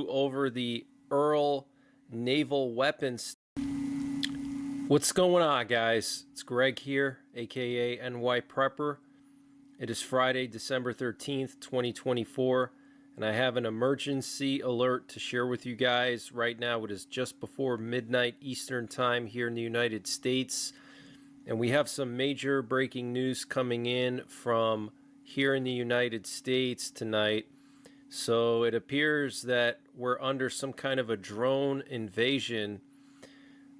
over the Earl Naval Weapons. What's going on, guys? It's Greg here, aka NY Prepper. It is Friday, December 13th, 2024, and I have an emergency alert to share with you guys. Right now, it is just before midnight Eastern Time here in the United States, and we have some major breaking news coming in from here in the United States tonight. So it appears that we're under some kind of a drone invasion.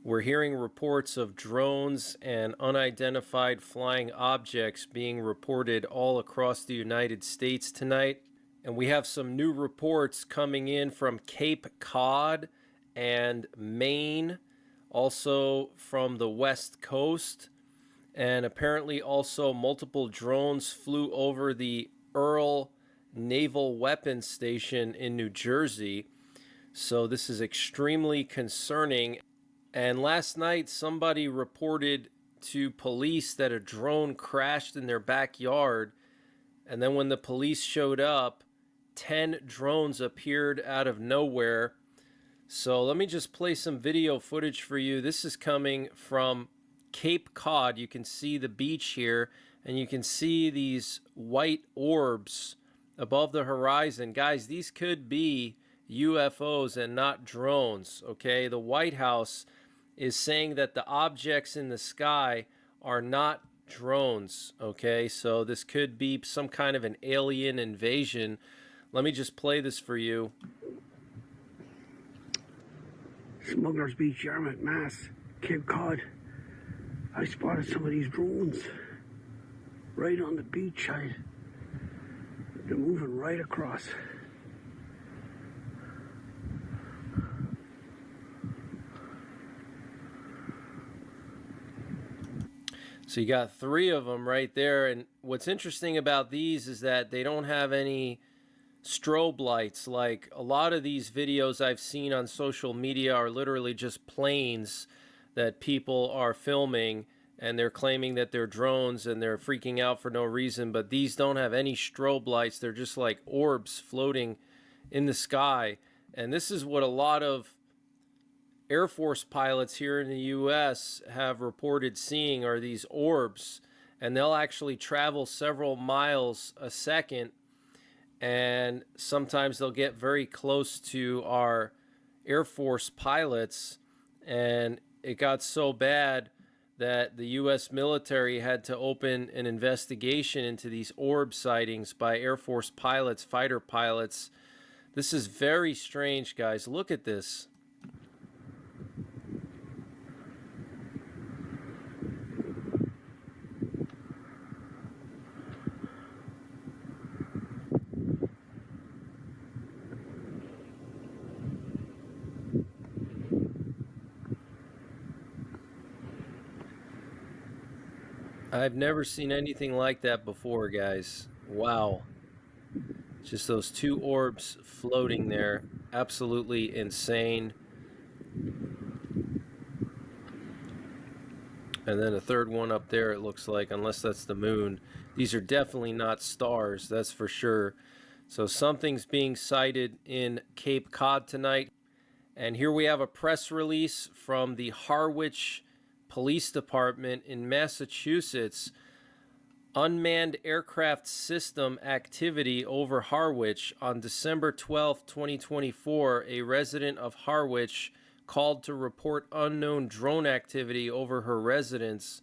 We're hearing reports of drones and unidentified flying objects being reported all across the United States tonight. And we have some new reports coming in from Cape Cod and Maine, also from the West Coast. And apparently also multiple drones flew over the Earl Naval Weapons Station in New Jersey. So this is extremely concerning. And last night somebody reported to police that a drone crashed in their backyard. And then when the police showed up, 10 drones appeared out of nowhere. So let me just play some video footage for you. This is coming from Cape Cod. You can see the beach here, and you can see these white orbs above the horizon. Guys, these could be UFOs and not drones, okay? The White House is saying that the objects in the sky are not drones, okay? So this could be some kind of an alien invasion. Let me just play this for you. Smugglers Beach, Yarmouth, Mass, Cape Cod. I spotted some of these drones right on the beach side. They're moving right across. So you got 3 of them right there. And what's interesting about these is that they don't have any strobe lights. Like a lot of these videos I've seen on social media are literally just planes that people are filming, and they're claiming that they're drones and they're freaking out for no reason. But these don't have any strobe lights. They're just like orbs floating in the sky. And this is what a lot of Air Force pilots here in the US have reported seeing, are these orbs. And they'll actually travel several miles a second. And sometimes they'll get very close to our Air Force pilots. And it got so bad that the U.S. military had to open an investigation into these orb sightings by Air Force pilots, fighter pilots. This is very strange, guys. Look at this. I've never seen anything like that before, guys. Wow. Just those 2 orbs floating there. Absolutely insane. And then a 3rd one up there, it looks like, unless that's the moon. These are definitely not stars, that's for sure. So something's being sighted in Cape Cod tonight. And here we have a press release from the Harwich Police Department in Massachusetts. Unmanned aircraft system activity over Harwich. On December 12, 2024, a resident of Harwich called to report unknown drone activity over her residence.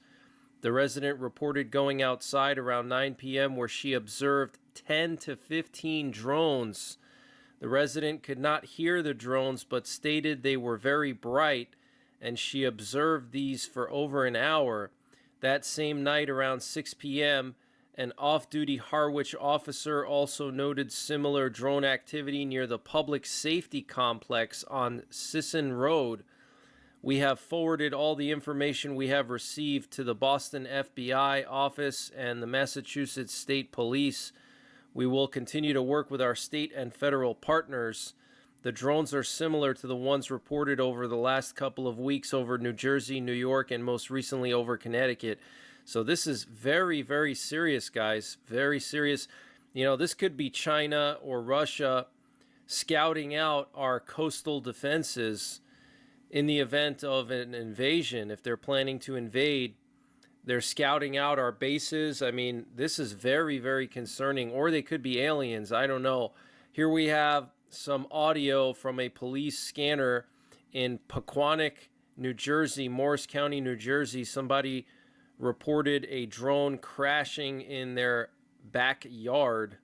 The resident reported going outside around 9 p.m. where she observed 10 to 15 drones. The resident could not hear the drones but stated they were very bright, and she observed these for over an hour. That same night around 6 p.m., an off-duty Harwich officer also noted similar drone activity near the public safety complex on Sisson Road. We have forwarded all the information we have received to the Boston FBI office and the Massachusetts State Police. We will continue to work with our state and federal partners. The drones are similar to the ones reported over the last couple of weeks over New Jersey, New York, and most recently over Connecticut. So this is very, very serious, guys. Very serious. You know, this could be China or Russia scouting out our coastal defenses in the event of an invasion. If they're planning to invade, they're scouting out our bases. I mean, this is very, very concerning. Or they could be aliens. I don't know. Here we have some audio from a police scanner in Pequannock, New Jersey, Morris County, New Jersey. Somebody reported a drone crashing in their backyard.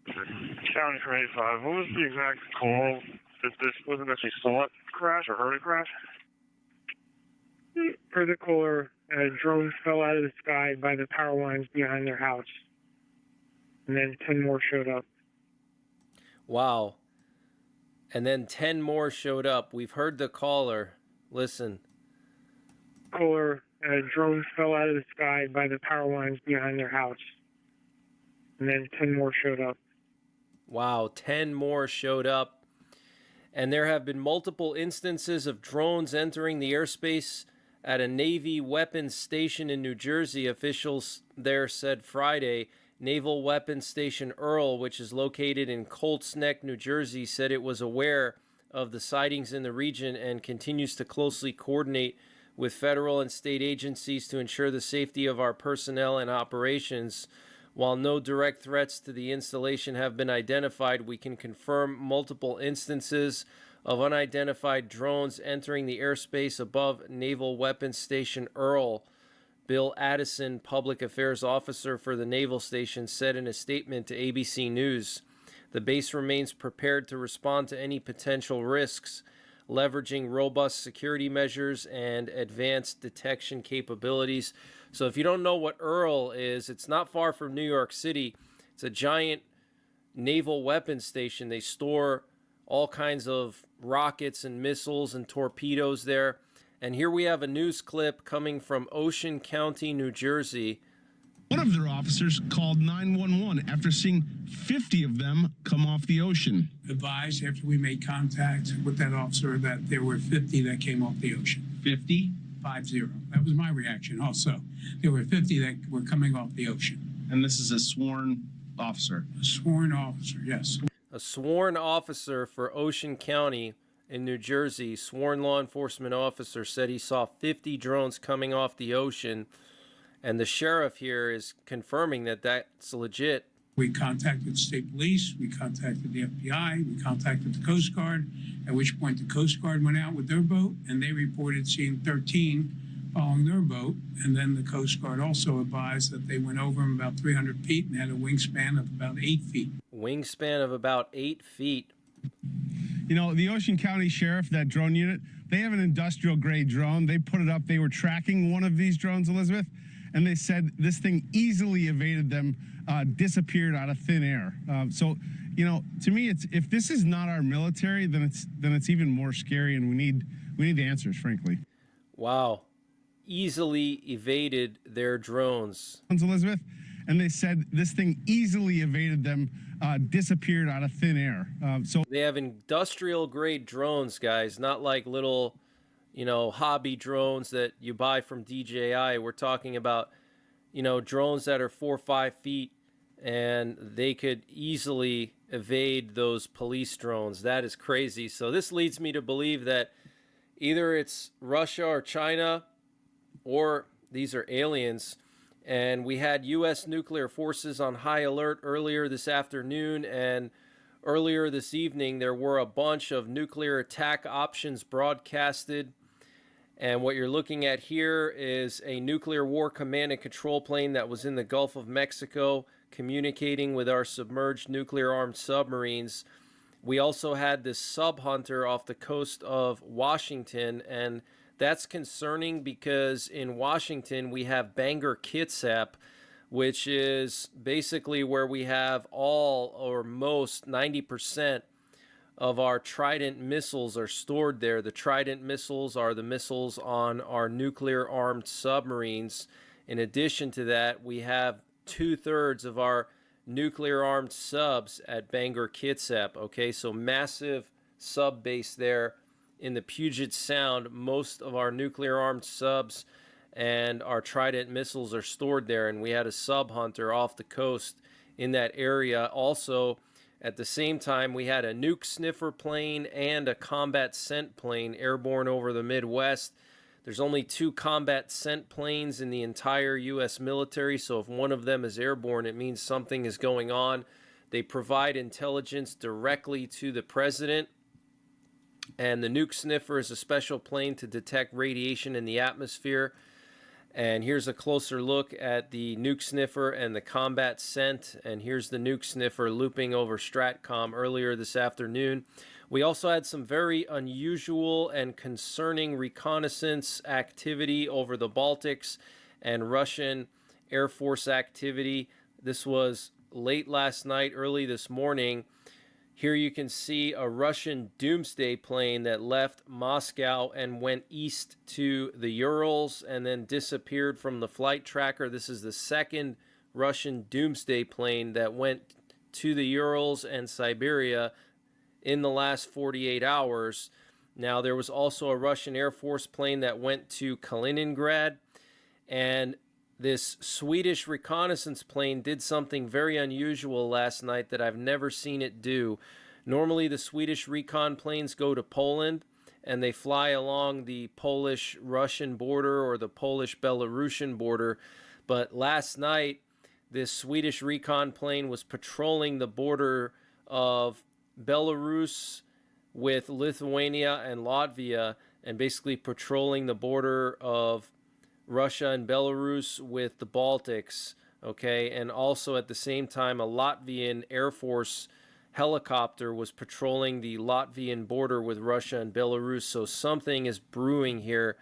County for 85. What was the exact call? This wasn't actually saw it crash or heard it crash? Per the caller, a drone fell out of the sky by the power lines behind their house. And then 10 more showed up. Wow. And then 10 more showed up. We've heard the caller. Listen. Caller, a drone fell out of the sky by the power lines behind their house. And then 10 more showed up. Wow, 10 more showed up. And there have been multiple instances of drones entering the airspace at a Navy weapons station in New Jersey. Officials there said Friday. Naval Weapons Station Earl, which is located in Colts Neck, New Jersey, said it was aware of the sightings in the region and continues to closely coordinate with federal and state agencies to ensure the safety of our personnel and operations. While no direct threats to the installation have been identified, we can confirm multiple instances of unidentified drones entering the airspace above Naval Weapons Station Earl. Bill Addison, Public Affairs Officer for the Naval Station, said in a statement to ABC News, the base remains prepared to respond to any potential risks, leveraging robust security measures and advanced detection capabilities. So if you don't know what Earl is, it's not far from New York City. It's a giant naval weapons station. They store all kinds of rockets and missiles and torpedoes there. And here we have a news clip coming from Ocean County, New Jersey. One of their officers called 911 after seeing 50 of them come off the ocean. Advised after we made contact with that officer that there were 50 that came off the ocean. 50? 50. That was my reaction also. There were 50 that were coming off the ocean. And this is a sworn officer. A sworn officer, yes. A sworn officer for Ocean County in New Jersey, sworn law enforcement officer, said he saw 50 drones coming off the ocean. And the sheriff here is confirming that that's legit. We contacted state police, we contacted the FBI, we contacted the Coast Guard, at which point the Coast Guard went out with their boat and they reported seeing 13 following their boat. And then the Coast Guard also advised that they went over them about 300 feet and had a wingspan of about 8 feet. Wingspan of about 8 feet. You know, the Ocean County Sheriff, that drone unit, they have an industrial grade drone. They put it up. They were tracking one of these drones, Elizabeth, and they said this thing easily evaded them, disappeared out of thin air. So, you know, to me, it's if this is not our military, then it's even more scary, and we need answers, frankly. Wow. Easily evaded their drones. Elizabeth, and they said this thing easily evaded them, disappeared out of thin air. So they have industrial grade drones, guys, not like little, you know, hobby drones that you buy from DJI. We're talking about, you know, drones that are 4 or 5 feet, and they could easily evade those police drones. That is crazy. So this leads me to believe that either it's Russia or China, or these are aliens. And we had U.S. nuclear forces on high alert earlier this afternoon, and earlier this evening there were a bunch of nuclear attack options broadcasted. And what you're looking at here is a nuclear war command and control plane that was in the Gulf of Mexico communicating with our submerged nuclear-armed submarines. We also had this sub-hunter off the coast of Washington, and that's concerning because in Washington we have Bangor Kitsap, which is basically where we have all or most 90% of our Trident missiles are stored there. The Trident missiles are the missiles on our nuclear-armed submarines. In addition to that, we have 2/3 of our nuclear-armed subs at Bangor Kitsap. Okay, so massive sub base there in the Puget Sound. Most of our nuclear-armed subs and our Trident missiles are stored there, and we had a sub hunter off the coast in that area. Also, At the same time, we had a nuke sniffer plane and a combat scent plane airborne over the Midwest. There's only 2 combat scent planes in the entire U.S. military, so if one of them is airborne, it means something is going on. They provide intelligence directly to the president. And the nuke sniffer is a special plane to detect radiation in the atmosphere. And here's a closer look at the nuke sniffer and the combat scent. And here's the nuke sniffer looping over STRATCOM earlier this afternoon. We also had some very unusual and concerning reconnaissance activity over the Baltics and Russian Air Force activity. This was late last night, early this morning. Here you can see a Russian doomsday plane that left Moscow and went east to the Urals and then disappeared from the flight tracker. This is the second Russian doomsday plane that went to the Urals and Siberia in the last 48 hours. Now, there was also a Russian Air Force plane that went to Kaliningrad, and this Swedish reconnaissance plane did something very unusual last night that I've never seen it do. Normally, the Swedish recon planes go to Poland and they fly along the Polish-Russian border or the Polish-Belarusian border. But last night, this Swedish recon plane was patrolling the border of Belarus with Lithuania and Latvia, and basically patrolling the border of Russia and Belarus with the Baltics, okay? And also at the same time, a Latvian Air Force helicopter was patrolling the Latvian border with Russia and Belarus. So something is brewing here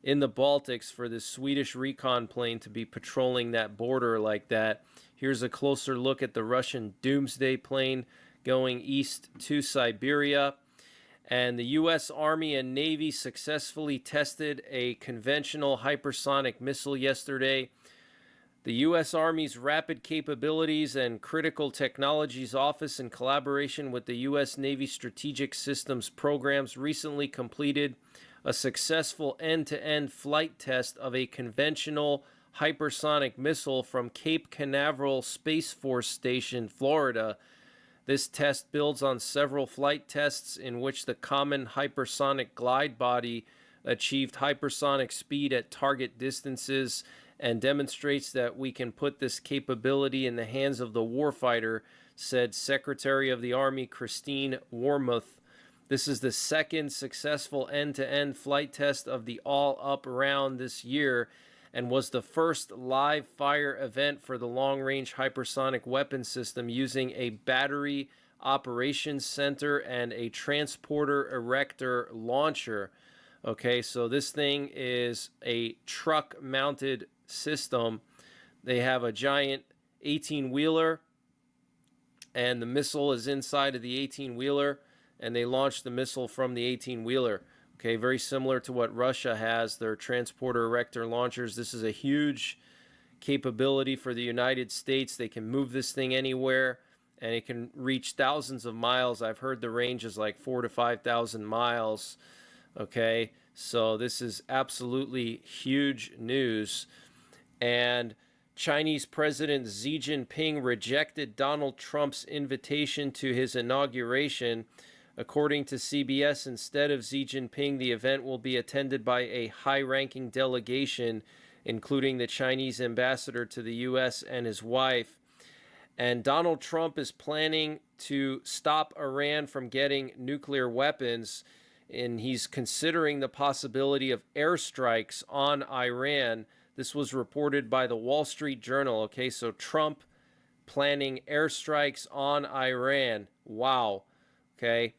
in the Baltics for this Swedish recon plane to be patrolling that border like that. Here's a closer look at the Russian doomsday plane going east to Siberia. And the U.S. Army and Navy successfully tested a conventional hypersonic missile yesterday. The U.S. Army's Rapid Capabilities and Critical Technologies Office, in collaboration with the U.S. Navy Strategic Systems Programs, recently completed a successful end-to-end flight test of a conventional hypersonic missile from Cape Canaveral Space Force Station, Florida. This test builds on several flight tests in which the common hypersonic glide body achieved hypersonic speed at target distances, and demonstrates that we can put this capability in the hands of the warfighter, said Secretary of the Army Christine Wormuth. This is the second successful end-to-end flight test of the all-up round this year, and was the first live fire event for the long-range hypersonic weapon system using a battery operations center and a transporter erector launcher. Okay, so this thing is a truck-mounted system. They have a giant 18-wheeler, and the missile is inside of the 18-wheeler, and they launch the missile from the 18-wheeler. Okay, very similar to what Russia has, their transporter erector launchers. This is a huge capability for the United States. They can move this thing anywhere, and it can reach thousands of miles. I've heard the range is like 4,000 to 5,000 miles. Okay, so this is absolutely huge news. And Chinese President Xi Jinping rejected Donald Trump's invitation to his inauguration. According to CBS, instead of Xi Jinping, the event will be attended by a high-ranking delegation, including the Chinese ambassador to the U.S. and his wife. And Donald Trump is planning to stop Iran from getting nuclear weapons, and he's considering the possibility of airstrikes on Iran. This was reported by the Wall Street Journal. Okay, so Trump planning airstrikes on Iran. Wow. Okay.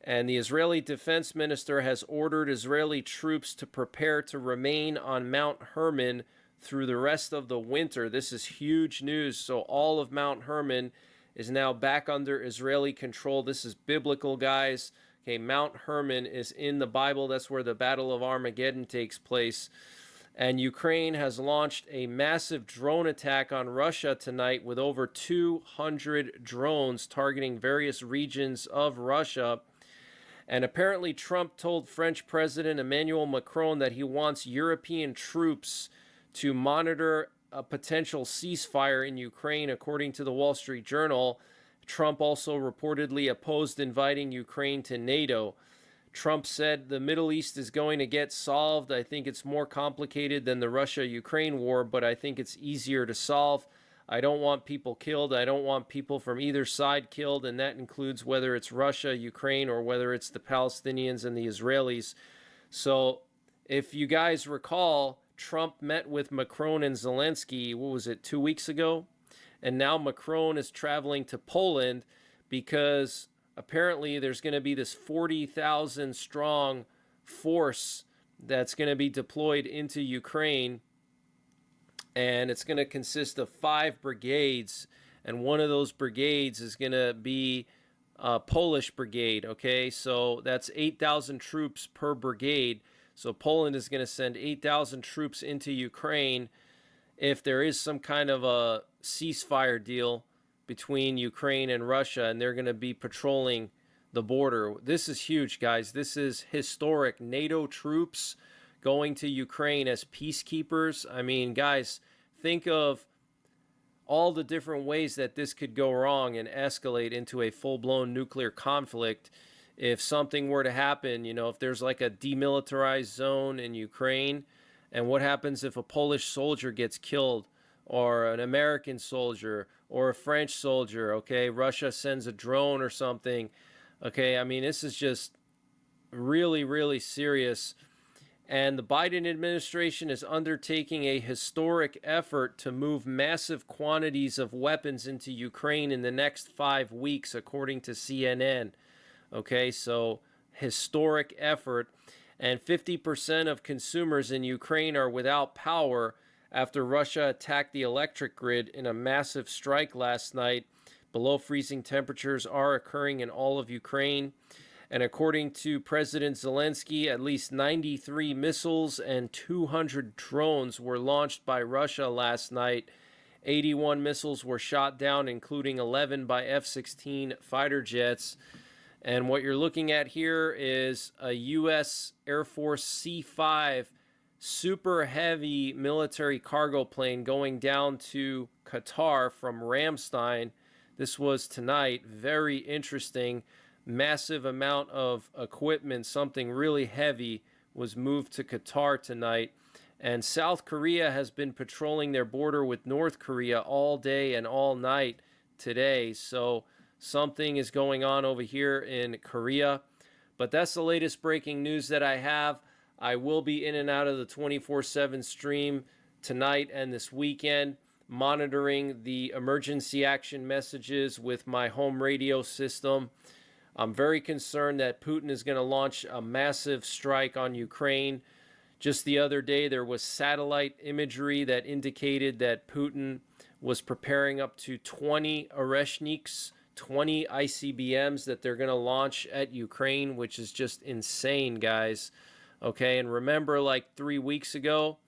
And the Israeli defense minister has ordered Israeli troops to prepare to remain on Mount Hermon through the rest of the winter. This is huge news. So all of Mount Hermon is now back under Israeli control. This is biblical, guys. Okay, Mount Hermon is in the Bible. That's where the Battle of Armageddon takes place. And Ukraine has launched a massive drone attack on Russia tonight with over 200 drones targeting various regions of Russia. And apparently Trump told French President Emmanuel Macron that he wants European troops to monitor a potential ceasefire in Ukraine. According to the Wall Street Journal, Trump also reportedly opposed inviting Ukraine to NATO. Trump said the Middle East is going to get solved. I think it's more complicated than the Russia-Ukraine war, but I think it's easier to solve. I don't want people killed. I don't want people from either side killed, and that includes whether it's Russia, Ukraine, or whether it's the Palestinians and the Israelis. So if you guys recall, Trump met with Macron and Zelensky, 2 weeks ago? And now Macron is traveling to Poland because apparently there's going to be this 40,000 strong force that's going to be deployed into Ukraine. And it's going to consist of 5 brigades. And one of those brigades is going to be a Polish brigade. Okay, so that's 8,000 troops per brigade. So Poland is going to send 8,000 troops into Ukraine if there is some kind of a ceasefire deal between Ukraine and Russia, and they're going to be patrolling the border. This is huge, guys. This is historic. NATO troops going to Ukraine as peacekeepers. I mean, guys, think of all the different ways that this could go wrong and escalate into a full-blown nuclear conflict if something were to happen, if there's like a demilitarized zone in Ukraine. And what happens if a Polish soldier gets killed, or an American soldier, or a French soldier? Okay, Russia sends a drone or something. Okay, I mean, this is just really, really serious. And the Biden administration is undertaking a historic effort to move massive quantities of weapons into Ukraine in the next 5 weeks, according to CNN. Okay, so historic effort. And 50% of consumers in Ukraine are without power after Russia attacked the electric grid in a massive strike last night. Below freezing temperatures are occurring in all of Ukraine. And according to President Zelensky, at least 93 missiles and 200 drones were launched by Russia last night. 81 missiles were shot down, including 11 by F-16 fighter jets. And what you're looking at here is a U.S. Air Force C-5 super heavy military cargo plane going down to Qatar from Ramstein. This was tonight. Very interesting. Massive amount of equipment, something really heavy, was moved to Qatar tonight. And South Korea has been patrolling their border with North Korea all day and all night today. So something is going on over here in Korea. But that's the latest breaking news that I have. I will be in and out of the 24/7 stream tonight and this weekend, monitoring the emergency action messages with my home radio system. I'm very concerned that Putin is going to launch a massive strike on Ukraine. Just the other day, there was satellite imagery that indicated that Putin was preparing up to 20 Oreshniks, 20 ICBMs that they're going to launch at Ukraine, which is just insane, guys. Okay, and remember, like 3 weeks ago,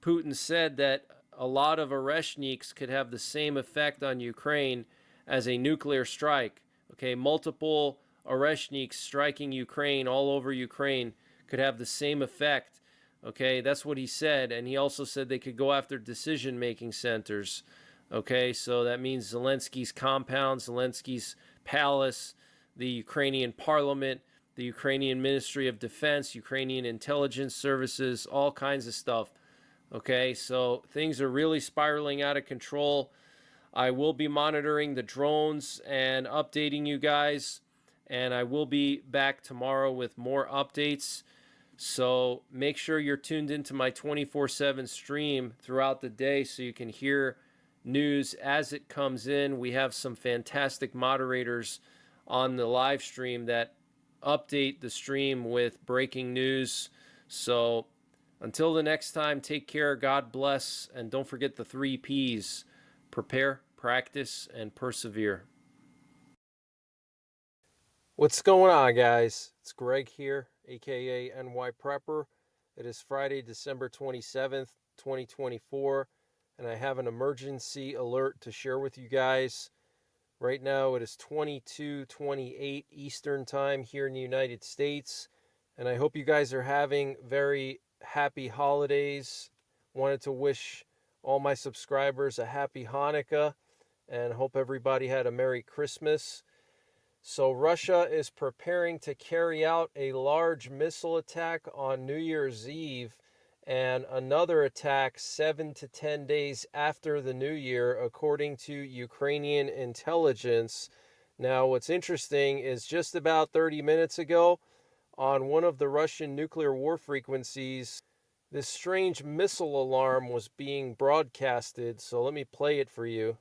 Putin said that a lot of Oreshniks could have the same effect on Ukraine as a nuclear strike. Okay, multiple Oreshniks striking Ukraine all over Ukraine could have the same effect. Okay, that's what he said. And he also said they could go after decision-making centers. Okay, so that means Zelensky's compound, Zelensky's palace, the Ukrainian parliament, the Ukrainian Ministry of Defense, Ukrainian intelligence services, all kinds of stuff. Okay, so things are really spiraling out of control. I will be monitoring the drones and updating you guys. And I will be back tomorrow with more updates. So make sure you're tuned into my 24/7 stream throughout the day so you can hear news as it comes in. We have some fantastic moderators on the live stream that update the stream with breaking news. So until the next time, take care, God bless, and don't forget the 3 Ps: prepare, practice, and persevere. What's going on, guys? It's Greg here, aka NY Prepper. It is Friday, December 27th, 2024, and I have an emergency alert to share with you guys. Right now, it is 22:28 Eastern Time here in the United States, and I hope you guys are having very happy holidays. Wanted to wish all my subscribers a happy Hanukkah and hope everybody had a Merry Christmas. So Russia is preparing to carry out a large missile attack on New Year's Eve and another attack 7 to 10 days after the New Year, according to Ukrainian intelligence. Now, what's interesting is just about 30 minutes ago, on one of the Russian nuclear war frequencies, this strange missile alarm was being broadcasted. So let me play it for you.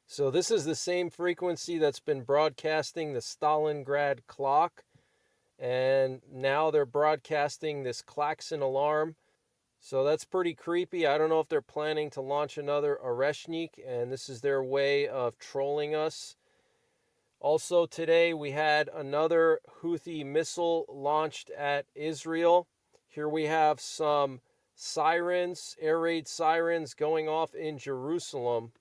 So this is the same frequency that's been broadcasting the Stalingrad clock, and now they're broadcasting this klaxon alarm. So that's pretty creepy. I don't know if they're planning to launch another Oreshnik, and this is their way of trolling us. Also today we had another Houthi missile launched at Israel. Here we have some sirens, air raid sirens going off in Jerusalem.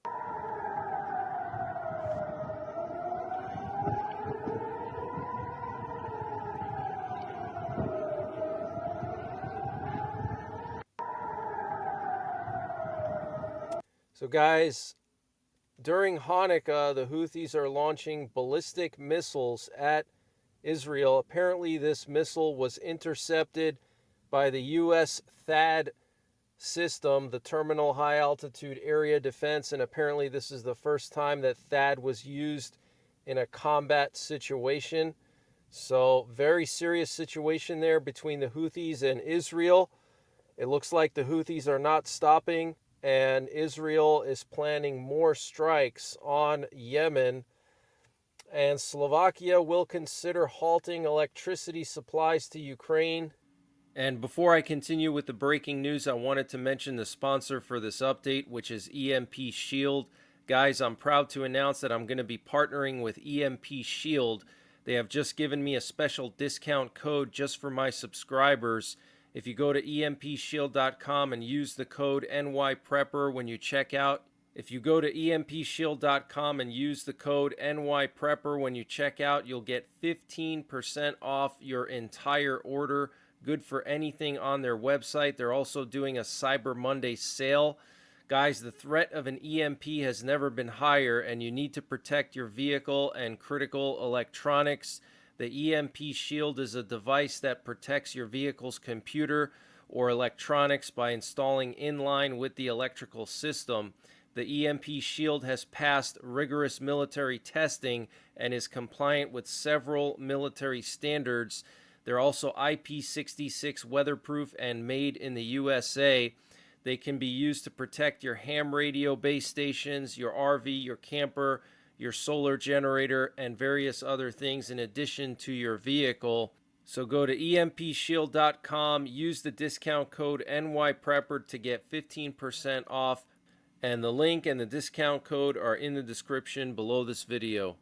So guys, during Hanukkah, the Houthis are launching ballistic missiles at Israel. Apparently this missile was intercepted by the U.S. THAAD system, the Terminal High Altitude Area Defense, and apparently this is the first time that THAAD was used in a combat situation. So very serious situation there between the Houthis and Israel. It looks like the Houthis are not stopping, and Israel is planning more strikes on Yemen. And Slovakia will consider halting electricity supplies to Ukraine. And before I continue with the breaking news, I wanted to mention the sponsor for this update, which is EMP Shield. Guys, I'm proud to announce that I'm going to be partnering with EMP Shield. They have just given me a special discount code just for my subscribers. If you go to empshield.com and use the code NYPrepper when you check out, you'll get 15% off your entire order. Good for anything on their website. They're also doing a Cyber Monday sale. Guys, the threat of an EMP has never been higher, and you need to protect your vehicle and critical electronics. The EMP Shield is a device that protects your vehicle's computer or electronics by installing in line with the electrical system. The EMP Shield has passed rigorous military testing and is compliant with several military standards. They're also IP66 weatherproof and made in the USA. They can be used to protect your ham radio base stations, your RV, your camper, your solar generator, and various other things in addition to your vehicle. So go to empshield.com, use the discount code NYPrepper to get 15% off, and the link and the discount code are in the description below this video.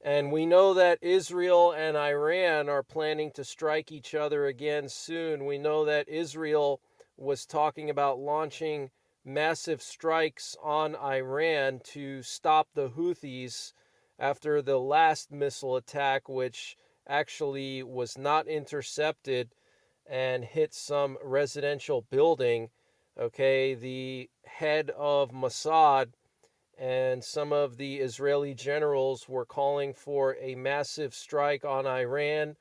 And we know that Israel and Iran are planning to strike each other again soon. We know that Israel was talking about launching massive strikes on Iran to stop the Houthis after the last missile attack, which actually was not intercepted and hit some residential building. Okay, the head of Mossad and some of the Israeli generals were calling for a massive strike on Iran.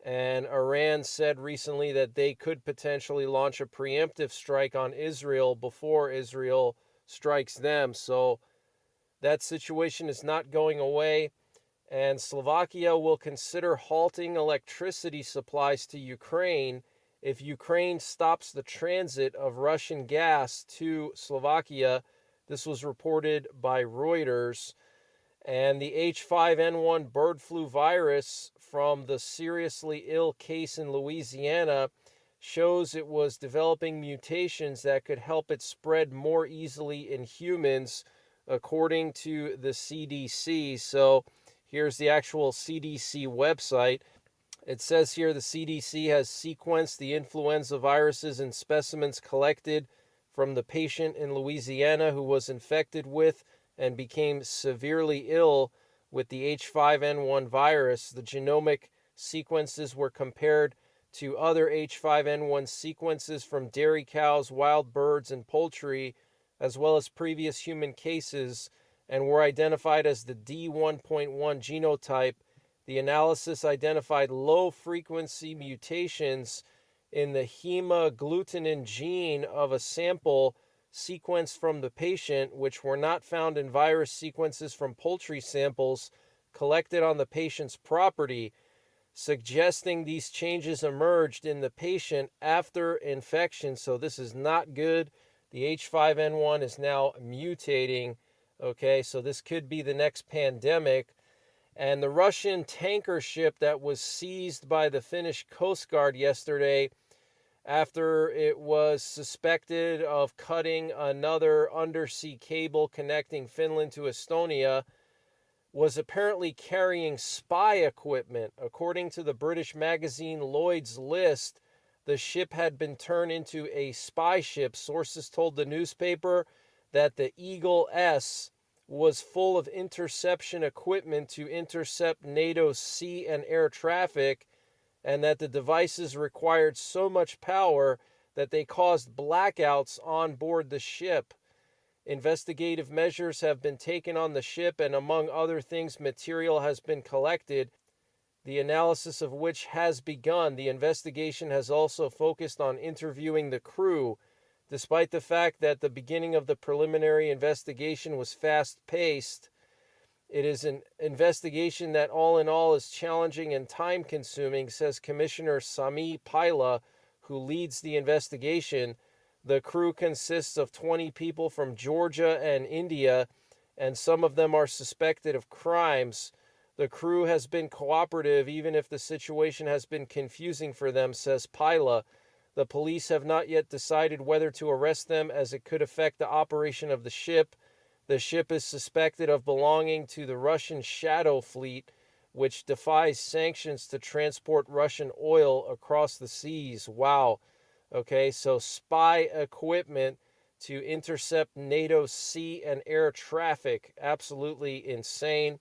And Iran said recently that they could potentially launch a preemptive strike on Israel before Israel strikes them. So that situation is not going away. And Slovakia will consider halting electricity supplies to Ukraine if Ukraine stops the transit of Russian gas to Slovakia. This was reported by Reuters. And the H5N1 bird flu virus from the seriously ill case in Louisiana shows it was developing mutations that could help it spread more easily in humans, according to the CDC. So here's the actual CDC website. It says here the CDC has sequenced the influenza viruses in specimens collected from the patient in Louisiana who was infected with and became severely ill with the H5N1 virus. The genomic sequences were compared to other H5N1 sequences from dairy cows, wild birds, and poultry, as well as previous human cases, and were identified as the D1.1 genotype. The analysis identified low-frequency mutations in the hemagglutinin gene of a sample sequenced from the patient, which were not found in virus sequences from poultry samples collected on the patient's property, suggesting these changes emerged in the patient after infection. So this is not good. The H5N1 is now mutating. Okay, so this could be the next pandemic. And the Russian tanker ship that was seized by the Finnish Coast Guard yesterday, after it was suspected of cutting another undersea cable connecting Finland to Estonia, was apparently carrying spy equipment. According to the British magazine Lloyd's List, the ship had been turned into a spy ship. Sources told the newspaper that the Eagle S was full of interception equipment to intercept NATO's sea and air traffic, and that the devices required so much power that they caused blackouts on board the ship. Investigative measures have been taken on the ship, and among other things, material has been collected, the analysis of which has begun. The investigation has also focused on interviewing the crew. Despite the fact that the beginning of the preliminary investigation was fast-paced, it is an investigation that all in all is challenging and time-consuming, says Commissioner Sami Paila, who leads the investigation. The crew consists of 20 people from Georgia and India, and some of them are suspected of crimes. The crew has been cooperative even if the situation has been confusing for them, says Paila. The police have not yet decided whether to arrest them, as it could affect the operation of the ship. The ship is suspected of belonging to the Russian Shadow Fleet, which defies sanctions to transport Russian oil across the seas. Wow. Okay, so spy equipment to intercept NATO sea and air traffic. Absolutely insane.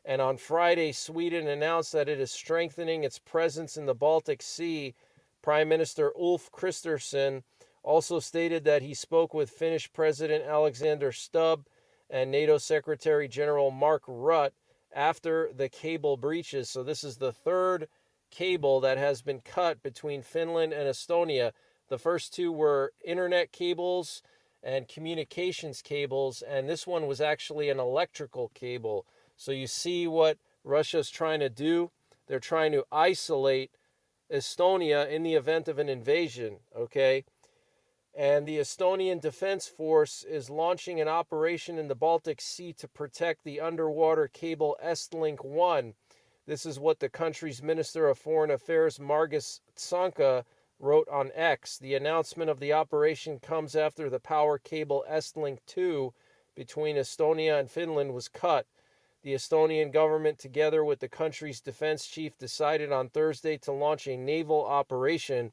And on Friday, Sweden announced that it is strengthening its presence in the Baltic Sea. Prime Minister Ulf Kristersson also stated that he spoke with Finnish President Alexander Stubb and NATO Secretary General Mark Rutte after the cable breaches. So this is the third cable that has been cut between Finland and Estonia. The first two were internet cables and communications cables, and this one was actually an electrical cable. So you see what Russia's trying to do? They're trying to isolate Estonia in the event of an invasion, okay? And the Estonian Defense Force is launching an operation in the Baltic Sea to protect the underwater cable Estlink 1. This is what the country's Minister of Foreign Affairs, Margus Tsonka, wrote on X. The announcement of the operation comes after the power cable Estlink 2 between Estonia and Finland was cut. The Estonian government, together with the country's defense chief, decided on Thursday to launch a naval operation.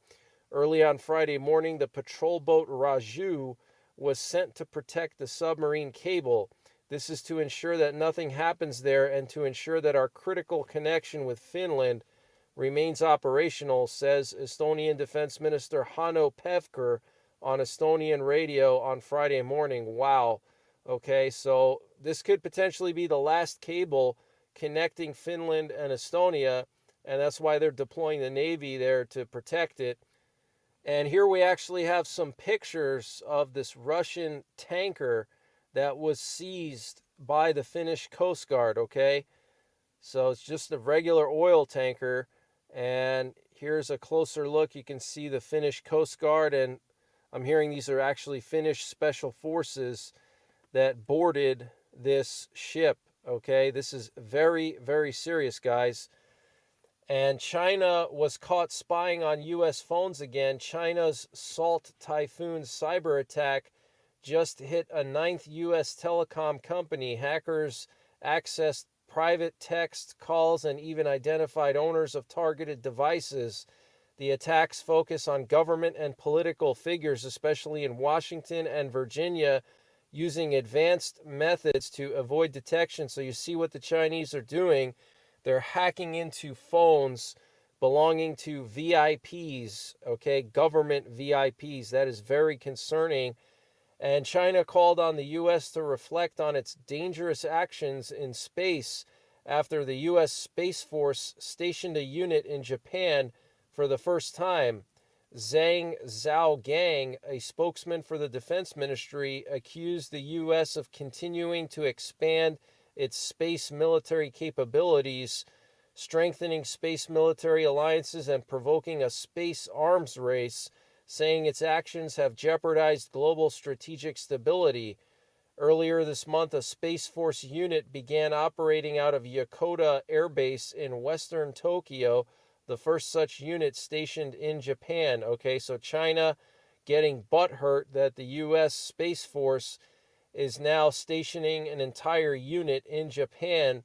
Early on Friday morning, the patrol boat Raju was sent to protect the submarine cable. This is to ensure that nothing happens there and to ensure that our critical connection with Finland remains operational, says Estonian Defense Minister Hanno Pevkur on Estonian radio on Friday morning. Wow. Okay, so this could potentially be the last cable connecting Finland and Estonia, and that's why they're deploying the Navy there to protect it. And here we actually have some pictures of this Russian tanker that was seized by the Finnish Coast Guard, okay? So it's just a regular oil tanker, and here's a closer look. You can see the Finnish Coast Guard, and I'm hearing these are actually Finnish special forces that boarded this ship, okay? This is very, very serious, guys. And China was caught spying on U.S. phones again. China's Salt Typhoon cyber attack just hit a ninth U.S. telecom company. Hackers accessed private text calls and even identified owners of targeted devices. The attacks focus on government and political figures, especially in Washington and Virginia. using advanced methods to avoid detection. So you see what the Chinese are doing. They're hacking into phones belonging to VIPs, okay, government VIPs. That is very concerning. And China called on the U.S. to reflect on its dangerous actions in space after the U.S. Space Force stationed a unit in Japan for the first time. Zhang Zhaogang, a spokesman for the Defense Ministry, accused the U.S. of continuing to expand its space military capabilities, strengthening space military alliances, and provoking a space arms race, saying its actions have jeopardized global strategic stability. Earlier this month, a Space Force unit began operating out of Yokota Air Base in western Tokyo, the first such unit stationed in Japan. Okay, so China getting butthurt that the U.S. Space Force is now stationing an entire unit in Japan.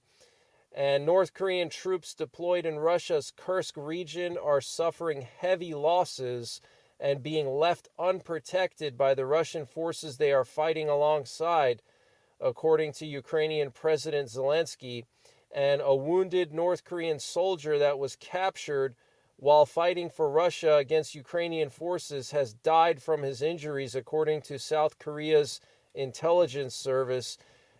And North Korean troops deployed in Russia's Kursk region are suffering heavy losses and being left unprotected by the Russian forces they are fighting alongside, according to Ukrainian President Zelensky. And a wounded North Korean soldier that was captured while fighting for Russia against Ukrainian forces has died from his injuries, according to South Korea's intelligence service.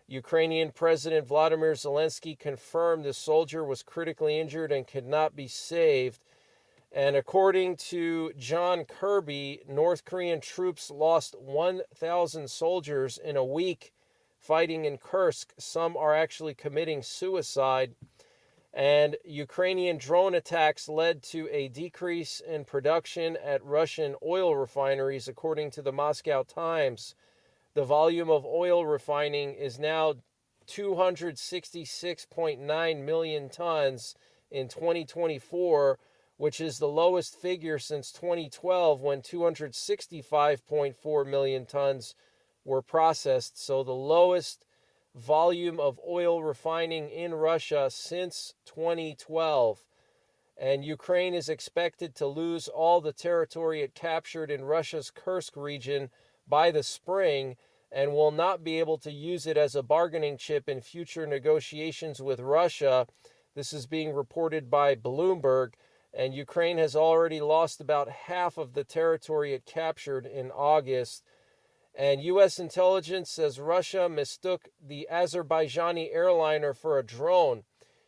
Ukrainian President Vladimir Zelensky confirmed the soldier was critically injured and could not be saved. And according to John Kirby, North Korean troops lost 1,000 soldiers in a week fighting in Kursk. Some are actually committing suicide. And Ukrainian drone attacks led to a decrease in production at Russian oil refineries, according to the Moscow Times. The volume of oil refining is now 266.9 million tons in 2024, which is the lowest figure since 2012 when 265.4 million tons were processed. So the lowest volume of oil refining in Russia since 2012. And Ukraine is expected to lose all the territory it captured in Russia's Kursk region by the spring and will not be able to use it as a bargaining chip in future negotiations with Russia. This is being reported by Bloomberg, and Ukraine has already lost about half of the territory it captured in August. And U.S. intelligence says Russia mistook the Azerbaijani airliner for a drone.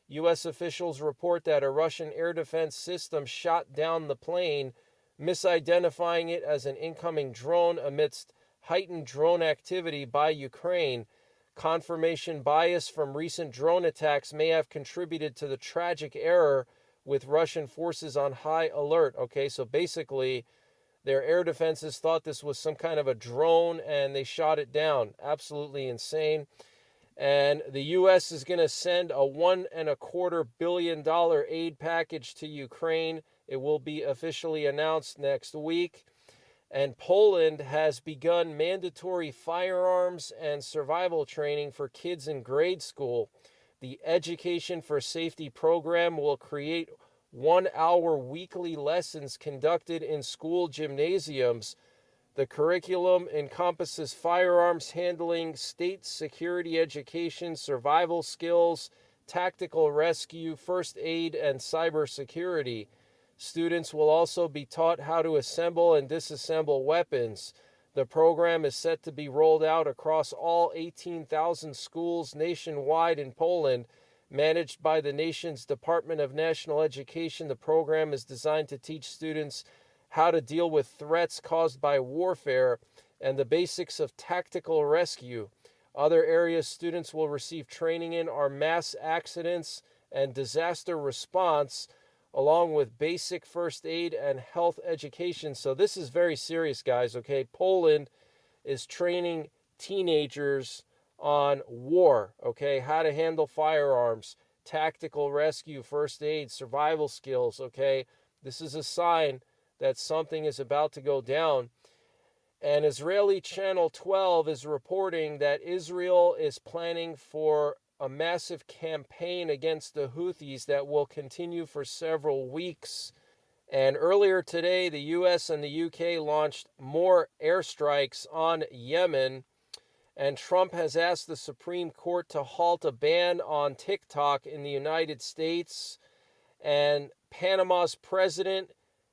U.S. officials report that a Russian air defense system shot down the plane, misidentifying it as an incoming drone amidst heightened drone activity by Ukraine. Confirmation bias from recent drone attacks may have contributed to the tragic error, with Russian forces on high alert. Okay, so basically their air defenses thought this was some kind of a drone and they shot it down. Absolutely insane. And the U.S. is going to send a $1.25 billion aid package to Ukraine. It will be officially announced next week. And Poland has begun mandatory firearms and survival training for kids in grade school. The Education for Safety program will create 1-hour weekly lessons conducted in school gymnasiums. The curriculum encompasses firearms handling, state security education, survival skills, tactical rescue, first aid, and cybersecurity. Students will also be taught how to assemble and disassemble weapons. The program is set to be rolled out across all 18,000 schools nationwide in Poland. Managed by the nation's Department of National Education, the program is designed to teach students how to deal with threats caused by warfare and the basics of tactical rescue. Other areas students will receive training in are mass accidents and disaster response, along with basic first aid and health education. So this is very serious, guys, okay? Poland is training teenagers on war, okay? How to handle firearms, tactical rescue, first aid, survival skills, okay? This is a sign that something is about to go down. And Israeli Channel 12 is reporting that Israel is planning for a massive campaign against the Houthis that will continue for several weeks. And earlier today, the U.S. and the U.K. launched more airstrikes on Yemen. And Trump has asked the Supreme Court to halt a ban on TikTok in the United States. And Panama's president,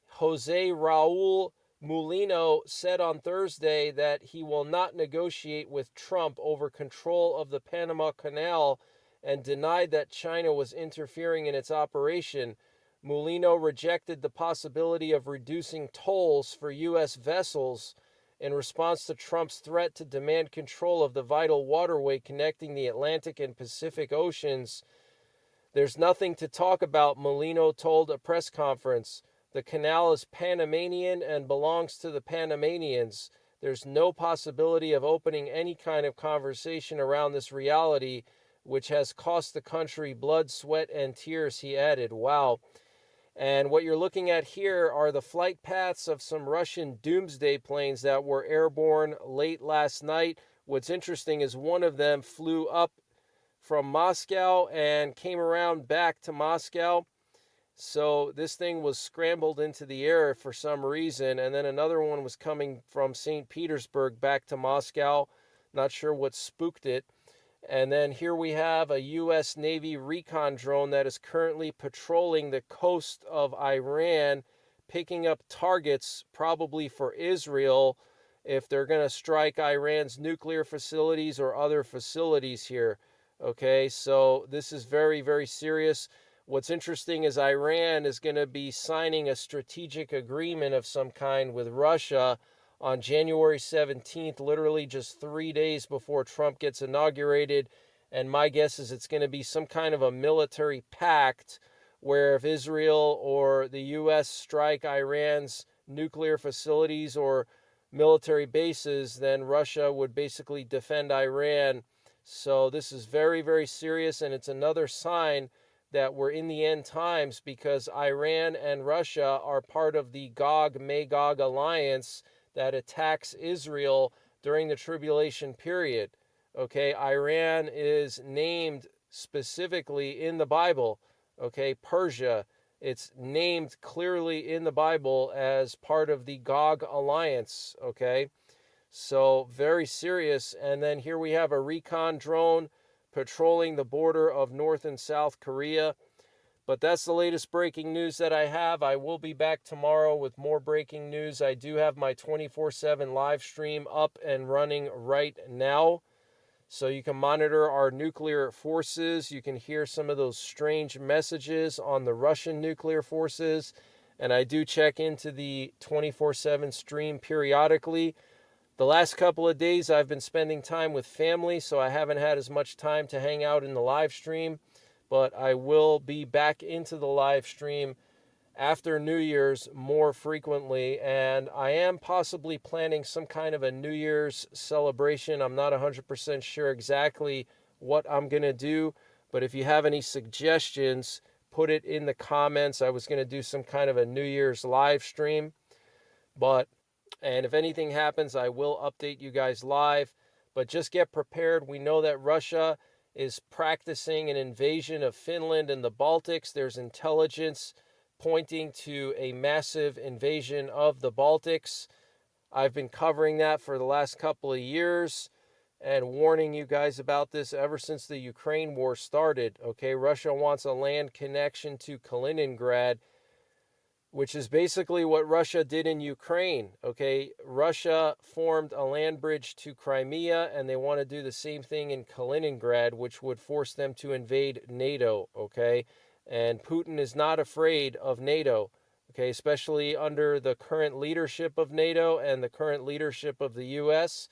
Jose Raul Mulino, said on Thursday that he will not negotiate with Trump over control of the Panama Canal and denied that China was interfering in its operation. Mulino rejected the possibility of reducing tolls for U.S. vessels in response to Trump's threat to demand control of the vital waterway connecting the Atlantic and Pacific Oceans. There's nothing to talk about, Mulino told a press conference. The canal is Panamanian and belongs to the Panamanians. There's no possibility of opening any kind of conversation around this reality, which has cost the country blood, sweat, and tears, he added. Wow. And what you're looking at here are the flight paths of some Russian doomsday planes that were airborne late last night. What's interesting is one of them flew up from Moscow and came around back to Moscow. So this thing was scrambled into the air for some reason. And then another one was coming from St. Petersburg back to Moscow. Not sure what spooked it. And then here we have a U.S. Navy recon drone that is currently patrolling the coast of Iran, picking up targets probably for Israel if they're going to strike Iran's nuclear facilities or other facilities here. Okay, so this is very, very serious. What's interesting is Iran is going to be signing a strategic agreement of some kind with Russia on January 17th, literally just 3 days before Trump gets inaugurated. And my guess is it's going to be some kind of a military pact where if Israel or the U.S. strike Iran's nuclear facilities or military bases, then Russia would basically defend Iran. So this is very, very serious, and it's another sign that we're in the end times because Iran and Russia are part of the Gog-Magog alliance that attacks Israel during the tribulation period. Okay, Iran is named specifically in the Bible. Okay, Persia, it's named clearly in the Bible as part of the Gog alliance. Okay, so very serious. And then here we have a recon drone patrolling the border of North and South Korea. But that's the latest breaking news that I have. I will be back tomorrow with more breaking news. I do have my 24/7 live stream up and running right now. So you can monitor our nuclear forces. You can hear some of those strange messages on the Russian nuclear forces. And I do check into the 24/7 stream periodically. The last couple of days I've been spending time with family, so I haven't had as much time to hang out in the live stream. But I will be back into the live stream after New Year's more frequently, and I am possibly planning some kind of a New Year's celebration. I'm not 100% sure exactly what I'm going to do, but if you have any suggestions, put it in the comments. I was going to do some kind of a New Year's live stream, and if anything happens, I will update you guys live, but just get prepared. We know that Russia is practicing an invasion of Finland and the Baltics. There's intelligence pointing to a massive invasion of the Baltics. I've been covering that for the last couple of years and warning you guys about this ever since the Ukraine war started. Okay, Russia wants a land connection to Kaliningrad, which is basically what Russia did in Ukraine. Okay, Russia formed a land bridge to Crimea, and they want to do the same thing in Kaliningrad, which would force them to invade NATO. Okay, and Putin is not afraid of NATO. Okay, especially under the current leadership of NATO and the current leadership of the U.S.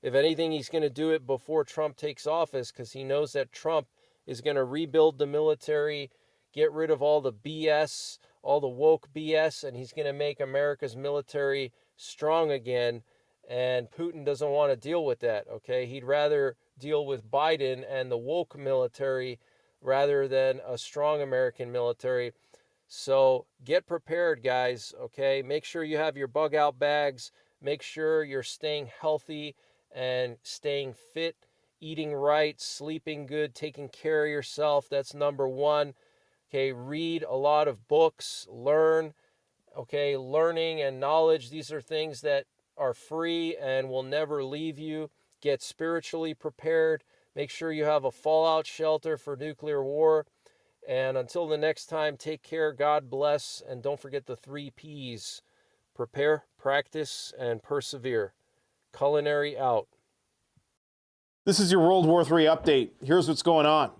If anything, he's going to do it before Trump takes office because he knows that Trump is going to rebuild the military, get rid of all the BS, all the woke BS, and he's going to make America's military strong again. And Putin doesn't want to deal with that, okay? He'd rather deal with Biden and the woke military rather than a strong American military. So get prepared, guys, okay? Make sure you have your bug out bags. Make sure you're staying healthy and staying fit, eating right, sleeping good, taking care of yourself. That's number one. Okay, read a lot of books, learn, okay, learning and knowledge. These are things that are free and will never leave you. get spiritually prepared. Make sure you have a fallout shelter for nuclear war. And until the next time, take care, God bless, and don't forget the 3 Ps. Prepare, practice, and persevere. Culinary out. This is your World War III update. Here's what's going on.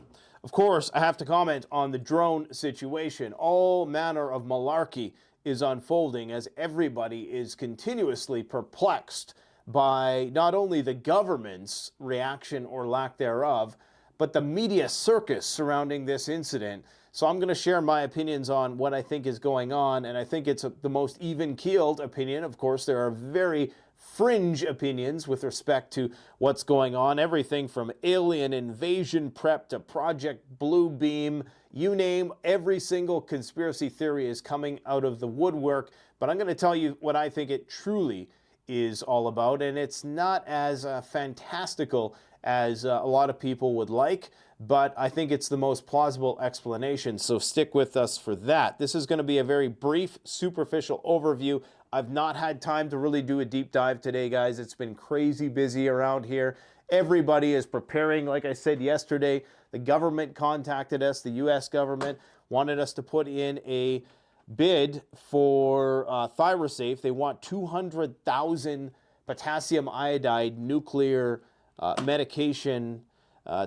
Of course, I have to comment on the drone situation. All manner of malarkey is unfolding as everybody is continuously perplexed by not only the government's reaction or lack thereof, but the media circus surrounding this incident. So I'm going to share my opinions on what I think is going on, and I think it's the most even-keeled opinion. Of course, there are very fringe opinions with respect to what's going on. Everything from alien invasion prep to Project Bluebeam, you name, every single conspiracy theory is coming out of the woodwork. But I'm going to tell you what I think it truly is all about, and it's not as fantastical as a lot of people would like, but I think it's the most plausible explanation, so stick with us for that. This is going to be a very brief, superficial overview. I've not had time to really do a deep dive today, guys. It's been crazy busy around here. Everybody is preparing. Like I said yesterday, the government contacted us, the U.S. government wanted us to put in a bid for ThyroSafe. They want 200,000 potassium iodide nuclear medication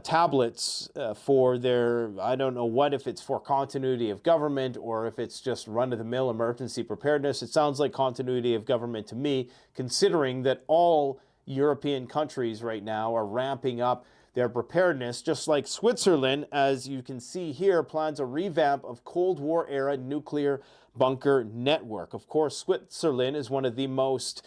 tablets for their, I don't know what, if it's for continuity of government or if it's just run-of-the-mill emergency preparedness. It sounds like continuity of government to me, considering that all European countries right now are ramping up their preparedness, just like Switzerland, as you can see here, plans a revamp of Cold War-era nuclear bunker network. Of course, Switzerland is one of the most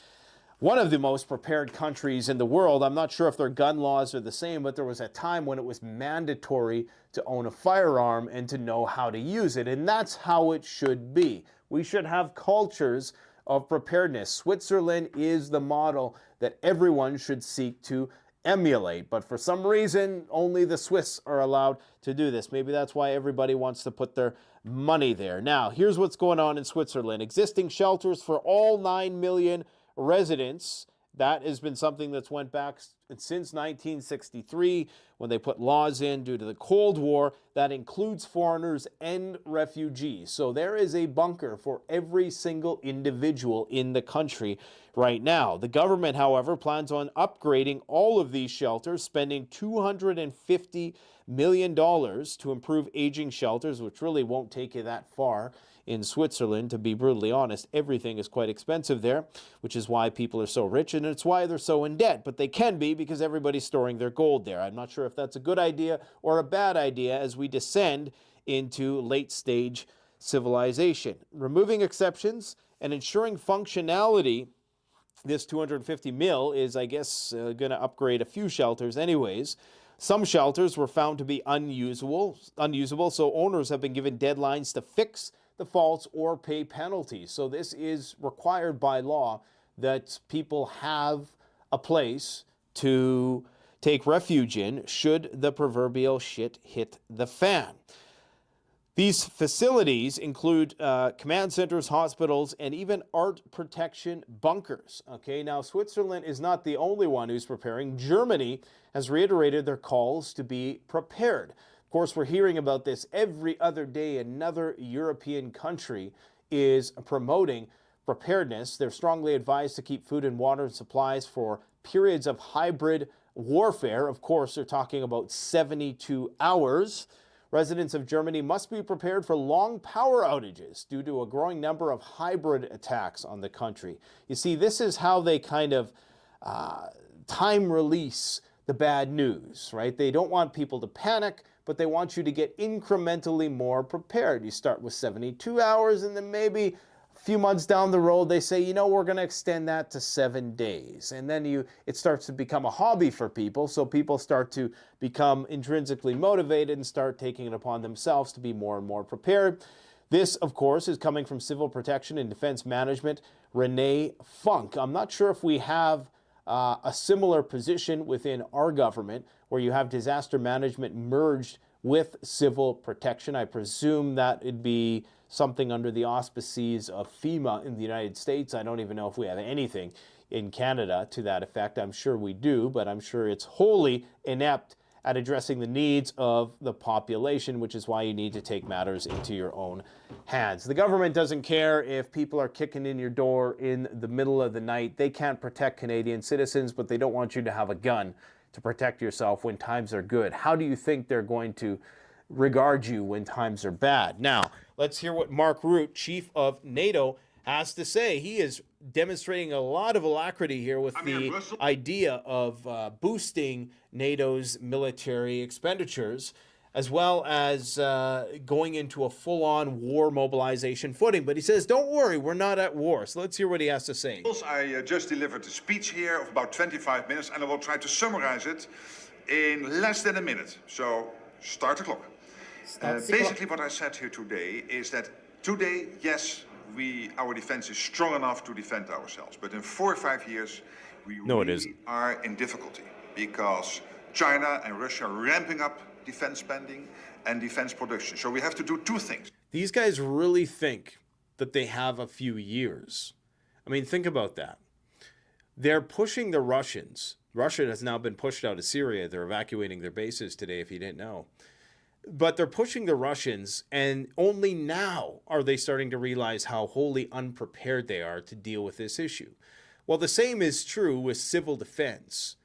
prepared countries in the world. I'm not sure if their gun laws are the same, but there was a time when it was mandatory to own a firearm and to know how to use it. And that's how it should be. We should have cultures of preparedness. Switzerland is the model that everyone should seek to emulate. But for some reason, only the Swiss are allowed to do this. Maybe that's why everybody wants to put their money there. Now, here's what's going on in Switzerland. Existing shelters for all 9 million residents. That has been something that's went back since 1963 when they put laws in due to the Cold War that includes foreigners and refugees. So there is a bunker for every single individual in the country right now. The government, however, plans on upgrading all of these shelters, spending $250 million to improve aging shelters, which really won't take you that far in Switzerland, to be brutally honest. Everything is quite expensive there, which is why people are so rich, and it's why they're so in debt. But they can be because everybody's storing their gold there. I'm not sure if that's a good idea or a bad idea as we descend into late-stage civilization. Removing exceptions and ensuring functionality, this 250 mil is, I guess, going to upgrade a few shelters anyways. Some shelters were found to be unusable, so owners have been given deadlines to fix the faults or pay penalties. So this is required by law that people have a place to take refuge in should the proverbial shit hit the fan. These facilities include command centers, hospitals, and even art protection bunkers. Okay, now Switzerland is not the only one who's preparing. Germany has reiterated their calls to be prepared. Of course, we're hearing about this every other day. Another European country is promoting preparedness. They're strongly advised to keep food and water and supplies for periods of hybrid warfare. Of course, they're talking about 72 hours. Residents of Germany must be prepared for long power outages due to a growing number of hybrid attacks on the country. You see, this is how they kind of time release the bad news, right? They don't want people to panic, but they want you to get incrementally more prepared. You start with 72 hours, and then maybe a few months down the road, they say, you know, we're going to extend that to 7 days. And then it starts to become a hobby for people, so people start to become intrinsically motivated and start taking it upon themselves to be more and more prepared. This, of course, is coming from Civil Protection and Defense Management, Renee Funk. I'm not sure if we have a similar position within our government where you have disaster management merged with civil protection. I presume that it'd be something under the auspices of FEMA in the United States. I don't even know if we have anything in Canada to that effect. I'm sure we do, but I'm sure it's wholly inept at addressing the needs of the population, which is why you need to take matters into your own hands. The government doesn't care if people are kicking in your door in the middle of the night. They can't protect Canadian citizens, but they don't want you to have a gun to protect yourself when times are good. How do you think they're going to regard you when times are bad? Now, let's hear what Mark Rutte, chief of NATO, has to say. He is demonstrating a lot of alacrity here with the idea of boosting NATO's military expenditures, as well as going into a full-on war mobilization footing. But he says, don't worry, we're not at war. So let's hear what he has to say. I just delivered a speech here of about 25 minutes, and I will try to summarize it in less than a minute. So start the clock. Basically, what I said here today is that today, yes, our defense is strong enough to defend ourselves. But in 4 or 5 years, we really are in difficulty because China and Russia are ramping up defense spending and defense production. So we have to do two things. These guys really think that they have a few years. I mean, think about that. They're pushing the Russians. Russia has now been pushed out of Syria. They're evacuating their bases today, if you didn't know. But they're pushing the Russians, and only now are they starting to realize how wholly unprepared they are to deal with this issue. Well, the same is true with civil defense,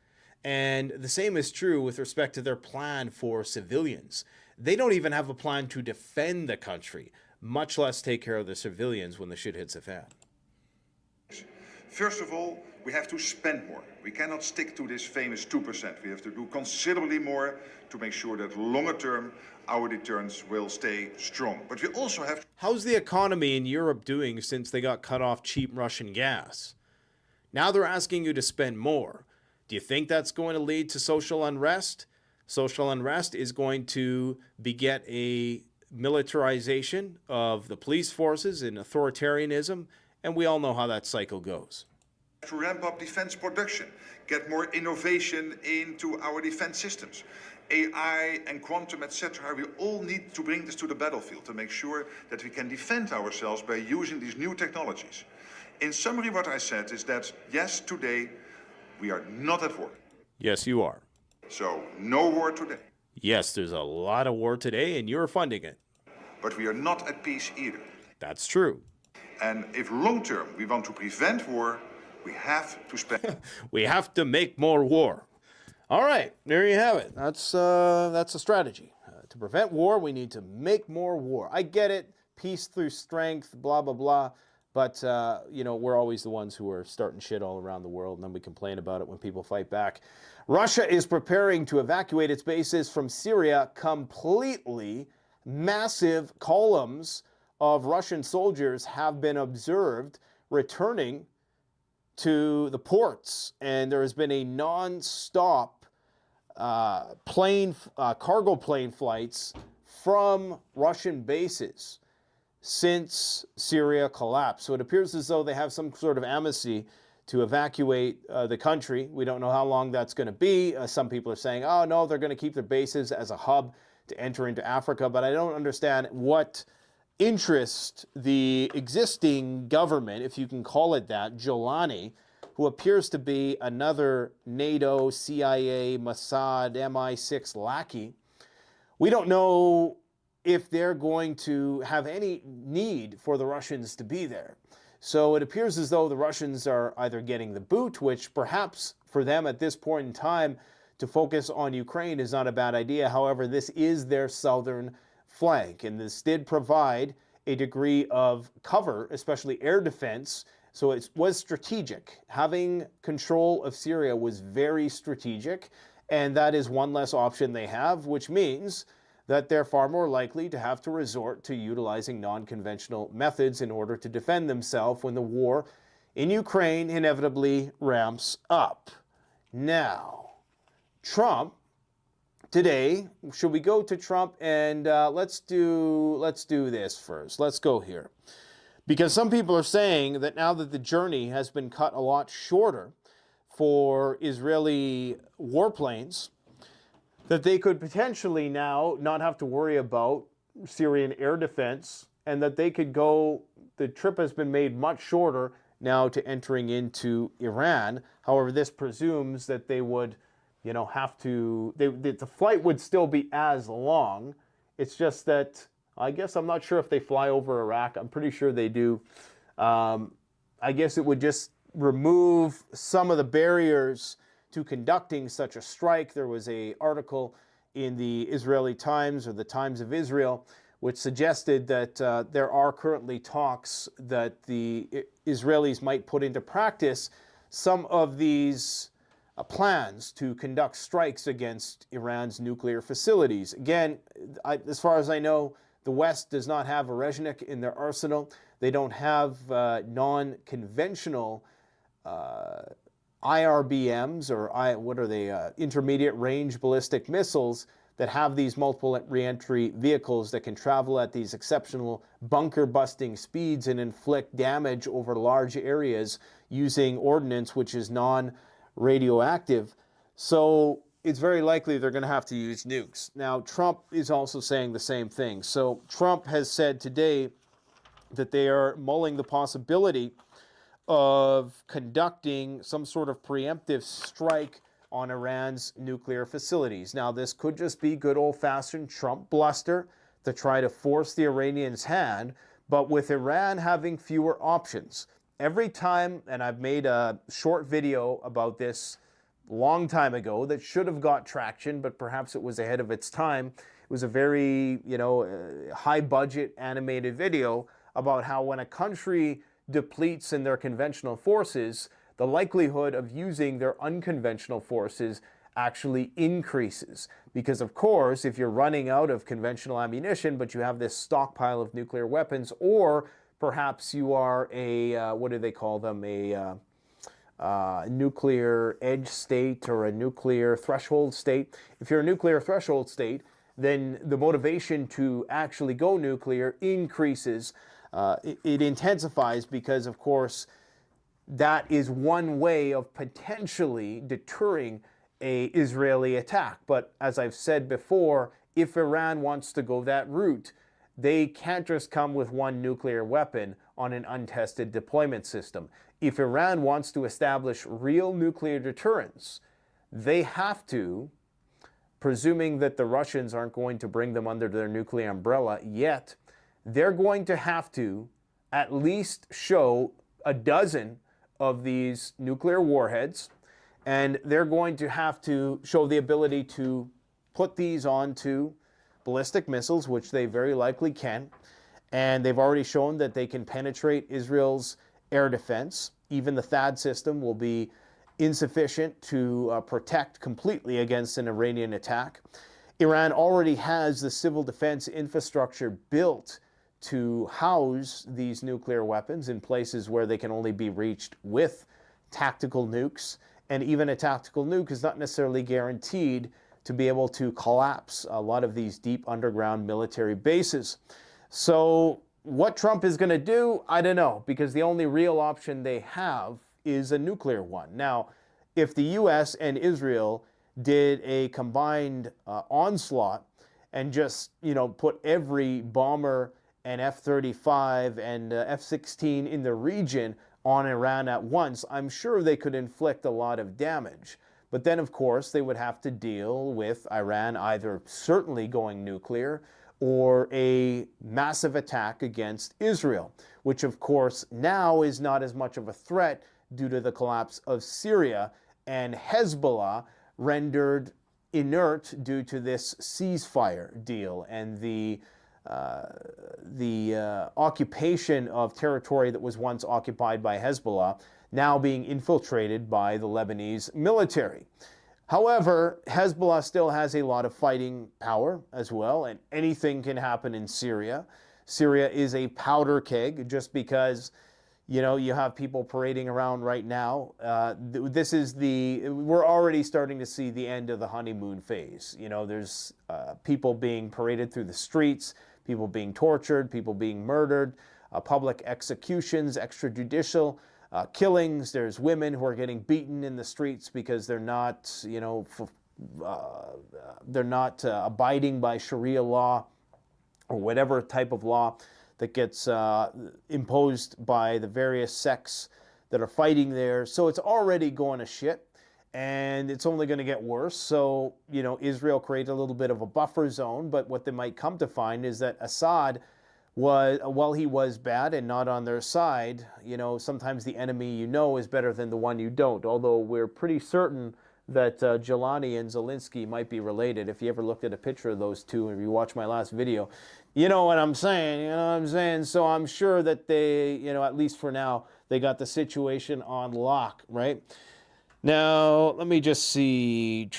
and the same is true with respect to their plan for civilians. They don't even have a plan to defend the country, much less take care of the civilians when the shit hits the fan. First of all, we have to spend more. We cannot stick to this famous 2%. We have to do considerably more to make sure that longer term our deterrence will stay strong. But we also have... How's the economy in Europe doing since they got cut off cheap Russian gas? Now they're asking you to spend more. Do you think that's going to lead to social unrest? Social unrest is going to beget a militarization of the police forces and authoritarianism, and we all know how that cycle goes. To ramp up defense production, get more innovation into our defense systems. AI and quantum, etc. We all need to bring this to the battlefield to make sure that we can defend ourselves by using these new technologies. In summary, what I said is that, yes, today we are not at war. Yes, you are. So, no war today. Yes, there's a lot of war today, and you're funding it. But we are not at peace either. That's true. And if long term we want to prevent war, we have to spend. We have to make more war. All right, there you have it. That's a strategy. To prevent war, we need to make more war. I get it. Peace through strength, blah, blah, blah. But, we're always the ones who are starting shit all around the world, and then we complain about it when people fight back. Russia is preparing to evacuate its bases from Syria completely. Massive columns of Russian soldiers have been observed returning to the ports, and there has been a non-stop cargo plane flights from Russian bases since Syria collapsed. So it appears as though they have some sort of amnesty to evacuate the country. We don't know how long that's going to be. Some people are saying, oh no, they're going to keep their bases as a hub to enter into Africa, but I don't understand what interest the existing government, if you can call it that, Jolani, who appears to be another NATO, CIA, Mossad, MI6 lackey. We don't know if they're going to have any need for the Russians to be there. So it appears as though the Russians are either getting the boot, which perhaps for them at this point in time to focus on Ukraine is not a bad idea. However, this is their southern flank, and this did provide a degree of cover, especially air defense. So it was strategic. Having control of Syria was very strategic, and that is one less option they have, which means that they're far more likely to have to resort to utilizing non-conventional methods in order to defend themselves when the war in Ukraine inevitably ramps up. Now, Trump, today, should we go to Trump? And let's do this first. Let's go here. Because some people are saying that now that the journey has been cut a lot shorter for Israeli warplanes, that they could potentially now not have to worry about Syrian air defense, and that they could go, the trip has been made much shorter, now to entering into Iran. However, this presumes that they would, have to, the flight would still be as long. It's just that, I guess I'm not sure if they fly over Iraq. I'm pretty sure they do. I guess it would just remove some of the barriers to conducting such a strike. There was an article in the Israeli Times, or the Times of Israel, which suggested that there are currently talks that the Israelis might put into practice some of these plans to conduct strikes against Iran's nuclear facilities. Again, as far as I know, the West does not have Rezhnik in their arsenal. They don't have non-conventional IRBMs, or what are they, intermediate range ballistic missiles, that have these multiple reentry vehicles that can travel at these exceptional bunker busting speeds and inflict damage over large areas using ordnance which is non-radioactive. So it's very likely they're going to have to use nukes. Now, Trump is also saying the same thing. So Trump has said today that they are mulling the possibility of conducting some sort of preemptive strike on Iran's nuclear facilities. Now, this could just be good old-fashioned Trump bluster to try to force the Iranians' hand, but with Iran having fewer options. Every time, and I've made a short video about this a long time ago that should have got traction, but perhaps it was ahead of its time. It was a very, high-budget animated video about how when a country depletes in their conventional forces, the likelihood of using their unconventional forces actually increases. Because, of course, if you're running out of conventional ammunition, but you have this stockpile of nuclear weapons, or perhaps you are a, what do they call them, a nuclear edge state or a nuclear threshold state. If you're a nuclear threshold state, then the motivation to actually go nuclear increases. It intensifies because, of course, that is one way of potentially deterring an Israeli attack. But as I've said before, if Iran wants to go that route, they can't just come with one nuclear weapon on an untested deployment system. If Iran wants to establish real nuclear deterrence, they have to, presuming that the Russians aren't going to bring them under their nuclear umbrella yet, they're going to have to at least show a dozen of these nuclear warheads, and they're going to have to show the ability to put these onto ballistic missiles, which they very likely can, and they've already shown that they can penetrate Israel's air defense. Even the THAAD system will be insufficient to protect completely against an Iranian attack. Iran already has the civil defense infrastructure built to house these nuclear weapons in places where they can only be reached with tactical nukes. And even a tactical nuke is not necessarily guaranteed to be able to collapse a lot of these deep underground military bases. So what Trump is going to do, I don't know, because the only real option they have is a nuclear one. Now, if the US and Israel did a combined onslaught and just, put every bomber and F-35 and F-16 in the region on Iran at once, I'm sure they could inflict a lot of damage. But then, of course, they would have to deal with Iran either certainly going nuclear or a massive attack against Israel, which, of course, now is not as much of a threat due to the collapse of Syria and Hezbollah rendered inert due to this ceasefire deal and the occupation of territory that was once occupied by Hezbollah now being infiltrated by the Lebanese military. However, Hezbollah still has a lot of fighting power as well, and anything can happen in Syria. Syria is a powder keg just because, you have people parading around right now. We're already starting to see the end of the honeymoon phase. There's people being paraded through the streets, people being tortured, people being murdered, public executions, extrajudicial killings. There's women who are getting beaten in the streets because they're not, abiding by Sharia law or whatever type of law that gets imposed by the various sects that are fighting there. So it's already going to shit, and it's only going to get worse. So, you know, Israel created a little bit of a buffer zone, but what they might come to find is that Assad was, while he was bad and not on their side, you know, sometimes the enemy you know is better than the one you don't, although we're pretty certain that Jelani and Zelensky might be related. If you ever looked at a picture of those two, and if you watch my last video, you know what I'm saying, you know what I'm saying? So I'm sure that they, you know, at least for now, they got the situation on lock, right? Now, let me just see.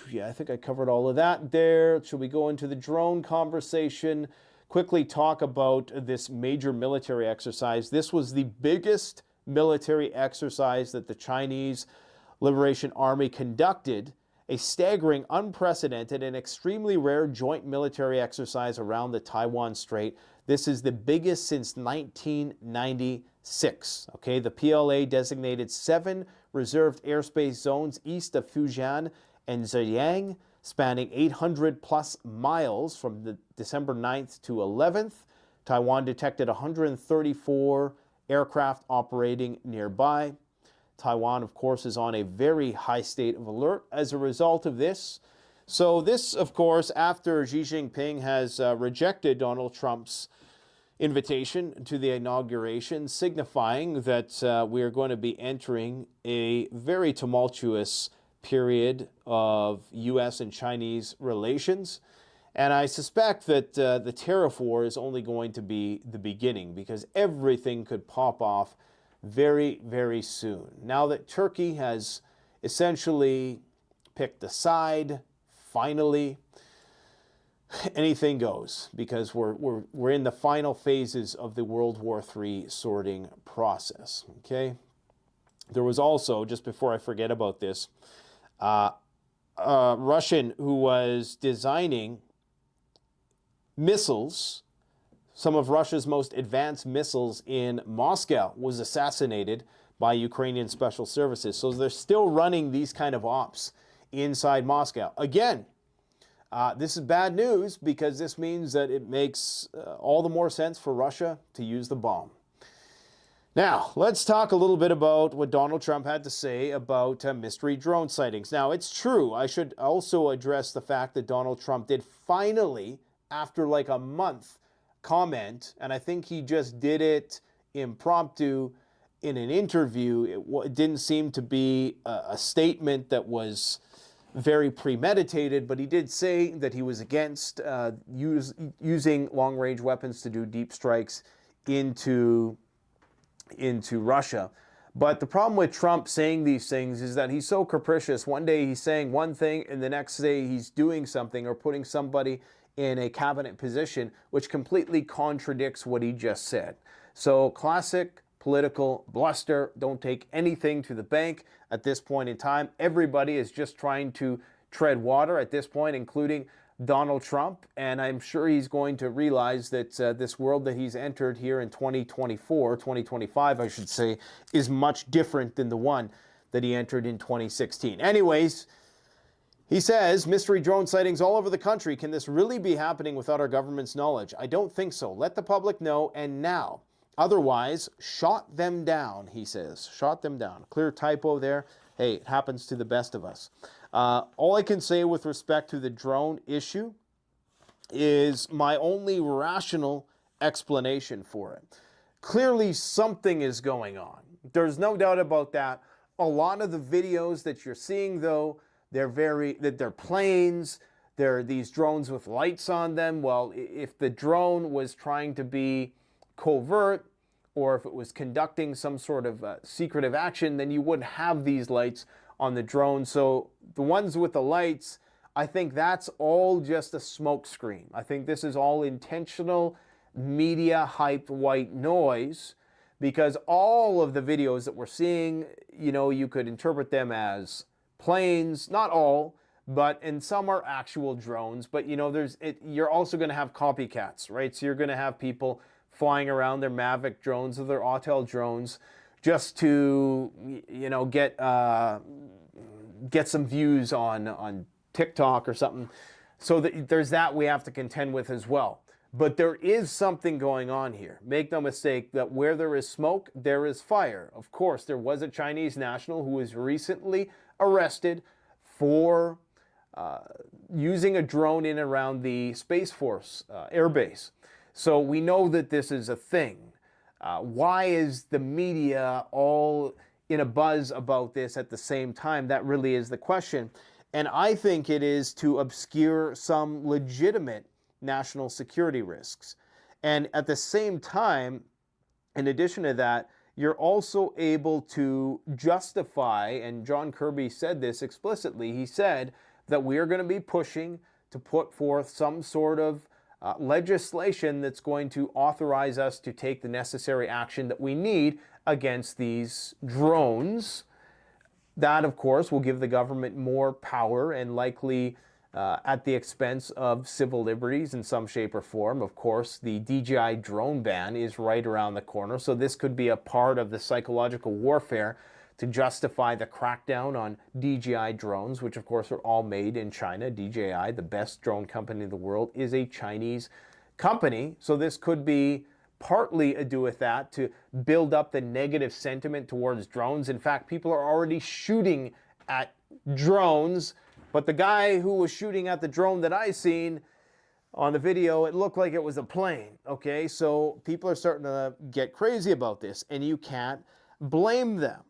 Yeah, I think I covered all of that there. Should we go into the drone conversation? Quickly talk about this major military exercise. This was the biggest military exercise that the Chinese Liberation Army conducted, a staggering, unprecedented, and extremely rare joint military exercise around the Taiwan Strait. This is the biggest since 1996. Okay, the PLA designated 7 reserved airspace zones east of Fujian and Zhejiang, spanning 800 plus miles from the December 9th to 11th. Taiwan detected 134 aircraft operating nearby. Taiwan, of course, is on a very high state of alert as a result of this. So this, of course, after Xi Jinping has rejected Donald Trump's invitation to the inauguration, signifying that we are going to be entering a very tumultuous period of U.S. and Chinese relations. And I suspect that the tariff war is only going to be the beginning, because everything could pop off very, very soon. Now that Turkey has essentially picked a side, finally, anything goes, because we're in the final phases of the World War III sorting process. Okay. There was also, just before I forget about this, a Russian who was designing missiles, some of Russia's most advanced missiles in Moscow, was assassinated by Ukrainian special services. So they're still running these kind of ops inside Moscow. Again, this is bad news, because this means that it makes all the more sense for Russia to use the bomb. Now, let's talk a little bit about what Donald Trump had to say about mystery drone sightings. Now, it's true. I should also address the fact that Donald Trump did finally, after like a month, comment, and I think he just did it impromptu in an interview. It didn't seem to be a statement that was very premeditated, but he did say that he was against using long-range weapons to do deep strikes into Russia. But the problem with Trump saying these things is that he's so capricious. One day he's saying one thing, and the next day he's doing something or putting somebody in a cabinet position which completely contradicts what he just said. So classic political bluster. Don't take anything to the bank at this point in time. Everybody is just trying to tread water at this point, including Donald Trump, and I'm sure he's going to realize that this world that he's entered here in 2025, I should say, is much different than the one that he entered in 2016. Anyways, he says, mystery drone sightings all over the country. Can this really be happening without our government's knowledge? I don't think so. Let the public know, and now. Otherwise, shot them down, he says. Shot them down. Clear typo there. Hey, it happens to the best of us. All I can say with respect to the drone issue is my only rational explanation for it. Clearly, something is going on. There's no doubt about that. A lot of the videos that you're seeing, though, they're planes. There are these drones with lights on them. Well, if the drone was trying to be covert, or if it was conducting some sort of secretive action, then you wouldn't have these lights on the drone. So the ones with the lights, I think that's all just a smoke screen. I think this is all intentional media hyped white noise, because all of the videos that we're seeing, you know, you could interpret them as planes, not all, and some are actual drones. But you know, you're also going to have copycats, right? So you're going to have people flying around their Mavic drones or their Autel drones just to, you know, get some views on TikTok or something. So there's that we have to contend with as well. But there is something going on here. Make no mistake that where there is smoke, there is fire. Of course, there was a Chinese national who was recently arrested for using a drone in and around the Space Force Air Base. So we know that this is a thing. Why is the media all in a buzz about this at the same time? That really is the question. And I think it is to obscure some legitimate national security risks. And at the same time, in addition to that, you're also able to justify, and John Kirby said this explicitly, he said that we are going to be pushing to put forth some sort of legislation that's going to authorize us to take the necessary action that we need against these drones. That, of course, will give the government more power and likely at the expense of civil liberties in some shape or form. Of course, the DJI drone ban is right around the corner, so this could be a part of the psychological warfare to justify the crackdown on DJI drones, which of course are all made in China. DJI, the best drone company in the world, is a Chinese company, so this could be partly ado with that to build up the negative sentiment towards drones. In fact, people are already shooting at drones, but the guy who was shooting at the drone that I seen on the video, it looked like it was a plane, okay? So people are starting to get crazy about this, and you can't blame them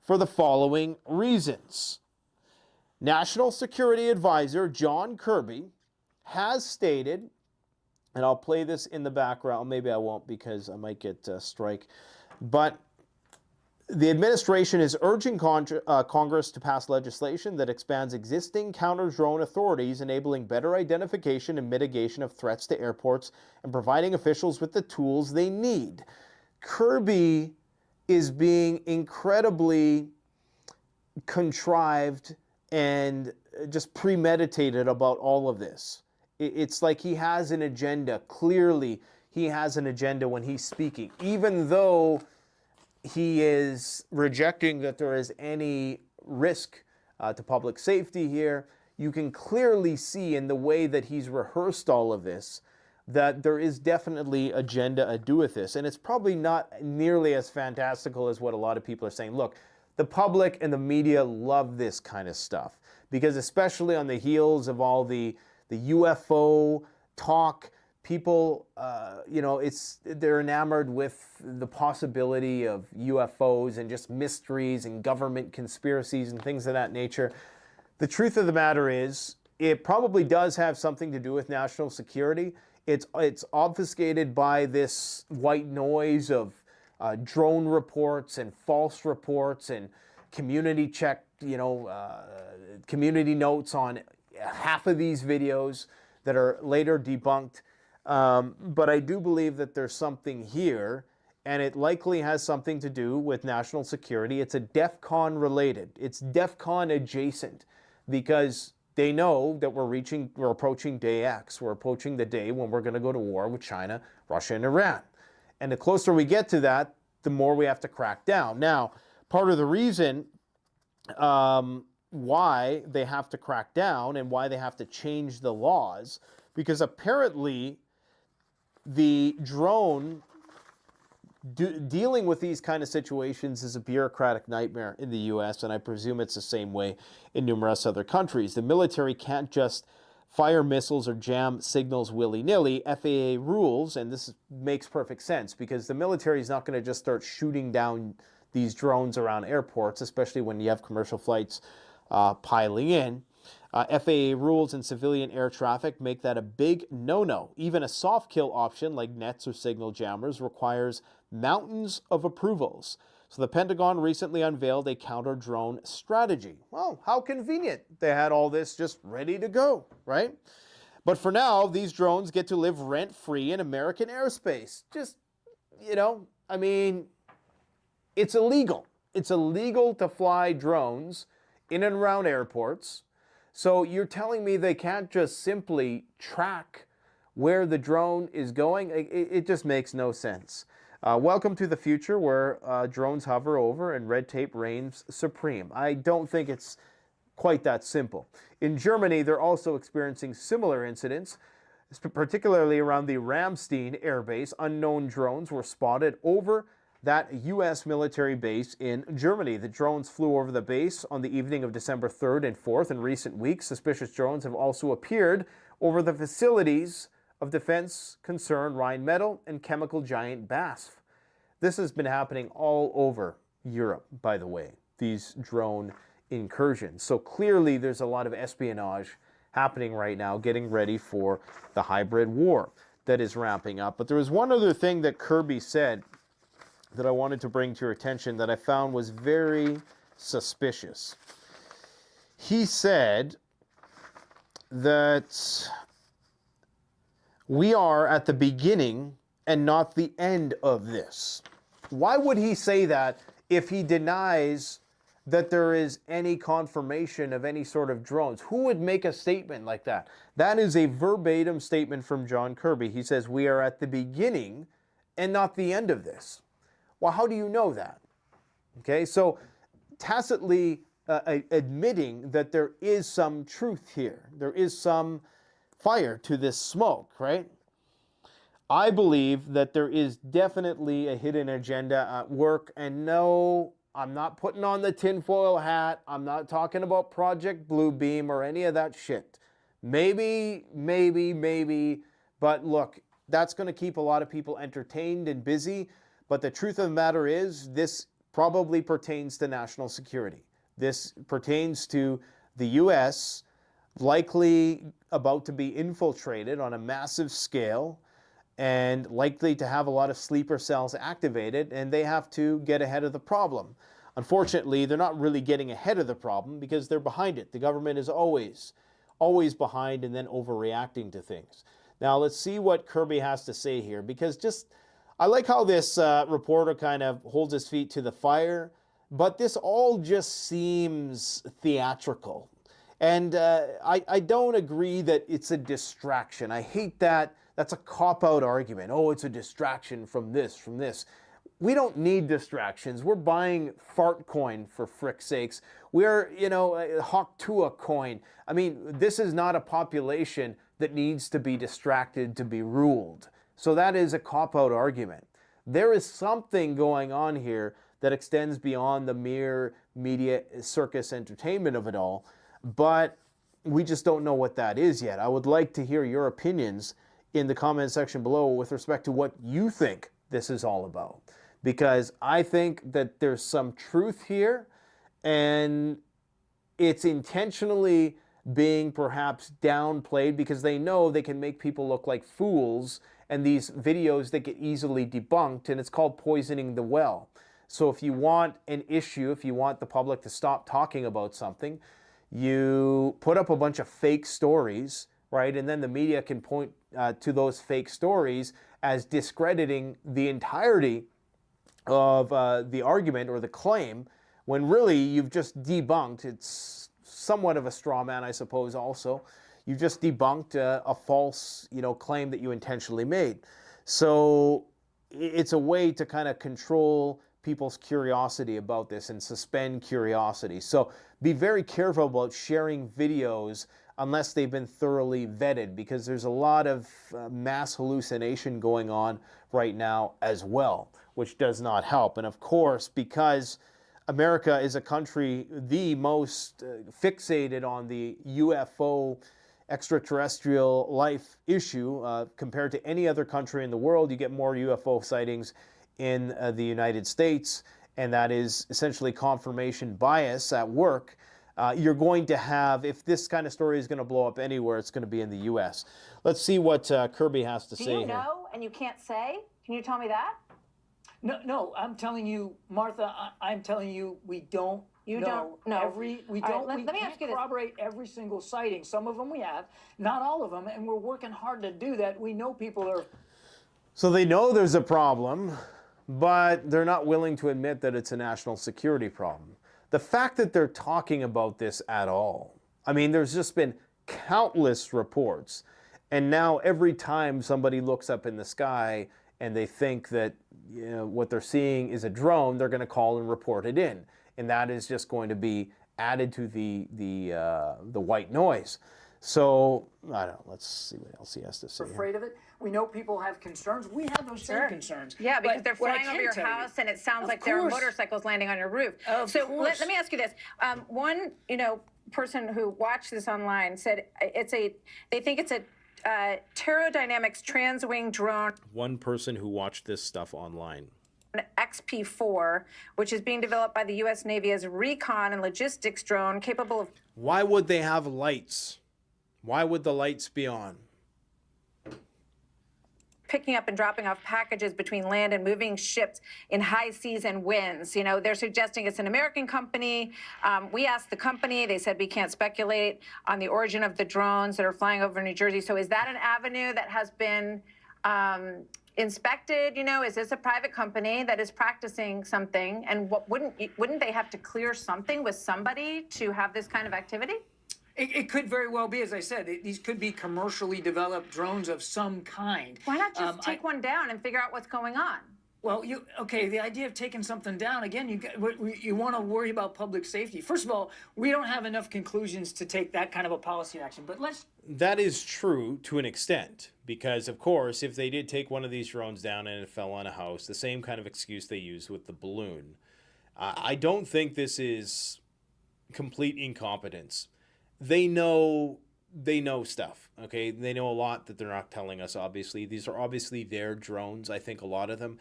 for the following reasons. National Security Advisor John Kirby has stated, and I'll play this in the background, maybe I won't because I might get a strike, but the administration is urging Congress to pass legislation that expands existing counter-drone authorities, enabling better identification and mitigation of threats to airports and providing officials with the tools they need. Kirby is being incredibly contrived and just premeditated about all of this. It's like he has an agenda. Clearly, he has an agenda when he's speaking, even though he is rejecting that there is any risk to public safety here. You can clearly see in the way that he's rehearsed all of this that there is definitely agenda ado with this. And it's probably not nearly as fantastical as what a lot of people are saying. Look, the public and the media love this kind of stuff because especially on the heels of all the UFO talk, people, they're enamored with the possibility of UFOs and just mysteries and government conspiracies and things of that nature. The truth of the matter is, it probably does have something to do with national security. It's obfuscated by this white noise of drone reports and false reports and community community notes on half of these videos that are later debunked. But I do believe that there's something here, and it likely has something to do with national security. It's a DEFCON related. It's DEFCON adjacent because they know that we're approaching day X. We're approaching the day when we're going to go to war with China, Russia, and Iran. And the closer we get to that, the more we have to crack down. Now, part of the reason why they have to crack down and why they have to change the laws, because apparently the drone dealing with these kind of situations is a bureaucratic nightmare in the U.S., and I presume it's the same way in numerous other countries. The military can't just fire missiles or jam signals willy-nilly. FAA rules, and this makes perfect sense, because the military is not going to just start shooting down these drones around airports, especially when you have commercial flights piling in. FAA rules and civilian air traffic make that a big no-no. Even a soft kill option like nets or signal jammers requires mountains of approvals. So the Pentagon recently unveiled a counter-drone strategy. Well, how convenient. They had all this just ready to go, right? But for now, these drones get to live rent-free in American airspace. Just, it's illegal. It's illegal to fly drones in and around airports. So you're telling me they can't just simply track where the drone is going? It just makes no sense. Welcome to the future where drones hover over and red tape reigns supreme. I don't think it's quite that simple. In Germany, they're also experiencing similar incidents. particularly around the Ramstein Air Base. Unknown drones were spotted over that U.S. military base in Germany. The drones flew over the base on the evening of December 3rd and 4th. In recent weeks, suspicious drones have also appeared over the facilities of defense concern Rheinmetall and chemical giant BASF. This has been happening all over Europe, by the way, these drone incursions. So clearly there's a lot of espionage happening right now, getting ready for the hybrid war that is ramping up. But there was one other thing that Kirby said that I wanted to bring to your attention that I found was very suspicious. He said that we are at the beginning and not the end of this. Why would he say that if he denies that there is any confirmation of any sort of drones? Who would make a statement like that? That is a verbatim statement from John Kirby. He says, we are at the beginning and not the end of this. Well, how do you know that? Okay, so tacitly admitting that there is some truth here. There is some fire to this smoke, right? I believe that there is definitely a hidden agenda at work. And no, I'm not putting on the tinfoil hat. I'm not talking about Project Bluebeam or any of that shit. Maybe. But look, that's going to keep a lot of people entertained and busy. But the truth of the matter is, this probably pertains to national security. This pertains to the U.S. likely about to be infiltrated on a massive scale and likely to have a lot of sleeper cells activated, and they have to get ahead of the problem. Unfortunately, they're not really getting ahead of the problem because they're behind it. The government is always behind and then overreacting to things. Now, let's see what Kirby has to say here, because I like how this reporter kind of holds his feet to the fire, but this all just seems theatrical. And I don't agree that it's a distraction. I hate that. That's a cop-out argument. Oh, it's a distraction from this. We don't need distractions. We're buying fart coin, for frick's sakes. We're, Hawk Tuah coin. I mean, this is not a population that needs to be distracted to be ruled. So that is a cop-out argument. There is something going on here that extends beyond the mere media circus entertainment of it all, but we just don't know what that is yet. I would like to hear your opinions in the comment section below with respect to what you think this is all about, because I think that there's some truth here, and it's intentionally being perhaps downplayed because they know they can make people look like fools, and these videos that get easily debunked, and it's called poisoning the well. So if you want an issue, if you want the public to stop talking about something, you put up a bunch of fake stories, right? And then the media can point to those fake stories as discrediting the entirety of the argument or the claim, when really you've just debunked. It's somewhat of a straw man, I suppose, also. You just debunked a false, claim that you intentionally made. So it's a way to kind of control people's curiosity about this and suspend curiosity. So be very careful about sharing videos unless they've been thoroughly vetted, because there's a lot of mass hallucination going on right now as well, which does not help. And of course, because America is a country the most fixated on the UFO extraterrestrial life issue compared to any other country in the world. You get more UFO sightings in the United States, and that is essentially confirmation bias at work. You're going to have, if this kind of story is going to blow up anywhere, it's going to be in the U.S. Let's see what Kirby has to say here. Do you know and you can't say? Can you tell me that? No, I'm telling you, Martha, I'm telling you, we don't You know. don't know. We All right, don't. let me can't ask you this. corroborate every single sighting. Some of them we have, not all of them, and we're working hard to do that. We know people are. So they know there's a problem, but they're not willing to admit that it's a national security problem. The fact that they're talking about this at all, I mean, there's just been countless reports, and now every time somebody looks up in the sky and they think that what they're seeing is a drone, they're going to call and report it in, and that is just going to be added to the white noise. So, I don't know. Let's see what else he has to say. Afraid of it. We know people have concerns. We have those same concerns. Yeah, because But they're what I flying over can your tell you- house, and it sounds Of like there are course. motorcycles landing on your roof. Of so course. let me ask you this: one, person who watched this online said they think it's a Pterodynamics Transwing drone One person who watched this stuff online. XP4, which is being developed by the U.S. Navy as a recon and logistics drone capable of Why would they have lights? Why would the lights be on? picking up and dropping off packages between land and moving ships in high seas and winds. They're suggesting it's an American company. We asked the company. They said we can't speculate on the origin of the drones that are flying over New Jersey. So is that an avenue that has been inspected? Is this a private company that is practicing something? And wouldn't they have to clear something with somebody to have this kind of activity? It could very well be, as I said, these could be commercially developed drones of some kind. Why not just take one down and figure out what's going on? Well, the idea of taking something down, again, you want to worry about public safety. First of all, we don't have enough conclusions to take that kind of a policy action, but That is true to an extent, because, of course, if they did take one of these drones down and it fell on a house, the same kind of excuse they used with the balloon. I don't think this is complete incompetence. They know stuff, okay? They know a lot that they're not telling us, obviously. These are obviously their drones, I think a lot of them.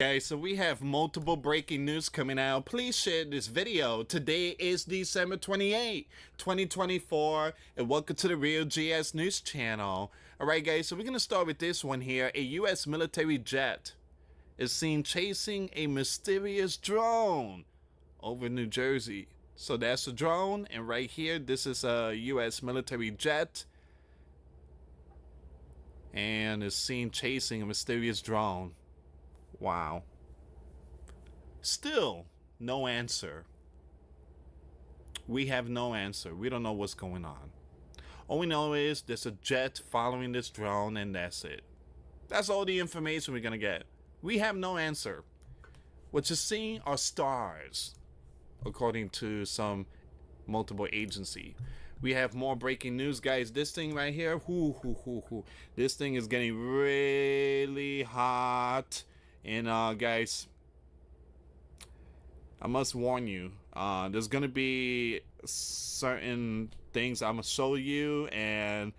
Okay, so we have multiple breaking news coming out. Please share this video. Today is December 28, 2024, and welcome to the Real GS News channel. Alright guys, so we're going to start with this one here. A U.S. military jet is seen chasing a mysterious drone over New Jersey. So that's a drone, and right here, this is a U.S. military jet, and is seen chasing a mysterious drone. Wow. Still, no answer. We have no answer. We don't know what's going on. All we know is there's a jet following this drone, and that's it. That's all the information we're gonna get. We have no answer. What you're seeing are stars, according to some multiple agency. We have more breaking news, guys. This thing right here, this thing is getting really hot. And guys, I must warn you, there's gonna be certain things I'm gonna show you, and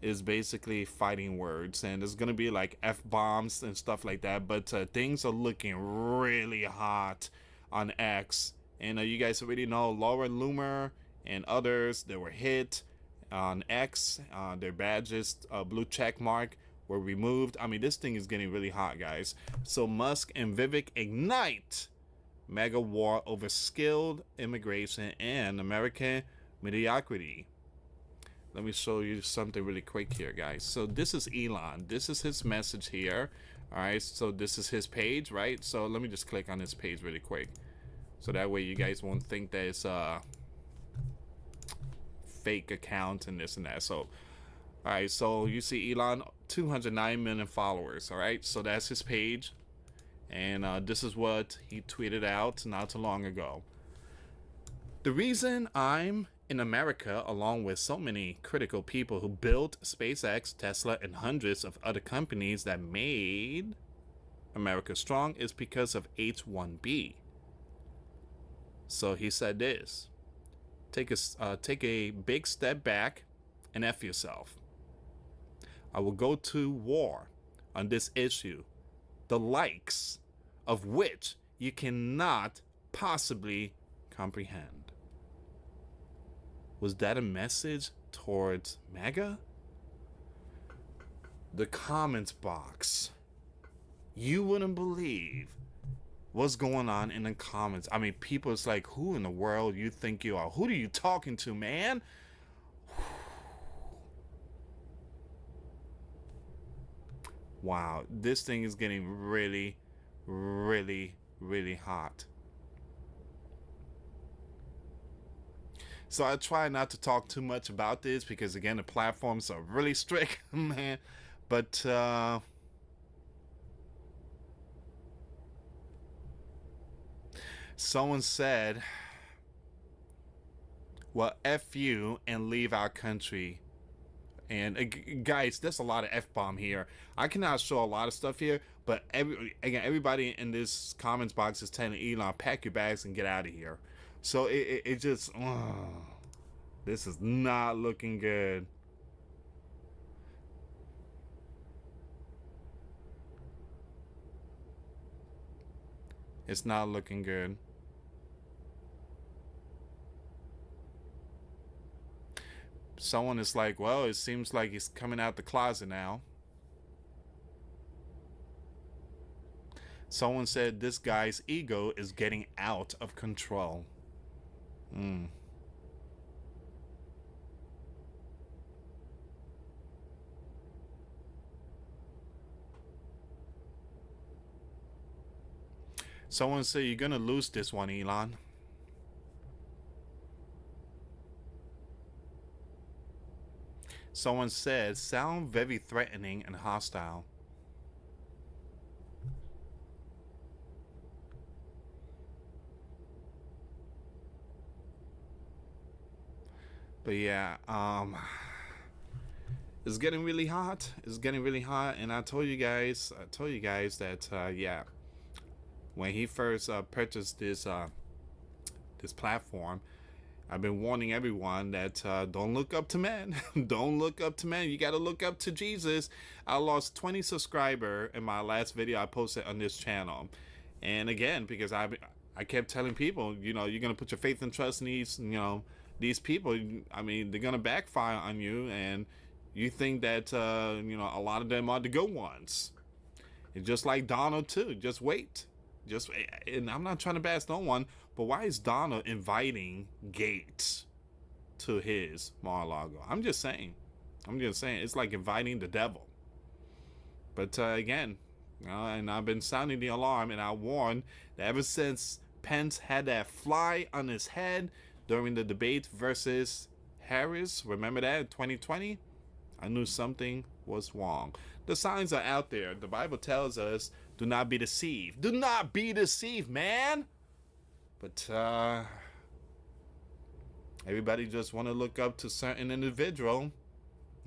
is basically fighting words, and there's gonna be like F-bombs and stuff like that, but things are looking really hot on X. And you guys already know Laura Loomer and others that were hit on X, their badges, blue check mark, were removed. I mean, this thing is getting really hot, guys. So Musk and Vivek ignite mega war over skilled immigration and American mediocrity. Let me show you something really quick here, guys. So this is Elon. This is his message here. All right, so this is his page, right? So let me just click on his page really quick, so that way you guys won't think that it's a fake account and this and that. So all right, so you see Elon, 209 million followers. All right, so that's his page, and this is what he tweeted out not too long ago. The reason I'm in America, along with so many critical people who built SpaceX, Tesla, and hundreds of other companies that made America strong, is because of H-1B. So he said this: take a big step back and F yourself. I will go to war on this issue, the likes of which you cannot possibly comprehend. Was that a message towards MAGA? The comments box. You wouldn't believe what's going on in the comments. I mean, people is like, who in the world you think you are? Who are you talking to, man? Wow, this thing is getting really, really, really hot. So I try not to talk too much about this because, again, the platforms are really strict, man. But someone said, well, F you and leave our country. And guys, there's a lot of F-bomb here. I cannot show a lot of stuff here, but everybody in this comments box is telling Elon, pack your bags and get out of here. So it just, this is not looking good. It's not looking good. Someone is like, well, it seems like he's coming out the closet now. Someone said this guy's ego is getting out of control. Someone said you're gonna lose this one, Elon. Someone said, sound very threatening and hostile. But yeah, it's getting really hot. It's getting really hot, and I told you guys that yeah, when he first purchased this this platform, I've been warning everyone that don't look up to men. Don't look up to men. You got to look up to Jesus. I lost 20 subscribers in my last video I posted on this channel, and again, because I kept telling people, you know, you're gonna put your faith and trust in these, you know, these people. I mean, they're gonna backfire on you, and you think that you know, a lot of them are the good ones. And just like Donald too. Just wait. And I'm not trying to bash no one, but why is Donald inviting Gates to his Mar-a-Lago? I'm just saying. It's like inviting the devil. But again, and I've been sounding the alarm, and I warned that ever since Pence had that fly on his head during the debate versus Harris, remember that in 2020? I knew something was wrong. The signs are out there. The Bible tells us, do not be deceived. Do not be deceived, man. But everybody just want to look up to certain individual.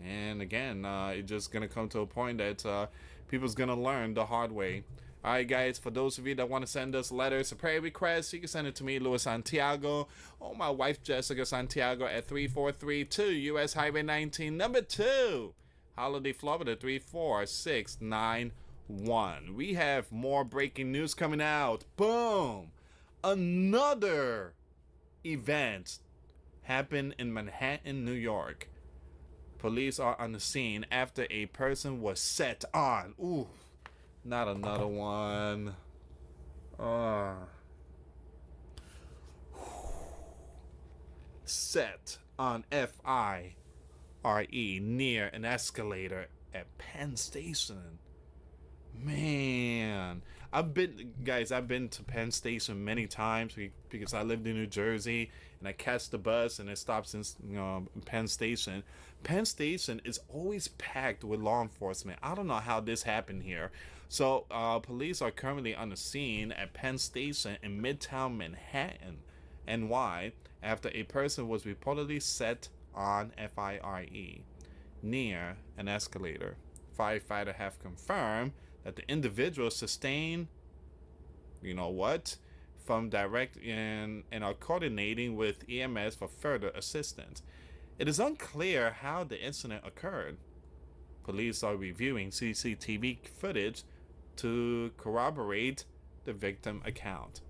And again, it's just going to come to a point that people's going to learn the hard way. All right, guys, for those of you that want to send us letters, a prayer request, you can send it to me, Luis Santiago, or my wife, Jessica Santiago, at 3432 US Highway 19, number 2, Holiday, Florida, 34691. We have more breaking news coming out. Boom! Another event happened in Manhattan, New York. Police are on the scene after a person was set on. Ooh. Not another one. Set on FIRE near an escalator at Penn Station. Man, I've been to Penn Station many times because I lived in New Jersey, and I catch the bus and it stops in Penn Station. Penn Station is always packed with law enforcement. I don't know how this happened here. So police are currently on the scene at Penn Station in Midtown Manhattan, NY, after a person was reportedly set on FIRE near an escalator. Firefighters have confirmed that the individual sustained, you know what, from direct and are coordinating with EMS for further assistance. It is unclear how the incident occurred. Police are reviewing CCTV footage to corroborate the victim account.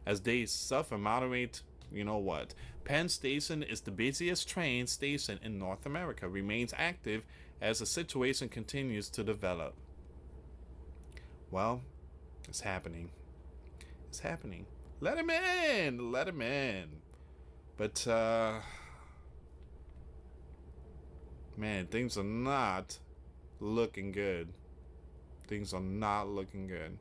As they suffer moderate, you know what, Penn Station is the busiest train station in North America, remains active as the situation continues to develop. Well, it's happening. It's happening. Let him in! Let him in. But, man, things are not looking good. Things are not looking good.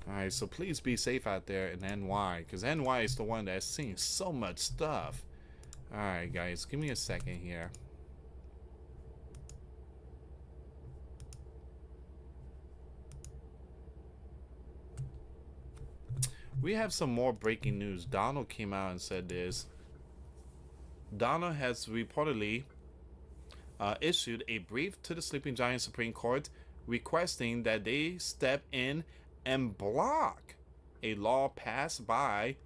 Alright, so please be safe out there in NY, because NY is the one that's seeing so much stuff. Alright, guys, give me a second here. we have some more breaking news. Donald came out and said this. Donald has reportedly issued a brief to the Sleeping Giant Supreme Court requesting that they step in and block a law passed by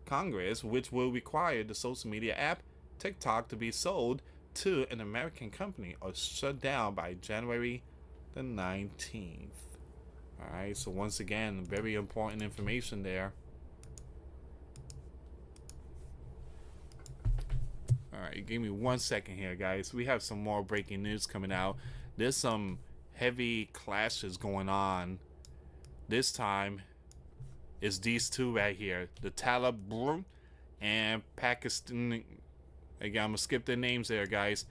Congress which will require the social media app TikTok to be sold to an American company or shut down by January the 19th. Alright, so once again, very important information there. Alright, give me 1 second here, guys. We have some more breaking news coming out. There's some heavy clashes going on. This time, it's these two right here. The Taliban and Pakistan. Again, I'm going to skip their names there, guys.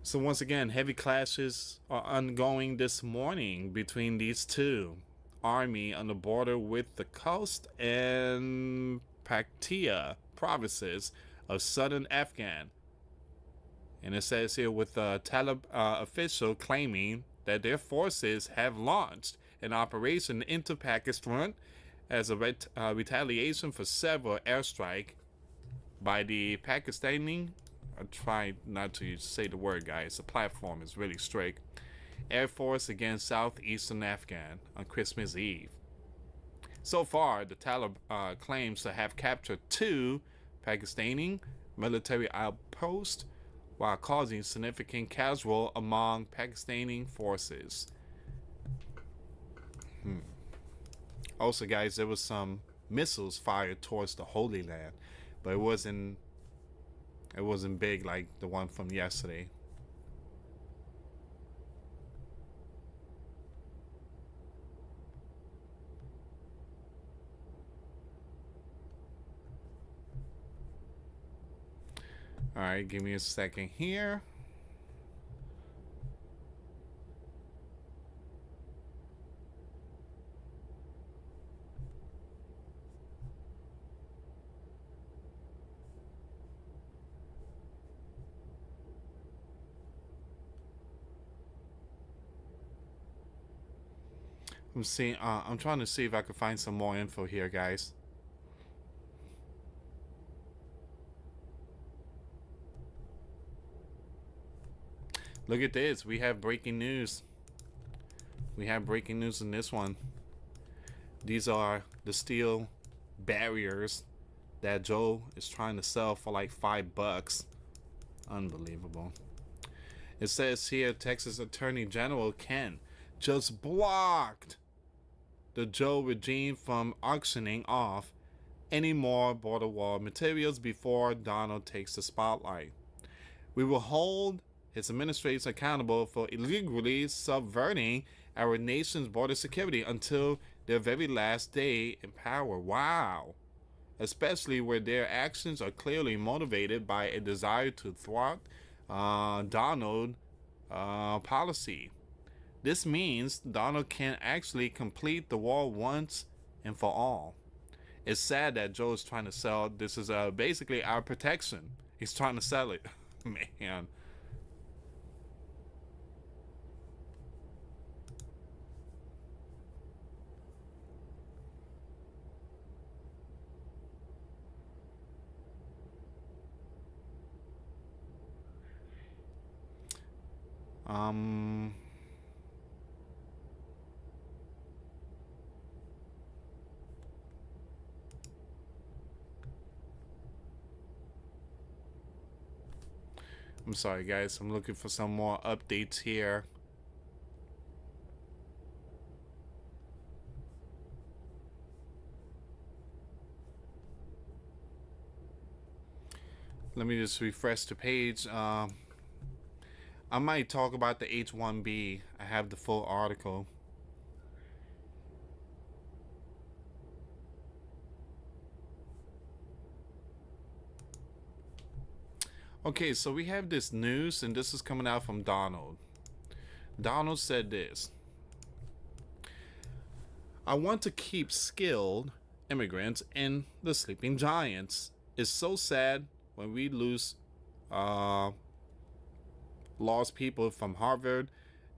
So once again, heavy clashes are ongoing this morning between these two. Army on the border with the Coast and Paktia provinces of southern Afghan. And it says here with the Taliban official claiming that their forces have launched an operation into Pakistan as a retaliation for several airstrikes by the Pakistani, I try not to say the word, guys. The platform is really strict. Air Force against southeastern Afghan on Christmas Eve. So far, the Taliban claims to have captured 2 Pakistani military outposts while causing significant casualties among Pakistani forces. Also, guys, there was some missiles fired towards the Holy Land, but it wasn't big like the one from yesterday. All right, give me a second here. I'm trying to see if I can find some more info here, guys. Look at this. We have breaking news. We have breaking news in this one. These are the steel barriers that Joe is trying to sell for like $5. Unbelievable. It says here Texas Attorney General Ken just blocked the Joe regime from auctioning off any more border wall materials before Donald takes the spotlight. We will hold his administration accountable for illegally subverting our nation's border security until their very last day in power. Wow. Especially where their actions are clearly motivated by a desire to thwart Donald policy. This means Donald can actually complete the wall once and for all. It's sad that Joe is trying to sell. This is basically our protection. He's trying to sell it. Man. I'm sorry, guys. I'm looking for some more updates here. Let me just refresh the page. I might talk about the H-1B. I have the full article. Okay, so we have this news, and this is coming out from Donald. Donald said this: I want to keep skilled immigrants in the Sleeping Giants. It's so sad when we lose lost people from Harvard,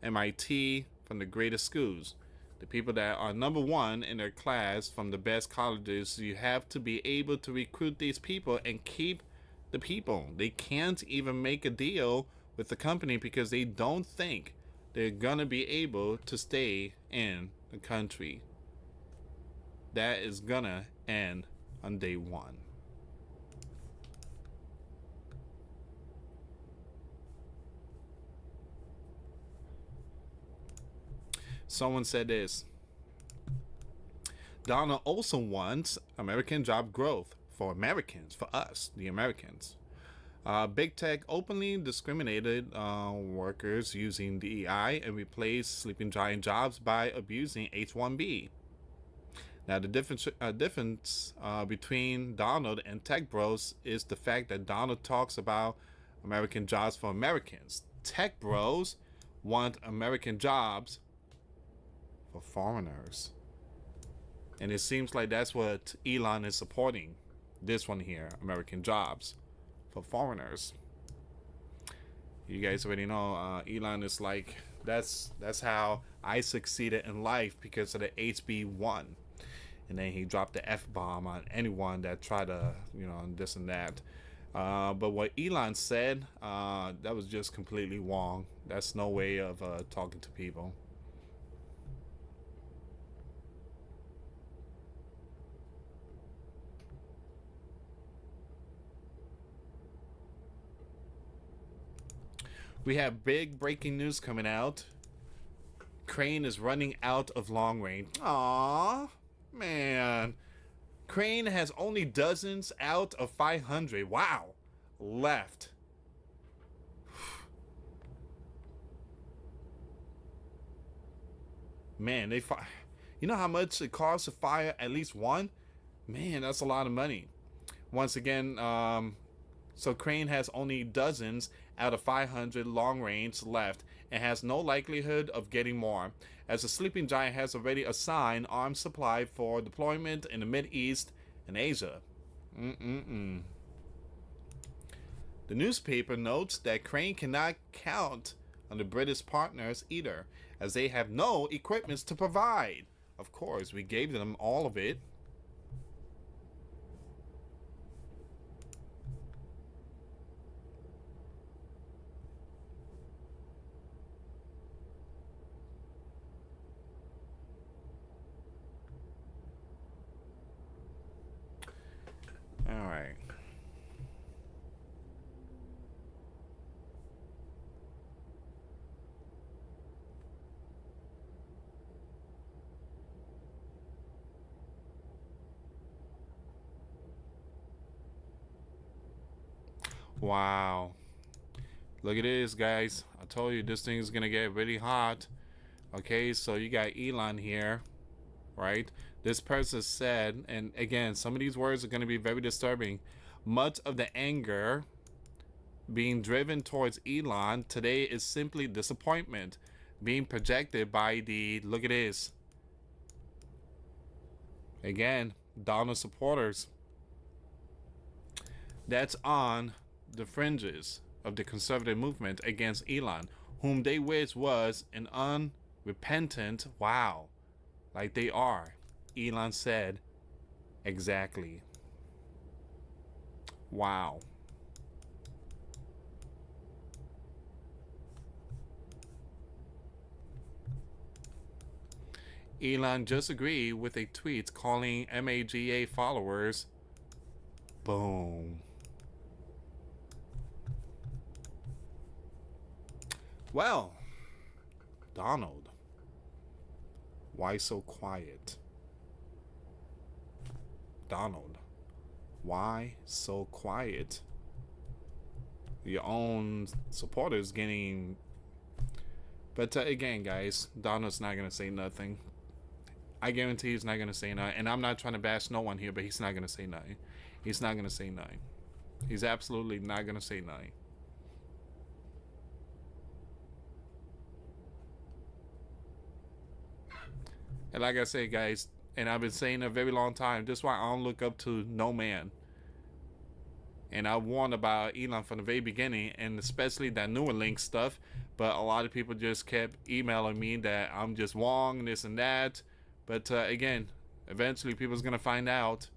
MIT, from the greatest schools. The people that are number one in their class from the best colleges, you have to be able to recruit these people and keep the people. They can't even make a deal with the company because they don't think they're gonna be able to stay in the country. That is gonna end on day one. Someone said this. Donald also wants American job growth for Americans, for us, the Americans. Big tech openly discriminated workers using DEI and replaced sleeping giant jobs by abusing H-1B. Now, the difference between Donald and Tech Bros is the fact that Donald talks about American jobs for Americans. Tech Bros want American jobs for foreigners. And it seems like that's what Elon is supporting. This one here, American jobs for foreigners. You guys already know Elon is like, that's how I succeeded in life because of the HB1. And then he dropped the F-bomb on anyone that tried to, you know, this and that. But what Elon said, that was just completely wrong. That's no way of talking to people. We have big breaking news coming out. Crane is running out of long range. Aww, man. Crane has only dozens out of 500. Wow, left. Man, you know how much it costs to fire at least one? Man, that's a lot of money. Once again, so Crane has only dozens out of 500 long range left and has no likelihood of getting more, as the sleeping giant has already assigned arms supply for deployment in the Mideast and Asia. The newspaper notes that Crane cannot count on the British partners either, as they have no equipment to provide. Of course, we gave them all of it. All right. Wow. Look at this, guys. I told you this thing is going to get really hot. Okay, so you got Elon here, right? This person said, and again, some of these words are going to be very disturbing. Much of the anger being driven towards Elon today is simply disappointment being projected by the, look at this. Again, Donald supporters. That's on the fringes of the conservative movement against Elon, whom they wish was an unrepentant, wow, like they are. Elon said, exactly. Wow. Elon just agreed with a tweet calling MAGA followers. Boom. Well, Donald, why so quiet? Donald, why so quiet? Your own supporters getting... But again, guys, Donald's not going to say nothing. I guarantee he's not going to say nothing. And I'm not trying to bash no one here, but he's not going to say nothing. He's not going to say nothing. He's absolutely not going to say nothing. And like I say, guys, and I've been saying a very long time, this is why I don't look up to no man. And I warned about Elon from the very beginning, and especially that Neuralink stuff. but a lot of people just kept emailing me that I'm just wrong, this and that. But again, eventually people's gonna find out.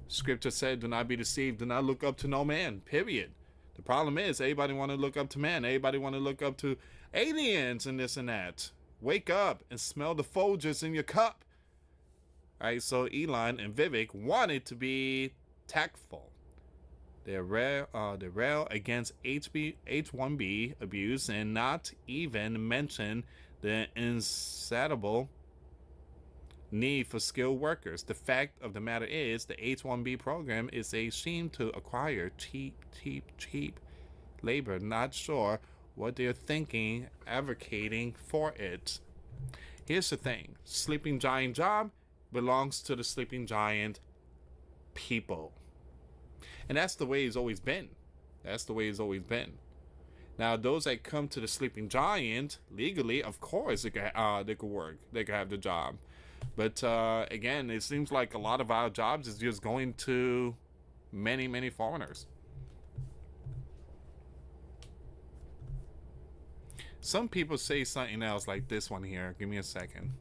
Scripture said, do not be deceived, do not look up to no man, period. The problem is, everybody want to look up to man. Everybody want to look up to aliens and this and that. Wake up and smell the Folgers in your cup. All right, so Elon and Vivek wanted to be tactful. They rail against H-1B abuse and not even mention the insatiable need for skilled workers. The fact of the matter is the H-1B program is a scheme to acquire cheap labor. Not sure what they're thinking advocating for it. Here's the thing. Sleeping Giant job belongs to the Sleeping Giant people. And that's the way it's always been. That's the way it's always been. Now, those that come to the Sleeping Giant legally, of course, they could work. They could have the job. But again, it seems like a lot of our jobs is just going to many foreigners. Some people say something else like this one here. Give me a second.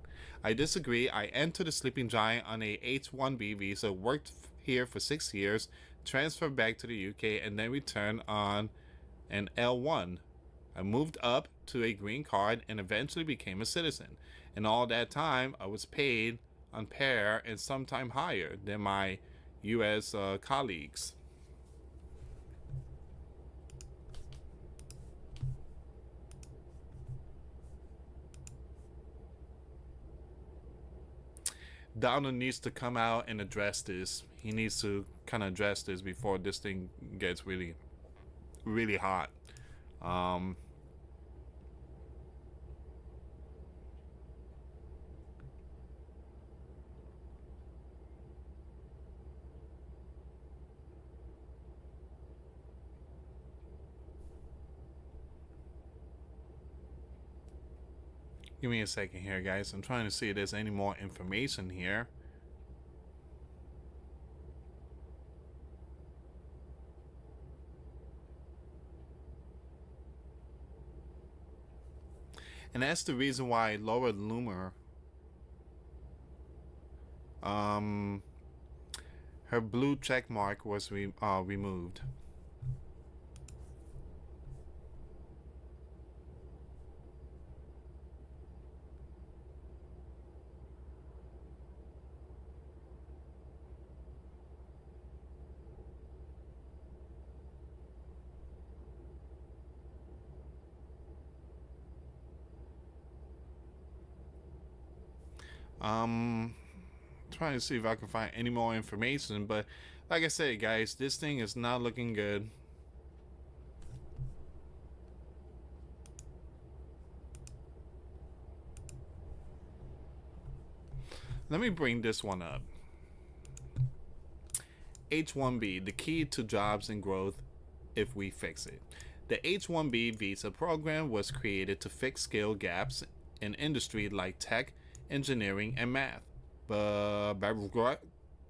I disagree. I entered the Sleeping Giant on a H-1B visa, worked here for 6 years, transferred back to the UK, and then returned on an L1. I moved up to a green card and eventually became a citizen. And all that time, I was paid on par and sometimes higher than my U.S. colleagues. Donald needs to come out and address this. He needs to kind of address this before this thing gets really hot. Give me a second here, guys. I'm trying to see if there's any more information here. And that's the reason why Laura Loomer, her blue check mark was removed. Trying to see if I can find any more information, but like I said, guys, this thing is not looking good. Let me bring this one up. H-1B, the key to jobs and growth if we fix it. The H-1B visa program was created to fix skill gaps in industry like tech, engineering, and math. But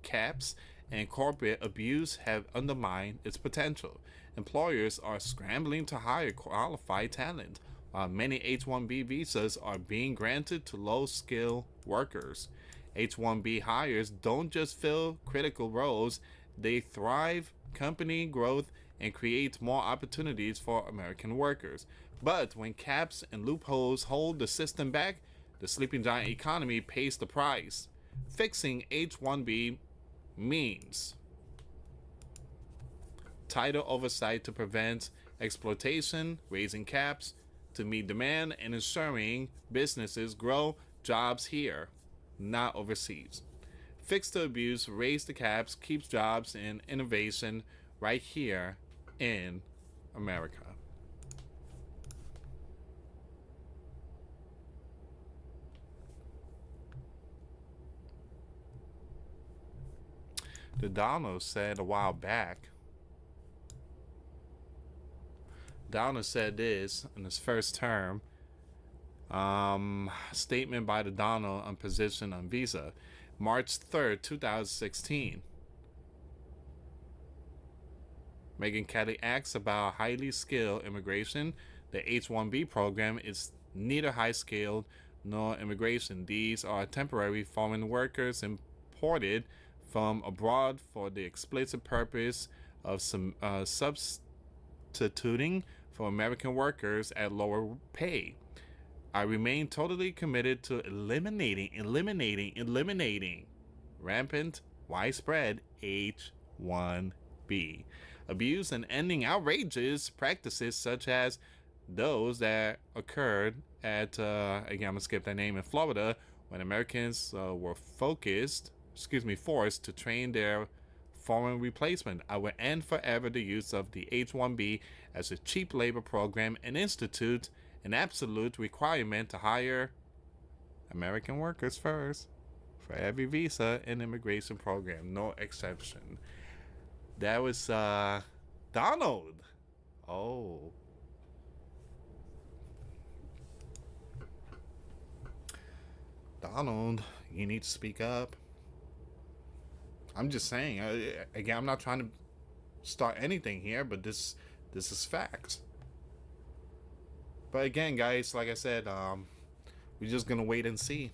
caps and corporate abuse have undermined its potential. Employers are scrambling to hire qualified talent, while many H-1B visas are being granted to low-skill workers. H-1B hires don't just fill critical roles, they thrive company growth and create more opportunities for American workers. But when caps and loopholes hold the system back, the Sleeping Giant economy pays the price. Fixing H-1B means tighter oversight to prevent exploitation, raising caps to meet demand, and ensuring businesses grow jobs here, not overseas. Fix the abuse, raise the caps, keeps jobs and innovation right here in America. The Donald said a while back, Donald said this in his first term, statement by the Donald on position on visa, March 3rd, 2016. Megyn Kelly asks about highly skilled immigration. The H-1B program is neither high-skilled nor immigration. These are temporary foreign workers imported from abroad for the explicit purpose of substituting for American workers at lower pay. I remain totally committed to eliminating rampant, widespread H-1B abuse and ending outrageous practices such as those that occurred at, again, I'm going to skip that name, in Florida, when Americans were forced to train their foreign replacement. I will end forever the use of the H-1B as a cheap labor program and institute an absolute requirement to hire American workers first for every visa and immigration program, no exception. That was Donald. Oh. Donald, you need to speak up. I'm just saying, again, I'm not trying to start anything here, but this is fact. But again, guys, like I said, we're just gonna wait and see.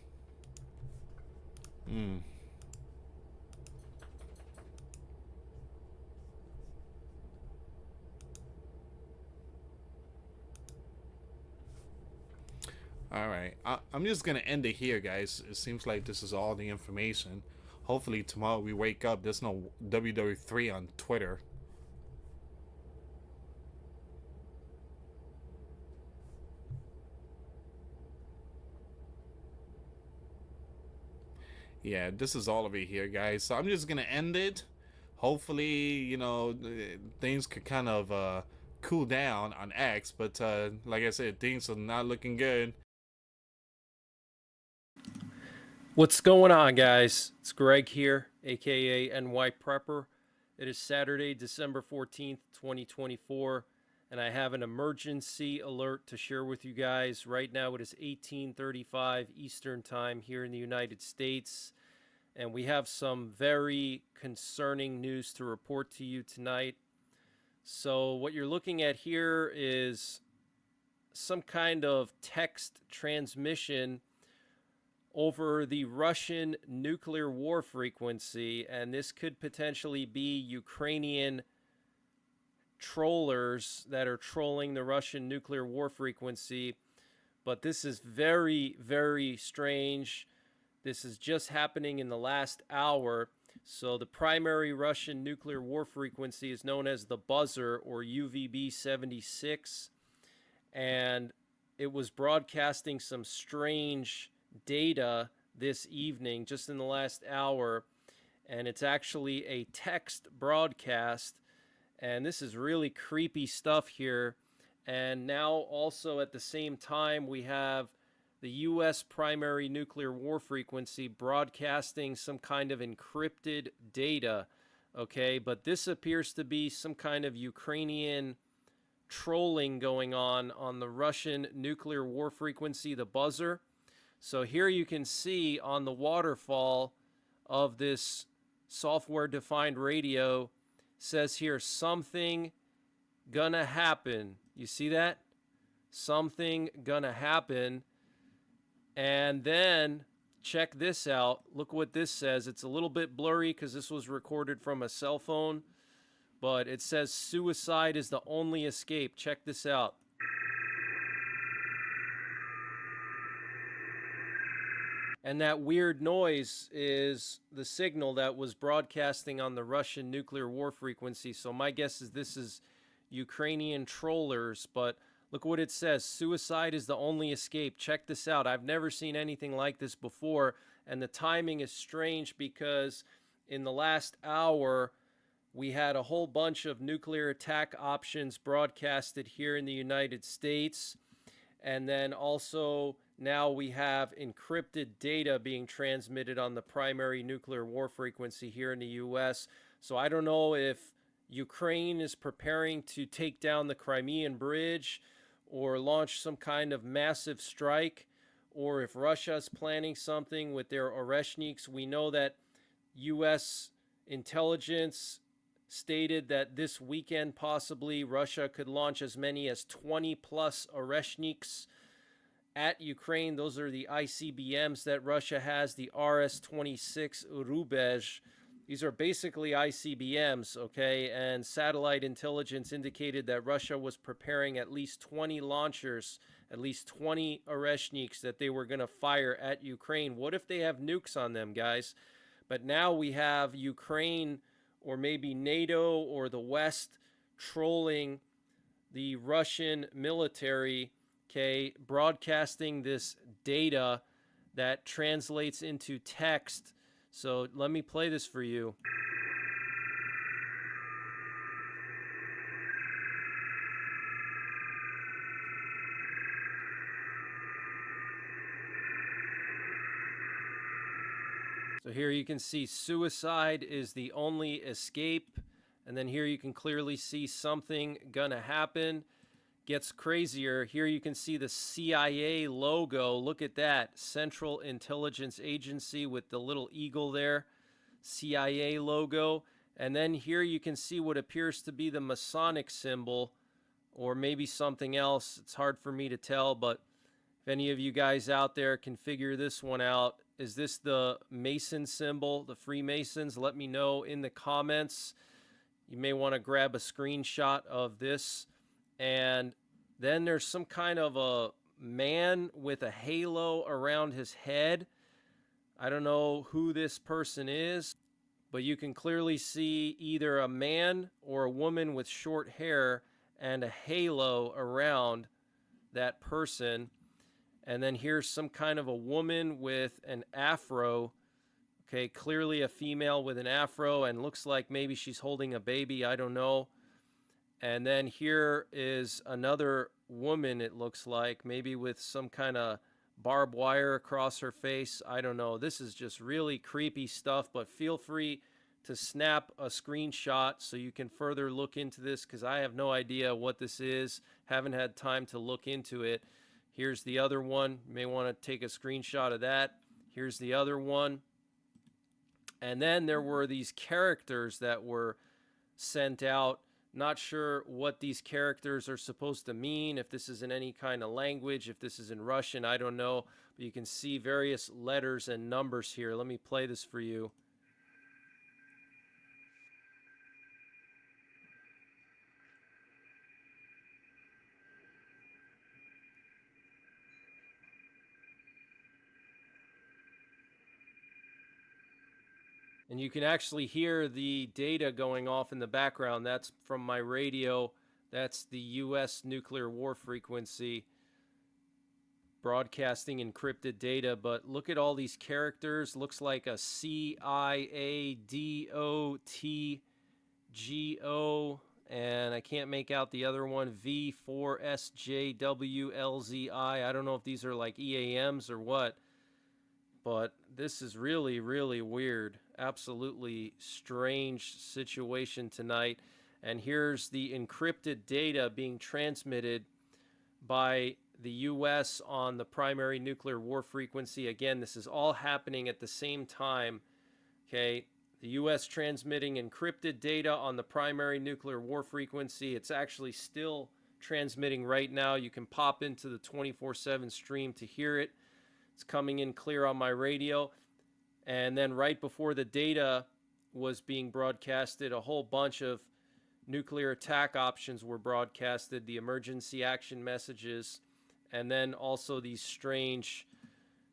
Alright, I'm just gonna end it here, guys. It seems like this is all the information. Hopefully tomorrow we wake up, there's no WWE3 on Twitter. Yeah, this is all of it here, guys. So I'm just gonna end it. Hopefully, you know, things could kind of cool down on X, but like I said, things are not looking good. What's going on, guys? It's Greg here, aka NY Prepper. It is Saturday, December 14th, 2024, and I have an emergency alert to share with you guys. Right now it is 18:35 Eastern Time here in the United States, and we have some very concerning news to report to you tonight. So what you're looking at here is some kind of text transmission over the Russian nuclear war frequency, and this could potentially be Ukrainian trollers that are trolling the Russian nuclear war frequency. But this is very, very strange. This is just happening in the last hour. So the primary Russian nuclear war frequency is known as the buzzer, or UVB-76, and it was broadcasting some strange data this evening, just in the last hour, and it's actually a text broadcast, and this is really creepy stuff here. And now also at the same time we have the US primary nuclear war frequency broadcasting some kind of encrypted data, okay? But this appears to be some kind of Ukrainian trolling going on the Russian nuclear war frequency, the buzzer. So here you can see on the waterfall of this software-defined radio, says here, something gonna happen. You see that? Something gonna happen. And then check this out. Look what this says. It's a little bit blurry because this was recorded from a cell phone, but it says suicide is the only escape. Check this out. And that weird noise is the signal that was broadcasting on the Russian nuclear war frequency. So my guess is this is Ukrainian trollers, but look what it says. Suicide is the only escape. Check this out. I've never seen anything like this before, and the timing is strange because in the last hour, we had a whole bunch of nuclear attack options broadcasted here in the United States, and then also now we have encrypted data being transmitted on the primary nuclear war frequency here in the U.S. So I don't know if Ukraine is preparing to take down the Crimean Bridge or launch some kind of massive strike, or if Russia is planning something with their Oreshniks. We know that U.S. intelligence stated that this weekend possibly Russia could launch as many as 20 plus Oreshniks at Ukraine. Those are the ICBMs that Russia has, the RS-26 Rubezh. These are basically ICBMs, okay? And satellite intelligence indicated that Russia was preparing at least 20 launchers, at least 20 Oreshniks that they were going to fire at Ukraine. What if they have nukes on them, guys? But now we have Ukraine, or maybe NATO or the West, trolling the Russian military, okay, broadcasting this data that translates into text. So let me play this for you. So here you can see suicide is the only escape. And then here you can clearly see something gonna happen. Gets crazier. Here you can see the CIA logo. Look at that. Central Intelligence Agency with the little eagle there. CIA logo. And then here you can see what appears to be the Masonic symbol, or maybe something else. It's hard for me to tell, but if any of you guys out there can figure this one out, is this the Mason symbol, the Freemasons? Let me know in the comments. You may want to grab a screenshot of this. And then there's some kind of a man with a halo around his head. I don't know who this person is, but you can clearly see either a man or a woman with short hair and a halo around that person. And then here's some kind of a woman with an afro. Okay, clearly a female with an afro, and looks like maybe she's holding a baby. I don't know. And then here is another woman, it looks like, maybe with some kind of barbed wire across her face. I don't know. This is just really creepy stuff, but feel free to snap a screenshot so you can further look into this, because I have no idea what this is. Haven't had time to look into it. Here's the other one. You may want to take a screenshot of that. Here's the other one. And then there were these characters that were sent out. Not sure what these characters are supposed to mean, if this is in any kind of language, if this is in Russian, I don't know. But you can see various letters and numbers here. Let me play this for you. And you can actually hear the data going off in the background. That's from my radio. That's the U.S. nuclear war frequency broadcasting encrypted data. But look at all these characters. Looks like a CIADOTGO. And I can't make out the other one. V4SJWLZI. I don't know if these are like EAMs or what. But this is really, really weird. Absolutely strange situation tonight. And here's the encrypted data being transmitted by the U.S. on the primary nuclear war frequency. Again, this is all happening at the same time. Okay, the U.S. transmitting encrypted data on the primary nuclear war frequency. It's actually still transmitting right now. You can pop into the 24/7 stream to hear it. It's coming in clear on my radio. And then right before the data was being broadcasted, a whole bunch of nuclear attack options were broadcasted, the emergency action messages, and then also these strange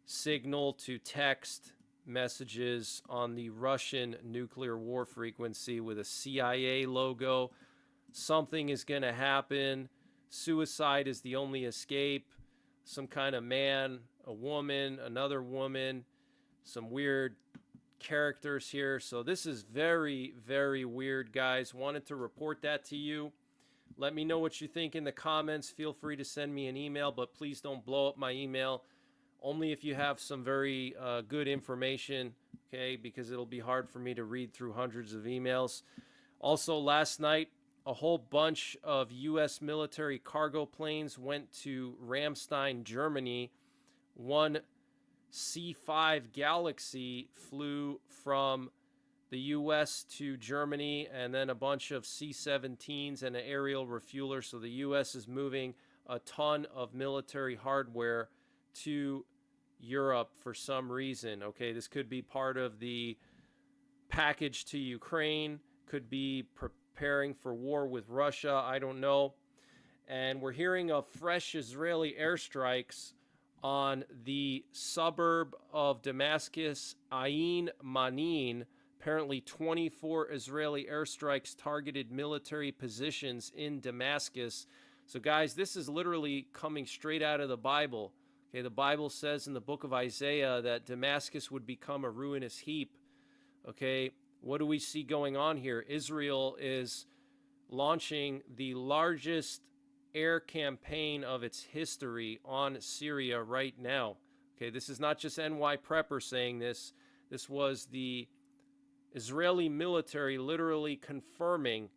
signal to text messages on the Russian nuclear war frequency with a CIA logo. Something is going to happen. Suicide is the only escape. Some kind of man, a woman, another woman, some weird characters here. So this is very, very weird, guys. Wanted to report that to you. Let me know what you think in the comments. Feel free to send me an email, but please don't blow up my email. Only if you have some very good information, okay, because it'll be hard for me to read through hundreds of emails. Also, last night, a whole bunch of U.S. military cargo planes went to Ramstein, Germany. One C-5 Galaxy flew from the U.S. to Germany, and then a bunch of C-17s and an aerial refueler. So the U.S. is moving a ton of military hardware to Europe for some reason. Okay, this could be part of the package to Ukraine, could be preparing for war with Russia, I don't know. And we're hearing of fresh Israeli airstrikes on the suburb of Damascus, Ain Manin. Apparently 24 Israeli airstrikes targeted military positions in Damascus. So guys, this is literally coming straight out of the Bible. Okay, the Bible says in the book of Isaiah that Damascus would become a ruinous heap. Okay, what do we see going on here? Israel is launching the largest air campaign of its history on Syria right now. Okay, this is not just NY Prepper saying this. This was the Israeli military literally confirming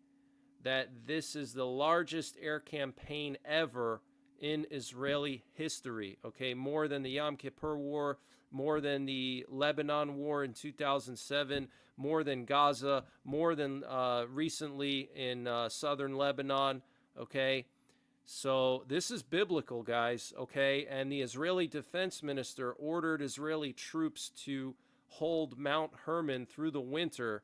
that this is the largest air campaign ever in Israeli history. Okay, more than the Yom Kippur War, more than the Lebanon War in 2007, more than Gaza, more than recently in southern Lebanon. Okay, so this is biblical, guys. Okay, and the Israeli defense minister ordered Israeli troops to hold Mount Hermon through the winter.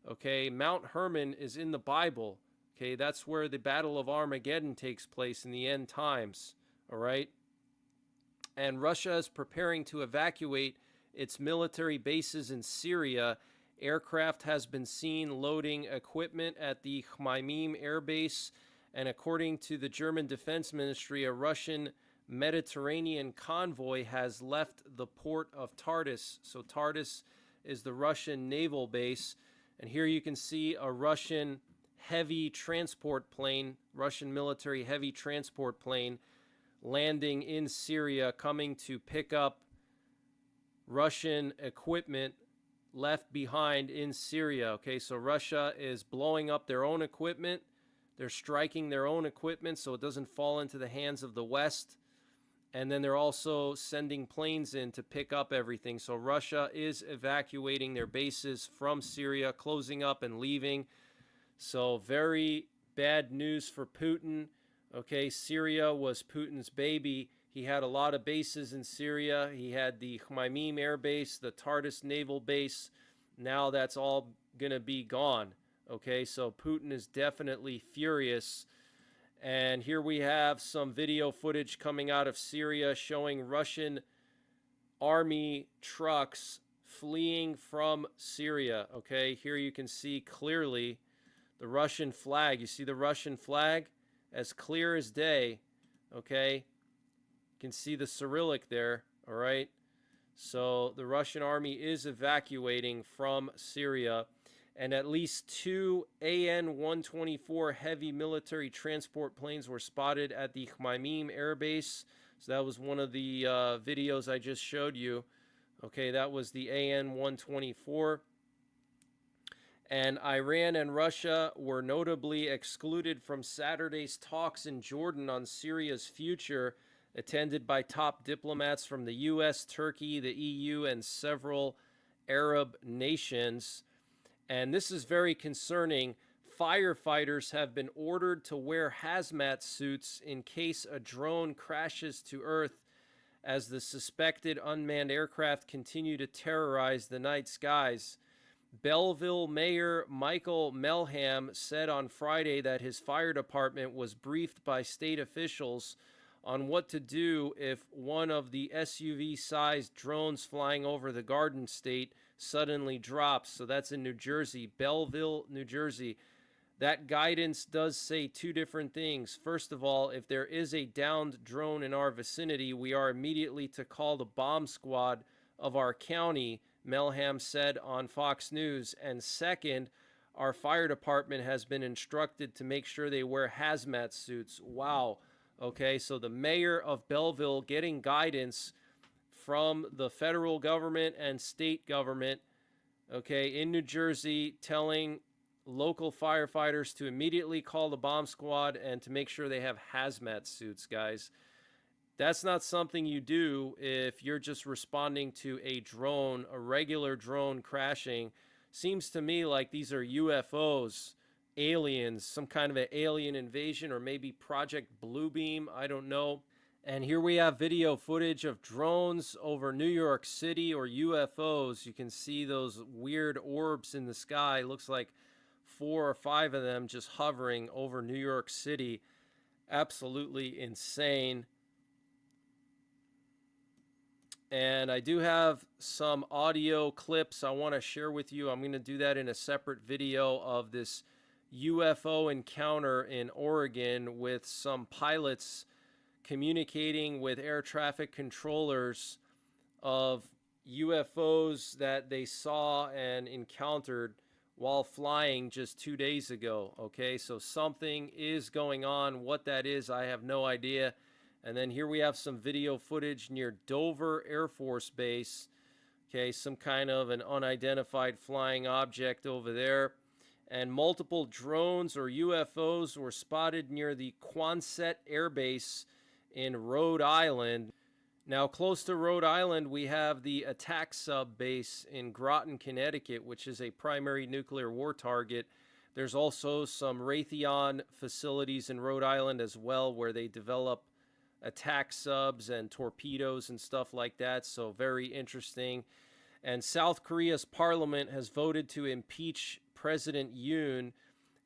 Okay, Mount Hermon is in the Bible. Okay, that's where the Battle of Armageddon takes place in the end times. All right, and Russia is preparing to evacuate its military bases in Syria. Aircraft has been seen loading equipment at the Khmeimim Air Base, and according to the German Defense Ministry, a Russian Mediterranean convoy has left the port of Tartus. So Tartus is the Russian naval base, and here you can see a Russian heavy transport plane, Russian military heavy transport plane landing in Syria, coming to pick up Russian equipment left behind in Syria. Okay, so Russia is blowing up their own equipment. They're striking their own equipment so it doesn't fall into the hands of the West. And then they're also sending planes in to pick up everything. So Russia is evacuating their bases from Syria, closing up and leaving. So very bad news for Putin. Okay, Syria was Putin's baby. He had a lot of bases in Syria. He had the Khmeimim Air Base, the Tartus Naval Base. Now that's all going to be gone. Okay, so Putin is definitely furious. And here we have some video footage coming out of Syria showing Russian army trucks fleeing from Syria. Okay, here you can see clearly the Russian flag. You see the Russian flag? As clear as day. Okay, you can see the Cyrillic there. All right, so the Russian army is evacuating from Syria. And at least 2 AN-124 heavy military transport planes were spotted at the Khmeimim Air Base. So that was one of the videos I just showed you. Okay, that was the AN-124. And Iran and Russia were notably excluded from Saturday's talks in Jordan on Syria's future, attended by top diplomats from the U.S., Turkey, the EU, and several Arab nations. And this is very concerning. Firefighters have been ordered to wear hazmat suits in case a drone crashes to Earth as the suspected unmanned aircraft continue to terrorize the night skies. Belleville Mayor Michael Melham said on Friday that his fire department was briefed by state officials on what to do if one of the SUV-sized drones flying over the Garden State suddenly drops. So that's in New Jersey, Belleville, New Jersey. That guidance does say two different things. First of all, if there is a downed drone in our vicinity, we are immediately to call the bomb squad of our county, Melham said on Fox News. And second, our fire department has been instructed to make sure they wear hazmat suits. Wow. Okay, so the mayor of Belleville getting guidance from the federal government and state government, okay, in New Jersey, telling local firefighters to immediately call the bomb squad and to make sure they have hazmat suits, guys. That's not something you do if you're just responding to a drone, a regular drone crashing. Seems to me like these are UFOs, aliens, some kind of an alien invasion, or maybe Project Bluebeam. I don't know. And here we have video footage of drones over New York City, or UFOs. You can see those weird orbs in the sky. Looks like 4 or 5 of them just hovering over New York City. Absolutely insane. And I do have some audio clips I want to share with you. I'm going to do that in a separate video of this UFO encounter in Oregon with some pilots communicating with air traffic controllers of UFOs that they saw and encountered while flying just 2 days ago. Okay, so something is going on. What that is, I have no idea. And then here we have some video footage near Dover Air Force Base. Okay, some kind of an unidentified flying object over there. And multiple drones or UFOs were spotted near the Quonset Air Base in Rhode Island. Now, close to Rhode Island, we have the attack sub base in Groton, Connecticut, which is a primary nuclear war target. There's also some Raytheon facilities in Rhode Island as well, where they develop attack subs and torpedoes and stuff like that. So very interesting. And South Korea's parliament has voted to impeach President Yoon.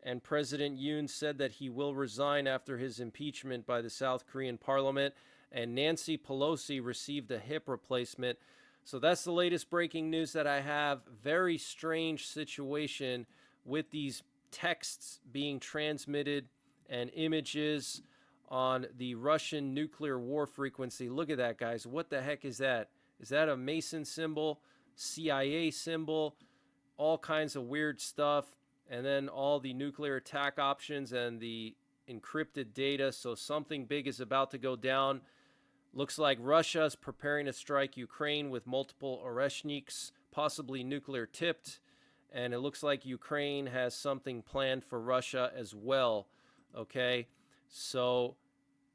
And President Yoon said that he will resign after his impeachment by the South Korean parliament. And Nancy Pelosi received a hip replacement. So that's the latest breaking news that I have. Very strange situation with these texts being transmitted and images on the Russian nuclear war frequency. Look at that, guys. What the heck is that? Is that a Mason symbol? CIA symbol? All kinds of weird stuff. And then all the nuclear attack options and the encrypted data. So something big is about to go down. Looks like Russia is preparing to strike Ukraine with multiple Oreshniks, possibly nuclear tipped. And it looks like Ukraine has something planned for Russia as well. Okay, so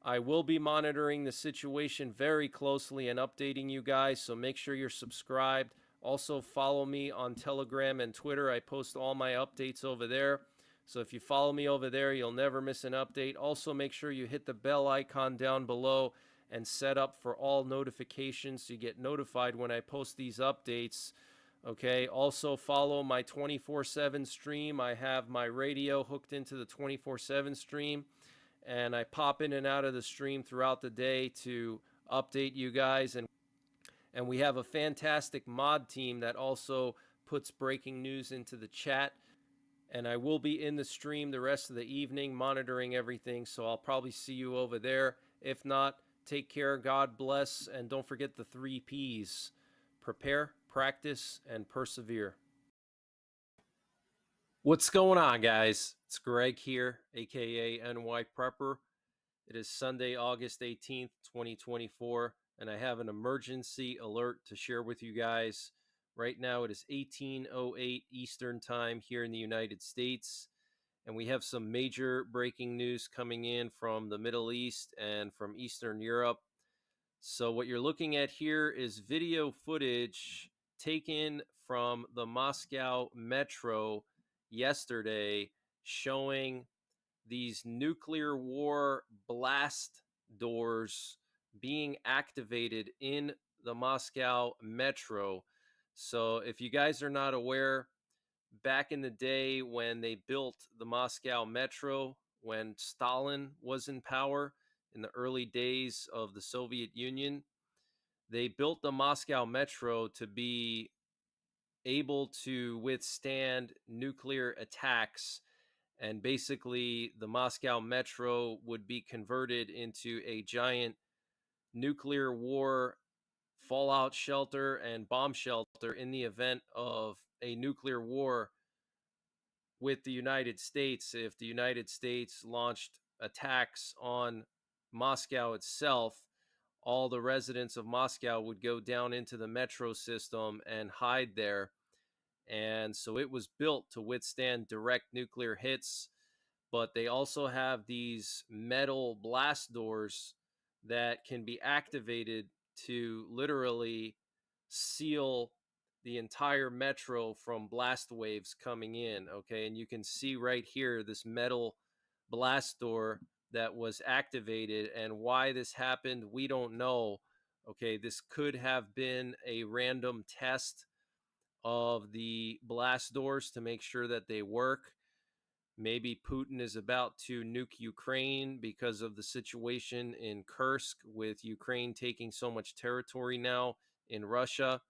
I will be monitoring the situation very closely and updating you guys. So make sure you're subscribed. Also follow me on Telegram and Twitter. I post all my updates over there. So if you follow me over there, you'll never miss an update. Also make sure you hit the bell icon down below and set up for all notifications so you get notified when I post these updates. Okay, also follow my 24/7 stream. I have my radio hooked into the 24/7 stream, and I pop in and out of the stream throughout the day to update you guys. And we have a fantastic mod team that also puts breaking news into the chat. And I will be in the stream the rest of the evening monitoring everything, so I'll probably see you over there. If not, take care, God bless, and don't forget the 3 Ps. Prepare, practice, and persevere. What's going on, guys? It's Greg here, aka NY Prepper. It is Sunday, August 18th, 2024, and I have an emergency alert to share with you guys. Right now, it is 18:08 Eastern Time here in the United States, and we have some major breaking news coming in from the Middle East and from Eastern Europe. So what you're looking at here is video footage taken from the Moscow Metro yesterday showing these nuclear war blast doors being activated in the Moscow Metro. So if you guys are not aware, back in the day when they built the Moscow Metro, when Stalin was in power in the early days of the Soviet Union, they built the Moscow Metro to be able to withstand nuclear attacks. And basically, the Moscow Metro would be converted into a giant nuclear war fallout shelter and bomb shelter in the event of a nuclear war with the United States. If the United States launched attacks on Moscow itself, all the residents of Moscow would go down into the metro system and hide there. And so it was built to withstand direct nuclear hits, but they also have these metal blast doors that can be activated to literally seal the entire metro from blast waves coming in. Okay, and you can see right here this metal blast door that was activated, and why this happened, we don't know. Okay, this could have been a random test of the blast doors to make sure that they work. Maybe Putin is about to nuke Ukraine because of the situation in Kursk, with Ukraine taking so much territory now in Russia.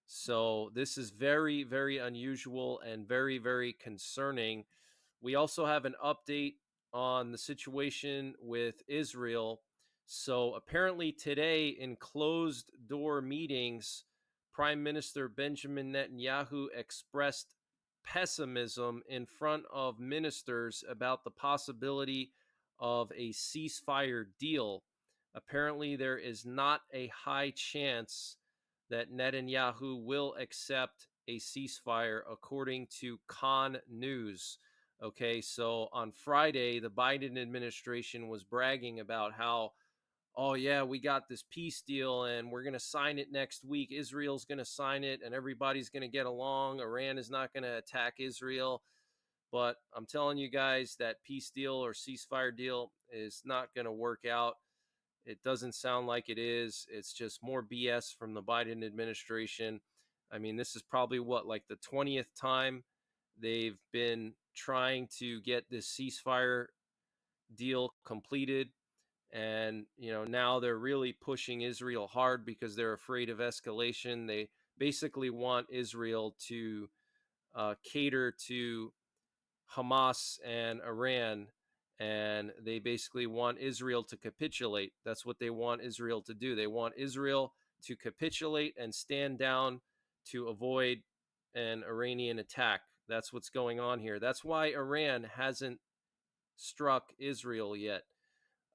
So this is very, very unusual and very, very concerning. We also have an update on the situation with Israel. So apparently today, in closed door meetings, Prime Minister Benjamin Netanyahu expressed pessimism in front of ministers about the possibility of a ceasefire deal. Apparently, there is not a high chance that Netanyahu will accept a ceasefire, according to Khan News. Okay, so on Friday, the Biden administration was bragging about how, oh yeah, we got this peace deal and we're going to sign it next week. Israel's going to sign it and everybody's going to get along. Iran is not going to attack Israel. But I'm telling you guys, that peace deal or ceasefire deal is not going to work out. It doesn't sound like it is. It's just more BS from the Biden administration. I mean, this is probably like the 20th time they've been trying to get this ceasefire deal completed. And, now they're really pushing Israel hard because they're afraid of escalation. They basically want Israel to cater to Hamas and Iran, and they basically want Israel to capitulate. That's what they want Israel to do. They want Israel to capitulate and stand down to avoid an Iranian attack. That's what's going on here. That's why Iran hasn't struck Israel yet.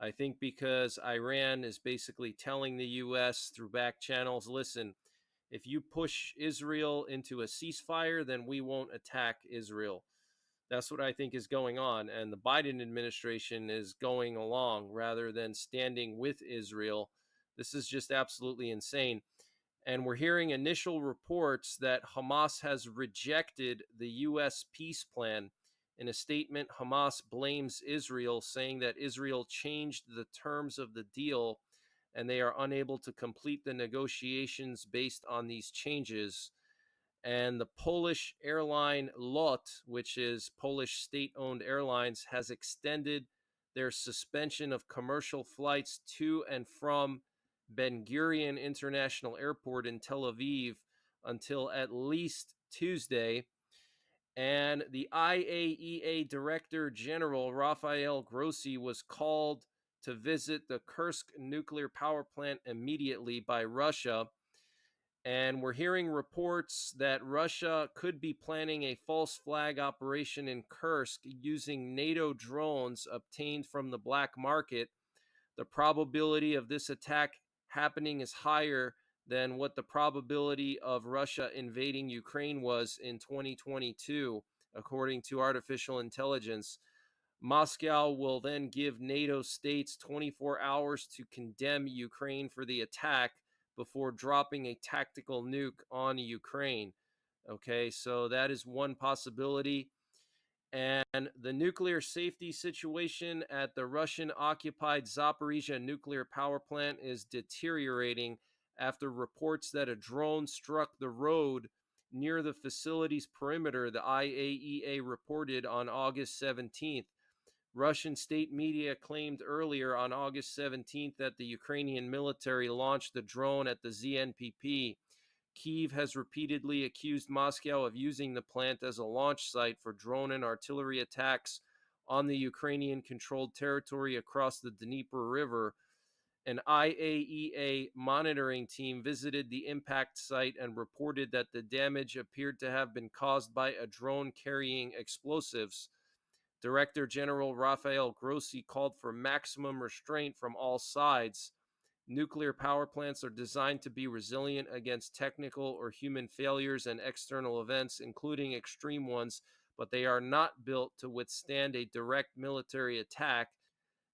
I think because Iran is basically telling the U.S. through back channels, listen, if you push Israel into a ceasefire, then we won't attack Israel. That's what I think is going on. And the Biden administration is going along rather than standing with Israel. This is just absolutely insane. And we're hearing initial reports that Hamas has rejected the U.S. peace plan. In a statement, Hamas blames Israel, saying that Israel changed the terms of the deal and they are unable to complete the negotiations based on these changes. And the Polish airline LOT, which is Polish state-owned airlines, has extended their suspension of commercial flights to and from Ben Gurion International Airport in Tel Aviv until at least Tuesday. And the IAEA Director General, Rafael Grossi, was called to visit the Kursk nuclear power plant immediately by Russia. And we're hearing reports that Russia could be planning a false flag operation in Kursk using NATO drones obtained from the black market. The probability of this attack happening is higher than what the probability of Russia invading Ukraine was in 2022, according to artificial intelligence. Moscow will then give NATO states 24 hours to condemn Ukraine for the attack before dropping a tactical nuke on Ukraine. Okay, so that is one possibility. And the nuclear safety situation at the Russian-occupied Zaporizhzhia nuclear power plant is deteriorating after reports that a drone struck the road near the facility's perimeter, the IAEA reported on August 17th. Russian state media claimed earlier on August 17th that the Ukrainian military launched the drone at the ZNPP. Kyiv has repeatedly accused Moscow of using the plant as a launch site for drone and artillery attacks on the Ukrainian-controlled territory across the Dnieper River. An IAEA monitoring team visited the impact site and reported that the damage appeared to have been caused by a drone carrying explosives. Director General Rafael Grossi called for maximum restraint from all sides. Nuclear power plants are designed to be resilient against technical or human failures and external events, including extreme ones, but they are not built to withstand a direct military attack,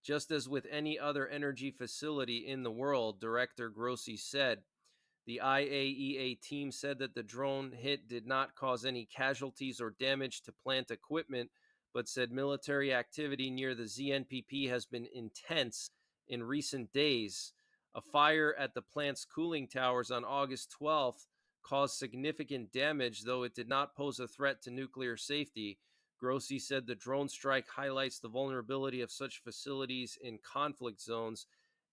just as with any other energy facility in the world, Director Grossi said. The IAEA team said that the drone hit did not cause any casualties or damage to plant equipment, but said military activity near the ZNPP has been intense in recent days. A fire at the plant's cooling towers on August 12th caused significant damage, though it did not pose a threat to nuclear safety. Grossi said the drone strike highlights the vulnerability of such facilities in conflict zones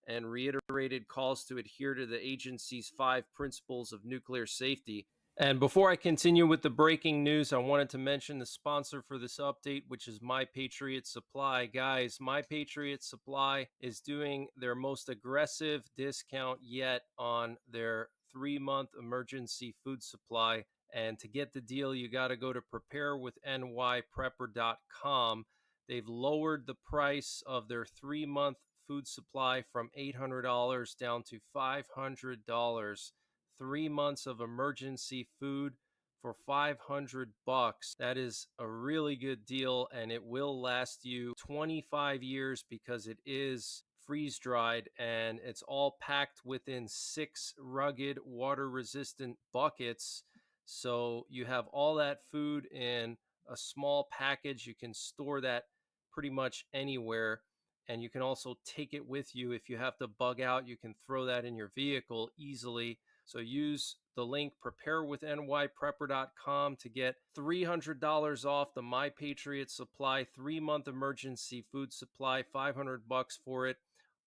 and reiterated calls to adhere to the agency's 5 principles of nuclear safety. And before I continue with the breaking news, I wanted to mention the sponsor for this update, which is My Patriot Supply. Guys, My Patriot Supply is doing their most aggressive discount yet on their 3-month emergency food supply. And to get the deal, you got to go to preparewithnyprepper.com. They've lowered the price of their 3-month food supply from $800 down to $500. 3 months of emergency food for $500. That is a really good deal, and it will last you 25 years because it is freeze dried and it's all packed within 6 rugged water resistant buckets. So you have all that food in a small package. You can store that pretty much anywhere, and you can also take it with you. If you have to bug out, you can throw that in your vehicle easily. So use the link preparewithnyprepper.com to get $300 off the My Patriot Supply 3-month emergency food supply, $500 for it.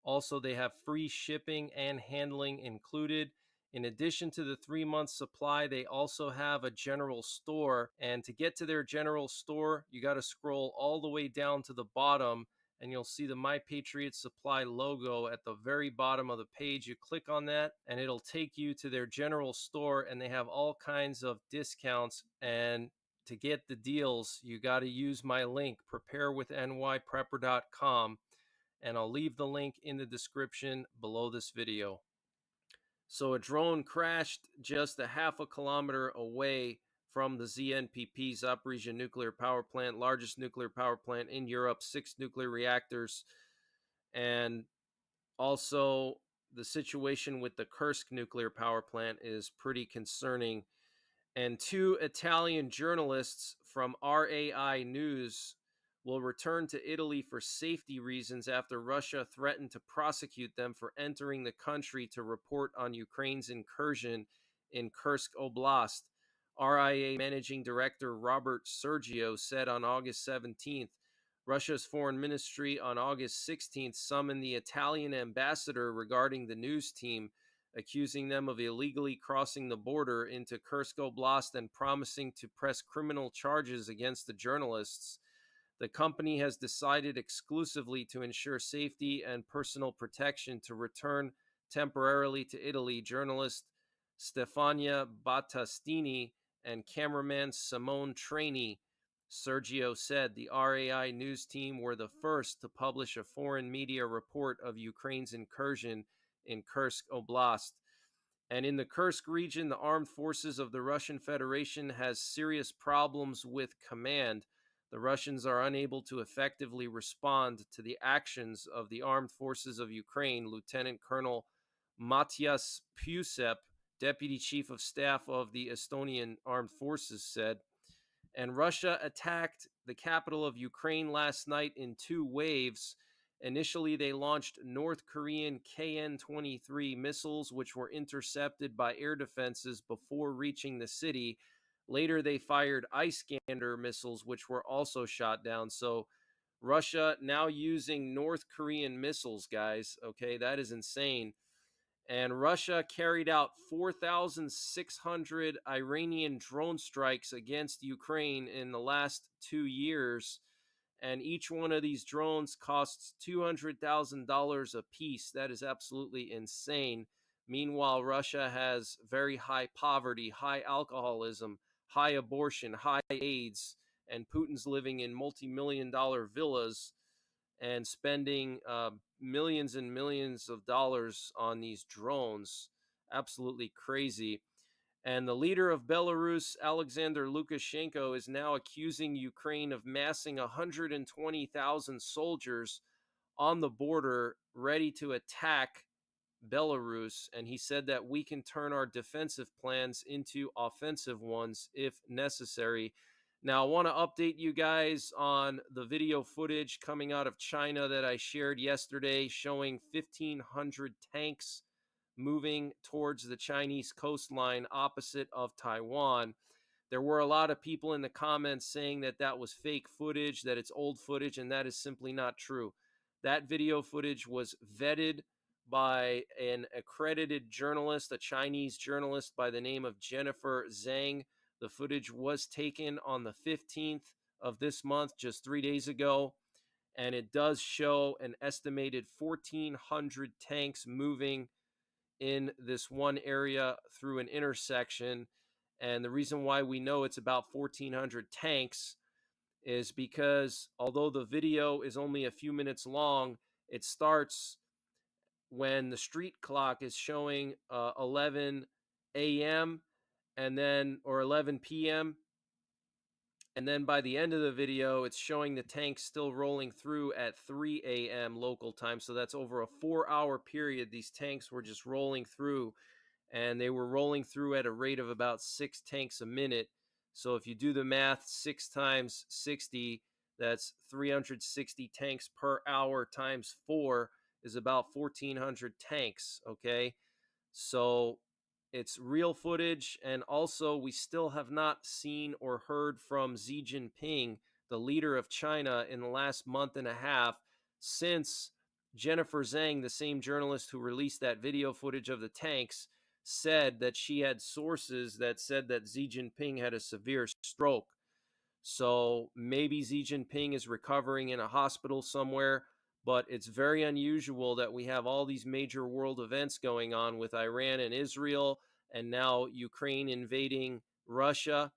Also, they have free shipping and handling included. In addition to the 3-month supply, they also have a general store. And to get to their general store, you got to scroll all the way down to the bottom, and you'll see the My Patriot Supply logo at the very bottom of the page. You click on that, and it'll take you to their general store, and they have all kinds of discounts. And to get the deals, you got to use my link, preparewithnyprepper.com, and I'll leave the link in the description below this video. So a drone crashed just a half a kilometer away from the ZNPP, Zaporizhzhia nuclear power plant, largest nuclear power plant in Europe, 6 nuclear reactors. And also the situation with the Kursk nuclear power plant is pretty concerning. And 2 Italian journalists from RAI News will return to Italy for safety reasons after Russia threatened to prosecute them for entering the country to report on Ukraine's incursion in Kursk Oblast. RIA Managing Director Robert Sergio said on August 17th, Russia's foreign ministry on August 16th summoned the Italian ambassador regarding the news team, accusing them of illegally crossing the border into Kursk Oblast and promising to press criminal charges against the journalists. The company has decided exclusively to ensure safety and personal protection to return temporarily to Italy. Journalist Stefania Battistini and cameraman Simone Trainee, Sergio said. The RAI News team were the first to publish a foreign media report of Ukraine's incursion in Kursk Oblast. And in the Kursk region, the armed forces of the Russian Federation has serious problems with command. The Russians are unable to effectively respond to the actions of the armed forces of Ukraine, Lieutenant Colonel Matyas Pusep, Deputy Chief of Staff of the Estonian Armed Forces, said. And Russia attacked the capital of Ukraine last night in 2 waves. Initially, they launched North Korean KN-23 missiles, which were intercepted by air defenses before reaching the city. Later, they fired Iskander missiles, which were also shot down. So Russia now using North Korean missiles, guys. Okay, that is insane. And Russia carried out 4,600 Iranian drone strikes against Ukraine in the last 2 years. And each one of these drones costs $200,000 a piece. That is absolutely insane. Meanwhile, Russia has very high poverty, high alcoholism, high abortion, high AIDS, and Putin's living in multi-million-dollar villas and spending millions and millions of dollars on these drones. Absolutely crazy. And the leader of Belarus, Alexander Lukashenko, is now accusing Ukraine of massing 120,000 soldiers on the border ready to attack Belarus, and he said that we can turn our defensive plans into offensive ones if necessary. Now, I want to update you guys on the video footage coming out of China that I shared yesterday showing 1,500 tanks moving towards the Chinese coastline opposite of Taiwan. There were a lot of people in the comments saying that that was fake footage, that it's old footage, and that is simply not true. That video footage was vetted by an accredited journalist, a Chinese journalist by the name of Jennifer Zhang. The footage was taken on the 15th of this month, just 3 days ago, and it does show an estimated 1,400 tanks moving in this one area through an intersection. And the reason why we know it's about 1,400 tanks is because although the video is only a few minutes long, it starts when the street clock is showing 11 a.m. and then, or 11 p.m. And then by the end of the video, it's showing the tanks still rolling through at 3 a.m. local time. So that's over a 4-hour period. These tanks were just rolling through, and they were rolling through at a rate of about 6 tanks a minute. So if you do the math, 6 times 60, that's 360 tanks per hour times 4 is about 1,400 tanks, okay? So it's real footage, and also we still have not seen or heard from Xi Jinping, the leader of China, in the last month and a half, since Jennifer Zhang, the same journalist who released that video footage of the tanks, said that she had sources that said that Xi Jinping had a severe stroke. So maybe Xi Jinping is recovering in a hospital somewhere, but it's very unusual that we have all these major world events going on with Iran and Israel, and now Ukraine invading Russia,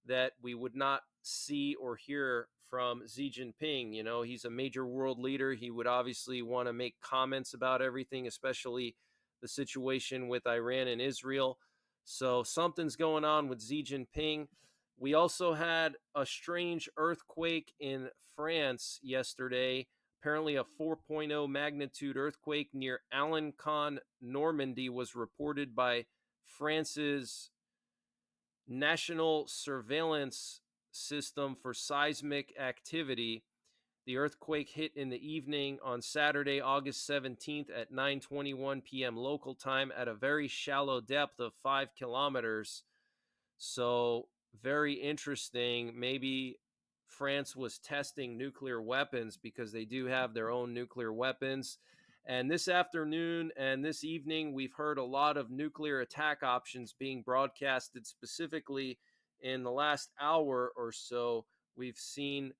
that we would not see or hear from Xi Jinping. You know, he's a major world leader. He would obviously want to make comments about everything, especially the situation with Iran and Israel. So something's going on with Xi Jinping. We also had a strange earthquake in France yesterday. Apparently a 4.0 magnitude earthquake near Alencon, Normandy, was reported by France's National Surveillance System for Seismic Activity. The earthquake hit in the evening on Saturday, August 17th at 9:21 p.m. local time at a very shallow depth of 5 kilometers. So very interesting. Maybe France was testing nuclear weapons because they do have their own nuclear weapons. And this afternoon and this evening, we've heard a lot of nuclear attack options being broadcasted. Specifically, in the last hour or so, we've seen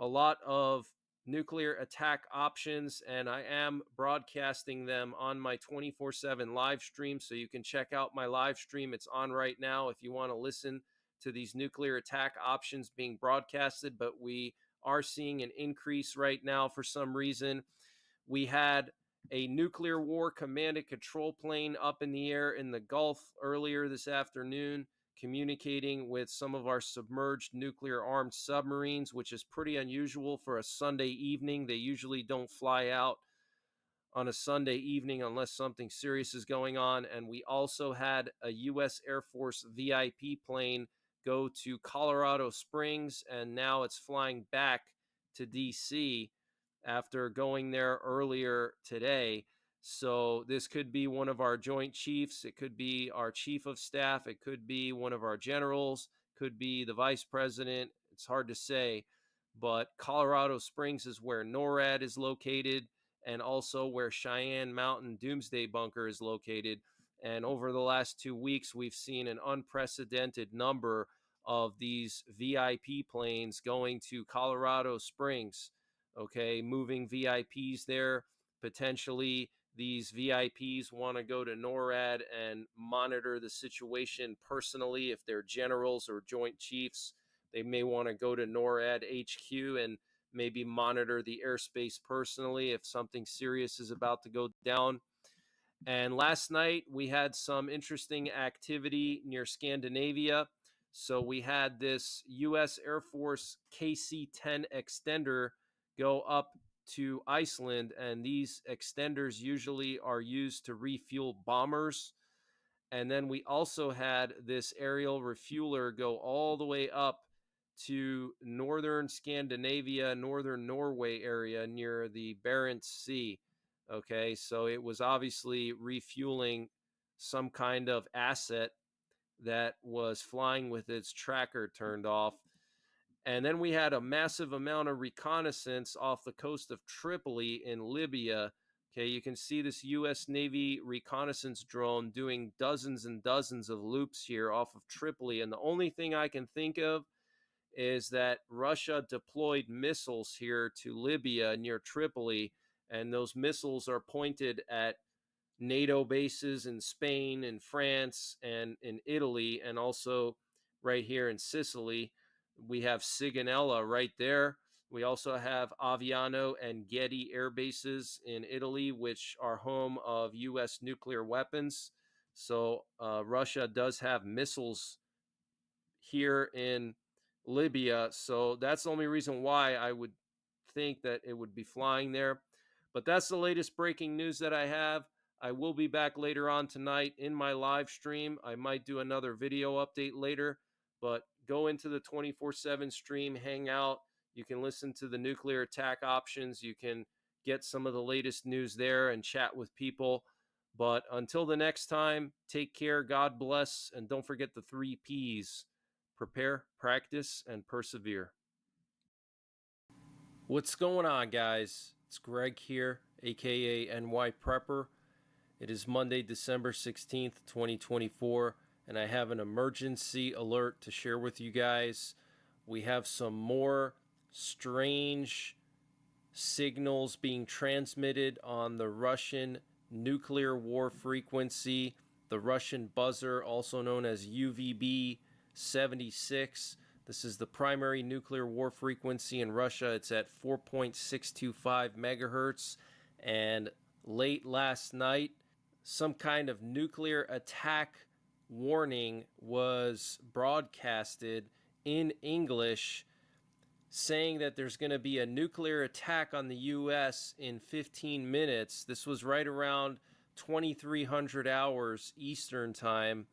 a lot of nuclear attack options, and I am broadcasting them on my 24/7 live stream. So you can check out my live stream. It's on right now if you want to listen to these nuclear attack options being broadcasted. But we are seeing an increase right now for some reason. We had a nuclear war command and control plane up in the air in the Gulf earlier this afternoon, communicating with some of our submerged nuclear armed submarines, which is pretty unusual for a Sunday evening. They usually don't fly out on a Sunday evening unless something serious is going on. And we also had a U.S. Air Force VIP plane go to Colorado Springs, and now it's flying back to D.C. after going there earlier today. So this could be one of our joint chiefs. It could be our chief of staff. It could be one of our generals. Could be the vice president. It's hard to say. But Colorado Springs is where NORAD is located, and also where Cheyenne Mountain Doomsday Bunker is located. And over the last 2 weeks, we've seen an unprecedented number of these VIP planes going to Colorado Springs, okay, moving VIPs there. Potentially, these VIPs want to go to NORAD and monitor the situation personally. If they're generals or joint chiefs, they may want to go to NORAD HQ and maybe monitor the airspace personally if something serious is about to go down. And last night, we had some interesting activity near Scandinavia. So we had this U.S. Air Force KC-10 extender go up to Iceland, and these extenders usually are used to refuel bombers. And then we also had this aerial refueler go all the way up to northern Scandinavia, northern Norway area near the Barents Sea. Okay, so it was obviously refueling some kind of asset that was flying with its tracker turned off. And then we had a massive amount of reconnaissance off the coast of Tripoli in Libya. Okay, you can see this U.S. Navy reconnaissance drone doing dozens and dozens of loops here off of Tripoli. And the only thing I can think of is that Russia deployed missiles here to Libya near Tripoli, and those missiles are pointed at NATO bases in Spain and France and in Italy, and also right here in Sicily. We have Sigonella right there. We also have Aviano and Getty air bases in Italy, which are home of U.S. nuclear weapons. So Russia does have missiles here in Libya. So that's the only reason why I would think that it would be flying there. But that's the latest breaking news that I have. I will be back later on tonight in my live stream. I might do another video update later, but go into the 24/7 stream, hang out. You can listen to the nuclear attack options. You can get some of the latest news there and chat with people. But until the next time, take care, God bless, and don't forget the 3 Ps. Prepare, practice, and persevere. What's going on, guys? It's Greg here, aka NY Prepper. It is Monday, December 16th, 2024, and I have an emergency alert to share with you guys. We have some more strange signals being transmitted on the Russian nuclear war frequency, the Russian buzzer, also known as UVB 76. This is the primary nuclear war frequency in Russia. It's at 4.625 megahertz. And late last night, some kind of nuclear attack warning was broadcasted in English, saying that there's going to be a nuclear attack on the U.S. in 15 minutes. This was right around 2300 hours Eastern time.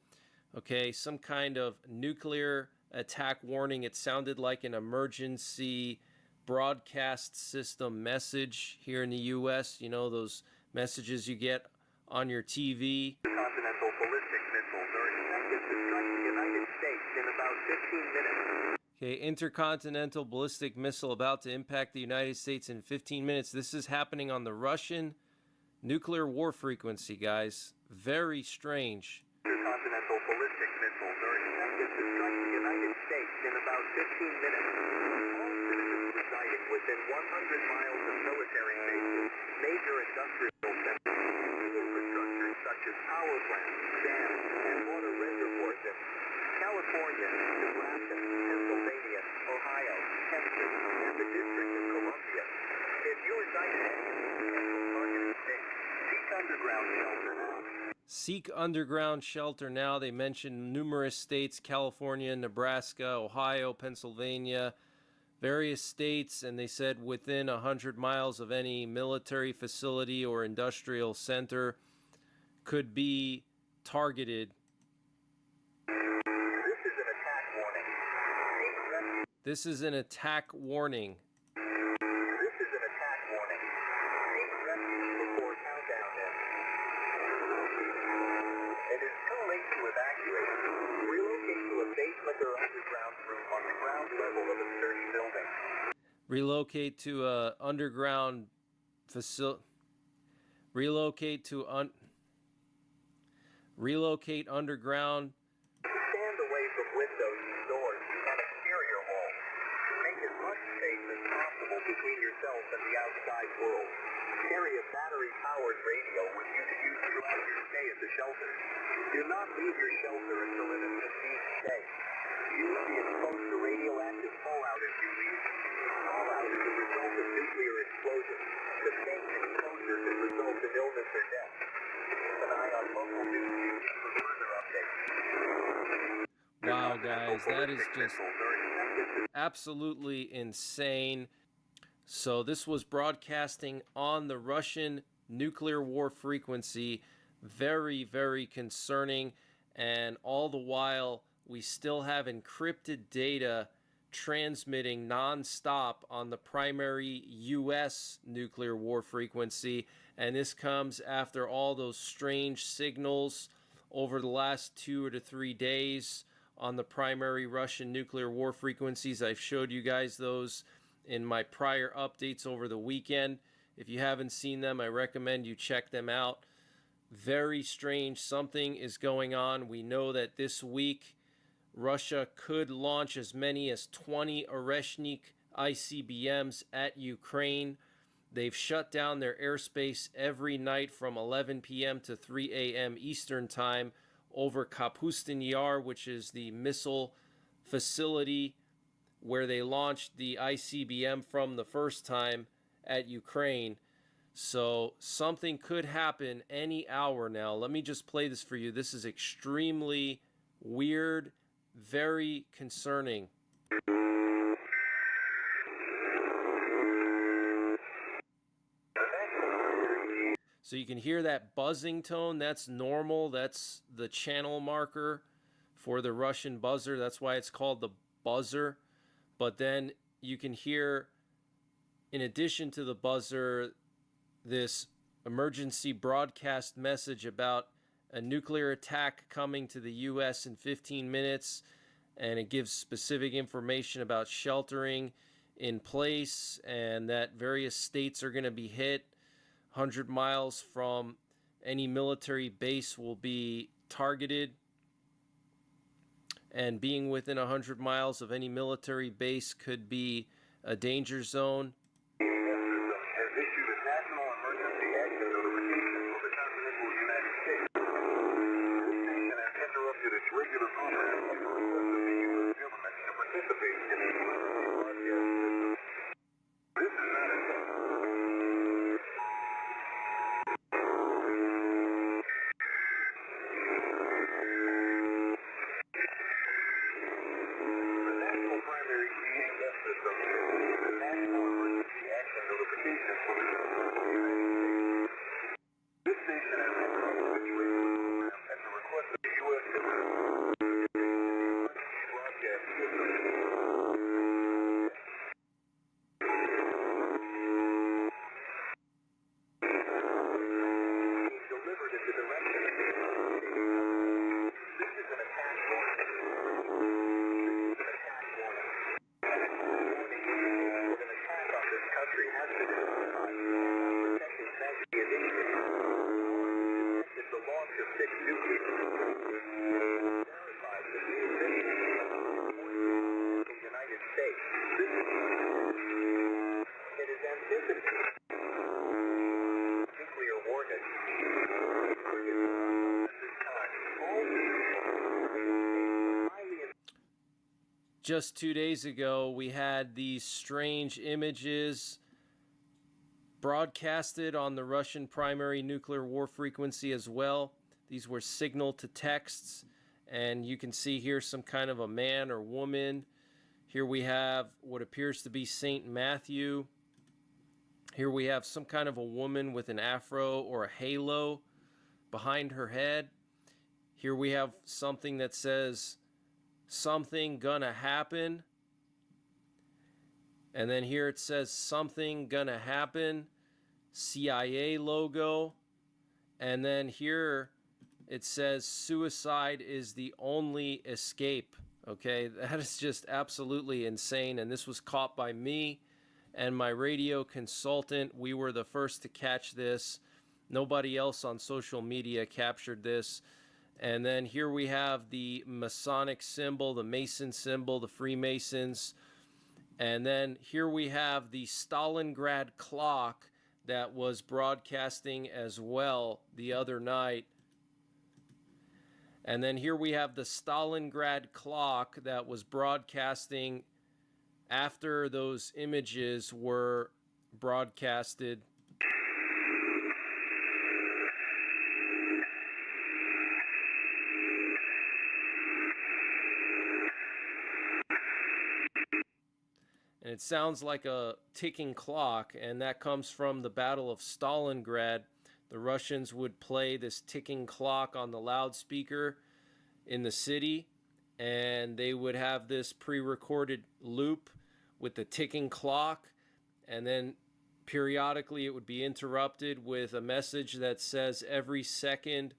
Okay, some kind of nuclear attack warning. It sounded like an emergency broadcast system message here in the U.S. You know, those messages you get on your TV. Intercontinental ballistic missiles are expected to strike the United States in about 15 minutes. Okay, intercontinental ballistic missile about to impact the United States in 15 minutes. This is happening on the Russian nuclear war frequency, guys. Very strange. Intercontinental ballistic missiles are expected to strike the United States in about 15 minutes. All citizens residing within 100 miles of military bases, major industrial centers, infrastructure such as power plants, dams, and water reservoir systems, California, Nebraska, Pennsylvania, Ohio, Texas, and the District of Columbia. If you reside in any potential targeted state, seek underground shelter now. Seek underground shelter now. They mentioned numerous states: California, Nebraska, Ohio, Pennsylvania, various states, and they said within 100 miles of any military facility or industrial center could be targeted. This is an attack warning. This is an attack warning. Take rescue before countdown ends. It is too late to evacuate. Relocate to a basement or underground room on the ground level of a sturdy building. Relocate to a underground facility. Relocate underground. Stand away from windows, doors, and exterior walls. Make as much space as possible between yourself and the outside world. Carry a battery-powered radio with you to use throughout your stay at the shelter. Do not leave your shelter until it is a deep stay. You will be exposed to radioactive fallout if you leave. Fallout is a result of nuclear explosion. Sustained exposure can result in illness or death. Keep an eye on local news feeds for further updates. Wow, guys, that is just absolutely insane. So this was broadcasting on the Russian nuclear war frequency. Very, very concerning. And all the while, we still have encrypted data transmitting nonstop on the primary U.S. nuclear war frequency. And this comes after all those strange signals over the last 2 to 3 days on the primary Russian nuclear war frequencies. I've showed you guys those in my prior updates over the weekend. If you haven't seen them, I recommend you check them out. Very strange. Something is going on. We know that this week Russia could launch as many as 20 Oreshnik ICBMs at Ukraine. They've shut down their airspace every night from 11 p.m. to 3 a.m. Eastern Time over Kapustin Yar, which is the missile facility where they launched the ICBM from the first time at Ukraine. So something could happen any hour now. Let me just play this for you. This is extremely weird, very concerning. So you can hear that buzzing tone. That's normal. That's the channel marker for the Russian buzzer. That's why it's called the buzzer. But then you can hear, in addition to the buzzer, this emergency broadcast message about a nuclear attack coming to the U.S. in 15 minutes. And it gives specific information about sheltering in place and that various states are going to be hit. 100 miles from any military base will be targeted. And being within 100 miles of any military base could be a danger zone. Just 2 days ago, we had these strange images broadcasted on the Russian primary nuclear war frequency as well. These were signal to texts, and you can see here some kind of a man or woman. Here we have what appears to be St. Matthew. Here we have some kind of a woman with an afro or a halo behind her head. Here we have something that says, "Something gonna happen." And then here it says, "Something gonna happen," CIA logo. And then here it says, "Suicide is the only escape." Okay, that is just absolutely insane. And this was caught by me and my radio consultant. We were the first to catch this. Nobody else on social media captured this. And then here we have the Masonic symbol, the Mason symbol, the Freemasons. And then here we have the Stalingrad clock that was broadcasting as well the other night. And then here we have the Stalingrad clock that was broadcasting after those images were broadcasted. And it sounds like a ticking clock, and that comes from the Battle of Stalingrad. The Russians would play this ticking clock on the loudspeaker in the city, and they would have this pre-recorded loop with the ticking clock, and then periodically it would be interrupted with a message that says every second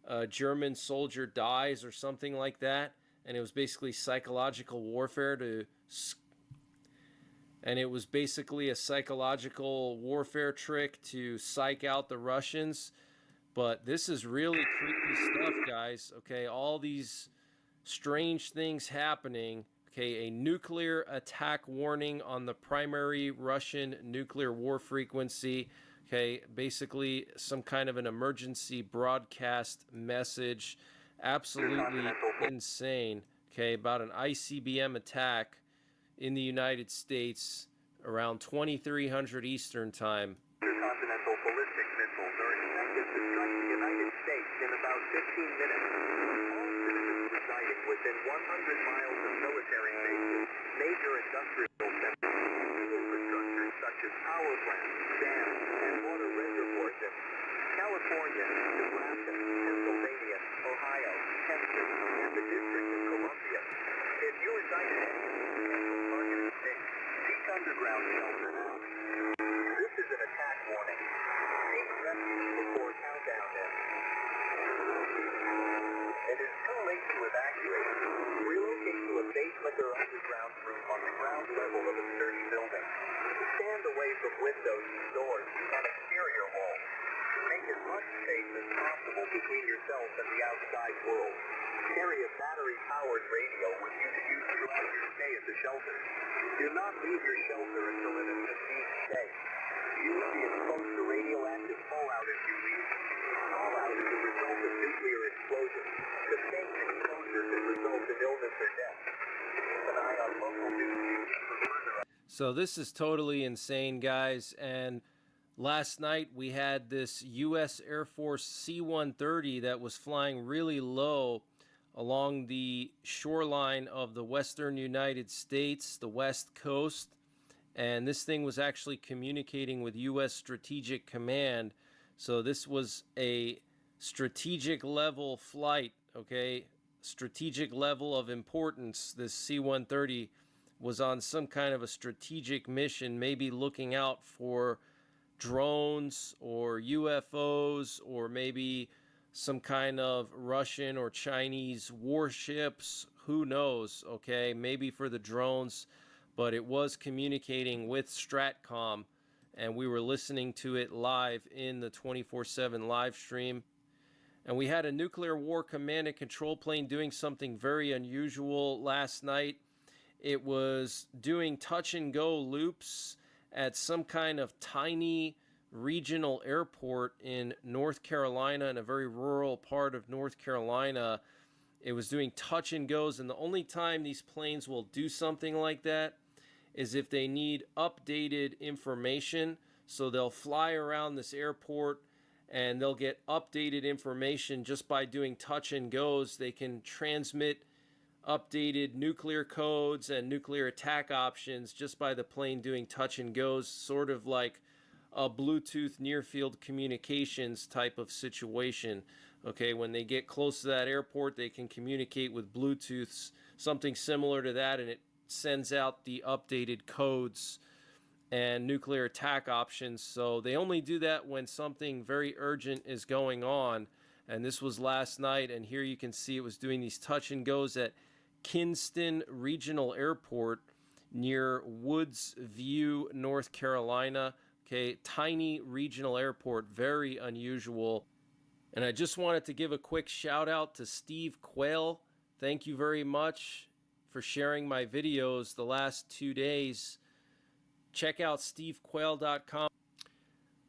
a German soldier dies or something like that. And it was basically psychological warfare trick to psych out the Russians. But this is really creepy stuff, guys. Okay, all these strange things happening. Okay, a nuclear attack warning on the primary Russian nuclear war frequency. Okay, basically some kind of an emergency broadcast message. Absolutely insane. Okay, about an ICBM attack in the United States around 2300 Eastern Time. Intercontinental ballistic missiles are expected to strike the United States in about 15 minutes. All citizens residing within 100 miles of military bases, major industrial centers, infrastructure such as power plants, dams, and water reservoir systems, California, Nebraska, Pennsylvania, Ohio, Texas, and the District of Columbia. If you reside in any of these potential targeted states, seek underground shelter now. This is an attack warning. Seek refuge before countdown ends. It is too late to evacuate. Relocate to a basement or underground room on the ground level of a sturdy building. Stand away from windows, doors, and exterior walls. Make as much space as possible between yourself and the outside world. Carry a battery-powered radio with you to use throughout your stay at the shelter. Do not leave your shelter until it has been deemed safe. You will be exposed to radioactive fallout if you leave. Fallout is a result of nuclear explosion. Sustained exposure can result in illness or death. Keep an eye on local news feeds for further. So this is totally insane, guys. And last night we had this U.S. Air Force C-130 that was flying really low along the shoreline of the western United States, the West Coast. And this thing was actually communicating with U.S. Strategic Command. So this was a strategic level flight, okay? Strategic level of importance. This C-130 was on some kind of a strategic mission, maybe looking out for drones or UFOs, or maybe some kind of Russian or Chinese warships. Who knows, okay? Maybe for the drones. But it was communicating with STRATCOM, and we were listening to it live in the 24/7 live stream. And we had a nuclear war command and control plane doing something very unusual last night. It was doing touch and go loops at some kind of tiny regional airport in North Carolina, in a very rural part of North Carolina. It was doing touch and goes, and the only time these planes will do something like that is if they need updated information. So they'll fly around this airport and they'll get updated information just by doing touch and goes. They can transmit updated nuclear codes and nuclear attack options just by the plane doing touch and goes, sort of like a Bluetooth near field communications type of situation. Okay, when they get close to that airport, they can communicate with Bluetooth, something similar to that, and it sends out the updated codes and nuclear attack options. So they only do that when something very urgent is going on. And this was last night, and here you can see it was doing these touch and goes at Kinston Regional Airport near Woods View, North Carolina. Okay, tiny regional airport, very unusual. And I just wanted to give a quick shout out to Steve Quayle. Thank you very much for sharing my videos the last 2 days. Check out stevequayle.com.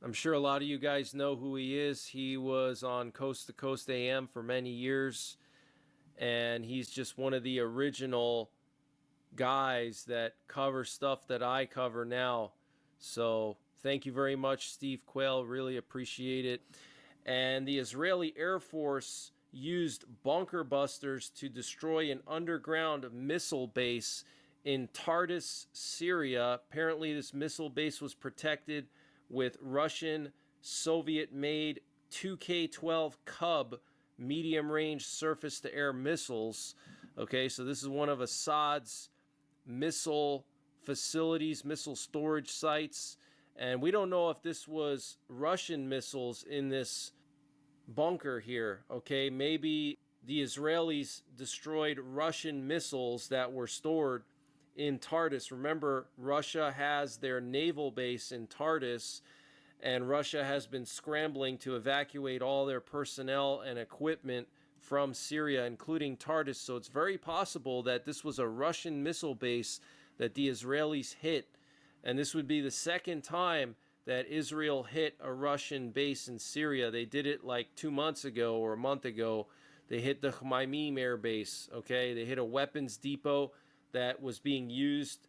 I'm sure a lot of you guys know who he is. He was on Coast to Coast AM for many years, and he's just one of the original guys that cover stuff that I cover now. So thank you very much, Steve Quayle. Really appreciate it. And the Israeli Air Force used bunker busters to destroy an underground missile base in Tartus, Syria. Apparently, this missile base was protected with Russian Soviet-made 2K-12 Cub medium-range surface-to-air missiles. Okay, so this is one of Assad's missile facilities, missile storage sites. And we don't know if this was Russian missiles in this bunker here. Okay, maybe the Israelis destroyed Russian missiles that were stored in Tartus. Remember, Russia has their naval base in Tartus, and Russia has been scrambling to evacuate all their personnel and equipment from Syria, including Tartus. So it's very possible that this was a Russian missile base that the Israelis hit. And this would be the second time that Israel hit a Russian base in Syria. They did it like 2 months ago or a month ago. They hit the Khmeimim air base, okay? They hit a weapons depot that was being used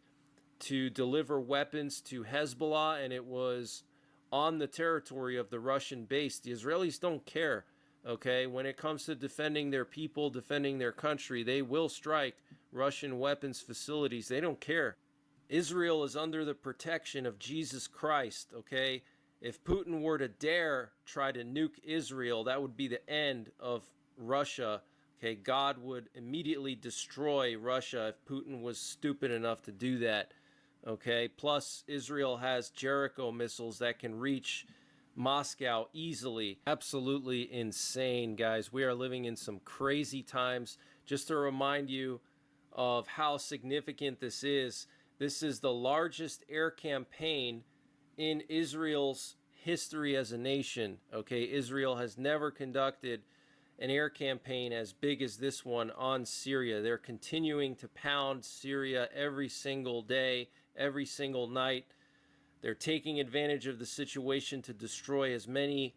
to deliver weapons to Hezbollah, and it was on the territory of the Russian base. The Israelis don't care, okay? When it comes to defending their people, defending their country, they will strike Russian weapons facilities. They don't care. Israel is under the protection of Jesus Christ, okay? If Putin were to dare try to nuke Israel, that would be the end of Russia, okay? God would immediately destroy Russia if Putin was stupid enough to do that, okay? Plus, Israel has Jericho missiles that can reach Moscow easily. Absolutely insane, guys. We are living in some crazy times. Just to remind you of how significant this is the largest air campaign in Israel's history as a nation, okay? Israel has never conducted an air campaign as big as this one on Syria. They're continuing to pound Syria every single day, every single night. They're taking advantage of the situation to destroy as many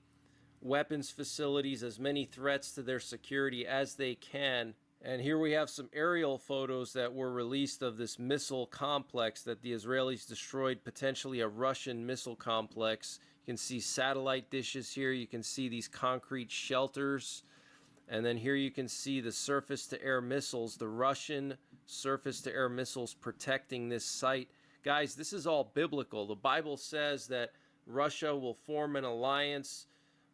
weapons facilities, as many threats to their security as they can. And here we have some aerial photos that were released of this missile complex that the Israelis destroyed, potentially a Russian missile complex. You can see satellite dishes here. You can see these concrete shelters. And then here you can see the surface-to-air missiles, the Russian surface-to-air missiles protecting this site. Guys, this is all biblical. The Bible says that Russia will form an alliance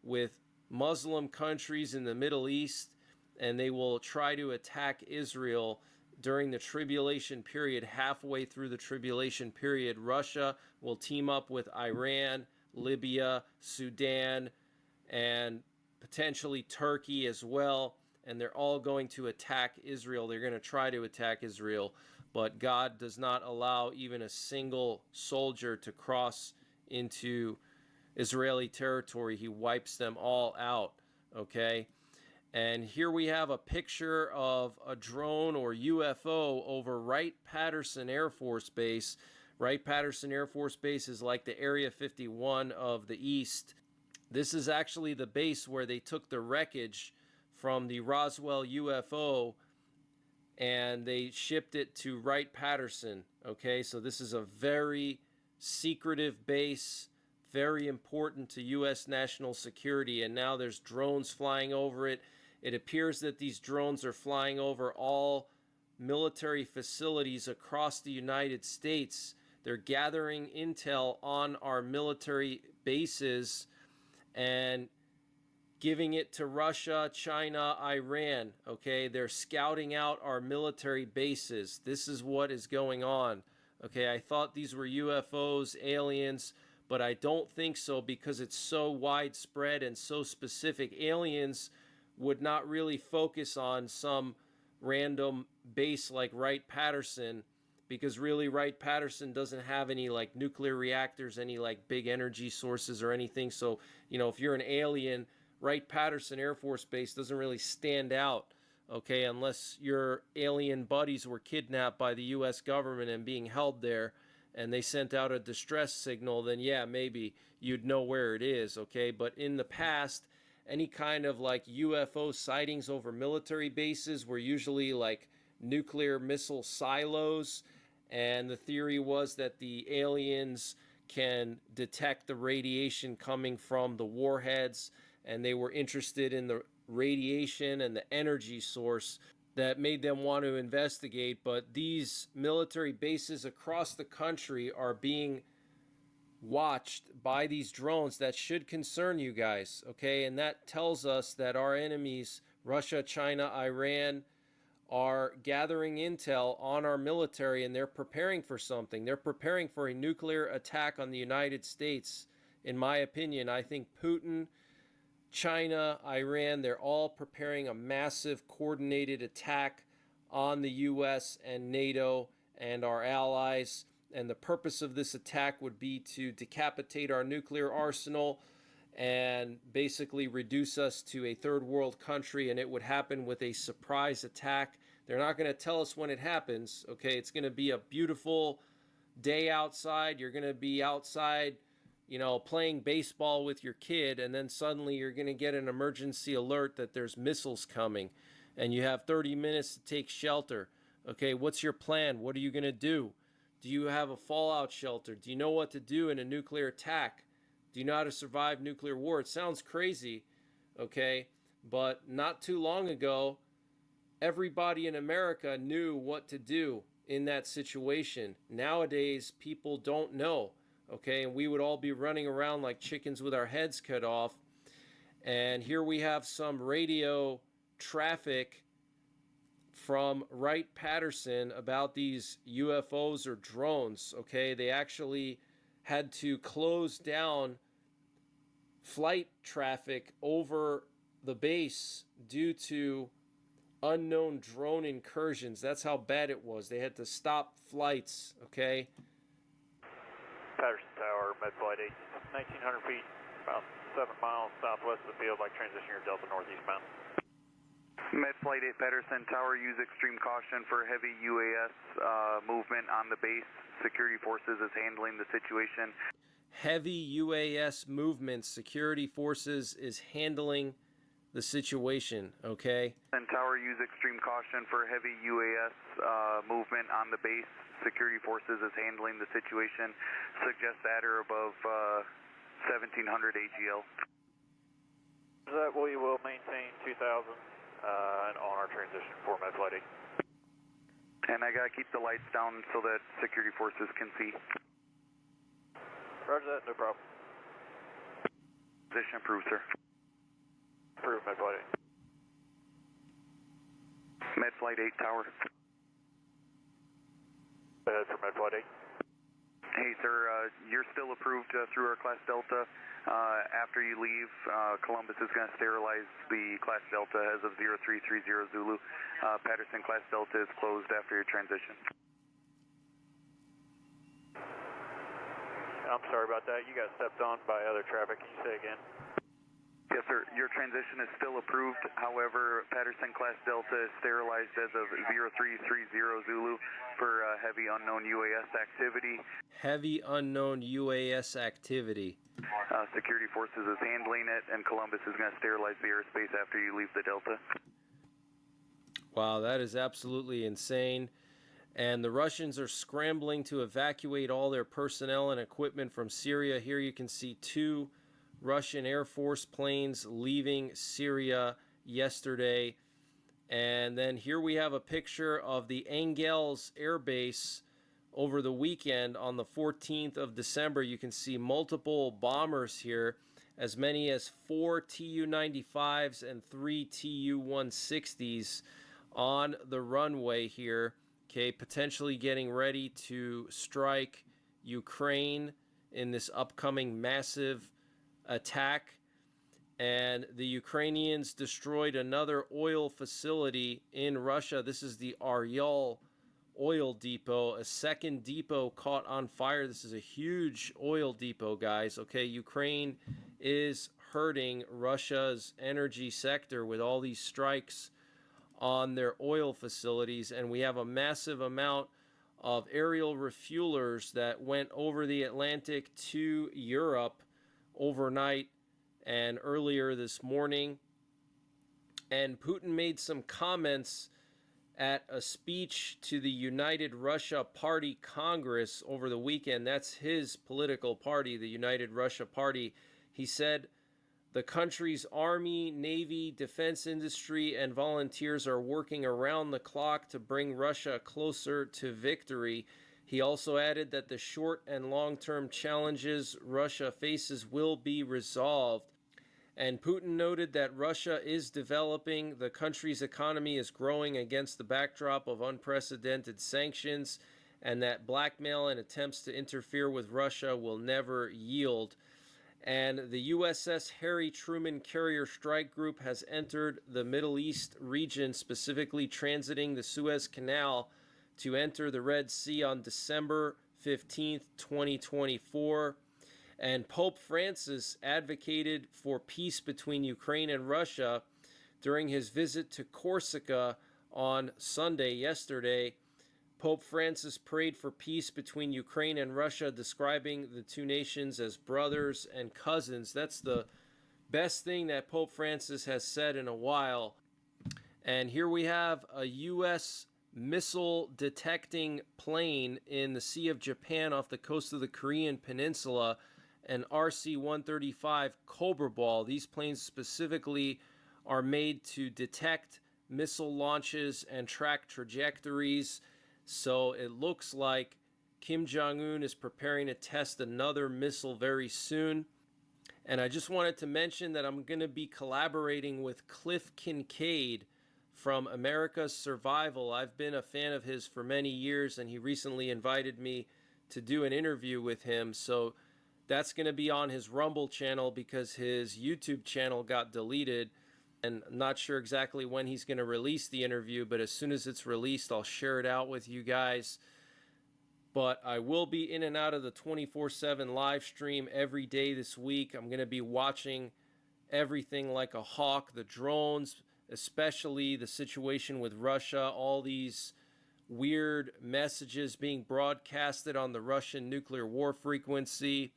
with Muslim countries in the Middle East, and they will try to attack Israel during the tribulation period. Halfway through the tribulation period, Russia will team up with Iran, Libya, Sudan, and potentially Turkey as well, and they're all going to attack Israel. They're going to try to attack Israel, but God does not allow even a single soldier to cross into Israeli territory. He wipes them all out, okay? And here we have a picture of a drone or UFO over Wright-Patterson Air Force Base. Wright-Patterson Air Force Base is like the Area 51 of the East. This is actually the base where they took the wreckage from the Roswell UFO and they shipped it to Wright-Patterson. Okay, so this is a very secretive base, very important to U.S. national security, and now there's drones flying over it. It appears that these drones are flying over all military facilities across the United States. They're gathering intel on our military bases and giving it to Russia, China, Iran, okay? They're scouting out our military bases. This is what is going on, okay? I thought these were UFOs, aliens, but I don't think so because it's so widespread and so specific. Aliens would not really focus on some random base like Wright-Patterson, because really Wright-Patterson doesn't have any like nuclear reactors, any like big energy sources or anything. So, you know, if you're an alien, Wright-Patterson Air Force Base doesn't really stand out, okay, unless your alien buddies were kidnapped by the U.S. government and being held there and they sent out a distress signal, then yeah, maybe you'd know where it is, okay? But in the past, any kind of like UFO sightings over military bases were usually like nuclear missile silos, and the theory was that the aliens can detect the radiation coming from the warheads, and they were interested in the radiation and the energy source that made them want to investigate, but these military bases across the country are being watched by these drones. That should concern you guys, okay? And that tells us that our enemies, Russia, China, Iran, are gathering intel on our military, and they're preparing for something. They're preparing for a nuclear attack on the United States. In my opinion, I think Putin, China, Iran, they're all preparing a massive coordinated attack on the U.S. and NATO and our allies. And the purpose of this attack would be to decapitate our nuclear arsenal and basically reduce us to a third world country. And it would happen with a surprise attack. They're not going to tell us when it happens, okay? It's going to be a beautiful day outside. You're going to be outside, you know, playing baseball with your kid, and then suddenly you're going to get an emergency alert that there's missiles coming, and you have 30 minutes to take shelter. Okay, what's your plan? What are you going to do? Do you have a fallout shelter? Do you know what to do in a nuclear attack? Do you know how to survive nuclear war? It sounds crazy, okay, but not too long ago, everybody in America knew what to do in that situation. Nowadays, people don't know. Okay, and we would all be running around like chickens with our heads cut off. And here we have some radio traffic from Wright-Patterson about these UFOs or drones. Okay, they actually had to close down flight traffic over the base due to unknown drone incursions. That's how bad it was. They had to stop flights, okay? Patterson Tower, Medflight 8, 1,900 feet, about 7 miles southwest of the field, like transition your Delta northeastbound. Medflight 8 Patterson Tower, use extreme caution for heavy UAS movement on the base. Security forces is handling the situation. Heavy UAS movement, security forces is handling the situation, okay? And Tower, use extreme caution for heavy UAS movement on the base. Security forces is handling the situation. Suggest at or above 1700 AGL. That we will maintain 2000 and on our transition for Medflight 8. And I gotta keep the lights down so that security forces can see. Roger that, no problem. Position approved, sir. Approved, Medflight 8. Medflight 8 Tower. Ahead for Medflight 8. Hey, sir, you're still approved through our Class Delta. After you leave, Columbus is going to sterilize the Class Delta as of 0330 Zulu. Patterson Class Delta is closed after your transition. I'm sorry about that. You got stepped on by other traffic. Can you say again? Yes, sir. Your transition is still approved. However, Patterson Class Delta is sterilized as of 0330 Zulu for heavy unknown UAS activity. Heavy unknown UAS activity. Security forces is handling it, and Columbus is going to sterilize the airspace after you leave the Delta. Wow, that is absolutely insane. And the Russians are scrambling to evacuate all their personnel and equipment from Syria. Here you can see 2 Russian Air Force planes leaving Syria yesterday. And then here we have a picture of the Engels Air Base over the weekend on the 14th of December. You can see multiple bombers here, as many as 4 Tu-95s and 3 Tu-160s on the runway here. Okay, potentially getting ready to strike Ukraine in this upcoming massive attack. And the Ukrainians destroyed another oil facility in Russia. This is the Aryal oil depot. A second depot caught on fire. This is a huge oil depot, guys. Okay, Ukraine is hurting Russia's energy sector with all these strikes on their oil facilities, and we have a massive amount of aerial refuelers that went over the Atlantic to Europe overnight and earlier this morning. And Putin made some comments at a speech to the United Russia Party Congress over the weekend. That's his political party, the United Russia Party. He said The country's army, navy, defense industry, and volunteers are working around the clock to bring Russia closer to victory. He also added that the short and long-term challenges Russia faces will be resolved. And Putin noted that Russia is developing, the country's economy is growing against the backdrop of unprecedented sanctions, and that blackmail and attempts to interfere with Russia will never yield. And the USS Harry Truman Carrier Strike Group has entered the Middle East region, specifically transiting the Suez Canal to enter the Red Sea on December 15th, 2024. And Pope Francis advocated for peace between Ukraine and Russia during his visit to Corsica on Sunday, yesterday. Pope Francis prayed for peace between Ukraine and Russia, describing the two nations as brothers and cousins. That's the best thing that Pope Francis has said in a while. And here we have a U.S. missile detecting plane in the Sea of Japan off the coast of the Korean Peninsula, an RC-135 Cobra Ball. These planes specifically are made to detect missile launches and track trajectories. So it looks like Kim Jong-un is preparing to test another missile very soon. And I just wanted to mention that I'm going to be collaborating with Cliff Kincaid from America's Survival. I've been a fan of his for many years, and he recently invited me to do an interview with him. So that's going to be on his Rumble channel because his YouTube channel got deleted. And I'm not sure exactly when he's going to release the interview, but as soon as it's released, I'll share it out with you guys. But I will be in and out of the 24/7 live stream every day this week. I'm going to be watching everything like a hawk, the drones, especially the situation with Russia, all these weird messages being broadcasted on the Russian nuclear war frequency,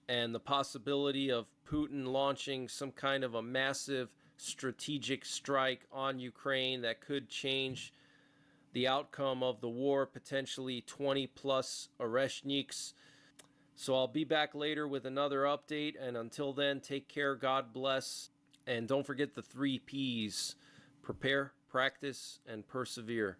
and the possibility of Putin launching some kind of a massive strategic strike on Ukraine that could change the outcome of the war, potentially 20 plus Oreshniks. So I'll be back later with another update, and until then, take care, God bless, and don't forget the 3 P's: prepare, practice, and persevere.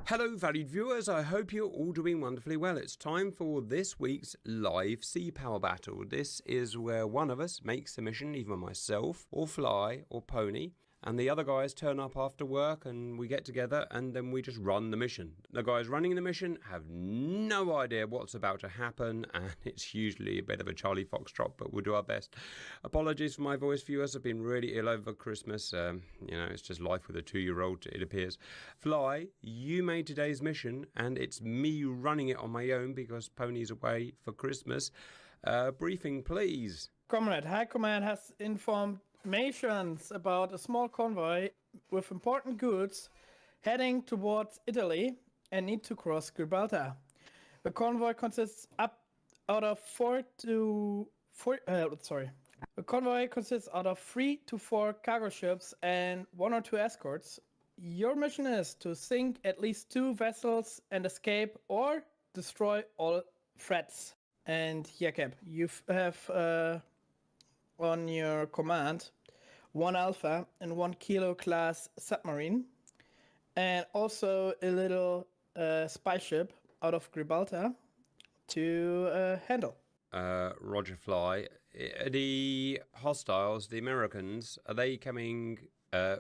Hello valued viewers, I hope you're all doing wonderfully well. It's time for this week's live sea power battle. This is where one of us makes the mission, either myself or Fly or Pony, and the other guys turn up after work and we get together and then we just run the mission. The guys running the mission have no idea what's about to happen, and it's usually a bit of a Charlie Foxtrot, but we'll do our best. Apologies for my voice, viewers. I've been really ill over Christmas. It's just life with a 2-year-old, it appears. Fly, you made today's mission, and it's me running it on my own because Pony's away for Christmas. Briefing, please. Comrade, High Command has informed informations about a small convoy with important goods heading towards Italy and need to cross Gibraltar. The convoy consists out of 3 to 4 cargo ships and 1 or 2 escorts. Your mission is to sink at least 2 vessels and escape or destroy all threats. And yeah, Cap, you have on your command 1 Alpha and 1 Kilo class submarine, and also a little spy ship out of Gibraltar to handle. Roger, Fly. The hostiles, the Americans, are they coming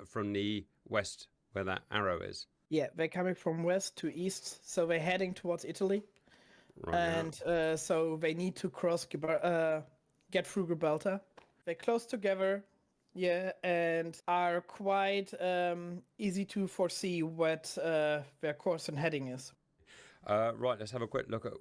from the west where that arrow is? Yeah, they're coming from west to east, so they're heading towards Italy. Right. And so they need to get through Gibraltar. They're close together, yeah, and are quite easy to foresee what their course and heading is. Right, let's have a quick look at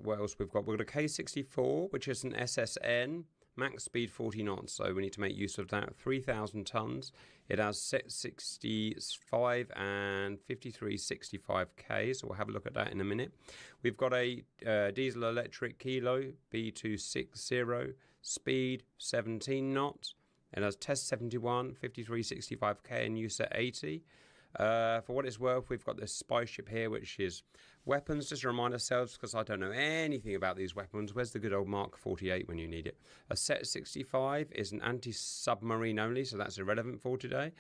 what else we've got. We've got a K-64, which is an SSN, max speed 40 knots, so we need to make use of that. 3,000 tons. It has 65 and 5365K, so we'll have a look at that in a minute. We've got a diesel electric Kilo B260, speed 17 knots. It has test 71, 5365K and use at 80. For what it's worth, we've got this spy ship here, which is weapons. Just to remind ourselves, because I don't know anything about these weapons. Where's the good old Mark 48 when you need it? A Set 65 is an anti-submarine only, so that's irrelevant for today.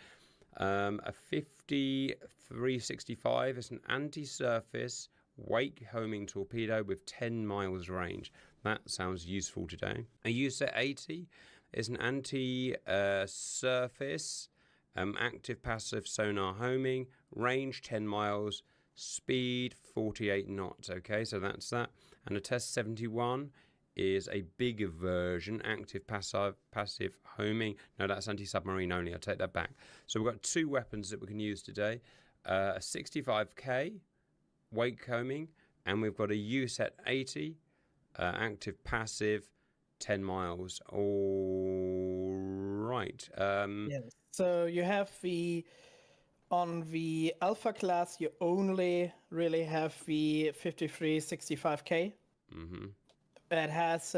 A 5365 is an anti-surface wake homing torpedo with 10 miles range. That sounds useful today. A USET 80 is an anti-surface active passive sonar homing, range 10 miles, speed 48 knots. Okay, so that's that. And a Test 71 is a bigger version, active passive homing. No, that's anti-submarine only. I'll take that back. So we've got two weapons that we can use today. A 65K wake homing, and we've got a USET 80 active passive 10 miles. All right. Yes. So you have on the Alpha class, you only really have the 5365K. Mm-hmm. It has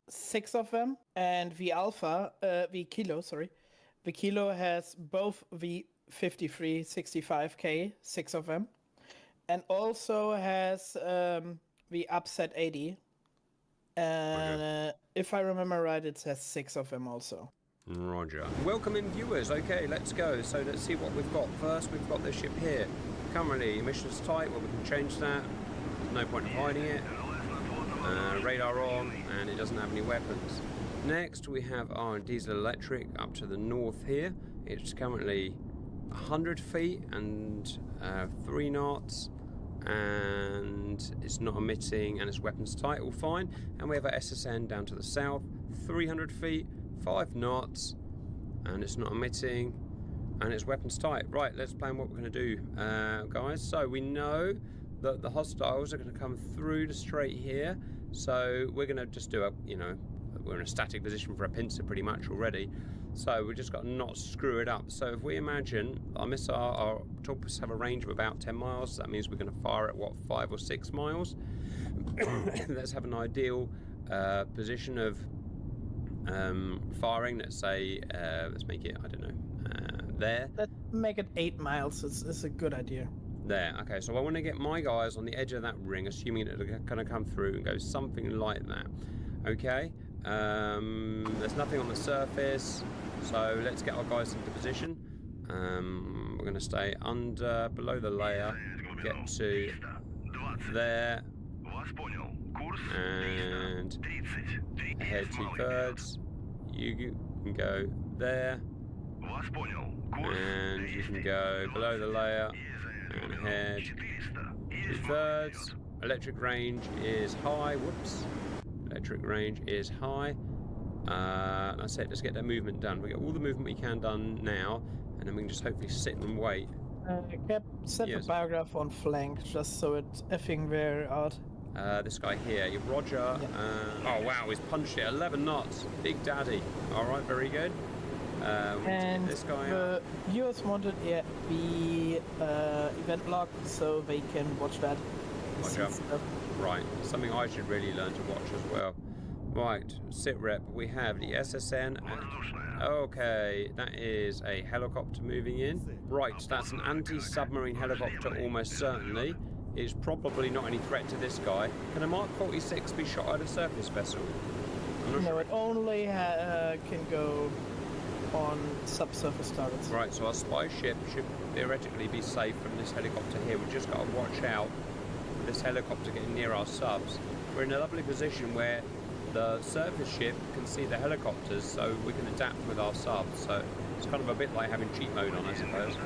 6 of them, and the Alpha, the Kilo has both the 5365K, 6 of them, and also has the Upset 80. And if I remember right, it has 6 of them also. Roger. Welcome in, viewers. Okay, let's go. So let's see what we've got. First, we've got the ship here. Currently, emissions tight. Well, we can change that. No point in hiding it. Radar on, and it doesn't have any weapons. Next, we have our diesel electric up to the north here. It's currently 100 feet and 3 knots. And it's not emitting, and it's weapons tight, all fine. And we have our SSN down to the south, 300 feet, 5 knots, and it's not emitting, and it's weapons tight. Right, let's plan what we're going to do, guys. So we know that the hostiles are going to come through the strait here, so we're going to just do we're in a static position for a pincer pretty much already. So we've just got to not screw it up. So if we imagine our torpedoes have a range of about 10 miles, that means we're going to fire at, 5 or 6 miles. Let's have an ideal position of firing. Let's say, let's make it, I don't know, there. Let's make it 8 miles. It's a good idea. There, okay, so I want to get my guys on the edge of that ring, assuming that they're going to come through and go something like that. Okay, there's nothing on the surface. So let's get our guys into position. We're going to stay below the layer, get to there, and head 2/3. You can go there, and you can go below the layer and head 2/3. Electric range is high. Whoops. Electric range is high. That's it. Let's get that movement done. We get all the movement we can done now, and then we can just hopefully sit and wait. Cap, set the paragraph on flank just so it's effing wear out. This guy here, Roger. Yeah. Oh wow, he's punched it. 11 knots. Big daddy. All right, very good. And this guy the viewers wanted the event log so they can watch that. Roger. Right, something I should really learn to watch as well. Right, sit rep, we have the SSN. Okay, that is a helicopter moving in. Right, that's an anti-submarine helicopter almost certainly. It's probably not any threat to this guy. Can a Mark 46 be shot at a surface vessel? No, it only can go on subsurface targets. Right, so our spy ship should theoretically be safe from this helicopter here. We've just got to watch out for this helicopter getting near our subs. We're in a lovely position where the surface ship can see the helicopters, so we can adapt with our subs. So it's kind of a bit like having cheat mode on, I suppose.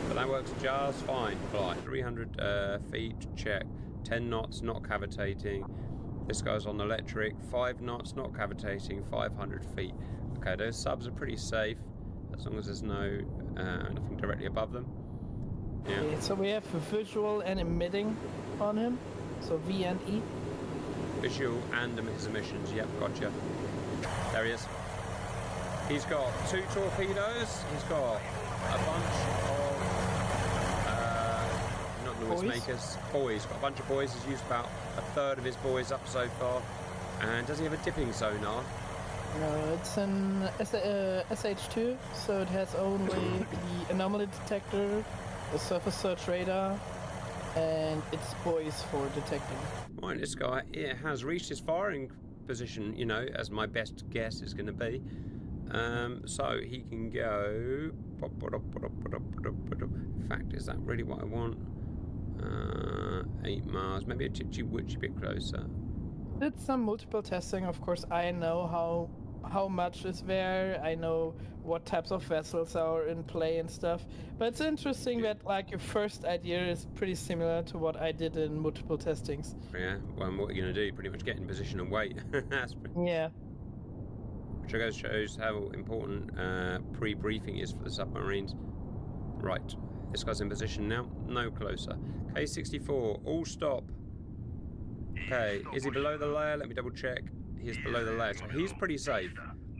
But that works just fine. Flight 300 feet, check. 10 knots, not cavitating. This goes on electric. 5 knots, not cavitating. 500 feet. Okay, those subs are pretty safe as long as there's nothing directly above them. Yeah. Okay, so we have visual and emitting on him. So V and E. Visual and his emissions, yep, gotcha. There he is. He's got 2 torpedoes, he's got a bunch of, not noisemakers, buoys. Got a bunch of buoys, he's used about 1/3 of his buoys up so far. And does he have a dipping sonar? No, it's an SH2, so it has only the anomaly detector, the surface search radar, and its buoys for detecting. Right, this guy it has reached his firing position, you know, as my best guess is going to be. So he can go. In fact, is that really what I want? 8 miles, maybe a titchy bit closer. Did some multiple testing. Of course, I know how much is there. I know what types of vessels are in play and stuff. But it's interesting that like your first idea is pretty similar to what I did in multiple testings. Yeah. Well, and what are you going to do? Pretty much get in position and wait. Yeah. Which I guess shows how important pre-briefing is for the submarines. Right. This guy's in position now. No closer. K64. All stop. Okay. Is he below the layer? Let me double check. He's below the layer, so he's pretty safe.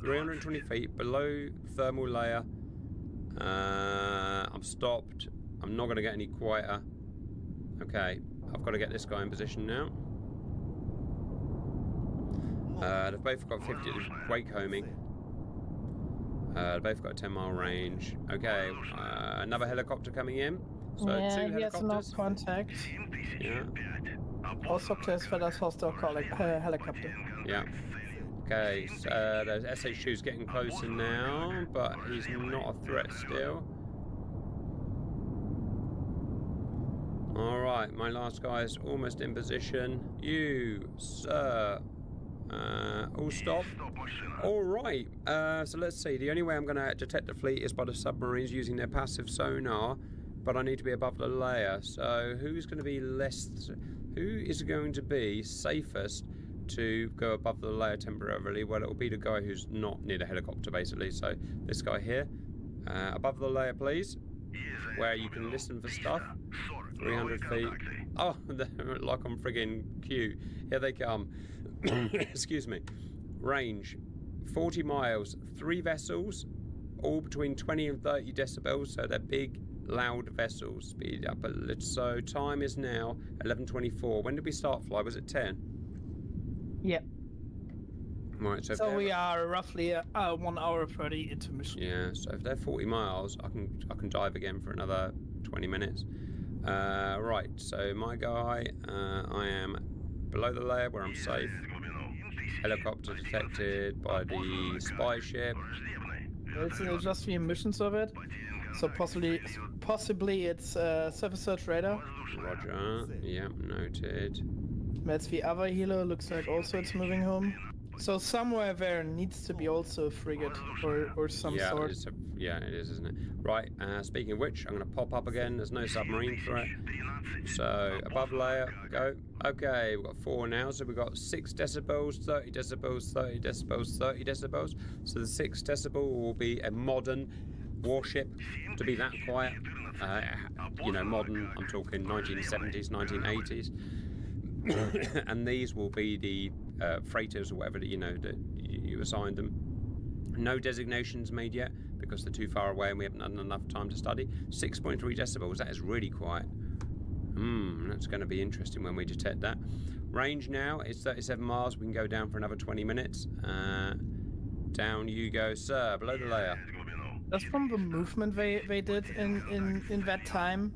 320 feet below thermal layer. I'm stopped. I'm not going to get any quieter. Okay, I've got to get this guy in position now. They've both got 50 wake homing. They've both got a 10-mile range. Okay, another helicopter coming in. So yeah, 2 he has helicopters. no contact. Yeah. Also test for that hostile helicopter. Yeah. Okay, so there's SH2's getting closer now, but he's not a threat still. Alright, my last guy is almost in position. You, sir. All stop. Alright, so let's see. The only way I'm going to detect the fleet is by the submarines using their passive sonar, but I need to be above the layer. So who is going to be safest to go above the layer temporarily? Well, it will be the guy who's not near the helicopter, basically. So this guy here, above the layer, please, where you can listen for stuff. 300 feet. Oh, like on friggin' Q. Here they come. Excuse me. Range 40 miles, 3 vessels, all between 20 and 30 decibels, so they're big, loud vessels. Speed up a little. So time is now 11:24. When did we start fly? Was it 10? Yep. Right, so we are roughly 1 hour 30 into mission. Yeah, so if they're 40 miles, I can dive again for another 20 minutes. Right, so my guy, I am below the layer where I'm safe. Helicopter detected by the spy ship. It's just the emissions of it. So possibly it's surface search radar. Roger. Yeah, noted. That's the other helo. Looks like also it's moving home. So somewhere there needs to be also a frigate or some sort. It is, isn't it? Right, speaking of which, I'm going to pop up again. There's no submarine threat. So, above layer, go. Okay, we've got 4 now. So we've got 6 decibels, 30 decibels, 30 decibels, 30 decibels. So the 6 decibel will be a modern warship to be that quiet. Modern, I'm talking 1970s, 1980s. And these will be the freighters or whatever that you assigned them. No designations made yet because they're too far away and we haven't had enough time to study. 6.3 decibels, that is really quiet. That's going to be interesting when we detect that. Range now is 37 miles. We can go down for another 20 minutes. Down you go, sir, below the layer. That's from the movement they did in that time.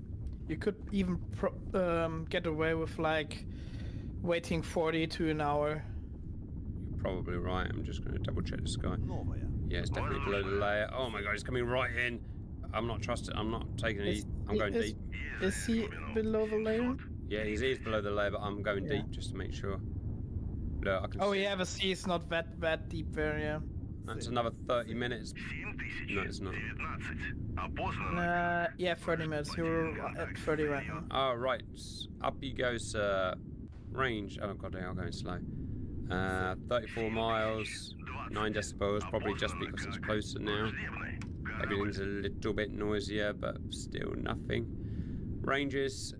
You could even get away with like waiting 40 to an hour. You're probably right. I'm just going to double check the sky. Yeah, it's definitely below the layer. Oh my god, it's coming right in. I'm not trusting. I'm not taking it. I'm going deep. Is he below the layer? Yeah, he is below the layer, but I'm going deep just to make sure. Look, I can see. Yeah, the sea is not that deep there, yeah. That's another 30 minutes. No, it's not. 30 minutes. You're at 30 right now. Oh, right. Up you go, sir. Range. Oh, god, they are going slow. 34 miles, 9 decibels, probably just because it's closer now. Everything's a little bit noisier, but still nothing. Ranges.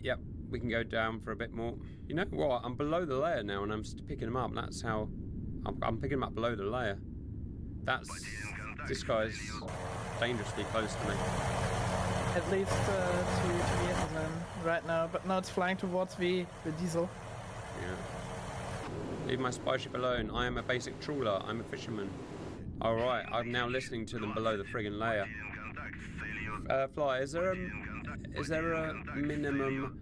Yep, we can go down for a bit more. You know what? I'm below the layer now, and I'm picking them up. That's how I'm picking them up below the layer. This guy's dangerously close to me. At least to the Amazon right now, but now it's flying towards the diesel. Yeah. Leave my spy ship alone. I am a basic trawler. I'm a fisherman. Alright, I'm now listening to them below the friggin' layer. Fly, is there a minimum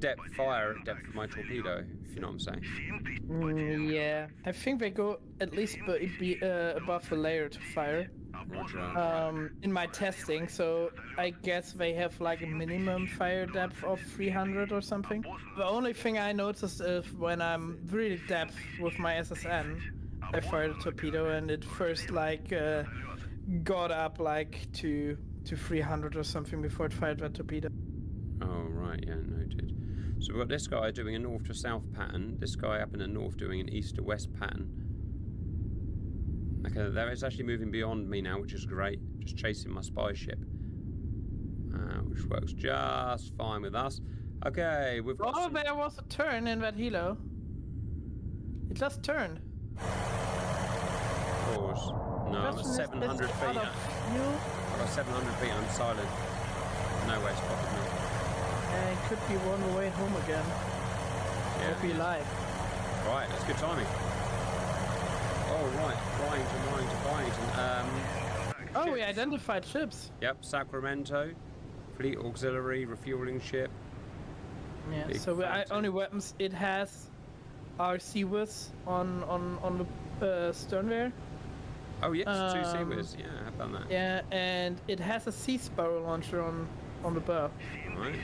depth fire depth of my torpedo, if you know what I'm saying? Yeah, I think they go at least above the layer to fire. Roger. In my testing, so I guess they have like a minimum fire depth of 300 or something. The only thing I noticed is when I'm really depth with my SSN, I fired a torpedo and it first like got up like to 300 or something before it fired that torpedo. Oh right, yeah, noted. So we've got this guy doing a north to south pattern, this guy up in the north doing an east to west pattern. Okay, there is actually moving beyond me now, which is great. Just chasing my spy ship, which works just fine with us. Okay, we've got. Oh, there was a turn in that helo. It just turned. Of course. No, I'm at 700 feet. I've got 700 feet. I'm silent. No way spotted me. It could be on the way home again. Yeah. Hope you live. Right, that's good timing. Oh, right. Byington. Oh, we identified ships. Yep, Sacramento. Fleet auxiliary refueling ship. Yeah, Big so only weapons it has are Seaworths on the stern there. Oh, yes, 2 Seaworths. Yeah, I've done that. Yeah, and it has a Sea Sparrow launcher on the bow. Right.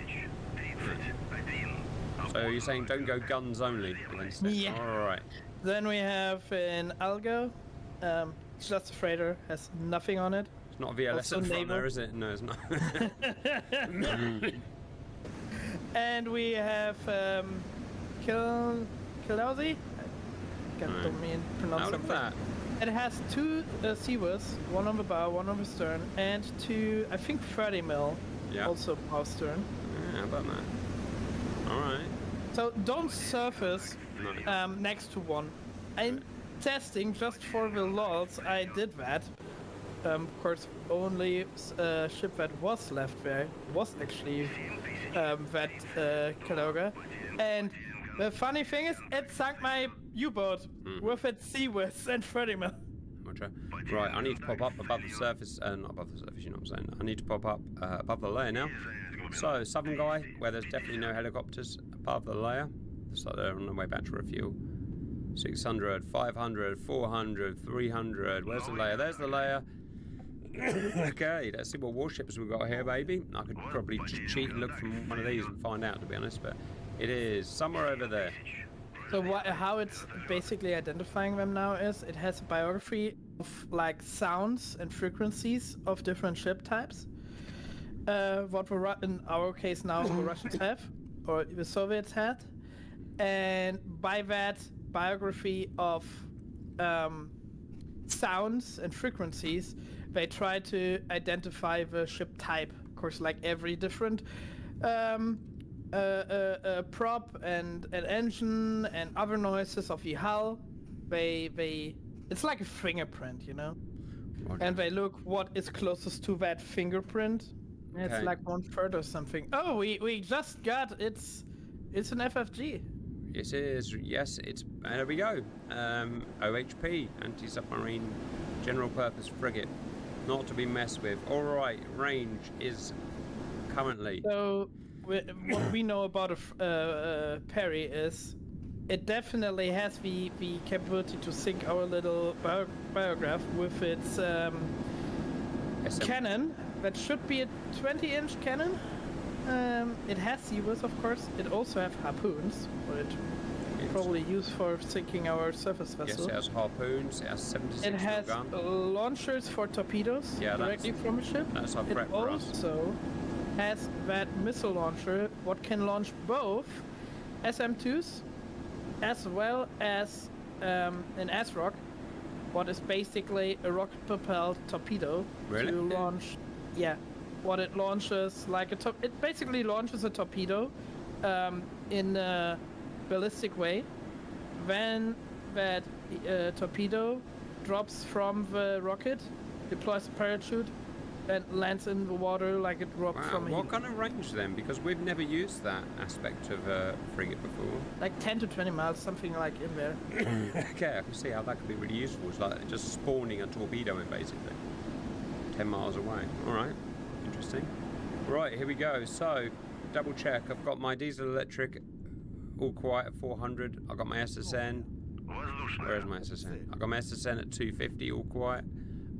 So you're saying don't go guns only against it? Yeah. Alright. Then we have an Algo. It's just a freighter, has nothing on it. It's not a VLS Also in front naval. there, is it? No, it's not. And we have Kilauzi. I don't mean to pronounce Look at that. It has 2 Seaworths, one on the bow, one on the stern, and 2, I think, 30 mil, Yeah. also bow stern. Yeah, how about that? Alright. So don't surface No. next to one. I'm testing just for the lulz. I did that. Of course, only ship that was left there was actually that Caloga. And the funny thing is, it sunk my U-boat with its Seaworths and 30 mil. Roger. Right, I need to pop up above the surface, not above the surface, you know what I'm saying. I need to pop up above the layer now. So, southern guy, where there's definitely no helicopters above the layer. So they're on the way back to refuel. 600, 500, 400, 300. Where's the layer? There's the layer. Okay, let's see what warships we've got here, baby. I could probably just cheat and look from one of these and find out, to be honest, but it is somewhere over there. So how it's basically identifying them now is it has a biography of like sounds and frequencies of different ship types. What in our case now the Russians have, or the Soviets had, and by that biography of sounds and frequencies, they try to identify the ship type. Of course, like every different prop and an engine and other noises of the hull, it's like a fingerprint, you know. Roger. And they look what is closest to that fingerprint. Okay. It's like 1/3 or something. Oh, we just got it's an FFG. It is, yes, there we go. OHP, anti-submarine general purpose frigate, not to be messed with. Alright, range is currently. So what we know about a Perry is it definitely has the capability to sync our little biograph with its cannon. That should be a 20-inch cannon. It has Seaworths, of course. It also has harpoons, but it probably used for sinking our surface vessel. Yes, it has harpoons. It has 76 It has gun. launchers for torpedoes directly from a ship. That's our It prep for us. also has that missile launcher, what can launch both SM2s as well as an ASROC, what is basically a rocket-propelled torpedo Really? to launch. Yeah, what it launches like a it basically launches a torpedo in a ballistic way. Then that torpedo drops from the rocket, deploys a parachute, and lands in the water like it dropped Wow, from a what helo. kind of range then? Because we've never used that aspect of a frigate before. Like 10 to 20 miles, something like in there. Okay, I can see how that could be really useful. It's like just spawning a torpedo in, basically. 10 miles away. Alright, interesting. Right, here we go. So, double check. I've got my diesel electric all quiet at 400. I've got my SSN. Where's my SSN? I've got my SSN at 250, all quiet.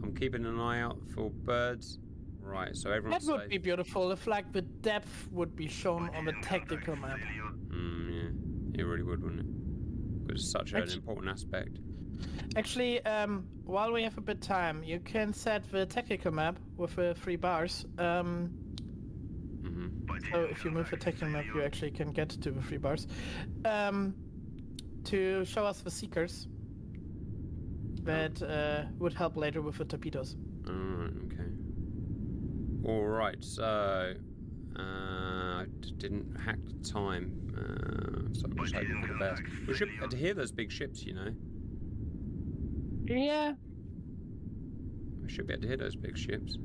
I'm keeping an eye out for birds. Right, so That everyone's would safe. be beautiful if like the depth would be shown on the tactical map. Yeah, it really would, wouldn't it? Because it's such an important aspect. Actually, while we have a bit time, you can set the tactical map with the 3 bars. So if you move the tactical map, you actually can get to the 3 bars. To show us the seekers. That would help later with the torpedoes. Alright, okay. Alright, so... I didn't hack the time, so I'm just hoping for the best. We should be able to hear those big ships, you know. Yeah, We should be able to hear those big ships.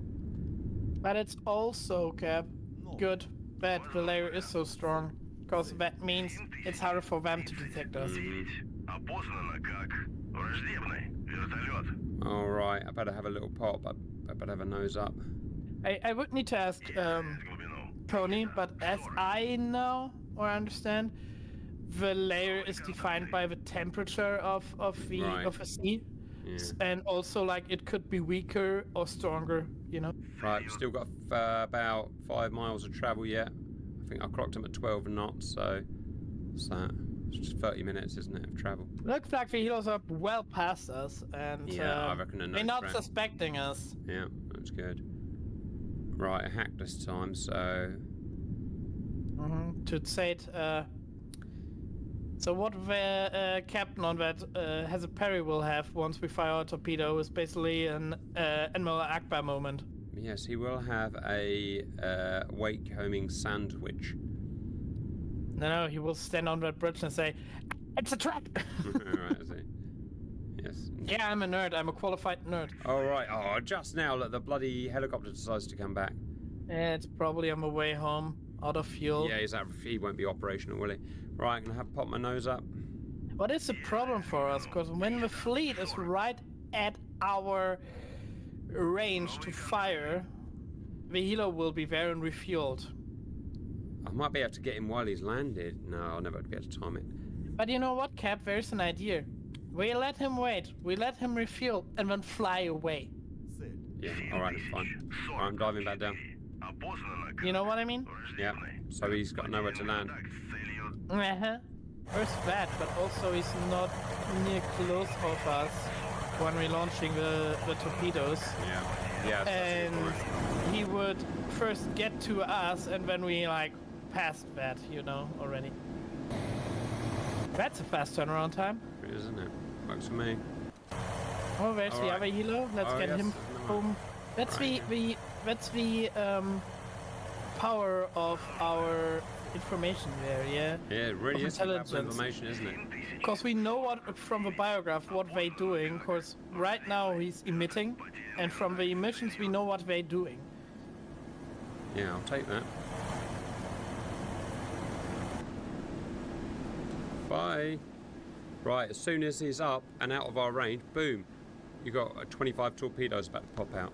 but it's also, Cap, good that the layer is so strong. Because that means it's harder for them to detect us. Alright, I better have a little pop. I better have a nose up. I would need to ask Pony, but as I know or understand, the layer is defined by the temperature of the Right. of a sea, Yeah. and also like it could be weaker or stronger. You know. Right, we've still got about 5 miles of travel yet. I think I clocked them at 12 knots, so what's that? It's just 30 minutes, isn't it, of travel? Looks like the helos are well past us, and Yeah, I reckon they're they're not friend. suspecting us. Yeah, that's good. Right, I hacked this time, so... To say it. So what the captain on that has a Perry will have once we fire a torpedo is basically an Admiral Akbar moment. Yes, he will have a wake homing sandwich. No, he will stand on that bridge and say, "It's a trap." Right, is he? Yes. Yeah, I'm a nerd. I'm a qualified nerd. All right. Oh, just now, look, the bloody helicopter decides to come back. It's probably on the way home, out of fuel. Yeah, he won't be operational, will he? Right, I'm gonna have to pop my nose up. What is the problem for us? Because when the fleet is right at our range to fire, the helo will be there and refueled. I might be able to get him while he's landed. No, I'll never be able to time it. But you know what, Cap? There's an idea. We let him wait. We let him refuel and then fly away. Yeah, alright, that's fine. Alright, I'm diving back down. You know what I mean? Yeah, so he's got nowhere to land. First that, but also he's not near close of us when we're launching the torpedoes. Yeah, and he would first get to us, and then we like passed that, you know, already. That's a fast turnaround time. It is, isn't it? Works for me. Oh, there's the other helo. Let's get him home. That's the power of our information there, yeah? Yeah, it really Of is about intelligence. information, isn't it? Because we know what from the biograph what they're doing. Because right now he's emitting, and from the emissions we know what they're doing. Yeah, I'll take that. Bye. Right, as soon as he's up and out of our range, boom, you got 25 torpedoes about to pop out.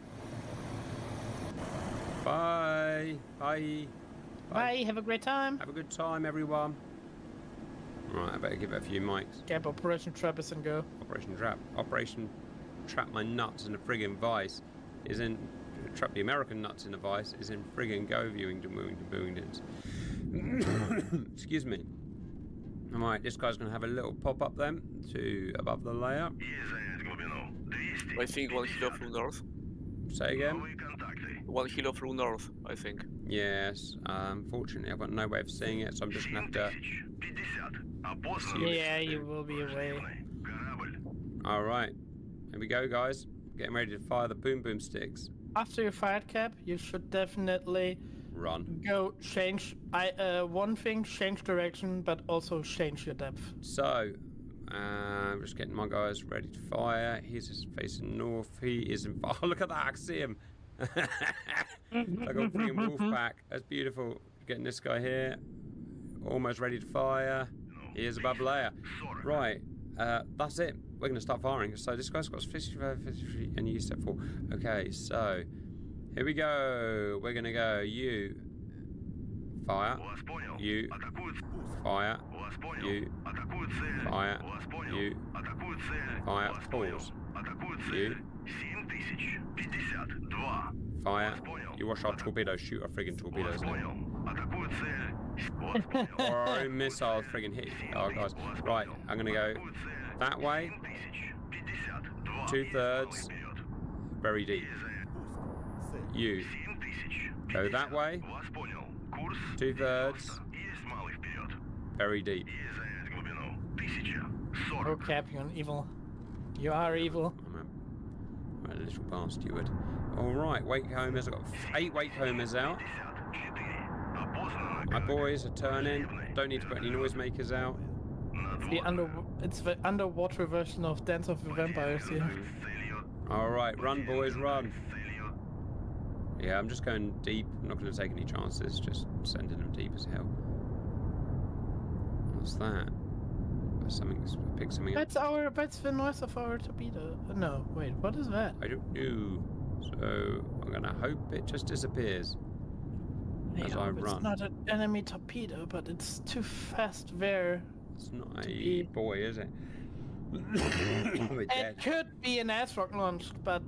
Bye. Bye. Bye. Have a great time. Have a good time, everyone. Right, I better give it a few mics. Cap Operation Trappist and go. Operation Trap My Nuts in a friggin' vice is in... Trap the American nuts in a vice is in friggin' go viewing to Woundins. Excuse me. Alright, this guy's gonna have a little pop up then to above the layer. I think one helo flew north. Say again? One helo flew north, I think. Yes, unfortunately I've got no way of seeing it, so I'm just gonna have to... Yeah, you will be away. Alright, here we go guys. Getting ready to fire the boom boom sticks. After you fired, Cap, you should definitely Run. go change. One thing, change direction, but also change your depth. So, I'm just getting my guys ready to fire. He's just facing north. He is in... Oh, look at that, I can see him. Like a freaking wolf pack. That's beautiful. Getting this guy here. Almost ready to fire. He is above layer. Right. That's it. We're going to start firing. So this guy's got 55, 53, and you step 4. Okay, so here we go. We're going to go. You. Fire. You. Fire. You. Fire. You. Fire. Pause. You. Fire. You watch our torpedoes shoot our friggin' torpedoes now. Or our own missile friggin' hit our guys. Right, I'm gonna go that way. 2/3. Very deep. You. Go that way. 2/3. Very deep. Oh, Cap, you're evil. You are evil. I'm a little bar steward. Alright, wake homers. I've got 8 wake homers out. My boys are turning. Don't need to put any noisemakers out. It's the underwater version of Dance of the Vampires here. Alright, run boys, run. Yeah, I'm just going deep. I'm not going to take any chances. Just sending them deep as hell. What's that? Pick something up. That's the noise of our torpedo. No, wait, what is that? I don't know. So I'm gonna hope it just disappears as I run. It's not an enemy torpedo, but it's too fast there. It's not a boy, is it? It could be an ASROC launch, but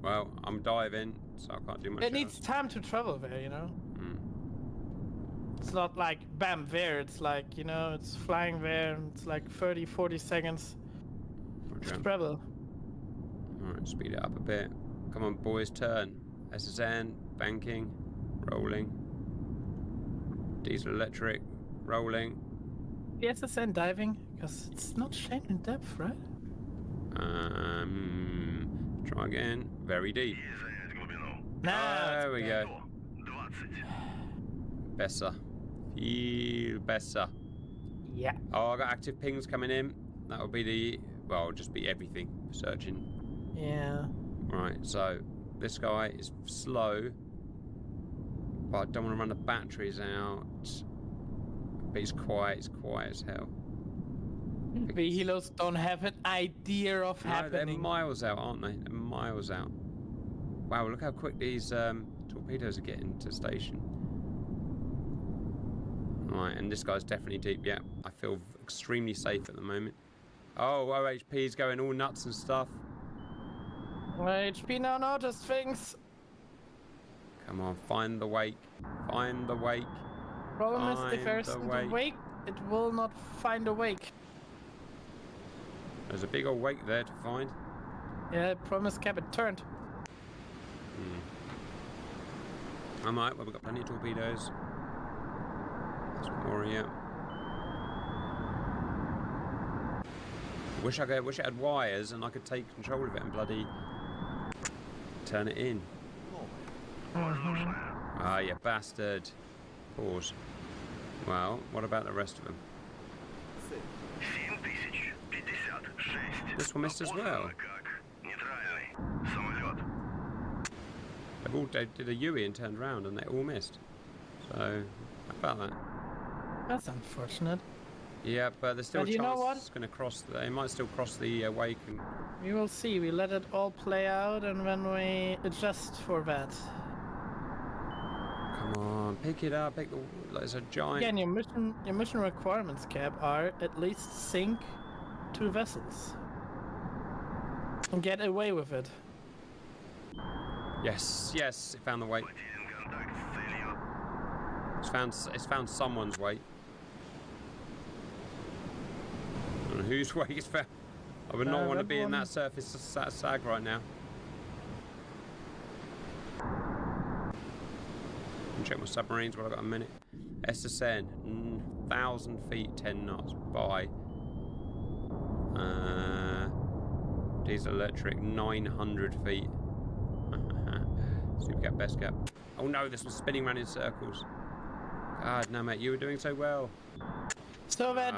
well, I'm diving, so I can't do much. It needs time to travel there, you know. It's not like bam there. It's like, you know, it's flying there. And it's like 30-40 seconds to travel. Alright, speed it up a bit. Come on, boys, turn. SSN, banking, rolling. Diesel electric, rolling. The SSN diving, because it's not changing depth, right? Try again. Very deep. There we go. Better. Feel better. Yeah. Oh, I got active pings coming in. That'll be the... well, just be everything. Searching. Yeah. Right, so this guy is slow, but I don't want to run the batteries out. But he's quiet as hell. The helos don't have an idea of happening. They're miles out, aren't they? They're miles out. Wow, look how quick these torpedoes are getting to station. Right, and this guy's definitely deep. Yeah, I feel extremely safe at the moment. Oh, OHP's going all nuts and stuff. HP now noticed things. Come on, find the wake. Find the wake. Problem is, if there's the wake, it will not find a wake. There's a big old wake there to find. Yeah, promise Cap, it turned. I might, well, we've got plenty of torpedoes. There's more here. Wish it had wires and I could take control of it and bloody turn it in. Ah, you bastard. Pause. Well, what about the rest of them? This one missed as well. They did a UE and turned around and they all missed. So, how about that? That's unfortunate. Yeah, but there's still a you know what? chance it's going to cross. They might still cross the wake. And... we will see. We let it all play out, and when we adjust for that. Come on, pick it up. Pick the. There's a giant. Again, your mission requirements, Cap, are at least sink 2 vessels and get away with it. Yes, yes, it found the wake. It's found someone's wake. I don't know whose wake it's found. I would not want to be in that surface sag right now. Check my submarines while I've got a minute. SSN, 1,000 feet, 10 knots. Bye. Diesel electric, 900 feet. Super cap, best cap. Oh no, this was spinning around in circles. God, no, mate, you were doing so well. So that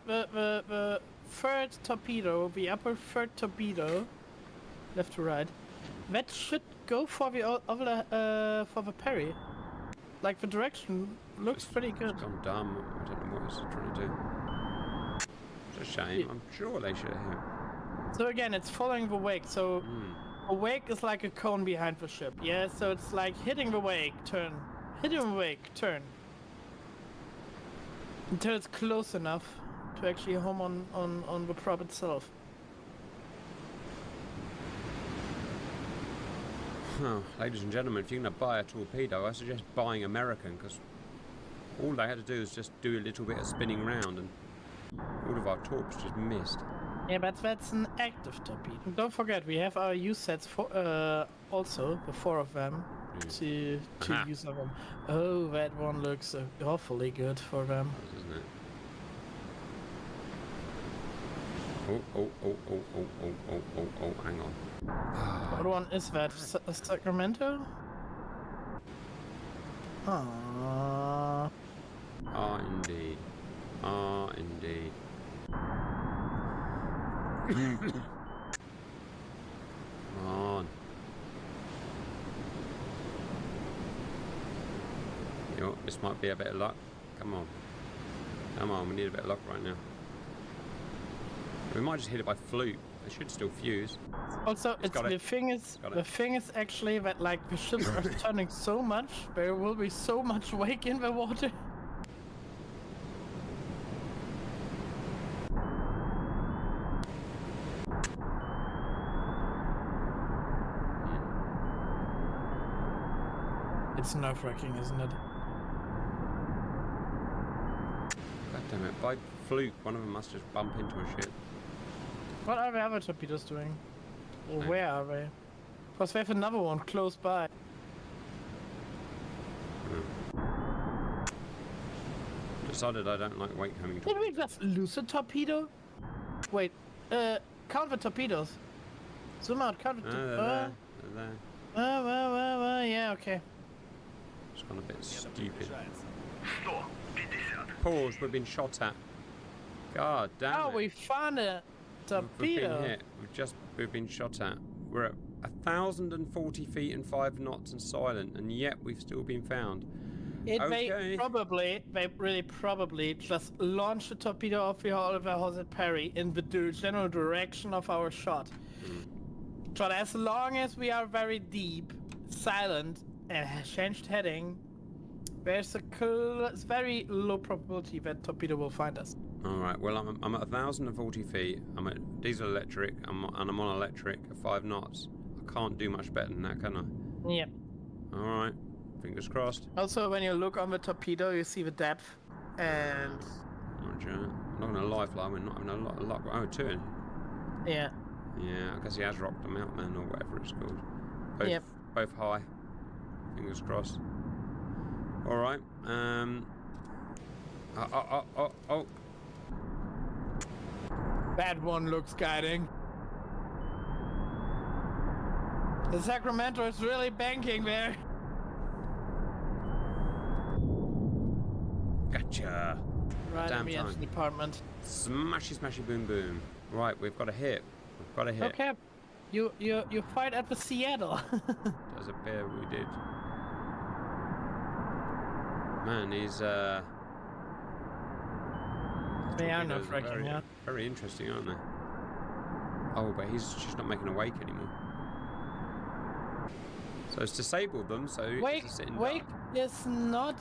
the third torpedo, the upper third torpedo, left to right, that should go for the Perry. Like the direction looks pretty good. It's gone dumb. I don't know what it's trying to do. It's a shame. I'm sure they should have hit. So again, it's following the wake. So a wake is like a cone behind the ship. Yeah. So it's like hitting the wake, turn, hitting the wake, turn, until it's close enough to actually home on the prop itself. Well, ladies and gentlemen, if you're going to buy a torpedo, I suggest buying American, because all they had to do is just do a little bit of spinning round, and all of our torps just missed. Yeah, but that's an active torpedo. Don't forget, we have our use sets for also the 4 of them to use on them. Oh, that one looks awfully good for them. Isn't it? Oh, hang on. What one is that? Sacramento? Ah, indeed. Ah, indeed. Come on. You know, this might be a bit of luck. Come on. Come on, we need a bit of luck right now. We might just hit it by fluke. It should still fuse. Also, the thing is actually that like the ships are turning so much, there will be so much wake in the water. It's nerve-wracking, isn't it? God damn it! By fluke, one of them must just bump into a ship. What are the other torpedoes doing? Or where are they? Because we have another one close by. Decided I don't like wake coming. Did we just lose a torpedo? Wait, count the torpedoes. Zoom out, count the They're there. yeah, okay. It's gone a bit stupid. Pause, we've been shot at. God damn it. Oh, we found a torpedo. We've been hit. We've been shot at. We're at 1,040 feet and 5 knots and silent, and yet we've still been found. They really probably just launched a torpedo off the hull of the Jose Perry in the general direction of our shot. But as long as we are very deep, silent, and changed heading, there's a very low probability that torpedo will find us. Alright, well I'm at 1,040 feet, I'm at diesel electric, and I'm on electric at 5 knots. I can't do much better than that, can I? Yep. Alright, fingers crossed. Also, when you look on the torpedo, you see the depth, and... Roger. I'm not going to lie, Fly, we're not having a lot of luck. Oh, 2. Yeah. Yeah, I guess he has rocked them out then, or whatever it's called. Both high. Fingers crossed. Alright, oh. That one looks guiding. The Sacramento is really banking there. Gotcha. Right Damn in the time. engine department. Smashy, smashy, boom, boom. Right, we've got a hit. We've got a hit. Okay. You fight at the Seattle. Does appear we did. Man, he's They are not wrecking, yeah. Very interesting, aren't they? Oh, but he's just not making a wake anymore. So it's disabled them, so Wake it's sitting is not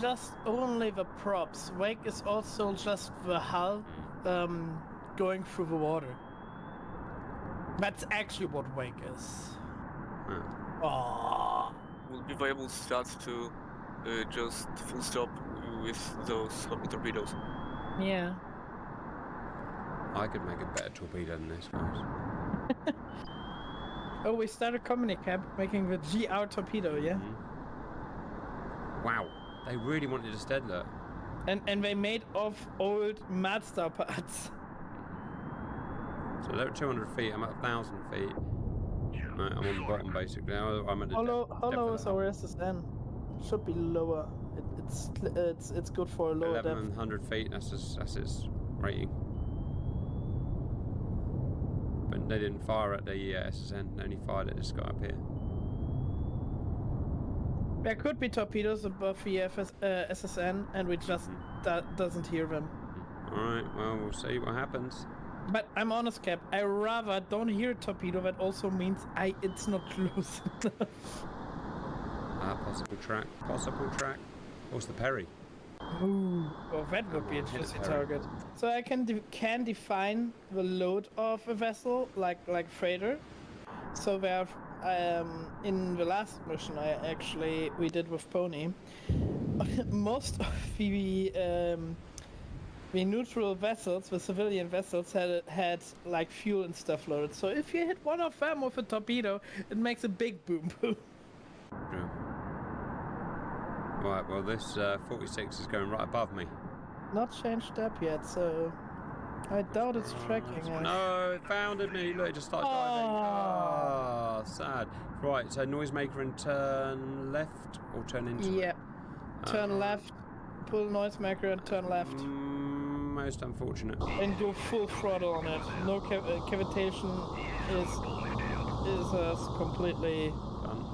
just only the props. Wake is also just the hull going through the water. That's actually what wake is. Oh. Will be viable start to just full stop with those hobby torpedoes. Yeah. I could make a better torpedo than this, guys. Oh, we started Communicab making the GR torpedo, yeah? Wow, they really wanted a Stedler. And they made of old Madstar parts. So they're at 200 feet, I'm at 1,000 feet. Right, I'm on the bottom basically. I'm at the Hello, so where's this then? Should be lower. It's good for a lower depth. 1,100 feet, that's its rating. but they didn't fire at the SSN. They only fired at this guy up here. There could be torpedoes above the SSN, and we just doesn't hear them. Alright, well, we'll see what happens. But I'm honest, Cap. I rather don't hear a torpedo. That also means it's not close enough. Possible track. Possible track. What's the Perry? Ooh, well, that would be a juicy target. So I can define the load of a vessel like freighter. So we have in the last mission we did with Pony, most of the neutral vessels, the civilian vessels, had like fuel and stuff loaded. So if you hit one of them with a torpedo, it makes a big boom boom. Yeah. Right, well this 46 is going right above me. Not changed up yet, so I doubt it's tracking. No, it founded me. Look, it just started diving. Oh, sad. Right, so noisemaker and turn left or turn into it? Turn left, pull noisemaker and turn left. Most unfortunate. And go full throttle on it. No cavitation is completely done.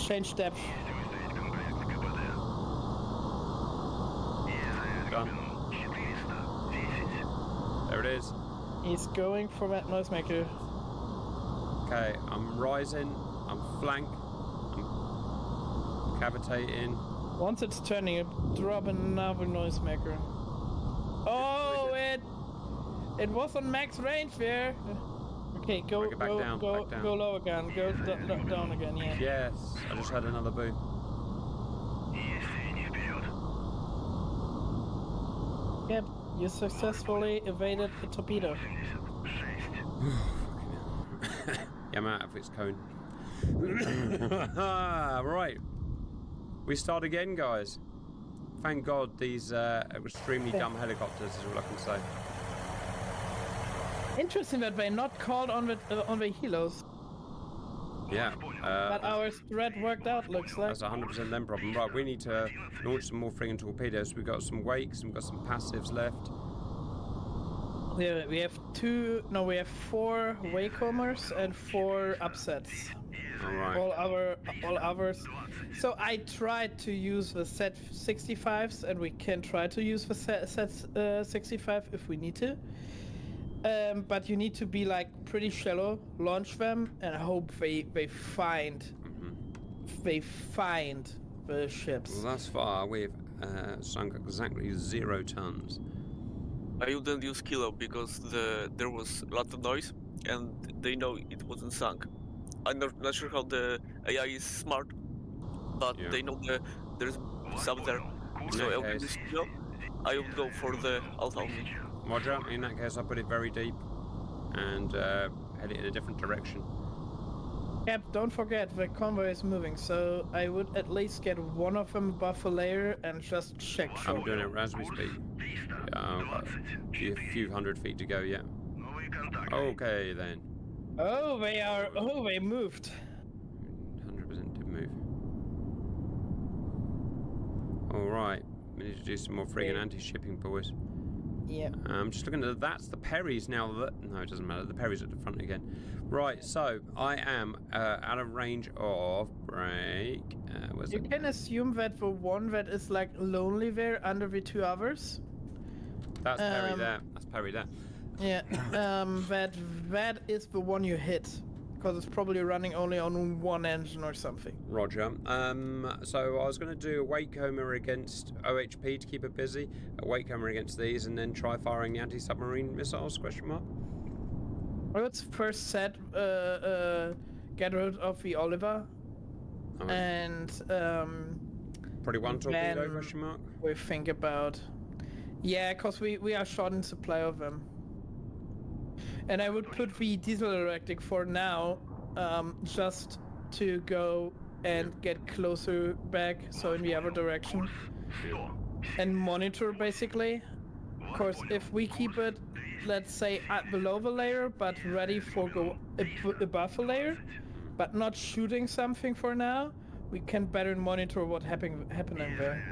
Change depth. Done. There it is. He's going for that noisemaker. Okay, I'm rising. I'm flank. I'm cavitating. Once it's turning, drop another noisemaker. Oh, it was on max range there. Okay, go down. Go low again. Go down again. Yeah. Yes, I just had another boo. Yep, you successfully evaded the torpedo. Yeah, I'm out of its cone. Right. We start again, guys. Thank God these extremely dumb helicopters is all I can say. Interesting that they're not called on the helos. Yeah. But our spread worked out, looks like. That's 100% them problem. Right, we need to launch some more friggin' torpedoes. We've got some wakes, we've got some passives left. Yeah, we have 4 wakehomers and 4 upsets. Alright. All others. So I tried to use the set 65s, and we can try to use the set 65 if we need to. But you need to be like pretty shallow, launch them, and hope they find the ships. Well, thus far we've sunk exactly 0 tons. I wouldn't use kilo because there was a lot of noise and they know it wasn't sunk. I'm not sure how the AI is smart, but they know there's some there. So I would use kilo. I would go for the alpha only. Roger, in that case I put it very deep and head it in a different direction. Yep, don't forget the convoy is moving, so I would at least get one of them above a layer and just check. I'm doing it as we speak. Yeah, I've got a few hundred feet to go yet. Okay then. Oh, they moved. 100% did move. Alright, we need to do some more friggin' anti-shipping, boys. Yeah. I'm just looking at that's the Perrys now. No, it doesn't matter. The Perrys at the front again. Right, so I am out of range of break. You can assume that the one that is like lonely there under the 2 others. That's Perry there. That's Perry there. Yeah. that is the one you hit, because it's probably running only on 1 engine or something. Roger. So I was going to do a Wakehomer against OHP to keep it busy, a Wakehomer against these, and then try firing the anti-submarine missiles, question mark? Let's first get rid of the Oliver. Right. And probably 1 torpedo, question mark? We think about... Yeah, because we are short in supply of them. And I would put the diesel electric for now, just to go and get closer back, so in the other direction. And monitor, basically. Of course, if we keep it, let's say, below the layer, but ready for go above the layer, but not shooting something for now, we can better monitor what's happening there.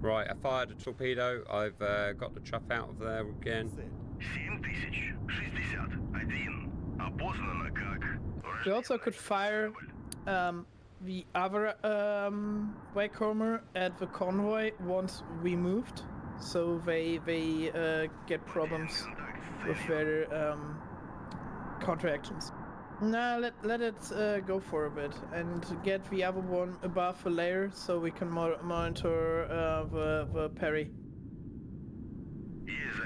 Right, I fired a torpedo. I've got the chuff out of there again. 7061. Опознано как. We also could fire the other Wakehomer at the convoy once we moved, so they get problems with their counteractions. Nah, let it go for a bit and get the other one above the layer so we can monitor the Perry.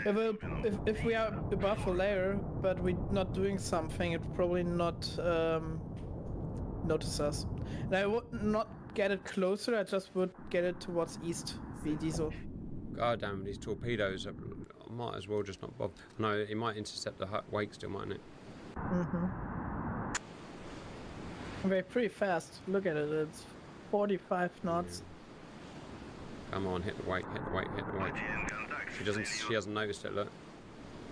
If we are above the layer but we're not doing something, it probably not notice us. And I would not get it closer, I just would get it towards east, the diesel. God damn, these torpedoes, I might as well just not bother. No, it might intercept the wake still, mightn't it? Mm-hmm. They're pretty fast. Look at it. It's 45 knots. Come on, hit the wake, hit the wake, hit the wake. She hasn't noticed it, look.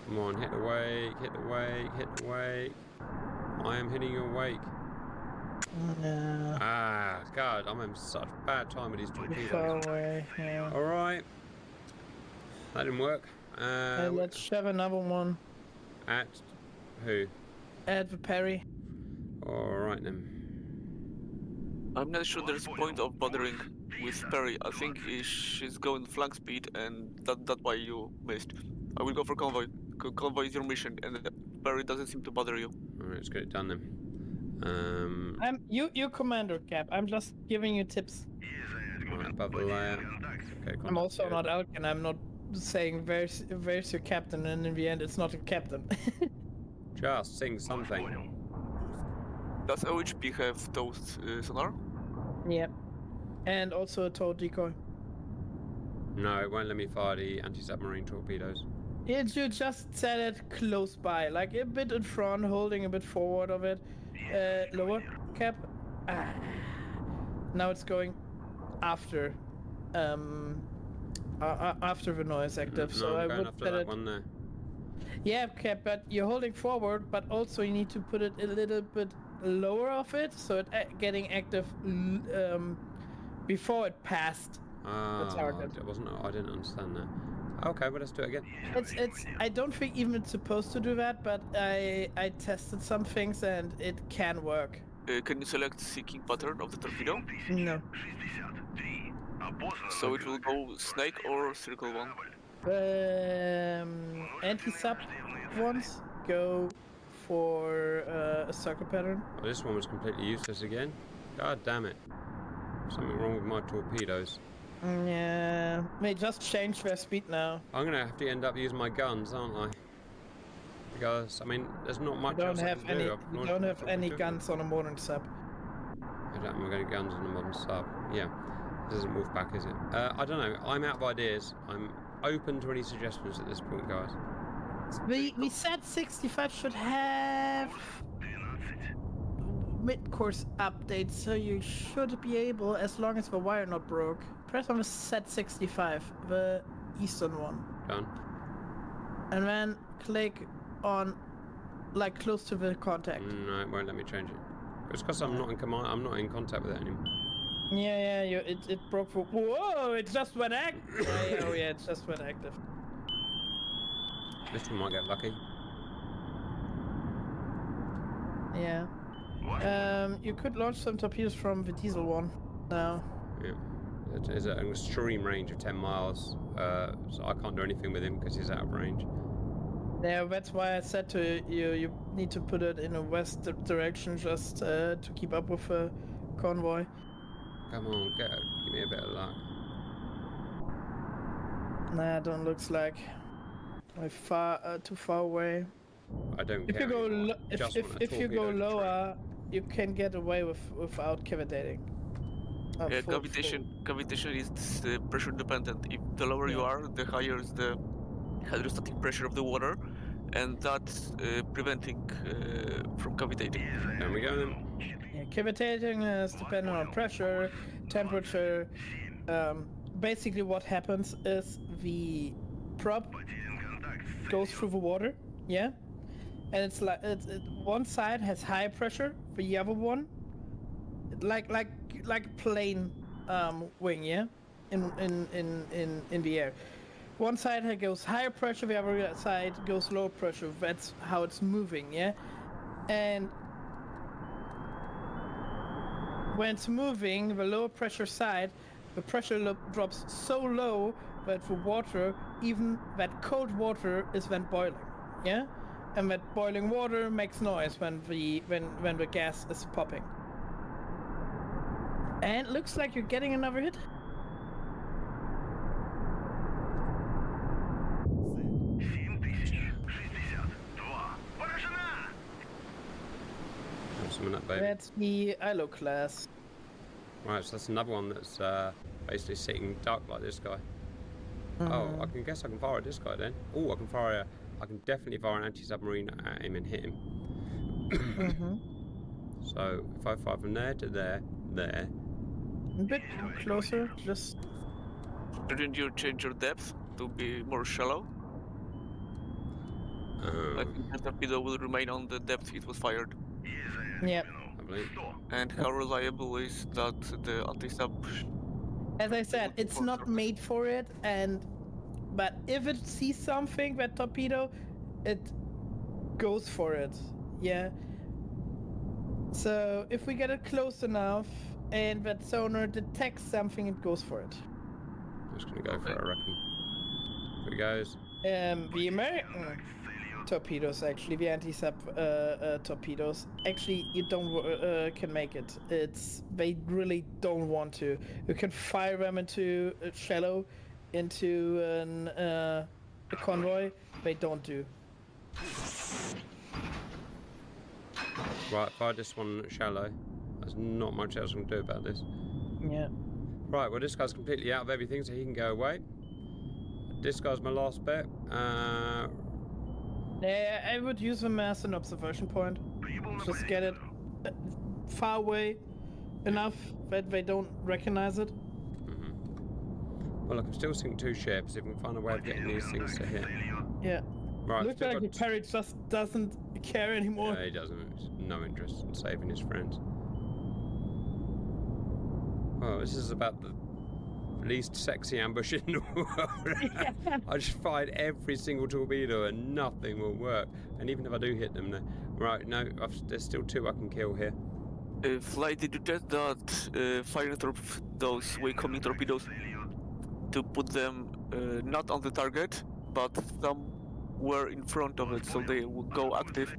Come on, hit the wake, hit the wake, hit the wake. I am hitting your wake. Yeah. Ah, God, I'm having such a bad time with these torpedoes. Far away, yeah. Alright. That didn't work. Hey, let's shove another one. At who? At the Perry. Alright then. I'm not sure there's a point of bothering with Perry. I think she's going flank speed, and that's why you missed. I will go for convoy. Convoy is your mission, and Perry doesn't seem to bother you. Alright, let's get it done then. I'm you commander, Cap. I'm just giving you tips. Right, above the layer. Okay, I'm also not Alkin. I'm not saying where's your captain, and in the end it's not a captain. Just sing something. Does OHP have those sonar? Yep. And also a tow decoy. No, it won't let me fire the anti-submarine torpedoes. You just set it close by, like a bit in front, holding a bit forward of it. Lower, Cap. Ah. Now it's going after after the noise active. No, so I'm I going would after set that it. one there. Yeah, Cap, but you're holding forward, but also you need to put it a little bit lower of it, so it getting active before it passed the target. I didn't understand that. Okay, well let's do it again. It's. I don't think even it's supposed to do that, but I tested some things and it can work. Can you select seeking pattern of the torpedo? No. So it will go snake or circle one? Anti-sub ones go for a circle pattern. Oh, this one was completely useless again. God damn it. Something wrong with my torpedoes. Yeah, they just changed their speed now. I'm gonna have to end up using my guns, aren't I? Because I mean, there's not much You else don't I have can any. do. You don't have any guns on a modern sub. I don't have any guns on a modern sub. Yeah, this isn't Wolfpack, is it? I don't know. I'm out of ideas. I'm open to any suggestions at this point, guys. We said 65 should have mid-course update, so you should be able, as long as the wire not broke. Press on the set 65, the eastern one. Done. And then click on, like, close to the contact. No, it won't let me change it. It's because I'm not in command. I'm not in contact with it anymore. Yeah, it broke for. Whoa! It just went active. Oh yeah, it just went active. This one might get lucky. Yeah. You could launch some torpedoes from the diesel one now. Yeah. It is at an extreme range of 10 miles, so I can't do anything with him because he's out of range. Yeah, that's why I said to you, you need to put it in a west direction just to keep up with the convoy. Come on, give me a bit of luck. Nah, don't looks like. We're too far away. I don't If care. you go anymore. if you go lower, you can get away without cavitating. Yeah, cavitation is pressure dependent. If the lower you are, the higher is the hydrostatic pressure of the water, and that's preventing from cavitating. There we go then. Yeah, cavitating is dependent on pressure, temperature. Basically, what happens is the prop goes through the water, yeah, and it's like one side has high pressure, the other one, like plane wing, yeah, in the air. One side goes higher pressure, the other side goes lower pressure. That's how it's moving, yeah? And when it's moving, the lower pressure side, the pressure drops so low that the water, even that cold water, is then boiling, yeah? And that boiling water makes noise when the gas is popping. And it looks like you're getting another hit. That, baby. That's the ILO class. Right, so that's another one that's basically sitting duck like this guy. Oh, I guess I can fire at this guy then. Oh, I can definitely fire an anti-submarine at him and hit him. So if I fire from there to there, a bit closer, just. Didn't you change your depth to be more shallow? I think the torpedo will remain on the depth it was fired. Yep. I believe. And how reliable is that the anti-sub? As I said, it's not made for it, but if it sees something, that torpedo, it goes for it. Yeah. So if we get it close enough and that sonar detects something, it goes for it. I'm just gonna go for it, I reckon. Here it goes. The American torpedoes, actually, the anti-sub torpedoes, actually, you don't can make it. They really don't want to. You can fire them into shallow, into a convoy. They don't do. Right, fire this one shallow. There's not much else I can do about this. Yeah. Right, well this guy's completely out of everything, so he can go away. This guy's my last bet. Yeah, I would use them as an observation point. Just get it far away enough that they don't recognize it. Well, I can still sink 2 ships if we can find a way of getting these things to hit. Yeah. Right. Looks like the Perry just doesn't care anymore. Yeah, he doesn't. He's no interest in saving his friends. Oh, this is about the least sexy ambush in the world. I just fired every single torpedo and nothing will work. And even if I do hit them, right? No, there's still 2 I can kill here. Fly, did you test that fire those way-coming torpedoes to put them not on the target, but somewhere in front of it, so they will go active?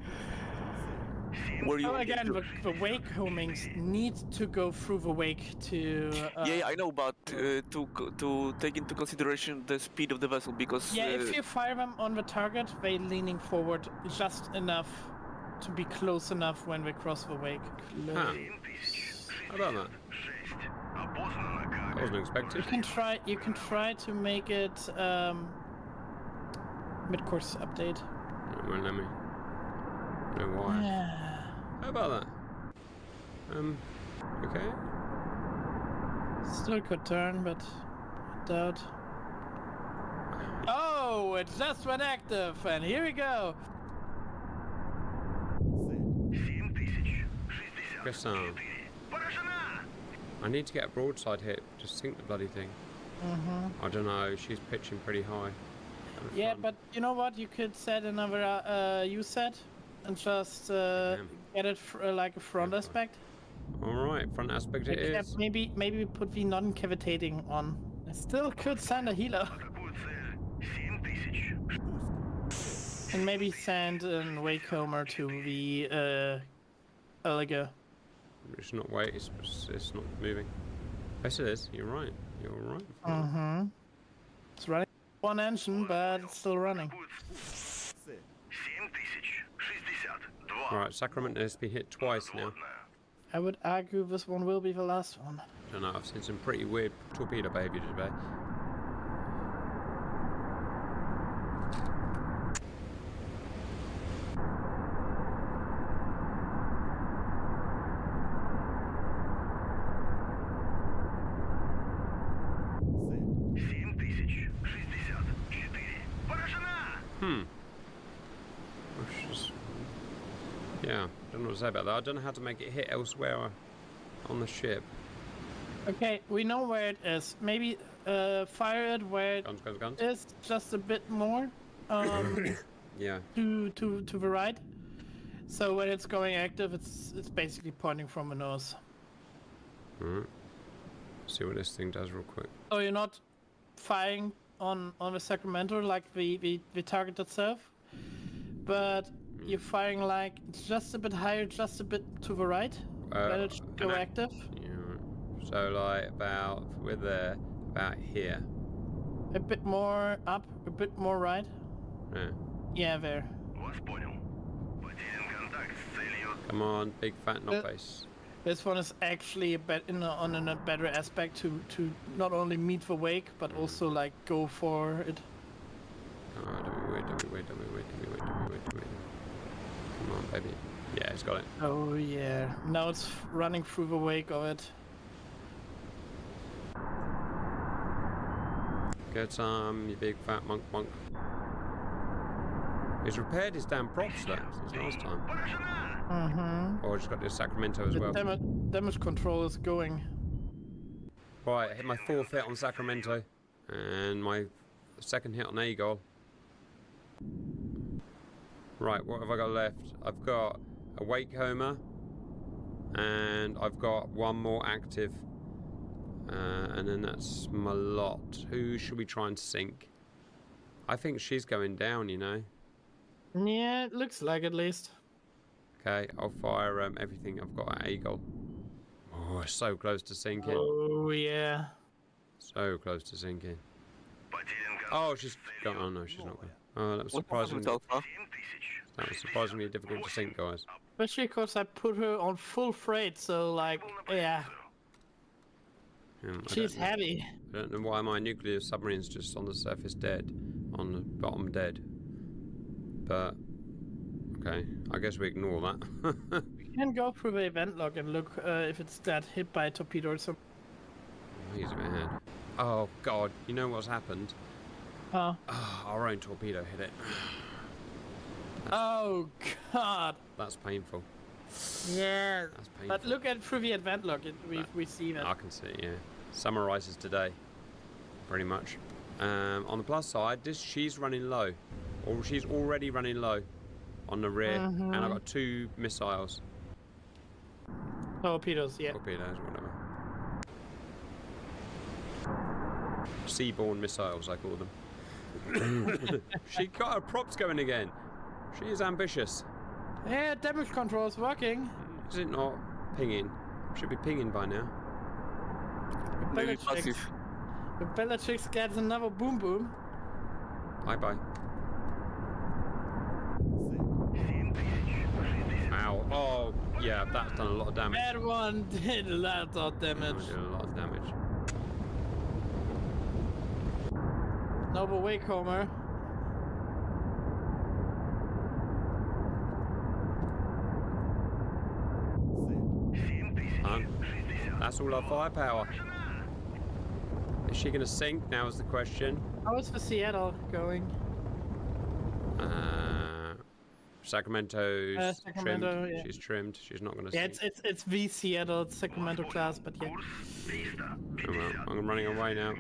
Again, the wake homings need to go through the wake to. Yeah, I know, but to take into consideration the speed of the vessel, because. Yeah, if you fire them on the target, they leaning forward just enough to be close enough when we cross the wake. How about that? I wasn't expecting. You can try to make it mid-course update. It won't let me. No why. Yeah. How about that? Okay. Still could turn, but I doubt. Oh, it just went active, and here we go. Crescent. I need to get a broadside hit. Just sink the bloody thing. I don't know. She's pitching pretty high. Yeah, but you know what? You could set another U set and just get it like a front aspect. All right, front aspect it is. Maybe we put the non-cavitating on. I still could send a healer. And maybe send a wakehomer to the Alligator. It's not wait. It's not moving. Yes, it is. You're right. You're right. It's running one engine, but it's still running. Right, Sacramento has been hit twice now. I would argue this one will be the last one. I don't know. I've seen some pretty weird torpedo behavior today. Yeah, don't know what to say about that. I don't know how to make it hit elsewhere on the ship. Okay, we know where it is. Maybe fire it where it is just a bit more Yeah. to the right. So when it's going active, it's basically pointing from the nose. Alright. See what this thing does real quick. So you're not firing on the Sacramento like the target itself, but you're firing like just a bit higher, just a bit to the right. Let it go active. Yeah. So like about we're there, about here. A bit more up, a bit more right. Yeah. Yeah, there. Come on, big fat knock base. This one is actually a bit on a better aspect to not only meet the wake, but also like go for it. Alright, wait. Come on, baby. Yeah, it's got it. Oh yeah. Now it's running through the wake of it. Get some, you big fat monk. He's repaired his damn props though since last time. Mm-hmm. Or just got the Sacramento as well. Damage control is going. Right, I hit my 4th hit on Sacramento and my 2nd hit on Eagle. Right, what have I got left? I've got a Wake Homer and I've got one more active. And then that's my lot. Who should we try and sink? I think she's going down, you know. Yeah, it looks like at least. Okay, I'll fire everything I've got at Eagle. Oh, so close to sinking. Oh, yeah. So close to sinking. Oh, she's gone. Oh, no, she's not gone. Oh, that was surprisingly... That was surprisingly difficult to sink, guys. Especially because I put her on full freight, so like, yeah. She's heavy. I don't know why my nuclear submarine's just on the surface dead. On the bottom dead. But... Okay, I guess we ignore that. You can go through the event log and look if it's that hit by a torpedo or something. He's a bit ahead. Oh god, you know what's happened? Oh. Oh, our own torpedo hit it. Oh god. That's painful. Yeah. That's painful. But look at through the event log, we see that. I can see it, yeah. Summarizes today, pretty much. On the plus side, she's running low. Or she's already running low on the rear. And I've got 2 missiles. Torpedoes, yeah. Torpedoes, whatever. Seaborne missiles, I call them. She got her props going again. She is ambitious. Yeah, damage control is working. Is it not pinging? Should be pinging by now. The Bellatrix gets another boom boom. Bye bye. Ow. Oh, yeah, that's done a lot of damage. That one did a lot of damage. Did a lot of damage. Nova Wake Homer. That's all our firepower. Is she going to sink? Now is the question. How is the Seattle going? Sacramento's Sacramento, trimmed. yeah. She's trimmed. She's not going to Yeah, sink. it's the Seattle Sacramento class, but yeah. Oh, well, I'm running away now.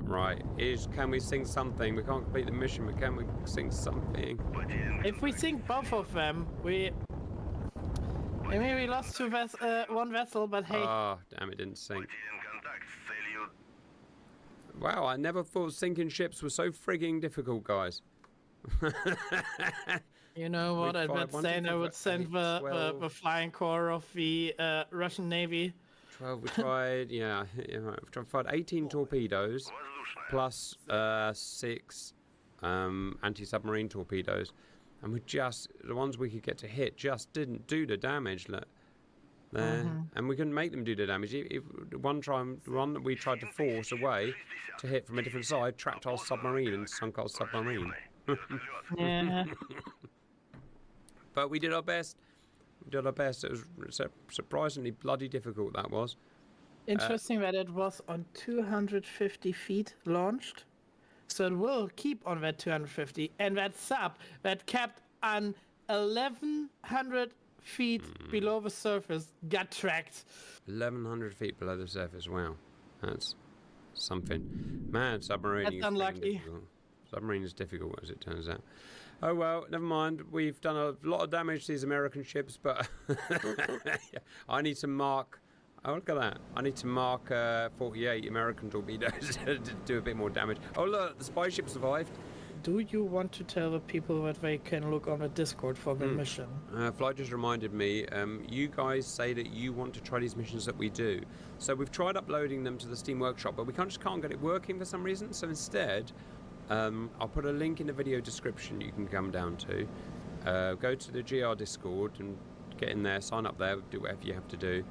Right, can we sing something? We can't complete the mission, but can we sing something? If we sink both of them, we lost one vessel, but hey. Ah, damn, it didn't sink. Wow, I never thought sinking ships were so frigging difficult, guys. You know what? I bet saying I would send the flying corps of the Russian Navy. 12, we tried, yeah, we've tried 18 torpedoes, plus 6 anti-submarine torpedoes, and the ones we could get to hit just didn't do the damage there, and we couldn't make them do the damage. One that we tried to force away to hit from a different side trapped our submarine and sunk our submarine. Yeah. But we did our best. It was surprisingly bloody difficult, that was. Interesting that it was on 250 feet launched. So it will keep on that 250. And that sub that kept on 1100 feet below the surface got tracked. 1,100 feet below the surface. Wow, that's something. Man, submarining. That's unlucky. Submarine is difficult, as it turns out. Oh well, never mind. We've done a lot of damage to these American ships, but I need to mark. Oh, look at that. I need to mark 48 American torpedoes to do a bit more damage. Oh, look, the spy ship survived. Do you want to tell the people that they can look on the Discord for the mission? Fly just reminded me, you guys say that you want to try these missions that we do. So we've tried uploading them to the Steam Workshop, but we just can't get it working for some reason. So instead, I'll put a link in the video description you can come down to. Go to the GR Discord and get in there, sign up there, do whatever you have to do.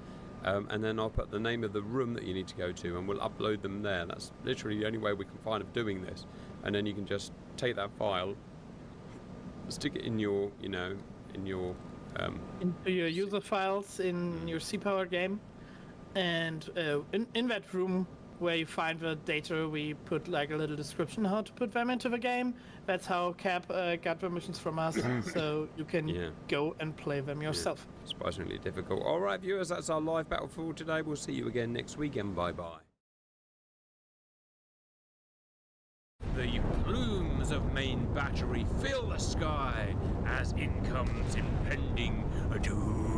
And then I'll put the name of the room that you need to go to, and we'll upload them there. That's literally the only way we can find of doing this. And then you can just take that file, stick it in your, into your user files in your Sea-Power game, and in that room where you find the data, we put like a little description how to put them into the game. That's how Cap got the missions from us, so you can go and play them yourself. Yeah. Surprisingly difficult. All right, viewers, that's our live battle for today. We'll see you again next week, and bye-bye. The plumes of main battery fill the sky as in comes impending doom.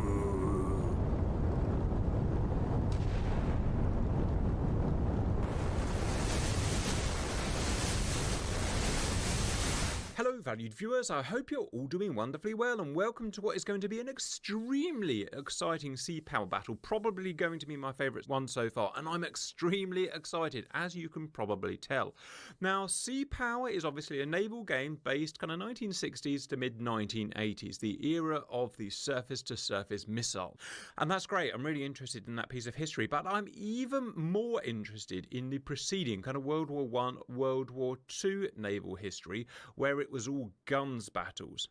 Hello valued viewers, I hope you're all doing wonderfully well, and welcome to what is going to be an extremely exciting Sea Power battle, probably going to be my favourite one so far, and I'm extremely excited, as you can probably tell. Now, Sea Power is obviously a naval game based kind of 1960s to mid-1980s, the era of the surface-to-surface missile. And that's great, I'm really interested in that piece of history, but I'm even more interested in the preceding kind of World War I, World War II naval history, where it was all guns battles.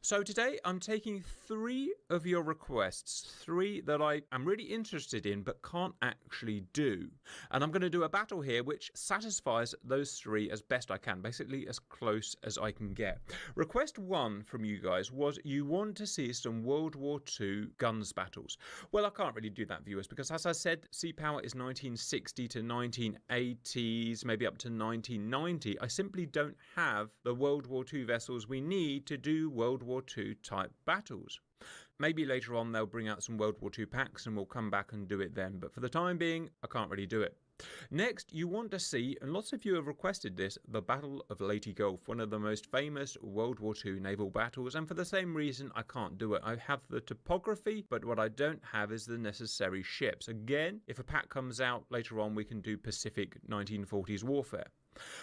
So today I'm taking 3 of your requests, 3 that I am really interested in but can't actually do. And I'm going to do a battle here which satisfies those 3 as best I can, basically as close as I can get. Request 1 from you guys was you want to see some World War II guns battles. Well, I can't really do that, viewers, because as I said, Sea Power is 1960 to 1980s, maybe up to 1990. I simply don't have the World War II vessels we need to do World War II type battles. Maybe later on they'll bring out some World War II packs and we'll come back and do it then, but for the time being I can't really do it. Next, you want to see, and lots of you have requested this, the Battle of Leyte Gulf, one of the most famous World War II naval battles, and for the same reason I can't do it. I have the topography, but what I don't have is the necessary ships. Again, if a pack comes out later on we can do Pacific 1940s warfare.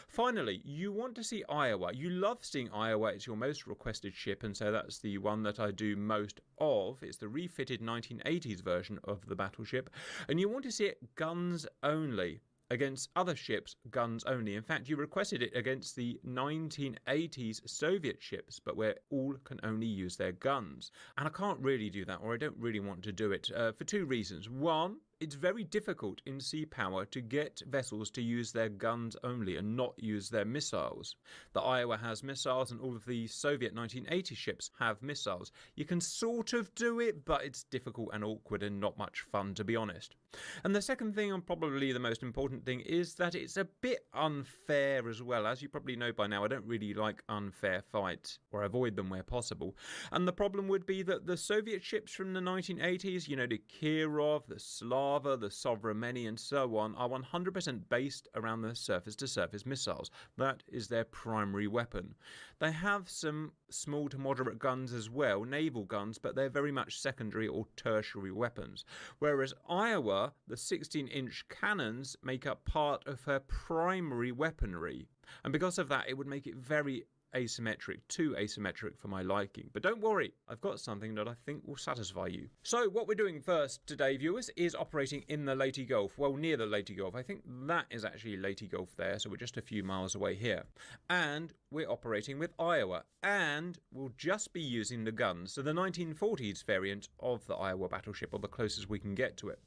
Finally, you want to see Iowa. You love seeing Iowa. It's your most requested ship, and so that's the one that I do most of. It's the refitted 1980s version of the battleship, and you want to see it guns only. Against other ships, guns only. In fact, you requested it against the 1980s Soviet ships, but where all can only use their guns. And I can't really do that, or I don't really want to do it, for 2 reasons. One, it's very difficult in Sea Power to get vessels to use their guns only and not use their missiles. The Iowa has missiles and all of the Soviet 1980 ships have missiles. You can sort of do it, but it's difficult and awkward and not much fun, to be honest. And the second thing, and probably the most important thing, is that it's a bit unfair as well. As you probably know by now, I don't really like unfair fights, or avoid them where possible. And the problem would be that the Soviet ships from the 1980s, you know, the Kirov, the Slava, the Sovremenny and so on, are 100% based around the surface-to-surface missiles. That is their primary weapon. They have some small to moderate guns as well, naval guns, but they're very much secondary or tertiary weapons. Whereas Iowa, the 16-inch cannons make up part of her primary weaponry. And because of that, it would make it very asymmetric, too asymmetric for my liking. But don't worry, I've got something that I think will satisfy you. So what we're doing first today, viewers, is operating in the Leyte Gulf. Well, near the Leyte Gulf. I think that is actually Leyte Gulf there, so we're just a few miles away here. And we're operating with Iowa, and we'll just be using the guns, so the 1940s variant of the Iowa battleship, or the closest we can get to it.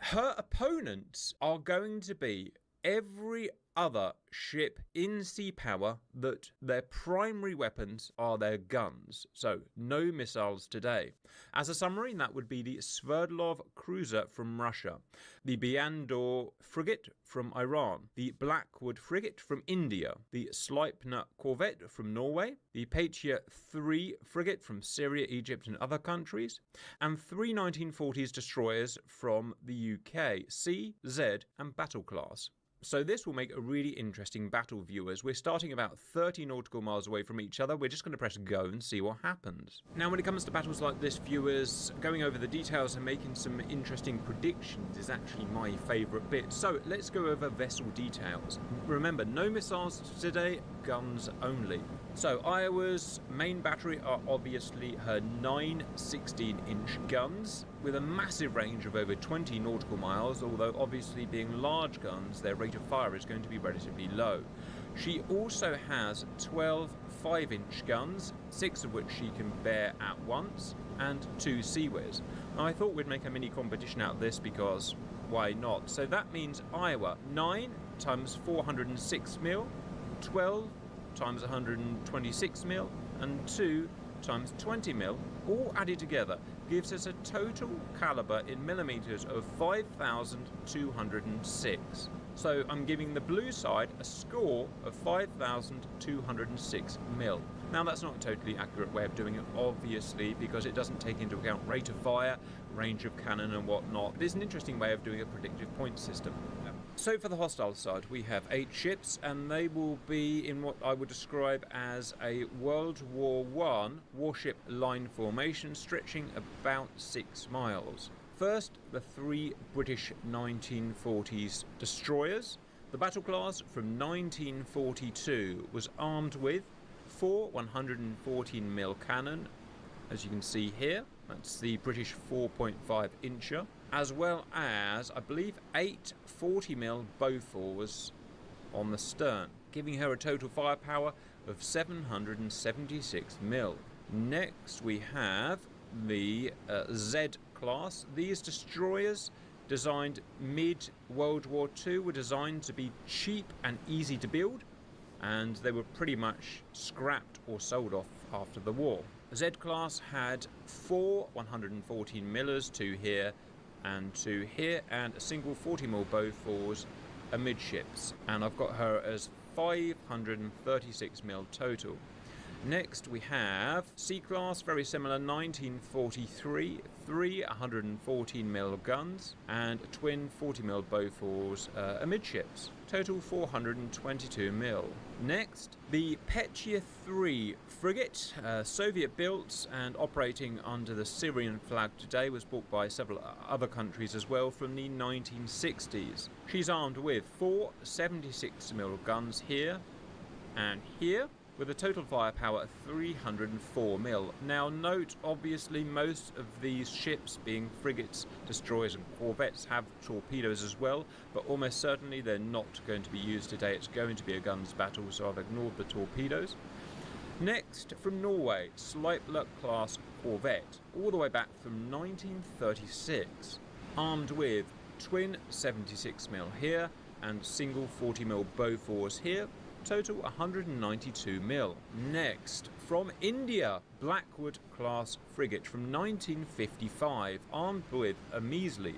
Her opponents are going to be every other ship in sea power that their primary weapons are their guns. So no missiles today. As a summary, that would be the Sverdlov cruiser from Russia, the Bayandor frigate from Iran, the Blackwood frigate from India, the Sleipner corvette from Norway, the Patriot 3 frigate from Syria, Egypt and other countries, and 3 1940s destroyers from the UK, C, Z and Battle Class. So this will make a really interesting battle, viewers. We're starting about 30 nautical miles away from each other. We're just going to press go and see what happens. Now, when it comes to battles like this, viewers, going over the details and making some interesting predictions is actually my favourite bit. So let's go over vessel details. Remember, no missiles today, guns only. So Iowa's main battery are obviously her 9 16-inch guns with a massive range of over 20 nautical miles, although obviously being large guns, their rate of fire is going to be relatively low. She also has 12 5-inch guns, 6 of which she can bear at once, and 2 Seaways. Now I thought we'd make a mini competition out of this because why not? So that means Iowa 9 times 406 mil, 12 times 126 mil, and 2 times 20 mil, all added together, gives us a total caliber in millimeters of 5,206. So I'm giving the blue side a score of 5,206 mil. Now that's not a totally accurate way of doing it, obviously, because it doesn't take into account rate of fire, range of cannon and whatnot. But it's an interesting way of doing a predictive point system. So for the hostile side, we have 8 ships, and they will be in what I would describe as a World War I warship line formation stretching about 6 miles. First, the 3 British 1940s destroyers. The battle class from 1942 was armed with 4 114mm cannon, as you can see here. That's the British 4.5-incher, as well as, I believe, 8 40mm Bofors on the stern, giving her a total firepower of 776mm. Next, we have the Z class. These destroyers, designed mid-World War II, were designed to be cheap and easy to build, and they were pretty much scrapped or sold off after the war. Z-Class had 4 114mm, 2 here and 2 here, and a single 40mm Bofors amidships. And I've got her as 536mm total. Next we have C-Class, very similar, 1943, 3 114mm guns and twin 40mm Bofors amidships. Total 422mm. Next, the Petya 3 frigate, Soviet-built and operating under the Syrian flag today, was bought by several other countries as well from the 1960s. She's armed with 4 76mm guns here and here, with a total firepower of 304mm. Now note, obviously, most of these ships, being frigates, destroyers and corvettes, have torpedoes as well, but almost certainly they're not going to be used today. It's going to be a guns battle, so I've ignored the torpedoes. Next, from Norway, Sleipner class corvette, all the way back from 1936, armed with twin 76mm here and single 40mm Bofors here. Total 192mm. Next, from India, Blackwood class frigate from 1955, armed with a measly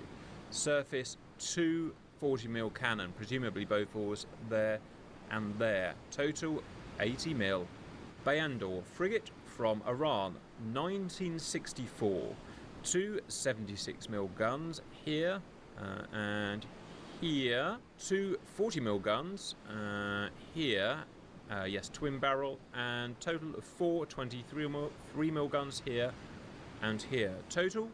surface 2 40mm cannon, presumably Bofors there and there. Total 80mm. Bayandor frigate from Iran, 1964, 2 76mm guns here and here, 2 40mm guns, here, yes, twin barrel, and total of 4 23mm guns here and here. Total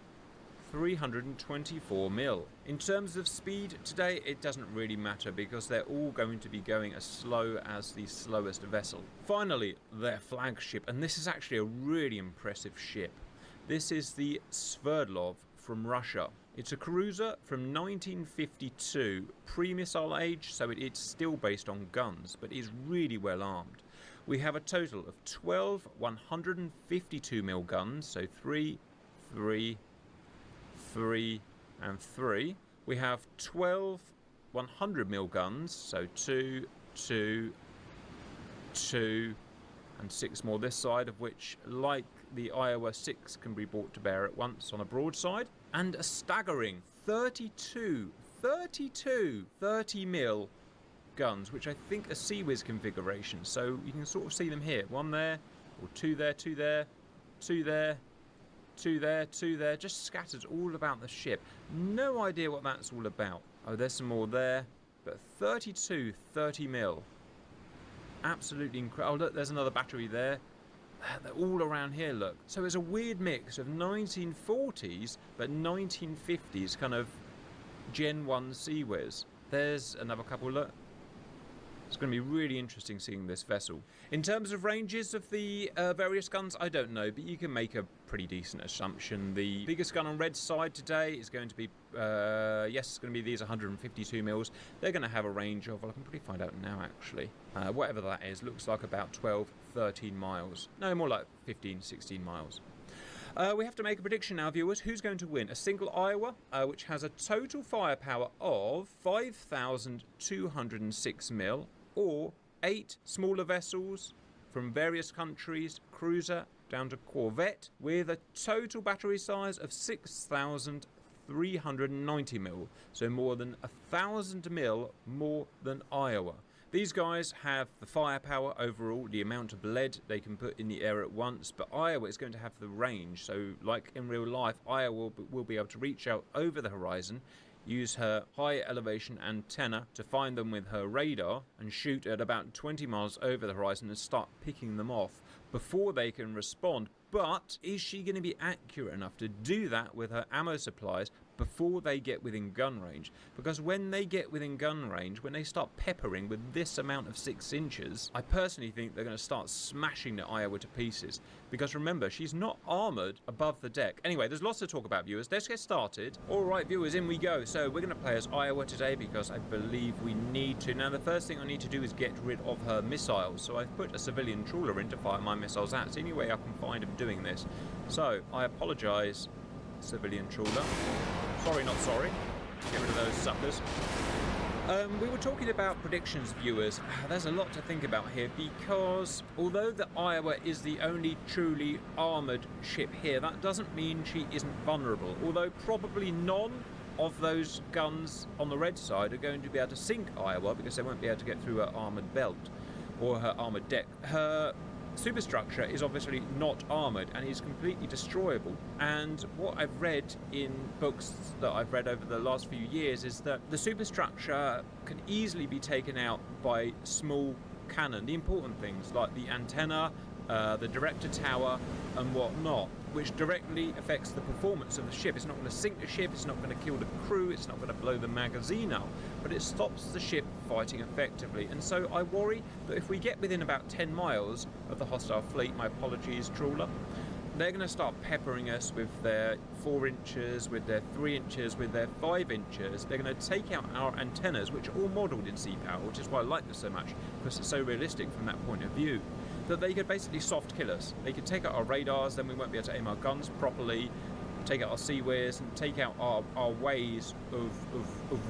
324mm. In terms of speed today, it doesn't really matter because they're all going to be going as slow as the slowest vessel. Finally, their flagship, and this is actually a really impressive ship. This is the Sverdlov from Russia. It's a cruiser from 1952, pre-missile age, so it's still based on guns, but is really well armed. We have a total of 12 152mm guns, so 3, 3, 3, and 3. We have 12 100mm guns, so 2, 2, 2, and 6 more this side, of which, like the Iowa 6, can be brought to bear at once on a broadside, and a staggering 32 30mm guns, which I think are CIWS configurations. So you can sort of see them here. 1 there, or 2 there, 2 there, 2 there, 2 there, 2 there, just scattered all about the ship. No idea what that's all about. Oh, there's some more there, but 32 30mm. Absolutely incredible. Oh, look, there's another battery there. They're all around here, look. So it's a weird mix of 1940s, but 1950s kind of Gen 1 CIWS. There's another couple, look. It's going to be really interesting seeing this vessel. In terms of ranges of the various guns, I don't know, but you can make a pretty decent assumption. The biggest gun on Red's side today is going to be, yes, it's going to be these 152 mils. They're going to have a range of, well, I can probably find out now, actually. Whatever that is, looks like about 12, 13 miles. No, more like 15, 16 miles. We have to make a prediction now, viewers. Who's going to win? A single Iowa, which has a total firepower of 5,206 mil, or 8 smaller vessels from various countries, cruiser down to corvette, with a total battery size of 6,390 mil, so more than 1,000 mil more than Iowa. These guys have the firepower overall, the amount of lead they can put in the air at once, but Iowa is going to have the range. So like in real life, Iowa will be able to reach out over the horizon, use her high elevation antenna to find them with her radar, and shoot at about 20 miles over the horizon and start picking them off before they can respond. But is she going to be accurate enough to do that with her ammo supplies before they get within gun range? Because when they get within gun range, when they start peppering with this amount of 6 inches, I personally think they're going to start smashing the Iowa to pieces. Because remember, she's not armoured above the deck. Anyway, there's lots to talk about, viewers. Let's get started. Alright, viewers, in we go. So we're going to play as Iowa today because I believe we need to. Now, the first thing I need to do is get rid of her missiles. So I've put a civilian trawler in to fire my missiles at. It's the only way I can find them doing this. So, I apologise, civilian trawler. Sorry, not sorry. Get rid of those suckers. We were talking about predictions, viewers. There's a lot to think about here because although the Iowa is the only truly armoured ship here, that doesn't mean she isn't vulnerable. Although probably none of those guns on the red side are going to be able to sink Iowa because they won't be able to get through her armoured belt or her armoured deck. Her superstructure is obviously not armoured and is completely destroyable, and what I've read in books that I've read over the last few years is that the superstructure can easily be taken out by small cannon, the important things like the antenna, the director tower and whatnot, which directly affects the performance of the ship. It's not going to sink the ship, it's not going to kill the crew, it's not going to blow the magazine out, but it stops the ship fighting effectively. And so I worry that if we get within about 10 miles of the hostile fleet, my apologies trawler, they're going to start peppering us with their 4 inches, with their 3 inches, with their 5 inches. They're going to take out our antennas, which are all modelled in Sea Power, which is why I like this so much, because it's so realistic from that point of view. That they could basically soft kill us. They could take out our radars, then we won't be able to aim our guns properly, take out our CIWS, and take out our ways of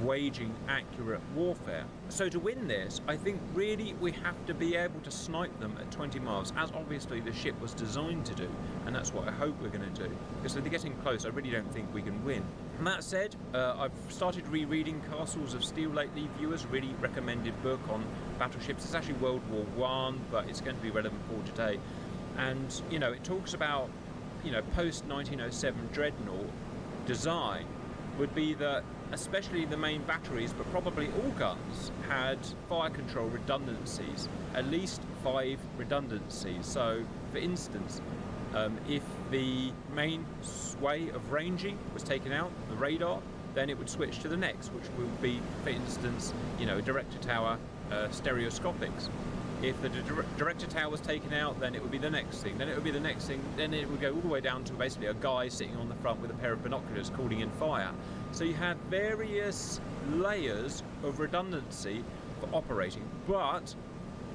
waging accurate warfare. So to win this, I think really we have to be able to snipe them at 20 miles, as obviously the ship was designed to do, and that's what I hope we're going to do. Because if they're getting close, I really don't think we can win. And that said, I've started rereading Castles of Steel lately. Viewers, really recommended book on battleships. It's actually World War I, but it's going to be relevant for today. And, you know, it talks about, you know, post-1907 dreadnought design would be that, especially the main batteries, but probably all guns, had fire control redundancies, at least 5 redundancies. So, for instance, if the main way of ranging was taken out, the radar, then it would switch to the next, which would be, for instance, you know, director tower stereoscopics. If the director tower was taken out, then it would be the next thing, then it would be the next thing, then it would go all the way down to basically a guy sitting on the front with a pair of binoculars calling in fire. So you had various layers of redundancy for operating, but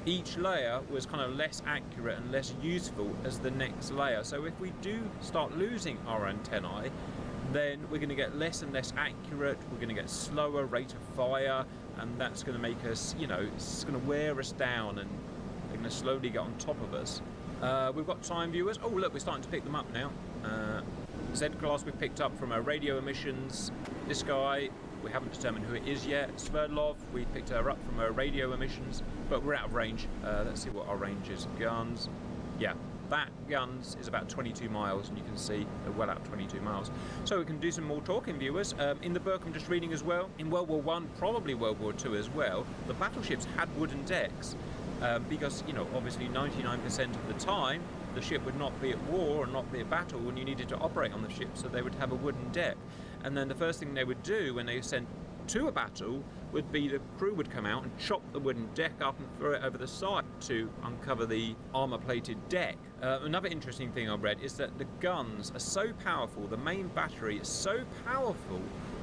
each layer was kind of less accurate and less useful as the next layer. So if we do start losing our antennae, then we're going to get less and less accurate, we're going to get slower rate of fire, and that's going to make us, you know, it's going to wear us down, and they're going to slowly get on top of us. We've got time viewers. Oh look, we're starting to pick them up now. Z-Class we've picked up from our radio emissions. This guy, we haven't determined who it is yet. Sverdlov, we picked her up from her radio emissions, but we're out of range. Let's see what our range is. Guns. Yeah, that guns is about 22 miles, and you can see they're well out 22 miles. So we can do some more talking, viewers. In the book, I'm just reading as well. In World War I, probably World War II as well, the battleships had wooden decks. Because, you know, obviously 99% of the time the ship would not be at war or not be at battle when you needed to operate on the ship, so they would have a wooden deck. And then the first thing they would do when they were sent to a battle would be the crew would come out and chop the wooden deck up and throw it over the side to uncover the armour-plated deck. Another interesting thing I read is that the guns are so powerful, the main battery is so powerful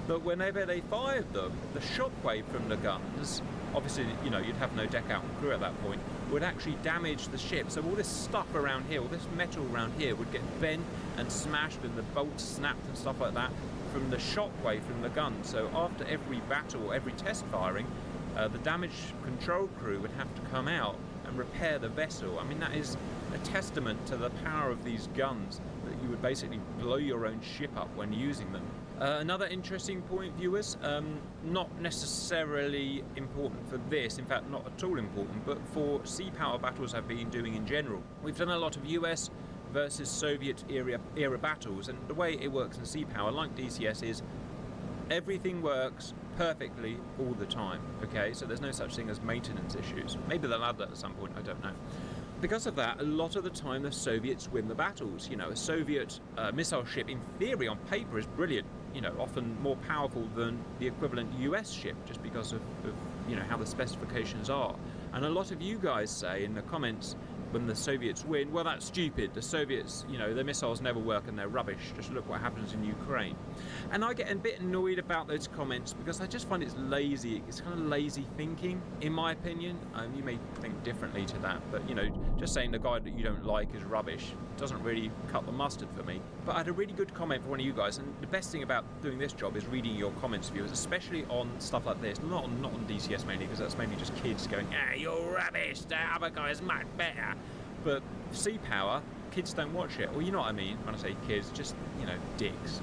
that whenever they fired them, the shockwave from the guns, obviously, you know, you'd have no deck out and crew at that point, would actually damage the ship. So all this stuff around here, all this metal around here would get bent and smashed and the bolts snapped and stuff like that from the shockwave from the gun. So after every battle or every test firing, the damage control crew would have to come out and repair the vessel. I mean, that is a testament to the power of these guns, that you would basically blow your own ship up when using them. Another interesting point, viewers, not necessarily important for this, in fact not at all important, but for sea power battles I've been doing in general. We've done a lot of US versus Soviet era battles, and the way it works in sea power, like DCS, is everything works perfectly all the time, okay? So there's no such thing as maintenance issues. Maybe they'll add that at some point, I don't know. Because of that, a lot of the time the Soviets win the battles. You know, a Soviet missile ship, in theory, on paper, is brilliant. You know, often more powerful than the equivalent US ship, just because of you know, how the specifications are. And a lot of you guys say in the comments, when the Soviets win, well, that's stupid. The Soviets, you know, their missiles never work and they're rubbish. Just look what happens in Ukraine. And I get a bit annoyed about those comments because I just find it's lazy. It's kind of lazy thinking, in my opinion. You may think differently to that, but, you know, just saying the guy that you don't like is rubbish doesn't really cut the mustard for me. But I had a really good comment from one of you guys, and the best thing about doing this job is reading your comments, viewers, especially on stuff like this. Not on DCS mainly, because that's mainly just kids going, ah, you're rubbish, the other guy is much better. But sea power, kids don't watch it. Well, you know what I mean when I say kids, just, you know, dicks.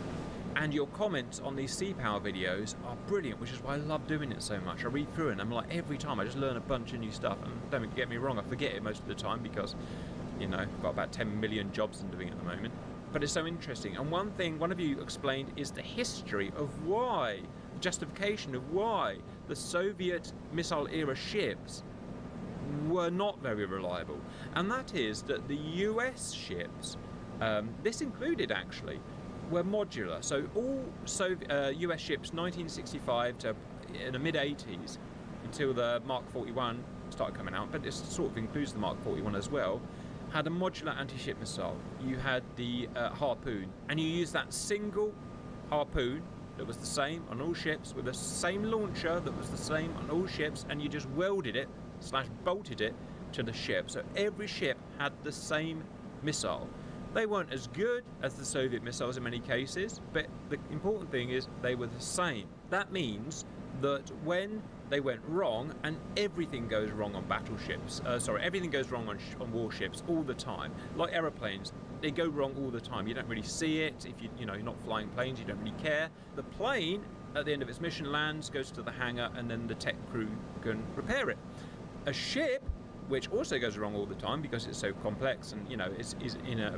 And your comments on these sea power videos are brilliant, which is why I love doing it so much. I read through it and I'm like, every time I just learn a bunch of new stuff. And don't get me wrong, I forget it most of the time because, you know, I've got about 10 million jobs I'm doing at the moment. But it's so interesting. And one thing one of you explained is the history of why, the justification of why the Soviet missile era ships were not very reliable. And that is that the US ships, this included actually, were modular. So all US ships 1965 to in the mid-80s until the Mark 41 started coming out, but this sort of includes the Mark 41 as well, had a modular anti-ship missile. You had the Harpoon, and you used that single Harpoon that was the same on all ships with the same launcher that was the same on all ships, and you just welded it / bolted it to the ship. So every ship had the same missile. They weren't as good as the Soviet missiles in many cases, but the important thing is they were the same. That means that when they went wrong, and everything goes wrong on battleships, everything goes wrong on warships all the time, like aeroplanes, they go wrong all the time. You don't really see it. If you're not flying planes, you don't really care. The plane, at the end of its mission, lands, goes to the hangar, and then the tech crew can repair it. A ship, which also goes wrong all the time because it's so complex and, you know, is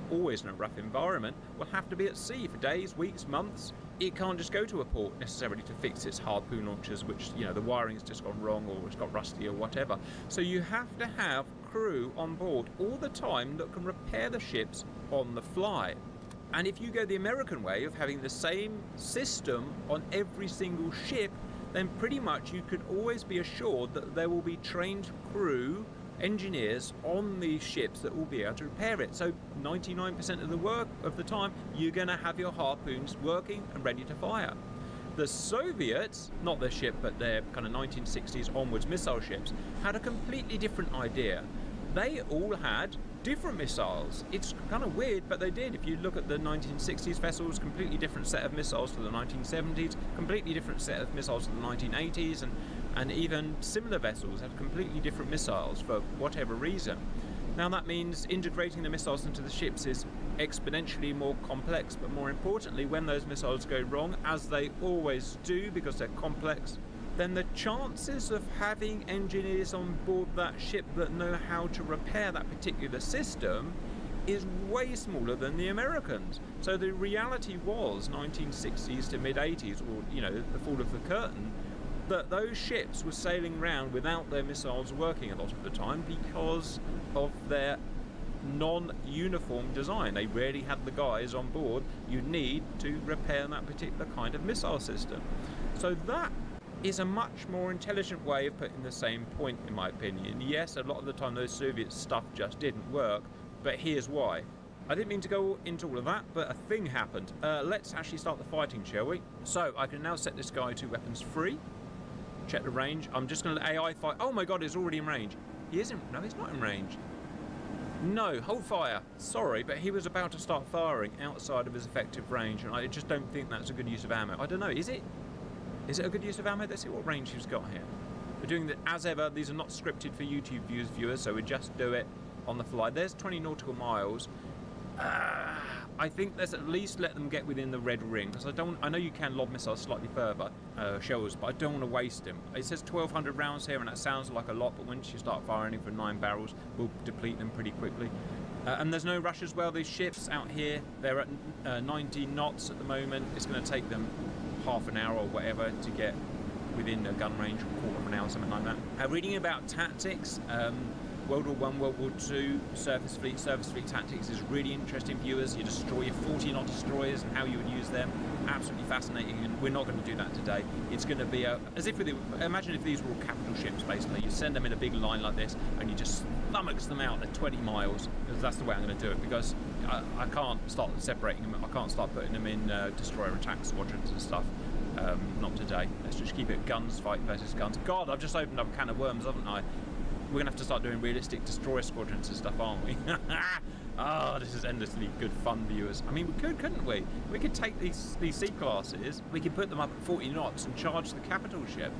always in a rough environment, will have to be at sea for days, weeks, months. It can't just go to a port necessarily to fix its Harpoon launchers, which, you know, the wiring's just gone wrong or it's got rusty or whatever. So you have to have crew on board all the time that can repair the ships on the fly. And if you go the American way of having the same system on every single ship, then pretty much you could always be assured that there will be trained crew, engineers on these ships that will be able to repair it. So 99% of the work of the time, you're going to have your Harpoons working and ready to fire. The Soviets, not their ship, but their kind of 1960s onwards missile ships, had a completely different idea. They all had different missiles. It's kind of weird, but they did. If you look at the 1960s vessels, completely different set of missiles to the 1970s, completely different set of missiles to the 1980s, and even similar vessels have completely different missiles for whatever reason. Now that means integrating the missiles into the ships is exponentially more complex, but more importantly, when those missiles go wrong, as they always do because they're complex, then the chances of having engineers on board that ship that know how to repair that particular system is way smaller than the Americans. So the reality was 1960s to mid-80s, or the fall of the curtain, that those ships were sailing around without their missiles working a lot of the time because of their non-uniform design. They rarely had the guys on board you need to repair that particular kind of missile system. So that is a much more intelligent way of putting the same point, in my opinion. Yes, a lot of the time those Soviet stuff just didn't work, but here's why. I didn't mean to go into all of that, but a thing happened. Let's actually start the fighting, shall we? So I can now set this guy to weapons free. Check the range. I'm just going to let AI fight. Oh my god, he's already in range. He isn't. No, he's not in range. No, hold fire. Sorry, but he was about to start firing outside of his effective range, and I just don't think that's a good use of ammo. I don't know, is it? Is it a good use of ammo? Let's see what range he's got here. We're doing that as ever. These are not scripted for YouTube viewers, so we just do it on the fly. There's 20 nautical miles. I think let's at least let them get within the red ring, because I know you can lob missiles slightly further, shells, but I don't want to waste them. It says 1,200 rounds here, and that sounds like a lot, but once you start firing for 9 barrels, we'll deplete them pretty quickly. And there's no rush as well. These ships out here, they're at 19 knots at the moment. It's going to take them half an hour or whatever to get within a gun range, or quarter of an hour, something like that. Reading about tactics, World War I, World War II, surface fleet tactics is really interesting, viewers. You destroy your 40-knot destroyers and how you would use them. Absolutely fascinating, and we're not going to do that today. It's going to be imagine if these were all capital ships, basically. You send them in a big line like this, and you just stomachs them out at 20 miles. That's the way I'm going to do it, because I can't start separating them. I can't start putting them in destroyer attack squadrons and stuff. Not today. Let's just keep it guns, fight versus guns. God, I've just opened up a can of worms, haven't I? We're going to have to start doing realistic destroyer squadrons and stuff, aren't we? This is endlessly good fun, viewers. I mean, we could, couldn't we? We could take these C-classes, we could put them up at 40 knots and charge the capital ship.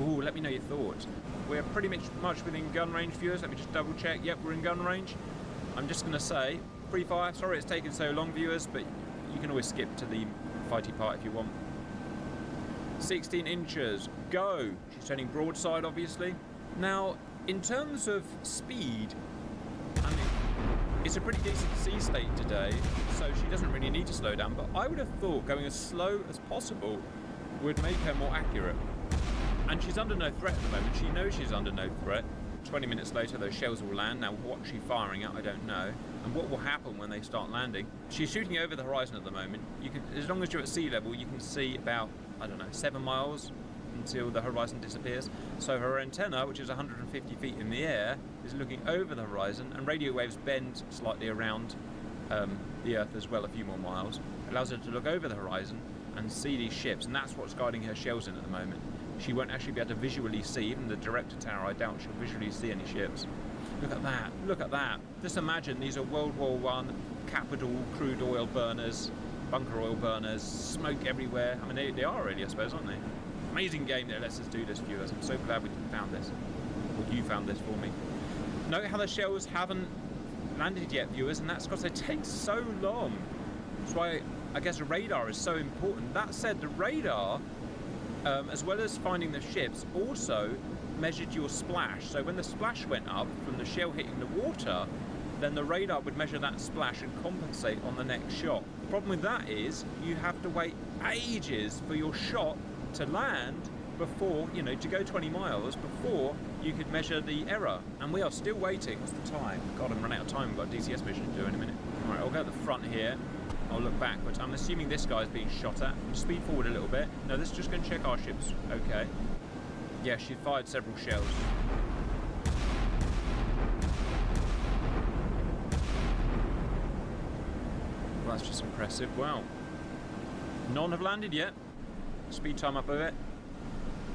Ooh, let me know your thoughts. We're pretty much within gun range, viewers. Let me just double check. Yep, we're in gun range. I'm just going to say, free fire. Sorry it's taken so long, viewers, but you can always skip to the fighty part if you want. 16 inches, go. She's turning broadside, obviously. Now, in terms of speed, I mean, it's a pretty decent sea state today, so she doesn't really need to slow down, but I would have thought going as slow as possible would make her more accurate. And she's under no threat at the moment. She knows she's under no threat. 20 minutes later, those shells will land. Now, what's she firing at? I don't know. And what will happen when they start landing? She's shooting over the horizon at the moment. You can, as long as you're at sea level, you can see about, I don't know, 7 miles until the horizon disappears. So her antenna, which is 150 feet in the air, is looking over the horizon, and radio waves bend slightly around the Earth as well, a few more miles. It allows her to look over the horizon and see these ships, and that's what's guiding her shells in at the moment. She won't actually be able to visually see, even the director tower, I doubt she'll visually see any ships. Look at that, look at that. Just imagine these are World War I capital crude oil burners, bunker oil burners, smoke everywhere. I mean, they are really, I suppose, aren't they? Amazing game that lets us do this, viewers. I'm so glad we found this. Or you found this for me. Note how the shells haven't landed yet, viewers, and that's because they take so long. That's why I guess the radar is so important. That said, the radar, as well as finding the ships, also measured your splash. So when the splash went up from the shell hitting the water, then the radar would measure that splash and compensate on the next shot. The problem with that is you have to wait ages for your shot to land before, you know, to go 20 miles before you could measure the error. And we are still waiting. What's the time? God, I'm running out of time. We've got a DCS mission to do in a minute. All right, I'll go at the front here. I'll look backwards. I'm assuming this guy's being shot at. Speed forward a little bit. No, this is just going to check our ships. Okay. Yeah, she fired several shells. Well, that's just impressive. Wow. None have landed yet. Speed time up a bit.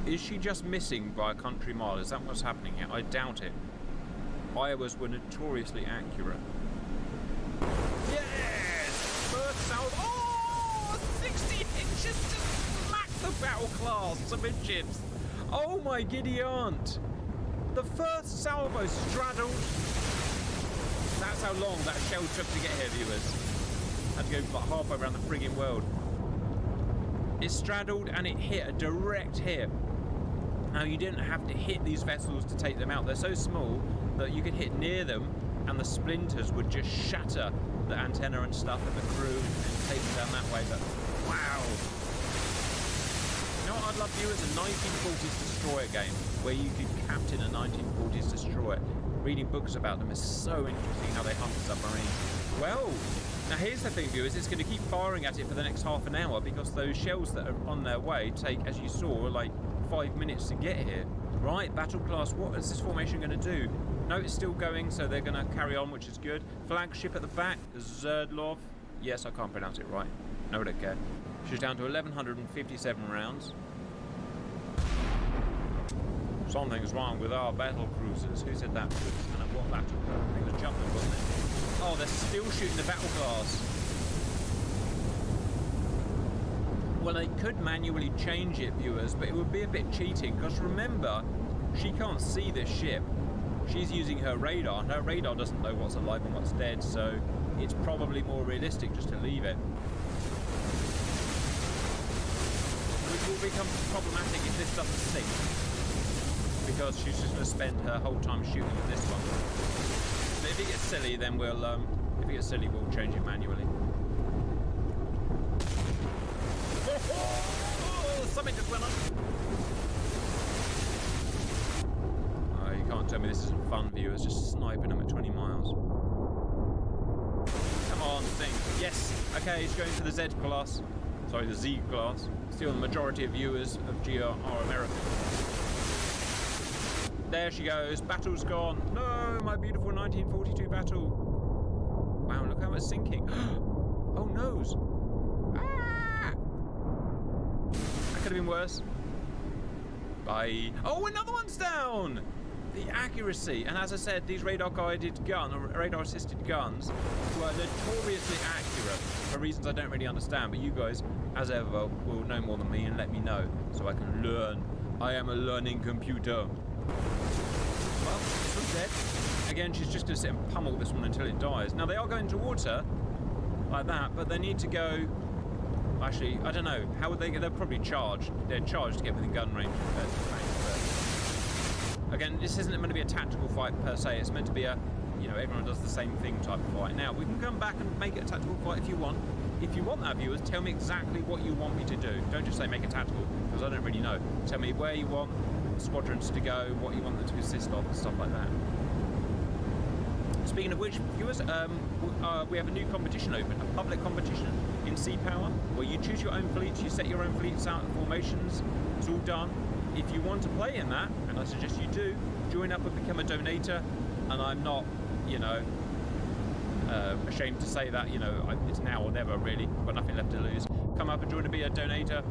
Is she just missing by a country mile? Is that what's happening here? I doubt it. Iowas were notoriously accurate. Yes! First salvo. Oh! 60 inches to smack the battle class amidships. Oh my giddy aunt! The first salvo straddled. That's how long that shell took to get here, viewers. Had to go about halfway around the frigging world. It straddled and it hit a direct hit. Now you didn't have to hit these vessels to take them out. They're so small that you could hit near them and the splinters would just shatter the antenna and stuff of the crew and take them down that way. But wow. You know what I'd love to do is a 1940s destroyer game where you could captain a 1940s destroyer. Reading books about them is so interesting how they hunt a submarine. Well, now here's the thing, viewers, it's going to keep firing at it for the next half an hour because those shells that are on their way take, as you saw, like 5 minutes to get here. Right, battle class, what is this formation going to do? No, it's still going, so they're going to carry on, which is good. Flagship at the back, Zerdlov. Yes, I can't pronounce it right. No, I don't care. She's down to 1,157 rounds. Something's wrong with our battle cruisers. Who said that? And at what battle? I think it was Jumpman, wasn't it? Oh, they're still shooting the battle class. Well, they could manually change it, viewers, but it would be a bit cheating, because remember, she can't see this ship. She's using her radar, and her radar doesn't know what's alive and what's dead, so it's probably more realistic just to leave it. Which will become problematic if this doesn't sink, because she's just going to spend her whole time shooting at this one. But if it gets silly, then we'll change it manually. Something just went on. Oh, you can't tell me this isn't fun, viewers. Just sniping them at 20 miles. Come on, sink. Yes. Okay, he's going for the Z class. Sorry, the Z class. Still the majority of viewers of GR are American. There she goes. Battle's gone. No, my beautiful 1942 battle. Wow, look how it's sinking. Oh, nose. Ah! That could have been worse. Bye. Oh, another one's down. The accuracy. And as I said, these radar-guided gun or radar-assisted guns were notoriously accurate for reasons I don't really understand. But you guys, as ever, will know more than me and let me know so I can learn. I am a learning computer. Well, this one's dead. Again, she's just going to sit and pummel this one until it dies. Now, they are going towards her, like that, but they need to go... Actually, I don't know. How would they get... They're probably charged. They're charged to get within gun range. Again, this isn't meant to be a tactical fight per se. It's meant to be a, you know, everyone does the same thing type of fight. Now, we can come back and make it a tactical fight if you want. If you want that, viewers, tell me exactly what you want me to do. Don't just say make it tactical, because I don't really know. Tell me where you want squadrons to go, what you want them to consist of, and stuff like that. Speaking of which, viewers, we have a new competition open, a public competition in Sea Power, where you choose your own fleets, you set your own fleets out, formations, it's all done. If you want to play in that, and I suggest you do, join up and become a donator, and I'm not, you know, ashamed to say that, you know, it's now or never really, got nothing left to lose. Come up and join to be a donator,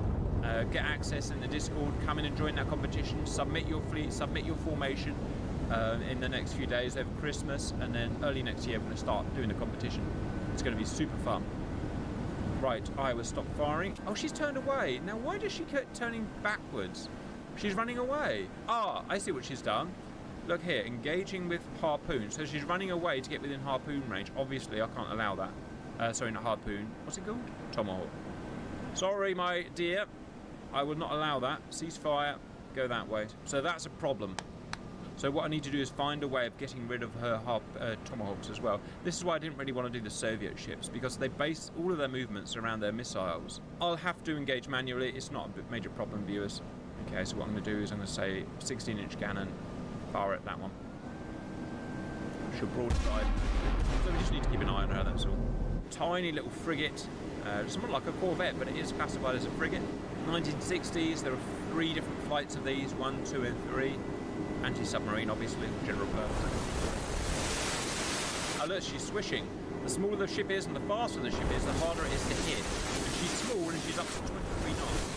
get access in the Discord, come in and join that competition, submit your fleet, submit your formation in the next few days over Christmas, and then early next year we're going to start doing the competition. It's going to be super fun. Right, Iowa stopped firing. Oh, she's turned away. Now, why does she keep turning backwards? She's running away. Ah, I see what she's done. Look here, engaging with harpoon. So she's running away to get within harpoon range. Obviously, I can't allow that. Sorry, not harpoon. What's it called? Tomahawk. Sorry, my dear. I will not allow that. Cease fire. Go that way. So that's a problem. So what I need to do is find a way of getting rid of her Tomahawks as well. This is why I didn't really want to do the Soviet ships, because they base all of their movements around their missiles. I'll have to engage manually. It's not a major problem, viewers. Okay, so what I'm going to do is I'm going to say 16-inch cannon, fire at that one. She'll broadside. So we just need to keep an eye on her, that's all. Tiny little frigate. Somewhat like a Corvette, but it is classified as a frigate. 1960s, there are 3 different flights of these, 1, 2, and 3. Anti-submarine, obviously, general purpose. Oh, look, she's swishing. The smaller the ship is and the faster the ship is, the harder it is to hit. And she's small and she's up to 23 knots.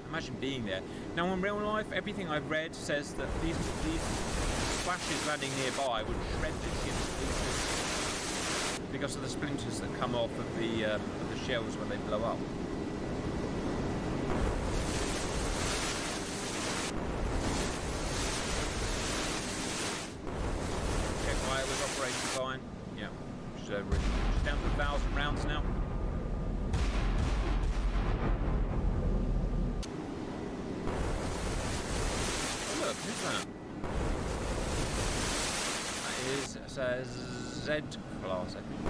Imagine being there. Now, in real life, everything I've read says that these flashes landing nearby would shred this ship to pieces because of the splinters that come off of the shells when they blow up. Check Iowa's operating fine. Yeah, she's over it. She's down to 1,000 rounds now. Oh look, who's that? That is Z-class, I think.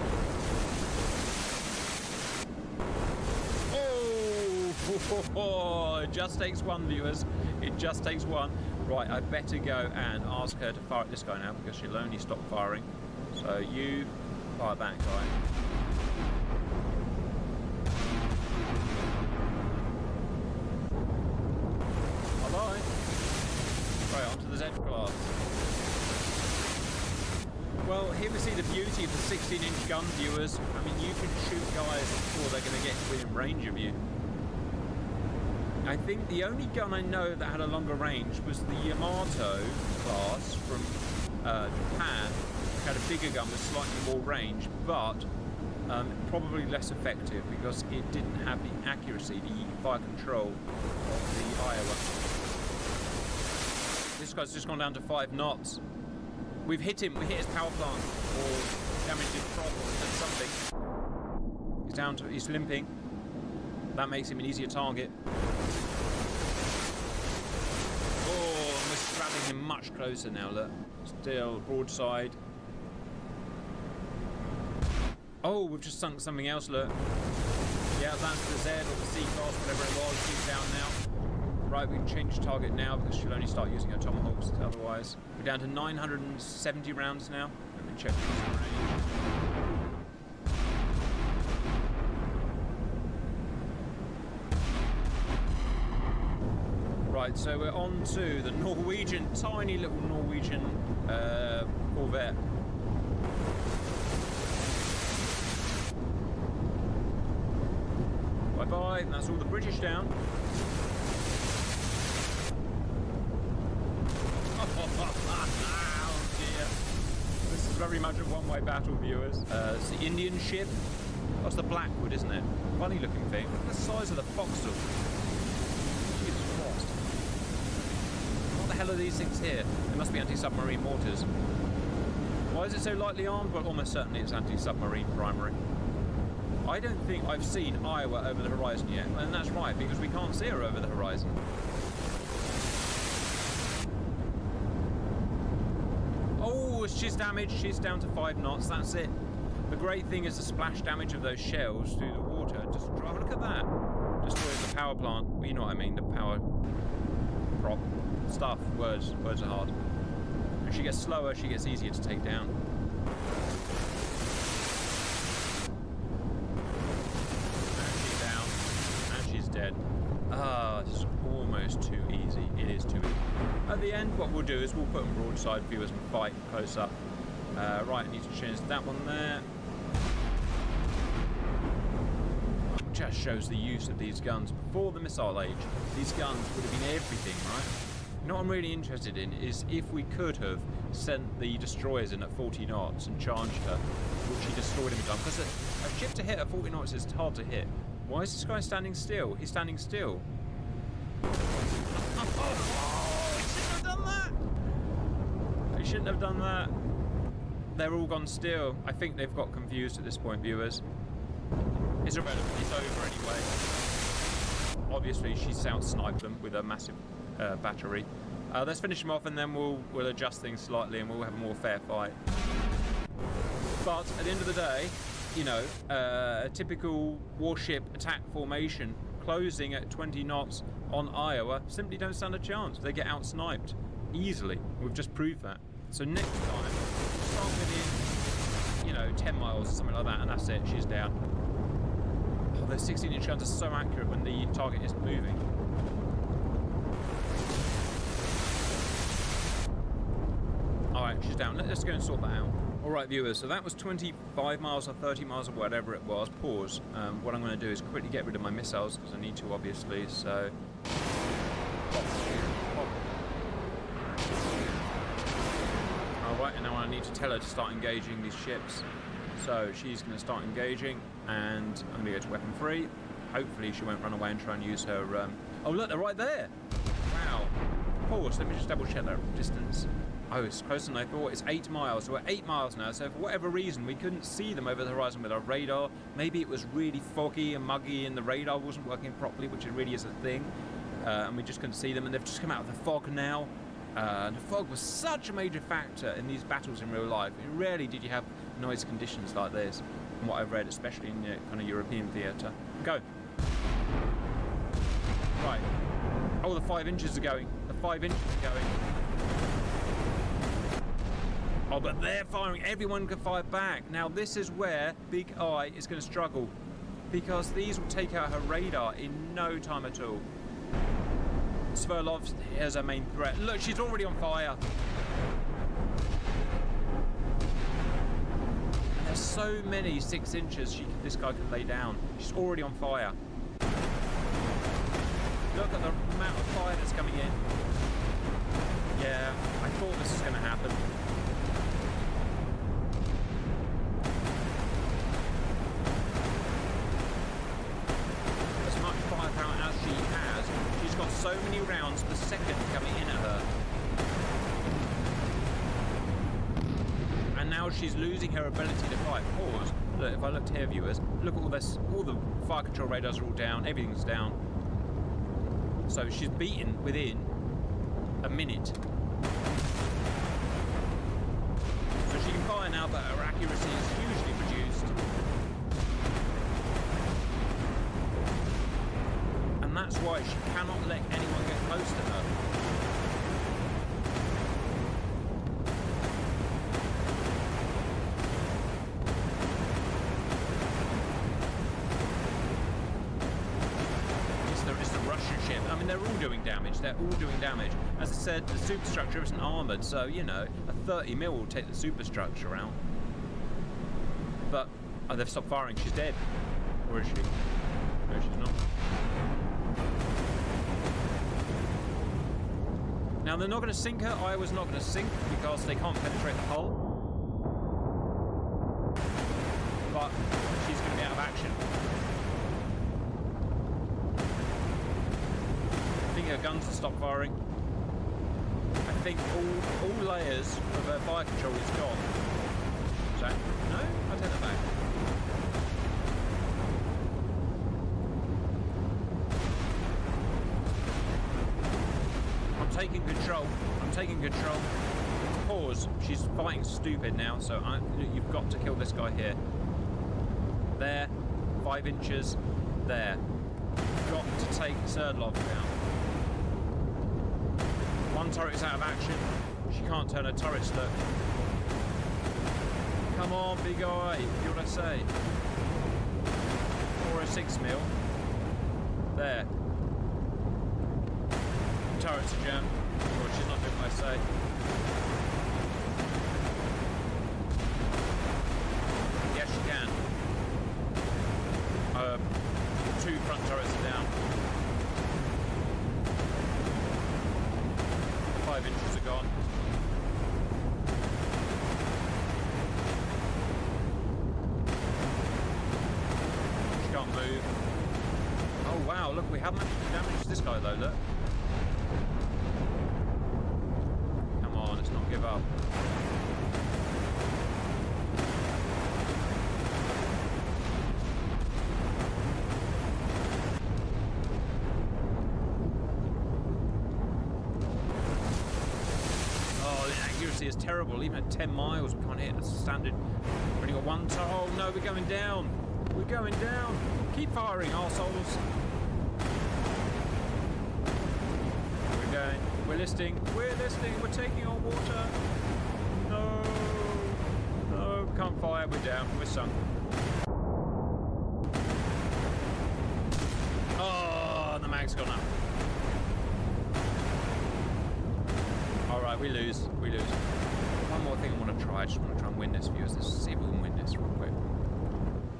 Oh, it just takes one, viewers. It just takes one. Right, I better go and ask her to fire at this guy now because she'll only stop firing. So you fire back, guy. Bye-bye. Right, on to the Z-class. Well, here we see the beauty of the 16-inch gun, viewers. I mean, you can shoot guys before they're going to get within range of you. I think the only gun I know that had a longer range was the Yamato class from Japan. It had a bigger gun with slightly more range, but probably less effective because it didn't have the accuracy, the fire control of the Iowa. This guy's just gone down to 5 knots. We've hit him. We hit his power plant, or damaged his prop, or done something. He's down to. He's limping. That makes him an easier target. Oh, and we're straddling him much closer now. Look, still broadside. Oh, we've just sunk something else. Look. Yeah, that's the Z or the C-class, whatever it was. She's down now. Right, we can change target now because she'll only start using her tomahawks otherwise. We're down to 970 rounds now. Let me check the range. Right, so we're on to the Norwegian, tiny little Norwegian Corvette. Bye-bye, and that's all the British down. Oh dear. This is very much a one-way battle, viewers. It's the Indian ship. That's the Blackwood, isn't it? Funny looking thing. Look at the size of the foxhole. Jesus Christ. What the hell are these things here? They must be anti-submarine mortars. Why is it so lightly armed? Well, almost certainly it's anti-submarine primary. I don't think I've seen Iowa over the horizon yet, and that's right, because we can't see her over the horizon. Oh, she's damaged. She's down to 5 knots. That's it. The great thing is the splash damage of those shells through the water. Just look at that. Destroys the power plant. Well, you know what I mean. The power prop stuff. Words are hard. When she gets slower, she gets easier to take down. And she's down. And she's dead. Ah, this is almost too easy. It is too easy. At the end, what we'll do is we'll put them broadside viewers and fight close up. Right, I need to change that one there. Just shows the use of these guns. Before the missile age, these guns would have been everything, right? You know what I'm really interested in is if we could have sent the destroyers in at 40 knots and charged her, would she destroyed him in time? Because a ship to hit at 40 knots is hard to hit. Why is this guy standing still? He's standing still. He shouldn't have done that. They're all gone still. I think they've got confused at this point, viewers. It's irrelevant. It's over anyway. Obviously, she's out-sniped them with a massive battery. Let's finish them off, and then we'll adjust things slightly, and we'll have a more fair fight. But at the end of the day, you know, a typical warship attack formation closing at 20 knots on Iowa simply don't stand a chance. They get out-sniped easily. We've just proved that. So next time, start within, you know, 10 miles or something like that, and that's it. She's down. Oh, those 16-inch guns are so accurate when the target isn't moving. Alright, she's down. Let's go and sort that out. Alright, viewers, so that was 25 miles or 30 miles or whatever it was. Pause. What I'm going to do is quickly get rid of my missiles, because I need to, obviously, so... need to tell her to start engaging these ships. So she's going to start engaging, and I'm going to go to weapon free. Hopefully she won't run away and try and use her... Oh, look, they're right there. Wow. Pause, let me just double check that distance. Oh, it's closer than I thought. It's 8 miles. So we're 8 miles now. So for whatever reason, we couldn't see them over the horizon with our radar. Maybe it was really foggy and muggy and the radar wasn't working properly, which it really is a thing. And we just couldn't see them. And they've just come out of the fog now. And the fog was such a major factor in these battles in real life. Rarely did you have noise conditions like this, from what I've read, especially in the kind of European theatre. Go. Right. Oh, the 5 inches are going. The 5 inches are going. Oh, but they're firing. Everyone can fire back. Now, this is where Big Eye is going to struggle, because these will take out her radar in no time at all. Sverdlov, here's her main threat. Look, she's already on fire. And there's so many 6 inches this guy can lay down. She's already on fire. Look at the amount of fire that's coming in. Yeah, I thought this was going to happen. As much firepower as she has, she's got so many rounds per second coming in at her. And now she's losing her ability to fight. Pause. Look, if I look here, viewers, look at all this. All the fire control radars are all down. Everything's down. So she's beaten within a minute. So she can fire now, but her accuracy is hugely reduced. And that's why she cannot let anyone get close to her. I mean, they're all doing damage. They're all doing damage. As I said, the superstructure isn't armoured, so, you know, a 30 mil will take the superstructure out. But, oh, they've stopped firing. She's dead. Or is she? No, she's not. Now, they're not going to sink her. Iowa's not going to sink because they can't penetrate the hull. But she's going to be out of action. Her guns to stop firing. I think all layers of her fire control is gone. So, no? I take that back. I'm taking control. I'm taking control. Pause. She's fighting stupid now, so you've got to kill this guy here. There. 5 inches. There. You've got to take Sverdlov down. One turret's out of action. She can't turn her turrets, look. Come on, Big Eye. You know what I say? 406 mil. There. Turrets are jammed. Oh, she's not doing what I say. Yes, she can. 2 front turrets are down. 5 inches are gone. She can't move. Oh wow, look, we haven't managed to damage this guy though, look. Come on, let's not give up. Is terrible. Even at 10 miles, we can't hit a standard. We've only got one turret. Oh no, we're going down. We're going down. Keep firing, arseholes. We're going. We're listing. We're listing. We're taking on water. No. No, can't fire. We're down. We're sunk. Oh, the mag's gone up. Alright, we lose. We lose. One more thing I want to try. I just want to try and win this, viewers. Let's see if we can win this real quick.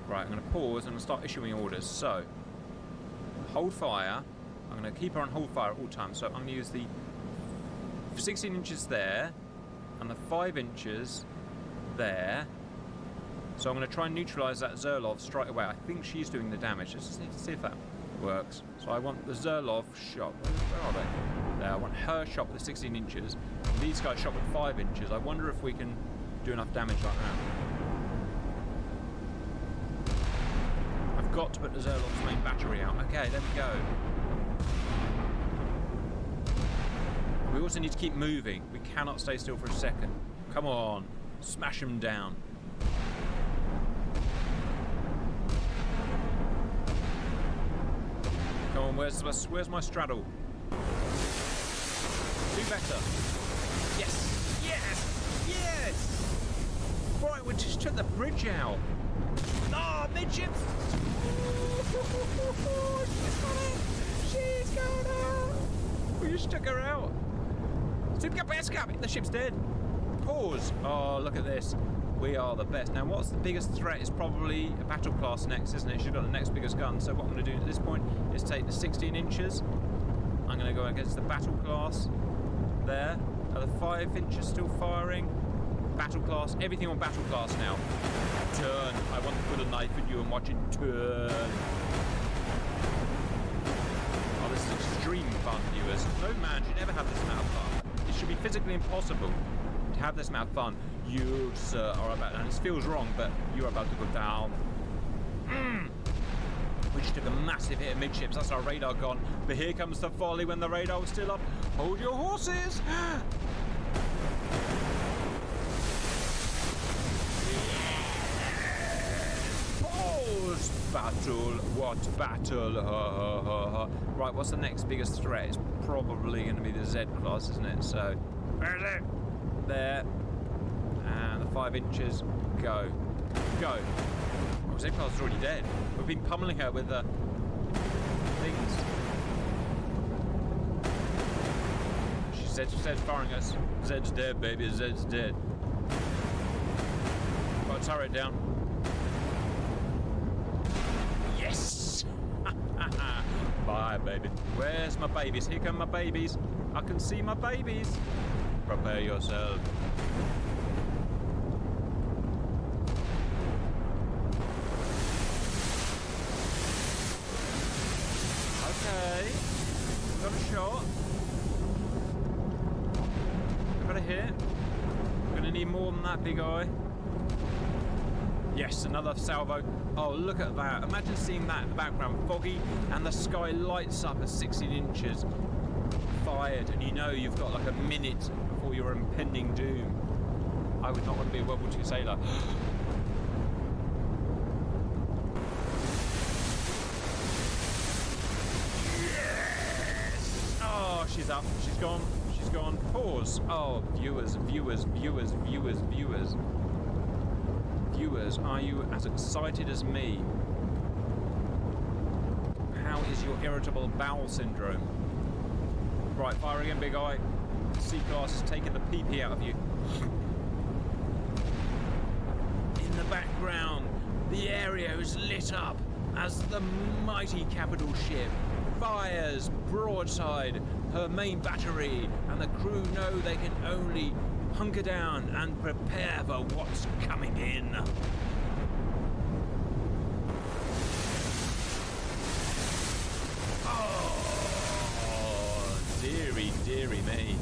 Right, I'm going to pause and I'm going to start issuing orders. So, hold fire. I'm going to keep her on hold fire at all times. So, I'm going to use the 16 inches there and the 5 inches there. So I'm going to try and neutralise that Zerlov straight away. I think she's doing the damage. Let's see if that works. So I want the Zerlov shot. Where are they? There. I want her shot with the 16 inches. These guys shot with 5 inches. I wonder if we can do enough damage like that. I've got to put the Zerlov's main battery out. Okay, there we go. We also need to keep moving. We cannot stay still for a second. Come on. Smash them down. Come on, where's my straddle? Do better. Yes! Yes! Yes! Right, we just took the bridge out. Ah, oh, midships! She's got it! We just took her out. The ship's dead. Pause. Oh, look at this. We are the best. Now, what's the biggest threat? It's probably a battle class next, isn't it? She's got the next biggest gun. So what I'm going to do at this point is take the 16 inches. I'm going to go against the battle class. There. Are the 5 inches still firing? Battle class. Everything on battle class now. Turn. I want to put a knife in you and watch it turn. Oh, this is extreme fun, viewers. No man should ever have this amount of fun. It should be physically impossible to have this amount of fun. You, sir, are about, and it feels wrong, but you're about to go down. We just took a massive hit amidships. That's our radar gone. But here comes the volley when the radar was still up. Hold your horses. Pause. Battle. What battle? Right, what's the next biggest threat? It's probably going to be the Z class, isn't it? So, where is it? There. And the 5 inches. Go. Go. Oh, Z class is already dead. We've been pummeling her with the things. She said firing us. Zed's dead, baby. Zed's dead. Got a turret down. Yes! Bye, baby. Where's my babies? Here come my babies. I can see my babies. Prepare yourself. Okay. Got a shot. Got a hit. Gonna need more than that, big eye. Yes, another salvo. Oh, look at that. Imagine seeing that in the background. Foggy, and the sky lights up at 16 inches. Fired, and you know you've got like a minute before your impending doom. I would not want to be a World War II sailor. Yes! Oh, she's up. She's gone. She's gone. Pause. Oh, viewers, viewers, viewers, viewers, viewers. Viewers, are you as excited as me? How is your irritable bowel syndrome? Right, fire again, big eye. C-class has taken the PP out of you. In the background, the area is lit up as the mighty capital ship fires broadside her main battery, and the crew know they can only hunker down and prepare for what's coming in. Oh, dearie, dearie me.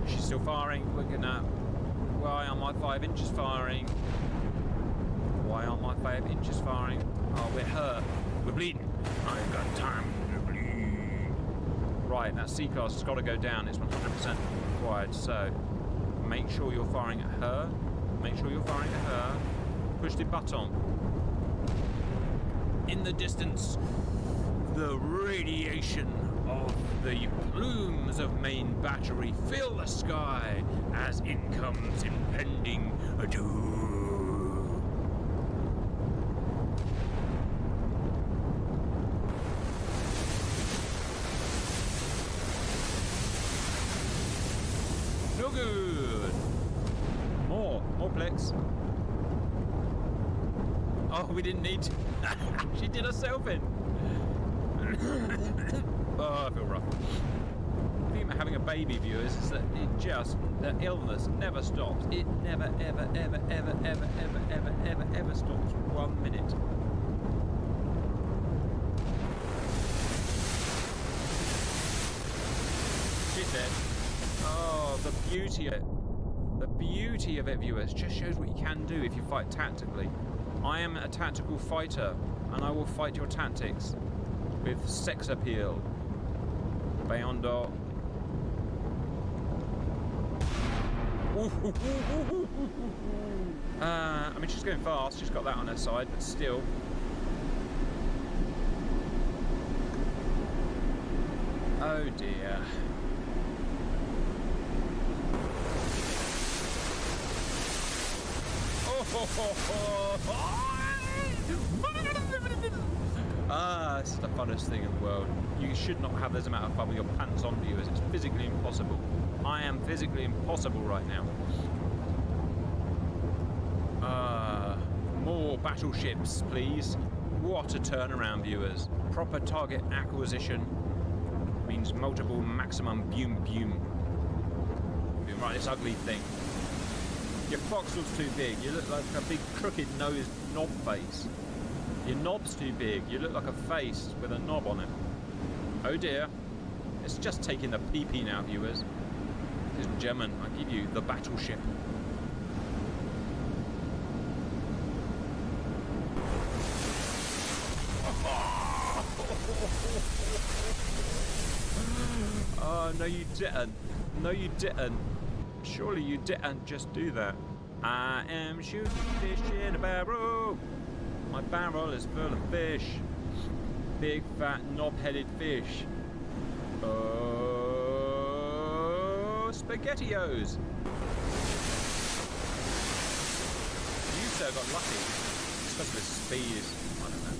She's still firing. We're gonna... Why aren't my 5 inches firing? Why aren't my 5 inches firing? Oh, we're hurt. We're bleeding. I've got time to bleed. Right, that C-class has got to go down. It's 100% required. So, make sure you're firing at her. Make sure you're firing at her. Push the button. In the distance, the radiation of the plumes of main battery fill the sky as in comes impending doom. No good. More plex. Oh, we didn't need to. She did herself in. Oh, I feel rough. point of having a baby, viewers, is that the illness never stops. It never, ever, ever, ever, ever, ever, ever, ever, ever stops 1 minute. She's dead. Oh, the beauty of it. The beauty of it, viewers, just shows what you can do if you fight tactically. I am a tactical fighter, and I will fight your tactics with sex appeal. Beyonder. I mean, she's going fast. She's got that on her side, but still. Oh dear. This is the funnest thing in the world. You should not have this amount of fun with your pants on, viewers. It's physically impossible. I am physically impossible right now. More battleships, please. What a turnaround, viewers. Proper target acquisition means multiple maximum boom. Right, this ugly thing. Your foxhole's too big. You look like a big crooked nosed knob face. Your knob's too big. You look like a face with a knob on it. Oh dear. It's just taking the PP now, viewers. Ladies and gentlemen, I give you the battleship. Oh, no you didn't. No you didn't. Surely you didn't just do that. I am shooting fish in a barrel. My barrel is full of fish. Big fat knob-headed fish. Oh, SpaghettiOs. You sir got lucky. Because of his speed. I don't know.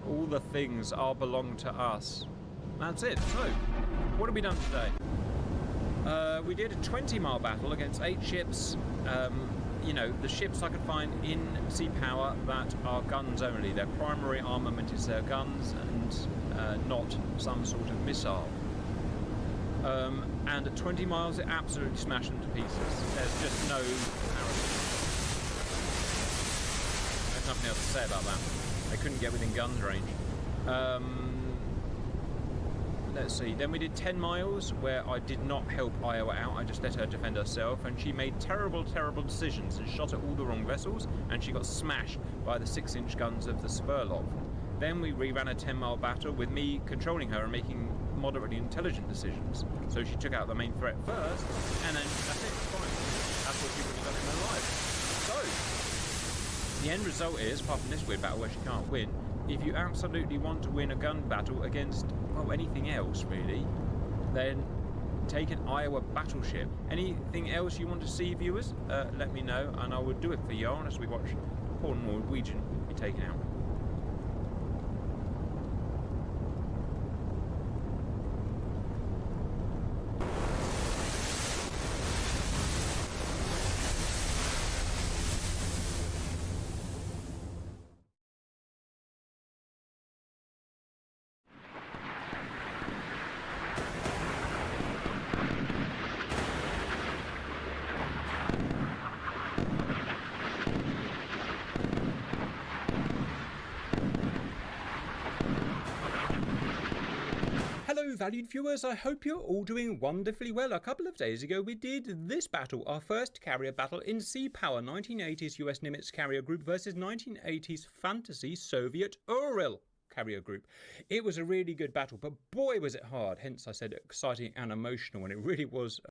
All the things are belong to us. That's it. So, what have we done today? We did a 20-mile battle against 8 ships. You know, the ships I could find in Sea Power that are guns only. Their primary armament is their guns and not some sort of missile. And at 20 miles, it absolutely smashed them to pieces. There's just no comparison. There's nothing else to say about that. They couldn't get within guns range. Let's see, then we did 10 miles where I did not help Iowa out. I just let her defend herself, and she made terrible decisions and shot at all the wrong vessels, and she got smashed by the 6-inch guns of the Spurlov. Then we reran a 10-mile battle with me controlling her and making moderately intelligent decisions. So she took out the main threat first, and then that's it, fine. That's what she would have done in her life. So, the end result is, apart from this weird battle where she can't win, if you absolutely want to win a gun battle against, well, anything else really, then take an Iowa battleship. Anything else you want to see, viewers? Let me know, and I will do it for you as we watch poor Norwegian be taken out. Valued viewers, I hope you're all doing wonderfully well. A couple of days ago we did this battle, our first carrier battle in Sea Power, 1980s US Nimitz carrier group versus 1980s fantasy Soviet Ural carrier group. It was a really good battle, but boy was it hard, hence I said exciting and emotional, and it really was.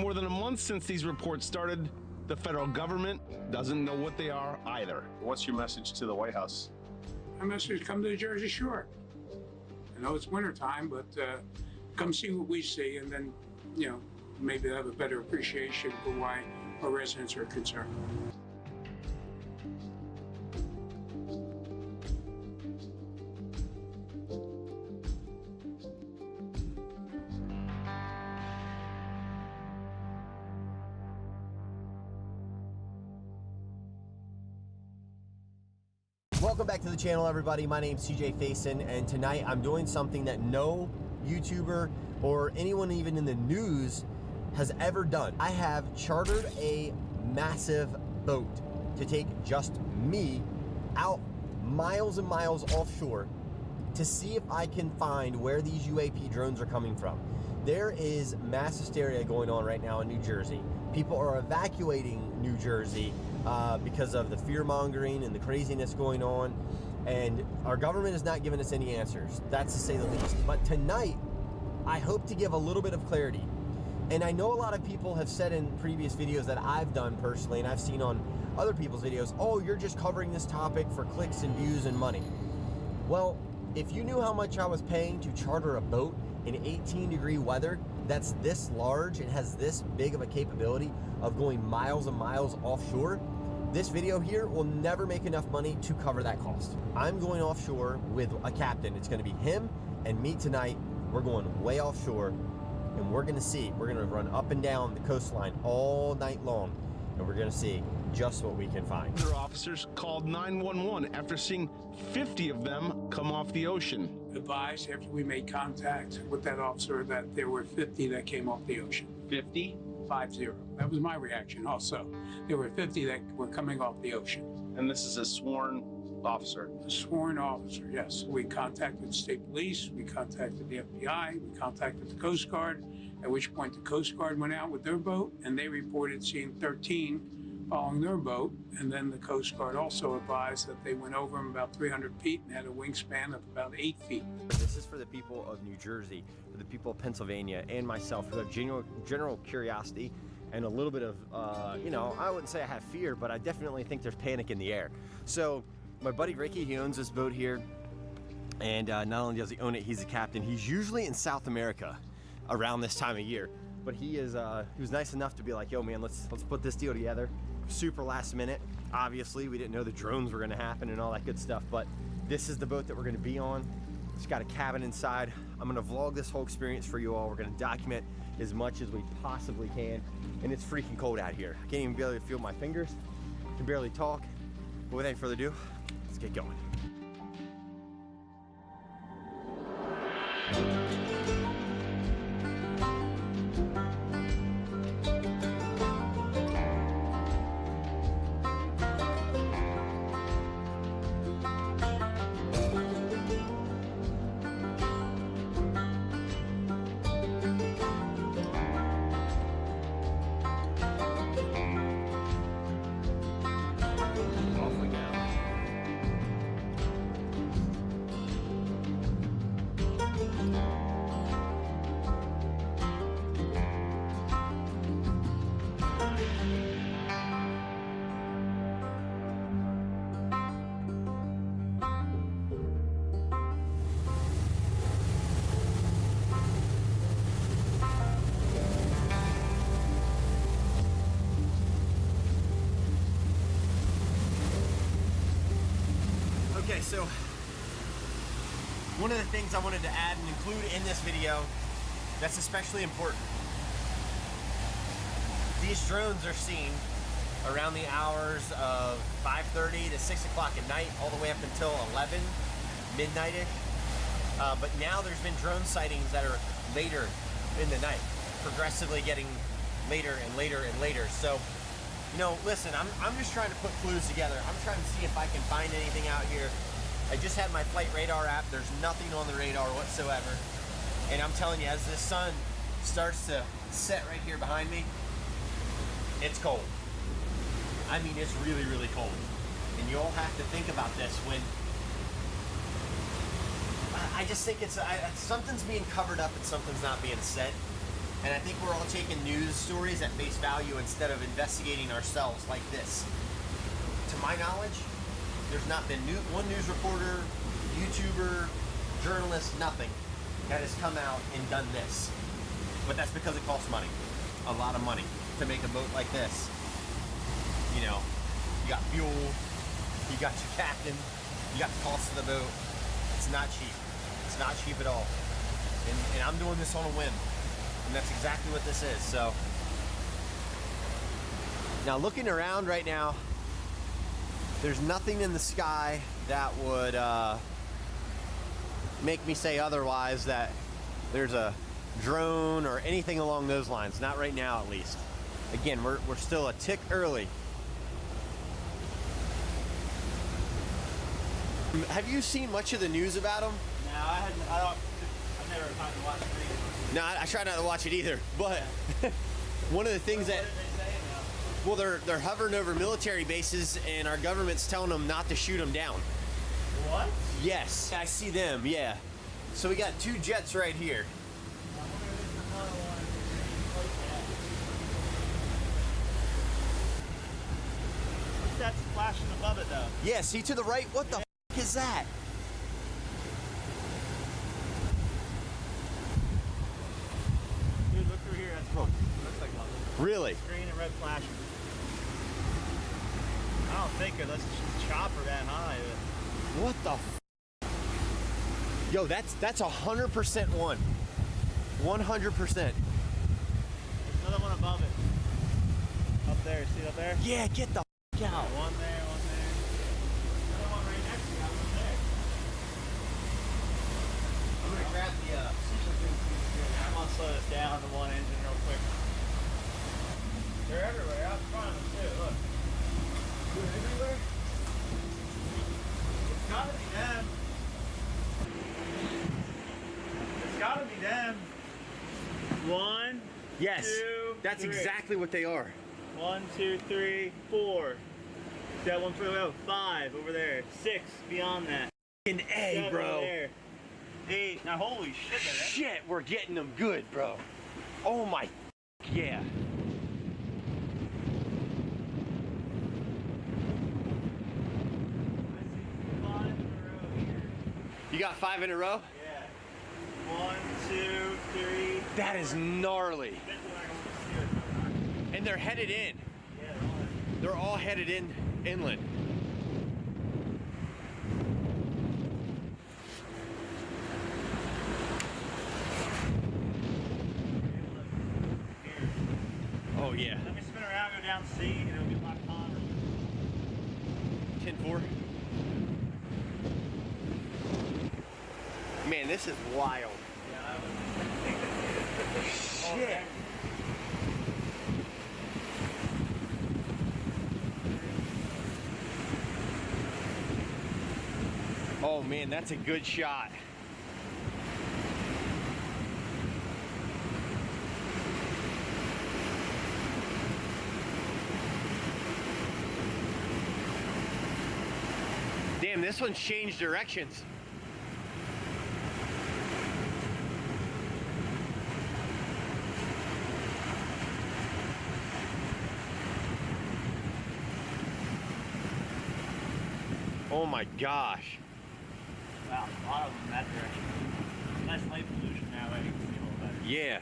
More than a month since these reports started, the federal government doesn't know what they are either. What's your message to the White House? My message: come to the Jersey Shore. I know it's wintertime, but come see what we see, and then, maybe have a better appreciation for why our residents are concerned. Welcome back to the channel, everybody. My name's CJ Faison, and tonight I'm doing something that no YouTuber or anyone even in the news has ever done. I have chartered a massive boat to take just me out miles and miles offshore to see if I can find where these UAP drones are coming from. There is mass hysteria going on right now in New Jersey. People are evacuating New Jersey because of the fear-mongering and the craziness going on, and our government is not giving us any answers. That's to say the least. But tonight, I hope to give a little bit of clarity. And I know a lot of people have said in previous videos that I've done personally, and I've seen on other people's videos, oh, you're just covering this topic for clicks and views and money. Well, if you knew how much I was paying to charter a boat in 18-degree weather that's this large, it has this big of a capability of going miles and miles offshore, this video here will never make enough money to cover that cost. I'm going offshore with a captain. It's going to be him and me tonight. We're going way offshore, and we're going to see. We're going to run up and down the coastline all night long, and we're going to see just what we can find. Other officers called 911 after seeing 50 of them come off the ocean. Advised after we made contact with that officer that there were 50 that came off the ocean. 50? 50. That was my reaction also. There were 50 that were coming off the ocean. And this is a sworn officer? A sworn officer, yes. We contacted the state police, we contacted the FBI, we contacted the Coast Guard, at which point the Coast Guard went out with their boat, and they reported seeing 13 following their boat. And then the Coast Guard also advised that they went over them about 300 feet and had a wingspan of about 8 feet. This is for the people of New Jersey, for the people of Pennsylvania, and myself who have general curiosity and a little bit of, I wouldn't say I have fear, but I definitely think there's panic in the air. So my buddy Ricky, he owns this boat here, and not only does he own it, he's a captain. He's usually in South America around this time of year, but he was nice enough to be like, yo man, let's put this deal together. Super last minute. Obviously, we didn't know the drones were gonna happen and all that good stuff, but this is the boat that we're gonna be on. It's got a cabin inside. I'm gonna vlog this whole experience for you all. We're gonna document as much as we possibly can, and it's freaking cold out here. I can't even barely feel my fingers, can barely talk. But without any further ado, let's get going. Okay, so one of the things I wanted to add and include in this video that's especially important. These drones are seen around the hours of 5:30 to 6 o'clock at night, all the way up until 11, midnight-ish. But now there's been drone sightings that are later in the night, progressively getting later and later and later. So, listen, I'm just trying to put clues together. I'm trying to see if I can find anything out here. I just had my flight radar app. There's nothing on the radar whatsoever. And I'm telling you, as this sun starts to set right here behind me, it's cold. I mean, it's really, really cold. And you all have to think about this when... I just think it's something's being covered up and something's not being said. And I think we're all taking news stories at face value instead of investigating ourselves like this. To my knowledge, there's not been one news reporter, YouTuber, journalist, nothing that has come out and done this. But that's because it costs money. A lot of money to make a boat like this. You know, you got fuel, you got your captain, you got the cost of the boat. It's not cheap. It's not cheap at all. And I'm doing this on a whim. And that's exactly what this is. So now looking around right now, there's nothing in the sky that would make me say otherwise, that there's a drone or anything along those lines. Not right now, at least. Again, we're still a tick early. Have you seen much of the news about them? No, I've never tried to watch it. No, I try not to watch it either. But one of the things that, well, they're hovering over military bases, and our government's telling them not to shoot them down. What? Yes, I see them. Yeah. So we got 2 jets right here. That's flashing above it though. Yeah. See to the right. What the f is that? Dude, look through here. That's looks like one. Really? Green and red flashing. I don't think it. Let's chopper that high. But... What the f? Yo, that's 100% one. 100%. There's another one above it. Up there. See it up there? Yeah. Get the f out. One there. One there. Another one right next to you. One there. I'm gonna grab the. I'm gonna slow this down to one engine real quick. They're everywhere. Out front of us too. Look. They're everywhere. It's gotta be them. It's gotta be them. 1. Yes. 2. That's 3. exactly what they are. 1, 2, 3, 4. That one further away. 5 over there. 6 beyond that. An A, 7 bro. over there. 8. Now, holy shit, man. Shit, we're getting them good, bro. Oh my, yeah. You got 5 in a row? Yeah. 1, 2, 3. That is gnarly. And they're headed in. Yeah, they're all headed inland. Here. Oh yeah. Let me spin around, go down C, and it'll be my pond. 10-4. Man, this is wild. Shit. Oh man, that's a good shot. Damn, this one's changed directions. Oh my gosh. Wow, a lot of them in that direction. Nice light pollution now, I can see a little better. Yeah.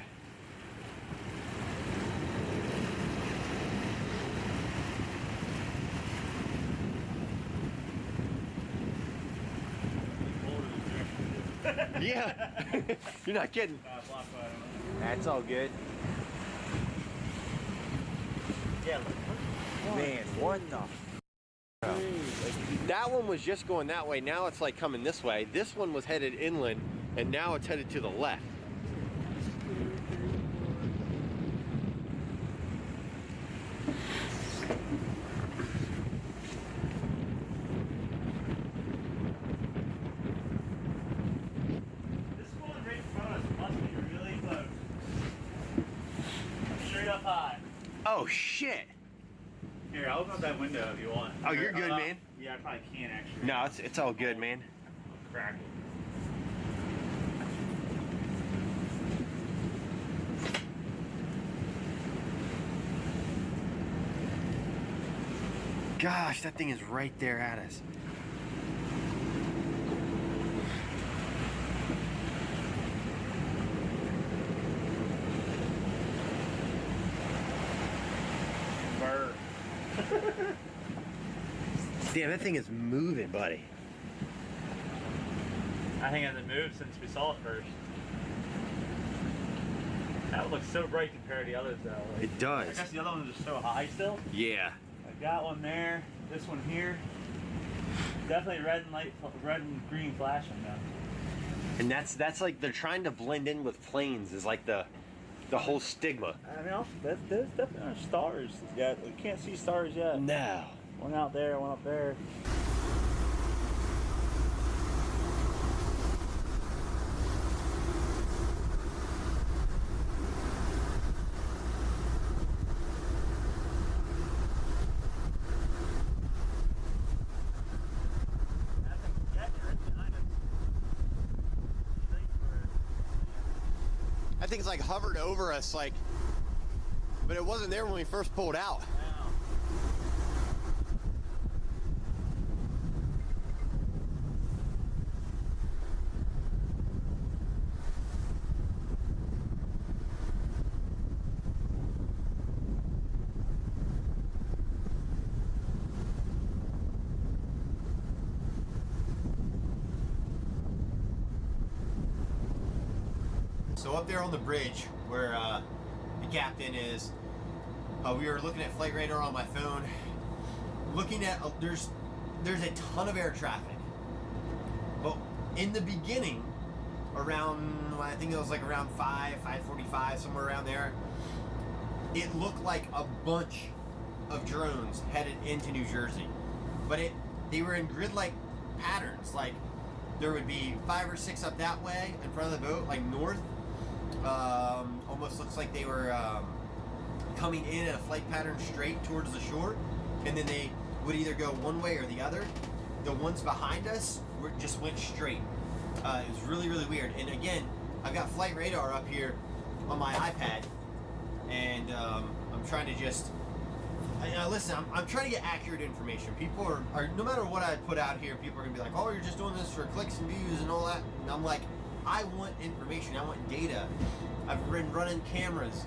Yeah. You're not kidding. That's all good. Yeah, look. Man, what the that one was just going that way. Now it's like coming this way. This one was headed inland, and now it's headed to the left. This one right in front of us must be really close. Straight up high. Oh shit. Here, I'll open up that window if you want. Oh, you're good, man. Yeah, I probably can't actually. No, it's all good, man. I'll crack it. gosh, that thing is right there at us. Bird. Damn, that thing is moving, buddy. I think it hasn't moved since we saw it first. That one looks so bright compared to the others, though. Like, It does. I guess the other ones are so high still. Yeah. Like that one there, this one here. Definitely red and green flashing though. And that's like they're trying to blend in with planes is like the whole stigma. I mean, there's definitely aren't stars yet. We can't see stars yet. No. One out there, one up there. That thing's like hovered over us, like, but it wasn't there when we first pulled out. So up there on the bridge where the captain is, we were looking at flight radar on my phone, looking at, there's a ton of air traffic. But in the beginning, around, I think it was like around 5:45, somewhere around there, it looked like a bunch of drones headed into New Jersey. But they were in grid-like patterns, like there would be 5 or 6 up that way in front of the boat, like north. Almost looks like they were coming in a flight pattern straight towards the shore, and then they would either go one way or the other. The ones behind us just went straight. It was really, really weird. And again, I've got flight radar up here on my iPad, and I'm trying to just listen. I'm trying to get accurate information. People are no matter what I put out here, people are gonna be like, "Oh, you're just doing this for clicks and views and all that." And I'm like, I want information. I want data. I've been running cameras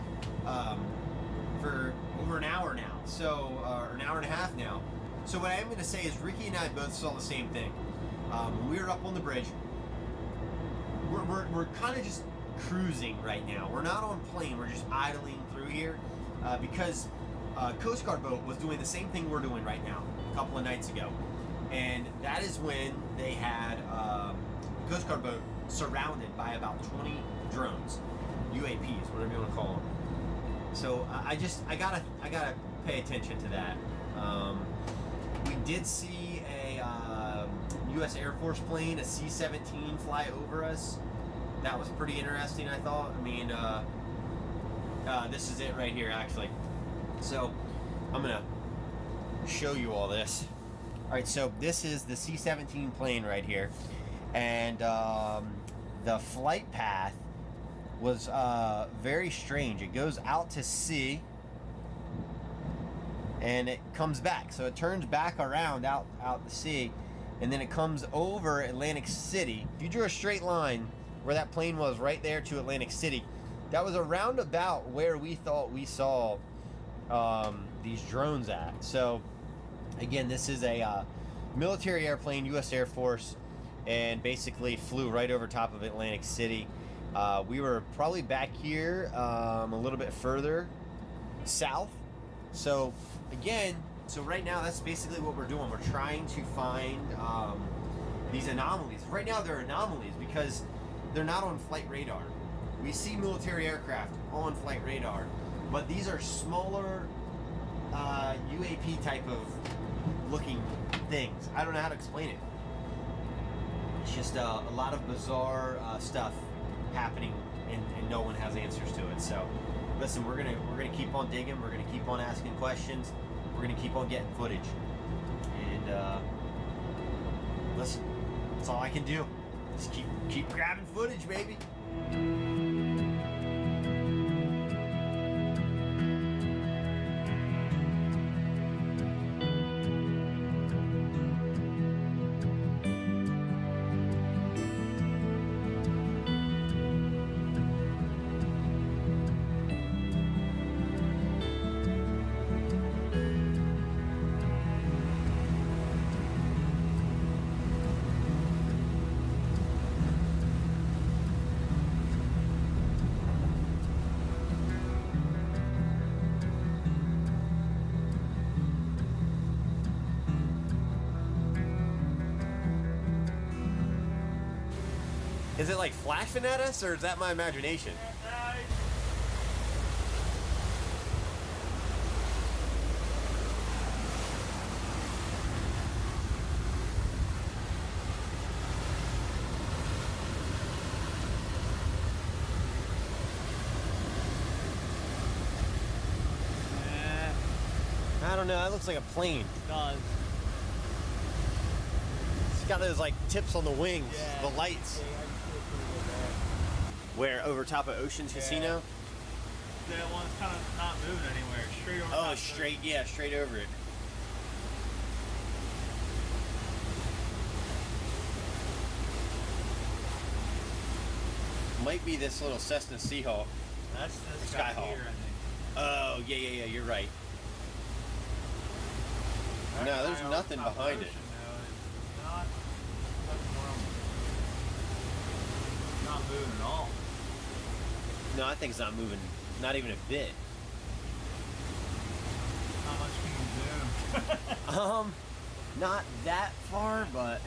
for over an hour now, so or an hour and a half now. So what I am going to say is Ricky and I both saw the same thing. When we were up on the bridge, we're kind of just cruising right now. We're not on plane. We're just idling through here because Coast Guard boat was doing the same thing we're doing right now a couple of nights ago, and that is when they had Coast Guard boat surrounded by about 20 drones, UAPs, whatever you want to call them. So I gotta pay attention to that. We did see a U.S. Air Force plane, a C-17, fly over us. That was pretty interesting, I thought. I mean, this is it right here, actually. So I'm gonna show you all this. All right, so this is the C-17 plane right here. And the flight path was very strange. It goes out to sea and it comes back. So it turns back around out the sea, and then it comes over Atlantic City. If you drew a straight line where that plane was right there to Atlantic City, that was around about where we thought we saw these drones at. So again, this is a military airplane, U.S. Air Force, and basically flew right over top of Atlantic City. We were probably back here a little bit further south. So again, so right now that's basically what we're doing. We're trying to find these anomalies. Right now they're anomalies because they're not on flight radar. We see military aircraft on flight radar, but these are smaller UAP type of looking things. I don't know how to explain it. It's just a lot of bizarre stuff happening, and no one has answers to it. So, listen, we're gonna keep on digging. We're gonna keep on asking questions. We're gonna keep on getting footage. And listen, that's all I can do. Just keep grabbing footage, baby. Is it like flashing at us, or is that my imagination? I don't know, that looks like a plane. It does. It's got those like tips on the wings, Yeah. the lights. Where, over top of Ocean's Casino? The one's kind of not moving anywhere. Straight over. Oh, straight, yeah, straight over it. Might be this little Cessna Seahawk. That's this guy Skyhawk. here, I think. Oh, yeah, you're right. No, there's nothing behind it. Not moving at all. No, I think it's not moving, not even a bit. Not much can you zoom. Not that far, but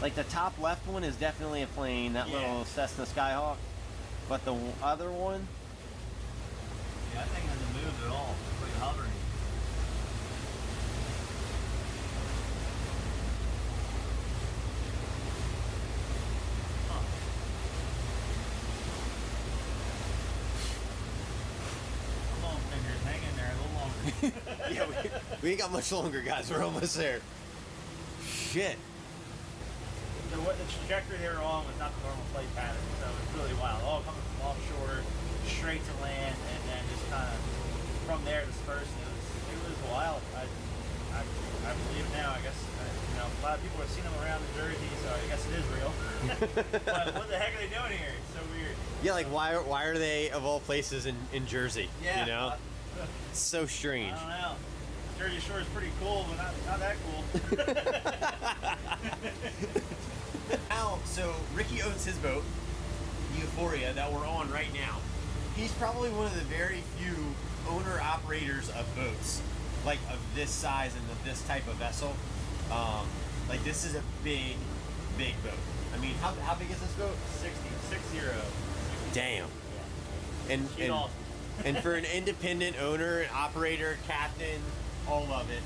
like the top left one is definitely a plane, that little Cessna Skyhawk. But the other one, Yeah, I think it hasn't moved at all. It's like hovering. Long fingers, hang in there a little longer. yeah, we ain't got much longer, guys. We're almost there. Shit. The trajectory they were on was not the normal flight pattern, so it's really wild. All coming from offshore, straight to land, and then just kind of from there dispersed. It was wild. I believe it now. I guess a lot of people have seen them around New Jersey, so I guess it is real. But what the heck are they doing here? It's so weird. Yeah, like why are they of all places in Jersey? Yeah. You know, it's so strange. I don't know. Jersey Shore is pretty cool, but not that cool. Now, so Ricky owns his boat, Euphoria, that we're on right now. He's probably one of the very few owner-operators of boats, like of this size and of this type of vessel. Like this is a big boat. I mean, how big is this boat? 60. Damn. Yeah. She's awesome. And for an independent owner, operator, captain, all of it,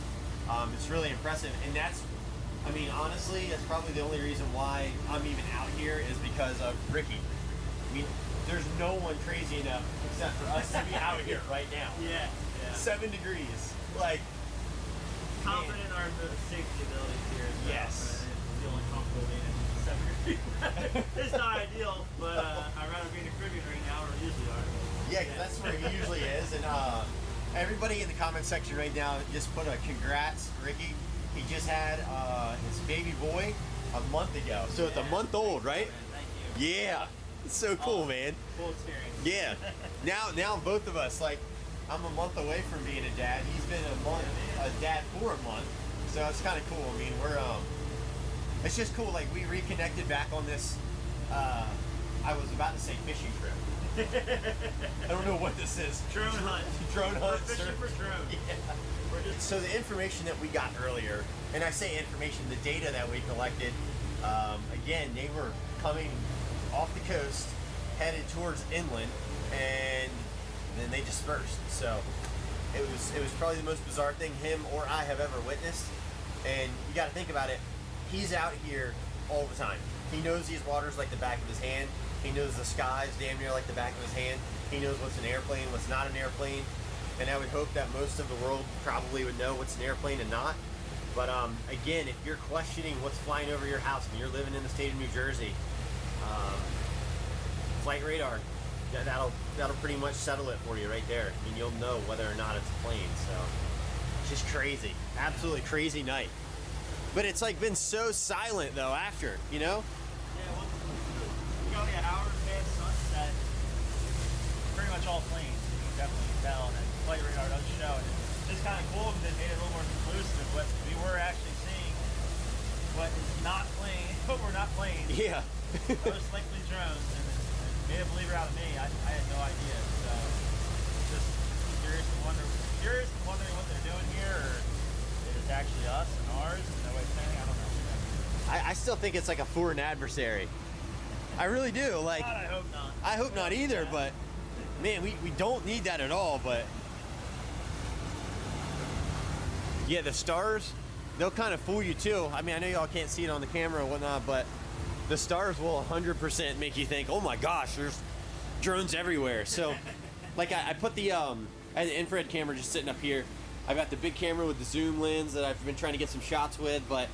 it's really impressive. And that's, I mean, honestly, that's probably the only reason why I'm even out here is because of Ricky. I mean, there's no one crazy enough except for us to be out here right now. Yeah. 7 degrees. Like, Confident in our safety abilities here. So Yes. Feeling comfortable being in 7 degrees. It's not ideal, but I'd rather be in the Caribbean right now, or usually are. yeah, 'cause that's where he usually is. And everybody in the comment section right now just put a congrats, Ricky. He just had his baby boy a month ago. So it's a month old, right? Thank you. Yeah. It's so cool, man. Full experience. Yeah. Now both of us, like, I'm a month away from being a dad. He's been a dad for a month. So it's kind of cool. I mean, we're it's just cool. Like, we reconnected back on this. I was about to say fishing trip. I don't know what this is. Drone hunt. Drone hunt. We're fishing for drones. Yeah. So the information that we got earlier, and I say information, the data that we collected, again, they were coming off the coast, headed towards inland, and then they dispersed. So it was probably the most bizarre thing him or I have ever witnessed. And you got to think about it. He's out here all the time. He knows these waters like the back of his hand. He knows the skies damn near like the back of his hand. He knows what's an airplane, what's not an airplane. And I would hope that most of the world probably would know what's an airplane and not. But again, if you're questioning what's flying over your house and you're living in the state of New Jersey, flight radar, that'll pretty much settle it for you right there. I mean, you'll know whether or not it's a plane. So it's just crazy, absolutely crazy night. But it's like been so silent though after, you know? Yeah, well, we got only an hour past sunset. Pretty much all planes. You can definitely tell, and flight radar does show. And it's kind of cool because it made it a little more conclusive. But we were actually seeing what is not plane, what we're not planes. Yeah. Most likely drones, and it made a believer out of me. I had no idea. So just curious and wondering what they're doing here, or if it's actually us and ours and no way saying. I don't know. I still think it's like a foreign adversary. I really do. Like, God, I hope not. I hope not either, but man, we don't need that at all. But yeah, the stars, they'll kind of fool you too. I mean, I know y'all can't see it on the camera and whatnot, but the stars will 100% make you think, oh my gosh, there's drones everywhere. So like I put the I had the infrared camera just sitting up here. I've got the big camera with the zoom lens that I've been trying to get some shots with, but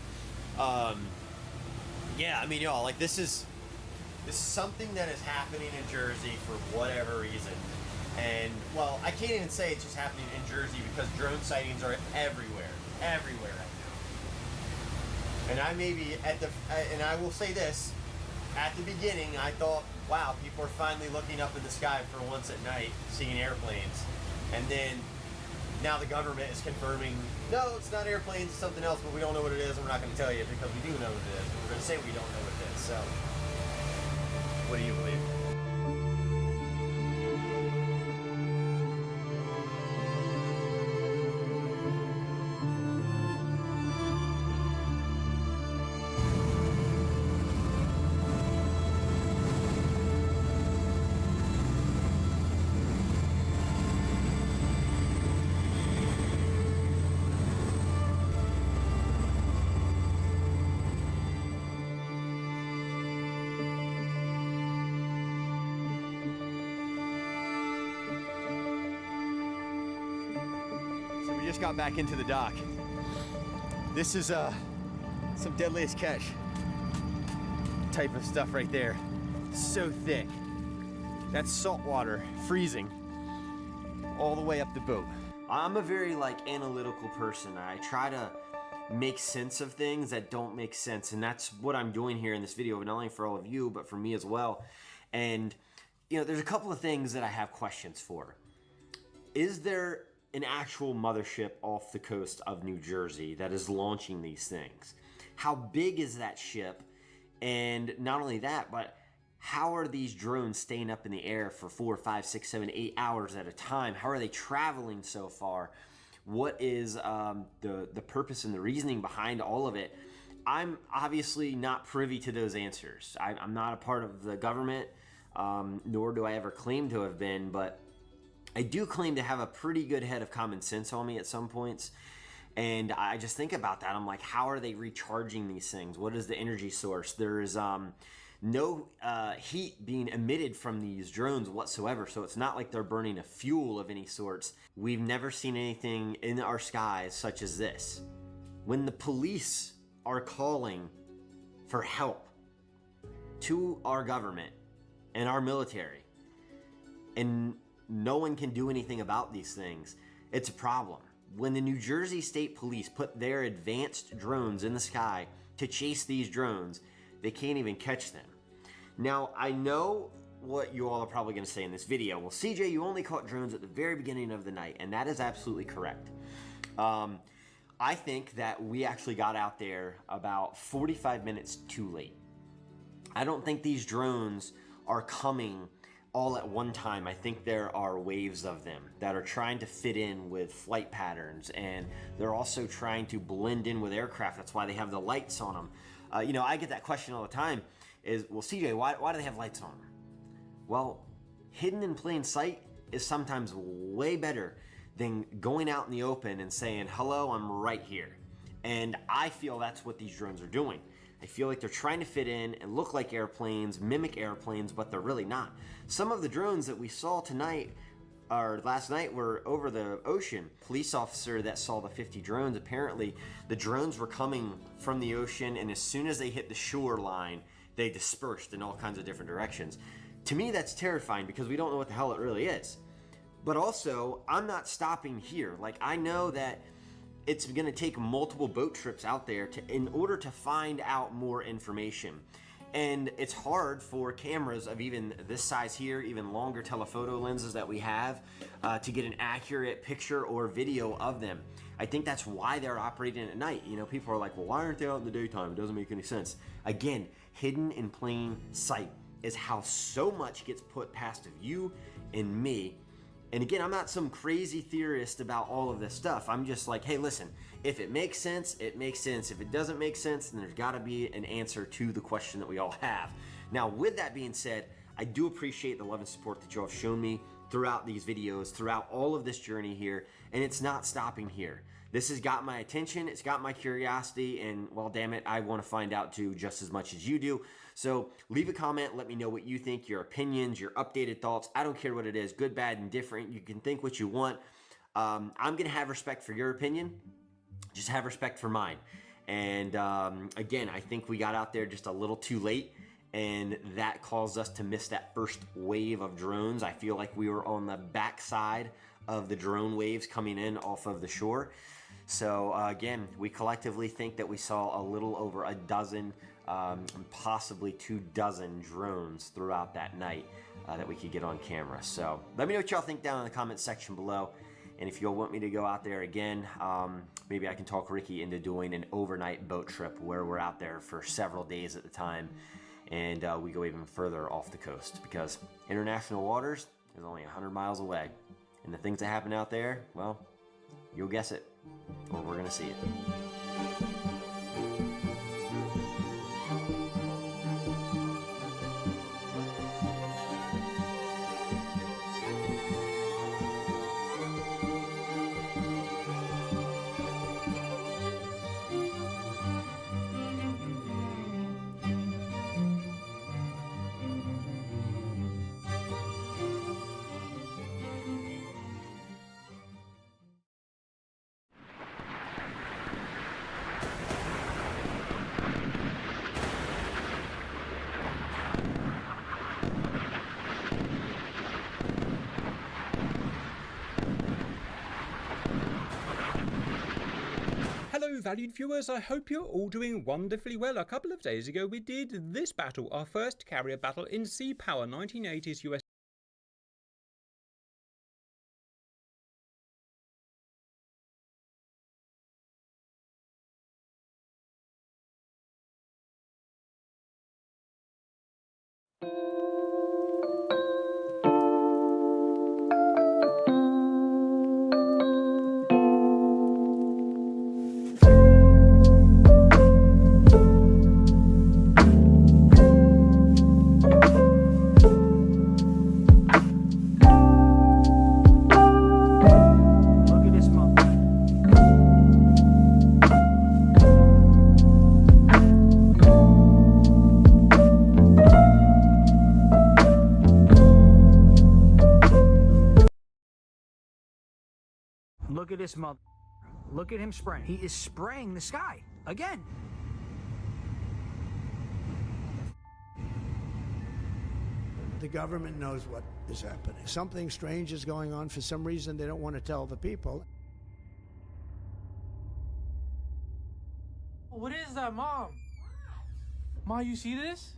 yeah, I mean, y'all, like this is something that is happening in Jersey for whatever reason. And well, I can't even say it's just happening in Jersey because drone sightings are everywhere right now. And I may be and I will say this, at the beginning I thought, wow, people are finally looking up in the sky for once at night, seeing airplanes. And then now the government is confirming, no, it's not airplanes, it's something else, but we don't know what it is, and we're not going to tell you because we do know what it is, but we're going to say we don't know what it is. So, what do you believe? Just got back into the dock. This is some deadliest catch type of stuff right there. So thick. That's salt water freezing all the way up the boat. I'm a very analytical person. I try to make sense of things that don't make sense, and that's what I'm doing here in this video, not only for all of you but for me as well. And there's a couple of things that I have questions for. Is there an actual mothership off the coast of New Jersey that is launching these things? How big is that ship? And not only that, but how are these drones staying up in the air for 4, 5, 6, 7, 8 hours at a time? How are they traveling so far? What is the purpose and the reasoning behind all of it? I'm obviously not privy to those answers. I'm not a part of the government, nor do I ever claim to have been, but I do claim to have a pretty good head of common sense on me at some points. And I just think about that. I'm like, how are they recharging these things? What is the energy source? There is no heat being emitted from these drones whatsoever. So it's not like they're burning a fuel of any sorts. We've never seen anything in our skies such as this. When the police are calling for help to our government and our military, and no one can do anything about these things, it's a problem. When the New Jersey State Police put their advanced drones in the sky to chase these drones, they can't even catch them. Now, I know what you all are probably going to say in this video. Well, CJ, you only caught drones at the very beginning of the night, and that is absolutely correct. I think that we actually got out there about 45 minutes too late. I don't think these drones are coming all at one time. I think there are waves of them that are trying to fit in with flight patterns, and they're also trying to blend in with aircraft. That's why they have the lights on them. I get that question all the time is, well, CJ, why do they have lights on them? Well, hidden in plain sight is sometimes way better than going out in the open and saying, hello, I'm right here. And I feel that's what these drones are doing. I feel like they're trying to fit in and look like airplanes, mimic airplanes, but they're really not. Some of the drones that we saw tonight, or last night, were over the ocean. Police officer that saw the 50 drones, apparently the drones were coming from the ocean, and as soon as they hit the shoreline, they dispersed in all kinds of different directions. To me, that's terrifying because we don't know what the hell it really is. But also, I'm not stopping here. Like, I know that it's going to take multiple boat trips out there in order to find out more information. And it's hard for cameras of even this size here, even longer telephoto lenses that we have, to get an accurate picture or video of them. I think that's why they're operating at night. People are like, well, why aren't they out in the daytime? It doesn't make any sense. Again, hidden in plain sight is how so much gets put past of you and me And again, I'm not some crazy theorist about all of this stuff. I'm just like, hey, listen, if it makes sense, it makes sense. If it doesn't make sense, then there's got to be an answer to the question that we all have. Now, with that being said, I do appreciate the love and support that you all have shown me throughout these videos, throughout all of this journey here, and it's not stopping here. This has got my attention, it's got my curiosity, and well, damn it, I want to find out too just as much as you do. So leave a comment, let me know what you think, your opinions, your updated thoughts. I don't care what it is, good, bad, and different. You can think what you want. I'm going to have respect for your opinion. Just have respect for mine. And again, I think we got out there just a little too late, and that caused us to miss that first wave of drones. I feel like we were on the backside of the drone waves coming in off of the shore. So again, we collectively think that we saw a little over a dozen, possibly 24 drones throughout that night that we could get on camera. So let me know what y'all think down in the comment section below. And if y'all want me to go out there again, maybe I can talk Ricky into doing an overnight boat trip where we're out there for several days at a time, and we go even further off the coast, because international waters is only 100 miles away. And the things that happen out there, well, you'll guess it, or we're gonna see it. Hello valued viewers, I hope you're all doing wonderfully well. A couple of days ago we did this battle, our first carrier battle in Sea Power 1980s US. Look at this mother. Look at him spraying. He is spraying the sky again. The government knows what is happening. Something strange is going on. For some reason, they don't want to tell the people. What is that, Mom? Ma, you see this?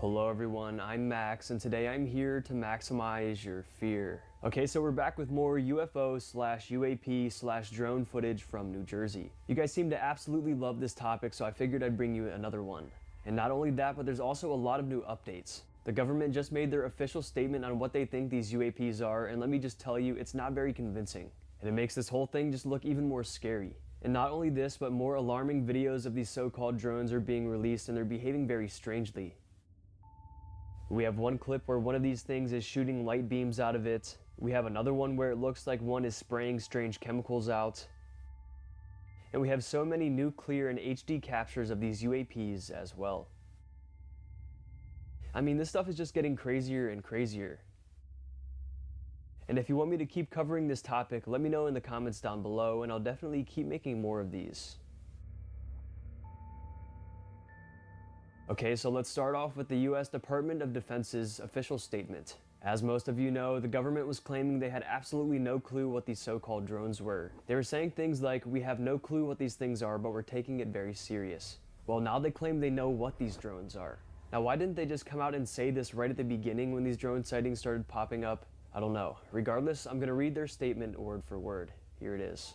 Hello everyone, I'm Max, and today I'm here to maximize your fear. Okay, so we're back with more UFO/UAP/drone footage from New Jersey. You guys seem to absolutely love this topic, so I figured I'd bring you another one. And not only that, but there's also a lot of new updates. The government just made their official statement on what they think these UAPs are, and let me just tell you, it's not very convincing. And it makes this whole thing just look even more scary. And not only this, but more alarming videos of these so-called drones are being released, and they're behaving very strangely. We have one clip where one of these things is shooting light beams out of it. We have another one where it looks like one is spraying strange chemicals out. And we have so many new clear and HD captures of these UAPs as well. I mean, this stuff is just getting crazier and crazier. And if you want me to keep covering this topic, let me know in the comments down below, and I'll definitely keep making more of these. Okay, so let's start off with the US Department of Defense's official statement. As most of you know, the government was claiming they had absolutely no clue what these so-called drones were. They were saying things like, we have no clue what these things are, but we're taking it very serious. Well, now they claim they know what these drones are. Now, why didn't they just come out and say this right at the beginning when these drone sightings started popping up? I don't know. Regardless, I'm gonna read their statement word for word. Here it is.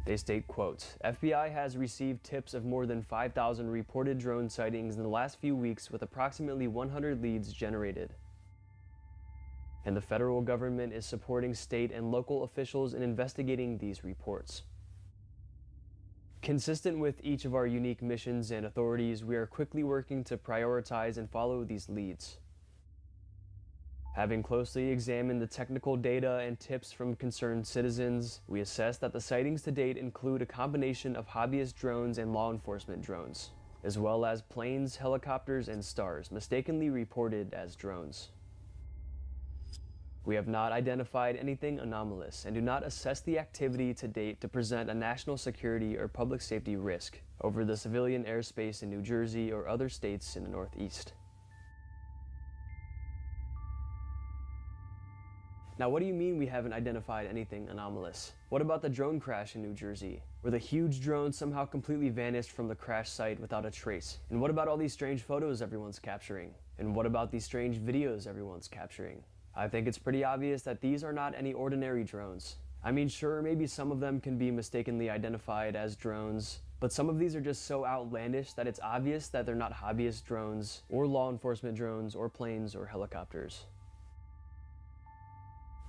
They state, quote, FBI has received tips of more than 5,000 reported drone sightings in the last few weeks with approximately 100 leads generated. And the federal government is supporting state and local officials in investigating these reports. Consistent with each of our unique missions and authorities, we are quickly working to prioritize and follow these leads. Having closely examined the technical data and tips from concerned citizens, we assess that the sightings to date include a combination of hobbyist drones and law enforcement drones, as well as planes, helicopters, and stars mistakenly reported as drones. We have not identified anything anomalous and do not assess the activity to date to present a national security or public safety risk over the civilian airspace in New Jersey or other states in the Northeast. Now, what do you mean we haven't identified anything anomalous? What about the drone crash in New Jersey, where the huge drone somehow completely vanished from the crash site without a trace? And what about all these strange photos everyone's capturing? And what about these strange videos everyone's capturing? I think it's pretty obvious that these are not any ordinary drones. I mean, sure, maybe some of them can be mistakenly identified as drones, but some of these are just so outlandish that it's obvious that they're not hobbyist drones, or law enforcement drones, or planes, or helicopters.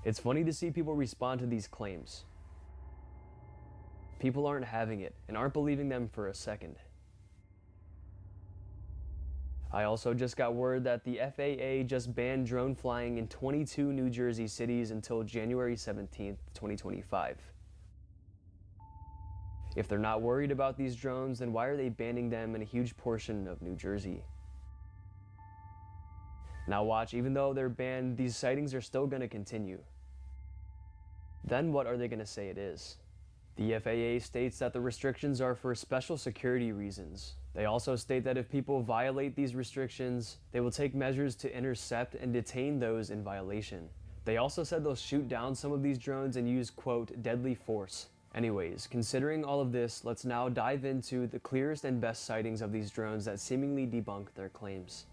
It's funny to see people respond to these claims. People aren't having it, and aren't believing them for a second. I also just got word that the FAA just banned drone flying in 22 New Jersey cities until January 17th, 2025. If they're not worried about these drones, then why are they banning them in a huge portion of New Jersey? Now watch, even though they're banned, these sightings are still going to continue. Then what are they going to say it is? The FAA states that the restrictions are for special security reasons. They also state that if people violate these restrictions, they will take measures to intercept and detain those in violation. They also said they'll shoot down some of these drones and use, quote, deadly force. Anyways, considering all of this, let's now dive into the clearest and best sightings of these drones that seemingly debunk their claims.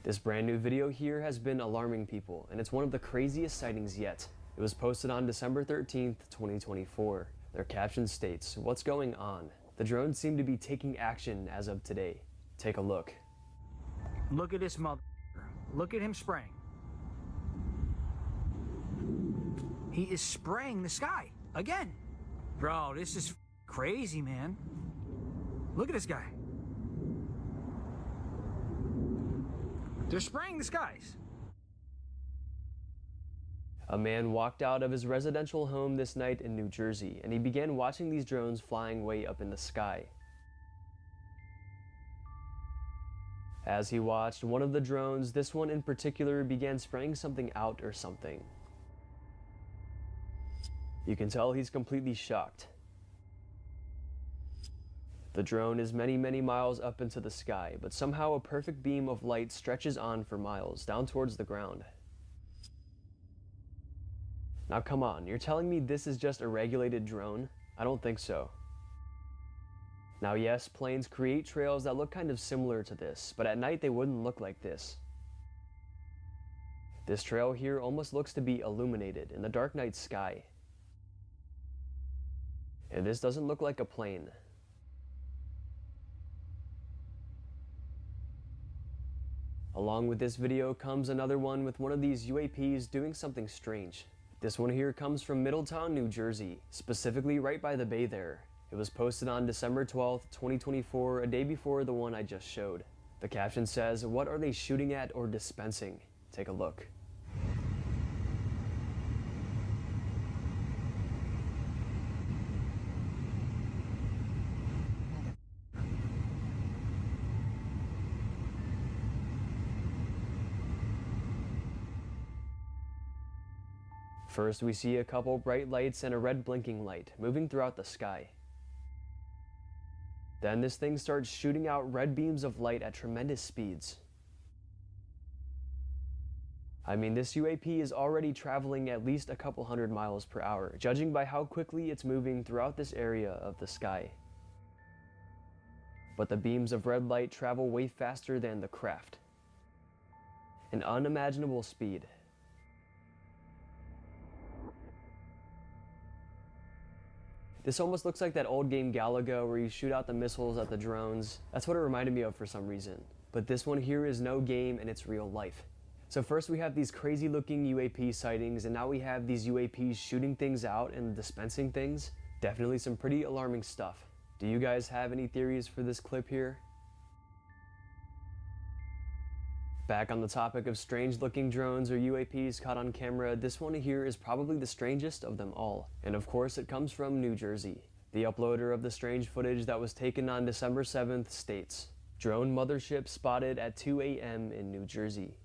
This brand new video here has been alarming people, and it's one of the craziest sightings yet. It was posted on December 13th, 2024. Their caption states, "What's going on? The drones seem to be taking action as of today. Take a look." Look at this mother. Look at him spraying. He is spraying the sky again. Bro, this is crazy, man. Look at this guy. They're spraying the skies. A man walked out of his residential home this night in New Jersey, and he began watching these drones flying way up in the sky. As he watched, one of the drones, this one in particular, began spraying something out or something. You can tell he's completely shocked. The drone is many, many miles up into the sky, but somehow a perfect beam of light stretches on for miles, down towards the ground. Now come on, you're telling me this is just a regulated drone? I don't think so. Now yes, planes create trails that look kind of similar to this, but at night they wouldn't look like this. This trail here almost looks to be illuminated in the dark night sky. And this doesn't look like a plane. Along with this video comes another one with one of these UAPs doing something strange. This one here comes from Middletown, New Jersey, specifically right by the bay there. It was posted on December 12th, 2024, a day before the one I just showed. The caption says, "What are they shooting at or dispensing?" Take a look. First, we see a couple bright lights and a red blinking light moving throughout the sky. Then this thing starts shooting out red beams of light at tremendous speeds. I mean, this UAP is already traveling at least a couple hundred miles per hour, judging by how quickly it's moving throughout this area of the sky. But the beams of red light travel way faster than the craft. An unimaginable speed. This almost looks like that old game Galaga where you shoot out the missiles at the drones. That's what it reminded me of for some reason. But this one here is no game and it's real life. So first we have these crazy looking UAP sightings, and now we have these UAPs shooting things out and dispensing things. Definitely some pretty alarming stuff. Do you guys have any theories for this clip here? Back on the topic of strange looking drones or UAPs caught on camera, this one here is probably the strangest of them all. And of course it comes from New Jersey. The uploader of the strange footage that was taken on December 7th states, "Drone mothership spotted at 2 a.m. in New Jersey."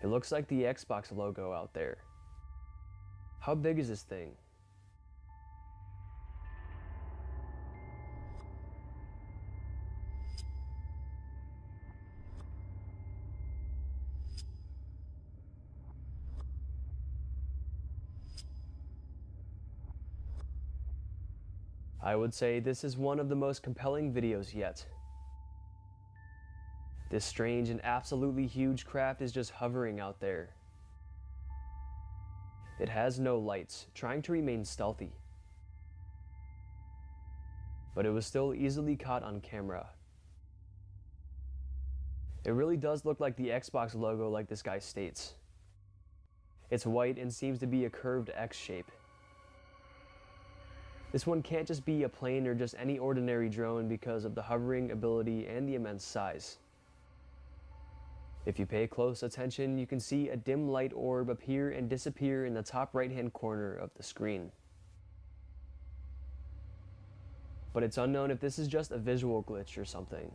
It looks like the Xbox logo out there. How big is this thing? I would say this is one of the most compelling videos yet. This strange and absolutely huge craft is just hovering out there. It has no lights, trying to remain stealthy. But it was still easily caught on camera. It really does look like the Xbox logo, like this guy states. It's white and seems to be a curved X shape. This one can't just be a plane or just any ordinary drone because of the hovering ability and the immense size. If you pay close attention, you can see a dim light orb appear and disappear in the top right-hand corner of the screen. But it's unknown if this is just a visual glitch or something.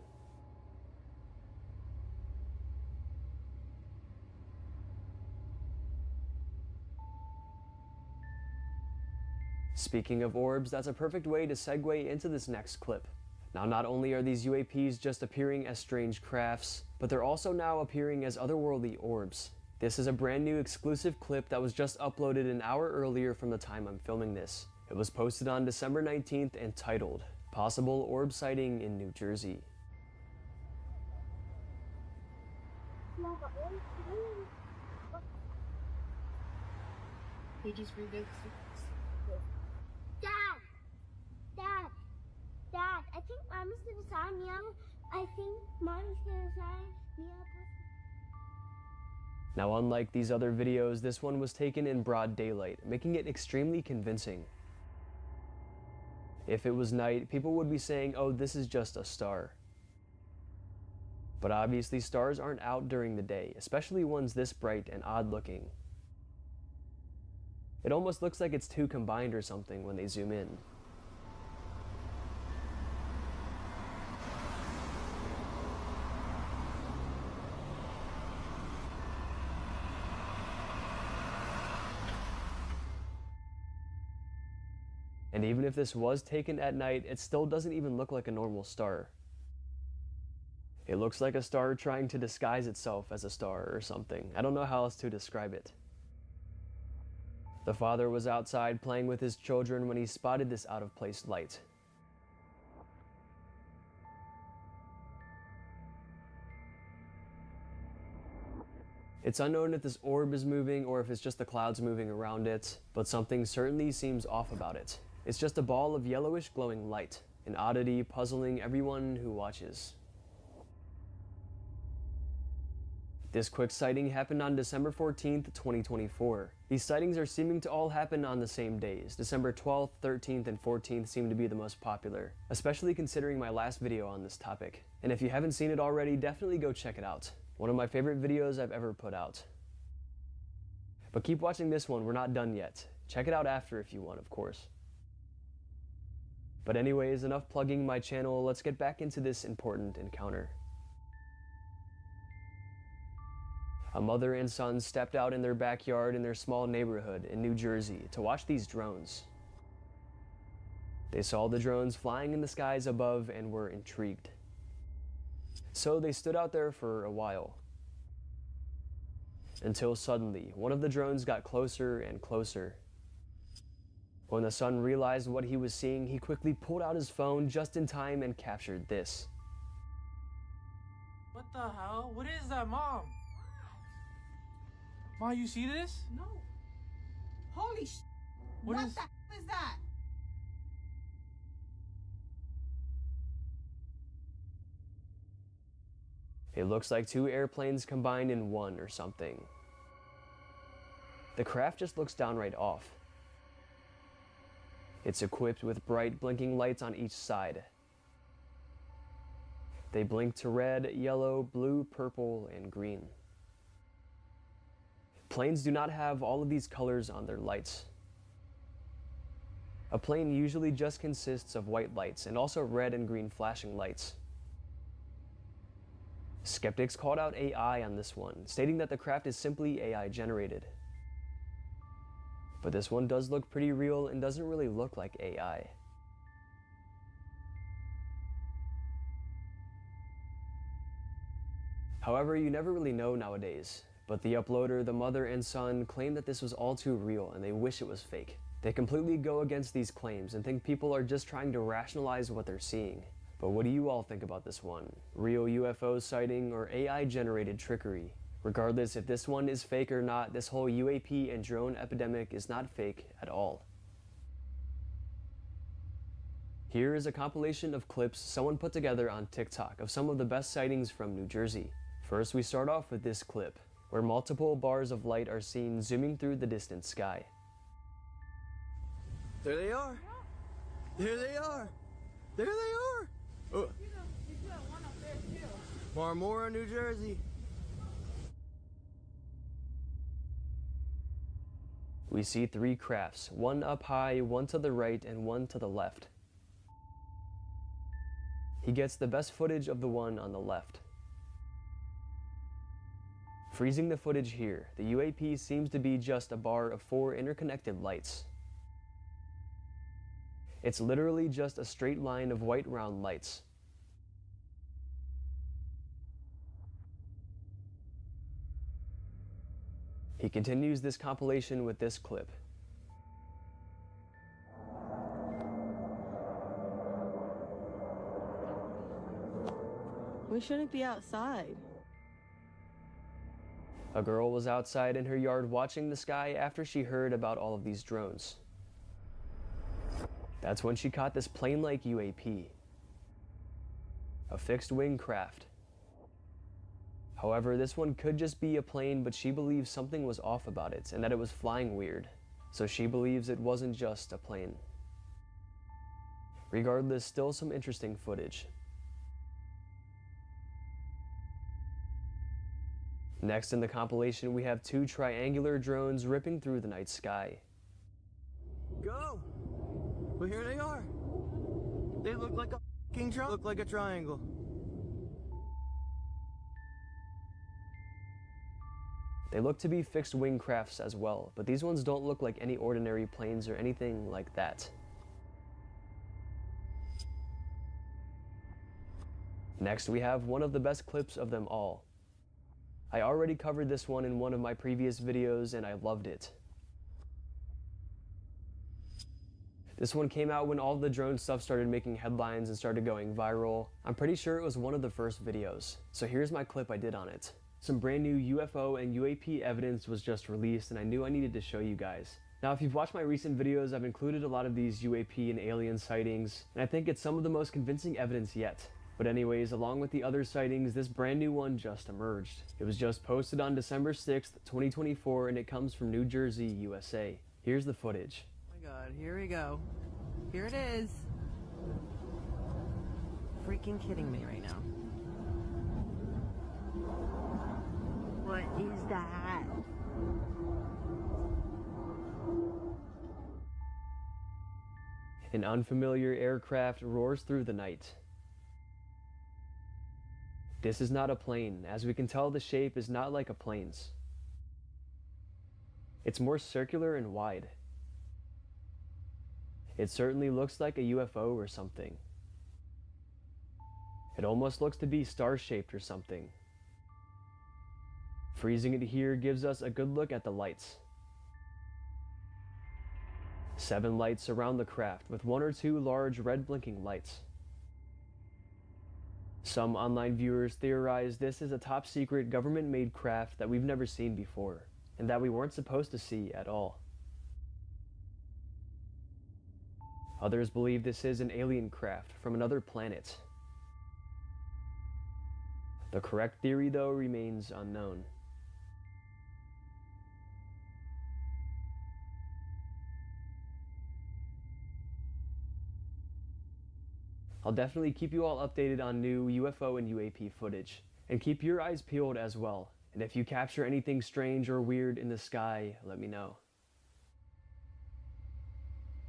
Speaking of orbs, that's a perfect way to segue into this next clip. Now, not only are these UAPs just appearing as strange crafts, but they're also now appearing as otherworldly orbs. This is a brand new exclusive clip that was just uploaded an hour earlier from the time I'm filming this. It was posted on December 19th and titled, "Possible Orb Sighting in New Jersey." Dad, I think Mama's gonna sign me up. I think Mama's gonna sign me up. Now, unlike these other videos, this one was taken in broad daylight, making it extremely convincing. If it was night, people would be saying, "Oh, this is just a star." But obviously stars aren't out during the day, especially ones this bright and odd looking. It almost looks like it's two combined or something when they zoom in. And even if this was taken at night, it still doesn't even look like a normal star. It looks like a star trying to disguise itself as a star or something. I don't know how else to describe it. The father was outside playing with his children when he spotted this out-of-place light. It's unknown if this orb is moving or if it's just the clouds moving around it, but something certainly seems off about it. It's just a ball of yellowish glowing light, an oddity puzzling everyone who watches. This quick sighting happened on December 14th, 2024. These sightings are seeming to all happen on the same days. December 12th, 13th, and 14th seem to be the most popular, especially considering my last video on this topic. And if you haven't seen it already, definitely go check it out. One of my favorite videos I've ever put out. But keep watching this one, we're not done yet. Check it out after if you want, of course. But anyways, enough plugging my channel, let's get back into this important encounter. A mother and son stepped out in their backyard in their small neighborhood in New Jersey to watch these drones. They saw the drones flying in the skies above and were intrigued. So they stood out there for a while. Until suddenly, one of the drones got closer and closer. When the son realized what he was seeing, he quickly pulled out his phone just in time and captured this. What the hell? What is that, Mom? Mom, you see this? No. Holy sh! What is the hell is that? It looks like two airplanes combined in one or something. The craft just looks downright off. It's equipped with bright blinking lights on each side. They blink to red, yellow, blue, purple, and green. Planes do not have all of these colors on their lights. A plane usually just consists of white lights and also red and green flashing lights. Skeptics called out AI on this one, stating that the craft is simply AI generated. But this one does look pretty real and doesn't really look like AI. However, you never really know nowadays, but the uploader, the mother and son claim that this was all too real and they wish it was fake. They completely go against these claims and think people are just trying to rationalize what they're seeing. But what do you all think about this one? Real UFO sighting or AI generated trickery? Regardless if this one is fake or not, this whole UAP and drone epidemic is not fake at all. Here is a compilation of clips someone put together on TikTok of some of the best sightings from New Jersey. First, we start off with this clip, where multiple bars of light are seen zooming through the distant sky. There they are. There they are. There they are. Oh. Marmora, New Jersey. We see three crafts, one up high, one to the right, and one to the left. He gets the best footage of the one on the left. Freezing the footage here, the UAP seems to be just a bar of 4 interconnected lights. It's literally just a straight line of white round lights. He continues this compilation with this clip. We shouldn't be outside. A girl was outside in her yard watching the sky after she heard about all of these drones. That's when she caught this plane-like UAP, a fixed-wing craft. However, this one could just be a plane, but she believes something was off about it and that it was flying weird, so she believes it wasn't just a plane. Regardless, still some interesting footage. Next in the compilation, we have 2 triangular drones ripping through the night sky. Go! Well, here they are. They look like a f***ing look like a triangle. They look to be fixed-wing crafts as well, but these ones don't look like any ordinary planes or anything like that. Next, we have one of the best clips of them all. I already covered this one in one of my previous videos and I loved it. This one came out when all the drone stuff started making headlines and started going viral. I'm pretty sure it was one of the first videos, so here's my clip I did on it. Some brand new UFO and UAP evidence was just released and I knew I needed to show you guys. Now, if you've watched my recent videos, I've included a lot of these UAP and alien sightings, and I think it's some of the most convincing evidence yet. But anyways, along with the other sightings, this brand new one just emerged. It was just posted on December 6th, 2024, and it comes from New Jersey, USA. Here's the footage. Oh my god, here we go. Here it is. Freaking kidding me right now. What is that? An unfamiliar aircraft roars through the night. This is not a plane, as we can tell the shape is not like a plane's. It's more circular and wide. It certainly looks like a UFO or something. It almost looks to be star-shaped or something. Freezing it here gives us a good look at the lights. 7 lights surround the craft with 1 or 2 large red blinking lights. Some online viewers theorize this is a top secret government-made craft that we've never seen before, and that we weren't supposed to see at all. Others believe this is an alien craft from another planet. The correct theory, though, remains unknown. I'll definitely keep you all updated on new UFO and UAP footage, and keep your eyes peeled as well. And if you capture anything strange or weird in the sky, let me know.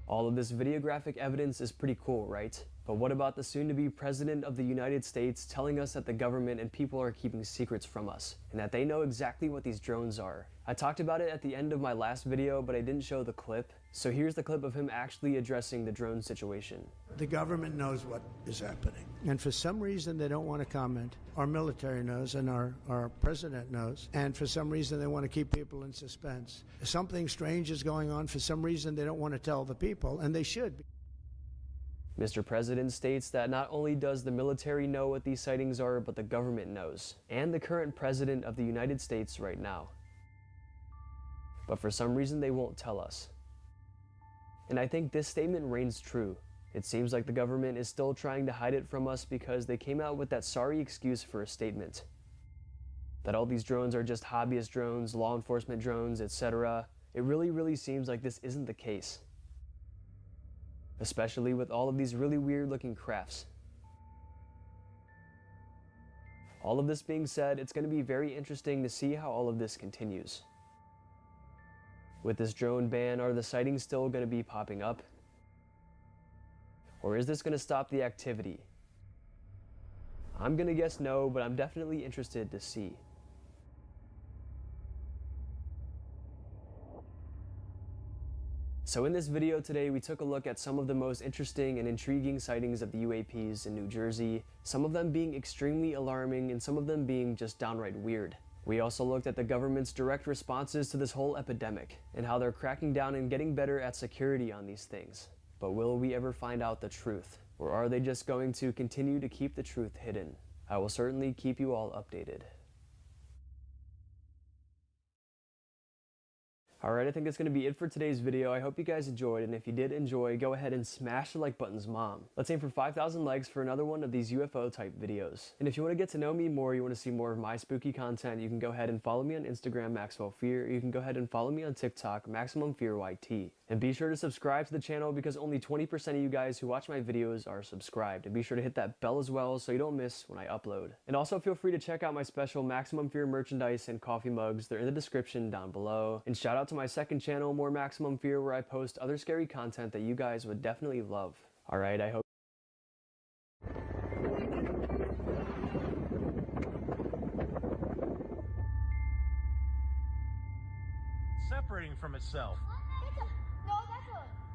All of this videographic evidence is pretty cool, right? But what about the soon-to-be President of the United States telling us that the government and people are keeping secrets from us, and that they know exactly what these drones are? I talked about it at the end of my last video, but I didn't show the clip. So here's the clip of him actually addressing the drone situation. The government knows what is happening. And for some reason, they don't want to comment. Our military knows, and our president knows. And for some reason, they want to keep people in suspense. Something strange is going on. For some reason, they don't want to tell the people, and they should. Mr. President states that not only does the military know what these sightings are, but the government knows, and the current president of the United States right now. But for some reason, they won't tell us. And I think this statement reigns true. It seems like the government is still trying to hide it from us because they came out with that sorry excuse for a statement. That all these drones are just hobbyist drones, law enforcement drones, etc. It really seems like this isn't the case. Especially with all of these really weird looking crafts. All of this being said, it's going to be very interesting to see how all of this continues. With this drone ban, are the sightings still going to be popping up? Or is this going to stop the activity? I'm going to guess no, but I'm definitely interested to see. So in this video today, we took a look at some of the most interesting and intriguing sightings of the UAPs in New Jersey, some of them being extremely alarming and some of them being just downright weird. We also looked at the government's direct responses to this whole epidemic and how they're cracking down and getting better at security on these things. But will we ever find out the truth? Or are they just going to continue to keep the truth hidden? I will certainly keep you all updated. Alright, I think that's going to be it for today's video. I hope you guys enjoyed, and if you did enjoy, go ahead and smash the like button's mom. Let's aim for 5,000 likes for another one of these UFO type videos. And if you want to get to know me more, you want to see more of my spooky content, you can go ahead and follow me on Instagram, Maxwell Fear, or you can go ahead and follow me on TikTok, Maximum Fear YT. And be sure to subscribe to the channel because only 20% of you guys who watch my videos are subscribed. And be sure to hit that bell as well so you don't miss when I upload. And also feel free to check out my special Maximum Fear merchandise and coffee mugs. They're in the description down below. And shout out to my second channel, More Maximum Fear, where I post other scary content that you guys would definitely love. Alright, I hope separating from itself.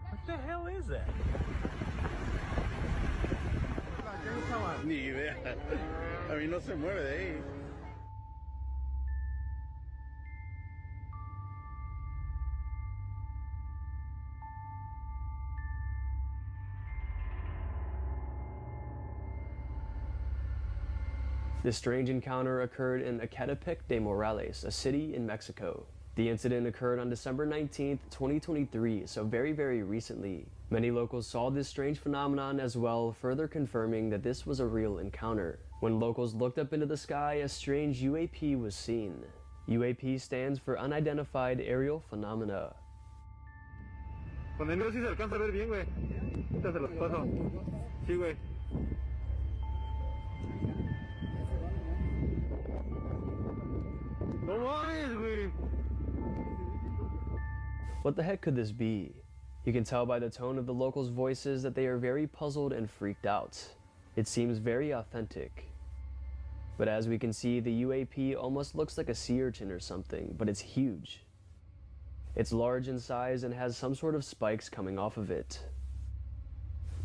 What the hell is that? Ni idea. A mí no se mueve de ahí. this strange encounter occurred in Ecatepec de Morales, a city in Mexico. The incident occurred on December 19th, 2023, so very recently. Many locals saw this strange phenomenon as well, further confirming that this was a real encounter. When locals looked up into the sky, a strange UAP was seen. UAP stands for Unidentified Aerial Phenomena. Ponelo si se alcanza a ver bien, güey. Ahorita se los paso. Sí, güey. No mames, güey. What the heck could this be? You can tell by the tone of the locals' voices that they are very puzzled and freaked out. It seems very authentic. But as we can see, the UAP almost looks like a sea urchin or something, but it's huge. It's large in size and has some sort of spikes coming off of it.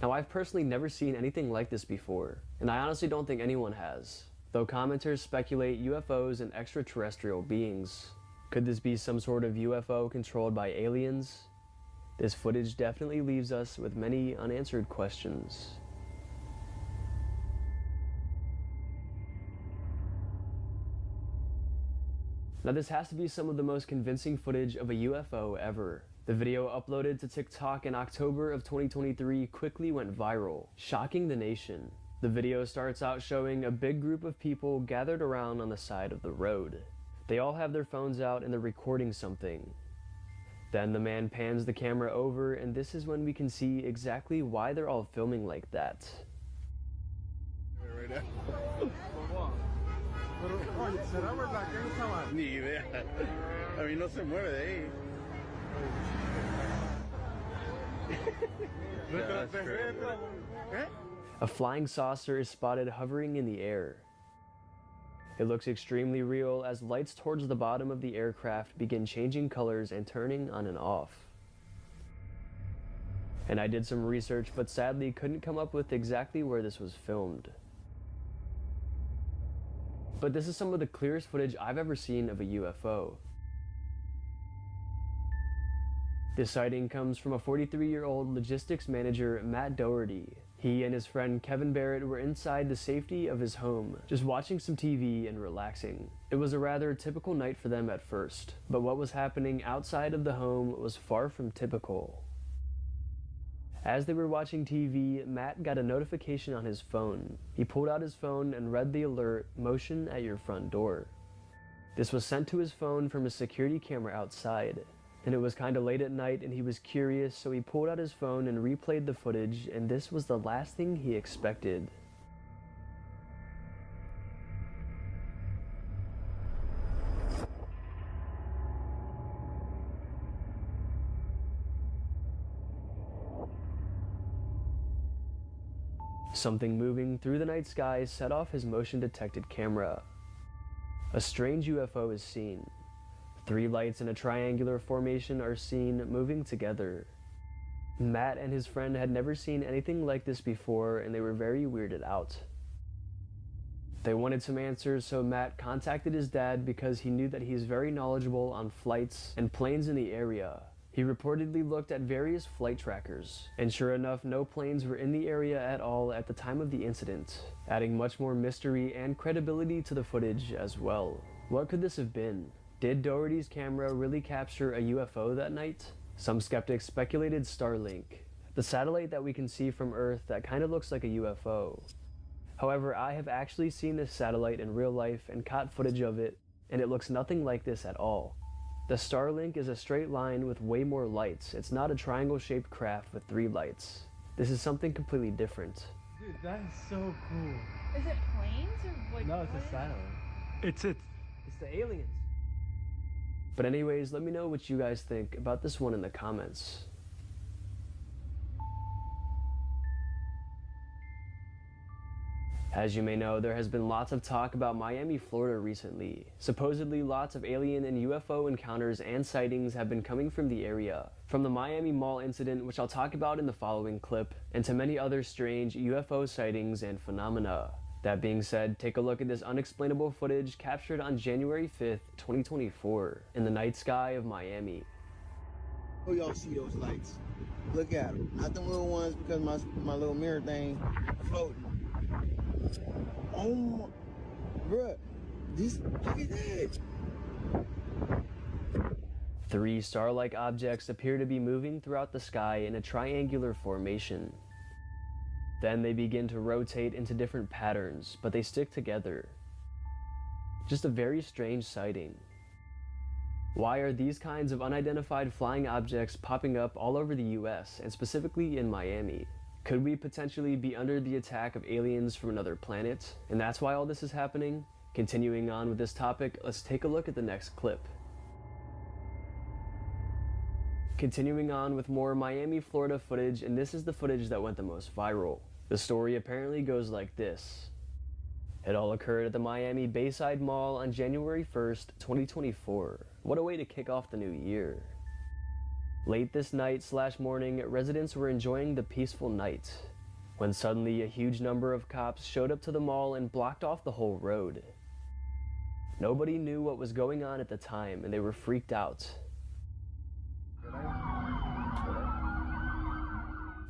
Now, I've personally never seen anything like this before, and I honestly don't think anyone has, though commenters speculate UFOs and extraterrestrial beings. Could this be some sort of UFO controlled by aliens? This footage definitely leaves us with many unanswered questions. Now, this has to be some of the most convincing footage of a UFO ever. The video uploaded to TikTok in October of 2023 quickly went viral, shocking the nation. The video starts out showing a big group of people gathered around on the side of the road. They all have their phones out and they're recording something. Then the man pans the camera over, and this is when we can see exactly why they're all filming like that. Ni idea. A mí no se mueve de ahí. A flying saucer is spotted hovering in the air. It looks extremely real as lights towards the bottom of the aircraft begin changing colors and turning on and off. And I did some research, but sadly couldn't come up with exactly where this was filmed. But this is some of the clearest footage I've ever seen of a UFO. This sighting comes from a 43-year-old logistics manager, Matt Doherty. He and his friend Kevin Barrett were inside the safety of his home, just watching some TV and relaxing. It was a rather typical night for them at first, but what was happening outside of the home was far from typical. As they were watching TV, Matt got a notification on his phone. He pulled out his phone and read the alert, "Motion at your front door." This was sent to his phone from a security camera outside. And it was kinda late at night and he was curious, so he pulled out his phone and replayed the footage, and this was the last thing he expected. Something moving through the night sky set off his motion-detected camera. A strange UFO is seen. 3 lights in a triangular formation are seen moving together. Matt and his friend had never seen anything like this before, and they were very weirded out. They wanted some answers, so Matt contacted his dad because he knew that he's very knowledgeable on flights and planes in the area. He reportedly looked at various flight trackers, and sure enough, no planes were in the area at all at the time of the incident, adding much more mystery and credibility to the footage as well. What could this have been? Did Doherty's camera really capture a UFO that night? Some skeptics speculated Starlink, the satellite that we can see from Earth that kind of looks like a UFO. However, I have actually seen this satellite in real life and caught footage of it, and it looks nothing like this at all. The Starlink is a straight line with way more lights. It's not a triangle-shaped craft with 3 lights. This is something completely different. Dude, that is so cool. Is it planes or like? No, it's a satellite. It's the aliens. But anyways, let me know what you guys think about this one in the comments. As you may know, there has been lots of talk about Miami, Florida recently. Supposedly, lots of alien and UFO encounters and sightings have been coming from the area. From the Miami Mall incident, which I'll talk about in the following clip, and to many other strange UFO sightings and phenomena. That being said, take a look at this unexplainable footage captured on January 5th, 2024, in the night sky of Miami. Oh, y'all see those lights? Look at them. Not them little ones because my little mirror thing floating. Oh my, bruh, look at that. 3 star-like objects appear to be moving throughout the sky in a triangular formation. Then they begin to rotate into different patterns, but they stick together. Just a very strange sighting. Why are these kinds of unidentified flying objects popping up all over the US, and specifically in Miami? Could we potentially be under the attack of aliens from another planet, and that's why all this is happening? Continuing on with this topic, let's take a look at the next clip. Continuing on with more Miami, Florida footage, and this is the footage that went the most viral. The story apparently goes like this. It all occurred at the Miami Bayside Mall on January 1st, 2024. What a way to kick off the new year. Late this night/morning, residents were enjoying the peaceful night, when suddenly a huge number of cops showed up to the mall and blocked off the whole road. Nobody knew what was going on at the time, and they were freaked out.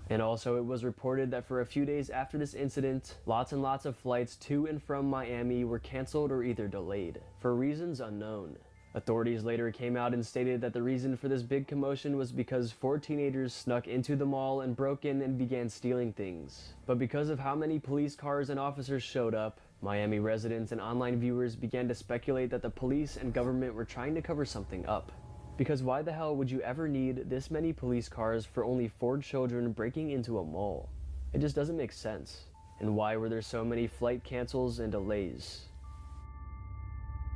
And also, it was reported that for a few days after this incident, lots and lots of flights to and from Miami were canceled or either delayed, for reasons unknown. Authorities later came out and stated that the reason for this big commotion was because 4 teenagers snuck into the mall and broke in and began stealing things. But because of how many police cars and officers showed up, Miami residents and online viewers began to speculate that the police and government were trying to cover something up. Because why the hell would you ever need this many police cars for only 4 children breaking into a mall? It just doesn't make sense. And why were there so many flight cancels and delays?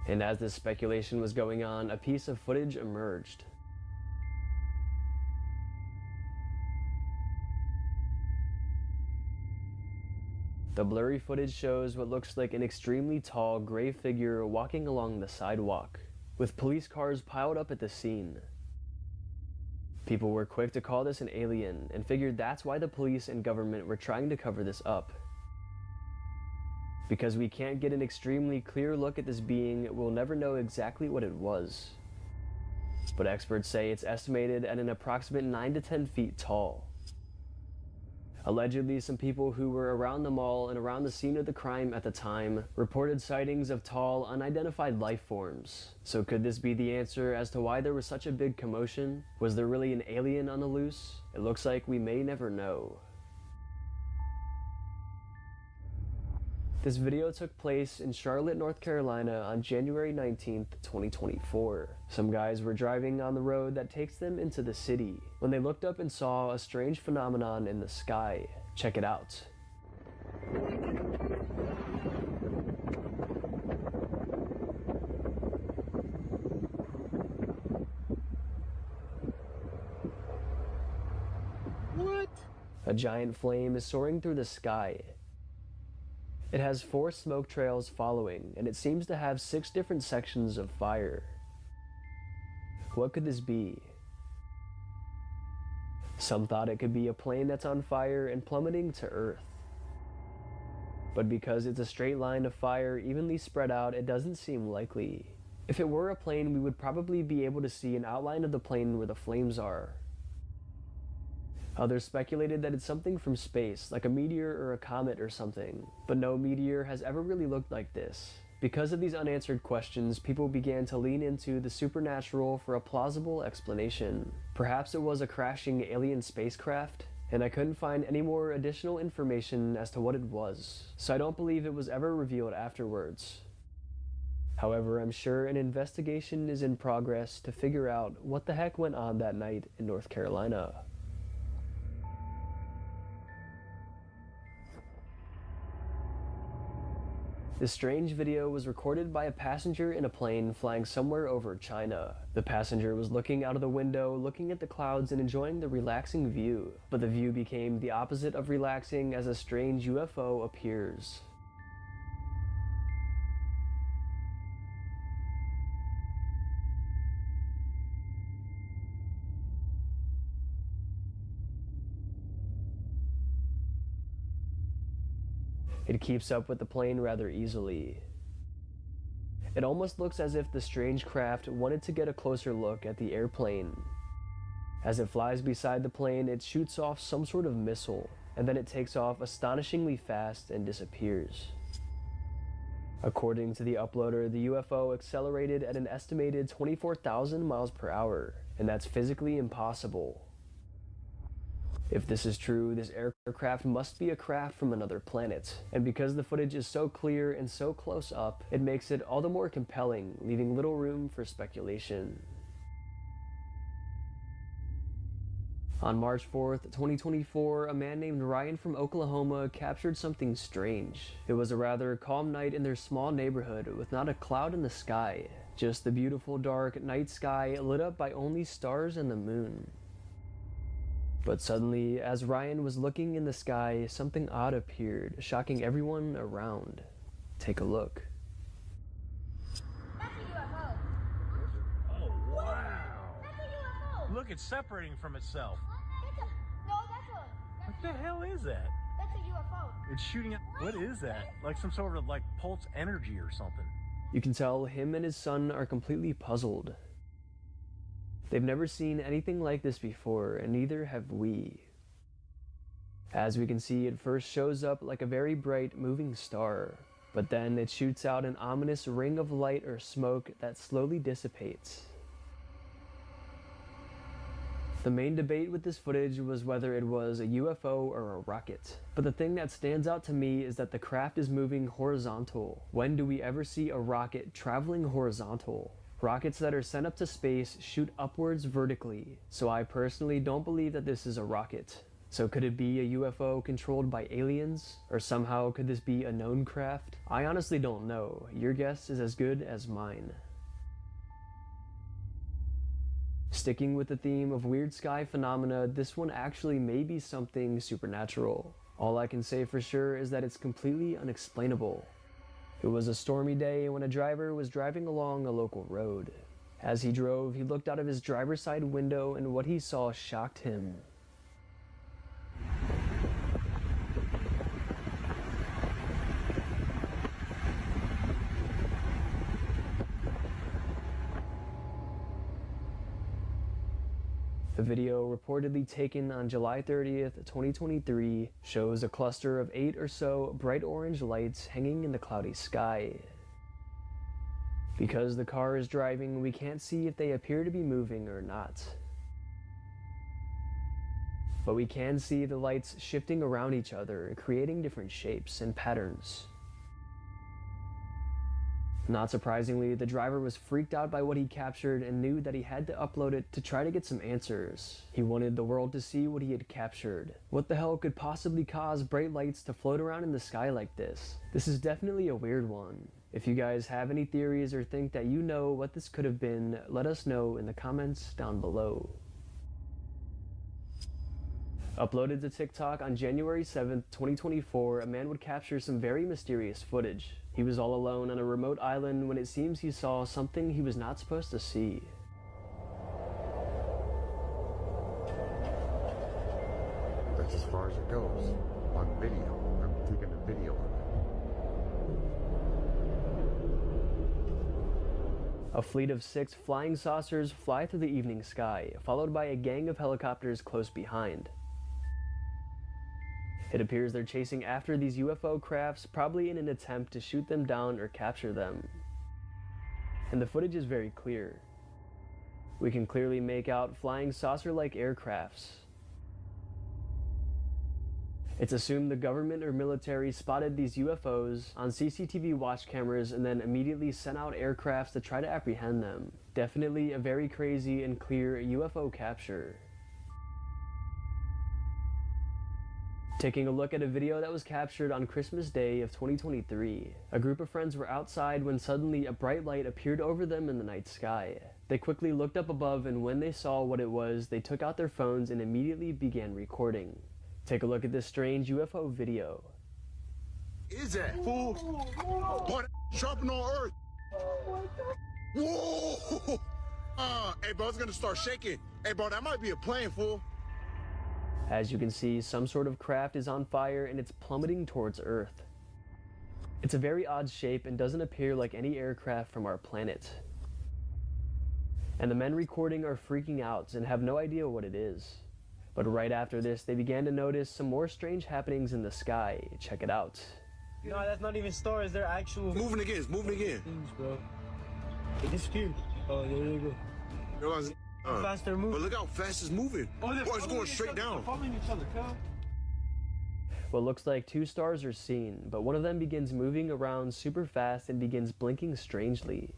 And as this speculation was going on, a piece of footage emerged. The blurry footage shows what looks like an extremely tall gray figure walking along the sidewalk, with police cars piled up at the scene. People were quick to call this an alien and figured that's why the police and government were trying to cover this up. Because we can't get an extremely clear look at this being, we'll never know exactly what it was. But experts say it's estimated at an approximate 9 to 10 feet tall. Allegedly, some people who were around the mall and around the scene of the crime at the time reported sightings of tall, unidentified life forms. So could this be the answer as to why there was such a big commotion? Was there really an alien on the loose? It looks like we may never know. This video took place in Charlotte, North Carolina on January 19th, 2024. Some guys were driving on the road that takes them into the city when they looked up and saw a strange phenomenon in the sky. Check it out. What? A giant flame is soaring through the sky. It has 4 smoke trails following, and it seems to have 6 different sections of fire. What could this be? Some thought it could be a plane that's on fire and plummeting to Earth. But because it's a straight line of fire evenly spread out, it doesn't seem likely. If it were a plane, we would probably be able to see an outline of the plane where the flames are. Others speculated that it's something from space, like a meteor or a comet or something, but no meteor has ever really looked like this. Because of these unanswered questions, people began to lean into the supernatural for a plausible explanation. Perhaps it was a crashing alien spacecraft, and I couldn't find any more additional information as to what it was, so I don't believe it was ever revealed afterwards. However, I'm sure an investigation is in progress to figure out what the heck went on that night in North Carolina. This strange video was recorded by a passenger in a plane flying somewhere over China. The passenger was looking out of the window, looking at the clouds and enjoying the relaxing view. But the view became the opposite of relaxing as a strange UFO appears. It keeps up with the plane rather easily. It almost looks as if the strange craft wanted to get a closer look at the airplane. As it flies beside the plane, it shoots off some sort of missile, and then it takes off astonishingly fast and disappears. According to the uploader, the UFO accelerated at an estimated 24,000 miles per hour, and that's physically impossible. If this is true, this aircraft must be a craft from another planet, and because the footage is so clear and so close up, it makes it all the more compelling, leaving little room for speculation. On March 4th, 2024, a man named Ryan from Oklahoma captured something strange. It was a rather calm night in their small neighborhood with not a cloud in the sky, just the beautiful dark night sky lit up by only stars and the moon. But suddenly, as Ryan was looking in the sky, something odd appeared, shocking everyone around. Take a look. That's a UFO. Oh, wow. That's a UFO. Look, it's separating from itself. That's What the hell is that? a UFO. It's shooting at... What is that? Like some sort of, like, pulse energy or something. You can tell him and his son are completely puzzled. They've never seen anything like this before, and neither have we. As we can see, it first shows up like a very bright moving star, But then it shoots out an ominous ring of light or smoke that slowly dissipates. The main debate with this footage was whether it was a UFO or a rocket. But the thing that stands out to me is that the craft is moving horizontal. When do we ever see a rocket traveling horizontal? Rockets that are sent up to space shoot upwards vertically, so I personally don't believe that this is a rocket. So could it be a UFO controlled by aliens? Or somehow could this be a known craft? I honestly don't know. Your guess is as good as mine. Sticking with the theme of weird sky phenomena, this one actually may be something supernatural. All I can say for sure is that it's completely unexplainable. It was a stormy day when a driver was driving along a local road. As he drove, he looked out of his driver's side window and what he saw shocked him. The video, reportedly taken on July 30th, 2023, shows a cluster of 8 or so bright orange lights hanging in the cloudy sky. Because the car is driving, we can't see if they appear to be moving or not. But we can see the lights shifting around each other, creating different shapes and patterns. Not surprisingly, the driver was freaked out by what he captured and knew that he had to upload it to try to get some answers. He wanted the world to see what he had captured. What the hell could possibly cause bright lights to float around in the sky like this? This is definitely a weird one. If you guys have any theories or think that you know what this could have been, let us know in the comments down below. Uploaded to TikTok on January 7th, 2024, a man would capture some very mysterious footage. He was all alone on a remote island when it seems he saw something he was not supposed to see. That's as far as it goes. On video. I'm taking a video of it. A fleet of 6 flying saucers fly through the evening sky, followed by a gang of helicopters close behind. It appears they're chasing after these UFO crafts, probably in an attempt to shoot them down or capture them. And the footage is very clear. We can clearly make out flying saucer-like aircrafts. It's assumed the government or military spotted these UFOs on CCTV watch cameras and then immediately sent out aircrafts to try to apprehend them. Definitely a very crazy and clear UFO capture. Taking a look at a video that was captured on Christmas Day of 2023. A group of friends were outside when suddenly a bright light appeared over them in the night sky. They quickly looked up above, and when they saw what it was, they took out their phones and immediately began recording. Take a look at this strange UFO video. Is that fool? Boy, that dropping on Earth. Whoa! Hey, bro, it's gonna start shaking. Hey, bro, that might be a plane, fool. As you can see, some sort of craft is on fire and it's plummeting towards Earth. It's a very odd shape and doesn't appear like any aircraft from our planet. And the men recording are freaking out and have no idea what it is. But right after this, they began to notice some more strange happenings in the sky. Check it out. No, that's not even stars, they're actual... Moving again, it's moving again. Things, bro. It disappeared. Oh, there you go. Faster move. But look how fast it's moving. Oh, it's going straight down. Following each other, What looks like 2 stars are seen, but one of them begins moving around super fast and begins blinking strangely.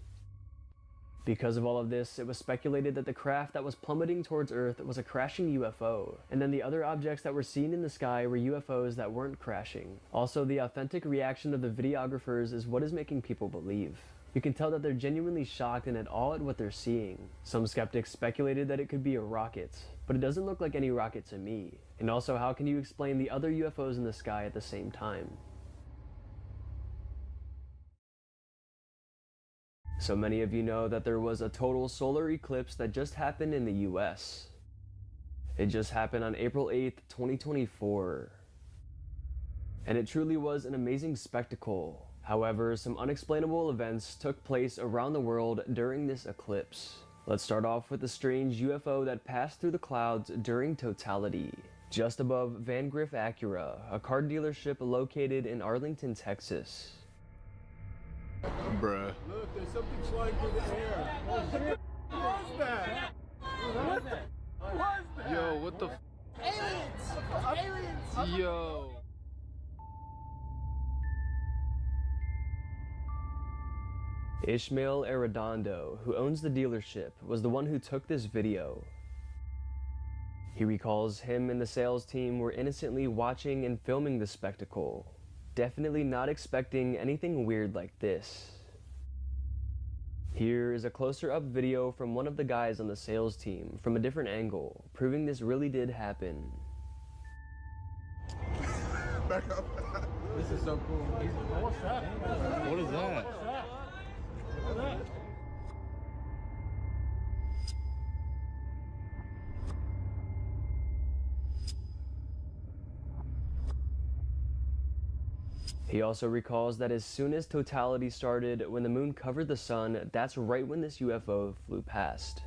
Because of all of this, it was speculated that the craft that was plummeting towards Earth was a crashing UFO, and then the other objects that were seen in the sky were UFOs that weren't crashing. Also, the authentic reaction of the videographers is what is making people believe. You can tell that they're genuinely shocked and at all at what they're seeing. Some skeptics speculated that it could be a rocket, but it doesn't look like any rocket to me. And also, how can you explain the other UFOs in the sky at the same time? So many of you know that there was a total solar eclipse that just happened in the US. It just happened on April 8th, 2024. And it truly was an amazing spectacle. However, some unexplainable events took place around the world during this eclipse. Let's start off with the strange UFO that passed through the clouds during totality. Just above Van Griff Acura, a car dealership located in Arlington, Texas. Bruh. Look, there's something flying through the air. Oh, shit. What was that? What was that? Yo, what the Aliens! Yo. Ishmael Arredondo, who owns the dealership, was the one who took this video. He recalls him and the sales team were innocently watching and filming the spectacle, definitely not expecting anything weird like this. Here is a closer up video from one of the guys on the sales team from a different angle, proving this really did happen. Back up. This is so cool. What's that? What is that? What's that? What's that? He also recalls that as soon as totality started, when the moon covered the sun, that's right when this UFO flew past.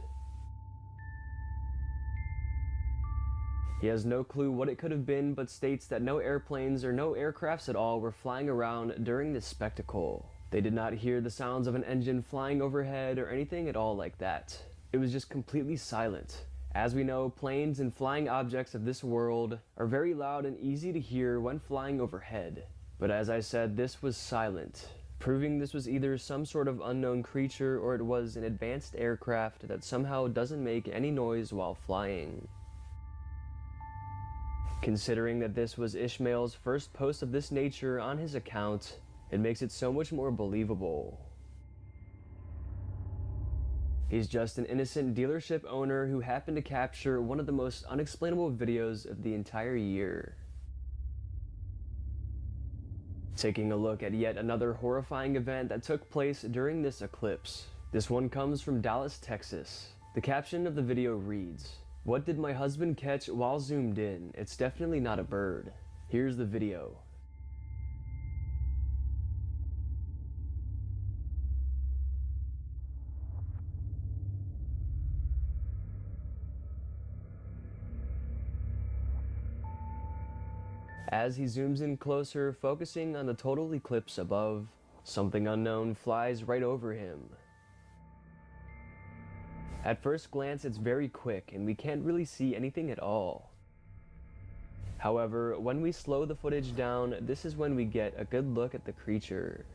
He has no clue what it could have been, but states that no airplanes or no aircrafts at all were flying around during this spectacle. They did not hear the sounds of an engine flying overhead or anything at all like that. It was just completely silent. As we know, planes and flying objects of this world are very loud and easy to hear when flying overhead. But as I said, this was silent, proving this was either some sort of unknown creature or it was an advanced aircraft that somehow doesn't make any noise while flying. Considering that this was Ishmael's first post of this nature on his account, it makes it so much more believable. He's just an innocent dealership owner who happened to capture one of the most unexplainable videos of the entire year. Taking a look at yet another horrifying event that took place during this eclipse. This one comes from Dallas, Texas. The caption of the video reads, "What did my husband catch while zoomed in? It's definitely not a bird." Here's the video. As he zooms in closer, focusing on the total eclipse above, something unknown flies right over him. At first glance, it's very quick and we can't really see anything at all. However, when we slow the footage down, this is when we get a good look at the creature.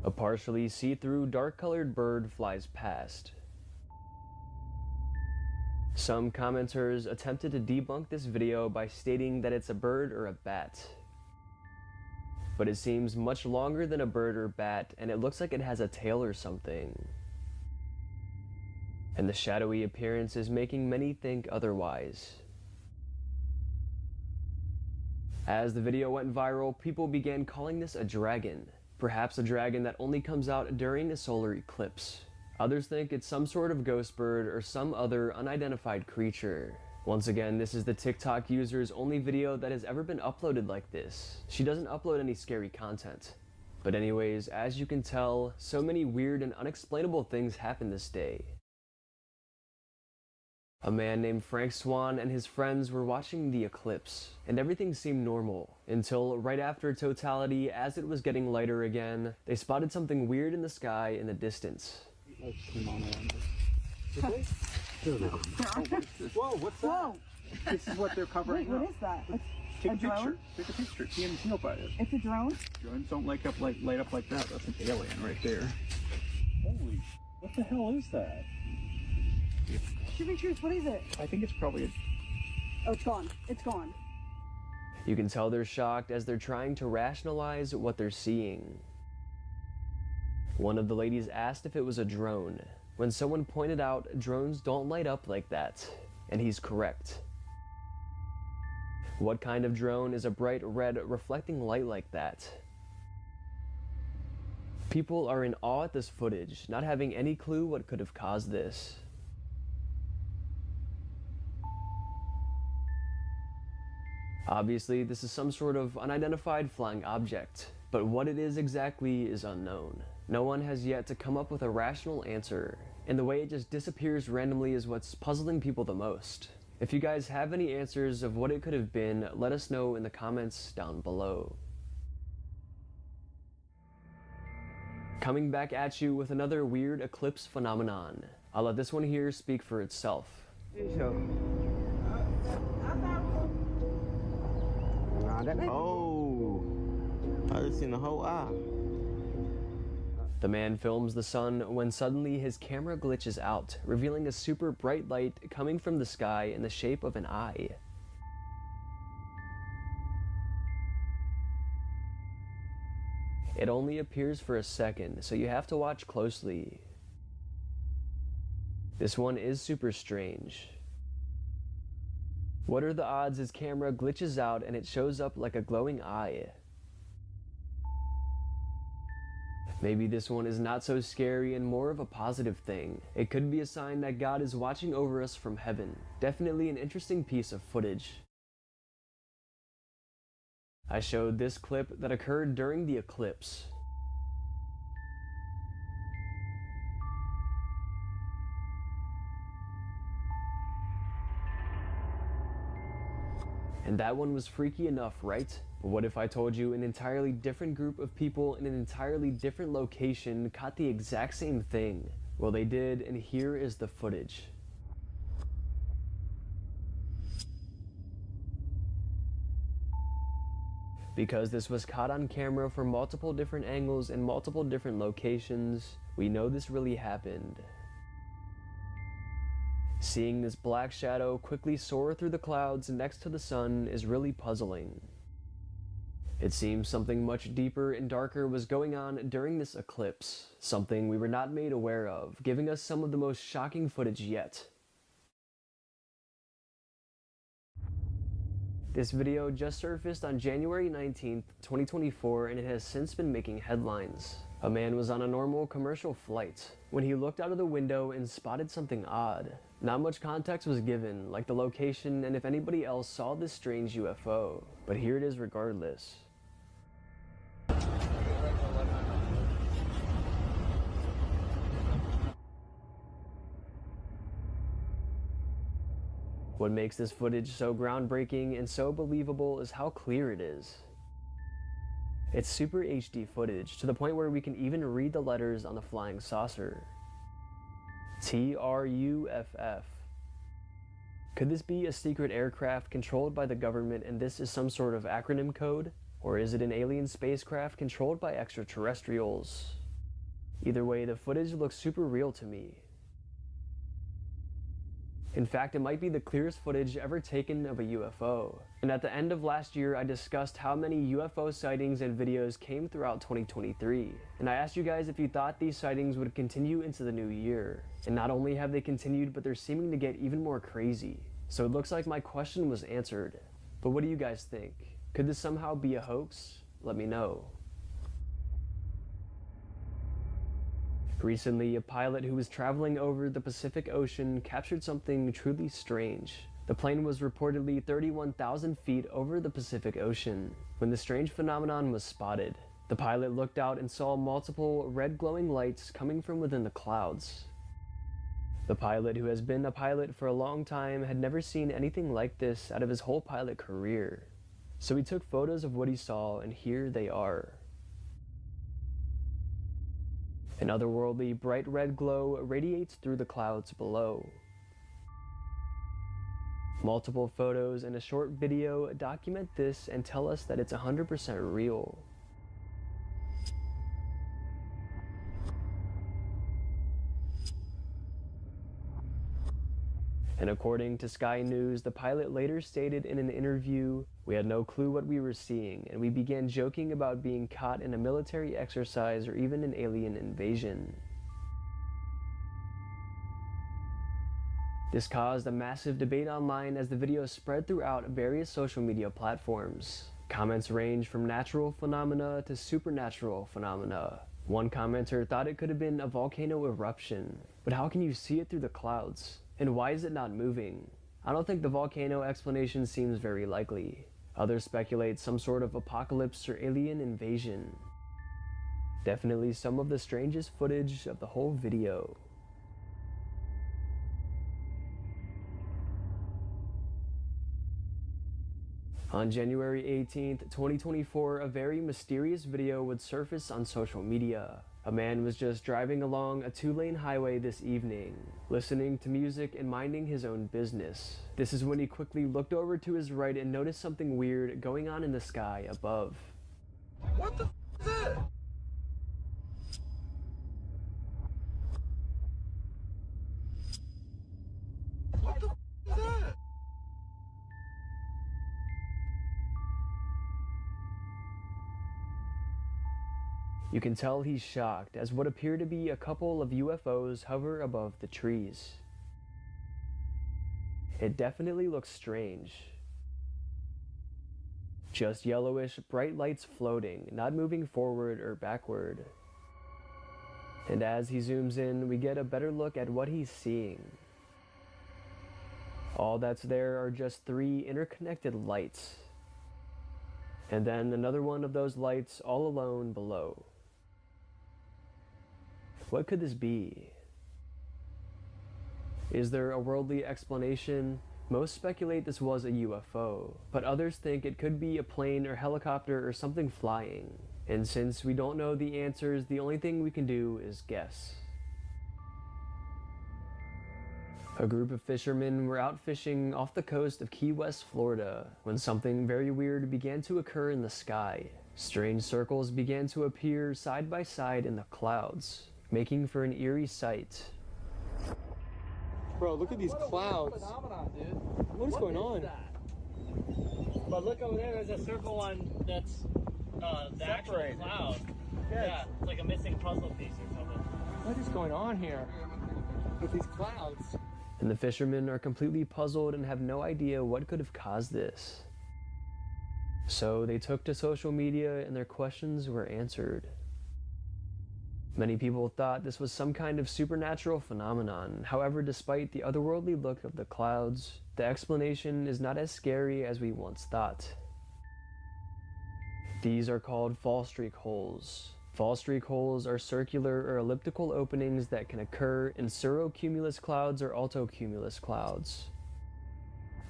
A partially see-through dark-colored bird flies past. Some commenters attempted to debunk this video by stating that it's a bird or a bat. But it seems much longer than a bird or bat, and it looks like it has a tail or something. And the shadowy appearance is making many think otherwise. As the video went viral, people began calling this a dragon, perhaps a dragon that only comes out during a solar eclipse. Others think it's some sort of ghost bird or some other unidentified creature. Once again, this is the TikTok user's only video that has ever been uploaded like this. She doesn't upload any scary content. But anyways, as you can tell, so many weird and unexplainable things happened this day. A man named Frank Swan and his friends were watching the eclipse, and everything seemed normal, until right after totality, as it was getting lighter again, they spotted something weird in the sky in the distance. Whoa, what's that? Whoa. This is what they're covering Wait, up. what is that? Take a drone? picture. Take a picture. TMZ will buy it. It's a drone? Drones don't light up like that. That's an alien right there. Holy, what the hell is that? Should be truth. What is it? I think it's probably a... Oh, it's gone. It's gone. You can tell they're shocked as they're trying to rationalize what they're seeing. One of the ladies asked if it was a drone, when someone pointed out drones don't light up like that, and he's correct. What kind of drone is a bright red reflecting light like that? People are in awe at this footage, not having any clue what could have caused this. Obviously, this is some sort of unidentified flying object, but what it is exactly is unknown. No one has yet to come up with a rational answer, and the way it just disappears randomly is what's puzzling people the most. If you guys have any answers of what it could have been, let us know in the comments down below. Coming back at you with another weird eclipse phenomenon. I'll let this one here speak for itself. Oh, I just seen the whole eye. The man films the sun when suddenly his camera glitches out, revealing a super bright light coming from the sky in the shape of an eye. It only appears for a second, so you have to watch closely. This one is super strange. What are the odds his camera glitches out and it shows up like a glowing eye? Maybe this one is not so scary and more of a positive thing. It could be a sign that God is watching over us from heaven. Definitely an interesting piece of footage. I showed this clip that occurred during the eclipse. And that one was freaky enough, right? But what if I told you an entirely different group of people in an entirely different location caught the exact same thing? Well, they did, and here is the footage. Because this was caught on camera from multiple different angles and multiple different locations, we know this really happened. Seeing this black shadow quickly soar through the clouds next to the sun is really puzzling. It seems something much deeper and darker was going on during this eclipse, something we were not made aware of, giving us some of the most shocking footage yet. This video just surfaced on January 19th, 2024, and it has since been making headlines. A man was on a normal commercial flight when he looked out of the window and spotted something odd. Not much context was given, like the location and if anybody else saw this strange UFO, but here it is regardless. What makes this footage so groundbreaking and so believable is how clear it is. It's super HD footage, to the point where we can even read the letters on the flying saucer. TRUFF. Could this be a secret aircraft controlled by the government and this is some sort of acronym code? Or is it an alien spacecraft controlled by extraterrestrials? Either way, the footage looks super real to me. In fact, it might be the clearest footage ever taken of a UFO. And at the end of last year, I discussed how many UFO sightings and videos came throughout 2023. And I asked you guys if you thought these sightings would continue into the new year. And not only have they continued, but they're seeming to get even more crazy. So it looks like my question was answered. But what do you guys think? Could this somehow be a hoax? Let me know. Recently, a pilot who was traveling over the Pacific Ocean captured something truly strange. The plane was reportedly 31,000 feet over the Pacific Ocean when the strange phenomenon was spotted. The pilot looked out and saw multiple red glowing lights coming from within the clouds. The pilot, who has been a pilot for a long time, had never seen anything like this out of his whole pilot career. So he took photos of what he saw, and here they are. An otherworldly bright red glow radiates through the clouds below. Multiple photos and a short video document this and tell us that it's 100% real. And according to Sky News, the pilot later stated in an interview, "We had no clue what we were seeing, and we began joking about being caught in a military exercise or even an alien invasion." This caused a massive debate online as the video spread throughout various social media platforms. Comments range from natural phenomena to supernatural phenomena. One commenter thought it could have been a volcano eruption, but how can you see it through the clouds? And why is it not moving? I don't think the volcano explanation seems very likely. Others speculate some sort of apocalypse or alien invasion. Definitely some of the strangest footage of the whole video. On January 18th, 2024, a very mysterious video would surface on social media. A man was just driving along a 2-lane highway this evening, listening to music and minding his own business. This is when he quickly looked over to his right and noticed something weird going on in the sky above. What the f is that? What the f is that? You can tell he's shocked as what appear to be a couple of UFOs hover above the trees. It definitely looks strange. Just yellowish, bright lights floating, not moving forward or backward. And as he zooms in, we get a better look at what he's seeing. All that's there are just 3 interconnected lights. And then another one of those lights all alone below. What could this be? Is there a worldly explanation? Most speculate this was a UFO, but others think it could be a plane or helicopter or something flying. And since we don't know the answers, the only thing we can do is guess. A group of fishermen were out fishing off the coast of Key West, Florida, when something very weird began to occur in the sky. Strange circles began to appear side by side in the clouds, making for an eerie sight. Bro, look at these clouds. What is going on? But look over there, there's a circle one that's the actual cloud. Yeah, it's like a missing puzzle piece or something. What is going on here with these clouds? And the fishermen are completely puzzled and have no idea what could have caused this. So they took to social media and their questions were answered. Many people thought this was some kind of supernatural phenomenon. However, despite the otherworldly look of the clouds, the explanation is not as scary as we once thought. These are called fall streak holes. Fall streak holes are circular or elliptical openings that can occur in cirrocumulus clouds or altocumulus clouds.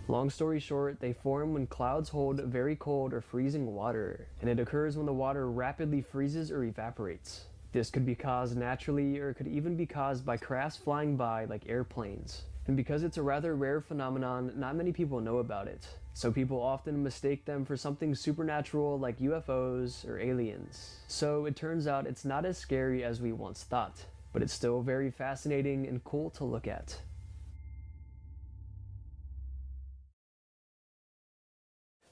Long story short, they form when clouds hold very cold or freezing water, and it occurs when the water rapidly freezes or evaporates. This could be caused naturally, or it could even be caused by crafts flying by like airplanes. And because it's a rather rare phenomenon, not many people know about it. So people often mistake them for something supernatural like UFOs or aliens. So it turns out it's not as scary as we once thought, but it's still very fascinating and cool to look at.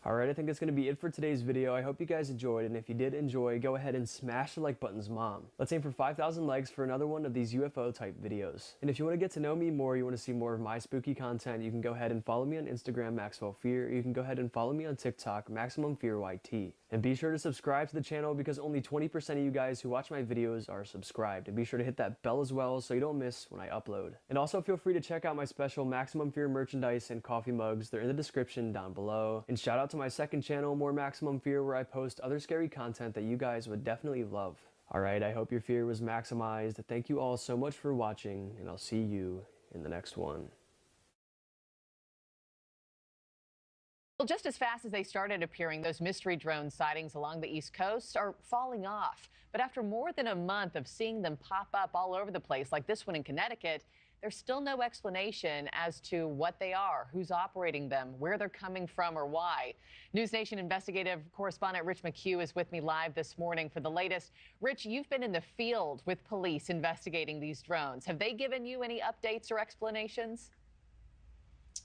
Alright, I think that's going to be it for today's video. I hope you guys enjoyed, and if you did enjoy, go ahead and smash the like button's mom. Let's aim for 5,000 likes for another one of these UFO type videos. And if you want to get to know me more, you want to see more of my spooky content, you can go ahead and follow me on Instagram, Maxwell Fear, or you can go ahead and follow me on TikTok, Maximum Fear YT. And be sure to subscribe to the channel because only 20% of you guys who watch my videos are subscribed. And be sure to hit that bell as well so you don't miss when I upload. And also feel free to check out my special Maximum Fear merchandise and coffee mugs. They're in the description down below. And shout out to my second channel, More Maximum Fear, where I post other scary content that you guys would definitely love. Alright, I hope your fear was maximized. Thank you all so much for watching, and I'll see you in the next one. Well, just as fast as they started appearing, those mystery drone sightings along the East Coast are falling off. But after more than a month of seeing them pop up all over the place, like this one in Connecticut, there's still no explanation as to what they are, who's operating them, where they're coming from, or why. News Nation investigative correspondent Rich McHugh is with me live this morning for the latest. Rich, you've been in the field with police investigating these drones. Have they given you any updates or explanations?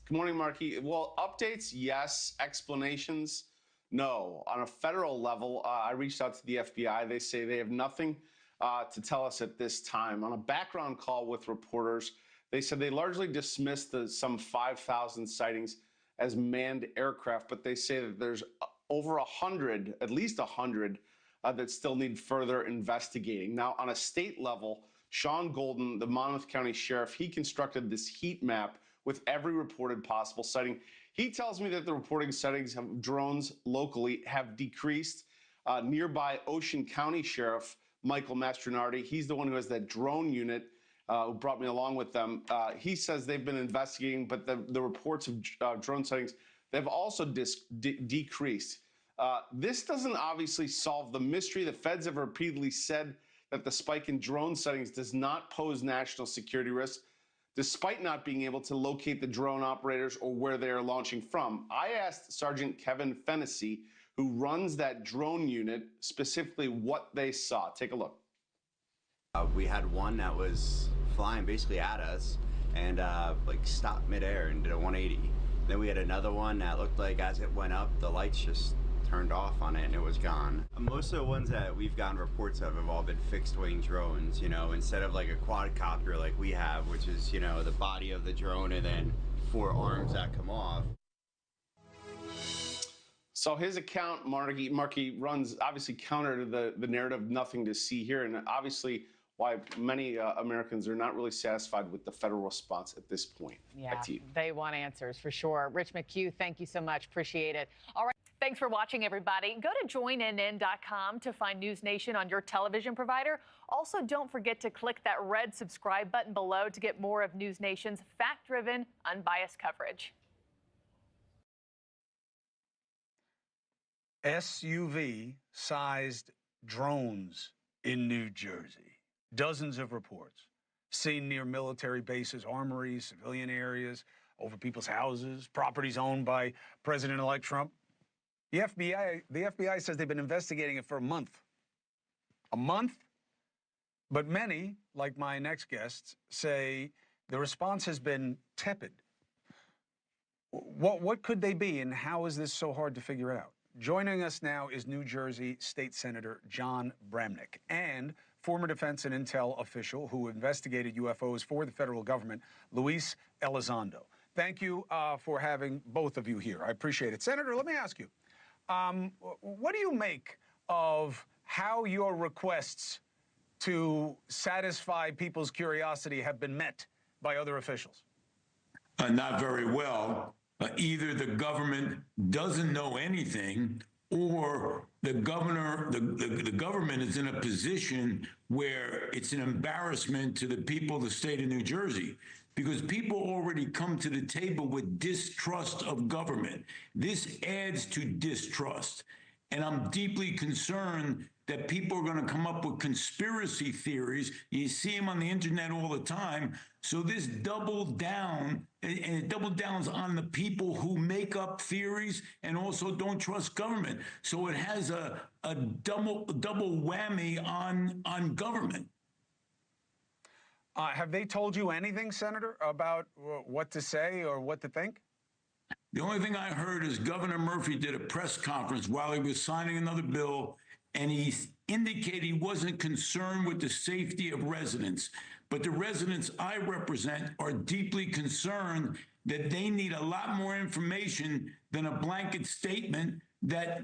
Good morning, Marky. Well, updates, yes. Explanations, no. On a federal level, I reached out to the FBI. They say they have nothing to tell us at this time. On a background call with reporters, they said they largely dismissed the some 5,000 sightings as manned aircraft, but they say that there's over 100, at least 100, that still need further investigating. Now, on a state level, Sean Golden, the Monmouth County Sheriff, he constructed this heat map with every reported possible sighting. He tells me that the reporting sightings of drones locally have decreased. Nearby Ocean County Sheriff Michael Mastronardi, he's the one who has that drone unit, who brought me along with them. He says they've been investigating, but the reports of drone sightings they've also decreased. This doesn't obviously solve the mystery. The feds have repeatedly said that the spike in drone sightings does not pose national security risk, despite not being able to locate the drone operators or where they are launching from. I asked Sergeant Kevin Fennessy, who runs that drone unit, specifically what they saw. Take a look. We had one that was flying basically at us and like stopped midair and did a 180. Then we had another one that looked like as it went up, the lights just turned off on it and it was gone. Most of the ones that we've gotten reports of have all been fixed wing drones, you know, instead of like a quadcopter like we have, which is, you know, the body of the drone and then 4 arms that come off. So his account, Markey, runs obviously counter to the narrative, nothing to see here, and obviously why many Americans are not really satisfied with the federal response at this point. Yeah, they want answers for sure. Rich McHugh, thank you so much. Appreciate it. All right. Thanks for watching, everybody. Go to joinnn.com to find News Nation on your television provider. Also, don't forget to click that red subscribe button below to get more of News Nation's fact-driven, unbiased coverage. SUV-sized drones in New Jersey. Dozens of reports seen near military bases, armories, civilian areas, over people's houses, properties owned by President-elect Trump. The FBI says they've been investigating it for a month. A month? But many, like my next guests, say the response has been tepid. What could they be, and how is this so hard to figure out? Joining us now is New Jersey State Senator Jon Bramnick and former defense and intel official who investigated UFOs for the federal government, Luis Elizondo. Thank you for having both of you here. I appreciate it. Senator, let me ask you, what do you make of how your requests to satisfy people's curiosity have been met by other officials? Not very well. Either the government doesn't know anything, or the government is in a position where it's an embarrassment to the people of the state of New Jersey, because people already come to the table with distrust of government. This adds to distrust. And I'm deeply concerned that people are going to come up with conspiracy theories. You see them on the internet all the time. So this doubled down, and it double downs on the people who make up theories and also don't trust government. So it has a double whammy on government. Have they told you anything, Senator, about what to say or what to think? The only thing I heard is Governor Murphy did a press conference while he was signing another bill, and he indicated he wasn't concerned with the safety of residents. But the residents I represent are deeply concerned that they need a lot more information than a blanket statement that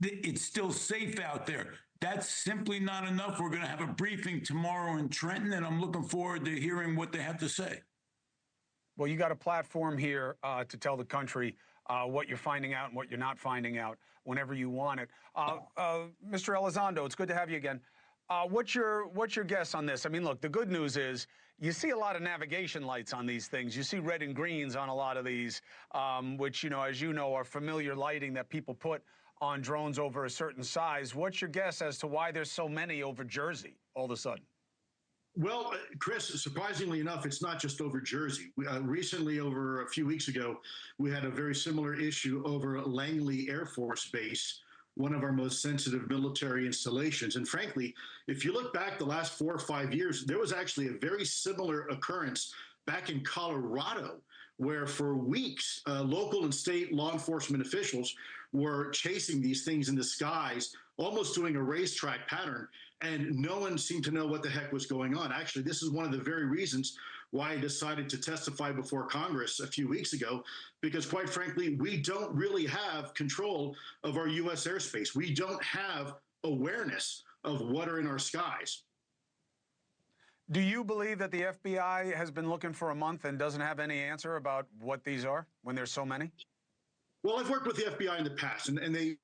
it's still safe out there. That's simply not enough. We're going to have a briefing tomorrow in Trenton, and I'm looking forward to hearing what they have to say. Well, you got a platform here to tell the country what you're finding out and what you're not finding out whenever you want it. Mr. Elizondo, it's good to have you again. What's your guess on this? I mean, look, the good news is you see a lot of navigation lights on these things. You see red and greens on a lot of these, which, as you know, are familiar lighting that people put on drones over a certain size. What's your guess as to why there's so many over Jersey all of a sudden? Well, Chris, surprisingly enough, it's not just over Jersey. Recently, over a few weeks ago, we had a very similar issue over Langley Air Force Base, one of our most sensitive military installations. And frankly, if you look back the last 4 or 5 years, there was actually a very similar occurrence back in Colorado, where for weeks, local and state law enforcement officials were chasing these things in the skies, almost doing a racetrack pattern, and no one seemed to know what the heck was going on. Actually, this is one of the very reasons why I decided to testify before Congress a few weeks ago, because quite frankly, we don't really have control of our U.S. airspace. We don't have awareness of what are in our skies. Do you believe that the FBI has been looking for a month and doesn't have any answer about what these are when there's so many? Well, I've worked with the FBI in the past, and they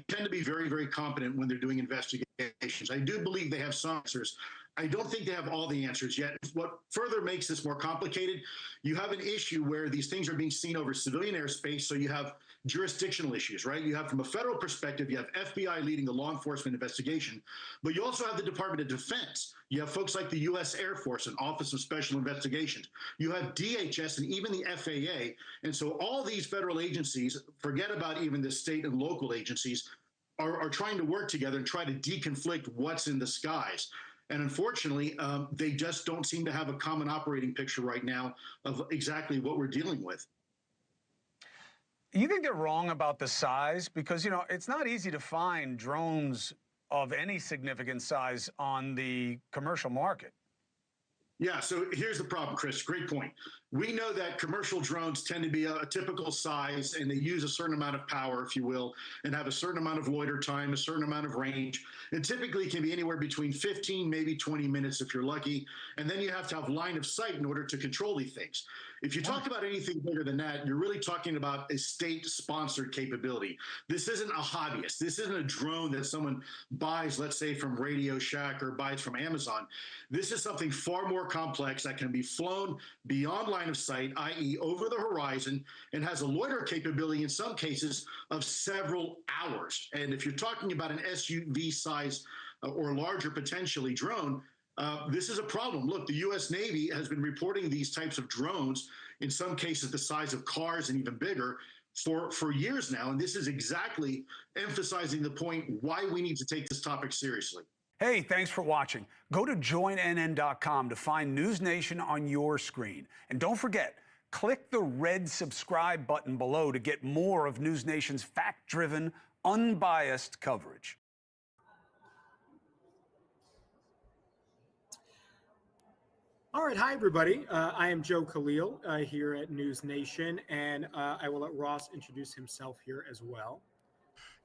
tend to be very, very competent when they're doing investigations. I do believe they have some answers. I don't think they have all the answers yet. What further makes this more complicated, you have an issue where these things are being seen over civilian airspace, so you have jurisdictional issues, right? You have, from a federal perspective, you have FBI leading the law enforcement investigation, but you also have the Department of Defense. You have folks like the U.S. Air Force and Office of Special Investigations. You have DHS and even the FAA. And so all these federal agencies, forget about even the state and local agencies, are trying to work together and try to deconflict what's in the skies. And unfortunately, they just don't seem to have a common operating picture right now of exactly what we're dealing with. You think they're wrong about the size? Because, you know, it's not easy to find drones of any significant size on the commercial market. Yeah, so here's the problem, Chris. Great point. We know that commercial drones tend to be a typical size, and they use a certain amount of power, if you will, and have a certain amount of loiter time, a certain amount of range. It typically can be anywhere between 15, maybe 20 minutes if you're lucky. And then you have to have line of sight in order to control these things. If you talk about anything bigger than that, you're really talking about a state-sponsored capability. This isn't a hobbyist. This isn't a drone that someone buys, let's say, from Radio Shack or buys from Amazon. This is something far more complex that can be flown beyond line of sight, i.e. over the horizon, and has a loiter capability in some cases of several hours. And if you're talking about an SUV size or larger potentially drone, this is a problem. Look, the U.S. Navy has been reporting these types of drones, in some cases the size of cars and even bigger, for years now. And this is exactly emphasizing the point why we need to take this topic seriously. Hey, thanks for watching. Go to joinnn.com to find News Nation on your screen. And don't forget, click the red subscribe button below to get more of News Nation's fact-driven, unbiased coverage. All right, hi everybody. I am Joe Khalil here at News Nation, and I will let Ross introduce himself here as well.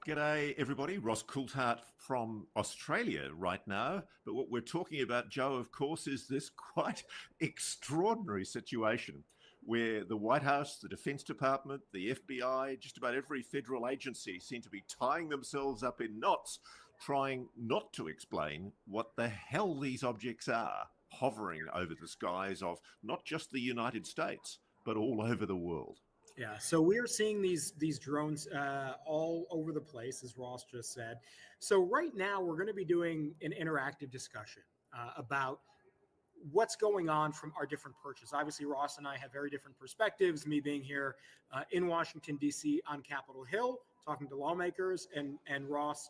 G'day everybody, Ross Coulthart from Australia right now. But what we're talking about, Joe, of course, is this quite extraordinary situation where the White House, the Defense Department, the FBI, just about every federal agency seem to be tying themselves up in knots, trying not to explain what the hell these objects are, hovering over the skies of not just the United States, but all over the world. Yeah, so we are seeing these drones all over the place, as Ross just said. So right now we're going to be doing an interactive discussion about what's going on from our different perches. Obviously, Ross and I have very different perspectives, me being here in Washington, D.C. on Capitol Hill, talking to lawmakers, and Ross,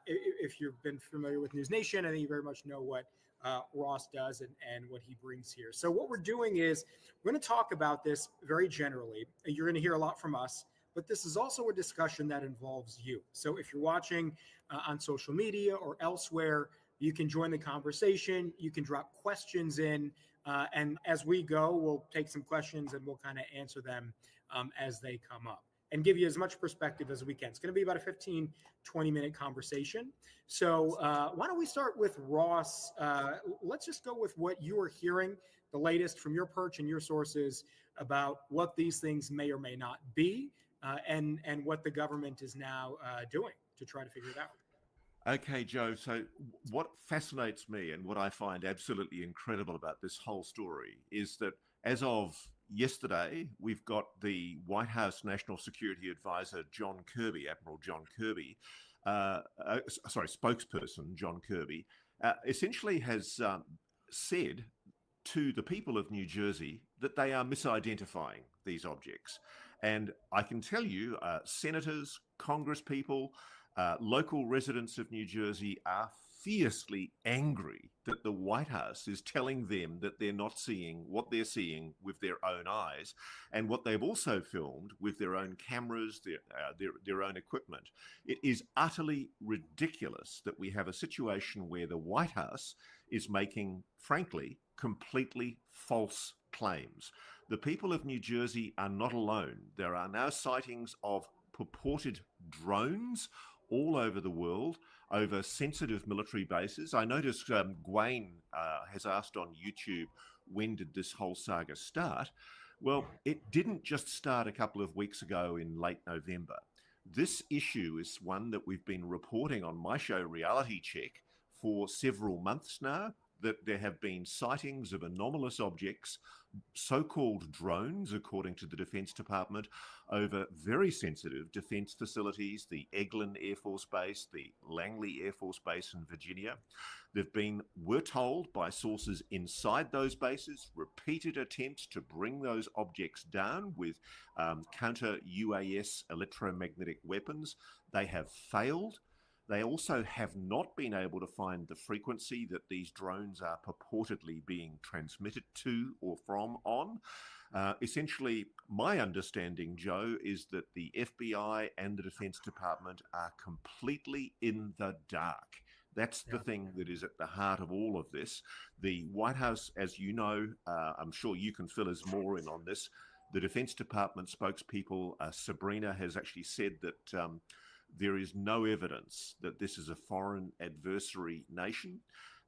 if you've been familiar with News Nation, I think you very much know what Ross does and what he brings here. So what we're doing is we're going to talk about this very generally. You're going to hear a lot from us, but this is also a discussion that involves you. So if you're watching on social media or elsewhere, you can join the conversation. You can drop questions in, and as we go, we'll take some questions and we'll kind of answer them as they come up and give you as much perspective as we can. It's going to be about a 15, 20-minute conversation. So why don't we start with Ross? Let's just go with what you are hearing, the latest from your perch and your sources about what these things may or may not be, and what the government is now doing to try to figure it out. Okay, Joe, so what fascinates me and what I find absolutely incredible about this whole story is that as of yesterday, we've got the White House National Security Advisor, John Kirby, Admiral John Kirby, spokesperson John Kirby, essentially has said to the people of New Jersey that they are misidentifying these objects. And I can tell you, senators, congresspeople, local residents of New Jersey are fiercely angry that the White House is telling them that they're not seeing what they're seeing with their own eyes, and what they've also filmed with their own cameras, their own equipment. It is utterly ridiculous that we have a situation where the White House is making, frankly, completely false claims. The people of New Jersey are not alone. There are now sightings of purported drones all over the world, over sensitive military bases. I noticed Gwaine has asked on YouTube, when did this whole saga start? Well, it didn't just start a couple of weeks ago in late November. This issue is one that we've been reporting on my show, Reality Check, for several months now. that there have been sightings of anomalous objects, so-called drones, according to the Defense Department, over very sensitive defense facilities, the Eglin Air Force Base, the Langley Air Force Base in Virginia. There've been, we're told by sources inside those bases, repeated attempts to bring those objects down with counter-UAS electromagnetic weapons. They have failed. They also have not been able to find the frequency that these drones are purportedly being transmitted to or from on. Essentially, my understanding, Joe, is that the FBI and the Defense Department are completely in the dark. That's the thing that is at the heart of all of this. The White House, as you know, I'm sure you can fill us more in on this, the Defense Department spokespeople, Sabrina, has actually said that there is no evidence that this is a foreign adversary nation.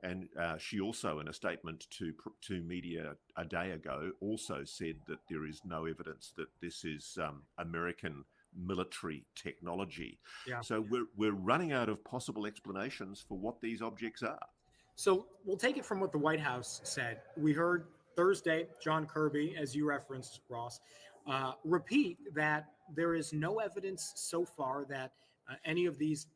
And she also, in a statement to media a day ago, also said that there is no evidence that this is American military technology. Yeah. So we're running out of possible explanations for what these objects are. So we'll take it from what the White House said. We heard Thursday, John Kirby, as you referenced, Ross, repeat that there is no evidence so far that any of these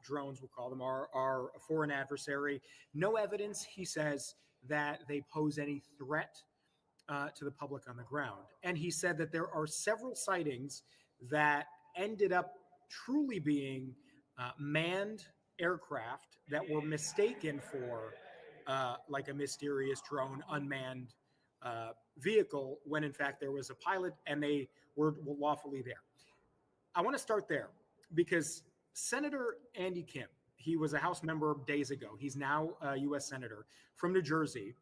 drones, we'll call them, are a foreign adversary. No evidence, he says, that they pose any threat to the public on the ground. And he said that there are several sightings that ended up truly being manned aircraft that were mistaken for like a mysterious drone, unmanned vehicle, when in fact there was a pilot and they were lawfully there. I want to start there because Senator Andy Kim, he was a House member days ago. He's now a U.S. Senator from New Jersey.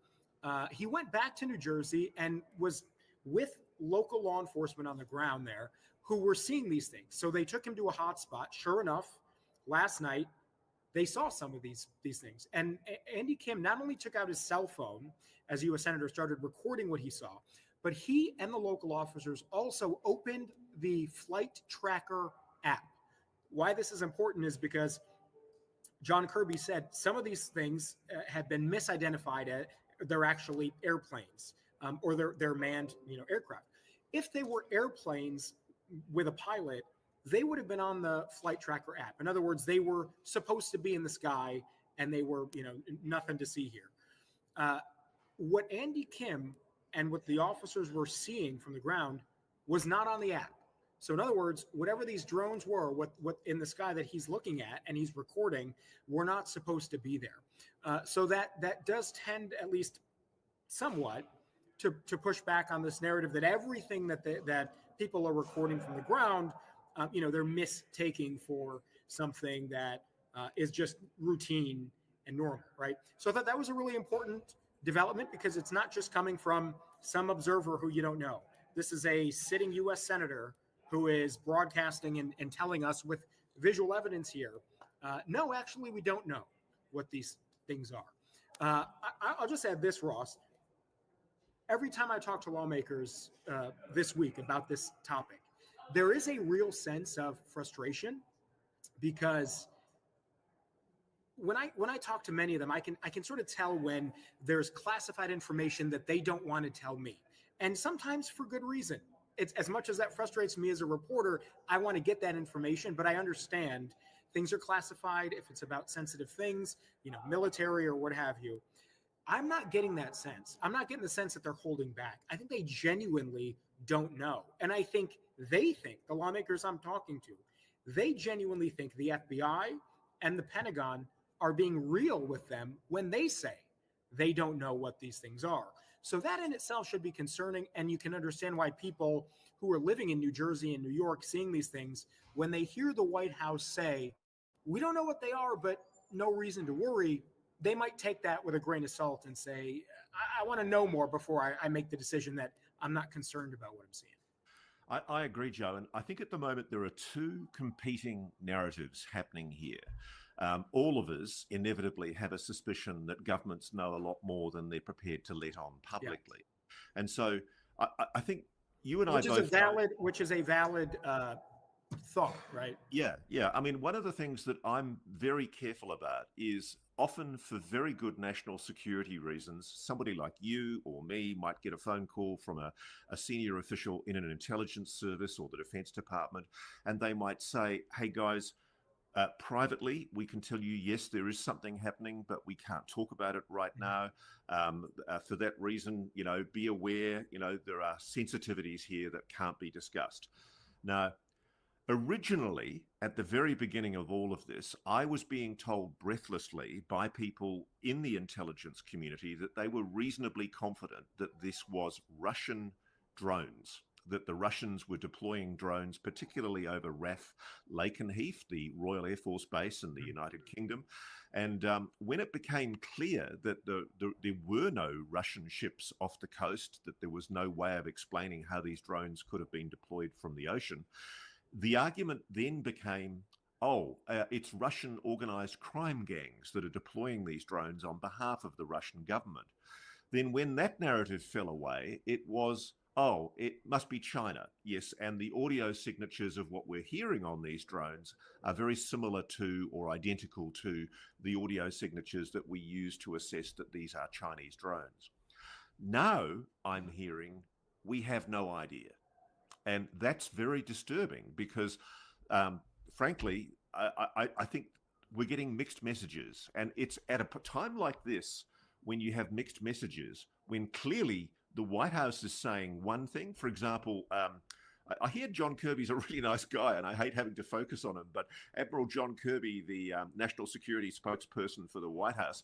He went back to New Jersey and was with local law enforcement on the ground there who were seeing these things. So they took him to a hot spot. Sure enough, last night, they saw some of these things. And Andy Kim not only took out his cell phone as U.S. Senator, started recording what he saw, but he and the local officers also opened the flight tracker app. Why this is important is because John Kirby said some of these things have been misidentified. They're actually airplanes or they're manned, aircraft. If they were airplanes with a pilot, they would have been on the flight tracker app. In other words, they were supposed to be in the sky and they were, nothing to see here. What Andy Kim and what the officers were seeing from the ground was not on the app. So in other words, whatever these drones were, what in the sky that he's looking at and he's recording, were not supposed to be there. So that does tend, at least somewhat, to push back on this narrative that everything that people are recording from the ground, they're mistaking for something that is just routine and normal, right? So I thought that was a really important development because it's not just coming from some observer who you don't know. This is a sitting U.S. Senator who is broadcasting and telling us with visual evidence here, no, actually, we don't know what these things are. I'll just add this, Ross. Every time I talk to lawmakers this week about this topic, there is a real sense of frustration because when I talk to many of them, I can sort of tell when there's classified information that they don't want to tell me, and sometimes for good reason. It's as much as that frustrates me as a reporter, I want to get that information, but I understand things are classified if it's about sensitive things, military or what have you. I'm not getting that sense. I'm not getting the sense that they're holding back. I think they genuinely don't know. And I think the lawmakers I'm talking to, they genuinely think the FBI and the Pentagon are being real with them when they say they don't know what these things are. So that in itself should be concerning, and you can understand why people who are living in New Jersey and New York seeing these things, when they hear the White House say, we don't know what they are, but no reason to worry, they might take that with a grain of salt and say, I want to know more before I make the decision that I'm not concerned about what I'm seeing. I agree, Joe. And I think at the moment there are two competing narratives happening here. All of us inevitably have a suspicion that governments know a lot more than they're prepared to let on publicly. Yeah. And so I think you and which is a valid thought, right? Yeah, yeah. I mean, one of the things that I'm very careful about is often for very good national security reasons, somebody like you or me might get a phone call from a senior official in an intelligence service or the Defense Department, and they might say, hey guys, privately, we can tell you, yes, there is something happening, but we can't talk about it right now. For that reason, be aware, there are sensitivities here that can't be discussed. Now, originally, at the very beginning of all of this, I was being told breathlessly by people in the intelligence community that they were reasonably confident that this was Russian drones, that the Russians were deploying drones, particularly over RAF Lakenheath, the Royal Air Force Base in the United Kingdom. And when it became clear that there were no Russian ships off the coast, that there was no way of explaining how these drones could have been deployed from the ocean, the argument then became, it's Russian organized crime gangs that are deploying these drones on behalf of the Russian government. Then when that narrative fell away, it was, it must be China. Yes, and the audio signatures of what we're hearing on these drones are very similar to or identical to the audio signatures that we use to assess that these are Chinese drones. Now I'm hearing we have no idea. And that's very disturbing because, frankly, I think we're getting mixed messages. And it's at a time like this, when you have mixed messages, when clearly the White House is saying one thing. For example, I hear John Kirby's a really nice guy, and I hate having to focus on him, but Admiral John Kirby, the national security spokesperson for the White House,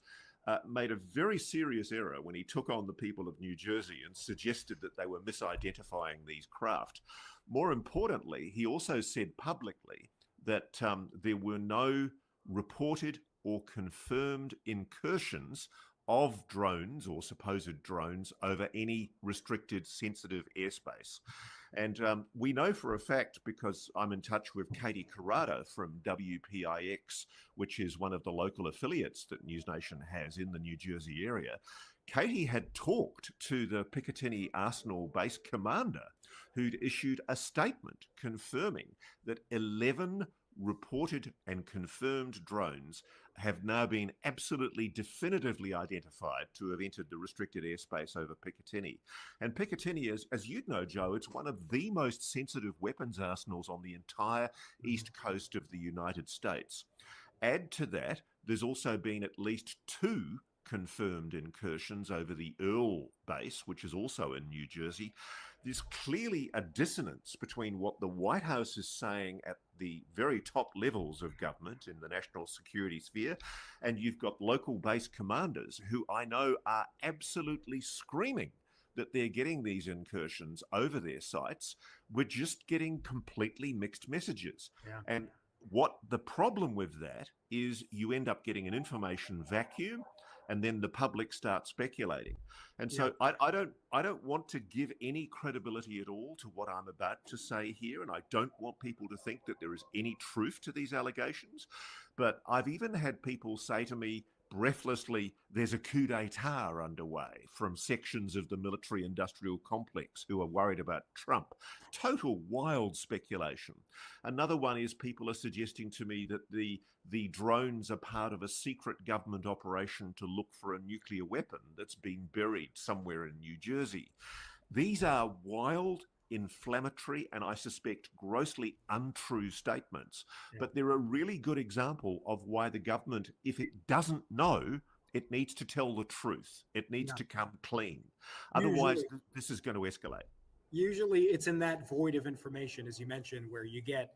made a very serious error when he took on the people of New Jersey and suggested that they were misidentifying these craft. More importantly, he also said publicly that there were no reported or confirmed incursions of drones or supposed drones over any restricted sensitive airspace. And we know for a fact, because I'm in touch with Katie Carrada from WPIX, which is one of the local affiliates that News Nation has in the New Jersey area. Katie had talked to the Picatinny Arsenal base commander, who'd issued a statement confirming that 11 reported and confirmed drones have now been absolutely definitively identified to have entered the restricted airspace over Picatinny. And Picatinny, as you'd know, Joe, it's one of the most sensitive weapons arsenals on the entire east coast of the United States. Add to that, there's also been at least 2 confirmed incursions over the Earl base, which is also in New Jersey. There's clearly a dissonance between what the White House is saying at the very top levels of government in the national security sphere, and you've got local base commanders who I know are absolutely screaming that they're getting these incursions over their sites. We're just getting completely mixed messages. Yeah. And what the problem with that is, you end up getting an information vacuum, and then the public starts speculating. And so I don't want to give any credibility at all to what I'm about to say here, and I don't want people to think that there is any truth to these allegations. But I've even had people say to me breathlessly, there's a coup d'etat underway from sections of the military-industrial complex who are worried about Trump. Total wild speculation. Another one is people are suggesting to me that the drones are part of a secret government operation to look for a nuclear weapon that's been buried somewhere in New Jersey. These are wild, inflammatory, and I suspect grossly untrue statements. Yeah. But they're a really good example of why the government, if it doesn't know, it needs to tell the truth. It needs to come clean. Otherwise, this is going to escalate. Usually it's in that void of information, as you mentioned, where you get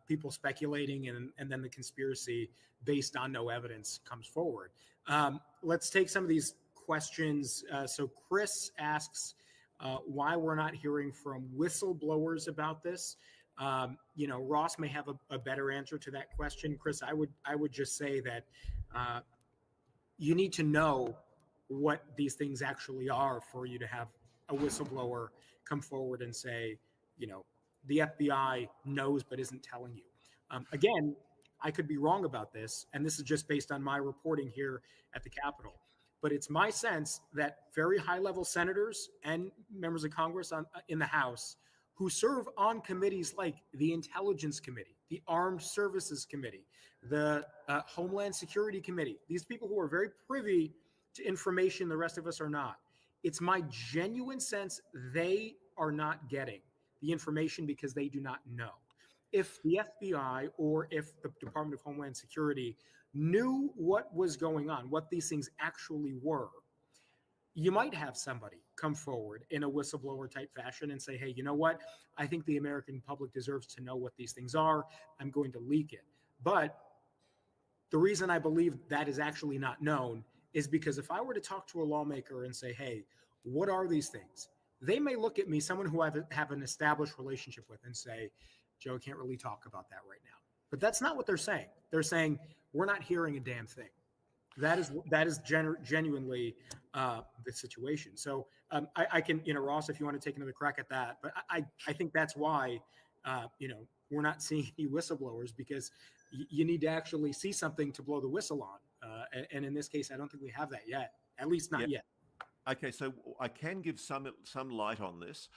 people speculating and then the conspiracy based on no evidence comes forward. Let's take some of these questions. So Chris asks, why we're not hearing from whistleblowers about this. Ross may have a better answer to that question. Chris, I would just say that you need to know what these things actually are for you to have a whistleblower come forward and say, the FBI knows but isn't telling you. Again, I could be wrong about this, and this is just based on my reporting here at the Capitol. But it's my sense that very high-level senators and members of Congress in the House who serve on committees like the Intelligence Committee, the Armed Services Committee, the Homeland Security Committee. These people who are very privy to information the rest of us are not. It's my genuine sense they are not getting the information because they do not know. If the FBI or if the Department of Homeland Security knew what was going on, what these things actually were, you might have somebody come forward in a whistleblower type fashion and say, hey, you know what? I think the American public deserves to know what these things are. I'm going to leak it. But the reason I believe that is actually not known is because if I were to talk to a lawmaker and say, hey, what are these things? They may look at me, someone who I have an established relationship with, and say, Joe, I can't really talk about that right now. But that's not what they're saying. They're saying, we're not hearing a damn thing. That is genuinely the situation. So I can, Ross, if you want to take another crack at that, but I think that's why, we're not seeing any whistleblowers, because you need to actually see something to blow the whistle on. And in this case, I don't think we have that yet, at least not yet. Okay, so I can give some light on this.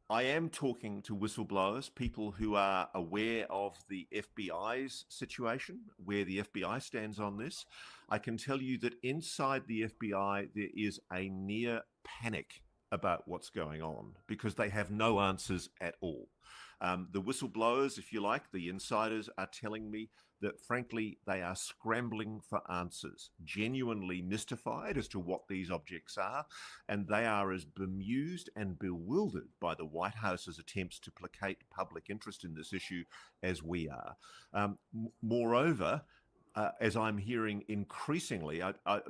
I am talking to whistleblowers, people who are aware of the FBI's situation, where the FBI stands on this. I can tell you that inside the FBI, there is a near panic about what's going on because they have no answers at all. The whistleblowers, if you like, the insiders, are telling me that, frankly, they are scrambling for answers, genuinely mystified as to what these objects are, and they are as bemused and bewildered by the White House's attempts to placate public interest in this issue as we are. Moreover, as I'm hearing increasingly,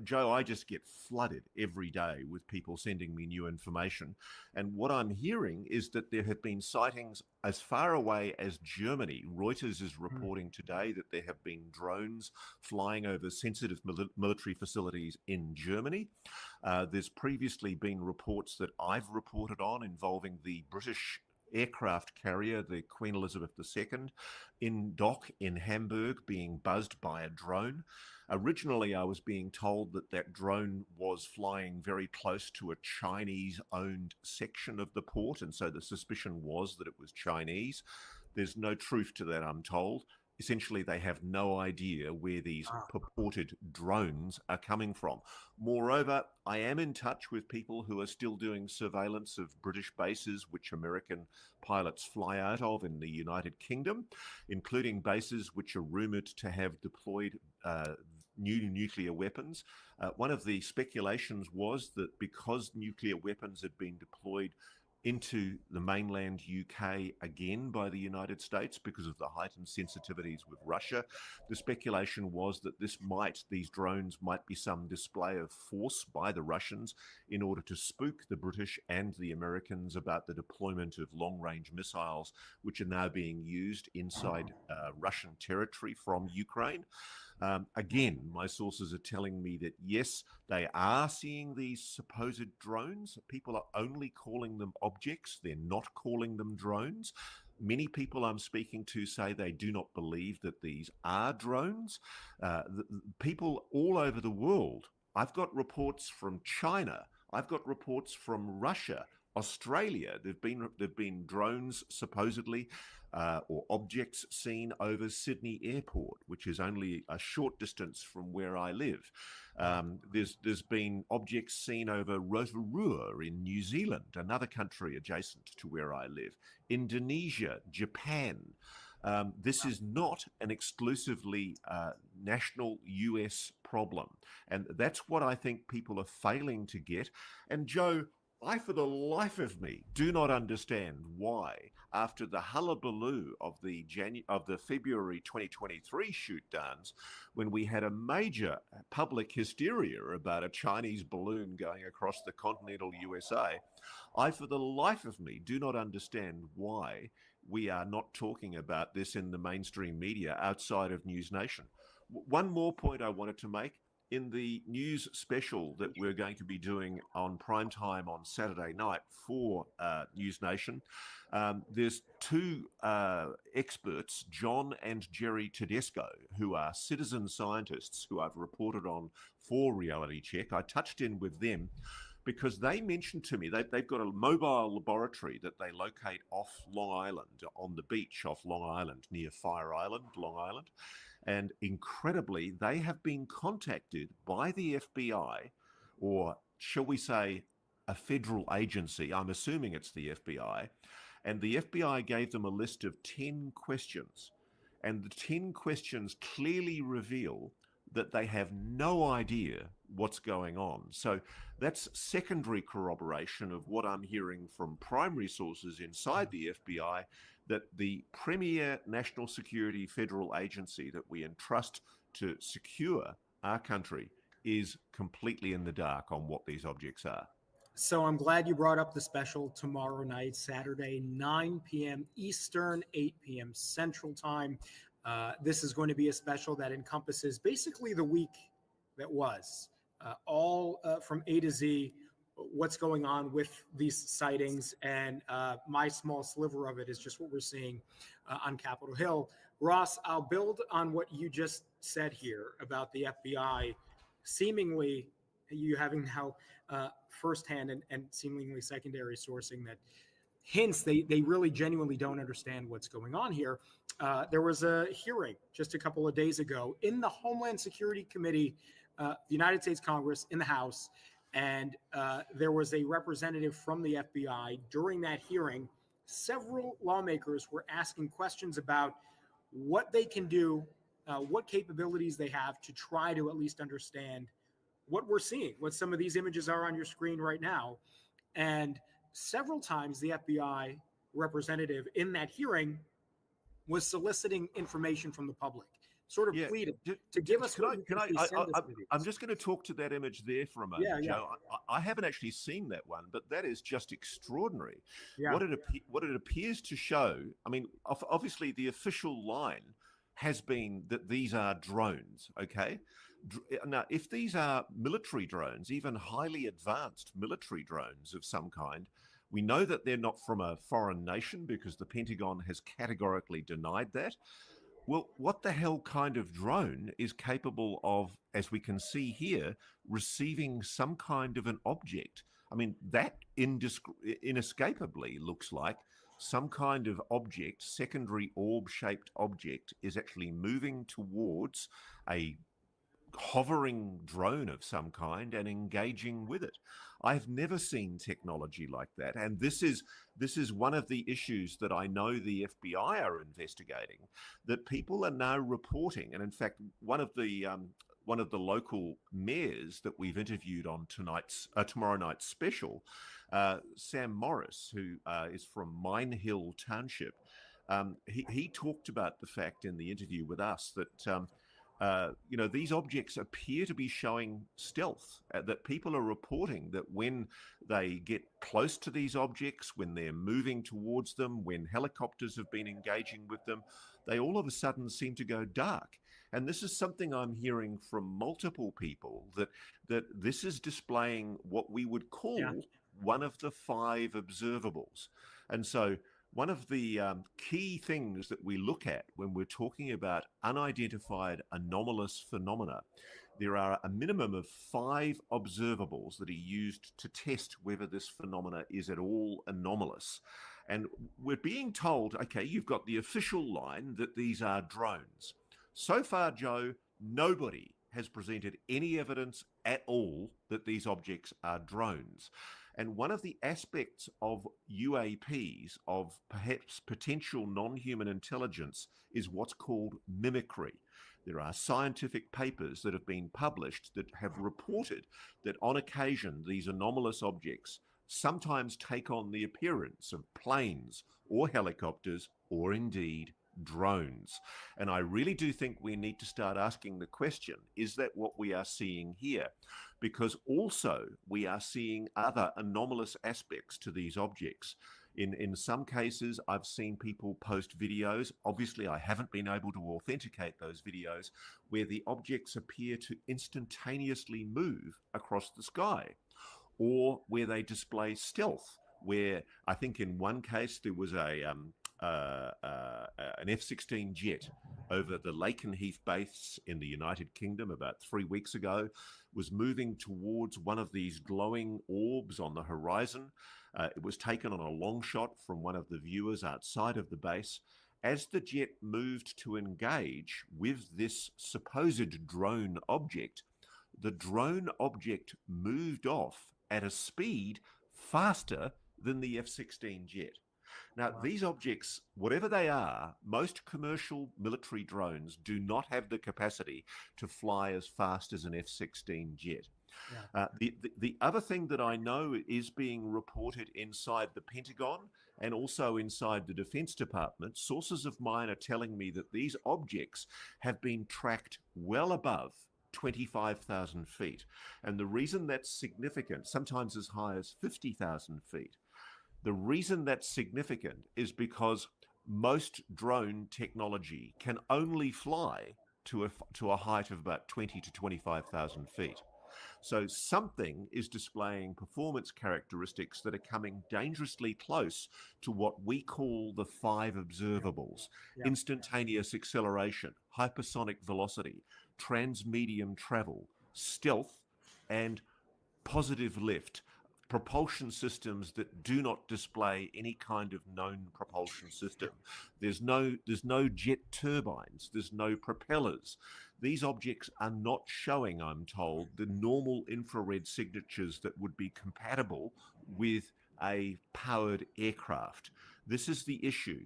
Joe, I just get flooded every day with people sending me new information. And what I'm hearing is that there have been sightings as far away as Germany. Reuters is reporting today that there have been drones flying over sensitive military facilities in Germany. There's previously been reports that I've reported on involving the British aircraft carrier, the Queen Elizabeth II, in dock in Hamburg being buzzed by a drone. Originally, I was being told that that drone was flying very close to a Chinese-owned section of the port, and so the suspicion was that it was Chinese. There's no truth to that, I'm told. Essentially, they have no idea where these purported drones are coming from. Moreover, I am in touch with people who are still doing surveillance of British bases which American pilots fly out of in the United Kingdom, including bases which are rumoured to have deployed new nuclear weapons. One of the speculations was that because nuclear weapons had been deployed into the mainland UK again by the United States because of the heightened sensitivities with Russia, the speculation was that these drones might be some display of force by the Russians in order to spook the British and the Americans about the deployment of long-range missiles, which are now being used inside Russian territory from Ukraine. Again, my sources are telling me that, yes, they are seeing these supposed drones. People are only calling them objects. They're not calling them drones. Many people I'm speaking to say they do not believe that these are drones. People all over the world. I've got reports from China. I've got reports from Russia, Australia. There've been drones supposedly or objects seen over Sydney Airport, which is only a short distance from where I live. There's been objects seen over Rotorua in New Zealand, another country adjacent to where I live. Indonesia, Japan. This is not an exclusively national US problem. And that's what I think people are failing to get. And Joe, I, for the life of me, do not understand why, after the hullabaloo of the February 2023 shoot downs, when we had a major public hysteria about a Chinese balloon going across the continental USA, I, for the life of me, do not understand why we are not talking about this in the mainstream media outside of News Nation. One more point I wanted to make. In the news special that we're going to be doing on primetime on Saturday night for News Nation, there's two experts, John and Jerry Tedesco, who are citizen scientists who I've reported on for Reality Check. I touched in with them because they mentioned to me they've got a mobile laboratory that they locate off Long Island, on the beach off Long Island, near Fire Island, Long Island. And incredibly, they have been contacted by the FBI, or shall we say a federal agency, I'm assuming it's the FBI, and the FBI gave them a list of 10 questions. And the 10 questions clearly reveal that they have no idea what's going on. So that's secondary corroboration of what I'm hearing from primary sources inside the FBI, that the premier national security federal agency that we entrust to secure our country is completely in the dark on what these objects are. So I'm glad you brought up the special tomorrow night, Saturday, 9 p.m. Eastern, 8 p.m. Central Time. This is going to be a special that encompasses basically the week that was, all from A to Z, what's going on with these sightings. And my small sliver of it is just what we're seeing on Capitol Hill. Ross, I'll build on what you just said here about the FBI seemingly, you having now firsthand and seemingly secondary sourcing that hints they really genuinely don't understand what's going on here. There was a hearing just a couple of days ago in the Homeland Security Committee, the United States Congress, in the House, and there was a representative from the FBI. During that hearing, several lawmakers were asking questions about what they can do, what capabilities they have to try to at least understand what we're seeing, what some of these images are on your screen right now. And several times the FBI representative in that hearing was soliciting information from the public, sort of pleading to give us. I'm just going to talk to that image there for a moment, Joe. I haven't actually seen that one, but that is just extraordinary. Yeah. What it appears to show, I mean, obviously the official line has been that these are drones, okay? Now, if these are military drones, even highly advanced military drones of some kind, we know that they're not from a foreign nation because the Pentagon has categorically denied that. Well, what the hell kind of drone is capable of, as we can see here, receiving some kind of an object? I mean, that inescapably looks like some kind of object, secondary orb-shaped object, is actually moving towards a hovering drone of some kind and engaging with it. I've never seen technology like that, and this is one of the issues that I know the FBI are investigating, that people are now reporting. And in fact, one of the local mayors that we've interviewed on tomorrow night's special, Sam Morris, who is from Mine Hill Township, he talked about the fact in the interview with us that these objects appear to be showing stealth, that people are reporting that when they get close to these objects, when they're moving towards them, when helicopters have been engaging with them, they all of a sudden seem to go dark. And this is something I'm hearing from multiple people, that this is displaying what we would call one of the 5 observables. And so one of the key things that we look at when we're talking about unidentified anomalous phenomena, there are a minimum of 5 observables that are used to test whether this phenomena is at all anomalous. And we're being told, okay, you've got the official line that these are drones. So far, Joe, nobody has presented any evidence at all that these objects are drones. And one of the aspects of UAPs, of perhaps potential non-human intelligence, is what's called mimicry. There are scientific papers that have been published that have reported that on occasion these anomalous objects sometimes take on the appearance of planes or helicopters or indeed drones. And I really do think we need to start asking the question, is that what we are seeing here? Because also we are seeing other anomalous aspects to these objects. In some cases, I've seen people post videos. Obviously, I haven't been able to authenticate those videos where the objects appear to instantaneously move across the sky, or where they display stealth, where I think in one case there was a an F-16 jet over the Lakenheath base in the United Kingdom about 3 weeks ago, was moving towards one of these glowing orbs on the horizon. It was taken on a long shot from one of the viewers outside of the base. As the jet moved to engage with this supposed drone object, the drone object moved off at a speed faster than the F-16 jet. Now, these objects, whatever they are, most commercial military drones do not have the capacity to fly as fast as an F-16 jet. Yeah. The other thing that I know is being reported inside the Pentagon and also inside the Defense Department, sources of mine are telling me that these objects have been tracked well above 25,000 feet. And the reason that's significant, sometimes as high as 50,000 feet, the reason that's significant is because most drone technology can only fly to a height of about 20 to 25,000 feet. So something is displaying performance characteristics that are coming dangerously close to what we call the 5 observables: instantaneous acceleration, hypersonic velocity, transmedium travel, stealth, and positive lift. Propulsion systems that do not display any kind of known propulsion system. There's no jet turbines. There's no propellers. These objects are not showing, I'm told, the normal infrared signatures that would be compatible with a powered aircraft. This is the issue.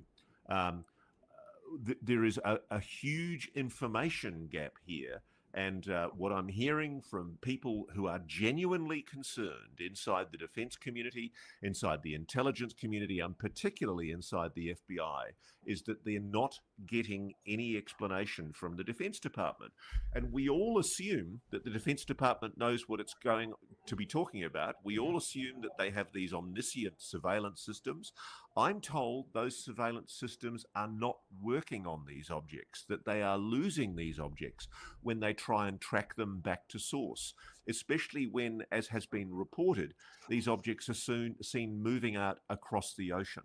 There is a huge information gap here. And what I'm hearing from people who are genuinely concerned inside the defense community, inside the intelligence community, and particularly inside the FBI, is that they're not getting any explanation from the Defense Department. And we all assume that the Defense Department knows what it's going to be talking about. We all assume that they have these omniscient surveillance systems. I'm told those surveillance systems are not working on these objects, that they are losing these objects when they try and track them back to source, especially when, as has been reported, these objects are seen moving out across the ocean.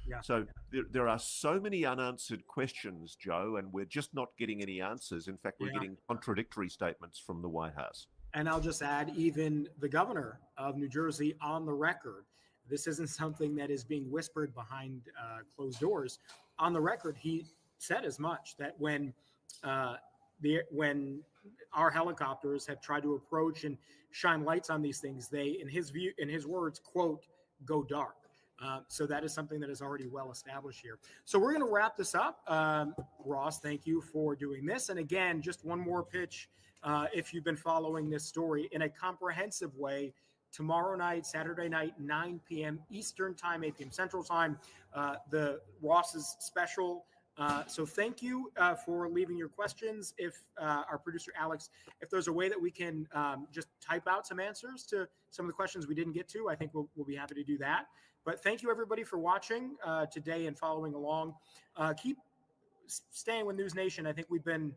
Yeah. So there are so many unanswered questions, Joe, and we're just not getting any answers. In fact, we're getting contradictory statements from the White House. And I'll just add, even the governor of New Jersey on the record, this isn't something that is being whispered behind closed doors. On the record, he said as much, that when our helicopters have tried to approach and shine lights on these things, they, in his words, quote, go dark. So that is something that is already well established here. So we're going to wrap this up. Ross, thank you for doing this. And again, just one more pitch. If you've been following this story in a comprehensive way, tomorrow night, Saturday night, 9 p.m. Eastern time, 8 p.m. Central time, the Ross's special. So thank you for leaving your questions. If our producer, Alex, if there's a way that we can just type out some answers to some of the questions we didn't get to, I think we'll be happy to do that. But thank you, everybody, for watching today and following along. Keep staying with News Nation. I think we've been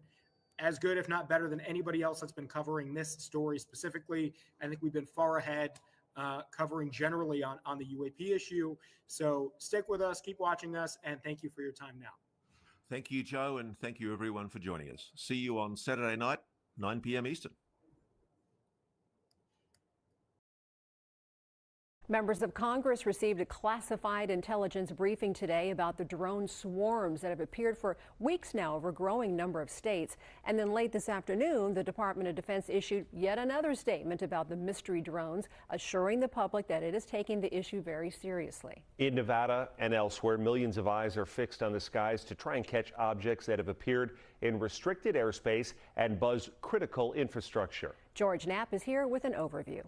as good, if not better, than anybody else that's been covering this story specifically. I think we've been far ahead covering generally on the UAP issue. So stick with us, keep watching us, and thank you for your time now. Thank you, Joe, and thank you, everyone, for joining us. See you on Saturday night, 9 p.m. Eastern. Members of Congress received a classified intelligence briefing today about the drone swarms that have appeared for weeks now over a growing number of states. And then late this afternoon, the Department of Defense issued yet another statement about the mystery drones, assuring the public that it is taking the issue very seriously. In Nevada and elsewhere, millions of eyes are fixed on the skies to try and catch objects that have appeared in restricted airspace and buzz critical infrastructure. George Knapp is here with an overview.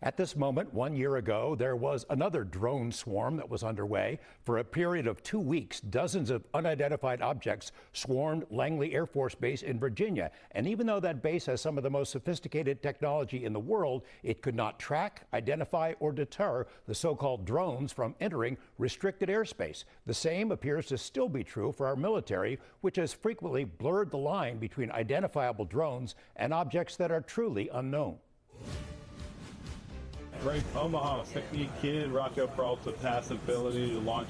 At this moment, 1 year ago, there was another drone swarm that was underway. For a period of 2 weeks, dozens of unidentified objects swarmed Langley Air Force Base in Virginia. And even though that base has some of the most sophisticated technology in the world, it could not track, identify, or deter the so-called drones from entering restricted airspace. The same appears to still be true for our military, which has frequently blurred the line between identifiable drones and objects that are truly unknown. Omaha, Technique Kid, Rockwell Peralta, pass ability to launch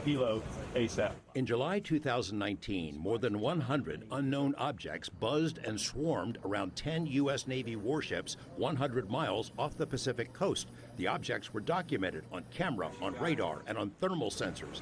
helo ASAP. In July 2019, more than 100 unknown objects buzzed and swarmed around 10 U.S. Navy warships 100 miles off the Pacific coast. The objects were documented on camera, on radar, and on thermal sensors.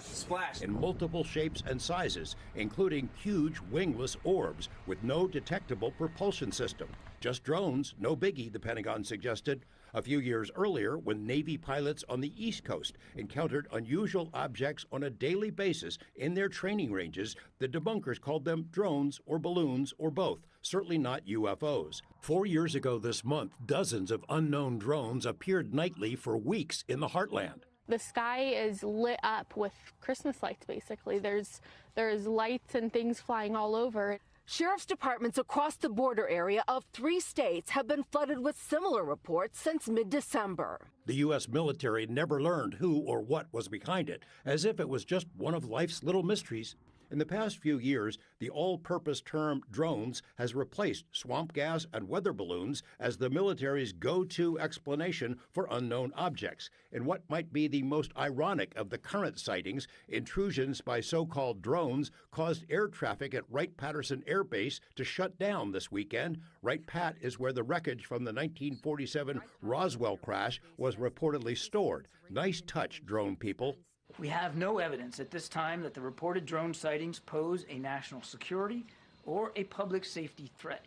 Splash. In multiple shapes and sizes, including huge wingless orbs with no detectable propulsion system. Just drones, no biggie, the Pentagon suggested. A few years earlier, when Navy pilots on the East Coast encountered unusual objects on a daily basis in their training ranges, the debunkers called them drones or balloons or both, certainly not UFOs. 4 years ago this month, dozens of unknown drones appeared nightly for weeks in the heartland. The sky is lit up with Christmas lights, basically. There's lights and things flying all over. Sheriff's departments across the border area of 3 states have been flooded with similar reports since mid-December. The U.S. military never learned who or what was behind it, as if it was just one of life's little mysteries. In the past few years, the all-purpose term drones has replaced swamp gas and weather balloons as the military's go-to explanation for unknown objects. In what might be the most ironic of the current sightings, intrusions by so-called drones caused air traffic at Wright-Patterson Air Base to shut down this weekend. Wright-Pat is where the wreckage from the 1947 Roswell crash was reportedly stored. Nice touch, drone people. We have no evidence at this time that the reported drone sightings pose a national security or a public safety threat,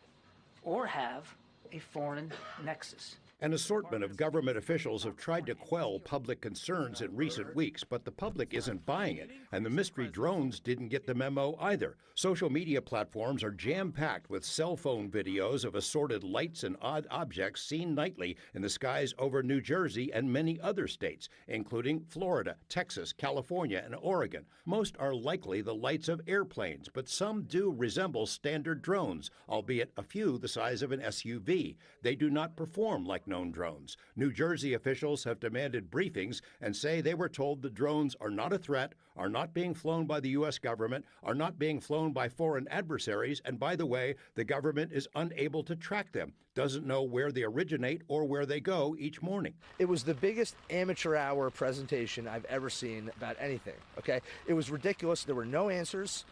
or have a foreign nexus. An assortment of government officials have tried to quell public concerns in recent weeks, but the public isn't buying it, and the mystery drones didn't get the memo either. Social media platforms are jam-packed with cell phone videos of assorted lights and odd objects seen nightly in the skies over New Jersey and many other states, including Florida, Texas, California, and Oregon. Most are likely the lights of airplanes, but some do resemble standard drones, albeit a few the size of an SUV. They do not perform like known drones. New Jersey officials have demanded briefings and say they were told the drones are not a threat, are not being flown by the U.S. government, are not being flown by foreign adversaries, and by the way, the government is unable to track them, doesn't know where they originate or where they go each morning. It was the biggest amateur hour presentation I've ever seen about anything, okay? It was ridiculous. There were no answers.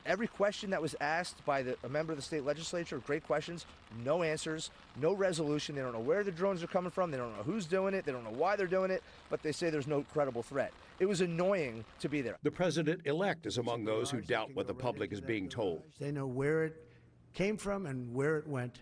Every question that was asked by a member of the state legislature, great questions, no answers, no resolution. They don't know where the drones are coming from. They don't know who's doing it. They don't know why they're doing it, but they say there's no credible threat. It was annoying to be there. The president-elect is among those who doubt what the public is being told. They know where it came from and where it went.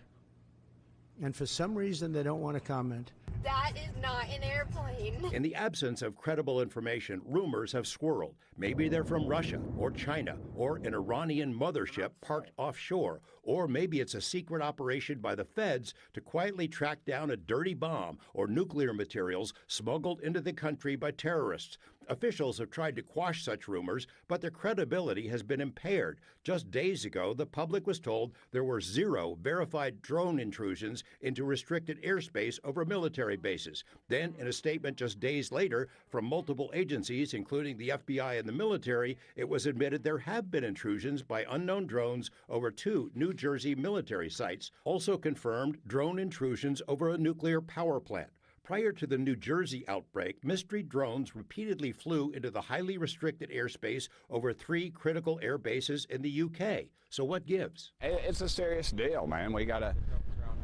And for some reason, they don't want to comment. That is not an airplane. In the absence of credible information, rumors have swirled. Maybe they're from Russia or China or an Iranian mothership parked offshore, or maybe it's a secret operation by the feds to quietly track down a dirty bomb or nuclear materials smuggled into the country by terrorists. Officials have tried to quash such rumors, but their credibility has been impaired. Just days ago, the public was told there were 0 verified drone intrusions into restricted airspace over military bases. Then, in a statement just days later from multiple agencies, including the FBI and the military, it was admitted there have been intrusions by unknown drones over 2 New Jersey military sites, also confirmed drone intrusions over a nuclear power plant. Prior to the New Jersey outbreak, mystery drones repeatedly flew into the highly restricted airspace over 3 critical air bases in the UK. So what gives? It's a serious deal, man. We gotta.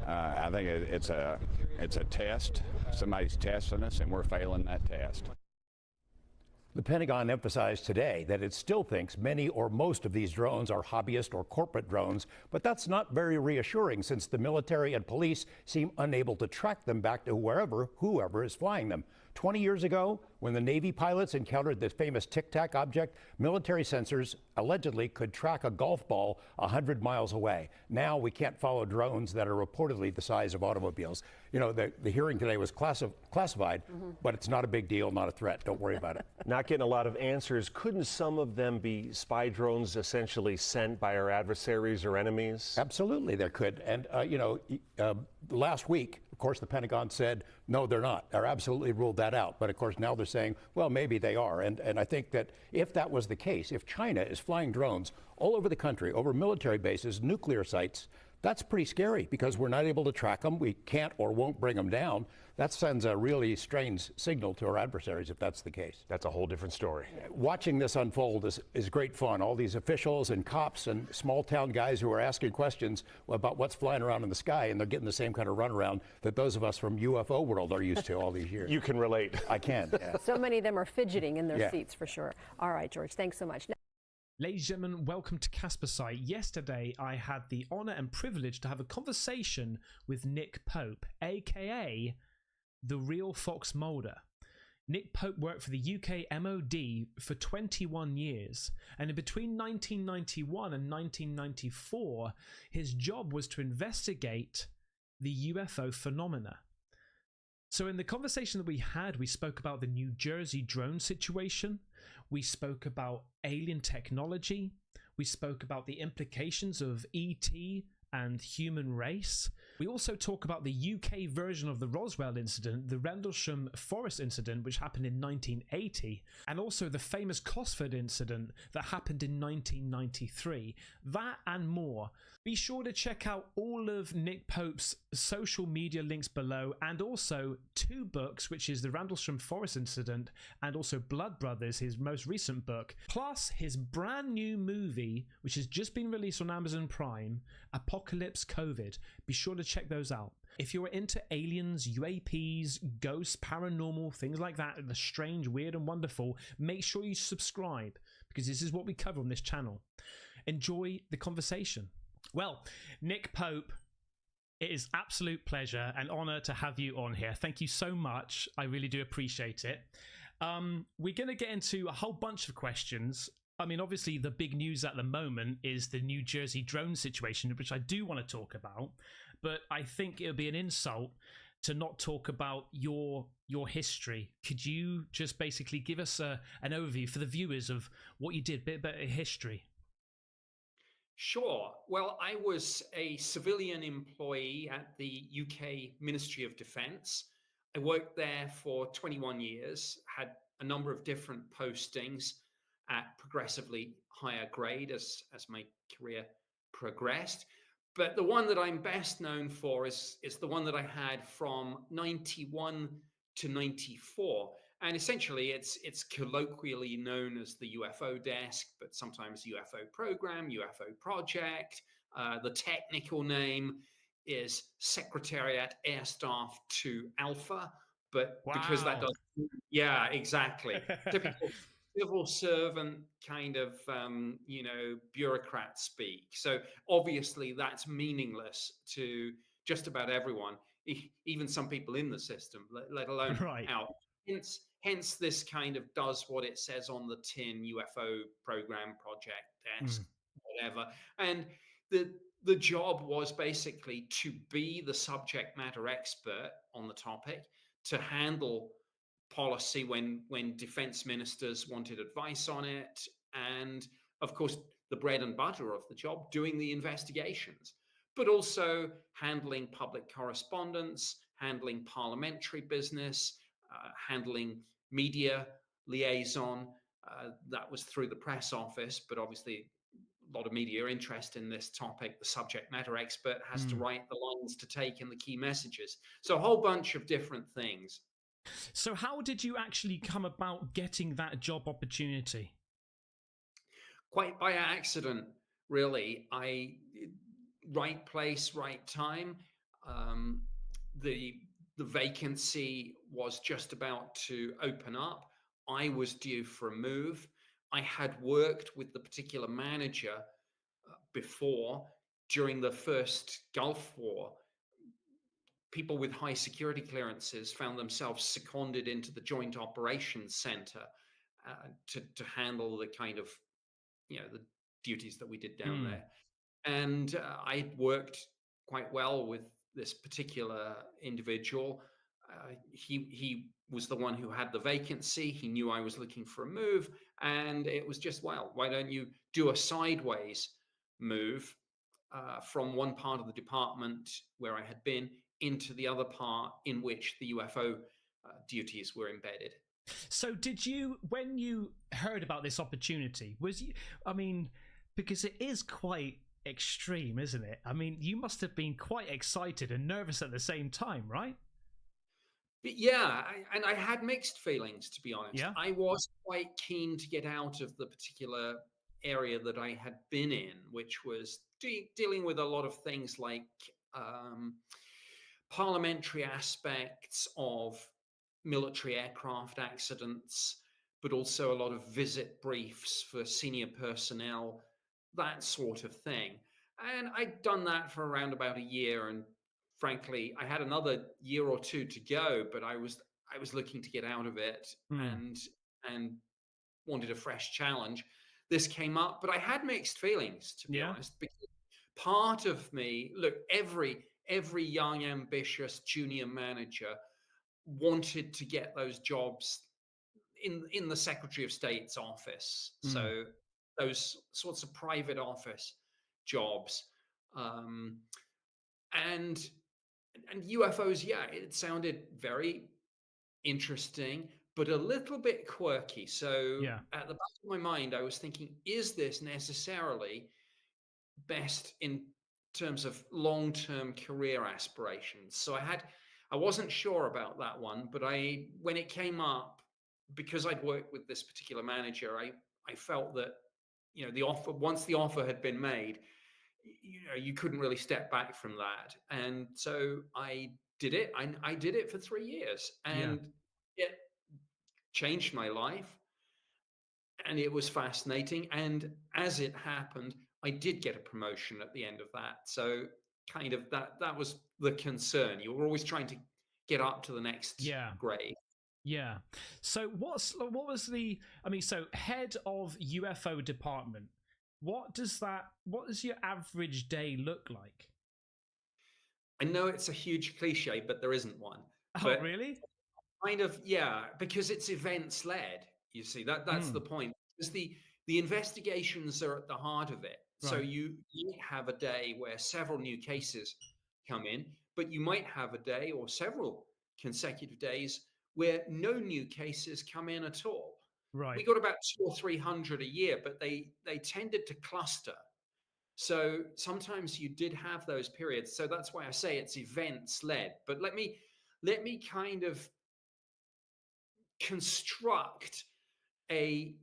I think it's a test. Somebody's testing us, and we're failing that test. The Pentagon emphasized today that it still thinks many or most of these drones are hobbyist or corporate drones, but that's not very reassuring since the military and police seem unable to track them back to whoever is flying them. 20 years ago, when the Navy pilots encountered this famous Tic Tac object, military sensors allegedly could track a golf ball 100 miles away. Now we can't follow drones that are reportedly the size of automobiles. You know, the hearing today was classified, but it's not a big deal, not a threat. Don't worry about it. Not getting a lot of answers. Couldn't some of them be spy drones essentially sent by our adversaries or enemies? Absolutely, there could. And, last week, of course, the Pentagon said, no, they're not. They're absolutely ruled that out. But, of course, now they're saying, well, maybe they are. And I think that if that was the case, if China is flying drones all over the country, over military bases, nuclear sites, That's pretty scary because we're not able to track them. We can't or won't bring them down. That sends a really strange signal to our adversaries if that's the case. That's a whole different story. Watching this unfold is great fun. All these officials and cops and small town guys who are asking questions about what's flying around in the sky, and they're getting the same kind of runaround that those of us from UFO world are used to all these years. You can relate. I can. Yeah. So many of them are fidgeting in their Yeah. seats for sure. All right, George, thanks so much. Ladies and gentlemen, welcome to Casper Site. Yesterday, I had the honor and privilege to have a conversation with Nick Pope, aka the real Fox Mulder. Nick Pope worked for the UK MOD for 21 years, and in between 1991 and 1994, his job was to investigate the UFO phenomena. So in the conversation that we had, we spoke about the New Jersey drone situation. We spoke about alien technology. We spoke about the implications of ET and human race. We also talk about the UK version of the Roswell incident, the Rendlesham Forest incident, which happened in 1980, and also the famous Cosford incident that happened in 1993. That and more. Be sure to check out all of Nick Pope's social media links below, and also 2 books, which is the Rendlesham Forest incident and also Blood Brothers, his most recent book, plus his brand new movie, which has just been released on Amazon Prime, Apocalypse COVID. Be sure to check those out. If you're into aliens, UAPs, ghosts, paranormal, things like that, the strange, weird and wonderful, make sure you subscribe, because this is what we cover on this channel. Enjoy the conversation. Well, Nick Pope, it is absolute pleasure and honor to have you on here. Thank you so much. I really do appreciate it. We're going to get into a whole bunch of questions. I mean, obviously, the big news at the moment is the New Jersey drone situation, which I do want to talk about. But I think it would be an insult to not talk about your history. Could you just basically give us an overview for the viewers of what you did, a bit about history? Sure. Well, I was a civilian employee at the UK Ministry of Defence. I worked there for 21 years, had a number of different postings at progressively higher grade as my career progressed. But the one that I'm best known for is the one that I had from 91 to 94. And essentially, it's colloquially known as the UFO desk, but sometimes UFO program, UFO project. The technical name is Secretariat Air Staff 2 Alpha, but because that does, yeah, exactly. Typical civil servant kind of, bureaucrat speak. So obviously that's meaningless to just about everyone, even some people in the system, let alone out. Hence, this kind of does what it says on the tin: UFO program, project, desk, whatever. And the job was basically to be the subject matter expert on the topic, to handle policy when defense ministers wanted advice on it, and of course, the bread and butter of the job, doing the investigations, but also handling public correspondence, handling parliamentary business, handling media liaison. That was through the press office, but obviously a lot of media interest in this topic. The subject matter expert has to write the lines to take and the key messages. So a whole bunch of different things. So how did you actually come about getting that job opportunity? Quite by accident, really. Right place, right time. The vacancy was just about to open up. I was due for a move. I had worked with the particular manager before, during the first Gulf War. People with high security clearances found themselves seconded into the Joint Operations Center to handle the kind of, the duties that we did down there. And I worked quite well with this particular individual. He was the one who had the vacancy. He knew I was looking for a move, and it was just, well, why don't you do a sideways move from one part of the department where I had been into the other part in which the UFO duties were embedded. So did you, when you heard about this opportunity, because it is quite extreme, isn't it? I mean, you must have been quite excited and nervous at the same time, right? But yeah, and I had mixed feelings, to be honest. Yeah. I was quite keen to get out of the particular area that I had been in, which was dealing with a lot of things like parliamentary aspects of military aircraft accidents, but also a lot of visit briefs for senior personnel, that sort of thing. And I'd done that for around about a year, and frankly, I had another year or two to go, but I was looking to get out of it and wanted a fresh challenge. This came up, but I had mixed feelings, to be honest, because part of me, look, every young, ambitious junior manager wanted to get those jobs in the Secretary of State's office. So those sorts of private office jobs. And UFOs, yeah, it sounded very interesting, but a little bit quirky. So at the back of my mind, I was thinking, is this necessarily best in terms of long-term career aspirations? So I wasn't sure about that one, but when it came up, because I'd worked with this particular manager, I felt that, you know, once the offer had been made, you know, you couldn't really step back from that. And so I did it. I did it for 3 years, and it changed my life, and it was fascinating. And as it happened, I did get a promotion at the end of that. So kind of that was the concern. You were always trying to get up to the next grade. Yeah. So what was so head of UFO department, what does your average day look like? I know it's a huge cliche, but there isn't one. Oh, but really? Kind of, yeah, because it's events led. You see, that's the point. Because the investigations are at the heart of it. Right. So you have a day where several new cases come in, but you might have a day or several consecutive days where no new cases come in at all. Right. We got about 200 or 300 a year, but they tended to cluster. So sometimes you did have those periods. So that's why I say it's events led. But let me kind of construct a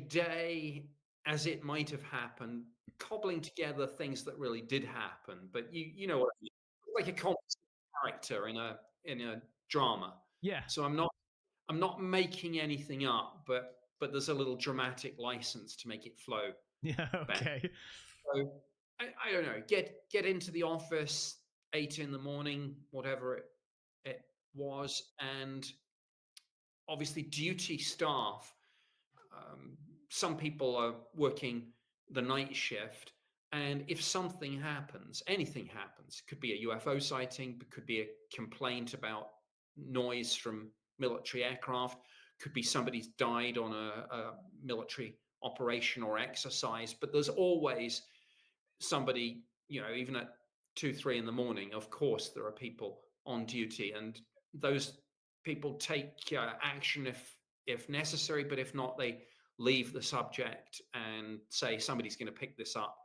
day as it might have happened, cobbling together things that really did happen. But you know what I mean? Like a complex character in a drama. Yeah. So I'm not making anything up, but there's a little dramatic license to make it flow. Yeah. Okay. Better. So I don't know. Get into the office 8 a.m, whatever it was, and obviously duty staff. Some people are working the night shift, and if something happens, anything happens, could be a UFO sighting, but could be a complaint about noise from military aircraft, could be somebody's died on a military operation or exercise, but there's always somebody, you know, even at 2-3 in the morning, of course, there are people on duty, and those people take action if necessary, but if not, they leave the subject and say somebody's going to pick this up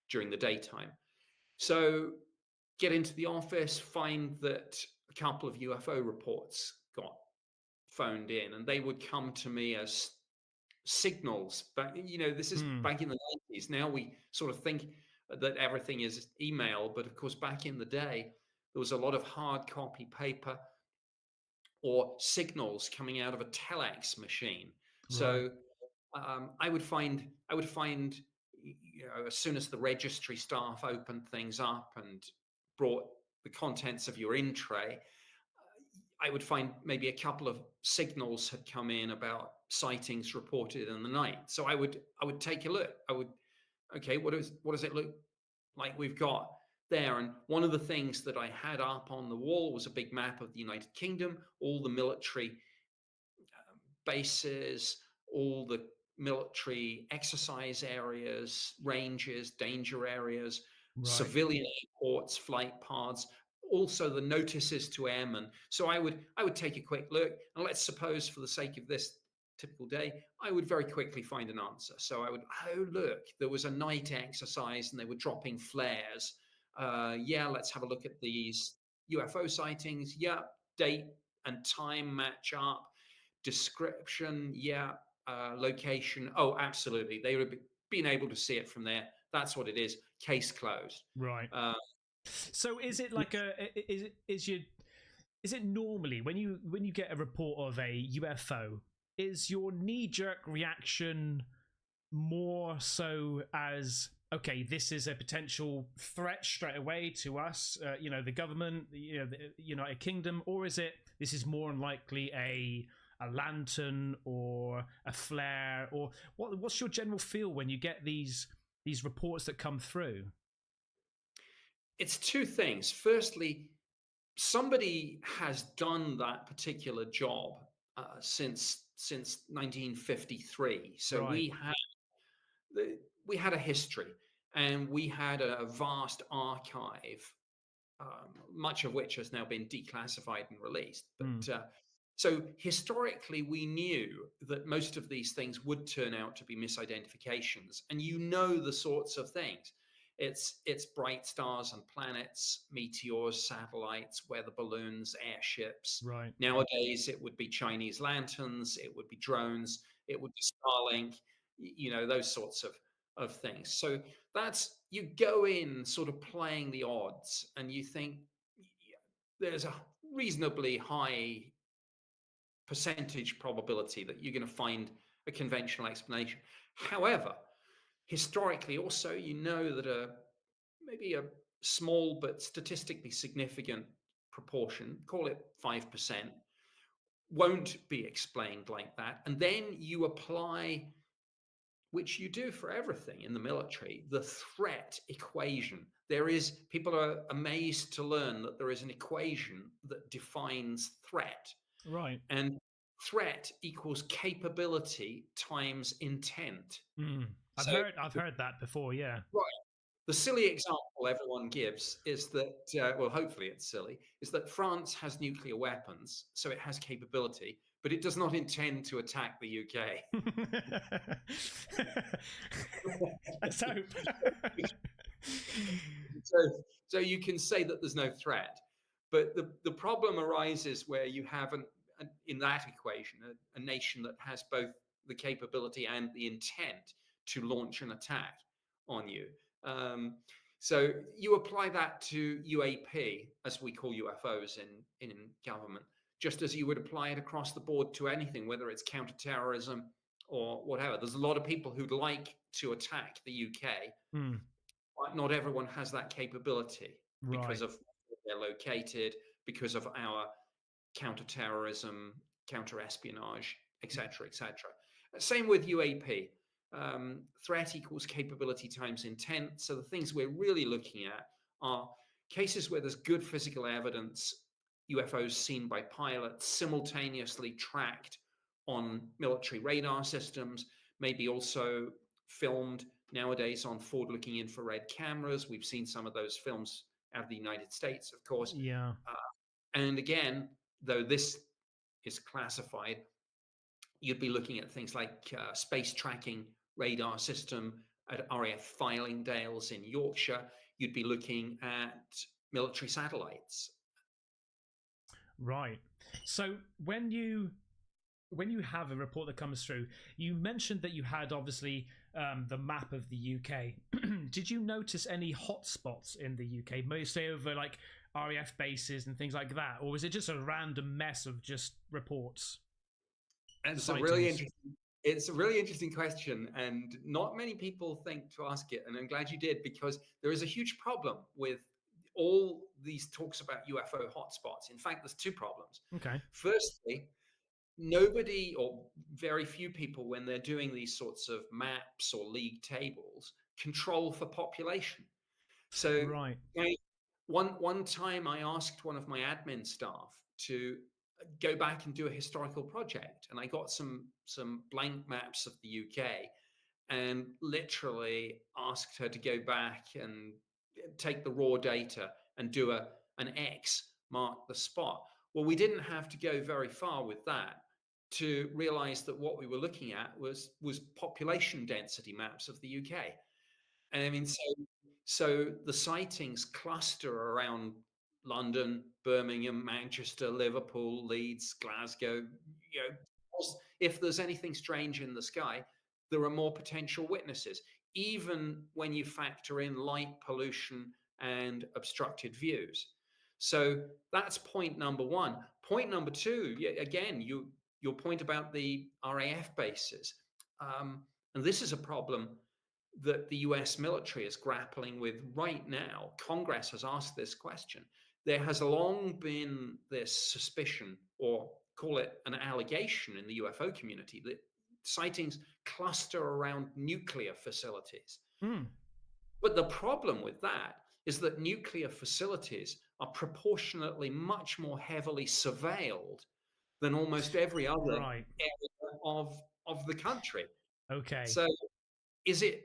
during the daytime. So get into the office, find that a couple of UFO reports got phoned in, and they would come to me as signals. But, you know, this is back in the 90s. Now we sort of think that everything is email, but of course, back in the day, there was a lot of hard copy paper or signals coming out of a telex machine. Right. So I would find, you know, as soon as the registry staff opened things up and brought the contents of your in tray, I would find maybe a couple of signals had come in about sightings reported in the night. So I would take a look. Okay, what does it look like we've got there? And one of the things that I had up on the wall was a big map of the United Kingdom, all the military bases, all the military exercise areas, ranges, danger areas, civilian airports, flight paths, also the notices to airmen. So I would take a quick look, and let's suppose, for the sake of this typical day, I would very quickly find an answer. So I would, oh, look, there was a night exercise and they were dropping flares. Yeah, let's have a look at these UFO sightings. Yeah, date and time match up. Description, yeah. Location, oh, absolutely. They would have been able to see it from there. That's what it is. Case closed. Right. So is it like is it normally when you get a report of a UFO, is your knee-jerk reaction more so as, okay, this is a potential threat straight away to us, the government, the United Kingdom, or is it this is more unlikely a lantern or a flare, or what's your general feel when you get these reports that come through? It's two things. Firstly, somebody has done that particular job since 1953. So Right. we had a history, and we had a vast archive, much of which has now been declassified and released. But so historically, we knew that most of these things would turn out to be misidentifications, and the sorts of things. It's bright stars and planets, meteors, satellites, weather balloons, airships. Right. Nowadays, it would be Chinese lanterns, it would be drones, it would be Starlink, those sorts of things. So that's, you go in sort of playing the odds, and you think there's a reasonably high percentage probability that you're going to find a conventional explanation. However, historically also, that maybe a small but statistically significant proportion, call it 5%, won't be explained like that. And then you apply, which you do for everything in the military, the threat equation. People are amazed to learn that there is an equation that defines threat. Right. And threat equals capability times intent. I've heard that before, yeah. Right. The silly example everyone gives is that, well, hopefully it's silly, is that France has nuclear weapons, so it has capability, but it does not intend to attack the UK. Let's hope. So you can say that there's no threat, but the problem arises where you have in that equation a nation that has both the capability and the intent to launch an attack on you. So you apply that to UAP, as we call UFOs in government, just as you would apply it across the board to anything, whether it's counterterrorism or whatever. There's a lot of people who'd like to attack the UK, but not everyone has that capability because of where they're located, because of our counterterrorism, counterespionage, etc., etc. Same with UAP. Threat equals capability times intent. So the things we're really looking at are cases where there's good physical evidence, UFOs seen by pilots, simultaneously tracked on military radar systems, maybe also filmed nowadays on forward-looking infrared cameras. We've seen some of those films out of the United States, of course. Yeah. And again, though this is classified, you'd be looking at things like space tracking radar system at RAF Fylingdales in Yorkshire. You'd be looking at military satellites. Right. So when you have a report that comes through, you mentioned that you had obviously the map of the UK. Did you notice any hotspots in the UK, mostly over like RAF bases and things like that, or was it just a random mess of just reports? It's a really interesting question, and not many people think to ask it, and I'm glad you did, because there is a huge problem with all these talks about UFO hotspots. In fact, there's two problems. Okay. Firstly, nobody or very few people, when they're doing these sorts of maps or league tables, control for population. So right. One time I asked one of my admin staff to go back and do a historical project, and I got some blank maps of the UK and literally asked her to go back and take the raw data and do an X mark the spot. Well, we didn't have to go very far with that. to realize that what we were looking at was population density maps of the UK. And I mean, so the sightings cluster around London, Birmingham, Manchester, Liverpool, Leeds, Glasgow. You know, if there's anything strange in the sky, there are more potential witnesses, even when you factor in light pollution and obstructed views. So that's point number one. Point number two, again, your point about the RAF bases. And this is a problem that the US military is grappling with right now. Congress has asked this question. There has long been this suspicion, or call it an allegation in the UFO community, that sightings cluster around nuclear facilities. But the problem with that is that nuclear facilities are proportionately much more heavily surveilled than almost every other area of the country. Okay. So is it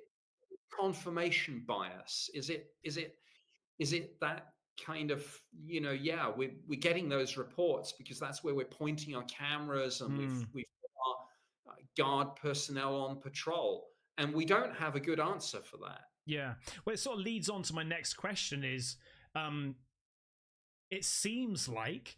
confirmation bias? Is it that kind of, we're getting those reports because that's where we're pointing our cameras and we've got our guard personnel on patrol, and we don't have a good answer for that. Yeah. Well, it sort of leads on to my next question is, it seems like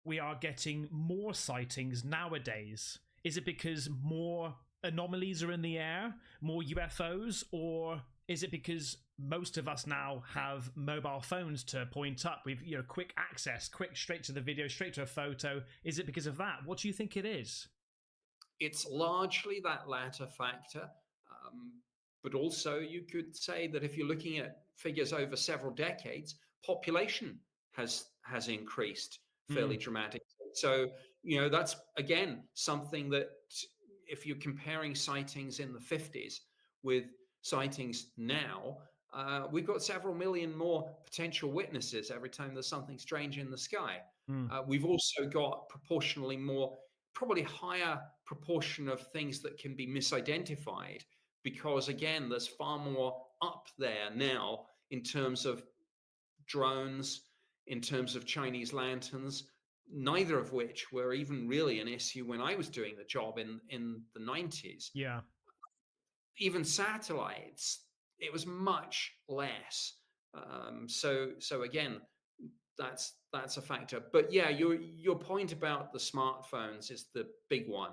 we are getting more sightings nowadays. Is it because more anomalies are in the air, more UFOs, or is it because most of us now have mobile phones to point up? We've, quick access, straight to the video, straight to a photo. Is it because of that? What do you think it is? It's largely that latter factor. But also you could say that if you're looking at figures over several decades, population has increased fairly dramatically. So, that's, again, something that if you're comparing sightings in the 50s with sightings now, we've got several million more potential witnesses every time there's something strange in the sky. We've also got proportionally more, probably higher proportion of things that can be misidentified, because again, there's far more up there now in terms of drones, in terms of Chinese lanterns, neither of which were even really an issue when I was doing the job in the 90s. Yeah. Even satellites, it was much less. So again, that's a factor. But yeah, your point about the smartphones is the big one.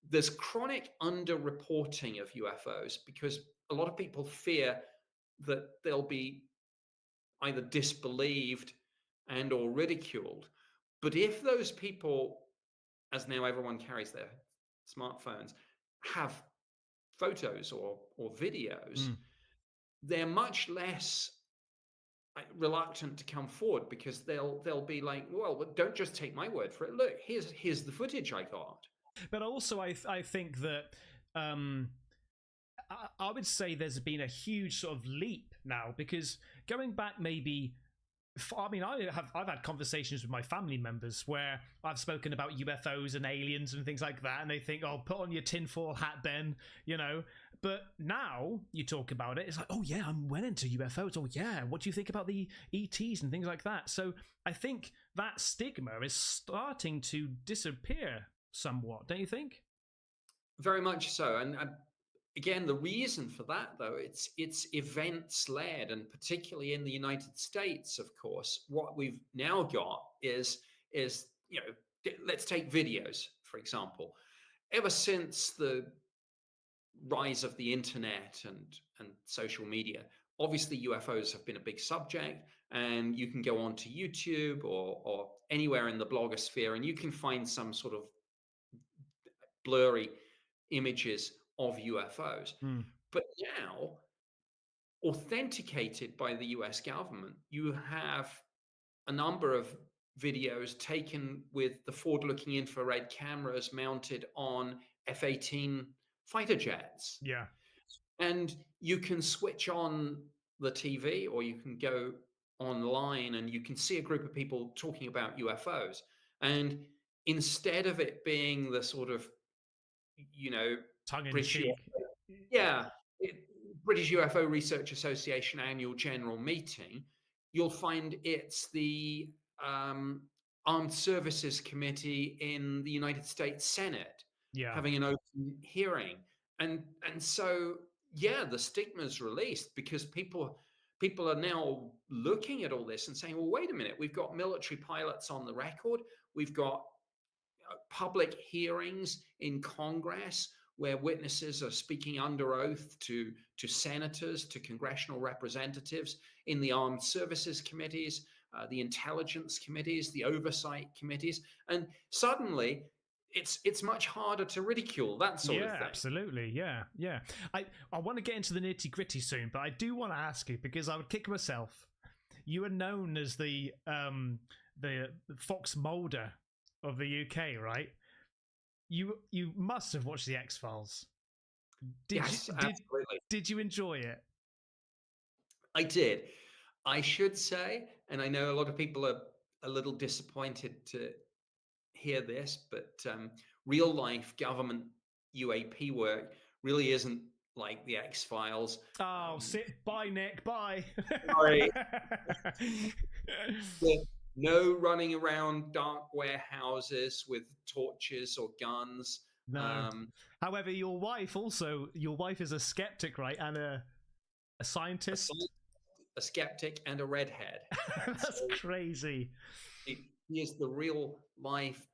There's chronic underreporting of UFOs because a lot of people fear that they'll be either disbelieved and or ridiculed. But if those people, as now everyone carries their smartphones, have photos or videos, they're much less reluctant to come forward, because they'll be like, well, don't just take my word for it. Look, here's the footage I got. But also, I think that I would say there's been a huge sort of leap now, because going back maybe, I mean, I've had conversations with my family members where I've spoken about UFOs and aliens and things like that, and they think, "Oh, put on your tinfoil hat, Ben," But now you talk about it, it's like, "Oh yeah, I'm well into UFOs. Oh yeah, what do you think about the ETs and things like that?" So I think that stigma is starting to disappear somewhat, don't you think? Very much so. And again, the reason for that, though, it's events led, and particularly in the United States, of course, what we've now got is let's take videos, for example. Ever since the rise of the internet and social media, obviously UFOs have been a big subject, and you can go onto YouTube or anywhere in the blogosphere and you can find some sort of blurry images of UFOs. But now, authenticated by the US government, you have a number of videos taken with the forward-looking infrared cameras mounted on F-18 fighter jets. Yeah. And you can switch on the TV, or you can go online and you can see a group of people talking about UFOs. And instead of it being the sort of, British UFO Research Association annual general meeting, you'll find it's the Armed Services Committee in the United States Senate Yeah. having an open hearing. And so, yeah, the stigma is released because people are now looking at all this and saying, well, wait a minute, we've got military pilots on the record. We've got public hearings in Congress where witnesses are speaking under oath to senators, to congressional representatives in the armed services committees, the intelligence committees, the oversight committees. And suddenly it's much harder to ridicule that sort of thing. Yeah, absolutely. Yeah, yeah. I want to get into the nitty gritty soon, but I do want to ask you because I would kick myself. You are known as the Fox Mulder of the UK, right? You must have watched the X-Files. Yes, absolutely. Did you enjoy it? I did. I should say, and I know a lot of people are a little disappointed to hear this, but real life government UAP work really isn't like the X-Files. Oh, bye, Nick. Bye. Sorry. No running around dark warehouses with torches or guns. No. However, your wife is a skeptic, right? And a scientist. A skeptic and a redhead. That's crazy. He is the real life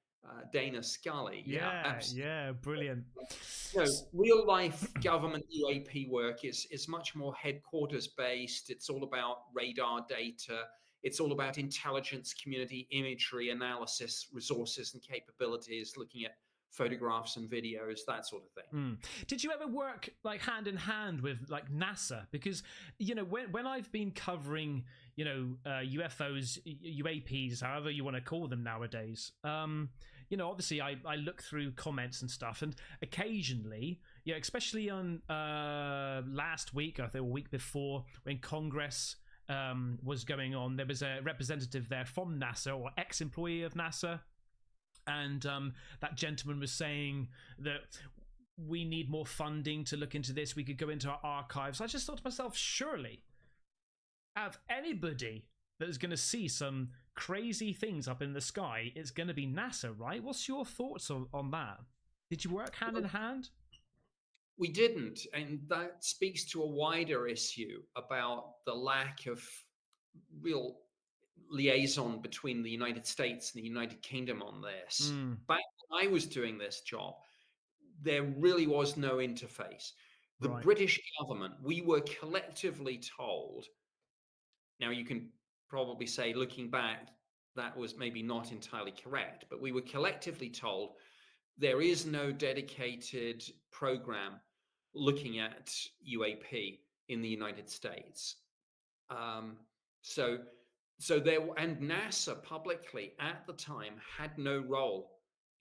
Dana Scully. Yeah, absolutely. Yeah, brilliant. No, real life government UAP work is much more headquarters based. It's all about radar data. It's all about intelligence community imagery analysis, resources and capabilities, looking at photographs and videos, that sort of thing. Did you ever work like hand in hand with like NASA? Because, you know, when I've been covering, you know, UFOs, UAPs, however you want to call them nowadays, you know, obviously I look through comments and stuff, and occasionally, you know, especially on last week, I think a week before, when Congress was going on, there was a representative there from NASA or ex-employee of NASA. And that gentleman was saying that we need more funding to look into this. We could go into our archives. I just thought to myself, surely, out of anybody that is going to see some crazy things up in the sky, it's going to be NASA, right? What's your thoughts on that? Did you work hand in hand? We didn't. And that speaks to a wider issue about the lack of real liaison between the United States and the United Kingdom on this. Back when I was doing this job, there really was no interface. The British government, we were collectively told, now you can probably say, looking back, that was maybe not entirely correct, but we were collectively told there is no dedicated program looking at UAP in the United States. So there, and NASA publicly at the time had no role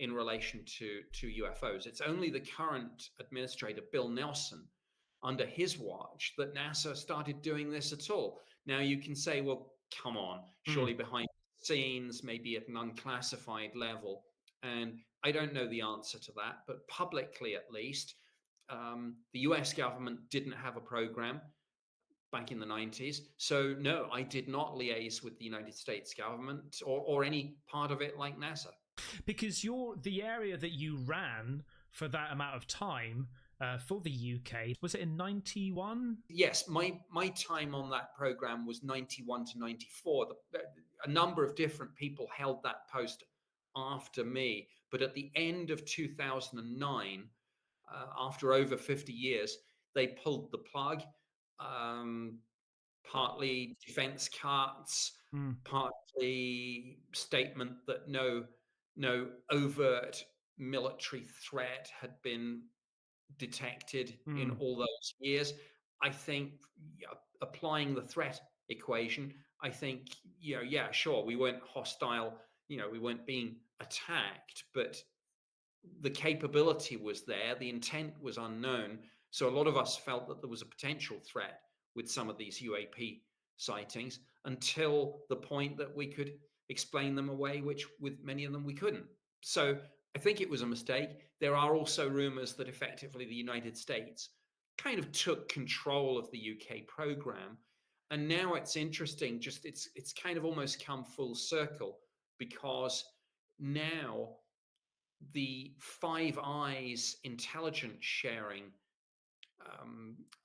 in relation to UFOs. It's only the current administrator, Bill Nelson, under his watch, that NASA started doing this at all. Now you can say, well, come on, surely behind the scenes, maybe at an unclassified level. And I don't know the answer to that, but publicly at least, the US government didn't have a program back in the 90s. So no, I did not liaise with the United States government or any part of it like NASA. Because the area that you ran for that amount of time for the UK, was it in 91? Yes, my time on that program was 91 to 94. A number of different people held that post after me, but at the end of 2009, after over 50 years, they pulled the plug. Partly defense cuts, partly statement that no overt military threat had been detected in all those years. I think applying the threat equation, I think, yeah, sure, we weren't hostile, we weren't being attacked, but the capability was there, the intent was unknown. So a lot of us felt that there was a potential threat with some of these UAP sightings until the point that we could explain them away, which with many of them we couldn't. So I think it was a mistake. There are also rumors that effectively the United States kind of took control of the UK program. And now it's interesting, it's kind of almost come full circle. because now the Five Eyes intelligence sharing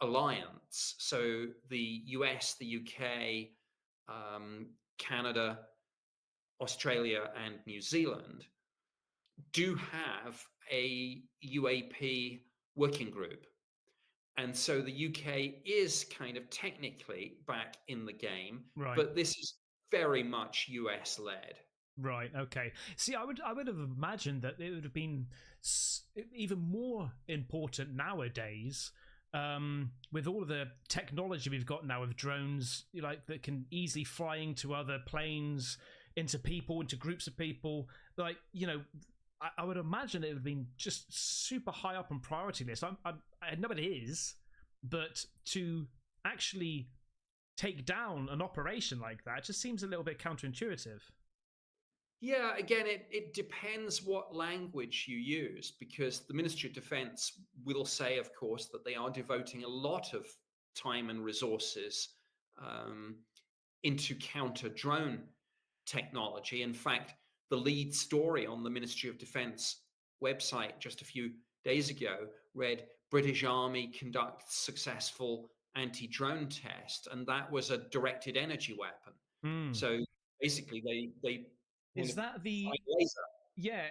alliance, so the US, the UK, Canada, Australia, and New Zealand, do have a UAP working group. And so the UK is kind of technically back in the game, Right. but this is very much US led. Right. Okay. See, I would have imagined that it would have been even more important nowadays, with all of the technology we've got now with drones, like that can easily fly into other planes, into people, into groups of people. Like, you know, I would imagine it would have been just super high up on priority list. I know it is, but to actually take down an operation like that just seems a little bit counterintuitive. Yeah, again, it depends what language you use, because the Ministry of Defense will say, of course, that they are devoting a lot of time and resources into counter-drone technology. In fact, the lead story on the Ministry of Defense website just a few days ago read, British Army conducts successful anti-drone test, and that was a directed energy weapon. So basically they Is that the laser. Yeah,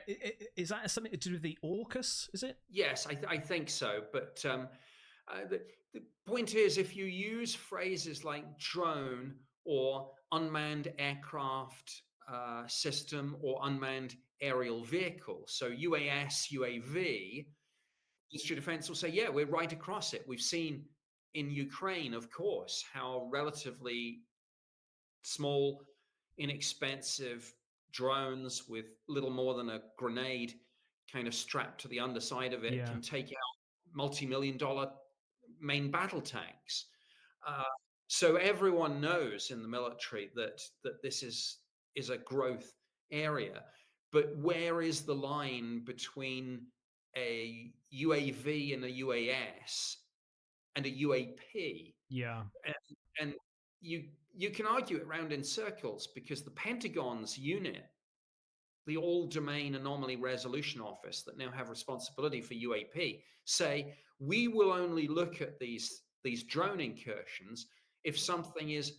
is that something to do with the AUKUS, is it? Yes, I think so. But the point is, if you use phrases like drone or unmanned aircraft system or unmanned aerial vehicle, so UAS, UAV, Ministry of Defense will say, yeah, we're right across it. We've seen in Ukraine, of course, how relatively small, inexpensive drones with little more than a grenade kind of strapped to the underside of it can take out multi-million-dollar main battle tanks. So everyone knows in the military that this is a growth area. But where is the line between a UAV and a UAS and a UAP? Yeah. And you can argue it around in circles, because the Pentagon's unit, the All Domain Anomaly Resolution Office that now have responsibility for UAP, say we will only look at these drone incursions if something is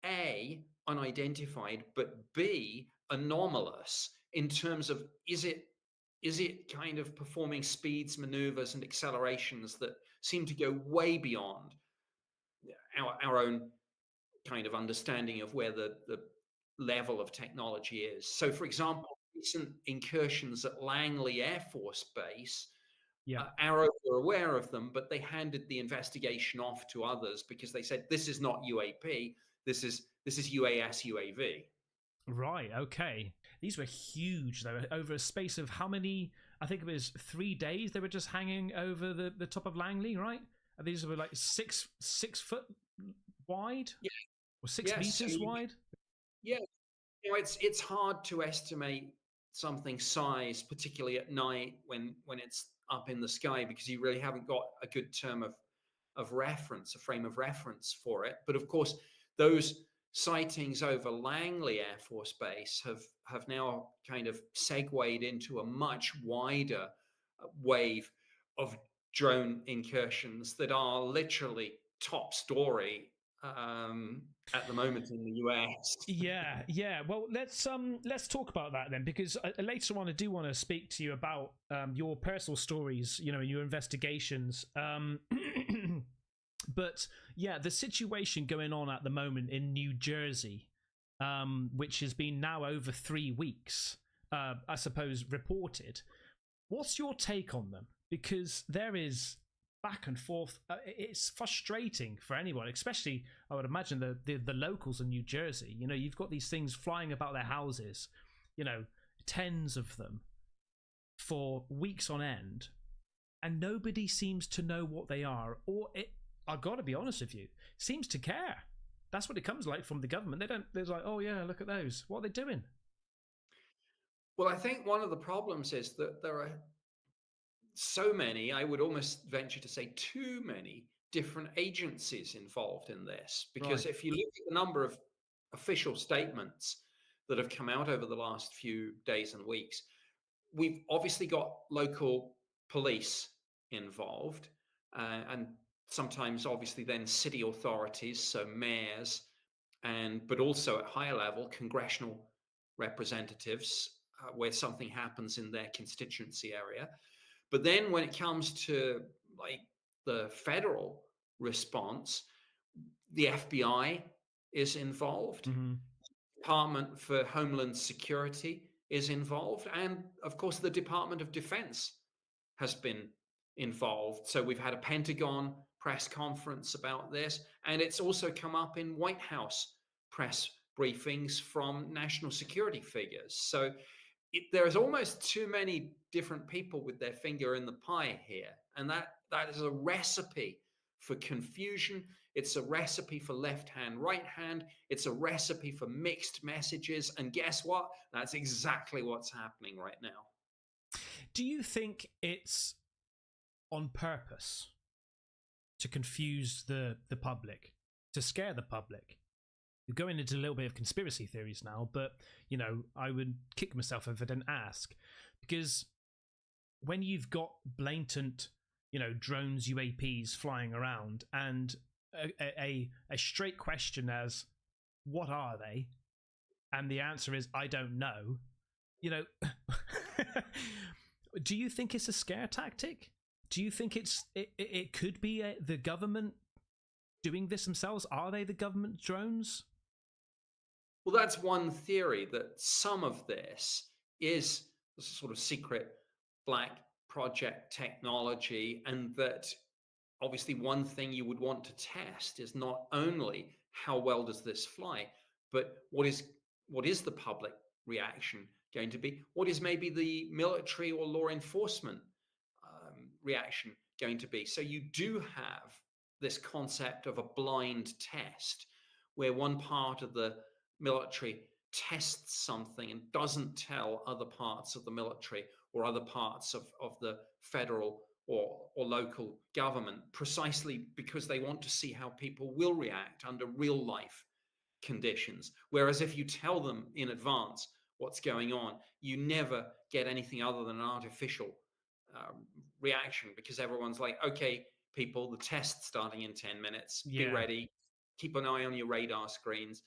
A, unidentified, but B, anomalous in terms of is it kind of performing speeds, maneuvers, and accelerations that seem to go way beyond our own kind of understanding of where the level of technology is. So, for example, recent incursions at Langley Air Force Base, Arrow were aware of them, but they handed the investigation off to others because they said, this is not UAP, this is UAS, UAV. Right, okay. These were huge, though, over a space of how many? I think it was 3 days they were just hanging over the top of Langley, right? And these were like 6 foot wide? Yeah. Or 6 meters wide? Yeah. You know, it's hard to estimate something size, particularly at night when it's up in the sky, because you really haven't got a good term of reference, a frame of reference for it. But of course, those sightings over Langley Air Force Base have now kind of segued into a much wider wave of drone incursions that are literally top story at the moment in the US. Yeah. Well, let's talk about that then, because later on I do want to speak to you about your personal stories, you know, your investigations. But yeah, the situation going on at the moment in New Jersey, which has been now over 3 weeks, I suppose, reported. What's your take on them? Because there is back and forth. It's frustrating for anyone, especially I would imagine the locals in New Jersey. You know, you've got these things flying about their houses, you know, tens of them for weeks on end, and nobody seems to know what they are, or I've got to be honest with you, seems to care. That's what it comes like from the government. They're like, oh yeah, look at those. What are they doing? Well, I think one of the problems is that there are so many, I would almost venture to say too many different agencies involved in this, because if you look at the number of official statements that have come out over the last few days and weeks. We've obviously got local police involved, and sometimes obviously then city authorities, so mayors, but also at higher level, congressional representatives, where something happens in their constituency area. But then when it comes to like the federal response, the FBI is involved. Department for Homeland Security is involved. And of course, the Department of Defense has been involved. So we've had a Pentagon press conference about this, and it's also come up in White House press briefings from national security figures. So there's almost too many different people with their finger in the pie here. And that is a recipe for confusion. It's a recipe for left hand, right hand. It's a recipe for mixed messages. And guess what? That's exactly what's happening right now. Do you think it's on purpose to confuse the public, to scare the public? We're going into a little bit of conspiracy theories now, but, you know, I would kick myself if I didn't ask. Because when you've got blatant, you know, drones, UAPs flying around, and a straight question as, what are they? And the answer is, I don't know. You know, do you think it's a scare tactic? Do you think it could be the government doing this themselves? Are they the government drones? Well, that's one theory, that some of this is sort of secret black project technology, and that obviously one thing you would want to test is not only how well does this fly, but what is the public reaction going to be? What is maybe the military or law enforcement reaction going to be? So you do have this concept of a blind test, where one part of the military tests something and doesn't tell other parts of the military or other parts of the federal or local government, precisely because they want to see how people will react under real life conditions. Whereas if you tell them in advance what's going on, you never get anything other than an artificial reaction, because everyone's like, okay, people, the test's starting in 10 minutes. Be ready. Keep an eye on your radar screens.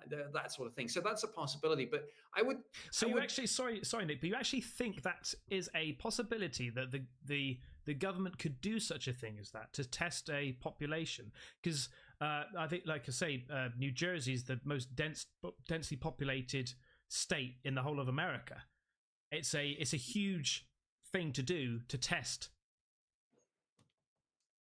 That sort of thing. So that's a possibility. But I would. So you actually, sorry, Nick, but you actually think that is a possibility, that the government could do such a thing as that, to test a population? Because I think, like I say, New Jersey is the most densely populated state in the whole of America. It's a huge thing to do, to test.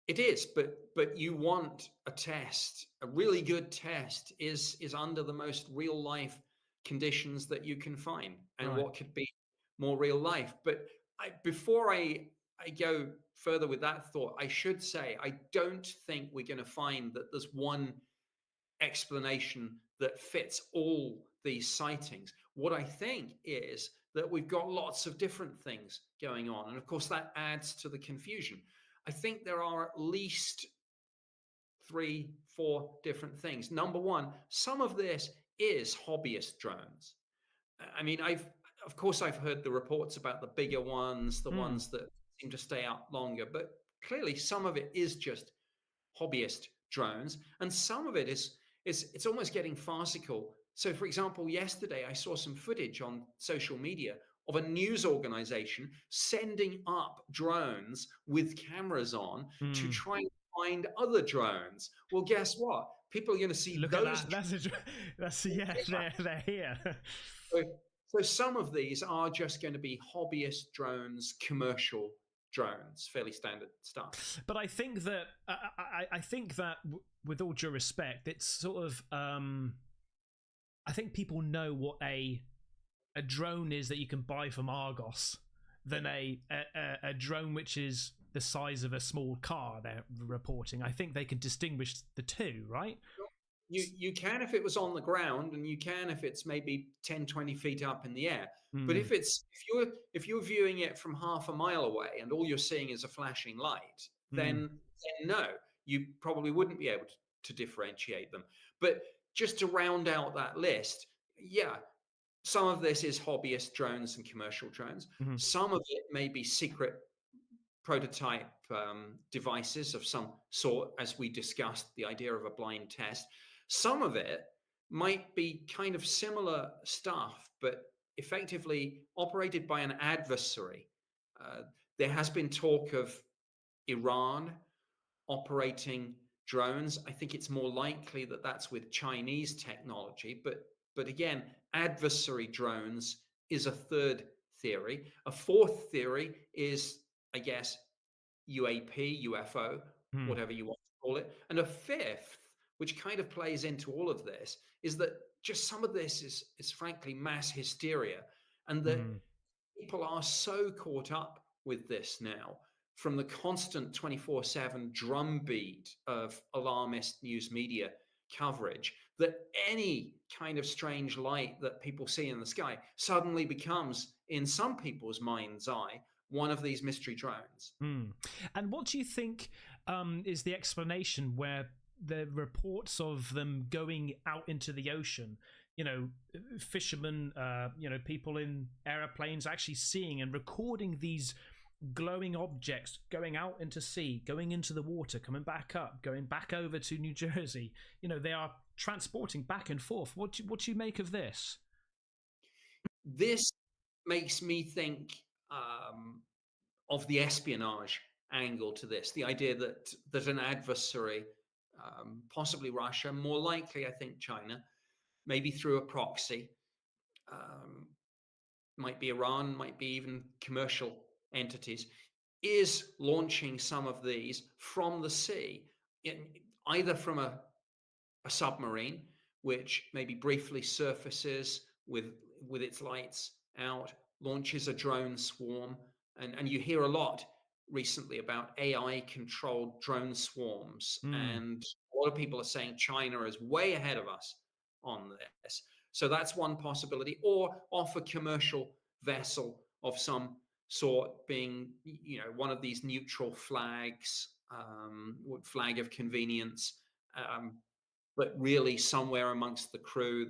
It is, but you want a test. A really good test is under the most real life conditions that you can find, and Right. what could be more real life. But before I go further with that thought, I should say I don't think we're going to find that there's one explanation that fits all these sightings. What I think is that we've got lots of different things going on, and of course that adds to the confusion. I think there are at least 3-4 different things. Number one, some of this is hobbyist drones. I mean, I've heard the reports about the bigger ones, the ones that seem to stay out longer, but clearly some of it is just hobbyist drones, and some of it is it's almost getting farcical. So, for example, yesterday I saw some footage on social media of a news organization sending up drones with cameras on to try and find other drones. Well, guess what? People are going to see those. They're here. So some of these are just going to be hobbyist drones, commercial drones, fairly standard stuff. But I think that with all due respect, it's sort of I think people know what a drone is that you can buy from Argos than a drone which is the size of a small car they're reporting. I think they can distinguish the two, right? You can if it was on the ground, and you can if it's maybe 10, 20 feet up in the air. But if you're viewing it from half a mile away and all you're seeing is a flashing light, then no, you probably wouldn't be able to differentiate them. But just to round out that list, yeah, some of this is hobbyist drones and commercial drones. Some of it may be secret prototype devices of some sort, as we discussed, the idea of a blind test. Some of it might be kind of similar stuff, but effectively operated by an adversary. There has been talk of Iran operating drones. I think it's more likely that that's with Chinese technology, but again, adversary drones is a third theory. A fourth theory is, I guess, UAP, UFO, whatever you want to call it. And a fifth, which kind of plays into all of this, is that just some of this is frankly mass hysteria, and that people are so caught up with this now from the constant 24/7 drumbeat of alarmist news media coverage that any kind of strange light that people see in the sky suddenly becomes, in some people's mind's eye, one of these mystery drones. And what do you think is the explanation where the reports of them going out into the ocean, you know, fishermen, you know, people in airplanes actually seeing and recording these glowing objects going out into sea, going into the water, coming back up, going back over to New Jersey? You know, they are transporting back and forth. What do you make of this? This makes me think of the espionage angle to this, the idea that an adversary, possibly Russia, more likely I think China, maybe through a proxy, might be Iran, might be even commercial entities, is launching some of these from the sea, either from a submarine, which maybe briefly surfaces with its lights out, launches a drone swarm, and you hear a lot recently about AI-controlled drone swarms, and a lot of people are saying China is way ahead of us on this. So that's one possibility, or off a commercial vessel of some sort, being, you know, one of these neutral flags, flag of convenience, but really somewhere amongst the crew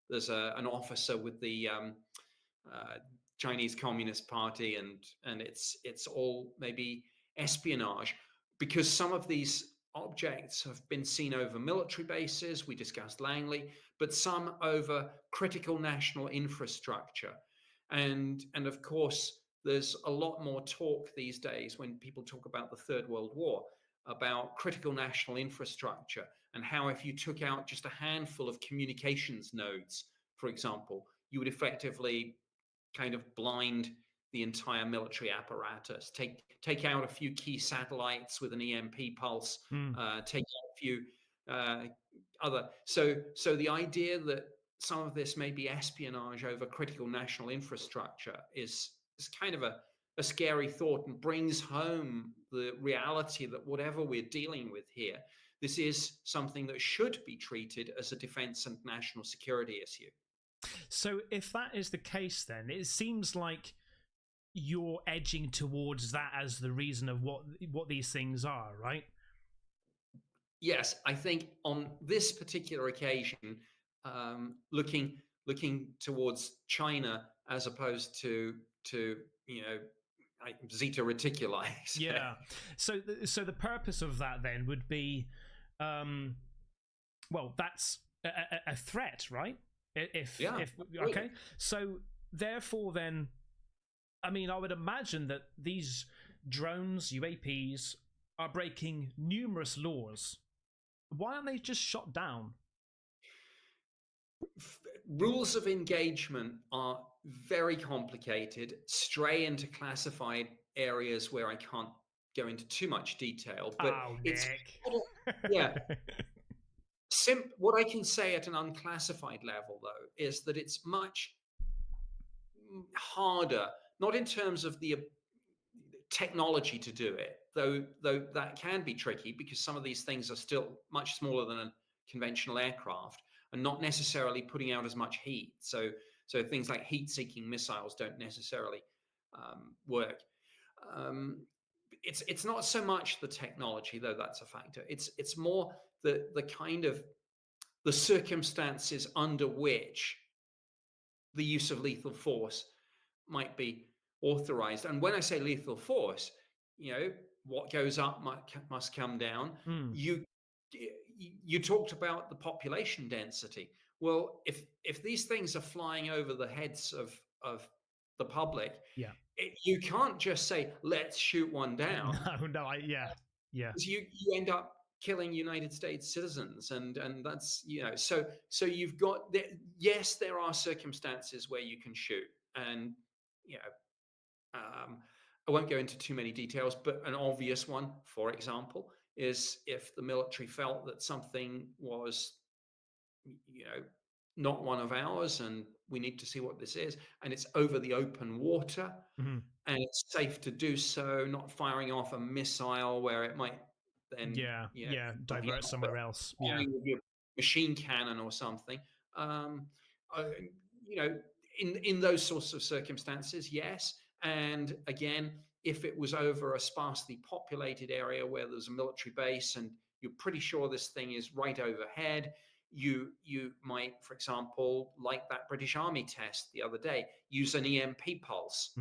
there's an officer with the Chinese Communist Party, and it's all maybe espionage, because some of these objects have been seen over military bases, we discussed Langley, but some over critical national infrastructure. And of course, there's a lot more talk these days when people talk about the Third World War, about critical national infrastructure, and how if you took out just a handful of communications nodes, for example, you would effectively kind of blind the entire military apparatus, take out a few key satellites with an EMP pulse, take out a few other. So the idea that some of this may be espionage over critical national infrastructure is kind of a scary thought, and brings home the reality that whatever we're dealing with here, this is something that should be treated as a defense and national security issue. So if that is the case, then it seems like you're edging towards that as the reason of what these things are, right? Yes, I think on this particular occasion, looking towards China as opposed to you know, Zeta Reticuli. Yeah. So the purpose of that then would be, well, that's a threat, right? If okay. So therefore, then, I mean, I would imagine that these drones, UAPs, are breaking numerous laws. Why aren't they just shot down? Rules of engagement are very complicated, stray into classified areas where I can't go into too much detail. But it's yeah. What I can say at an unclassified level, though, is that it's much harder, not in terms of the technology to do it, though that can be tricky, because some of these things are still much smaller than a conventional aircraft and not necessarily putting out as much heat. So things like heat-seeking missiles don't necessarily work. It's not so much the technology, though that's a factor. It's more the kind of the circumstances under which the use of lethal force might be authorized. And when I say lethal force, what goes up must come down. You talked about the population density. Well, if these things are flying over the heads of the public, you can't just say, let's shoot one down. No, yeah. You end up killing United States citizens, and that's so you've got yes, there are circumstances where you can shoot, and I won't go into too many details, but an obvious one, for example, is if the military felt that something was not one of ours and we need to see what this is, and it's over the open water, and it's safe to do so, not firing off a missile where it might then divert somewhere else, with your machine cannon or something. In those sorts of circumstances, yes. And again, if it was over a sparsely populated area where there's a military base and you're pretty sure this thing is right overhead, you might, for example, like that British Army test the other day, use an EMP pulse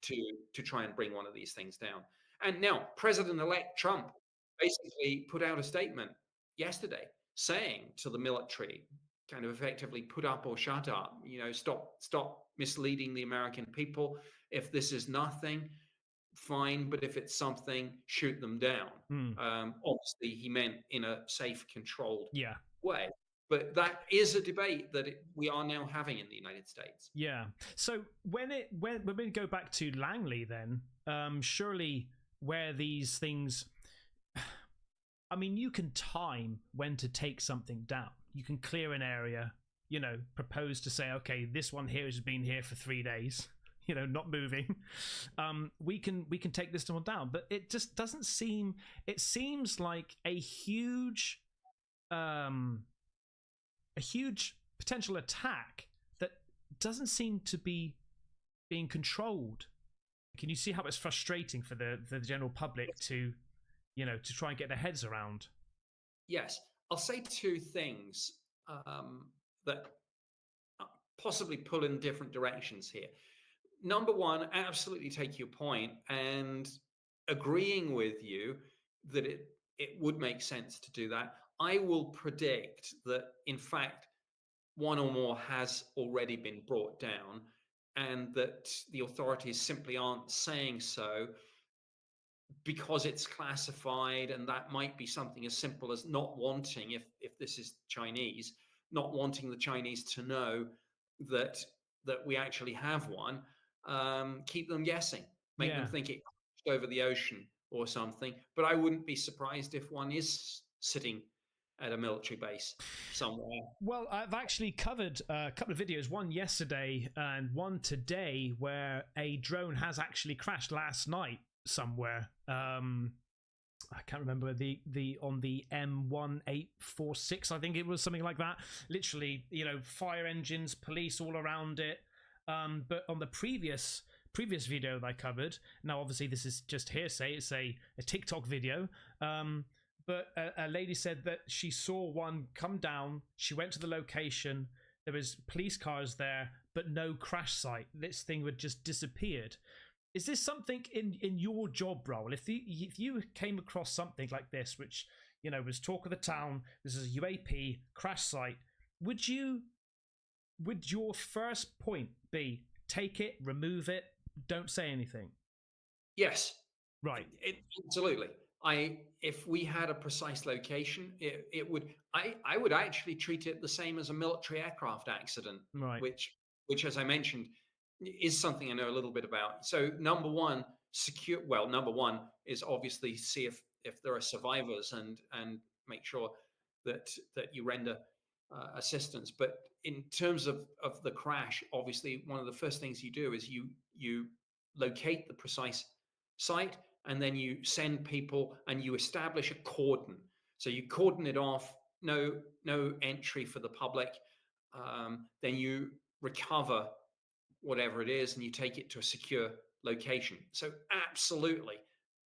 to try and bring one of these things down. And now President-elect Trump basically put out a statement yesterday saying to the military, kind of effectively, put up or shut up, stop misleading the American people. If this is nothing, fine, but if it's something, shoot them down. Obviously he meant in a safe, controlled way. But that is a debate that we are now having in the United States. Yeah. So when we go back to Langley, then surely where these things, I mean, you can time when to take something down. You can clear an area, propose to say, okay, this one here has been here for 3 days, not moving. We can take this one down, but it just doesn't seem. It seems like a huge potential attack that doesn't seem to be being controlled. Can you see how it's frustrating for the general public to try and get their heads around? Yes, I'll say two things that possibly pull in different directions here. Number one, absolutely take your point and agreeing with you that it would make sense to do that. I will predict that, in fact, one or more has already been brought down and that the authorities simply aren't saying so because it's classified, and that might be something as simple as not wanting, if this is Chinese, not wanting the Chinese to know that we actually have one, keep them guessing, make them think it crashed over the ocean or something. But I wouldn't be surprised if one is sitting at a military base somewhere. Well, I've actually covered a couple of videos, one yesterday and one today, where a drone has actually crashed last night somewhere. I can't remember on the M1846, I think it was, something like that. Literally, fire engines, police all around it. But on the previous video that I covered, now obviously this is just hearsay, it's a TikTok video, but a lady said that she saw one come down, she went to the location, there was police cars there, but no crash site. This thing had just disappeared. Is this something in your job role? If you came across something like this, which was talk of the town, this is a UAP crash site, would your first point be take it, remove it, don't say anything? Yes. Right. Absolutely. If we had a precise location, it would. I would actually treat it the same as a military aircraft accident, right? Which, as I mentioned, is something I know a little bit about. So number one is obviously see if there are survivors and make sure that you render assistance. But in terms of the crash, obviously one of the first things you do is you locate the precise site, and then you send people and you establish a cordon. So you cordon it off, no entry for the public. Then you recover whatever it is and you take it to a secure location. So absolutely,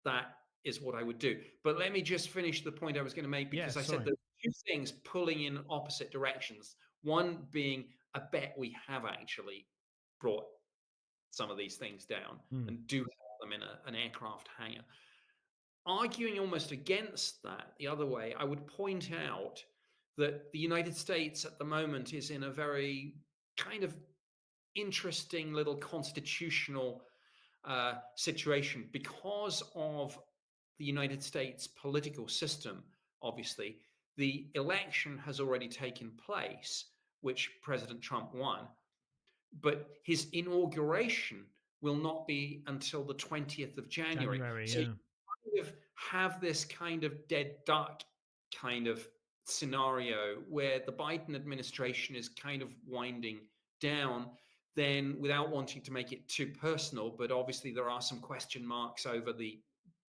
that is what I would do. But let me just finish the point I was going to make, because I said there are two things pulling in opposite directions. One being I bet we have actually brought some of these things down and do have them in an aircraft hangar. Arguing almost against that, the other way, I would point out that the United States at the moment is in a very kind of interesting little constitutional situation because of the United States political system. Obviously, the election has already taken place, which President Trump won, but his inauguration will not be until the 20th of January. So you kind of have this kind of dead duck kind of scenario where the Biden administration is kind of winding down, then without wanting to make it too personal, but obviously there are some question marks over the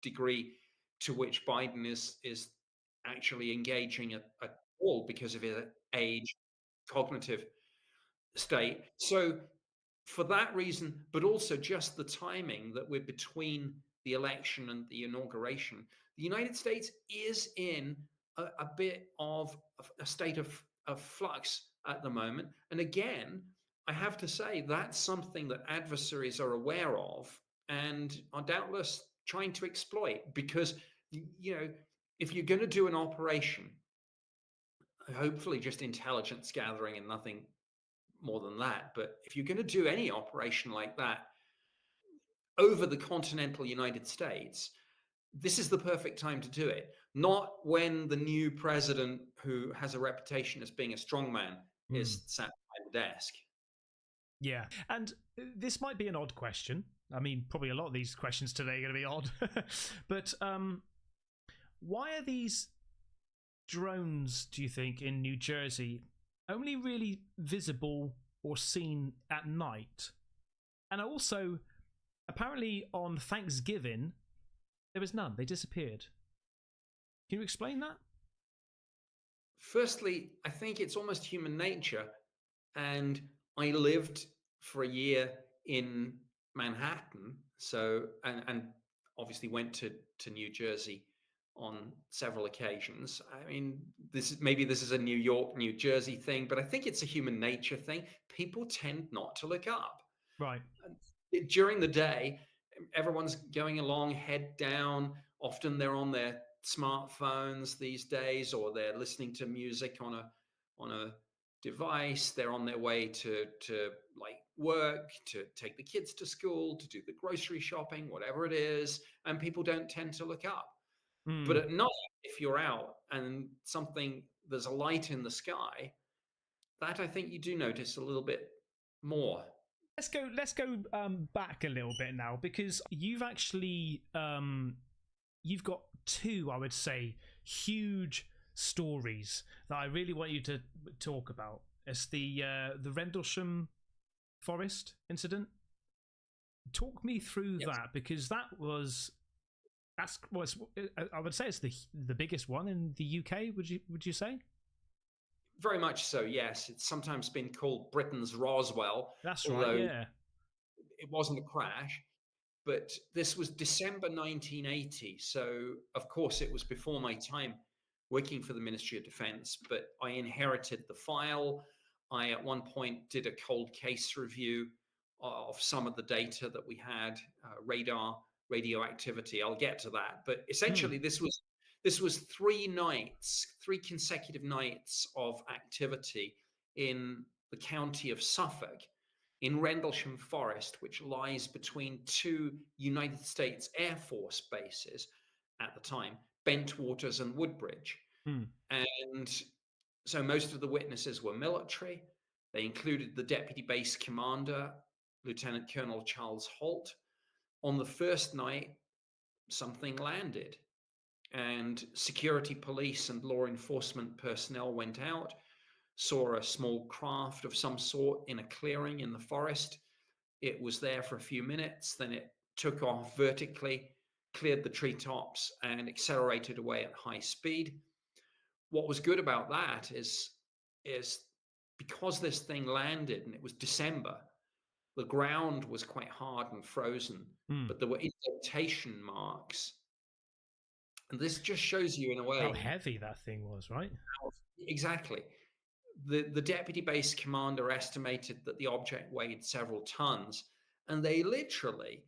degree to which Biden is actually engaging at all because of his age, cognitive state. So for that reason, but also just the timing that we're between the election and the inauguration, the United States is in a bit of a state of flux at the moment. And again, I have to say that's something that adversaries are aware of and are doubtless trying to exploit, because, you know, if you're going to do an operation, hopefully just intelligence gathering and nothing more than that, but if you're going to do any operation like that over the continental United States, this is the perfect time to do it. Not when the new president, who has a reputation as being a strongman, is sat behind the desk. Yeah, and this might be an odd question. I mean, probably a lot of these questions today are going to be odd. But why are these drones, do you think, in New Jersey only really visible or seen at night? And also, apparently on Thanksgiving, there was none. They disappeared. Can you explain that? Firstly, I think it's almost human nature. And I lived for a year in Manhattan, so and obviously went to New Jersey on several occasions. I mean, this is a New York, New Jersey thing, but I think it's a human nature thing. People tend not to look up. Right. During the day, everyone's going along head down. Often they're on their smartphones these days, or they're listening to music on a device. They're on their way to like work, to take the kids to school, to do the grocery shopping, whatever it is, and people don't tend to look up. But at night, if you're out and there's a light in the sky, that I think you do notice a little bit more. Let's go back a little bit now, because you've actually you've got two, I would say, huge stories that I really want you to talk about. It's the Rendlesham Forest incident. Talk me through that, because I would say it's the biggest one in the UK. Would you say? Very much so, yes. It's sometimes been called Britain's Roswell. That's right, yeah. It wasn't a crash, but this was December 1980. So, of course, it was before my time working for the Ministry of Defense, but I inherited the file. I, at one point, did a cold case review of some of the data that we had, radar, radioactivity. I'll get to that. But essentially, this was 3 consecutive nights of activity in the county of Suffolk, in Rendlesham Forest, which lies between 2 United States Air Force bases at the time, Bentwaters and Woodbridge. And so most of the witnesses were military. They included the deputy base commander, Lieutenant Colonel Charles Holt. On the first night, something landed, and security police and law enforcement personnel went out, saw a small craft of some sort in a clearing in the forest. It was there for a few minutes, then it took off vertically, cleared the treetops, and accelerated away at high speed. What was good about that is because this thing landed and it was December, the ground was quite hard and frozen, but there were indentation marks. And this just shows you, in a way, how heavy that thing was, right? Exactly. the deputy base commander estimated that the object weighed several tons, and they literally,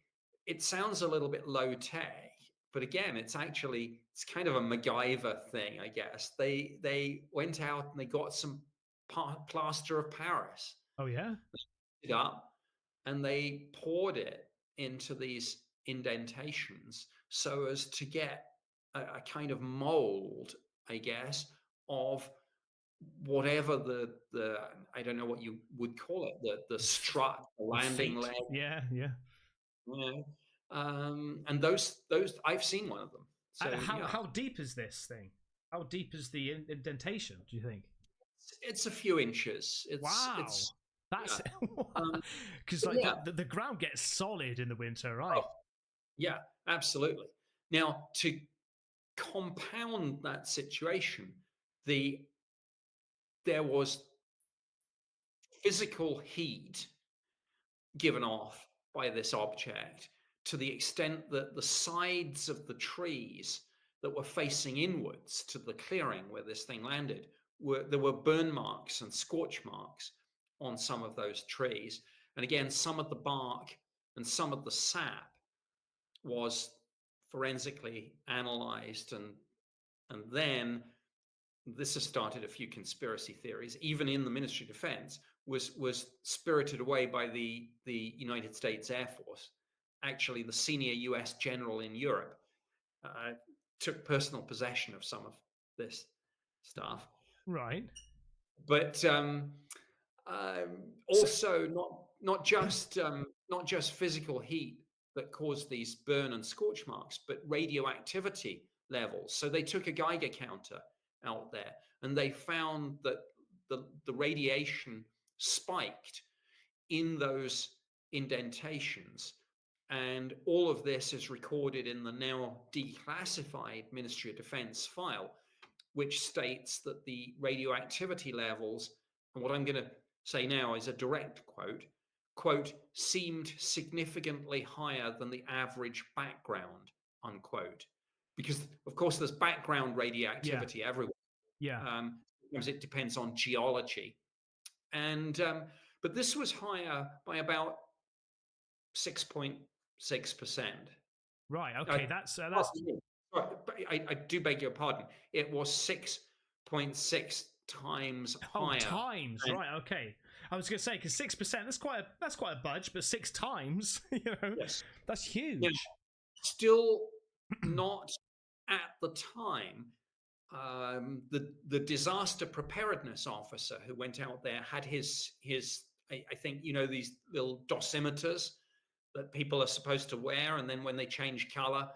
it sounds a little bit low tech, but again, it's kind of a MacGyver thing, I guess. They went out and they got some plaster of Paris. Oh yeah. It up, and they poured it into these indentations so as to get a kind of mold, I guess, of whatever the I don't know what you would call it, the strut, the landing leg. Yeah. And those I've seen one of them. So how deep is this thing? How deep is the indentation, do you think? It's a few inches. Wow. That's because the ground gets solid in the winter, right? Oh, yeah, absolutely. Now, to compound that situation, there was physical heat given off by this object to the extent that the sides of the trees that were facing inwards to the clearing where this thing landed, there were burn marks and scorch marks on some of those trees. And again, some of the bark and some of the sap was forensically analyzed, and then this has started a few conspiracy theories, even in the Ministry of Defense, was spirited away by the United States Air Force. Actually, the senior US general in Europe took personal possession of some of this stuff. Right. But also not just physical heat that caused these burn and scorch marks, but radioactivity levels. So they took a Geiger counter out there, and they found that the radiation spiked in those indentations. And all of this is recorded in the now declassified Ministry of Defense file, which states that the radioactivity levels, and what I'm going to say now is a direct quote, seemed significantly higher than the average background, unquote. Because, of course, there's background radioactivity everywhere. Yeah. Because it depends on geology. And but this was higher by about 6.6%. Right. Okay. That's I do beg your pardon. It was 6.6 times higher. Times, right? Okay. I was going to say, because 6%, that's quite a budge, but 6 times, yes. That's huge. Now, still not at the time. The disaster preparedness officer who went out there had his I think these little dosimeters that people are supposed to wear, and then when they change color,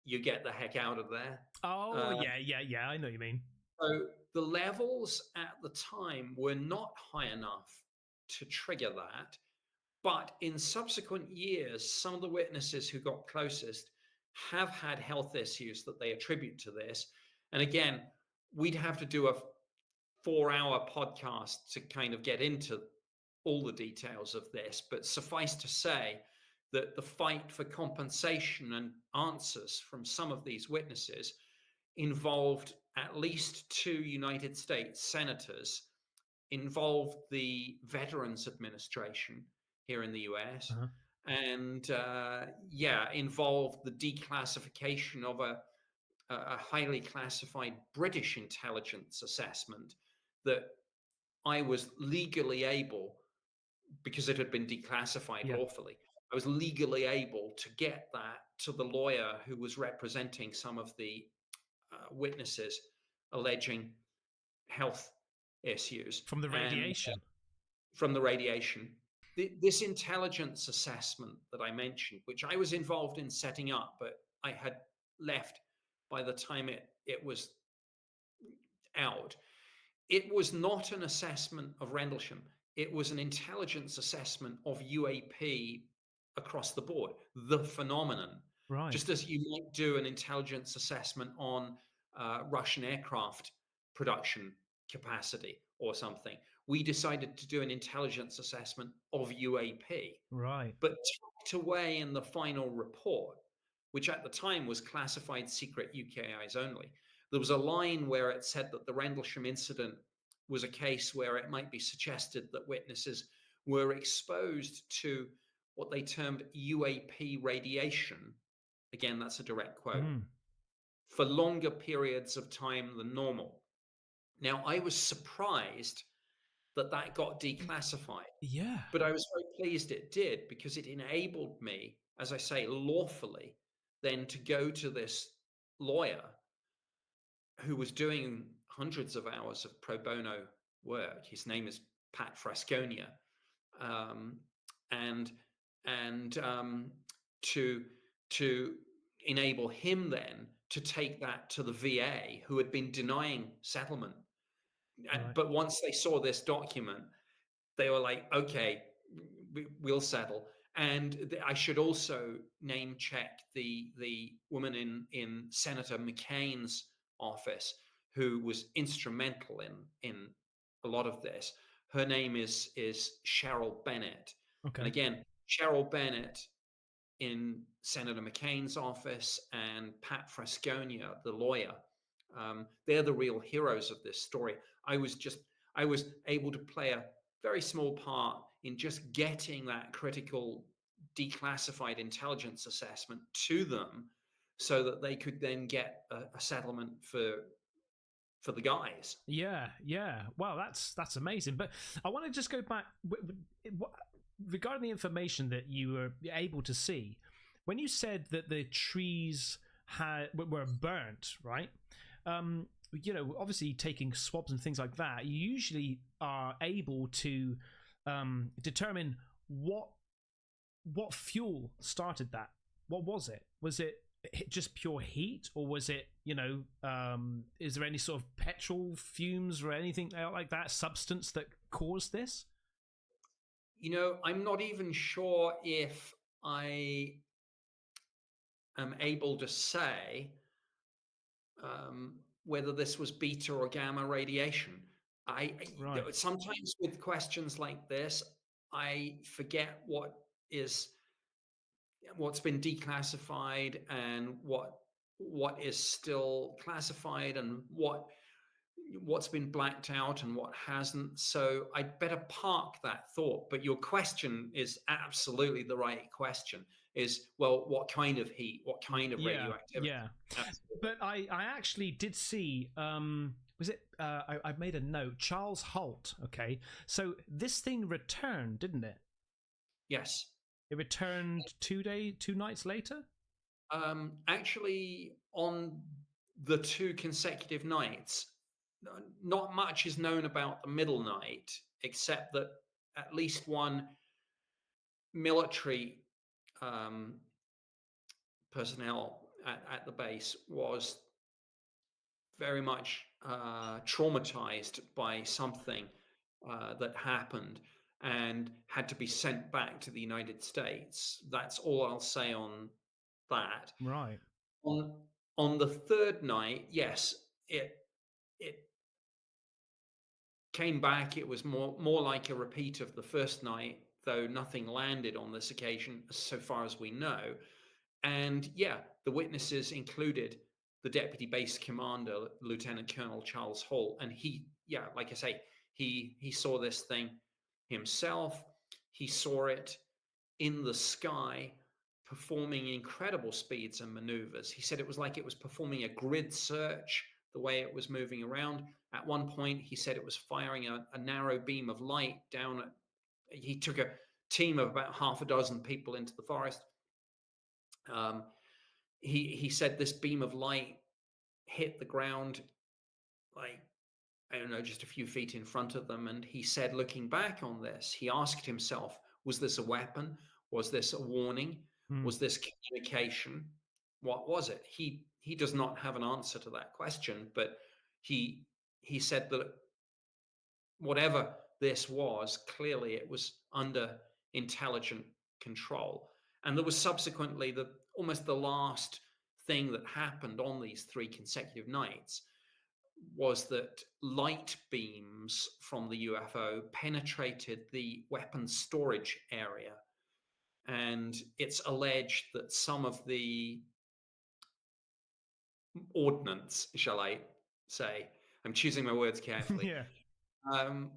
you get the heck out of there. Oh, yeah. I know what you mean. So the levels at the time were not high enough to trigger that. But in subsequent years, some of the witnesses who got closest have had health issues that they attribute to this. And again, we'd have to do a 4-hour podcast to kind of get into all the details of this. But suffice to say that the fight for compensation and answers from some of these witnesses involved at least 2 United States senators, involved the Veterans Administration here in the US, and involved the declassification of a highly classified British intelligence assessment that I was legally able, because it had been declassified lawfully, I was legally able to get that to the lawyer who was representing some of the witnesses alleging health issues. From the radiation. This intelligence assessment that I mentioned, which I was involved in setting up, but I had left by the time it was out. It was not an assessment of Rendlesham. It was an intelligence assessment of UAP across the board, the phenomenon. Right. Just as you might do an intelligence assessment on Russian aircraft production capacity or something. We decided to do an intelligence assessment of UAP. Right. But tucked away in the final report, which at the time was classified secret UK eyes only, there was a line where it said that the Rendlesham incident was a case where it might be suggested that witnesses were exposed to what they termed UAP radiation. Again, that's a direct quote. For longer periods of time than normal. Now, I was surprised that that got declassified. Yeah. But I was very pleased it did, because it enabled me, as I say, lawfully, then to go to this lawyer who was doing hundreds of hours of pro bono work. His name is Pat Frasconia. To enable him then to take that to the VA, who had been denying settlement. But once they saw this document, they were like, okay, we'll settle. And I should also name check the woman in Senator McCain's office, who was instrumental in a lot of this. Her name is Cheryl Bennett. Okay. And again, Cheryl Bennett in Senator McCain's office, and Pat Frasconia, the lawyer, they're the real heroes of this story. I was able to play a very small part in just getting that critical declassified intelligence assessment to them, so that they could then get a settlement for the guys. Yeah. Wow, that's amazing. But I want to just go back regarding the information that you were able to see. When you said that the trees were burnt, right? Obviously taking swabs and things like that, you usually are able to determine what fuel started that. What was it? Was it just pure heat, or was it, is there any sort of petrol fumes or anything like that, substance that caused this? I'm not even sure if I am able to say whether this was beta or gamma radiation. Sometimes with questions like this, I forget what's been declassified and what is still classified, and what's been blacked out and what hasn't. So I'd better park that thought. But your question is absolutely the right question. Is, well, what kind of heat, what kind of radioactivity? Yeah. But I actually did see, was it, I made a note, Charles Holt, okay? So this thing returned, didn't it? Yes. It returned 2 nights later? Actually, on the 2 consecutive nights, not much is known about the middle night, except that at least one military personnel at the base was very much traumatized by something that happened and had to be sent back to the United States. That's all I'll say on that. Right. On the 3rd night, yes, it came back. It was more like a repeat of the first night, though nothing landed on this occasion, so far as we know. And yeah, the witnesses included the deputy base commander, Lieutenant Colonel Charles Holt, and he, like I say, he saw this thing himself. He saw it in the sky, performing incredible speeds and maneuvers. He said it was like it was performing a grid search, the way it was moving around. At one point, he said it was firing a narrow beam of light down at, he took a team of about half a dozen people into the forest. He said this beam of light hit the ground, like, I don't know, just a few feet in front of them. And he said, looking back on this, he asked himself, was this a weapon? Was this a warning? Was this communication? What was it? He does not have an answer to that question, but he said that whatever this was, clearly it was under intelligent control. And there was subsequently almost the last thing that happened on these 3 consecutive nights was that light beams from the UFO penetrated the weapons storage area. And it's alleged that some of the ordnance, shall I say, I'm choosing my words carefully. um,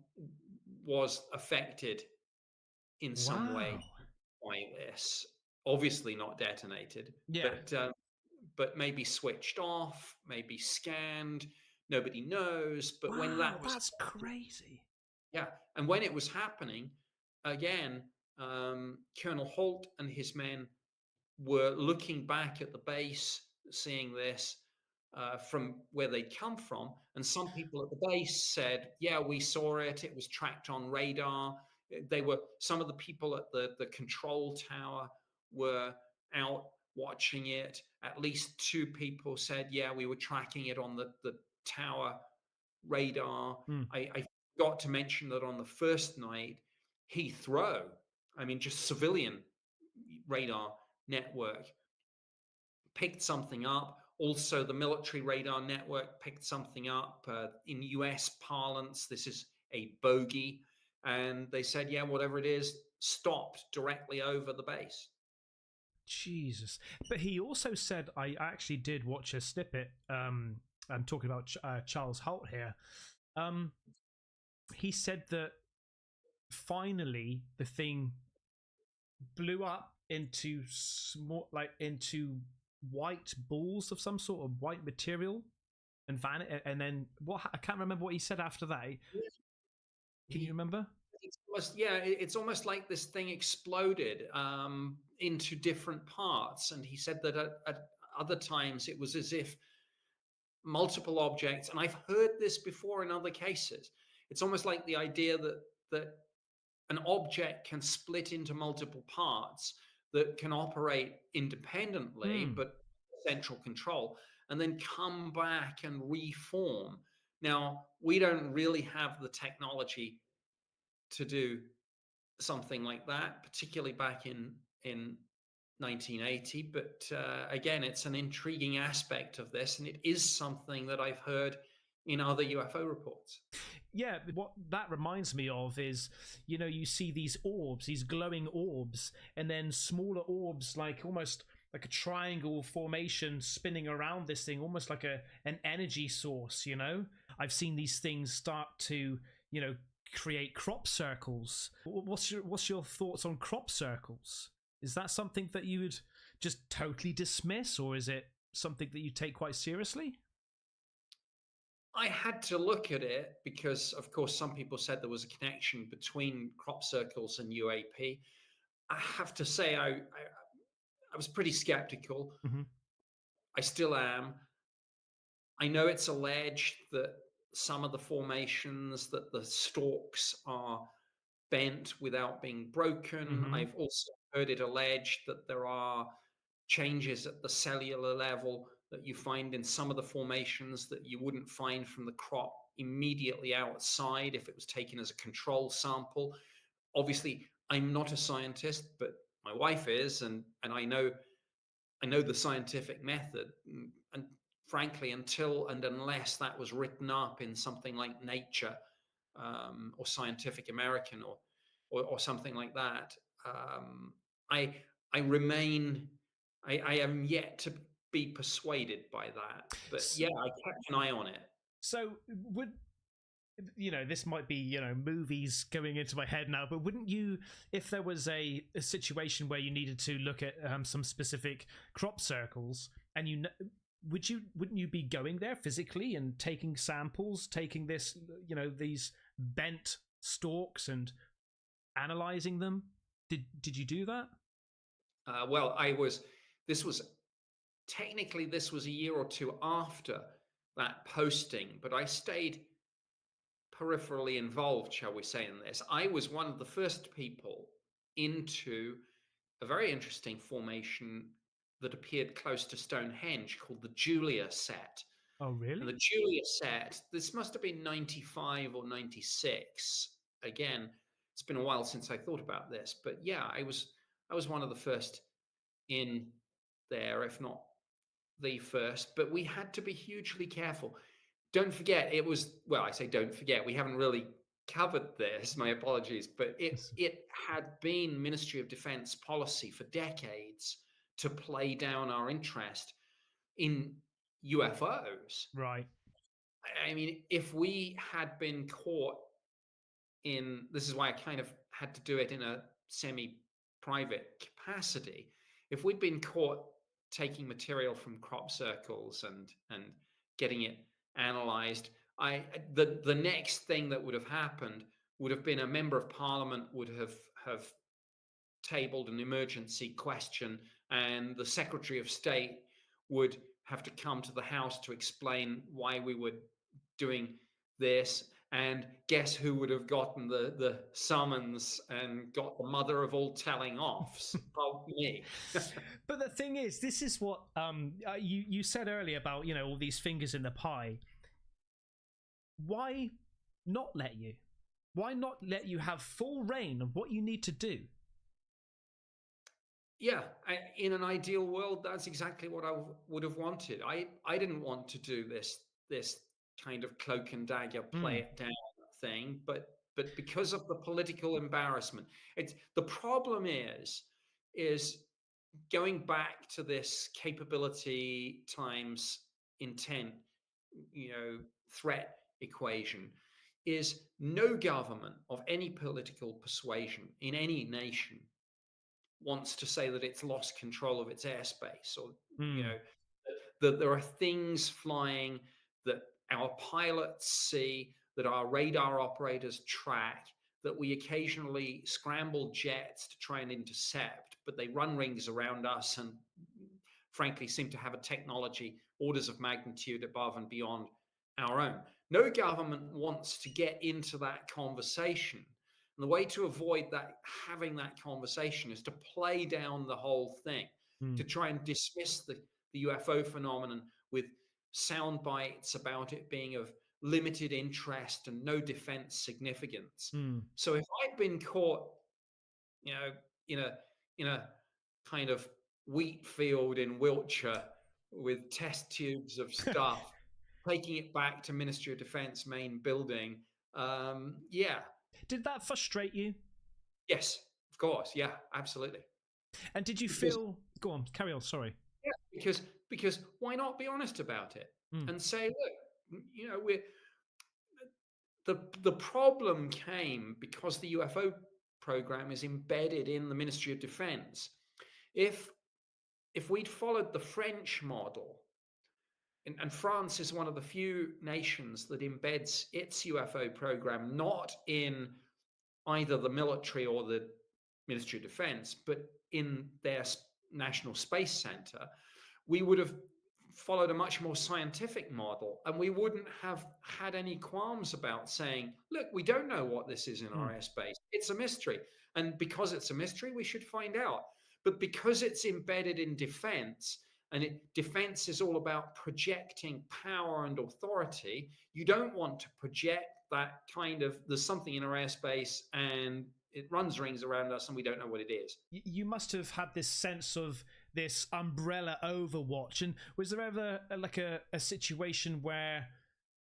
was affected in some way Wow. by this. Obviously not detonated, Yeah. but maybe switched off, maybe scanned. Nobody knows. But when Wow, that was that's crazy. yeah, and when it was happening, again, Colonel Holt and his men were looking back at the base, seeing this from where they'd come from. And some people at the base said, yeah, we saw it. It was tracked on radar. Some of the people at the control tower were out watching it. At least 2 people said, yeah, we were tracking it on the tower radar. I forgot to mention that on the first night, Heathrow, I mean, just civilian radar network picked something up. Also, the military radar network picked something up. In US parlance, this is a bogey. And they said, yeah, whatever it is, stopped directly over the base. Jesus. But he also said, I actually did watch a snippet. I'm talking about Charles Holt here. He said that finally the thing blew up into small, into white balls of some sort of white material, and then what? I can't remember what he said after that. Can you remember? It's almost like this thing exploded into different parts, and he said that at other times it was as if multiple objects, and I've heard this before in other cases. It's almost like the idea that an object can split into multiple parts that can operate independently, but central control, and then come back and reform. Now, we don't really have the technology to do something like that, particularly back in 1980. But again, it's an intriguing aspect of this, and it is something that I've heard in other UFO reports. Yeah, what that reminds me of is, you see these orbs, these glowing orbs, and then smaller orbs, like almost like a triangle formation spinning around this thing, almost like an energy source. I've seen these things start to, create crop circles. What's your thoughts on crop circles? Is that something that you would just totally dismiss, or is it something that you take quite seriously? I had to look at it because, of course, some people said there was a connection between crop circles and UAP. I have to say, I was pretty skeptical. I still am. I know it's alleged that some of the formations, that the stalks are bent without being broken. I've also heard it alleged that there are changes at the cellular level that you find in some of the formations that you wouldn't find from the crop immediately outside if it was taken as a control sample. Obviously, I'm not a scientist, but my wife is, and I know the scientific method. And frankly, until and unless that was written up in something like Nature or Scientific American or something like that, I am yet to be persuaded by that. But yeah, I kept an eye on it. So would, this might be, movies going into my head now, but wouldn't you, if there was a situation where you needed to look at some specific crop circles, and wouldn't you be going there physically and taking samples, taking this, these bent stalks and analyzing them? Did you do that? Well, this was a year or 2 after that posting, but I stayed peripherally involved, shall we say, in this. I was one of the first people into a very interesting formation that appeared close to Stonehenge called the Julia Set. Oh, really? And the Julia Set, this must have been 95 or 96. Again, it's been a while since I thought about this, but yeah, I was one of the first in there, if not the first, but we had to be hugely careful. Don't forget, I say don't forget, we haven't really covered this, my apologies, but it had been Ministry of Defense policy for decades to play down our interest in UFOs. Right. I mean, if we had been caught this is why I kind of had to do it in a semi-private capacity. If we'd been caught taking material from crop circles and getting it analyzed, the next thing that would have happened would have been a member of parliament would have tabled an emergency question, and the Secretary of State would have to come to the House to explain why we were doing this. And guess who would have gotten the summons and got the mother of all telling offs? Probably me. But the thing is, this is what you said earlier about, you know, all these fingers in the pie. Why not let you? Why not let you have full reign of what you need to do? Yeah, in an ideal world, that's exactly what I would have wanted. I didn't want to do this kind of cloak and dagger, play it down thing, but because of the political embarrassment, the problem is going back to this capability times intent, threat equation. Is no government of any political persuasion in any nation wants to say that it's lost control of its airspace, or that there are things flying that our pilots see, that our radar operators track, that we occasionally scramble jets to try and intercept, but they run rings around us and frankly seem to have a technology orders of magnitude above and beyond our own. No government wants to get into that conversation. And the way to avoid that, having that conversation, is to play down the whole thing, to try and dismiss the UFO phenomenon with sound bites about it being of limited interest and no defense significance. So if I'd been caught, in a kind of wheat field in Wiltshire with test tubes of stuff, taking it back to Ministry of Defense main building, Did that frustrate you? Yes, of course. Yeah, absolutely. And did you feel? Go on, carry on. Sorry. Yeah, because why not be honest about it and say, look, the problem came because the UFO program is embedded in the Ministry of Defense. If we'd followed the French model, and France is one of the few nations that embeds its UFO program not in either the military or the Ministry of Defense, but in their National Space Center, we would have followed a much more scientific model, and we wouldn't have had any qualms about saying, look, we don't know what this is in our airspace. It's a mystery. And because it's a mystery, we should find out. But because it's embedded in defense, and defense is all about projecting power and authority, you don't want to project that kind of, there's something in our airspace and it runs rings around us and we don't know what it is. You must have had this sense of this umbrella overwatch. And was there ever like a situation where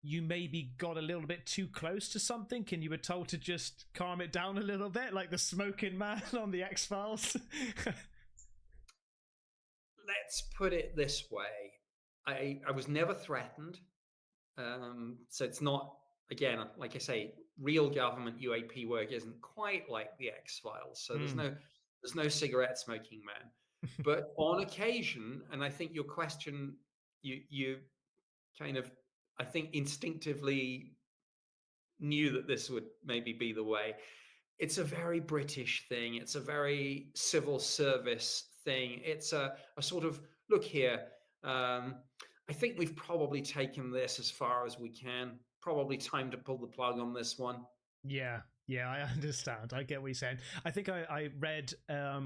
you maybe got a little bit too close to something and you were told to just calm it down a little bit, like the smoking man on the X-Files? Let's put it this way. I was never threatened. So it's not, again, like I say, real government UAP work isn't quite like the X-Files. So there's no cigarette smoking man. But on occasion, and I think your question, you kind of, I think instinctively knew that this would maybe be the way. It's a very British thing. It's a very civil service thing. It's a sort of, look here, I think we've probably taken this as far as we can. Probably time to pull the plug on this one. Yeah, I understand. I get what you're saying. I think I read I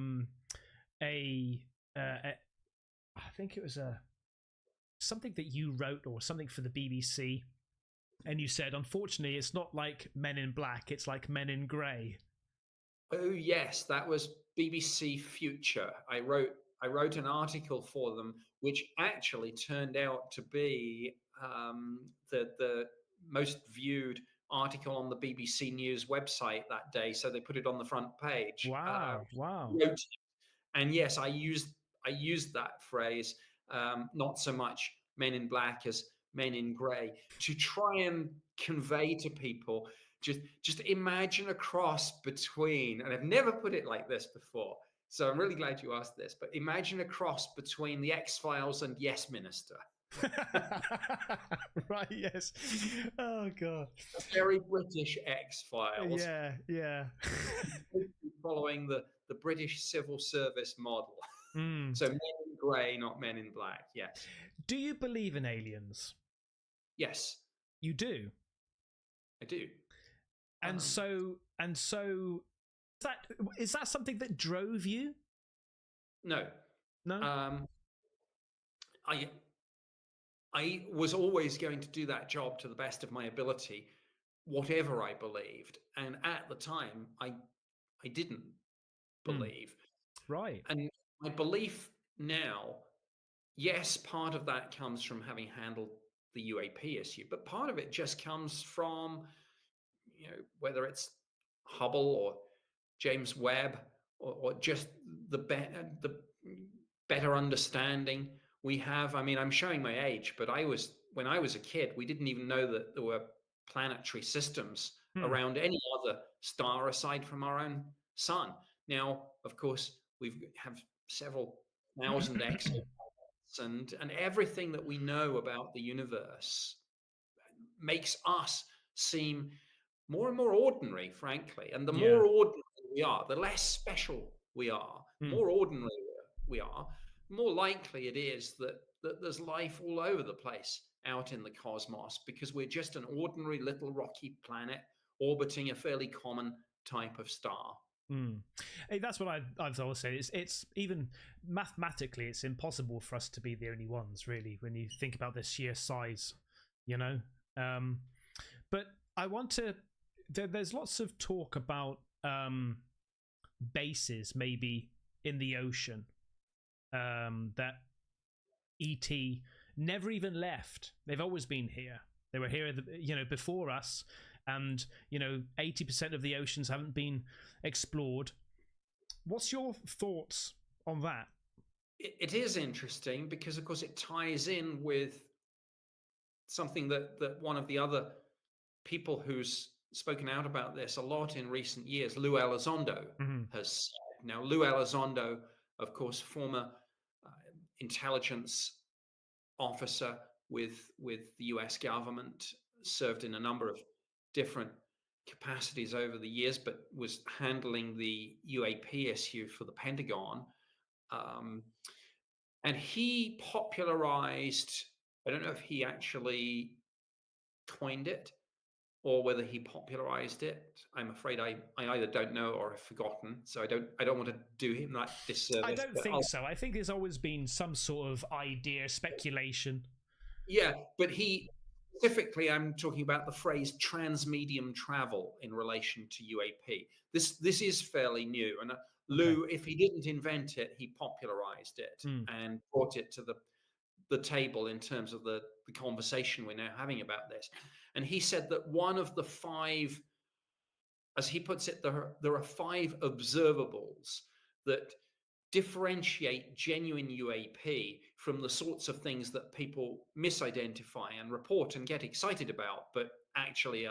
think it was something that you wrote or something for the BBC, and you said, unfortunately, it's not like Men in Black, it's like Men in Grey. Oh yes, that was BBC Future. I wrote an article for them, which actually turned out to be the most viewed article on the BBC News website that day. So they put it on the front page. Wow! And yes, I used that phrase, not so much Men in Black as Men in Grey, to try and convey to people Just imagine a cross between, and I've never put it like this before, so I'm really glad you asked this, but imagine a cross between the X-Files and Yes Minister. Right, yes. Oh, God. A very British X-Files. Yeah. Following the British civil service model. So men in grey, not men in black, yes. Do you believe in aliens? Yes. You do? I do. And so is that something that drove you? No. No? I was always going to do that job to the best of my ability, whatever I believed. And at the time, I didn't believe. Right. And my belief now, yes, part of that comes from having handled the UAP issue, but part of it just comes from, whether it's Hubble or James Webb or just the better understanding we have. I mean, I'm showing my age, but when I was a kid, we didn't even know that there were planetary systems around any other star aside from our own sun. Now, of course, we have several thousand exoplanets, and everything that we know about the universe makes us seem more and more ordinary, frankly. And the more ordinary we are, the less special we are. More ordinary we are, more likely it is that there's life all over the place out in the cosmos, because we're just an ordinary little rocky planet orbiting a fairly common type of star. Hey, that's what I've always said. It's even mathematically, it's impossible for us to be the only ones, really, when you think about the sheer size, But I want to. There's lots of talk about bases, maybe in the ocean, that ET never even left. They've always been here. They were here, before us. And 80% of the oceans haven't been explored. What's your thoughts on that? It is interesting because, of course, it ties in with something that one of the other people who's spoken out about this a lot in recent years, Lou Elizondo, has said. Now, Lou Elizondo, of course, former intelligence officer with the US government, served in a number of different capacities over the years, but was handling the UAP issue for the Pentagon. And he popularized, I don't know if he actually coined it or whether he popularized it. I'm afraid I either don't know or have forgotten. So I don't want to do him that disservice. I don't think so. I think there's always been some sort of idea, speculation. Yeah, but specifically, I'm talking about the phrase transmedium travel in relation to UAP. This is fairly new, and Lou, if he didn't invent it, he popularized it and brought it to the table in terms of the conversation we're now having about this. And he said that one of the 5, as he puts it, there are 5 observables that differentiate genuine UAP from the sorts of things that people misidentify and report and get excited about, but actually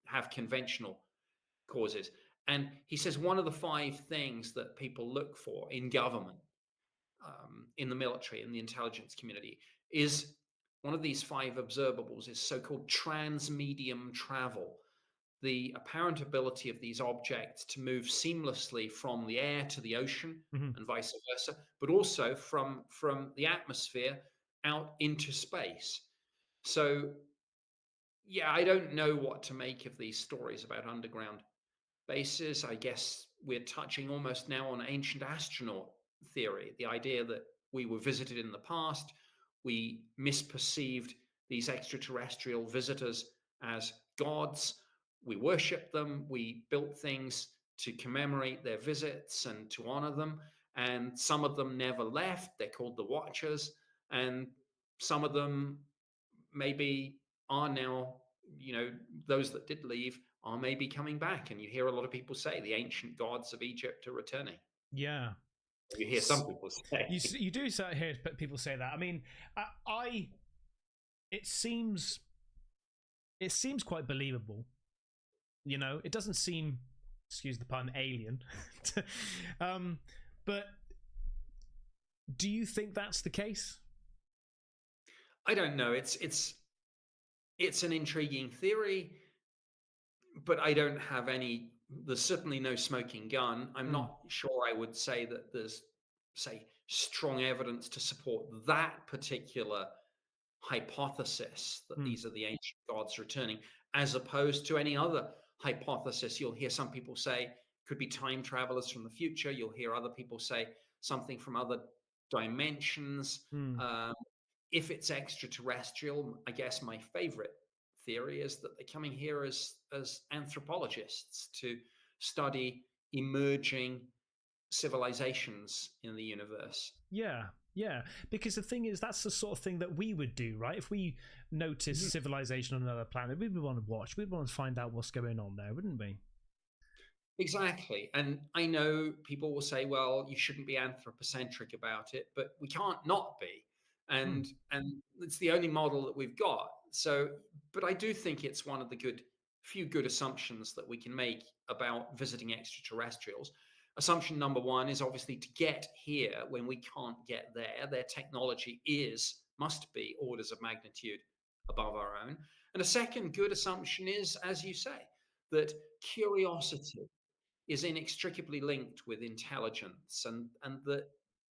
have conventional causes. And he says one of the 5 things that people look for in government, in the military, in the intelligence community, is one of these 5 observables is so-called transmedium travel. The apparent ability of these objects to move seamlessly from the air to the ocean and vice versa, but also from the atmosphere out into space. So, yeah, I don't know what to make of these stories about underground bases. I guess we're touching almost now on ancient astronaut theory, the idea that we were visited in the past, we misperceived these extraterrestrial visitors as gods, we worship them, we built things to commemorate their visits and to honor them, and some of them never left. They're called the Watchers, and some of them maybe are now, those that did leave are maybe coming back, and you hear a lot of people say the ancient gods of Egypt are returning. Yeah. You hear some people say. You do hear people say that. I mean, it seems quite believable. You know, it doesn't seem, excuse the pun, alien. But do you think that's the case? I don't know. It's an intriguing theory, but I don't have any. There's certainly no smoking gun. I'm not sure I would say that there's, say, strong evidence to support that particular hypothesis that these are the ancient gods returning, as opposed to any other hypothesis. You'll hear some people say could be time travelers from the future. You'll hear other people say something from other dimensions. If it's extraterrestrial, I guess my favorite theory is that they're coming here as anthropologists to study emerging civilizations in the universe. Yeah, because the thing is, that's the sort of thing that we would do, right? If we notice civilization on another planet, we would want to watch, we'd want to find out what's going on there, wouldn't we? Exactly. And I know people will say, well, you shouldn't be anthropocentric about it, but we can't not be. And it's the only model that we've got. So, but I do think it's one of the few good assumptions that we can make about visiting extraterrestrials. Assumption number one is obviously to get here when we can't get there. Their technology must be orders of magnitude above our own. And a second good assumption is, as you say, that curiosity is inextricably linked with intelligence, and that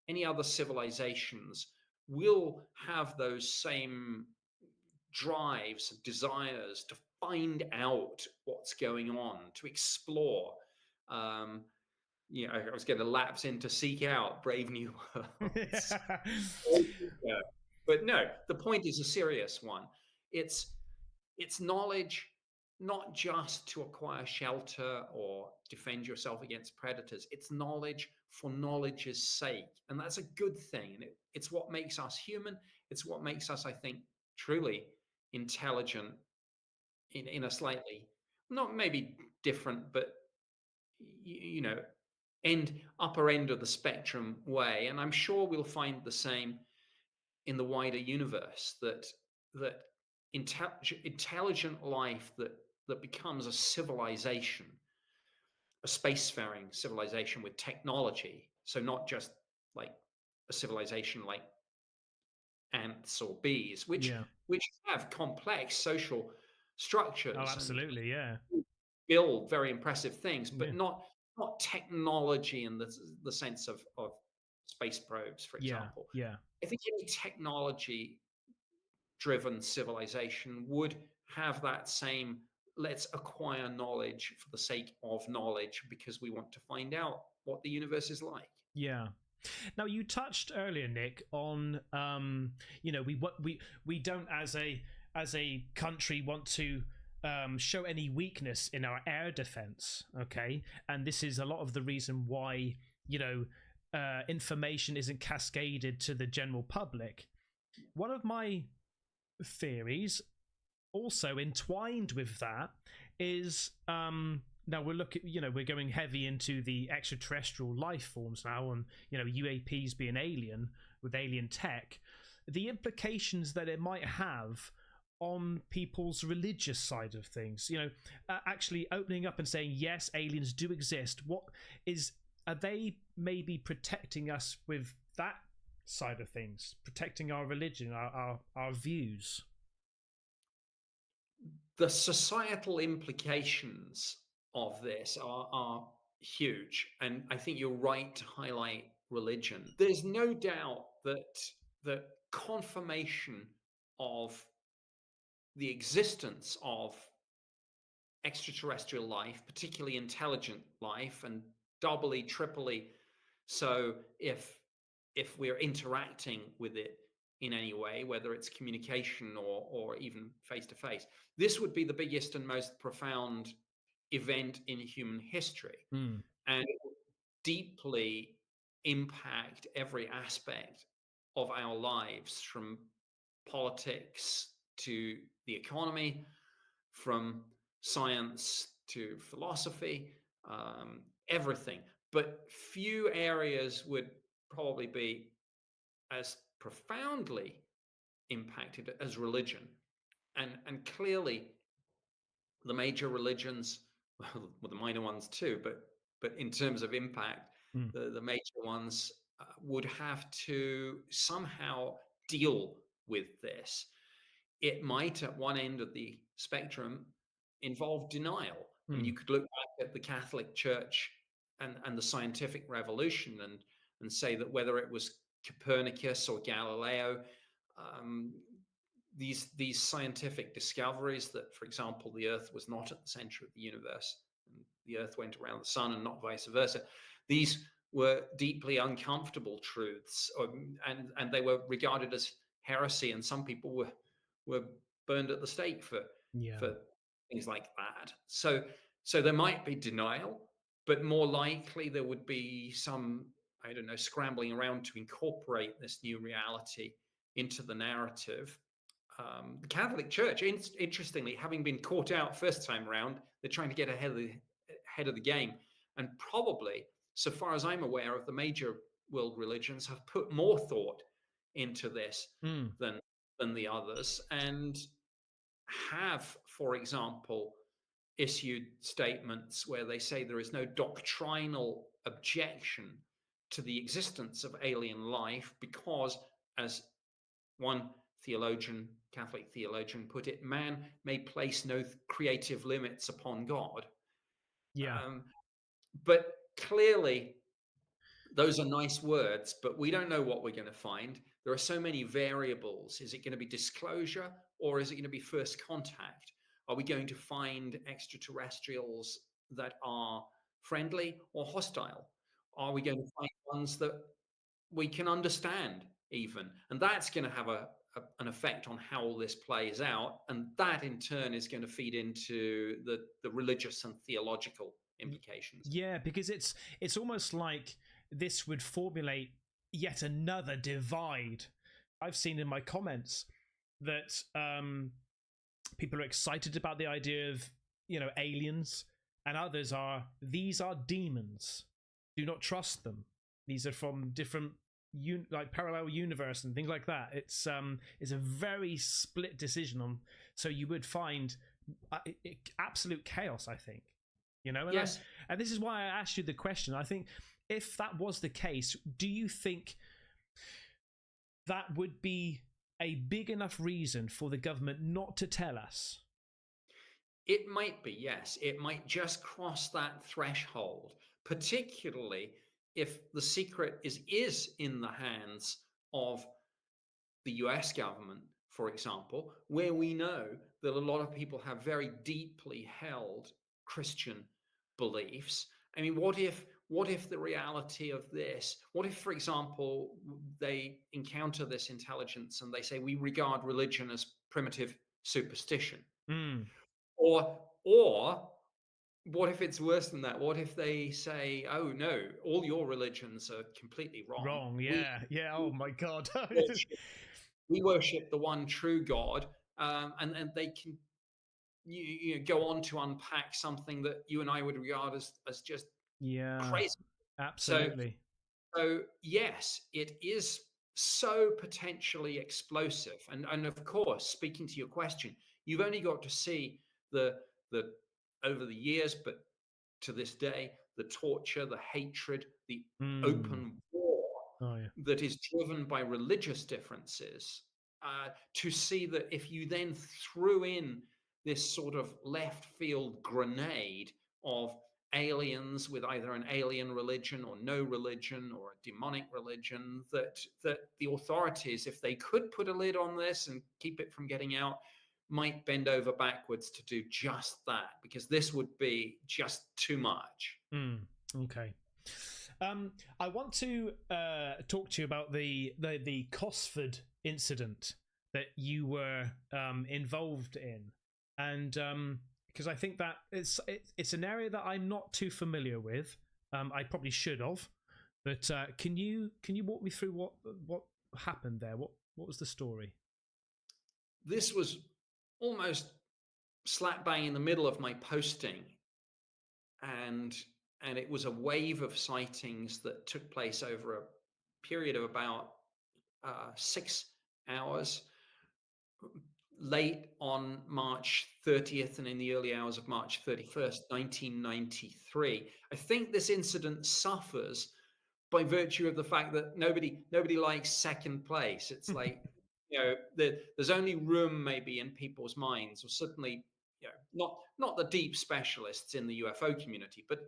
any other civilizations will have those same drives, desires to find out what's going on, to explore. You know, I was going to lapse into seek out brave new worlds. But no, the point is a serious one. It's knowledge, not just to acquire shelter or defend yourself against predators. It's knowledge for knowledge's sake. And that's a good thing. And it's what makes us human. It's what makes us, I think, truly intelligent in a slightly, not maybe different, but, you know, upper end of the spectrum way. And I'm sure we'll find the same in the wider universe, that intelligent life that becomes a civilization, a spacefaring civilization with technology. So not just like a civilization like ants or bees, which have complex social structures. Oh, absolutely, yeah. Build very impressive things, but not technology in the sense of space probes, for example. Yeah. I think any technology-driven civilization would have that same, let's acquire knowledge for the sake of knowledge because we want to find out what the universe is like. Yeah. Now, you touched earlier, Nick, on you know, we don't as a country want to show any weakness in our air defense, okay? And this is a lot of the reason why, you know, information isn't cascaded to the general public. One of my theories, also entwined with that, is now we're going heavy into the extraterrestrial life forms now, and you know, UAPs being alien with alien tech, the implications that it might have on people's religious side of things. You know, actually opening up and saying, yes, aliens do exist. Are they maybe protecting us with that side of things, protecting our religion, our views? The societal implications of this are huge, and I think you're right to highlight religion. There's no doubt that the confirmation of the existence of extraterrestrial life, particularly intelligent life, and doubly, triply so if we're interacting with it in any way, whether it's communication or even face-to-face, this would be the biggest and most profound event in human history. And it would deeply impact every aspect of our lives, from politics to the economy, from science to philosophy, everything. But few areas would probably be as profoundly impacted as religion. And clearly, the major religions well, the minor ones too, but in terms of impact, the major ones would have to somehow deal with this. It might, at one end of the spectrum, involve denial. I mean, you could look back at the Catholic Church and the scientific revolution and say that whether it was Copernicus or Galileo, these scientific discoveries that, for example, the Earth was not at the center of the universe, and the Earth went around the sun and not vice versa. These were deeply uncomfortable truths, and they were regarded as heresy, and some people were burned at the stake for things like that. So there might be denial, but more likely there would be some, I don't know, scrambling around to incorporate this new reality into the narrative. The Catholic Church, interestingly, having been caught out first time around, they're trying to get ahead of the game, and probably, so far as I'm aware of, the major world religions have put more thought into this than the others, and have, for example, issued statements where they say there is no doctrinal objection to the existence of alien life because, as one theologian, Catholic theologian, put it, man may place no creative limits upon God. But clearly, those are nice words, but we don't know what we're going to find. There are so many variables. Is it going to be disclosure, or is it going to be first contact? Are we going to find extraterrestrials that are friendly or hostile? Are we going to find ones that we can understand even? And that's going to have an effect on how all this plays out. And that in turn is going to feed into the religious and theological implications. Yeah, because it's almost like this would formulate yet another divide. I've seen in my comments that people are excited about the idea of, aliens, and others are, these are demons. Do not trust them. These are from different like parallel universe and things like that. It's a very split decision on. So you would find absolute chaos, I think. And yes. And this is why I asked you the question. I think if that was the case, do you think that would be a big enough reason for the government not to tell us? It might be, yes. It might just cross that threshold, particularly if the secret is in the hands of the US government, for example, where we know that a lot of people have very deeply held Christian beliefs. I mean, what if the reality of this, what if, for example, they encounter this intelligence and they say, we regard religion as primitive superstition? Or what if it's worse than that? What if they say, oh no, all your religions are completely wrong? Oh my God. We worship the one true God, and they can go on to unpack something that you and I would regard as just crazy. Absolutely. So yes, it is so potentially explosive. And of course, speaking to your question, you've only got to see the over the years, but to this day, the torture, the hatred, the open war that is driven by religious differences, to see that if you then threw in this sort of left field grenade of aliens with either an alien religion or no religion or a demonic religion, that the authorities, if they could put a lid on this and keep it from getting out, might bend over backwards to do just that, because this would be just too much. Okay. I want to talk to you about the Cosford incident that you were involved in, and because I think that it's an area that I'm not too familiar with. I probably should have, but can you walk me through what happened there? What was the story? This was almost slap bang in the middle of my posting, and it was a wave of sightings that took place over a period of about 6 hours. late on March 30th and in the early hours of March 31st, 1993. I think this incident suffers by virtue of the fact that nobody likes second place. It's like, there's only room maybe in people's minds, or certainly, not the deep specialists in the UFO community, but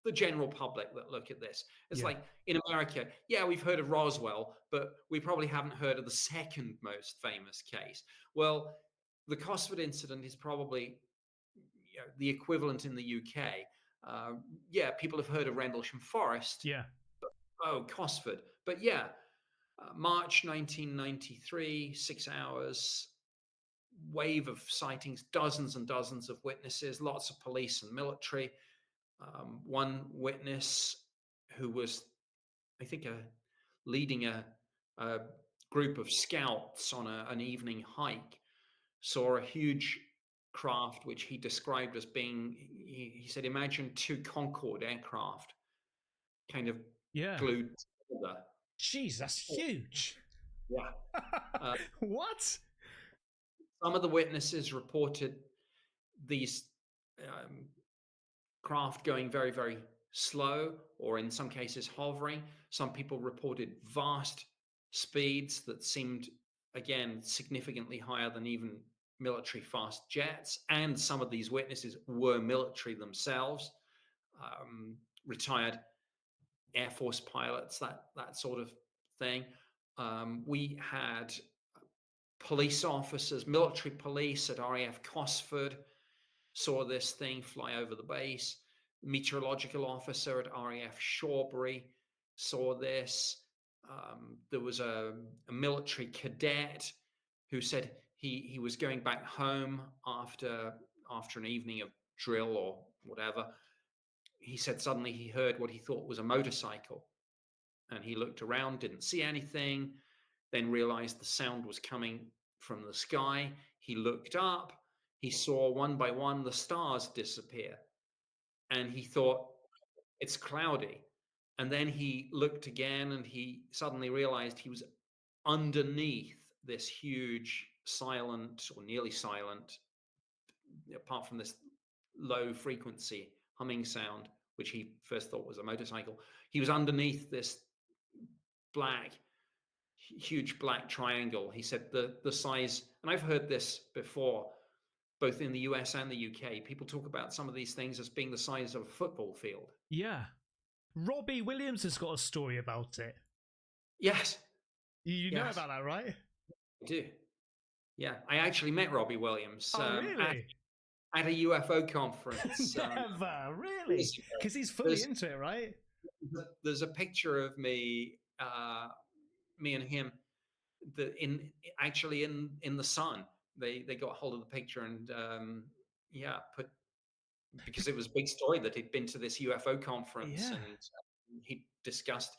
the general public that look at this. It's like in America, we've heard of Roswell, but we probably haven't heard of the second most famous case. Well, the Cosford incident is probably the equivalent in the UK. People have heard of Rendlesham Forest. Cosford. But March 1993, 6 hours, wave of sightings, dozens and dozens of witnesses, lots of police and military. One witness who was, I think, leading a group of scouts on an evening hike, saw a huge craft which he described as being, he said, imagine two Concorde aircraft kind of glued together. Jeez, that's huge. What? Some of the witnesses reported these craft going very, very slow, or in some cases hovering. Some people reported vast speeds that seemed, again, significantly higher than even military fast jets. And some of these witnesses were military themselves, retired Air Force pilots, that sort of thing. We had police officers, military police at RAF Cosford saw this thing fly over the base. Meteorological officer at RAF Shawbury saw this. There was a military cadet who said he was going back home after an evening of drill or whatever. He said suddenly he heard what he thought was a motorcycle, and he looked around, didn't see anything, then realized the sound was coming from the sky. He looked up, he saw one by one the stars disappear, and he thought, it's cloudy. And then he looked again, and he suddenly realized he was underneath this huge, silent or nearly silent, apart from this low frequency humming sound, which he first thought was a motorcycle. He was underneath this huge black triangle. He said the size, and I've heard this before, both in the US and the UK, people talk about some of these things as being the size of a football field. Yeah. Robbie Williams has got a story about it. Yes. You know about that, right? I do. Yeah. I actually met Robbie Williams. Really? At a UFO conference. Never, really? Because he's fully into it, right? There's a picture of me and him in the Sun. They got hold of the picture and because it was a big story that he'd been to this UFO conference and he discussed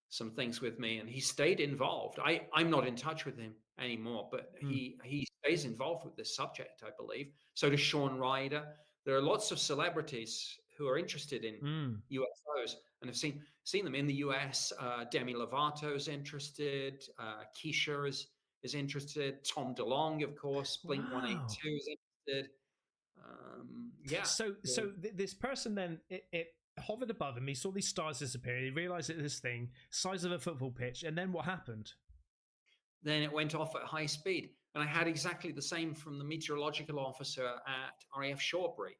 some things with me, and he stayed involved. I'm not in touch with him anymore, but he stays involved with this subject, I believe. So does Sean Ryder. There are lots of celebrities who are interested in UFOs and have seen them in the US. Demi Lovato's interested. Keisha is interested. Tom DeLonge, of course. Blink-182 is interested. So this person then it hovered above him. He saw these stars disappear. He realized that this thing, size of a football pitch, and then what happened? Then it went off at high speed, and I had exactly the same from the meteorological officer at RAF Shawbury.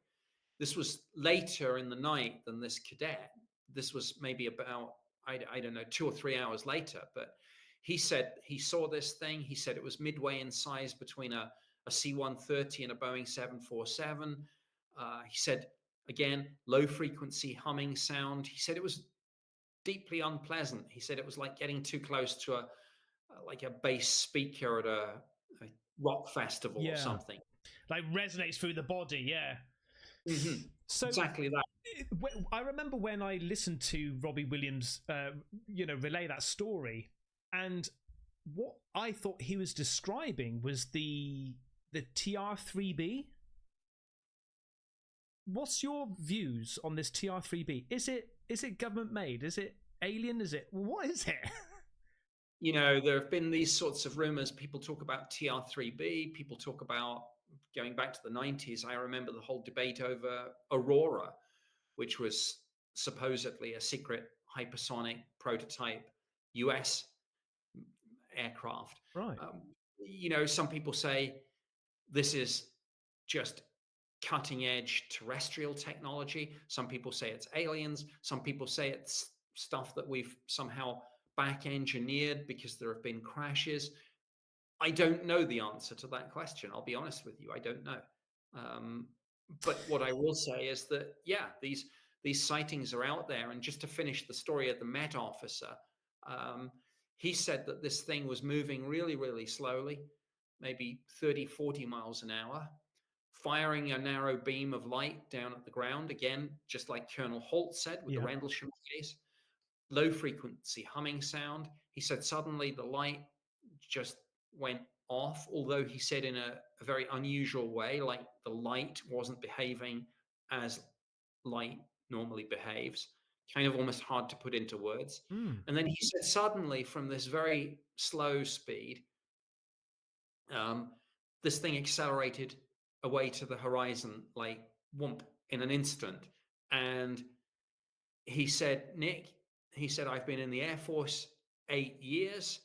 This was later in the night than this cadet. This was maybe about I don't know 2 or 3 hours later, but he said he saw this thing. He said it was midway in size between a C-130 and a Boeing 747. He said, again, low frequency humming sound. He said it was deeply unpleasant. He said it was like getting too close to a bass speaker at a rock festival or something. Like resonates through the body, yeah. Mm-hmm. So exactly that. I remember when I listened to Robbie Williams, relay that story, and what I thought he was describing was the TR-3B. What's your views on this TR-3B? Is it government made? Is it alien? What is it? you know, there have been these sorts of rumors. People talk about TR-3B. People talk about, going back to the 90s, I remember the whole debate over Aurora, which was supposedly a secret hypersonic prototype US aircraft. Right. You know, some people say this is just cutting edge terrestrial technology. Some people say it's aliens. Some people say it's stuff that we've somehow back engineered because there have been crashes. I don't know the answer to that question. I'll be honest with you. I don't know. But what I will say is that, yeah, these sightings are out there. And just to finish the story of the Met officer, he said that this thing was moving really, really slowly, maybe 30, 40 miles an hour, firing a narrow beam of light down at the ground, again, just like Colonel Holt said with the Rendlesham case, low frequency humming sound. He said suddenly the light just went off, although he said in a very unusual way, like the light wasn't behaving as light normally behaves, kind of almost hard to put into words. And then he said suddenly from this very slow speed, this thing accelerated away to the horizon, like whoomp, in an instant. And he said, Nick, he said, I've been in the Air Force 8 years.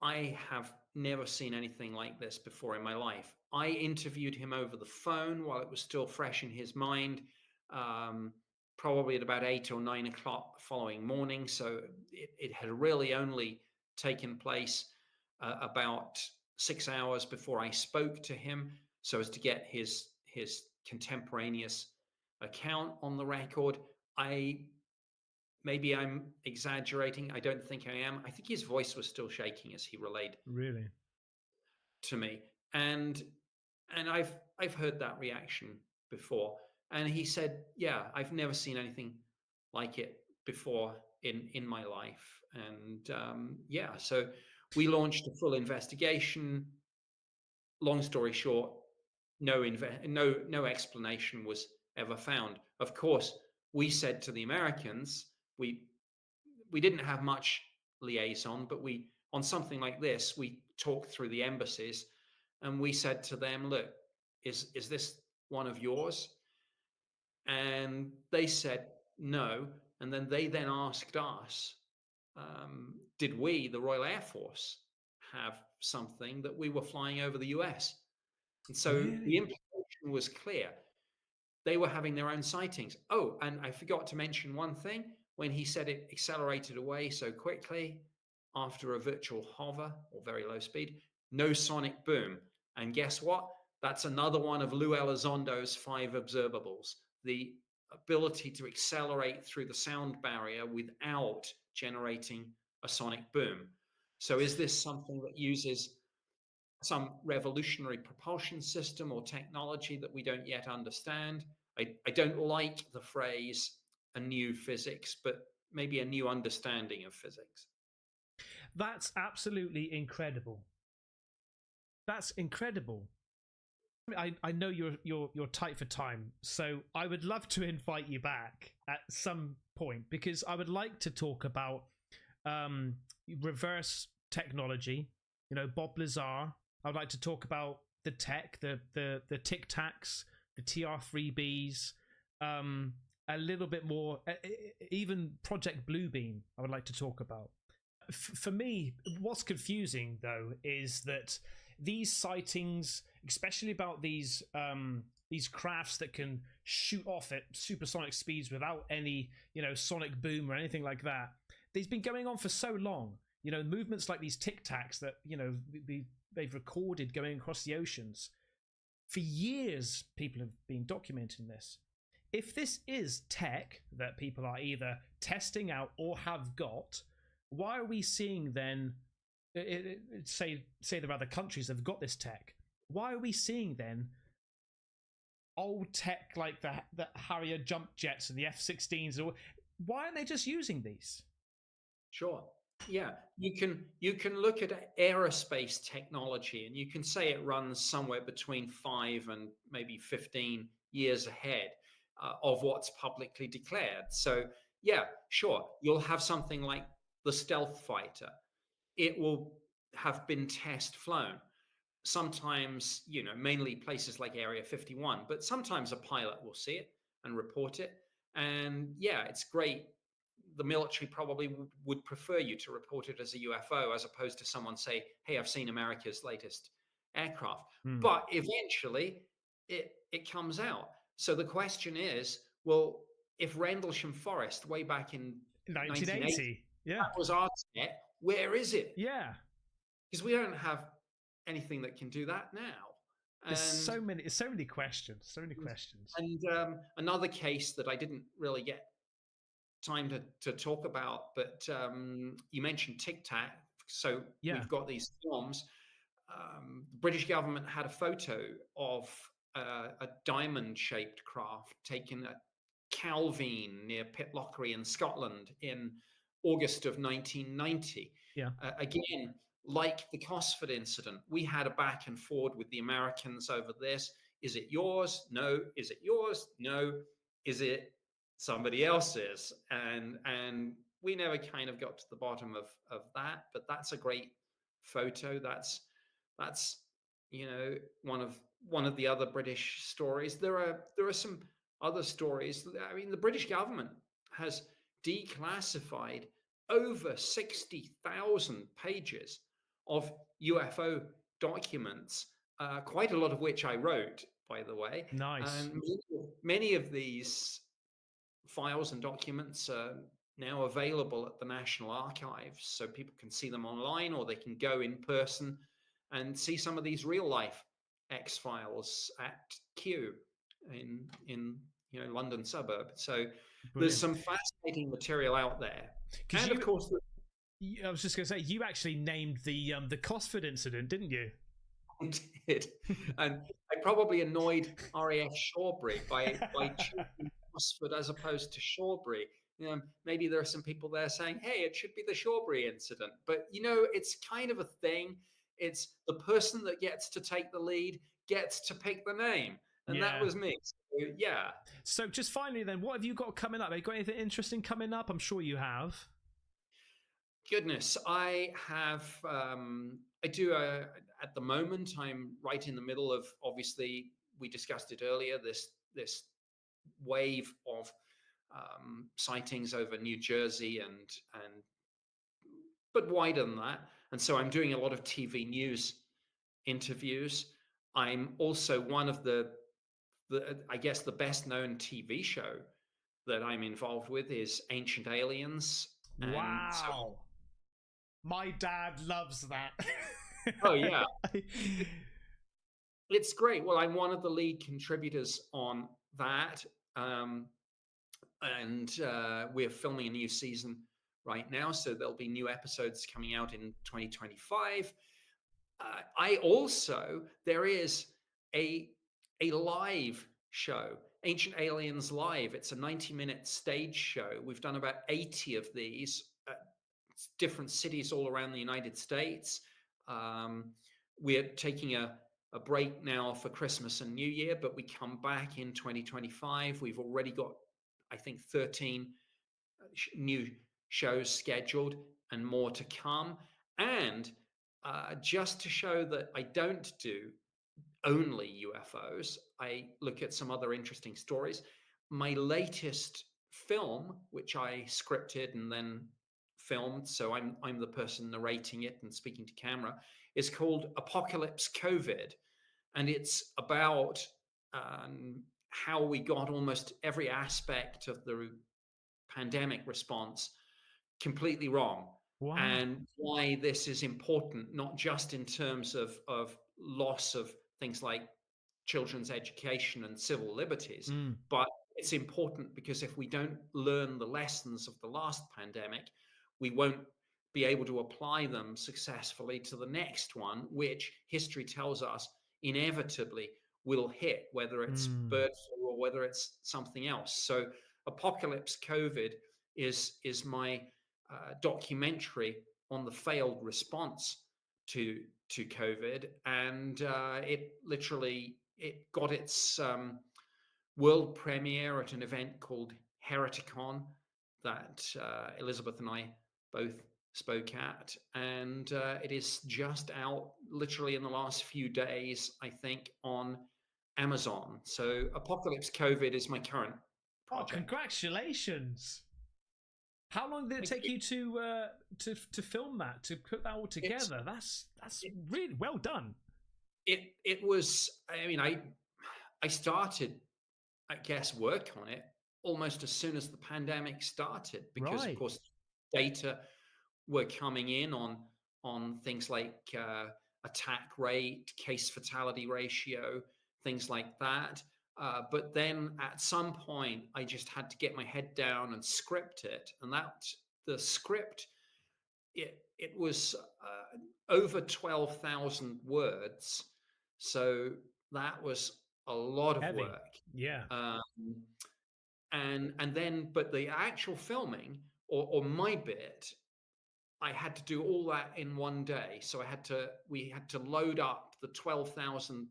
I have never seen anything like this before in my life. I interviewed him over the phone while it was still fresh in his mind, probably at about 8 or 9 o'clock the following morning. So it had really only taken place about 6 hours before I spoke to him, so as to get his contemporaneous account on the record. Maybe I'm exaggerating. I don't think I am. I think his voice was still shaking as he relayed really to me. And I've heard that reaction before. And he said, yeah, I've never seen anything like it before in my life. And yeah, so we launched a full investigation. Long story short, no explanation was ever found. Of course, we said to the Americans, we didn't have much liaison, but we, on something like this, we talked through the embassies, and we said to them, look, is this one of yours? And they said no. And then they asked us, did we, the Royal Air Force, have something that we were flying over the US? And so the implication was clear. They were having their own sightings. Oh, and I forgot to mention one thing. When he said it accelerated away so quickly after a virtual hover or very low speed, no sonic boom. And guess what? That's another one of Lou Elizondo's 5 observables. The ability to accelerate through the sound barrier without generating a sonic boom. So is this something that uses some revolutionary propulsion system or technology that we don't yet understand? I don't like the phrase a new physics, but maybe a new understanding of physics. That's absolutely incredible. That's incredible. I know you're tight for time, so I would love to invite you back at some point, because I would like to talk about reverse technology. You know, Bob Lazar. I would like to talk about the tech, the Tic Tacs, the TR-3Bs, a little bit more, even Project Bluebeam. I would like to talk about. For me, what's confusing though is that these sightings, especially about these crafts that can shoot off at supersonic speeds without any, sonic boom or anything like that, they've been going on for so long. Movements like these Tic Tacs that they've recorded going across the oceans for years. People have been documenting this. If this is tech that people are either testing out or have got, why are we seeing then? Say there are other countries that have got this tech. Why are we seeing then old tech like the Harrier jump jets and the F-16s? Why aren't they just using these? Sure. Yeah, you can look at aerospace technology and you can say it runs somewhere between 5 and maybe 15 years ahead of what's publicly declared. So yeah, sure, you'll have something like the stealth fighter. it will have been test flown. Sometimes, mainly places like Area 51, but sometimes a pilot will see it and report it. And yeah, it's great. The military probably would prefer you to report it as a UFO as opposed to someone say, hey, I've seen America's latest aircraft. But eventually it comes out. So the question is, well, if Rendlesham Forest way back in 1980, that was our set, where is it? Yeah. Because we don't have anything that can do that now. There's so many questions. And another case that I didn't really get time to talk about, but you mentioned Tic Tac. So we've got these films. The British government had a photo of a diamond-shaped craft taken at Calveen near Pitlochry in Scotland in August of 1990. Again, like the Cosford incident, we had a back and forward with the Americans over this. Is it yours? No. Is it yours? No. Is it somebody else's? And we never kind of got to the bottom of that. But that's a great photo. That's one of the other British stories. There are some other stories. I mean, the British government has declassified over 60,000 pages of UFO documents, quite a lot of which I wrote, by the way. Nice. And many of these files and documents are now available at the National Archives, so people can see them online, or they can go in person and see some of these real life X-Files at Kew in London suburb. So there's some fascinating material out there. And of course, I was just going to say, you actually named the Cosford incident, didn't you? I did, and I probably annoyed RAF Shawbury by choosing Cosford as opposed to Shawbury. Maybe there are some people there saying, "Hey, it should be the Shawbury incident," but it's kind of a thing. It's the person that gets to take the lead gets to pick the name, and that was me. So, yeah. So just finally, then, what have you got coming up? Have you got anything interesting coming up? I'm sure you have. Goodness, I have. At the moment, I'm right in the middle of. Obviously, we discussed it earlier. This wave of sightings over New Jersey but wider than that. And so I'm doing a lot of TV news interviews. I'm also one of the I guess the best known TV show that I'm involved with is Ancient Aliens. Wow. So, my dad loves that. Oh, yeah. It's great. Well, I'm one of the lead contributors on that. And we're filming a new season right now, so there'll be new episodes coming out in 2025. There is a live show, Ancient Aliens Live. It's a 90-minute stage show. We've done about 80 of these at different cities all around the United States. We're taking a break now for Christmas and New Year, but we come back in 2025. We've already got, I think, 13 new shows scheduled and more to come. And just to show that I don't do only UFOs, I look at some other interesting stories. My latest film, which I scripted and then filmed, so I'm the person narrating it and speaking to camera, is called Apocalypse COVID. And it's about how we got almost every aspect of the pandemic response completely wrong. Wow. And why this is important, not just in terms of loss of things like children's education and civil liberties, but it's important because if we don't learn the lessons of the last pandemic, we won't be able to apply them successfully to the next one, which history tells us inevitably will hit, whether it's bird flu or whether it's something else. So Apocalypse COVID is my documentary on the failed response to COVID, and it got its world premiere at an event called Hereticon that Elizabeth and I both spoke at, and it is just out literally in the last few days, I think, on Amazon. So Apocalypse COVID is my current project. Oh, congratulations! How long did it take you to film that, to put that all together? That's really well done. It was. I mean, I started, I guess, work on it almost as soon as the pandemic started, because of course data were coming in on things like attack rate, case fatality ratio, things like that. But then at some point, I just had to get my head down and script it, and the script, it was over 12,000 words, so that was a lot of work. Yeah. And then, but the actual filming or my bit, I had to do all that in one day. So we had to load up the 12,000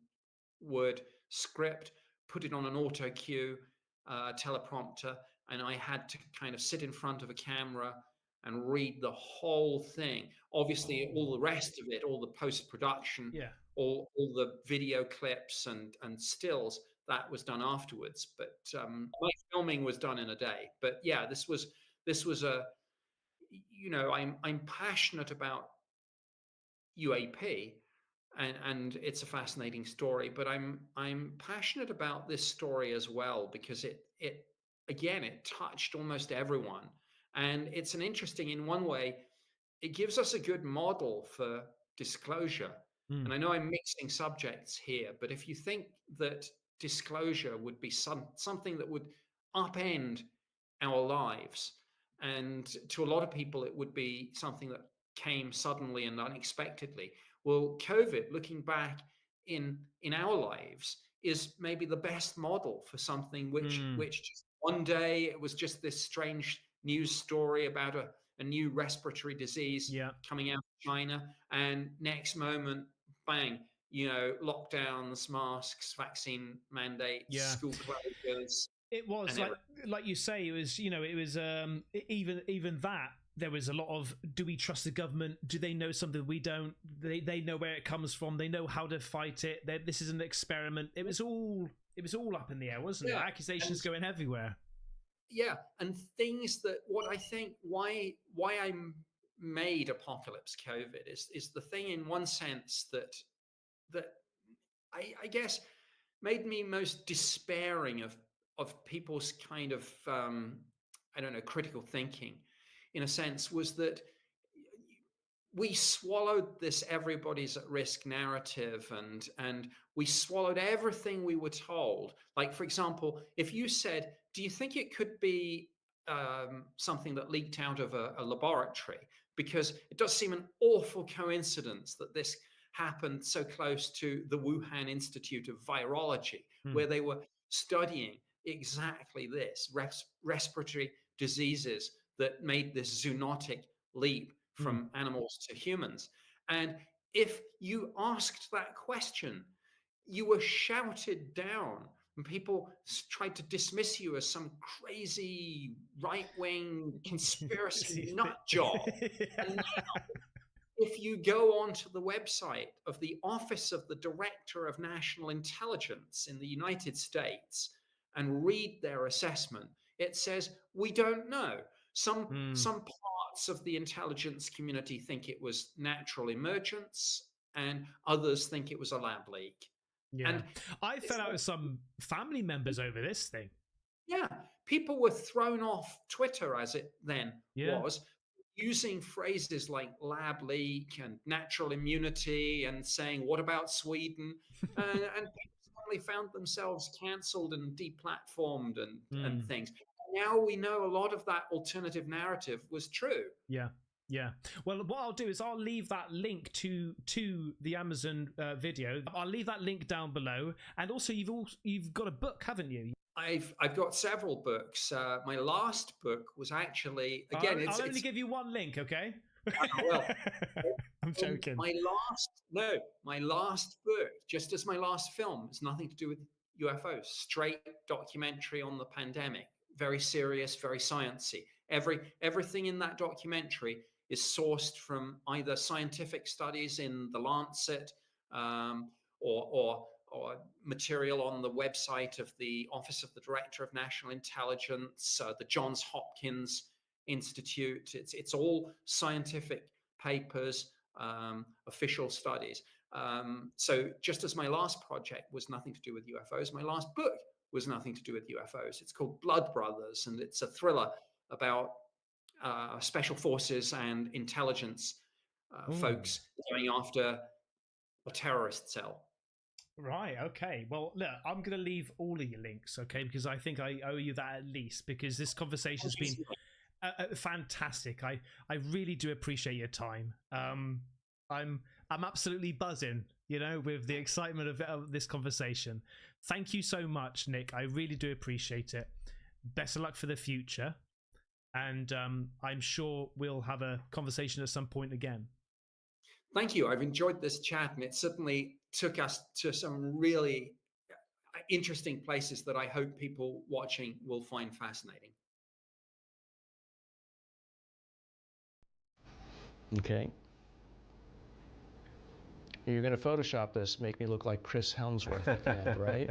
word script, put it on an auto cue teleprompter, and I had to kind of sit in front of a camera and read the whole thing. Obviously, all the rest of it, all the post-production, all the video clips and stills, that was done afterwards. But my filming was done in a day. But yeah, this was a, you know, I'm passionate about UAP, and it's a fascinating story. But I'm passionate about this story as well, because it touched almost everyone, and it's an interesting, in one way, it gives us a good model for disclosure. And I know I'm mixing subjects here, but if you think that disclosure would be something that would upend our lives, and to a lot of people it would be something that came suddenly and unexpectedly. Well, COVID, looking back in our lives, is maybe the best model for something which just one day it was just this strange news story about a new respiratory disease coming out of China, and next moment, bang, you know, lockdowns, masks, vaccine mandates, school closures. It was like you say, it was, you know, it was even that there was a lot of, do we trust the government? Do they know something we don't? They know where it comes from. They know how to fight it. This is an experiment. It was all up in the air, wasn't it? Accusations going everywhere. Yeah, and things that what I think why I made Apocalypse COVID is the thing, in one sense, that I guess made me most despairing of people's kind of I don't know, critical thinking, in a sense, was that we swallowed this everybody's at risk narrative, and we swallowed everything we were told. Like, for example, if you said, do you think it could be something that leaked out of a laboratory? Because it does seem an awful coincidence that this happened so close to the Wuhan Institute of Virology, where they were studying exactly this, respiratory diseases that made this zoonotic leap from animals to humans. And if you asked that question, you were shouted down, and people tried to dismiss you as some crazy right-wing conspiracy nut job. And now, if you go onto the website of the Office of the Director of National Intelligence in the United States and read their assessment, it says, we don't know. Some parts of the intelligence community think it was natural emergence, and others think it was a lab leak. Yeah, and I fell out with some family members over this thing. Yeah, people were thrown off Twitter, as it then was, using phrases like lab leak and natural immunity, and saying, what about Sweden? And people suddenly found themselves cancelled and deplatformed and things. Now we know a lot of that alternative narrative was true. Yeah. Well, what I'll do is I'll leave that link to the Amazon video. I'll leave that link down below. And also, you've got a book, haven't you? I've got several books. My last book was actually, again, I'll only give you one link, okay? Well, I'm joking. My last book, just as my last film, has nothing to do with UFOs. Straight documentary on the pandemic. Very serious, very sciencey. Everything in that documentary is sourced from either scientific studies in the Lancet or material on the website of the Office of the Director of National Intelligence, the Johns Hopkins Institute. It's all scientific papers, official studies. So just as my last project was nothing to do with UFOs, my last book was nothing to do with UFOs. It's called Blood Brothers, and it's a thriller about special forces and intelligence folks going after a terrorist cell. Right. Okay. Well, look, I'm going to leave all of your links, okay? Because I think I owe you that at least, because this conversation's been fantastic. I really do appreciate your time. I'm absolutely buzzing, you know, with the excitement of this conversation. Thank you so much, Nick. I really do appreciate it. Best of luck for the future, and I'm sure we'll have a conversation at some point again. Thank you. I've enjoyed this chat, and it certainly took us to some really interesting places that I hope people watching will find fascinating. Okay. You're going to Photoshop this, make me look like Chris Helmsworth at the end, right?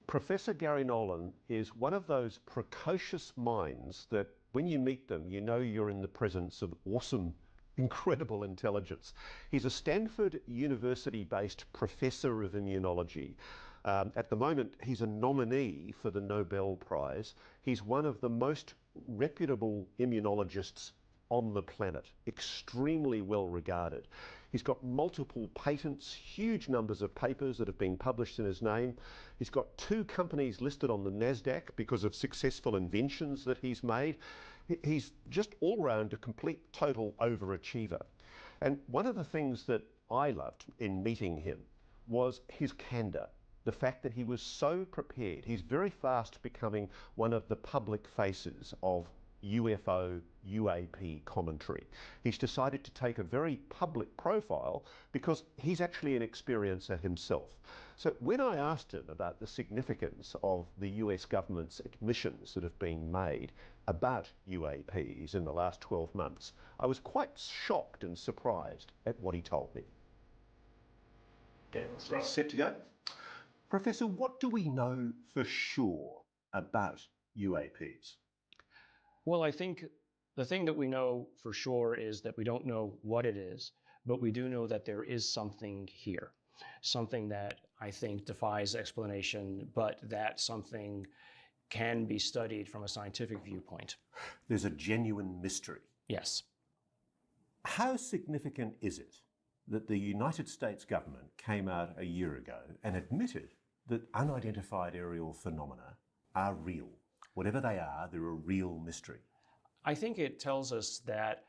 Professor Gary Nolan is one of those precocious minds that when you meet them, you know you're in the presence of awesome, incredible intelligence. He's a Stanford University-based professor of immunology. At the moment, he's a nominee for the Nobel Prize. He's one of the most reputable immunologists on the planet, extremely well regarded. He's got multiple patents, huge numbers of papers that have been published in his name. He's got 2 companies listed on the NASDAQ because of successful inventions that he's made. He's just all round a complete total overachiever. And one of the things that I loved in meeting him was his candor. The fact that he was so prepared. He's very fast becoming one of the public faces of UFO, UAP commentary. He's decided to take a very public profile because he's actually an experiencer himself. So when I asked him about the significance of the US government's admissions that have been made about UAPs in the last 12 months, I was quite shocked and surprised at what he told me. Okay, set to go. Professor, what do we know for sure about UAPs? Well, I think the thing that we know for sure is that we don't know what it is, but we do know that there is something here, something that I think defies explanation, but that something can be studied from a scientific viewpoint. There's a genuine mystery. Yes. How significant is it that the United States government came out a year ago and admitted that unidentified aerial phenomena are real? Whatever they are, they're a real mystery. I think it tells us that,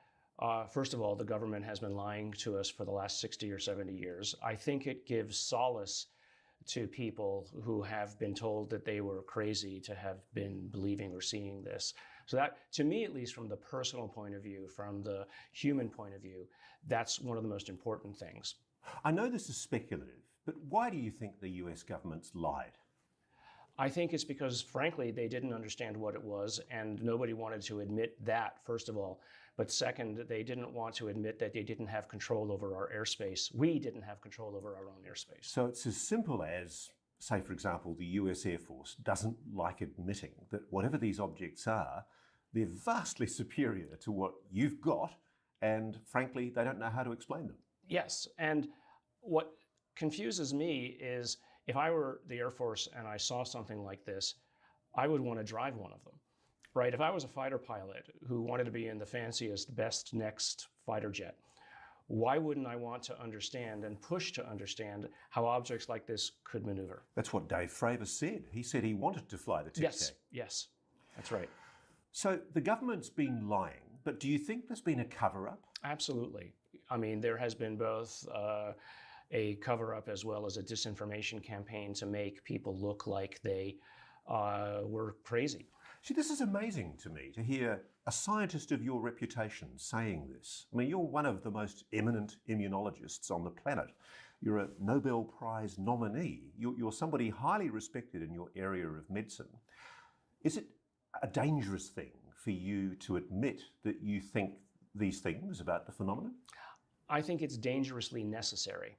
first of all, the government has been lying to us for the last 60 or 70 years. I think it gives solace to people who have been told that they were crazy to have been believing or seeing this. So that, to me, at least from the personal point of view, from the human point of view, that's one of the most important things. I know this is speculative, but why do you think the US government's lied? I think it's because, frankly, they didn't understand what it was, and nobody wanted to admit that, first of all. But second, they didn't want to admit that they didn't have control over our airspace. We didn't have control over our own airspace. So it's as simple as, say, for example, the US Air Force doesn't like admitting that whatever these objects are, they're vastly superior to what you've got, and frankly, they don't know how to explain them. Yes, and what confuses me is if I were the Air Force and I saw something like this, I would want to drive one of them, right? If I was a fighter pilot who wanted to be in the fanciest, best next fighter jet, why wouldn't I want to understand and push to understand how objects like this could maneuver? That's what Dave Fravor said. He said he wanted to fly the Tic Tac. Yes, that's right. So the government's been lying, but do you think there's been a cover-up? Absolutely. I mean, there has been both a cover-up as well as a disinformation campaign to make people look like they were crazy. See, this is amazing to me to hear a scientist of your reputation saying this. I mean, you're one of the most eminent immunologists on the planet. You're a Nobel Prize nominee. You're somebody highly respected in your area of medicine. Is it a dangerous thing for you to admit that you think these things about the phenomenon? I think it's dangerously necessary.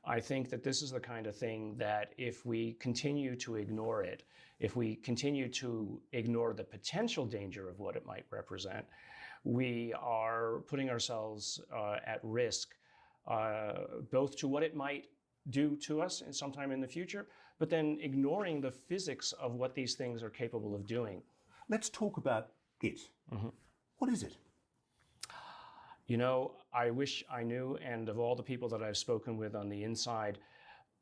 I think that this is the kind of thing that if we continue to ignore it, if we continue to ignore the potential danger of what it might represent, we are putting ourselves at risk, both to what it might do to us in sometime in the future, but then ignoring the physics of what these things are capable of doing. Let's talk about it. What is it? You know, I wish I knew, and of all the people that I've spoken with on the inside,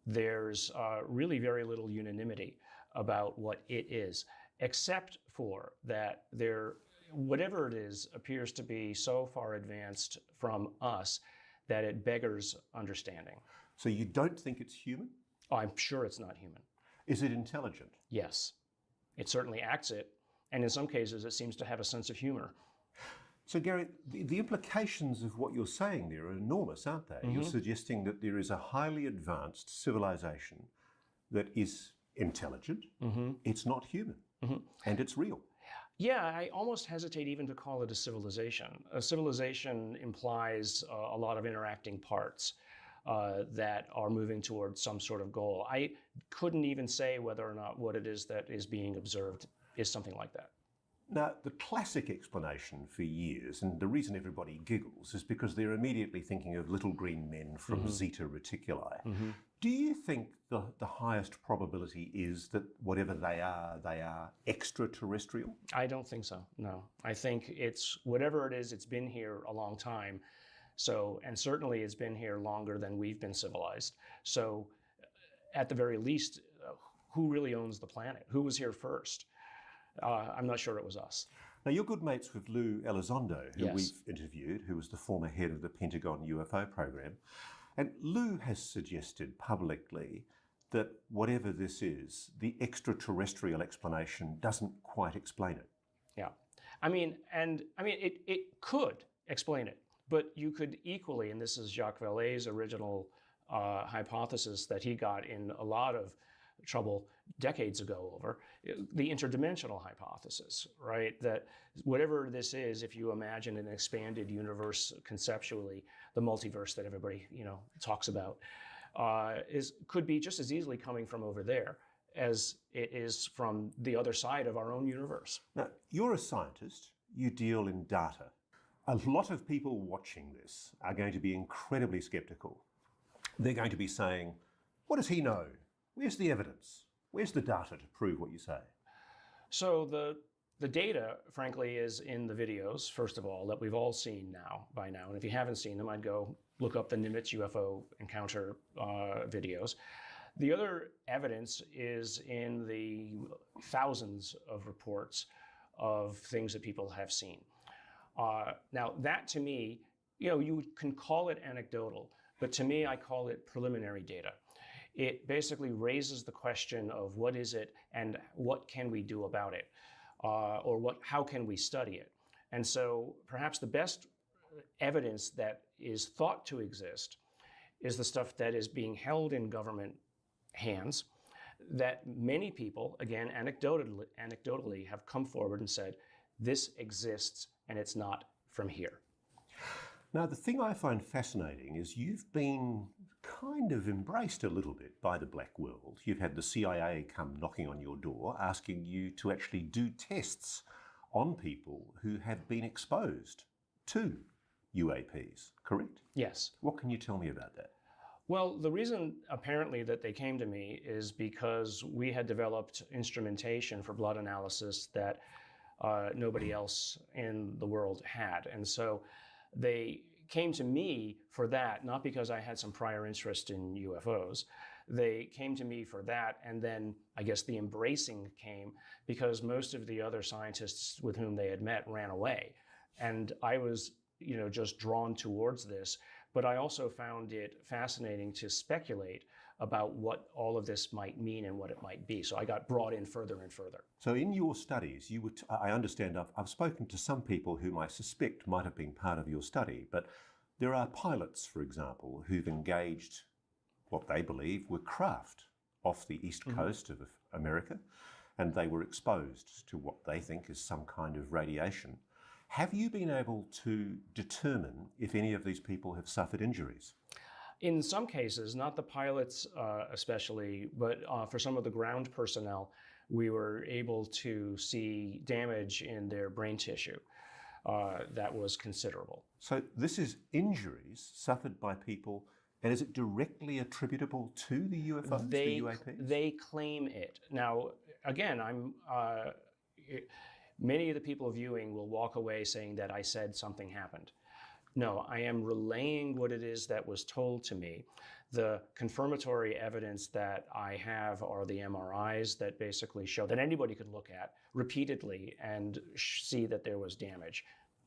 there's really very little unanimity about what it is, except for that whatever it is appears to be so far advanced from us that it beggars understanding. So you don't think it's human? Oh, I'm sure it's not human. Is it intelligent? Yes. It certainly acts it, and in some cases it seems to have a sense of humor. So Gary, the implications of what you're saying there are enormous, aren't they? You're suggesting that there is a highly advanced civilization that is intelligent, it's not human, and it's real. Yeah, I almost hesitate even to call it a civilization. A civilization implies a lot of interacting parts that are moving towards some sort of goal. I couldn't even say whether or not what it is that is being observed is something like that. Now, the classic explanation for years, and the reason everybody giggles, is because they're immediately thinking of little green men from Zeta Reticuli. Do you think the highest probability is that whatever they are extraterrestrial? I don't think so, no. I think it's, whatever it is, it's been here a long time. So, and certainly it's been here longer than we've been civilized. So, at the very least, who really owns the planet? Who was here first? I'm not sure it was us. Now, you're good mates with Lou Elizondo, who Yes. we've interviewed, who was the former head of the Pentagon UFO program. And Lou has suggested publicly that whatever this is, the extraterrestrial explanation doesn't quite explain it. Yeah. It could explain it, but you could equally, and this is Jacques Vallée's original hypothesis that he got in a lot of trouble decades ago over, the interdimensional hypothesis, right? That whatever this is, if you imagine an expanded universe conceptually, the multiverse that everybody, talks about, could be just as easily coming from over there as it is from the other side of our own universe. Now, you're a scientist, you deal in data. A lot of people watching this are going to be incredibly skeptical. They're going to be saying, what does he know? Where's the evidence? Where's the data to prove what you say? So the data, frankly, is in the videos, first of all, that we've all seen by now. And if you haven't seen them, I'd go look up the Nimitz UFO encounter videos. The other evidence is in the thousands of reports of things that people have seen. Now, that to me, you can call it anecdotal, but to me, I call it preliminary data. It basically raises the question of what is it and what can we do about it, or how can we study it? And so perhaps the best evidence that is thought to exist is the stuff that is being held in government hands, that many people, again, anecdotally have come forward and said, this exists and it's not from here. Now, the thing I find fascinating is you've been kind of embraced a little bit by the black world. You've had the CIA come knocking on your door, asking you to actually do tests on people who have been exposed to UAPs, correct? Yes. What can you tell me about that? Well, the reason apparently that they came to me is because we had developed instrumentation for blood analysis that nobody else in the world had. And so they came to me for that, not because I had some prior interest in UFOs. They came to me for that, and then I guess the embracing came because most of the other scientists with whom they had met ran away. And I was, just drawn towards this, but I also found it fascinating to speculate about what all of this might mean and what it might be. So I got brought in further and further. So in your studies, I understand I've spoken to some people whom I suspect might have been part of your study, but there are pilots, for example, who've engaged what they believe were craft off the east coast of America, and they were exposed to what they think is some kind of radiation. Have you been able to determine if any of these people have suffered injuries? In some cases, not the pilots especially, but for some of the ground personnel, we were able to see damage in their brain tissue that was considerable. So this is injuries suffered by people, and is it directly attributable to the UFOs, the UAPs? They claim it. Now, again, many of the people viewing will walk away saying that I said something happened. No, I am relaying what it is that was told to me. The confirmatory evidence that I have are the MRIs that basically show that anybody could look at repeatedly and see that there was damage.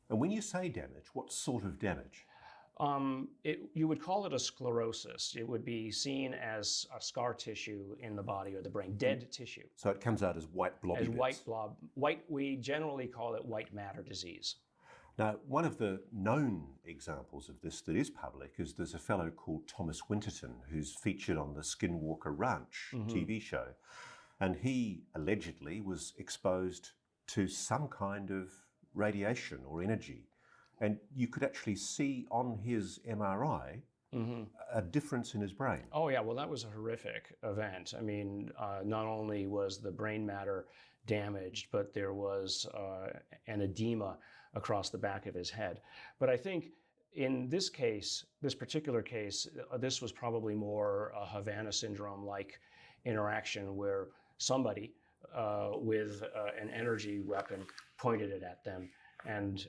And when you say damage, what sort of damage? You would call it a sclerosis. It would be seen as a scar tissue in the body or the brain, dead tissue. So it comes out as white blobby As bits. we generally call it white matter disease. Now, one of the known examples of this that is public is there's a fellow called Thomas Winterton who's featured on the Skinwalker Ranch TV show. And he allegedly was exposed to some kind of radiation or energy. And you could actually see on his MRI a difference in his brain. Oh, yeah. Well, that was a horrific event. I mean, not only was the brain matter damaged, but there was an edema across the back of his head. But I think in this case, this particular case, this was probably more a Havana syndrome-like interaction where somebody with an energy weapon pointed it at them. And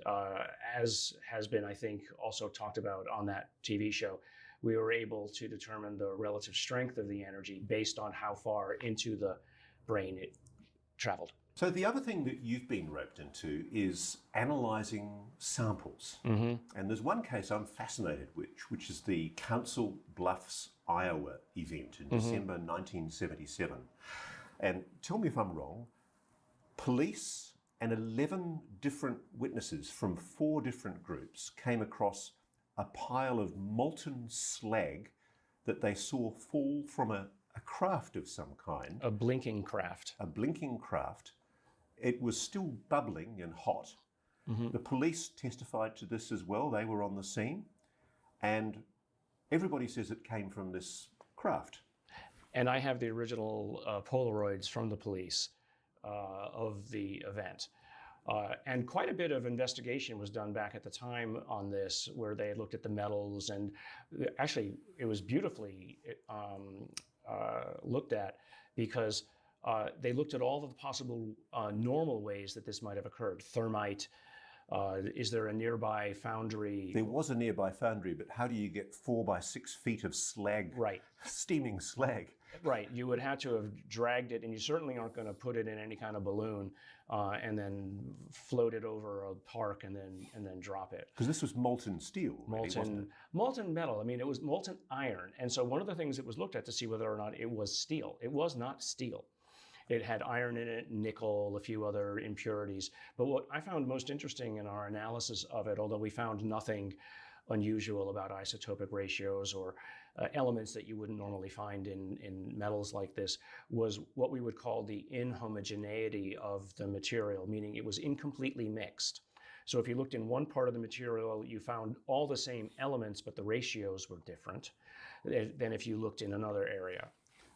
as has been, I think, also talked about on that TV show, we were able to determine the relative strength of the energy based on how far into the brain it traveled. So the other thing that you've been roped into is analysing samples. And there's one case I'm fascinated with, which is the Council Bluffs, Iowa event in December 1977. And tell me if I'm wrong, police and 11 different witnesses from 4 different groups came across a pile of molten slag that they saw fall from a craft of some kind. A blinking craft. A blinking craft. It was still bubbling and hot. The police testified to this as well. They were on the scene. And everybody says it came from this craft. And I have the original Polaroids from the police of the event. And quite a bit of investigation was done back at the time on this, where they looked at the metals, and actually it was beautifully looked at, because they looked at all of the possible normal ways that this might have occurred. Thermite, is there a nearby foundry? There was a nearby foundry, but how do you get 4 by 6 feet of slag? Right. Steaming slag. Right, you would have to have dragged it, and you certainly aren't going to put it in any kind of balloon and then float it over a park and then drop it. Because this was molten steel, really, wasn't it? Molten metal. I mean, it was molten iron. And so one of the things that was looked at to see whether or not it was steel. It was not steel. It had iron in it, nickel, a few other impurities. But what I found most interesting in our analysis of it, although we found nothing unusual about isotopic ratios or elements that you wouldn't normally find in metals like this, was what we would call the inhomogeneity of the material, meaning it was incompletely mixed. So if you looked in one part of the material, you found all the same elements, but the ratios were different than if you looked in another area.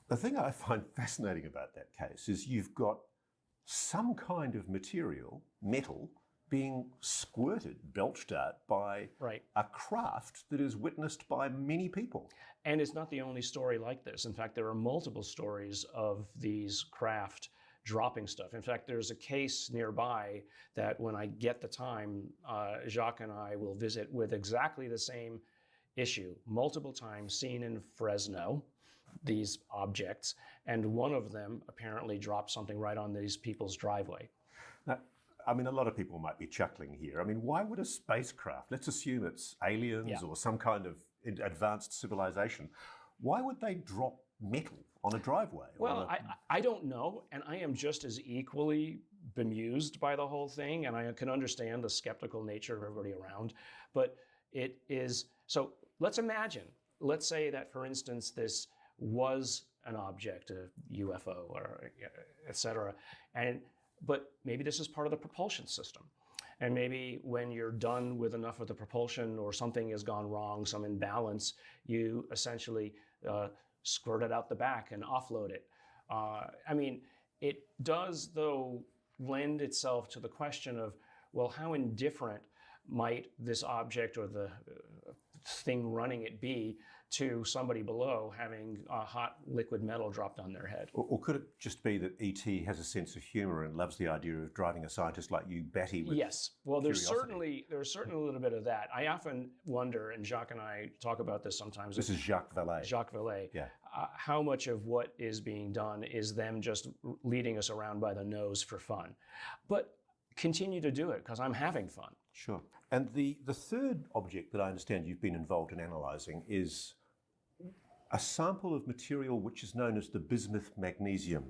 The thing I find fascinating about that case is you've got some kind of material, metal, being squirted, belched out by a craft that is witnessed by many people. And it's not the only story like this. In fact, there are multiple stories of these craft dropping stuff. In fact, there's a case nearby that when I get the time, Jacques and I will visit with exactly the same issue, multiple times seen in Fresno, these objects, and one of them apparently dropped something right on these people's driveway. Now, I mean, a lot of people might be chuckling here. I mean, why would a spacecraft, let's assume it's aliens or some kind of advanced civilization, why would they drop metal on a driveway? Well, I don't know, and I am just as equally bemused by the whole thing, and I can understand the skeptical nature of everybody around, but it is, so let's imagine let's say that, for instance, this was an object, a UFO, or et cetera, but maybe this is part of the propulsion system. And maybe when you're done with enough of the propulsion or something has gone wrong, some imbalance, you essentially squirt it out the back and offload it. I mean, it does, though, lend itself to the question of, well, how indifferent might this object or the thing running it be to somebody below having a hot liquid metal dropped on their head? Or could it just be that E.T. has a sense of humour and loves the idea of driving a scientist like you batty with Yes. Well, there's curiosity? certainly a little bit of that. I often wonder, and Jacques and I talk about this sometimes. This is Jacques Vallée. Jacques Vallée. Yeah. How much of what is being done is them just leading us around by the nose for fun? But continue to do it, because I'm having fun. Sure. And the third object that I understand you've been involved in analysing is a sample of material which is known as the bismuth magnesium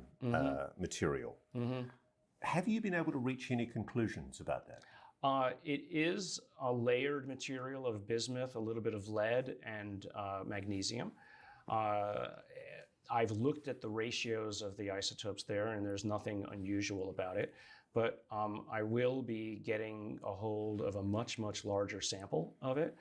material. Have you been able to reach any conclusions about that? It is a layered material of bismuth, a little bit of lead, and magnesium. I've looked at the ratios of the isotopes there, and there's nothing unusual about it. But I will be getting a hold of a much, much larger sample of it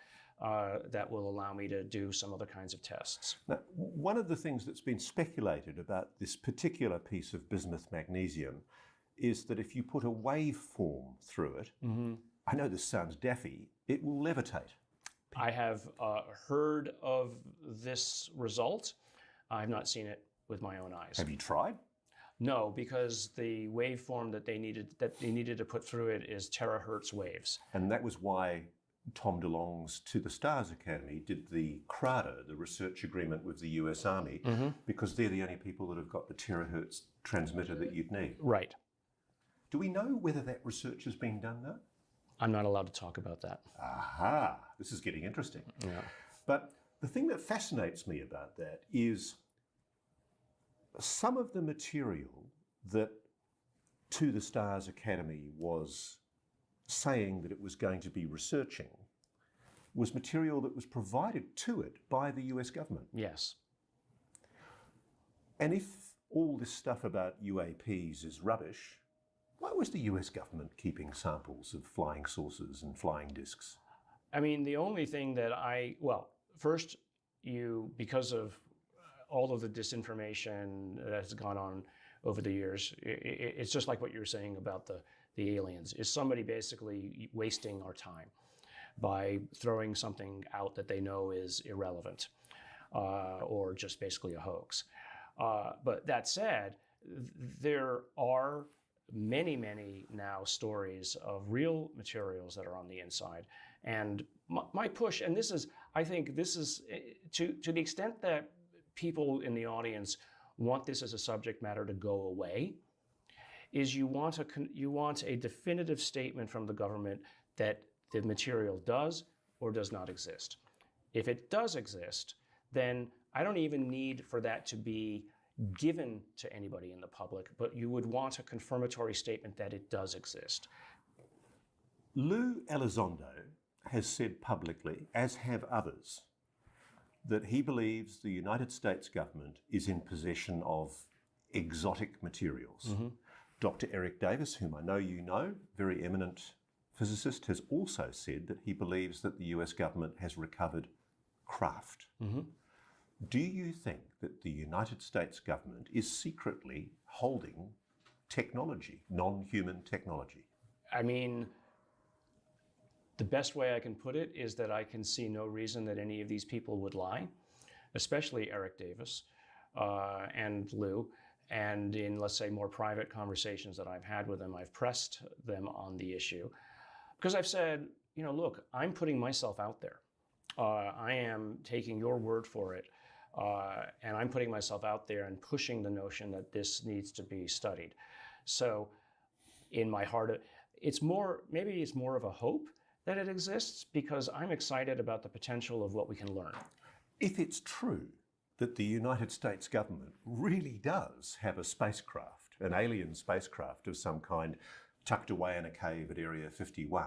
that will allow me to do some other kinds of tests. Now, one of the things that's been speculated about this particular piece of bismuth magnesium is that if you put a waveform through it, I know this sounds daffy, it will levitate. I have heard of this result. I've not seen it with my own eyes. Have you tried? No, because the waveform that they needed to put through it is terahertz waves. And that was why Tom DeLonge's To the Stars Academy did the CRADA, the research agreement with the US Army, because they're the only people that have got the terahertz transmitter that you'd need. Right. Do we know whether that research has been done now? I'm not allowed to talk about that. Aha, this is getting interesting. Yeah. But the thing that fascinates me about that is some of the material that To the Stars Academy was saying that it was going to be researching was material that was provided to it by the US government. Yes. And if all this stuff about UAPs is rubbish, why was the US government keeping samples of flying saucers and flying discs? I mean, the only thing that first, because of all of the disinformation that has gone on over the years, it's just like what you were saying about the aliens. Is somebody basically wasting our time by throwing something out that they know is irrelevant or just basically a hoax? But that said, there are many, many now stories of real materials that are on the inside. And my push, and this is, I think this is, to the extent that people in the audience want this as a subject matter to go away, is you want a definitive statement from the government that the material does or does not exist. If it does exist, then I don't even need for that to be given to anybody in the public, but you would want a confirmatory statement that it does exist. Lou Elizondo has said publicly, as have others, that he believes the United States government is in possession of exotic materials. Dr. Eric Davis, whom I know you know, very eminent physicist, has also said that he believes that the US government has recovered craft. Do you think that the United States government is secretly holding technology, non-human technology? I mean, the best way I can put it is that I can see no reason that any of these people would lie, especially Eric Davis and Lou. And in, let's say, more private conversations that I've had with them, I've pressed them on the issue. Because I've said, look, I'm putting myself out there. I am taking your word for it. And I'm putting myself out there and pushing the notion that this needs to be studied. So in my heart, maybe it's more of a hope that it exists, because I'm excited about the potential of what we can learn. If it's true that the United States government really does have a spacecraft, an alien spacecraft of some kind, tucked away in a cave at Area 51,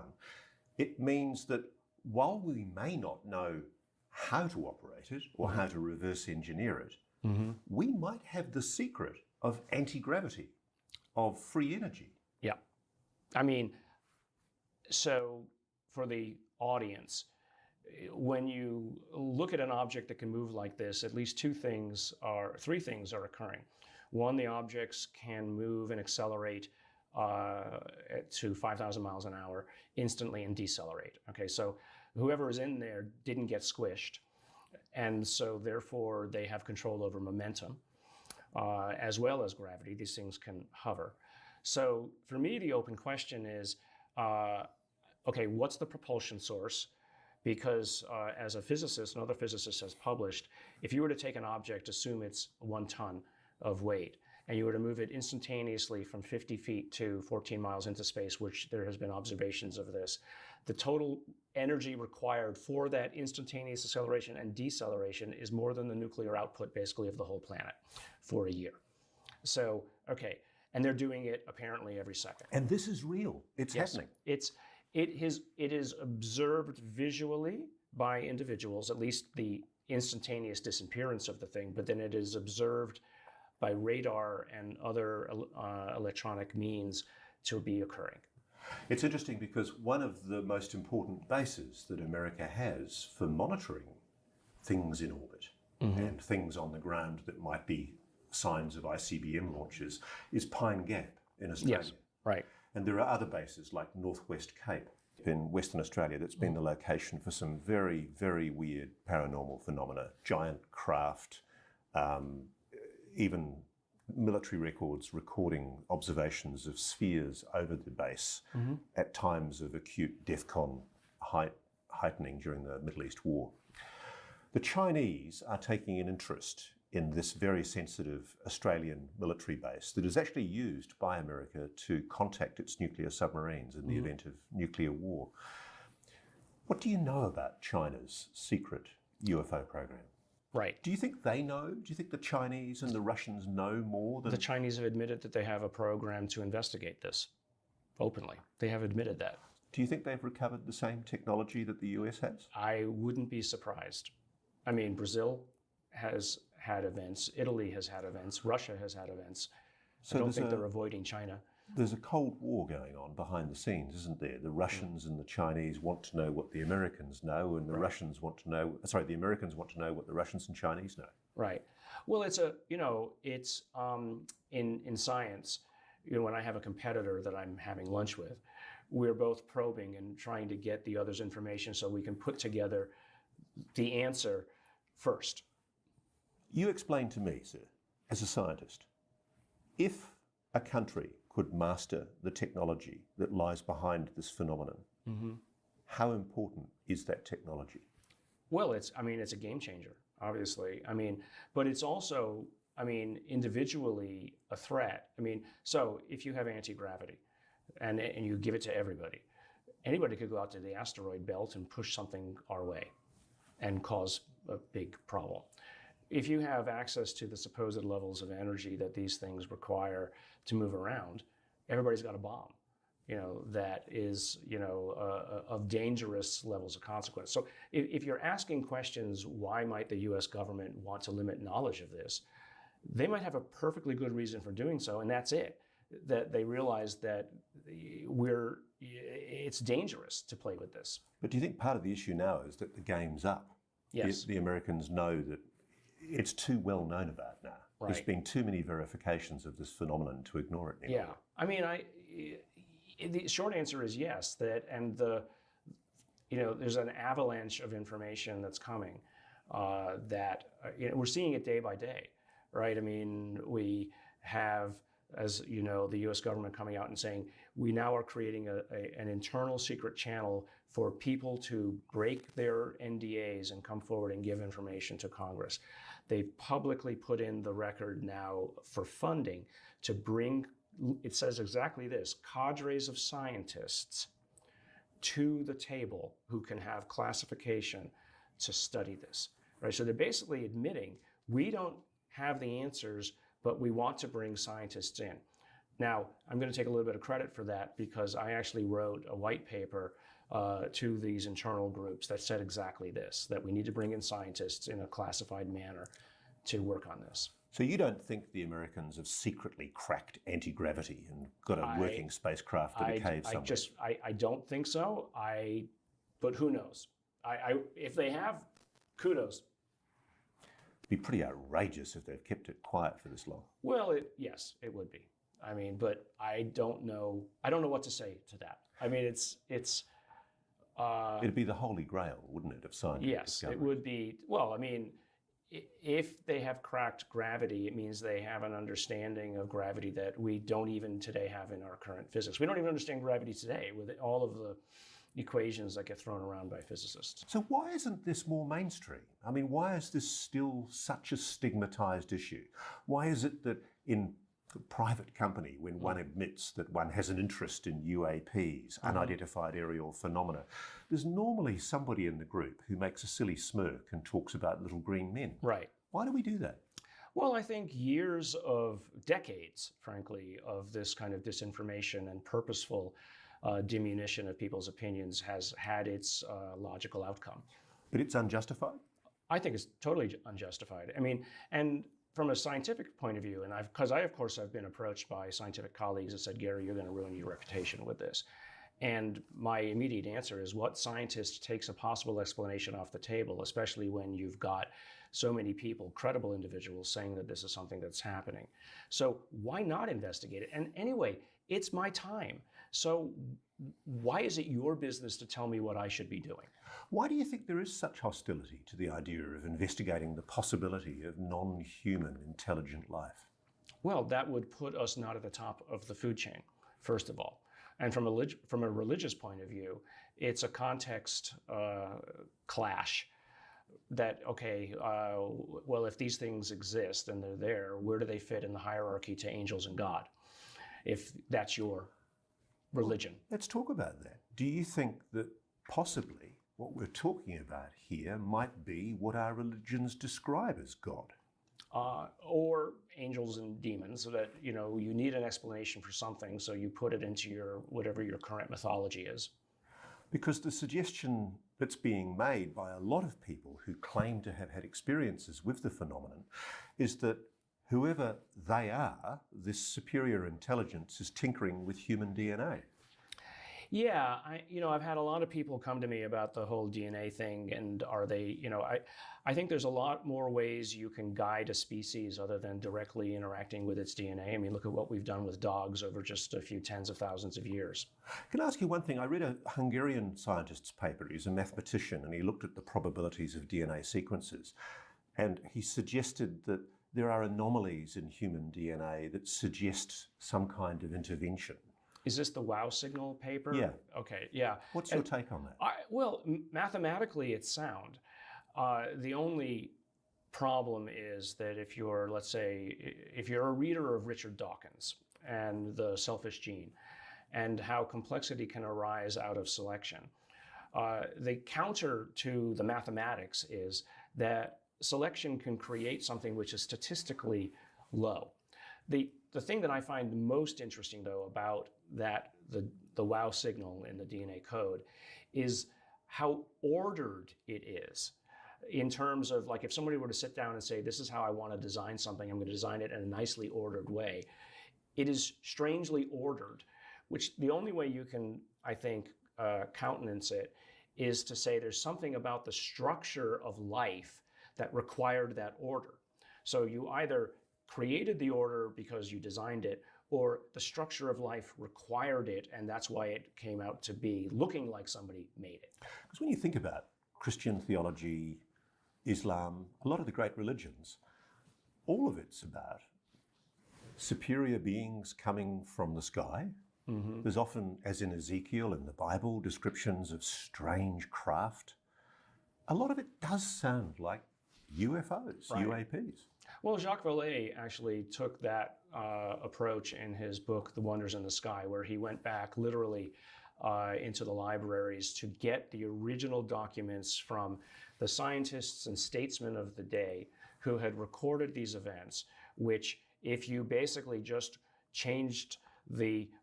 it means that while we may not know how to operate it or how to reverse engineer it, we might have the secret of anti-gravity, of free energy. Yeah. I mean, so for the audience, when you look at an object that can move like this, at least three things are occurring. One, the objects can move and accelerate to 5,000 miles an hour instantly and decelerate. Okay, so whoever is in there didn't get squished, and so therefore they have control over momentum as well as gravity. These things can hover. So for me, the open question is, okay, what's the propulsion source? Because as a physicist, another physicist has published, if you were to take an object, assume it's 1 ton of weight, and you were to move it instantaneously from 50 feet to 14 miles into space, which there has been observations of this, the total energy required for that instantaneous acceleration and deceleration is more than the nuclear output basically of the whole planet for a year. So, okay, and they're doing it apparently every second. And this is real. It's happening. It is observed visually by individuals, at least the instantaneous disappearance of the thing, but then it is observed by radar and other electronic means to be occurring. It's interesting because one of the most important bases that America has for monitoring things in orbit and things on the ground that might be signs of ICBM launches is Pine Gap in Australia. Yes, right. And there are other bases like Northwest Cape in Western Australia that's been the location for some very, very weird paranormal phenomena, giant craft, even military records recording observations of spheres over the base at times of acute DEFCON heightening during the Middle East War. The Chinese are taking an interest in this very sensitive Australian military base that is actually used by America to contact its nuclear submarines in the event of nuclear war. What do you know about China's secret UFO program? Right. Do you think they know? Do you think the Chinese and the Russians know more than... The Chinese have admitted that they have a program to investigate this openly. They have admitted that. Do you think they've recovered the same technology that the US has? I wouldn't be surprised. I mean, Brazil has had events, Italy has had events, Russia has had events. So I don't think they're avoiding China. There's a Cold War going on behind the scenes, isn't there? The Russians and the Chinese want to know what the Americans know, and the Russians want to know, the Americans want to know what the Russians and Chinese know. Right. Well, it's in science, when I have a competitor that I'm having lunch with, we're both probing and trying to get the other's information so we can put together the answer first. You explain to me, sir, as a scientist, if a country could master the technology that lies behind this phenomenon, how important is that technology? Well, it's a game changer, obviously. But it's also, individually a threat. So if you have anti-gravity and you give it to everybody, anybody could go out to the asteroid belt and push something our way and cause a big problem. If you have access to the supposed levels of energy that these things require to move around, everybody's got a bomb, that is, of dangerous levels of consequence. So if you're asking questions, why might the US government want to limit knowledge of this? They might have a perfectly good reason for doing so, and that's it. That they realize that it's dangerous to play with this. But do you think part of the issue now is that the game's up? Yes. The Americans know that it's too well known about now. Right. There's been too many verifications of this phenomenon to ignore it anymore. Yeah. The short answer is yes. There's an avalanche of information that's coming that we're seeing it day by day, right? We have, as you know, the U.S. government coming out and saying, we now are creating an internal secret channel for people to break their NDAs and come forward and give information to Congress. They've publicly put in the record now for funding to bring, it says exactly this, cadres of scientists to the table who can have classification to study this, right? So they're basically admitting we don't have the answers, but we want to bring scientists in. Now, I'm going to take a little bit of credit for that because I actually wrote a white paper to these internal groups that said exactly this, that we need to bring in scientists in a classified manner to work on this. So you don't think the Americans have secretly cracked anti-gravity and got a working spacecraft in a cave somewhere? I don't think so. But who knows? If they have, kudos. It'd be pretty outrageous if they've kept it quiet for this long. Well, yes, it would be. I mean, but I don't know. I don't know what to say to that. I mean, it's. It'd be the holy grail, wouldn't it, of science? Yes, it would be. Well, I mean, if they have cracked gravity, it means they have an understanding of gravity that we don't even today have in our current physics. We don't even understand gravity today with all of the equations that get thrown around by physicists. So why isn't this more mainstream? I mean, why is this still such a stigmatized issue? Why is it that in a private company, when one admits that one has an interest in UAPs, unidentified aerial phenomena, there's normally somebody in the group who makes a silly smirk and talks about little green men. Right. Why do we do that? Well, I think decades, frankly, of this kind of disinformation and purposeful diminution of people's opinions has had its logical outcome. But it's unjustified? I think it's totally unjustified. I mean, and from a scientific point of view, and of course I've been approached by scientific colleagues that said, Gary, you're going to ruin your reputation with this. And my immediate answer is, what scientist takes a possible explanation off the table, especially when you've got so many people, credible individuals, saying that this is something that's happening? So why not investigate it? And anyway, it's my time. So why is it your business to tell me what I should be doing? Why do you think there is such hostility to the idea of investigating the possibility of non-human intelligent life? Well, that would put us not at the top of the food chain, first of all. And from a religious point of view, it's a context clash that, okay, well, if these things exist and they're there, where do they fit in the hierarchy to angels and God, if that's your religion? Well, let's talk about that. Do you think that possibly what we're talking about here might be what our religions describe as God? Or angels and demons, so that, you need an explanation for something, so you put it into whatever your current mythology is. Because the suggestion that's being made by a lot of people who claim to have had experiences with the phenomenon is that whoever they are, this superior intelligence is tinkering with human DNA. Yeah, I've had a lot of people come to me about the whole DNA thing, and are they, I think there's a lot more ways you can guide a species other than directly interacting with its DNA. I mean, look at what we've done with dogs over just a few tens of thousands of years. Can I ask you one thing? I read a Hungarian scientist's paper. He's a mathematician, and he looked at the probabilities of DNA sequences, and he suggested that there are anomalies in human DNA that suggest some kind of intervention. Is this the WOW signal paper? Yeah. Okay, yeah. What's your take on that? Well, mathematically it's sound. The only problem is that if you're, let's say, if you're a reader of Richard Dawkins and the selfish gene and how complexity can arise out of selection, the counter to the mathematics is that selection can create something which is statistically low. The thing that I find most interesting, though, about the WOW signal in the DNA code is how ordered it is, in terms of, like, if somebody were to sit down and say, this is how I want to design something, I'm going to design it in a nicely ordered way. It is strangely ordered, which the only way you can, I think, countenance it is to say there's something about the structure of life that required that order. So you either created the order because you designed it, or the structure of life required it, and that's why it came out to be looking like somebody made it. Because when you think about Christian theology, Islam, a lot of the great religions, all of it's about superior beings coming from the sky. Mm-hmm. There's often, as in Ezekiel in the Bible, descriptions of strange craft. A lot of it does sound like UFOs, right. UAPs. Well, Jacques Vallée actually took that approach in his book, The Wonders in the Sky, where he went back literally into the libraries to get the original documents from the scientists and statesmen of the day who had recorded these events, which, if you basically just changed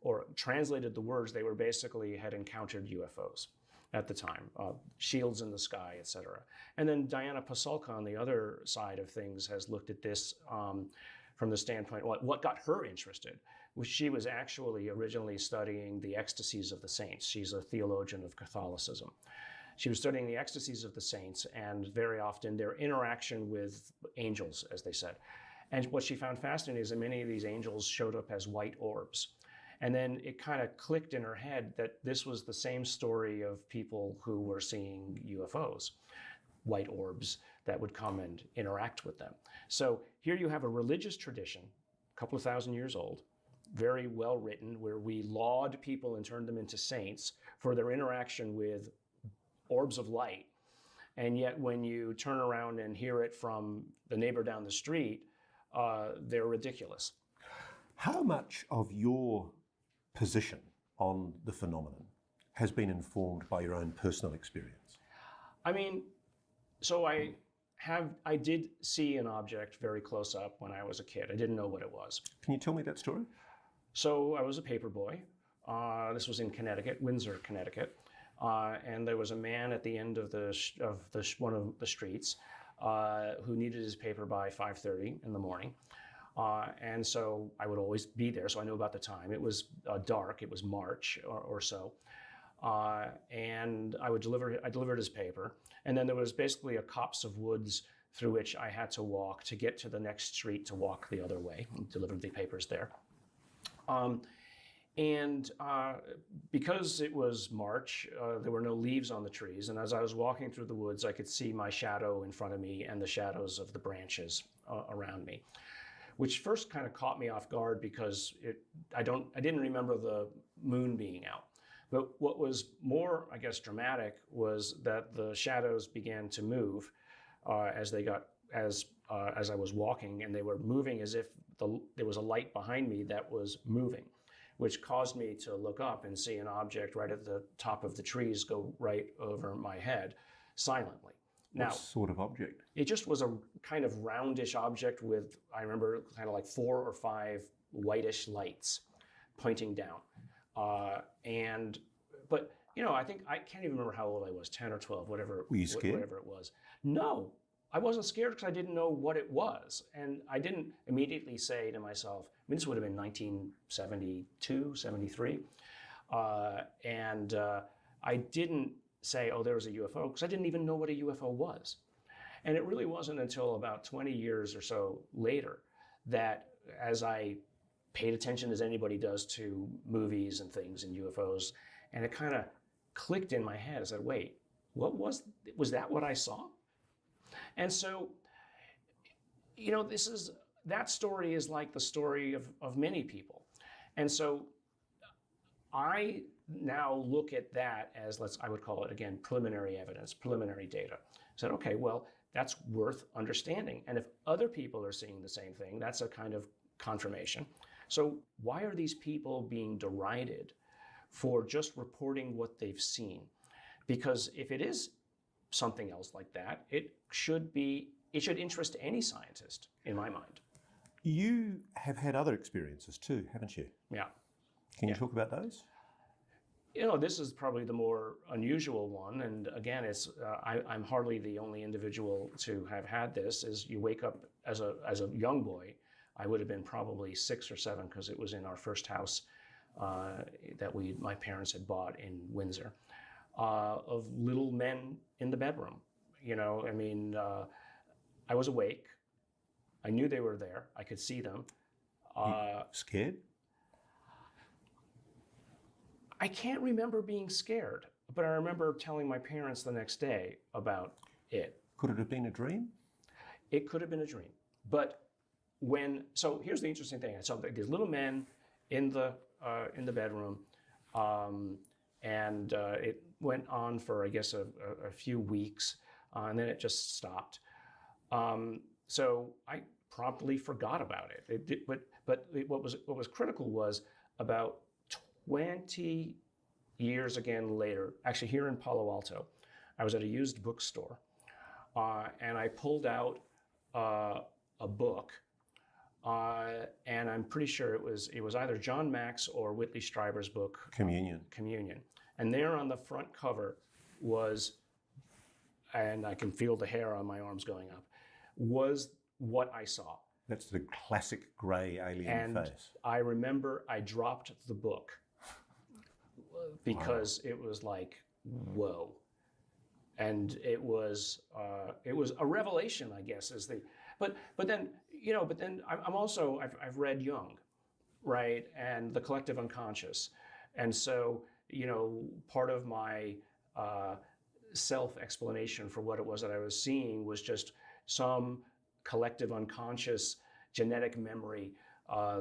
or translated the words, they were basically had encountered UFOs at the time, shields in the sky, etc. And then Diana Pasulka on the other side of things has looked at this from the standpoint, what got her interested? She was actually originally studying the ecstasies of the saints. She's a theologian of Catholicism. She was studying the ecstasies of the saints and very often their interaction with angels, as they said. And what she found fascinating is that many of these angels showed up as white orbs. And then it kind of clicked in her head that this was the same story of people who were seeing UFOs, white orbs that would come and interact with them. So here you have a religious tradition, a couple of thousand years old, very well written, where we laud people and turned them into saints for their interaction with orbs of light. And yet when you turn around and hear it from the neighbor down the street, they're ridiculous. How much of your position on the phenomenon has been informed by your own personal experience? I mean, so I did see an object very close up when I was a kid. I didn't know what it was. Can you tell me that story? So I was a paper boy. This was in Connecticut, Windsor, Connecticut. And there was a man at the end of one of the streets who needed his paper by 5:30 in the morning. And so I would always be there, so I knew about the time. It was dark, it was March or so. And I delivered his paper. And then there was basically a copse of woods through which I had to walk to get to the next street to walk the other way and deliver the papers there. Because it was March, there were no leaves on the trees. And as I was walking through the woods, I could see my shadow in front of me and the shadows of the branches around me, which first kind of caught me off guard because I didn't remember the moon being out. But what was more, I guess, dramatic was that the shadows began to move as I was walking, and they were moving as if there was a light behind me that was moving, which caused me to look up and see an object right at the top of the trees go right over my head silently. Now, what sort of object? It just was a kind of roundish object with, I remember, kind of like 4 or 5 whitish lights pointing down. But you know, I can't even remember how old I was, 10 or 12, whatever. Were you scared? Whatever it was. No, I wasn't scared because I didn't know what it was. And I didn't immediately say to myself, I mean, this would have been 1972, 73. I didn't say, oh, there was a UFO, because I didn't even know what a UFO was. And it really wasn't until about 20 years or so later that as I paid attention as anybody does to movies and things and UFOs, and it kind of clicked in my head. I said, wait, was that what I saw? And so, you know, that story is like the story of many people. And so I now look at that as, I would call it again, preliminary evidence, preliminary data. I said, okay, well, that's worth understanding. And if other people are seeing the same thing, that's a kind of confirmation. So why are these people being derided for just reporting what they've seen? Because if it is something else like that, it should interest any scientist, in my mind. You have had other experiences too, haven't you? Yeah. Can you talk about those? You know, this is probably the more unusual one, and again, I'm hardly the only individual to have had this. Is you wake up as a young boy, I would have been probably 6 or 7 because it was in our first house that my parents had bought in Windsor, of little men in the bedroom. You know, I mean, I was awake. I knew they were there. I could see them. Scared? I can't remember being scared, but I remember telling my parents the next day about it. Could it have been a dream? It could have been a dream. But so here's the interesting thing. So these little men in the bedroom, and it went on for, I guess, a few weeks, and then it just stopped. So I promptly forgot about it. But what was critical was about 20 years again later, actually here in Palo Alto, I was at a used bookstore, and I pulled out a book and I'm pretty sure it was either John Mack's or Whitley Strieber's book, Communion. Communion. And there on the front cover was, and I can feel the hair on my arms going up, was what I saw. That's the classic grey alien face. I remember I dropped the book because it was like, whoa. And it was a revelation, I guess, but then I'm also, I've read Jung, right? And the collective unconscious. And so, part of my self-explanation for what it was that I was seeing was just some collective unconscious genetic memory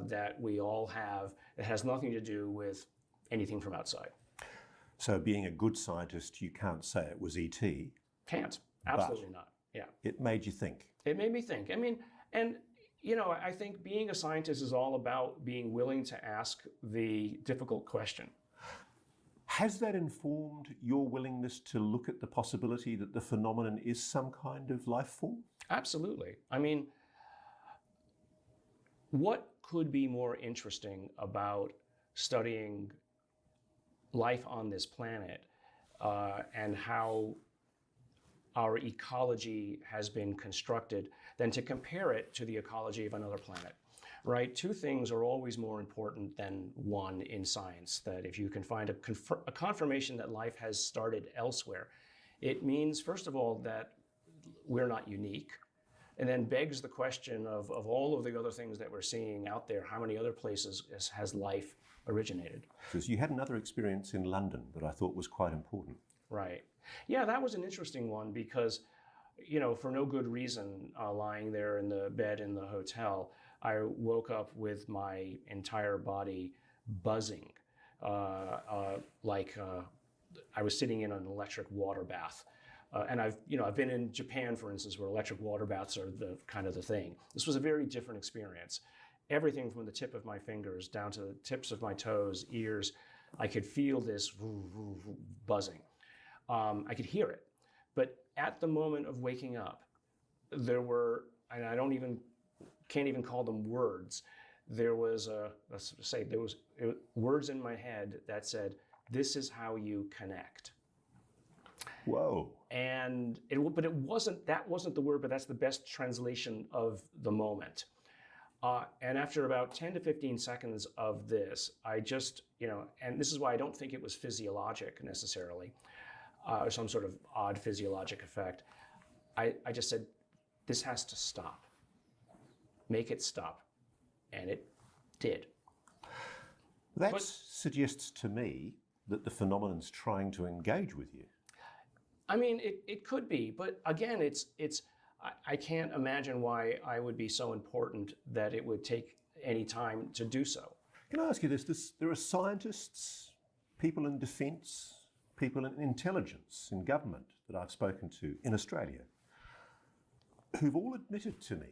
that we all have. It has nothing to do with anything from outside. So being a good scientist, you can't say it was E.T. Can't. Absolutely not. Yeah. It made you think. It made me think. I mean, and I think being a scientist is all about being willing to ask the difficult question. Has that informed your willingness to look at the possibility that the phenomenon is some kind of life form? Absolutely. I mean, what could be more interesting about studying life on this planet and how our ecology has been constructed than to compare it to the ecology of another planet, right? Two things are always more important than one in science, that if you can find a confirmation that life has started elsewhere, it means, first of all, that we're not unique, and then begs the question of all of the other things that we're seeing out there, how many other places has life originated? Because you had another experience in London that I thought was quite important. Right. Yeah, that was an interesting one because, for no good reason, lying there in the bed in the hotel, I woke up with my entire body buzzing, like I was sitting in an electric water bath. And I've been in Japan, for instance, where electric water baths are the kind of the thing. This was a very different experience. Everything from the tip of my fingers down to the tips of my toes, ears, I could feel this buzzing. I could hear it. But at the moment of waking up, there were, and I can't even call them words. There was words in my head that said, "This is how you connect." Whoa. And that wasn't the word, but that's the best translation of the moment. And after about 10 to 15 seconds of this, I just, and this is why I don't think it was physiologic necessarily, or some sort of odd physiologic effect. I just said, this has to stop. Make it stop. And it did. That suggests to me that the phenomenon's trying to engage with you. I mean, it could be, but again, I can't imagine why I would be so important that it would take any time to do so. Can I ask you this? There are scientists, people in defence, people in intelligence, in government that I've spoken to in Australia who've all admitted to me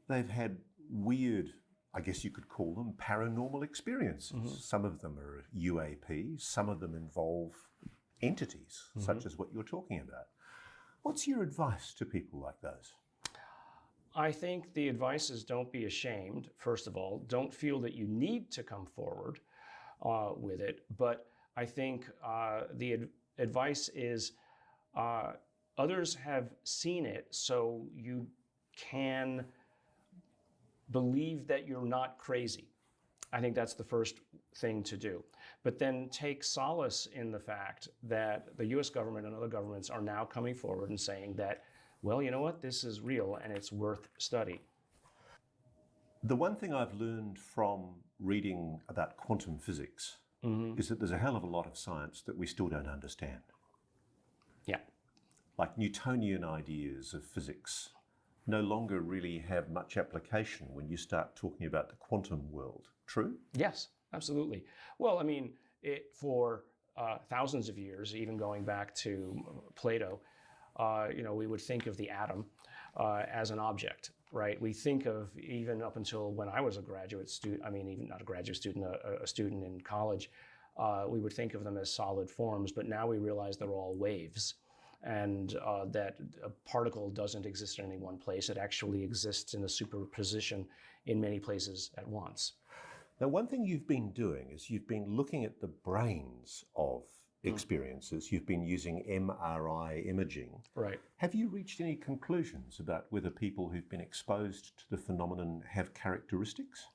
they've had weird, I guess you could call them, paranormal experiences. Mm-hmm. Some of them are UAP, some of them involve entities, mm-hmm. such as what you're talking about. What's your advice to people like those? I think the advice is don't be ashamed, first of all. Don't feel that you need to come forward with it. But I think the advice is others have seen it, so you can believe that you're not crazy. I think that's the first thing to do. But then take solace in the fact that the US government and other governments are now coming forward and saying that, well, you know what, this is real and it's worth study. The one thing I've learned from reading about quantum physics mm-hmm. is that there's a hell of a lot of science that we still don't understand. Yeah. Like Newtonian ideas of physics no longer really have much application when you start talking about the quantum world. True? Yes, absolutely. Well, I mean, for thousands of years, even going back to Plato, we would think of the atom as an object, right? We think of, even up until when I was a graduate student, I mean, even not a graduate student, a student in college, we would think of them as solid forms, but now we realize they're all waves. and that a particle doesn't exist in any one place. It actually exists in a superposition in many places at once. Now, one thing you've been doing is you've been looking at the brains of experiences. You've been using MRI imaging. Right. Have you reached any conclusions about whether people who've been exposed to the phenomenon have characteristics?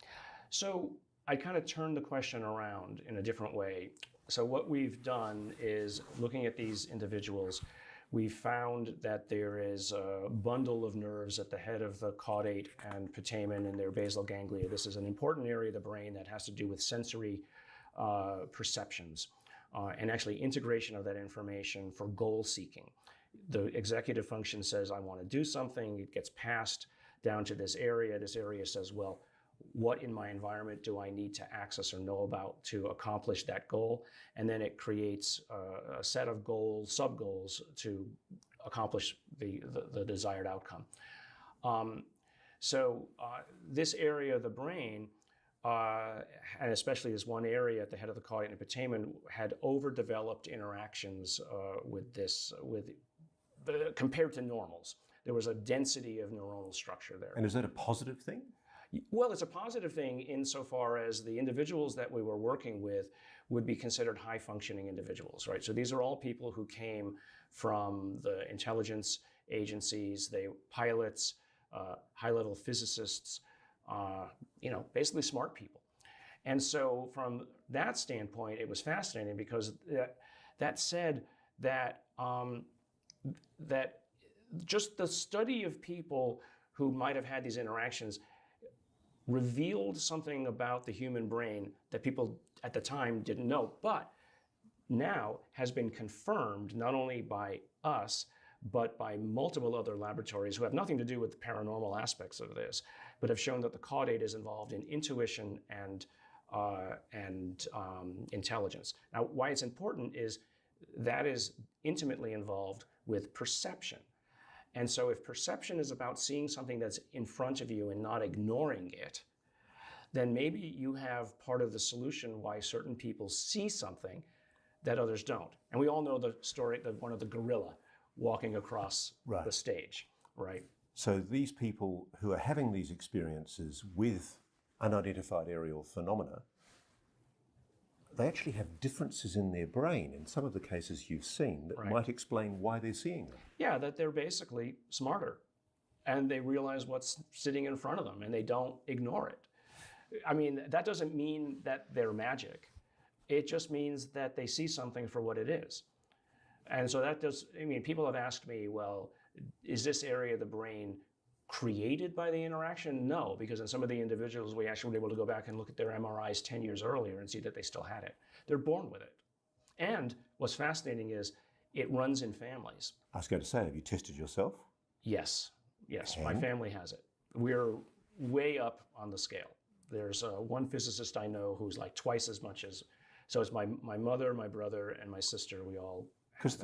So I kind of turned the question around in a different way. So what we've done is, looking at these individuals, we found that there is a bundle of nerves at the head of the caudate and putamen in their basal ganglia. This is an important area of the brain that has to do with sensory perceptions and actually integration of that information for goal seeking. The executive function says, I want to do something. It gets passed down to this area. This area says, well, what in my environment do I need to access or know about to accomplish that goal? And then it creates a set of goals, sub-goals, to accomplish the desired outcome. This area of the brain, and especially this one area at the head of the caudate and putamen, had overdeveloped interactions compared to normals. There was a density of neuronal structure there. And is that a positive thing? Well, it's a positive thing insofar as the individuals that we were working with would be considered high-functioning individuals, right? So these are all people who came from the intelligence agencies, they pilots, high-level physicists, basically smart people. And so from that standpoint, it was fascinating because that said that that just the study of people who might have had these interactions revealed something about the human brain that people at the time didn't know, but now has been confirmed not only by us, but by multiple other laboratories who have nothing to do with the paranormal aspects of this, but have shown that the caudate is involved in intuition and intelligence. Now, why it's important is that is intimately involved with perception. And so if perception is about seeing something that's in front of you and not ignoring it, then maybe you have part of the solution why certain people see something that others don't. And we all know the story of one of the gorilla walking across the stage, right? So these people who are having these experiences with unidentified aerial phenomena, they actually have differences in their brain in some of the cases you've seen that might explain why they're seeing them. Yeah, that they're basically smarter and they realize what's sitting in front of them and they don't ignore it. I mean, that doesn't mean that they're magic. It just means that they see something for what it is. And so people have asked me, well, is this area of the brain created by the interaction? No, because in some of the individuals, we actually were able to go back and look at their MRIs 10 years earlier and see that they still had it. They're born with it. And what's fascinating is it runs in families. I was going to say, have you tested yourself? Yes, my family has it. We're way up on the scale. There's one physicist I know who's like twice as much as, so it's my mother, my brother, and my sister, we all. Because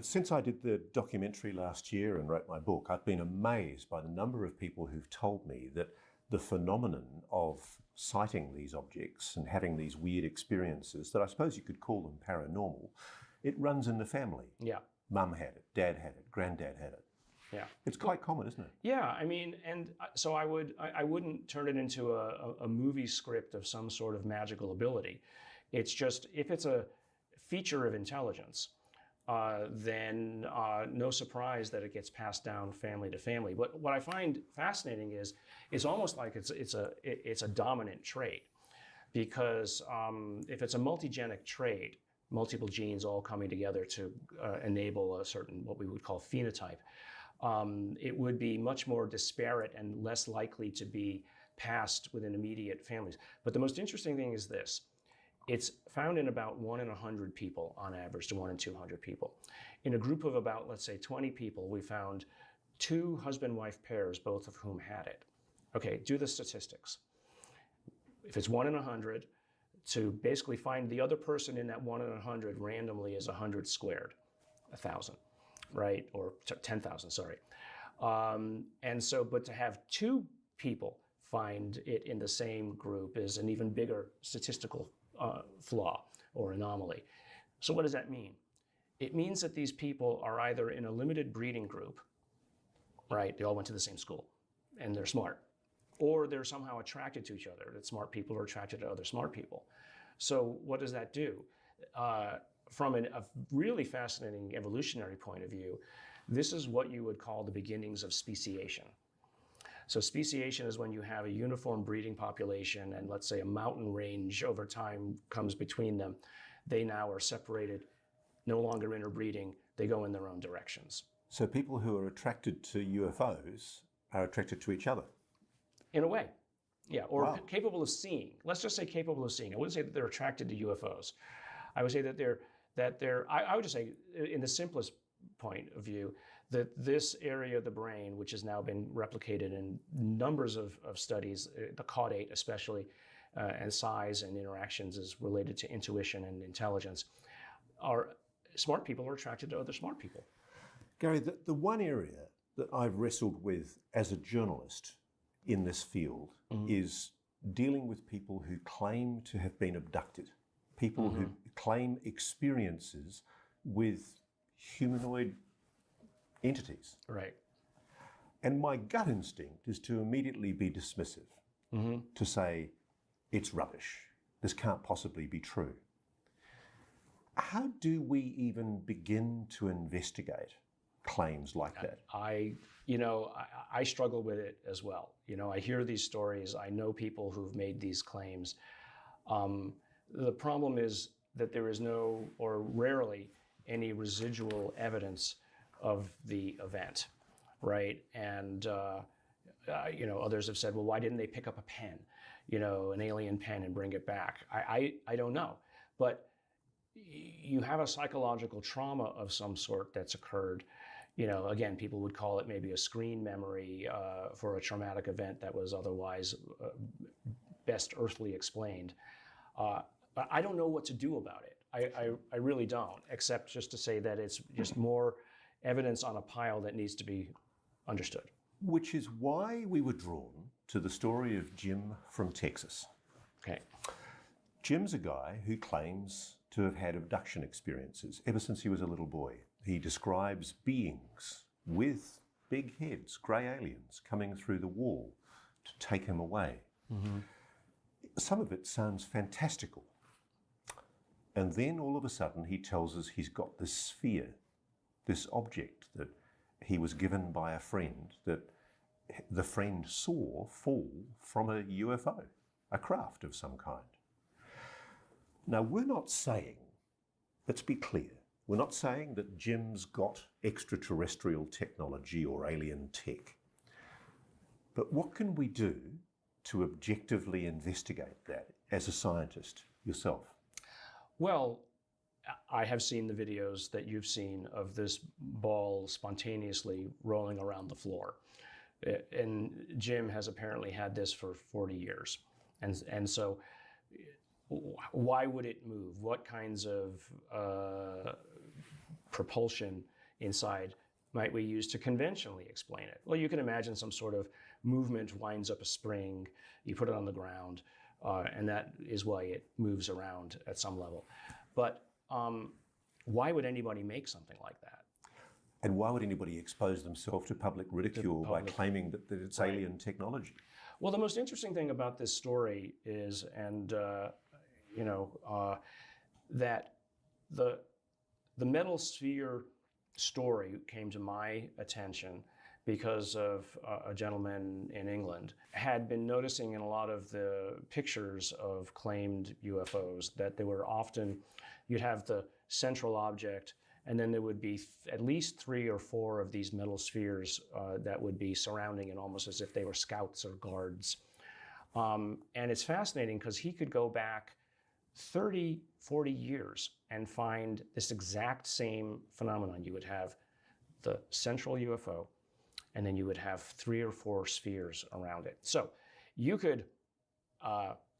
since I did the documentary last year and wrote my book, I've been amazed by the number of people who've told me that the phenomenon of sighting these objects and having these weird experiences, that I suppose you could call them paranormal, it runs in the family. Yeah. Mum had it, dad had it, granddad had it. Yeah. It's quite common, isn't it? Yeah, I mean, and so I wouldn't turn it into a movie script of some sort of magical ability. It's just, if it's a feature of intelligence, then no surprise that it gets passed down family to family. But what I find fascinating is it's almost like it's a dominant trait, because if it's a multigenic trait, multiple genes all coming together to enable a certain, what we would call phenotype, it would be much more disparate and less likely to be passed within immediate families. But the most interesting thing is this. It's found in about 1 in 100 people on average to 1 in 200 people. In a group of about, let's say, 20 people, we found 2 husband-wife pairs, both of whom had it. Okay, do the statistics. If it's 1 in 100, to basically find the other person in that 1 in 100 randomly is 100 squared, 1,000, right? Or 10,000, sorry. And so, but to have 2 people find it in the same group is an even bigger statistical flaw or anomaly. So what does that mean? it means that these people are either in a limited breeding group, right? They all went to the same school and they're smart, or they're somehow attracted to each other, that smart people are attracted to other smart people. So what does that do? From a really fascinating evolutionary point of view, this is what you would call the beginnings of speciation. So speciation is when you have a uniform breeding population and let's say a mountain range over time comes between them. They now are separated, no longer interbreeding, they go in their own directions. So people who are attracted to UFOs are attracted to each other? In a way, yeah, or Wow. capable of seeing. Let's just say capable of seeing. I wouldn't say that they're attracted to UFOs. I would say that I would just say, in the simplest point of view, that this area of the brain, which has now been replicated in numbers of studies, the caudate especially, and size and interactions is related to intuition and intelligence, smart people are attracted to other smart people. Gary, the one area that I've wrestled with as a journalist in this field is dealing with people who claim to have been abducted, people who claim experiences with humanoid entities. Right. And my gut instinct is to immediately be dismissive, to say, it's rubbish. This can't possibly be true. How do we even begin to investigate claims like that? I struggle with it as well. I hear these stories. I know people who've made these claims. The problem is that there is no, or rarely, any residual evidence of the event, right? And others have said, well, why didn't they pick up a pen, an alien pen, and bring it back? I don't know, but you have a psychological trauma of some sort that's occurred. Again, people would call it maybe a screen memory for a traumatic event that was otherwise best earthly explained. But I don't know what to do about it. I really don't, except just to say that it's just more evidence on a pile that needs to be understood. Which is why we were drawn to the story of Jim from Texas. Okay. Jim's a guy who claims to have had abduction experiences ever since he was a little boy. He describes beings with big heads, grey aliens, coming through the wall to take him away. Some of it sounds fantastical. And then all of a sudden he tells us he's got this sphere, this object that he was given by a friend that the friend saw fall from a UFO, a craft of some kind. Now, we're not saying, let's be clear, we're not saying that Jim's got extraterrestrial technology or alien tech. But what can we do to objectively investigate that as a scientist yourself? Well, I have seen the videos that you've seen of this ball spontaneously rolling around the floor. And Jim has apparently had this for 40 years. And so why would it move? What kinds of propulsion inside might we use to conventionally explain it? Well, you can imagine some sort of movement winds up a spring, you put it on the ground, and that is why it moves around at some level. But why would anybody make something like that? And why would anybody expose themselves to public ridicule by claiming that it's alien technology? Well, the most interesting thing about this story is, that the metal sphere story came to my attention because of a gentleman in England had been noticing in a lot of the pictures of claimed UFOs that they were often, you'd have the central object, and then there would be at least 3 or 4 of these metal spheres that would be surrounding it almost as if they were scouts or guards. And it's fascinating because he could go back 30, 40 years and find this exact same phenomenon. You would have the central UFO, and then you would have 3 or 4 spheres around it. So you could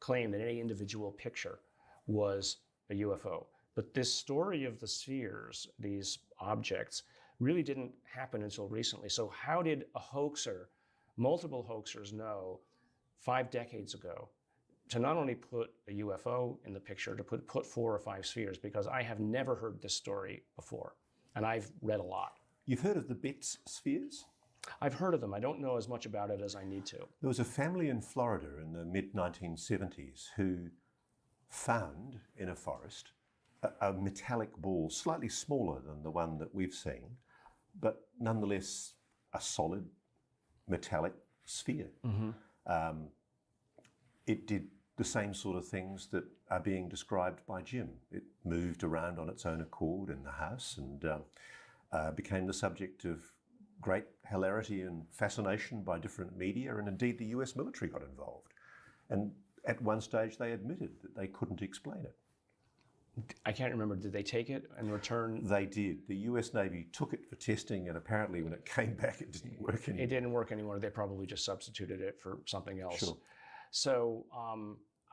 claim that any individual picture was a UFO. But this story of the spheres, these objects, really didn't happen until recently. So how did a hoaxer, multiple hoaxers know 5 decades ago to not only put a UFO in the picture, to put 4 or 5 spheres, because I have never heard this story before, and I've read a lot. You've heard of the Betz spheres? I've heard of them. I don't know as much about it as I need to. There was a family in Florida in the mid-1970s who found in a forest a metallic ball, slightly smaller than the one that we've seen, but nonetheless a solid metallic sphere. It did the same sort of things that are being described by Jim. It moved around on its own accord in the house and became the subject of great hilarity and fascination by different media, and indeed the US military got involved. And at one stage they admitted that they couldn't explain it. I can't remember, did they take it and return? They did. The US Navy took it for testing, and apparently when it came back it didn't work anymore. It didn't work anymore. They probably just substituted it for something else. Sure. So,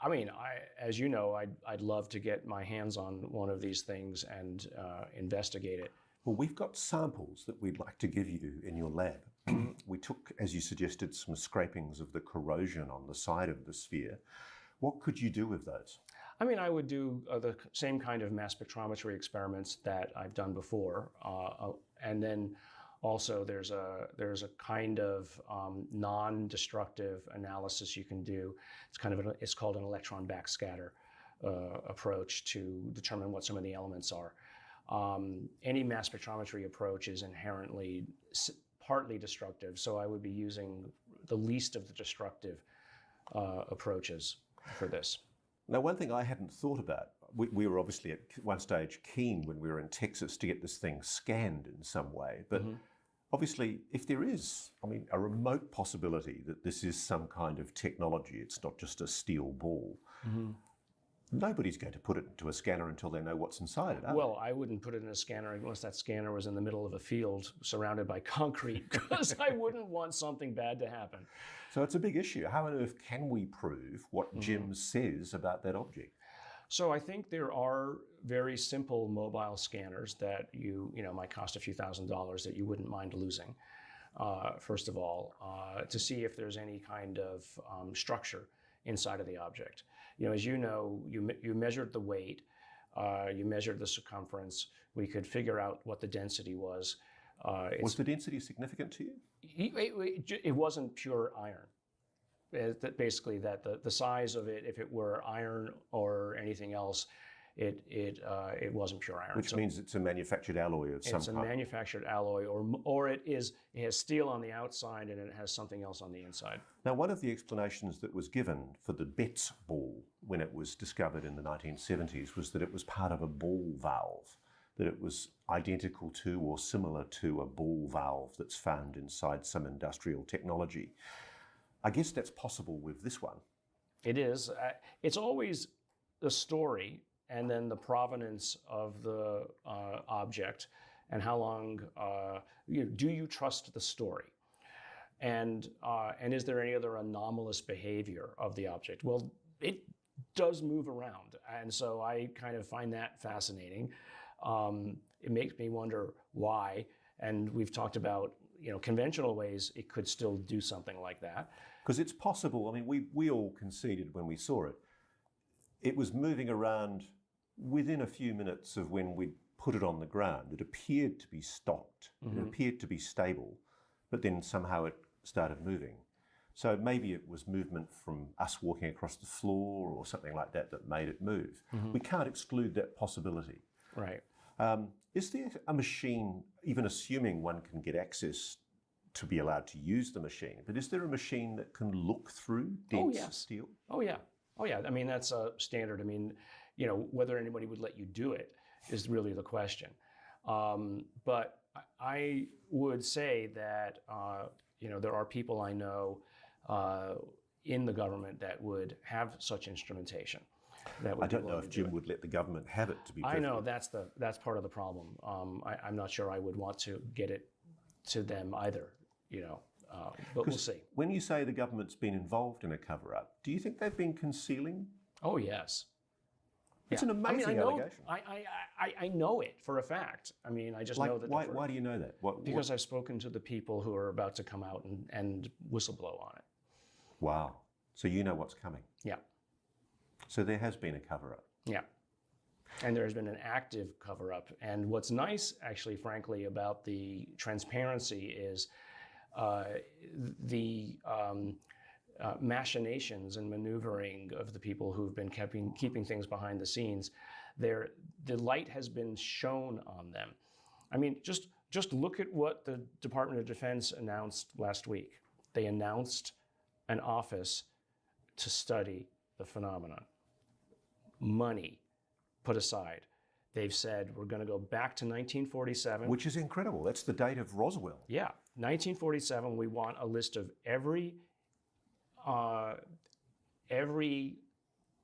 I mean, as you know, I'd love to get my hands on one of these things and investigate it. Well, we've got samples that we'd like to give you in your lab. We took, as you suggested, some scrapings of the corrosion on the side of the sphere. What could you do with those? I mean, I would do the same kind of mass spectrometry experiments that I've done before, and then also there's a kind of non-destructive analysis you can do. It's called an electron backscatter approach to determine what some of the elements are. Any mass spectrometry approach is inherently partly destructive, so I would be using the least of the destructive approaches for this. Now, one thing I hadn't thought about, we were obviously at one stage keen when we were in Texas to get this thing scanned in some way, but obviously if there is, I mean, a remote possibility that this is some kind of technology, it's not just a steel ball, nobody's going to put it into a scanner until they know what's inside it, are Well, I wouldn't put it in a scanner unless that scanner was in the middle of a field surrounded by concrete, because I wouldn't want something bad to happen. So it's a big issue. How on earth can we prove what Jim says about that object? So I think there are very simple mobile scanners that you know might cost a few $1,000s that you wouldn't mind losing. First of all, to see if there's any kind of structure inside of the object. You know, as you know, you measured the weight, you measured the circumference. We could figure out what the density was. Was the density significant to you? It wasn't pure iron. Basically, that the size of it, if it were iron or anything else, it wasn't pure iron. Which means it's a manufactured alloy of some kind. It's a manufactured alloy, or it has steel on the outside and it has something else on the inside. Now, one of the explanations that was given for the Betz ball when it was discovered in the 1970s was that it was part of a ball valve, that it was identical to or similar to a ball valve that's found inside some industrial technology. I guess that's possible with this one. It is. It's always the story and then the provenance of the object and how long do you trust the story? And is there any other anomalous behavior of the object? Well, it does move around. And so I kind of find that fascinating. It makes me wonder why. And we've talked about, you know, conventional ways it could still do something like that. Because it's possible. I mean, we all conceded when we saw it. It was moving around within a few minutes of when we put it on the ground. It appeared to be stopped. It appeared to be stable, but then somehow it started moving. So maybe it was movement from us walking across the floor or something like that that made it move. We can't exclude that possibility. Right. Is there a machine, even assuming one can get access to be allowed to use the machine, but is there a machine that can look through dense steel? Oh, yeah. Oh, yeah. I mean, that's a standard. I mean, you know, whether anybody would let you do it is really the question. But I would say that, you know, there are people I know in the government that would have such instrumentation. I don't know if Jim would let the government have it, to be perfectly. I know, that's part of the problem. I'm not sure I would want to get it to them either, you know, but we'll see. When you say the government's been involved in a cover-up, do you think they've been concealing? Oh, yes. It's an amazing allegation. I know it for a fact. I mean, I just know that. Why do you know that? Because I've spoken to the people who are about to come out and whistleblow on it. Wow. So you know what's coming. Yeah. So there has been a cover-up. Yeah. And there has been an active cover-up. And what's nice, actually, frankly, about the transparency is the machinations and maneuvering of the people who've been keeping things behind the scenes. The light has been shone on them. I mean, just look at what the Department of Defense announced last week. They announced an office to study the phenomenon. Money put aside. They've said we're going to go back to 1947. Which is incredible. That's the date of Roswell. Yeah, 1947. We want a list of every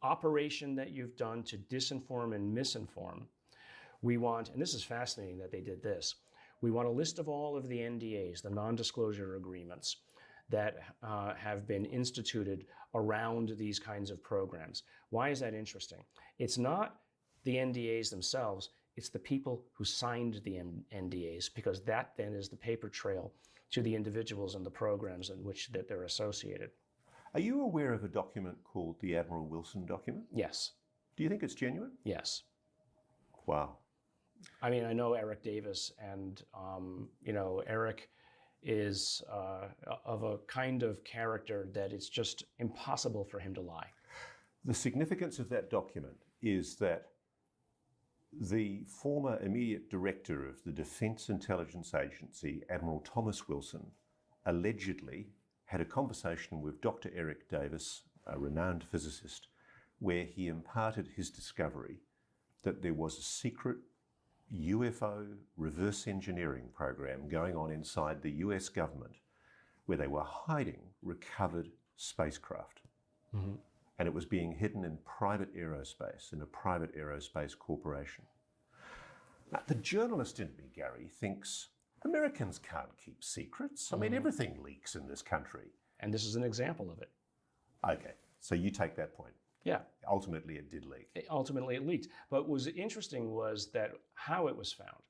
operation that you've done to disinform and misinform. We want, and this is fascinating that they did this, we want a list of all of the NDAs, the non-disclosure agreements, that have been instituted around these kinds of programs. Why is that interesting? It's not the NDAs themselves, it's the people who signed the NDAs, because that then is the paper trail to the individuals and the programs in which that they're associated. Are you aware of a document called the Admiral Wilson document? Yes. Do you think it's genuine? Yes. Wow. I mean, I know Eric Davis, and Eric is of a kind of character that it's just impossible for him to lie. The significance of that document is that the former immediate director of the Defense Intelligence Agency, Admiral Thomas Wilson, allegedly had a conversation with Dr. Eric Davis, a renowned physicist, where he imparted his discovery that there was a secret UFO reverse engineering program going on inside the US government where they were hiding recovered spacecraft. Mm-hmm. And it was being hidden in private aerospace, in a private aerospace corporation. Now, the journalist in me, Gary, thinks Americans can't keep secrets. I mean, everything leaks in this country. And this is an example of it. Okay, so you take that point. Yeah. Ultimately, it did leak. Ultimately, it leaked. But what was interesting was that how it was found.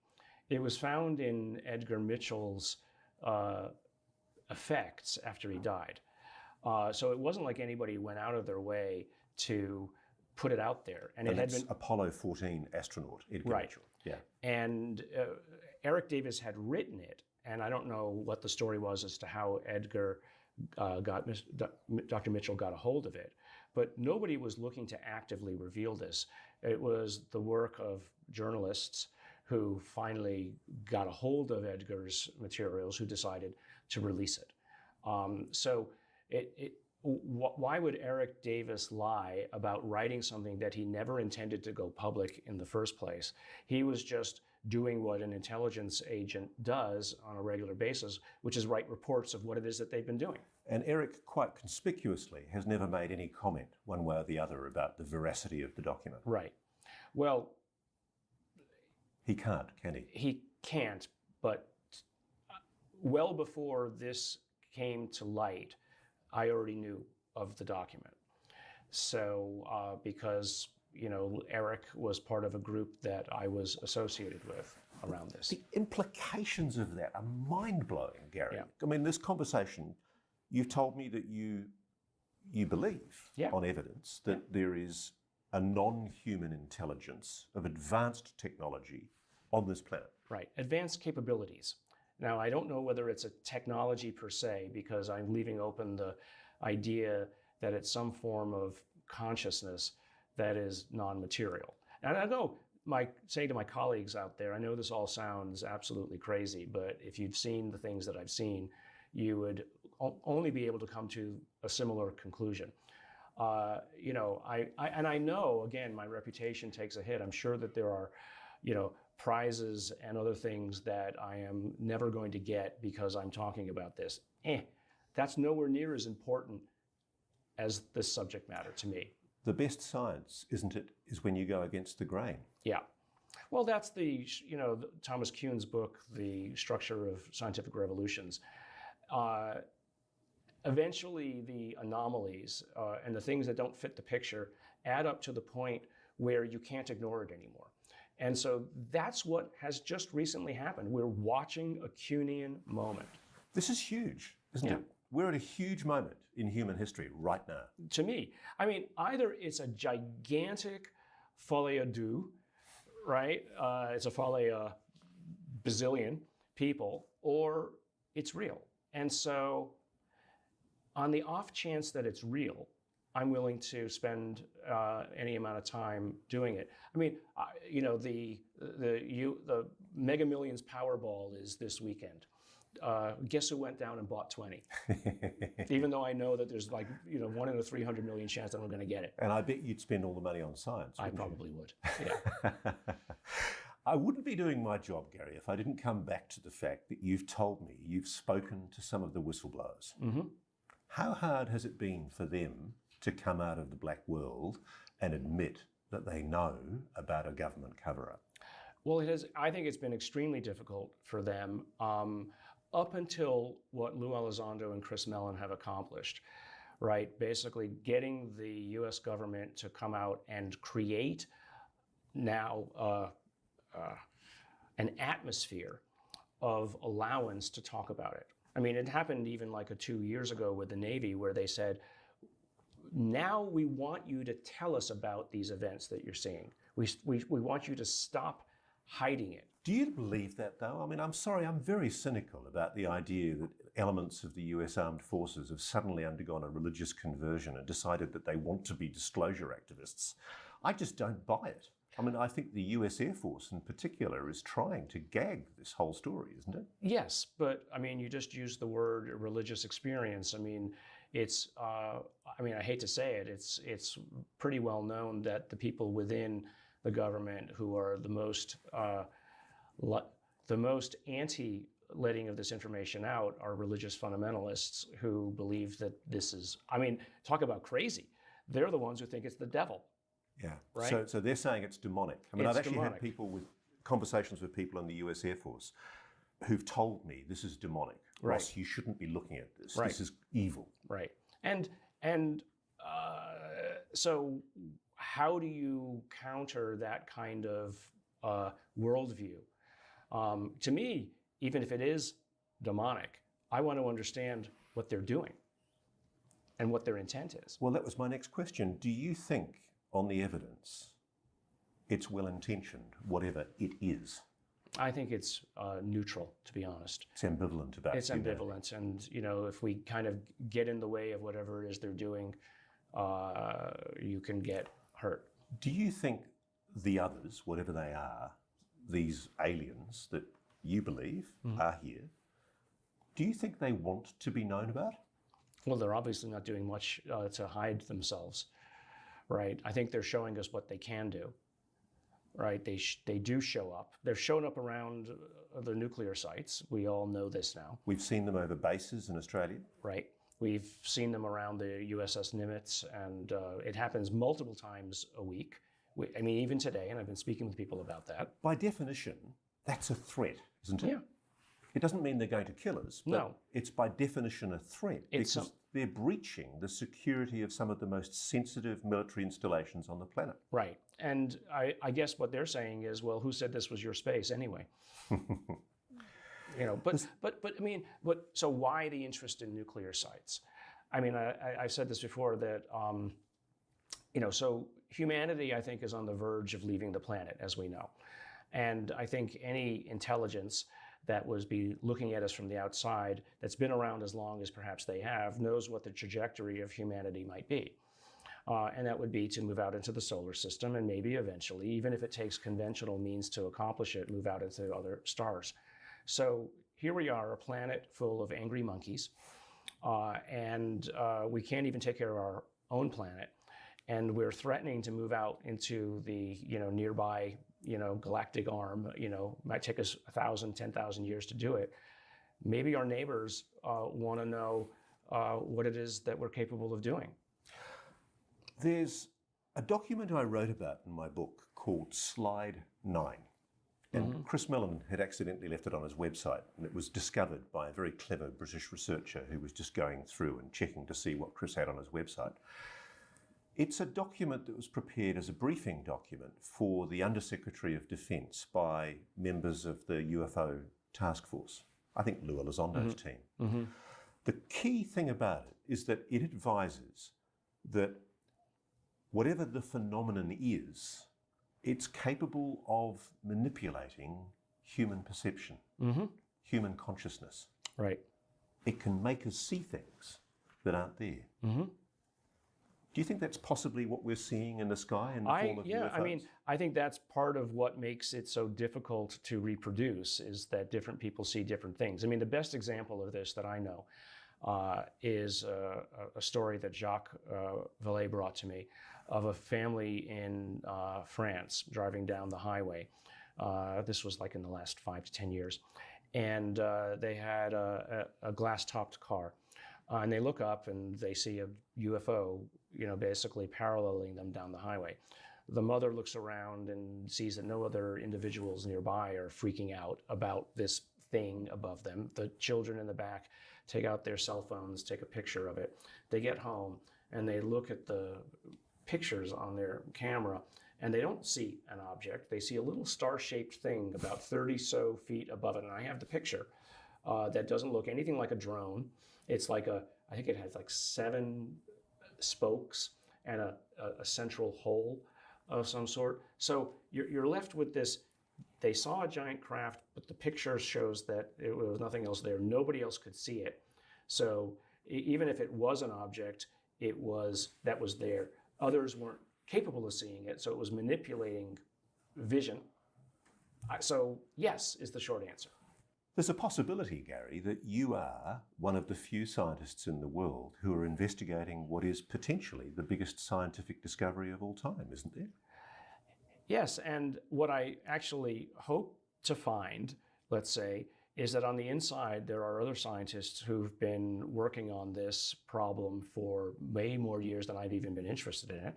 It was found in Edgar Mitchell's effects after he died. So it wasn't like anybody went out of their way to put it out there. And it had been Apollo 14 astronaut, Edgar Mitchell. Yeah. And Eric Davis had written it, and I don't know what the story was as to how Edgar Dr. Mitchell got a hold of it, but nobody was looking to actively reveal this. It was the work of journalists who finally got a hold of Edgar's materials, who decided to release it. Why would Eric Davis lie about writing something that he never intended to go public in the first place? He was just doing what an intelligence agent does on a regular basis, which is write reports of what it is that they've been doing. And Eric, quite conspicuously, has never made any comment one way or the other about the veracity of the document. Right. Well, he can't, can he? He can't, but well before this came to light, I already knew of the document. So, because Eric was part of a group that I was associated with around this. The implications of that are mind-blowing, Gary. Yeah. I mean, this conversation, you've told me that you believe on evidence that there is a non-human intelligence of advanced technology on this planet. Right, advanced capabilities. Now, I don't know whether it's a technology per se, because I'm leaving open the idea that it's some form of consciousness that is non-material. And I say to my colleagues out there, I know this all sounds absolutely crazy, but if you've seen the things that I've seen, you would only be able to come to a similar conclusion. I know, again, my reputation takes a hit. I'm sure that there are, prizes and other things that I am never going to get because I'm talking about this. That's nowhere near as important as this subject matter to me. The best science, isn't it, is when you go against the grain. Yeah. Well, that's Thomas Kuhn's book, The Structure of Scientific Revolutions. Eventually, the anomalies and the things that don't fit the picture add up to the point where you can't ignore it anymore. And so that's what has just recently happened. We're watching a Kuhnian moment. This is huge, isn't it? we're at a huge moment in human history right now. To me, I mean, either it's a gigantic folie à deux, right? It's a folie à bazillion people, or it's real. And so on the off chance that it's real, I'm willing to spend any amount of time doing it. I mean, you know, the Mega Millions Powerball is this weekend. Guess who went down and bought 20? Even though I know that there's like, you know, 1 in a 300 million chance that I'm going to get it. And I bet you'd spend all the money on science. I probably would. Yeah. I wouldn't be doing my job, Gary, if I didn't come back to the fact that you've told me you've spoken to some of the whistleblowers. Mm-hmm. How hard has it been for them to come out of the black world and admit that they know about a government cover-up? Well, it has. I think it's been extremely difficult for them up until what Lou Elizondo and Chris Mellon have accomplished, right? Basically getting the U.S. government to come out and create now an atmosphere of allowance to talk about it. I mean, it happened even like 2 years ago with the Navy, where they said, now we want you to tell us about these events that you're seeing. We want you to stop hiding it. Do you believe that, though? I mean, I'm sorry, I'm very cynical about the idea that elements of the US Armed Forces have suddenly undergone a religious conversion and decided that they want to be disclosure activists. I just don't buy it. I mean, I think the US Air Force in particular is trying to gag this whole story, isn't it? Yes, but I mean, you just used the word religious experience. I mean, it's, I mean, I hate to say it, it's pretty well known that the people within the government who are the most anti-letting of this information out are religious fundamentalists who believe that this is, I mean, talk about crazy. They're the ones who think it's the devil. Yeah. Right? So they're saying it's demonic. I mean, It's I've actually demonic. had people with conversations with people in the US Air Force who've told me this is demonic. Right. Ross, you shouldn't be looking at this. Right. This is evil. Right. And so how do you counter that kind of worldview? To me, even if it is demonic, I want to understand what they're doing and what their intent is. Well, that was my next question. Do you think, on the evidence, it's well-intentioned, whatever it is? I think it's neutral, to be honest. It's ambivalent about It's humanity. ambivalent, and you know, if we kind of get in the way of whatever it is they're doing, you can get hurt. Do you think the others, whatever they are, these aliens that you believe are here, do you think they want to be known about? Well, they're obviously not doing much to hide themselves, right? I think they're showing us what they can do, right? They do show up. They've shown up around the nuclear sites. We all know this now. We've seen them over bases in Australia. Right. We've seen them around the USS Nimitz, and it happens multiple times a week. I mean, even today, and I've been speaking with people about that. By definition, that's a threat, isn't it? Yeah. It doesn't mean they're going to kill us, but No. it's by definition a threat It's because they're breaching the security of some of the most sensitive military installations on the planet. Right. And I guess what they're saying is, well, who said this was your space anyway? You know, but I mean, so why the interest in nuclear sites? I mean, I've said this before that, you know, so humanity, I think, is on the verge of leaving the planet, as we know. And I think any intelligence that was be looking at us from the outside, that's been around as long as perhaps they have, knows what the trajectory of humanity might be. And that would be to move out into the solar system and maybe eventually, even if it takes conventional means to accomplish it, move out into other stars. So here we are, a planet full of angry monkeys, and we can't even take care of our own planet. And we're threatening to move out into the, you know, nearby, you know, galactic arm. You know, might take us 1,000, 10,000 years to do it. Maybe our neighbors want to know what it is that we're capable of doing. There's a document I wrote about in my book called Slide 9. And Chris Mellon had accidentally left it on his website, and it was discovered by a very clever British researcher who was just going through and checking to see what Chris had on his website. It's a document that was prepared as a briefing document for the Undersecretary of Defence by members of the UFO task force, I think Lou Elizondo's team. The key thing about it is that it advises that whatever the phenomenon is, it's capable of manipulating human perception, human consciousness. Right. It can make us see things that aren't there. Do you think that's possibly what we're seeing in the sky in the form of UFOs? I mean, I think that's part of what makes it so difficult to reproduce, is that different people see different things. I mean, the best example of this that I know is a story that Jacques Vallée brought to me of a family in France driving down the highway. This was like in the last 5 to 10 years. And they had a glass-topped car. And they look up and they see a UFO, basically paralleling them down the highway. The mother looks around and sees that no other individuals nearby are freaking out about this thing above them. The children in the back take out their cell phones, take a picture of it. They get home and they look at the pictures on their camera and they don't see an object. They see a little star-shaped thing about 30 so feet above it. And I have the picture that doesn't look anything like a drone. It's like I think it has like 7 spokes and a central hole of some sort. So you're left with this. They saw a giant craft, but the picture shows that it was nothing else there. Nobody else could see it. So even if it was an object, that was there. Others weren't capable of seeing it, so it was manipulating vision. So yes is the short answer. There's a possibility, Gary, that you are one of the few scientists in the world who are investigating what is potentially the biggest scientific discovery of all time, isn't there? Yes, and what I actually hope to find, let's say, is that on the inside there are other scientists who've been working on this problem for way more years than I've even been interested in it.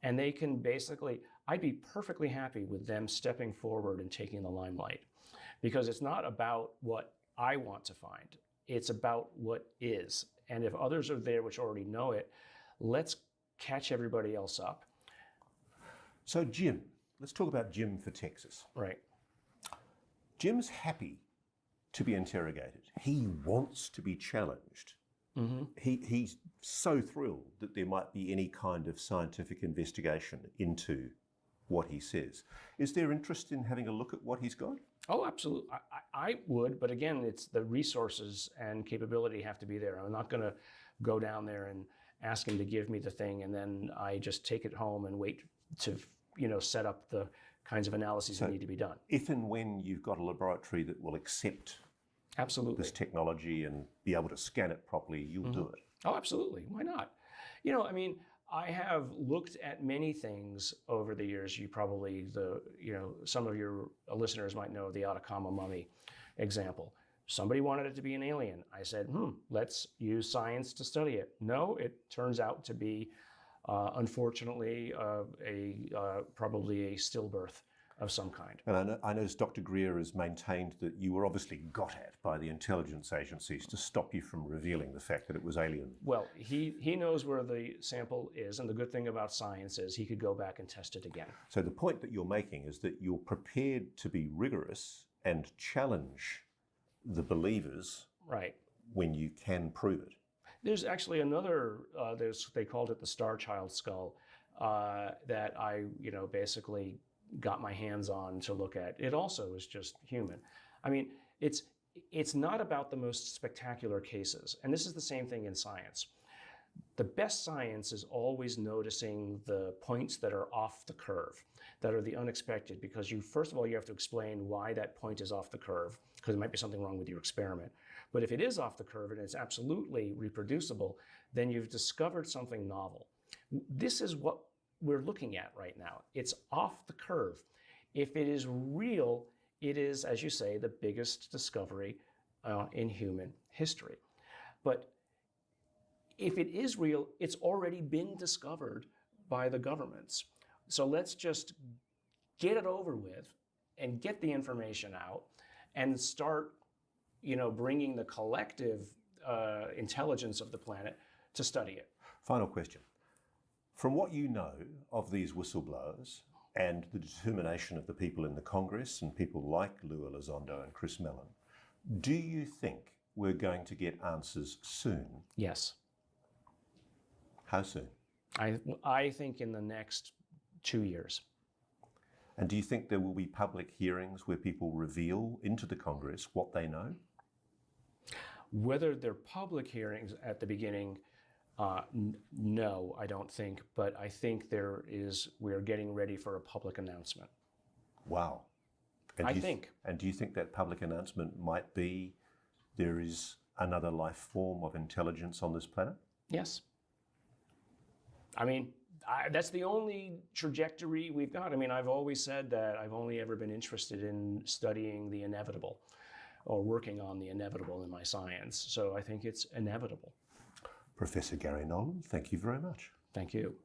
And they can basically, I'd be perfectly happy with them stepping forward and taking the limelight. Because it's not about what I want to find, it's about what is. And if others are there which already know it, let's catch everybody else up. So Jim, let's talk about Jim for Texas. Right. Jim's happy to be interrogated. He wants to be challenged. He's so thrilled that there might be any kind of scientific investigation into what he says. Is there interest in having a look at what he's got? Oh, absolutely. I would, but again, it's the resources and capability have to be there. I'm not going to go down there and ask him to give me the thing and then I just take it home and wait to, set up the kinds of analyses that need to be done. If and when you've got a laboratory that will accept this technology and be able to scan it properly, you'll do it. Oh, absolutely. Why not? I have looked at many things over the years. You probably, some of your listeners might know the Atacama mummy example. Somebody wanted it to be an alien. I said, let's use science to study it. No, it turns out to be, unfortunately, probably a stillbirth of some kind. And I notice Dr. Greer has maintained that you were obviously got at by the intelligence agencies to stop you from revealing the fact that it was alien. Well, he knows where the sample is, and the good thing about science is he could go back and test it again. So the point that you're making is that you're prepared to be rigorous and challenge the believers when you can prove it. There's actually another, they called it the Star Child skull, that I, basically got my hands on to look at. It also is just human. I mean, it's not about the most spectacular cases. And this is the same thing in science. The best science is always noticing the points that are off the curve, that are the unexpected, because first of all, you have to explain why that point is off the curve, because there might be something wrong with your experiment. But if it is off the curve and it's absolutely reproducible, then you've discovered something novel. This is what we're looking at right now. It's off the curve. If it is real, it is, as you say, the biggest discovery in human history. But if it is real, it's already been discovered by the governments. So let's just get it over with and get the information out and start, bringing the collective intelligence of the planet to study it. Final question. From what you know of these whistleblowers and the determination of the people in the Congress and people like Lou Elizondo and Chris Mellon, do you think we're going to get answers soon? Yes. How soon? I think in the next 2 years. And do you think there will be public hearings where people reveal into the Congress what they know? Whether they're public hearings at the beginning, no, I don't think. But I think we're getting ready for a public announcement. Wow. And do you think that public announcement might be there is another life form of intelligence on this planet? Yes. I mean, that's the only trajectory we've got. I mean, I've always said that I've only ever been interested in studying the inevitable or working on the inevitable in my science. So I think it's inevitable. Professor Gary Nolan, thank you very much. Thank you.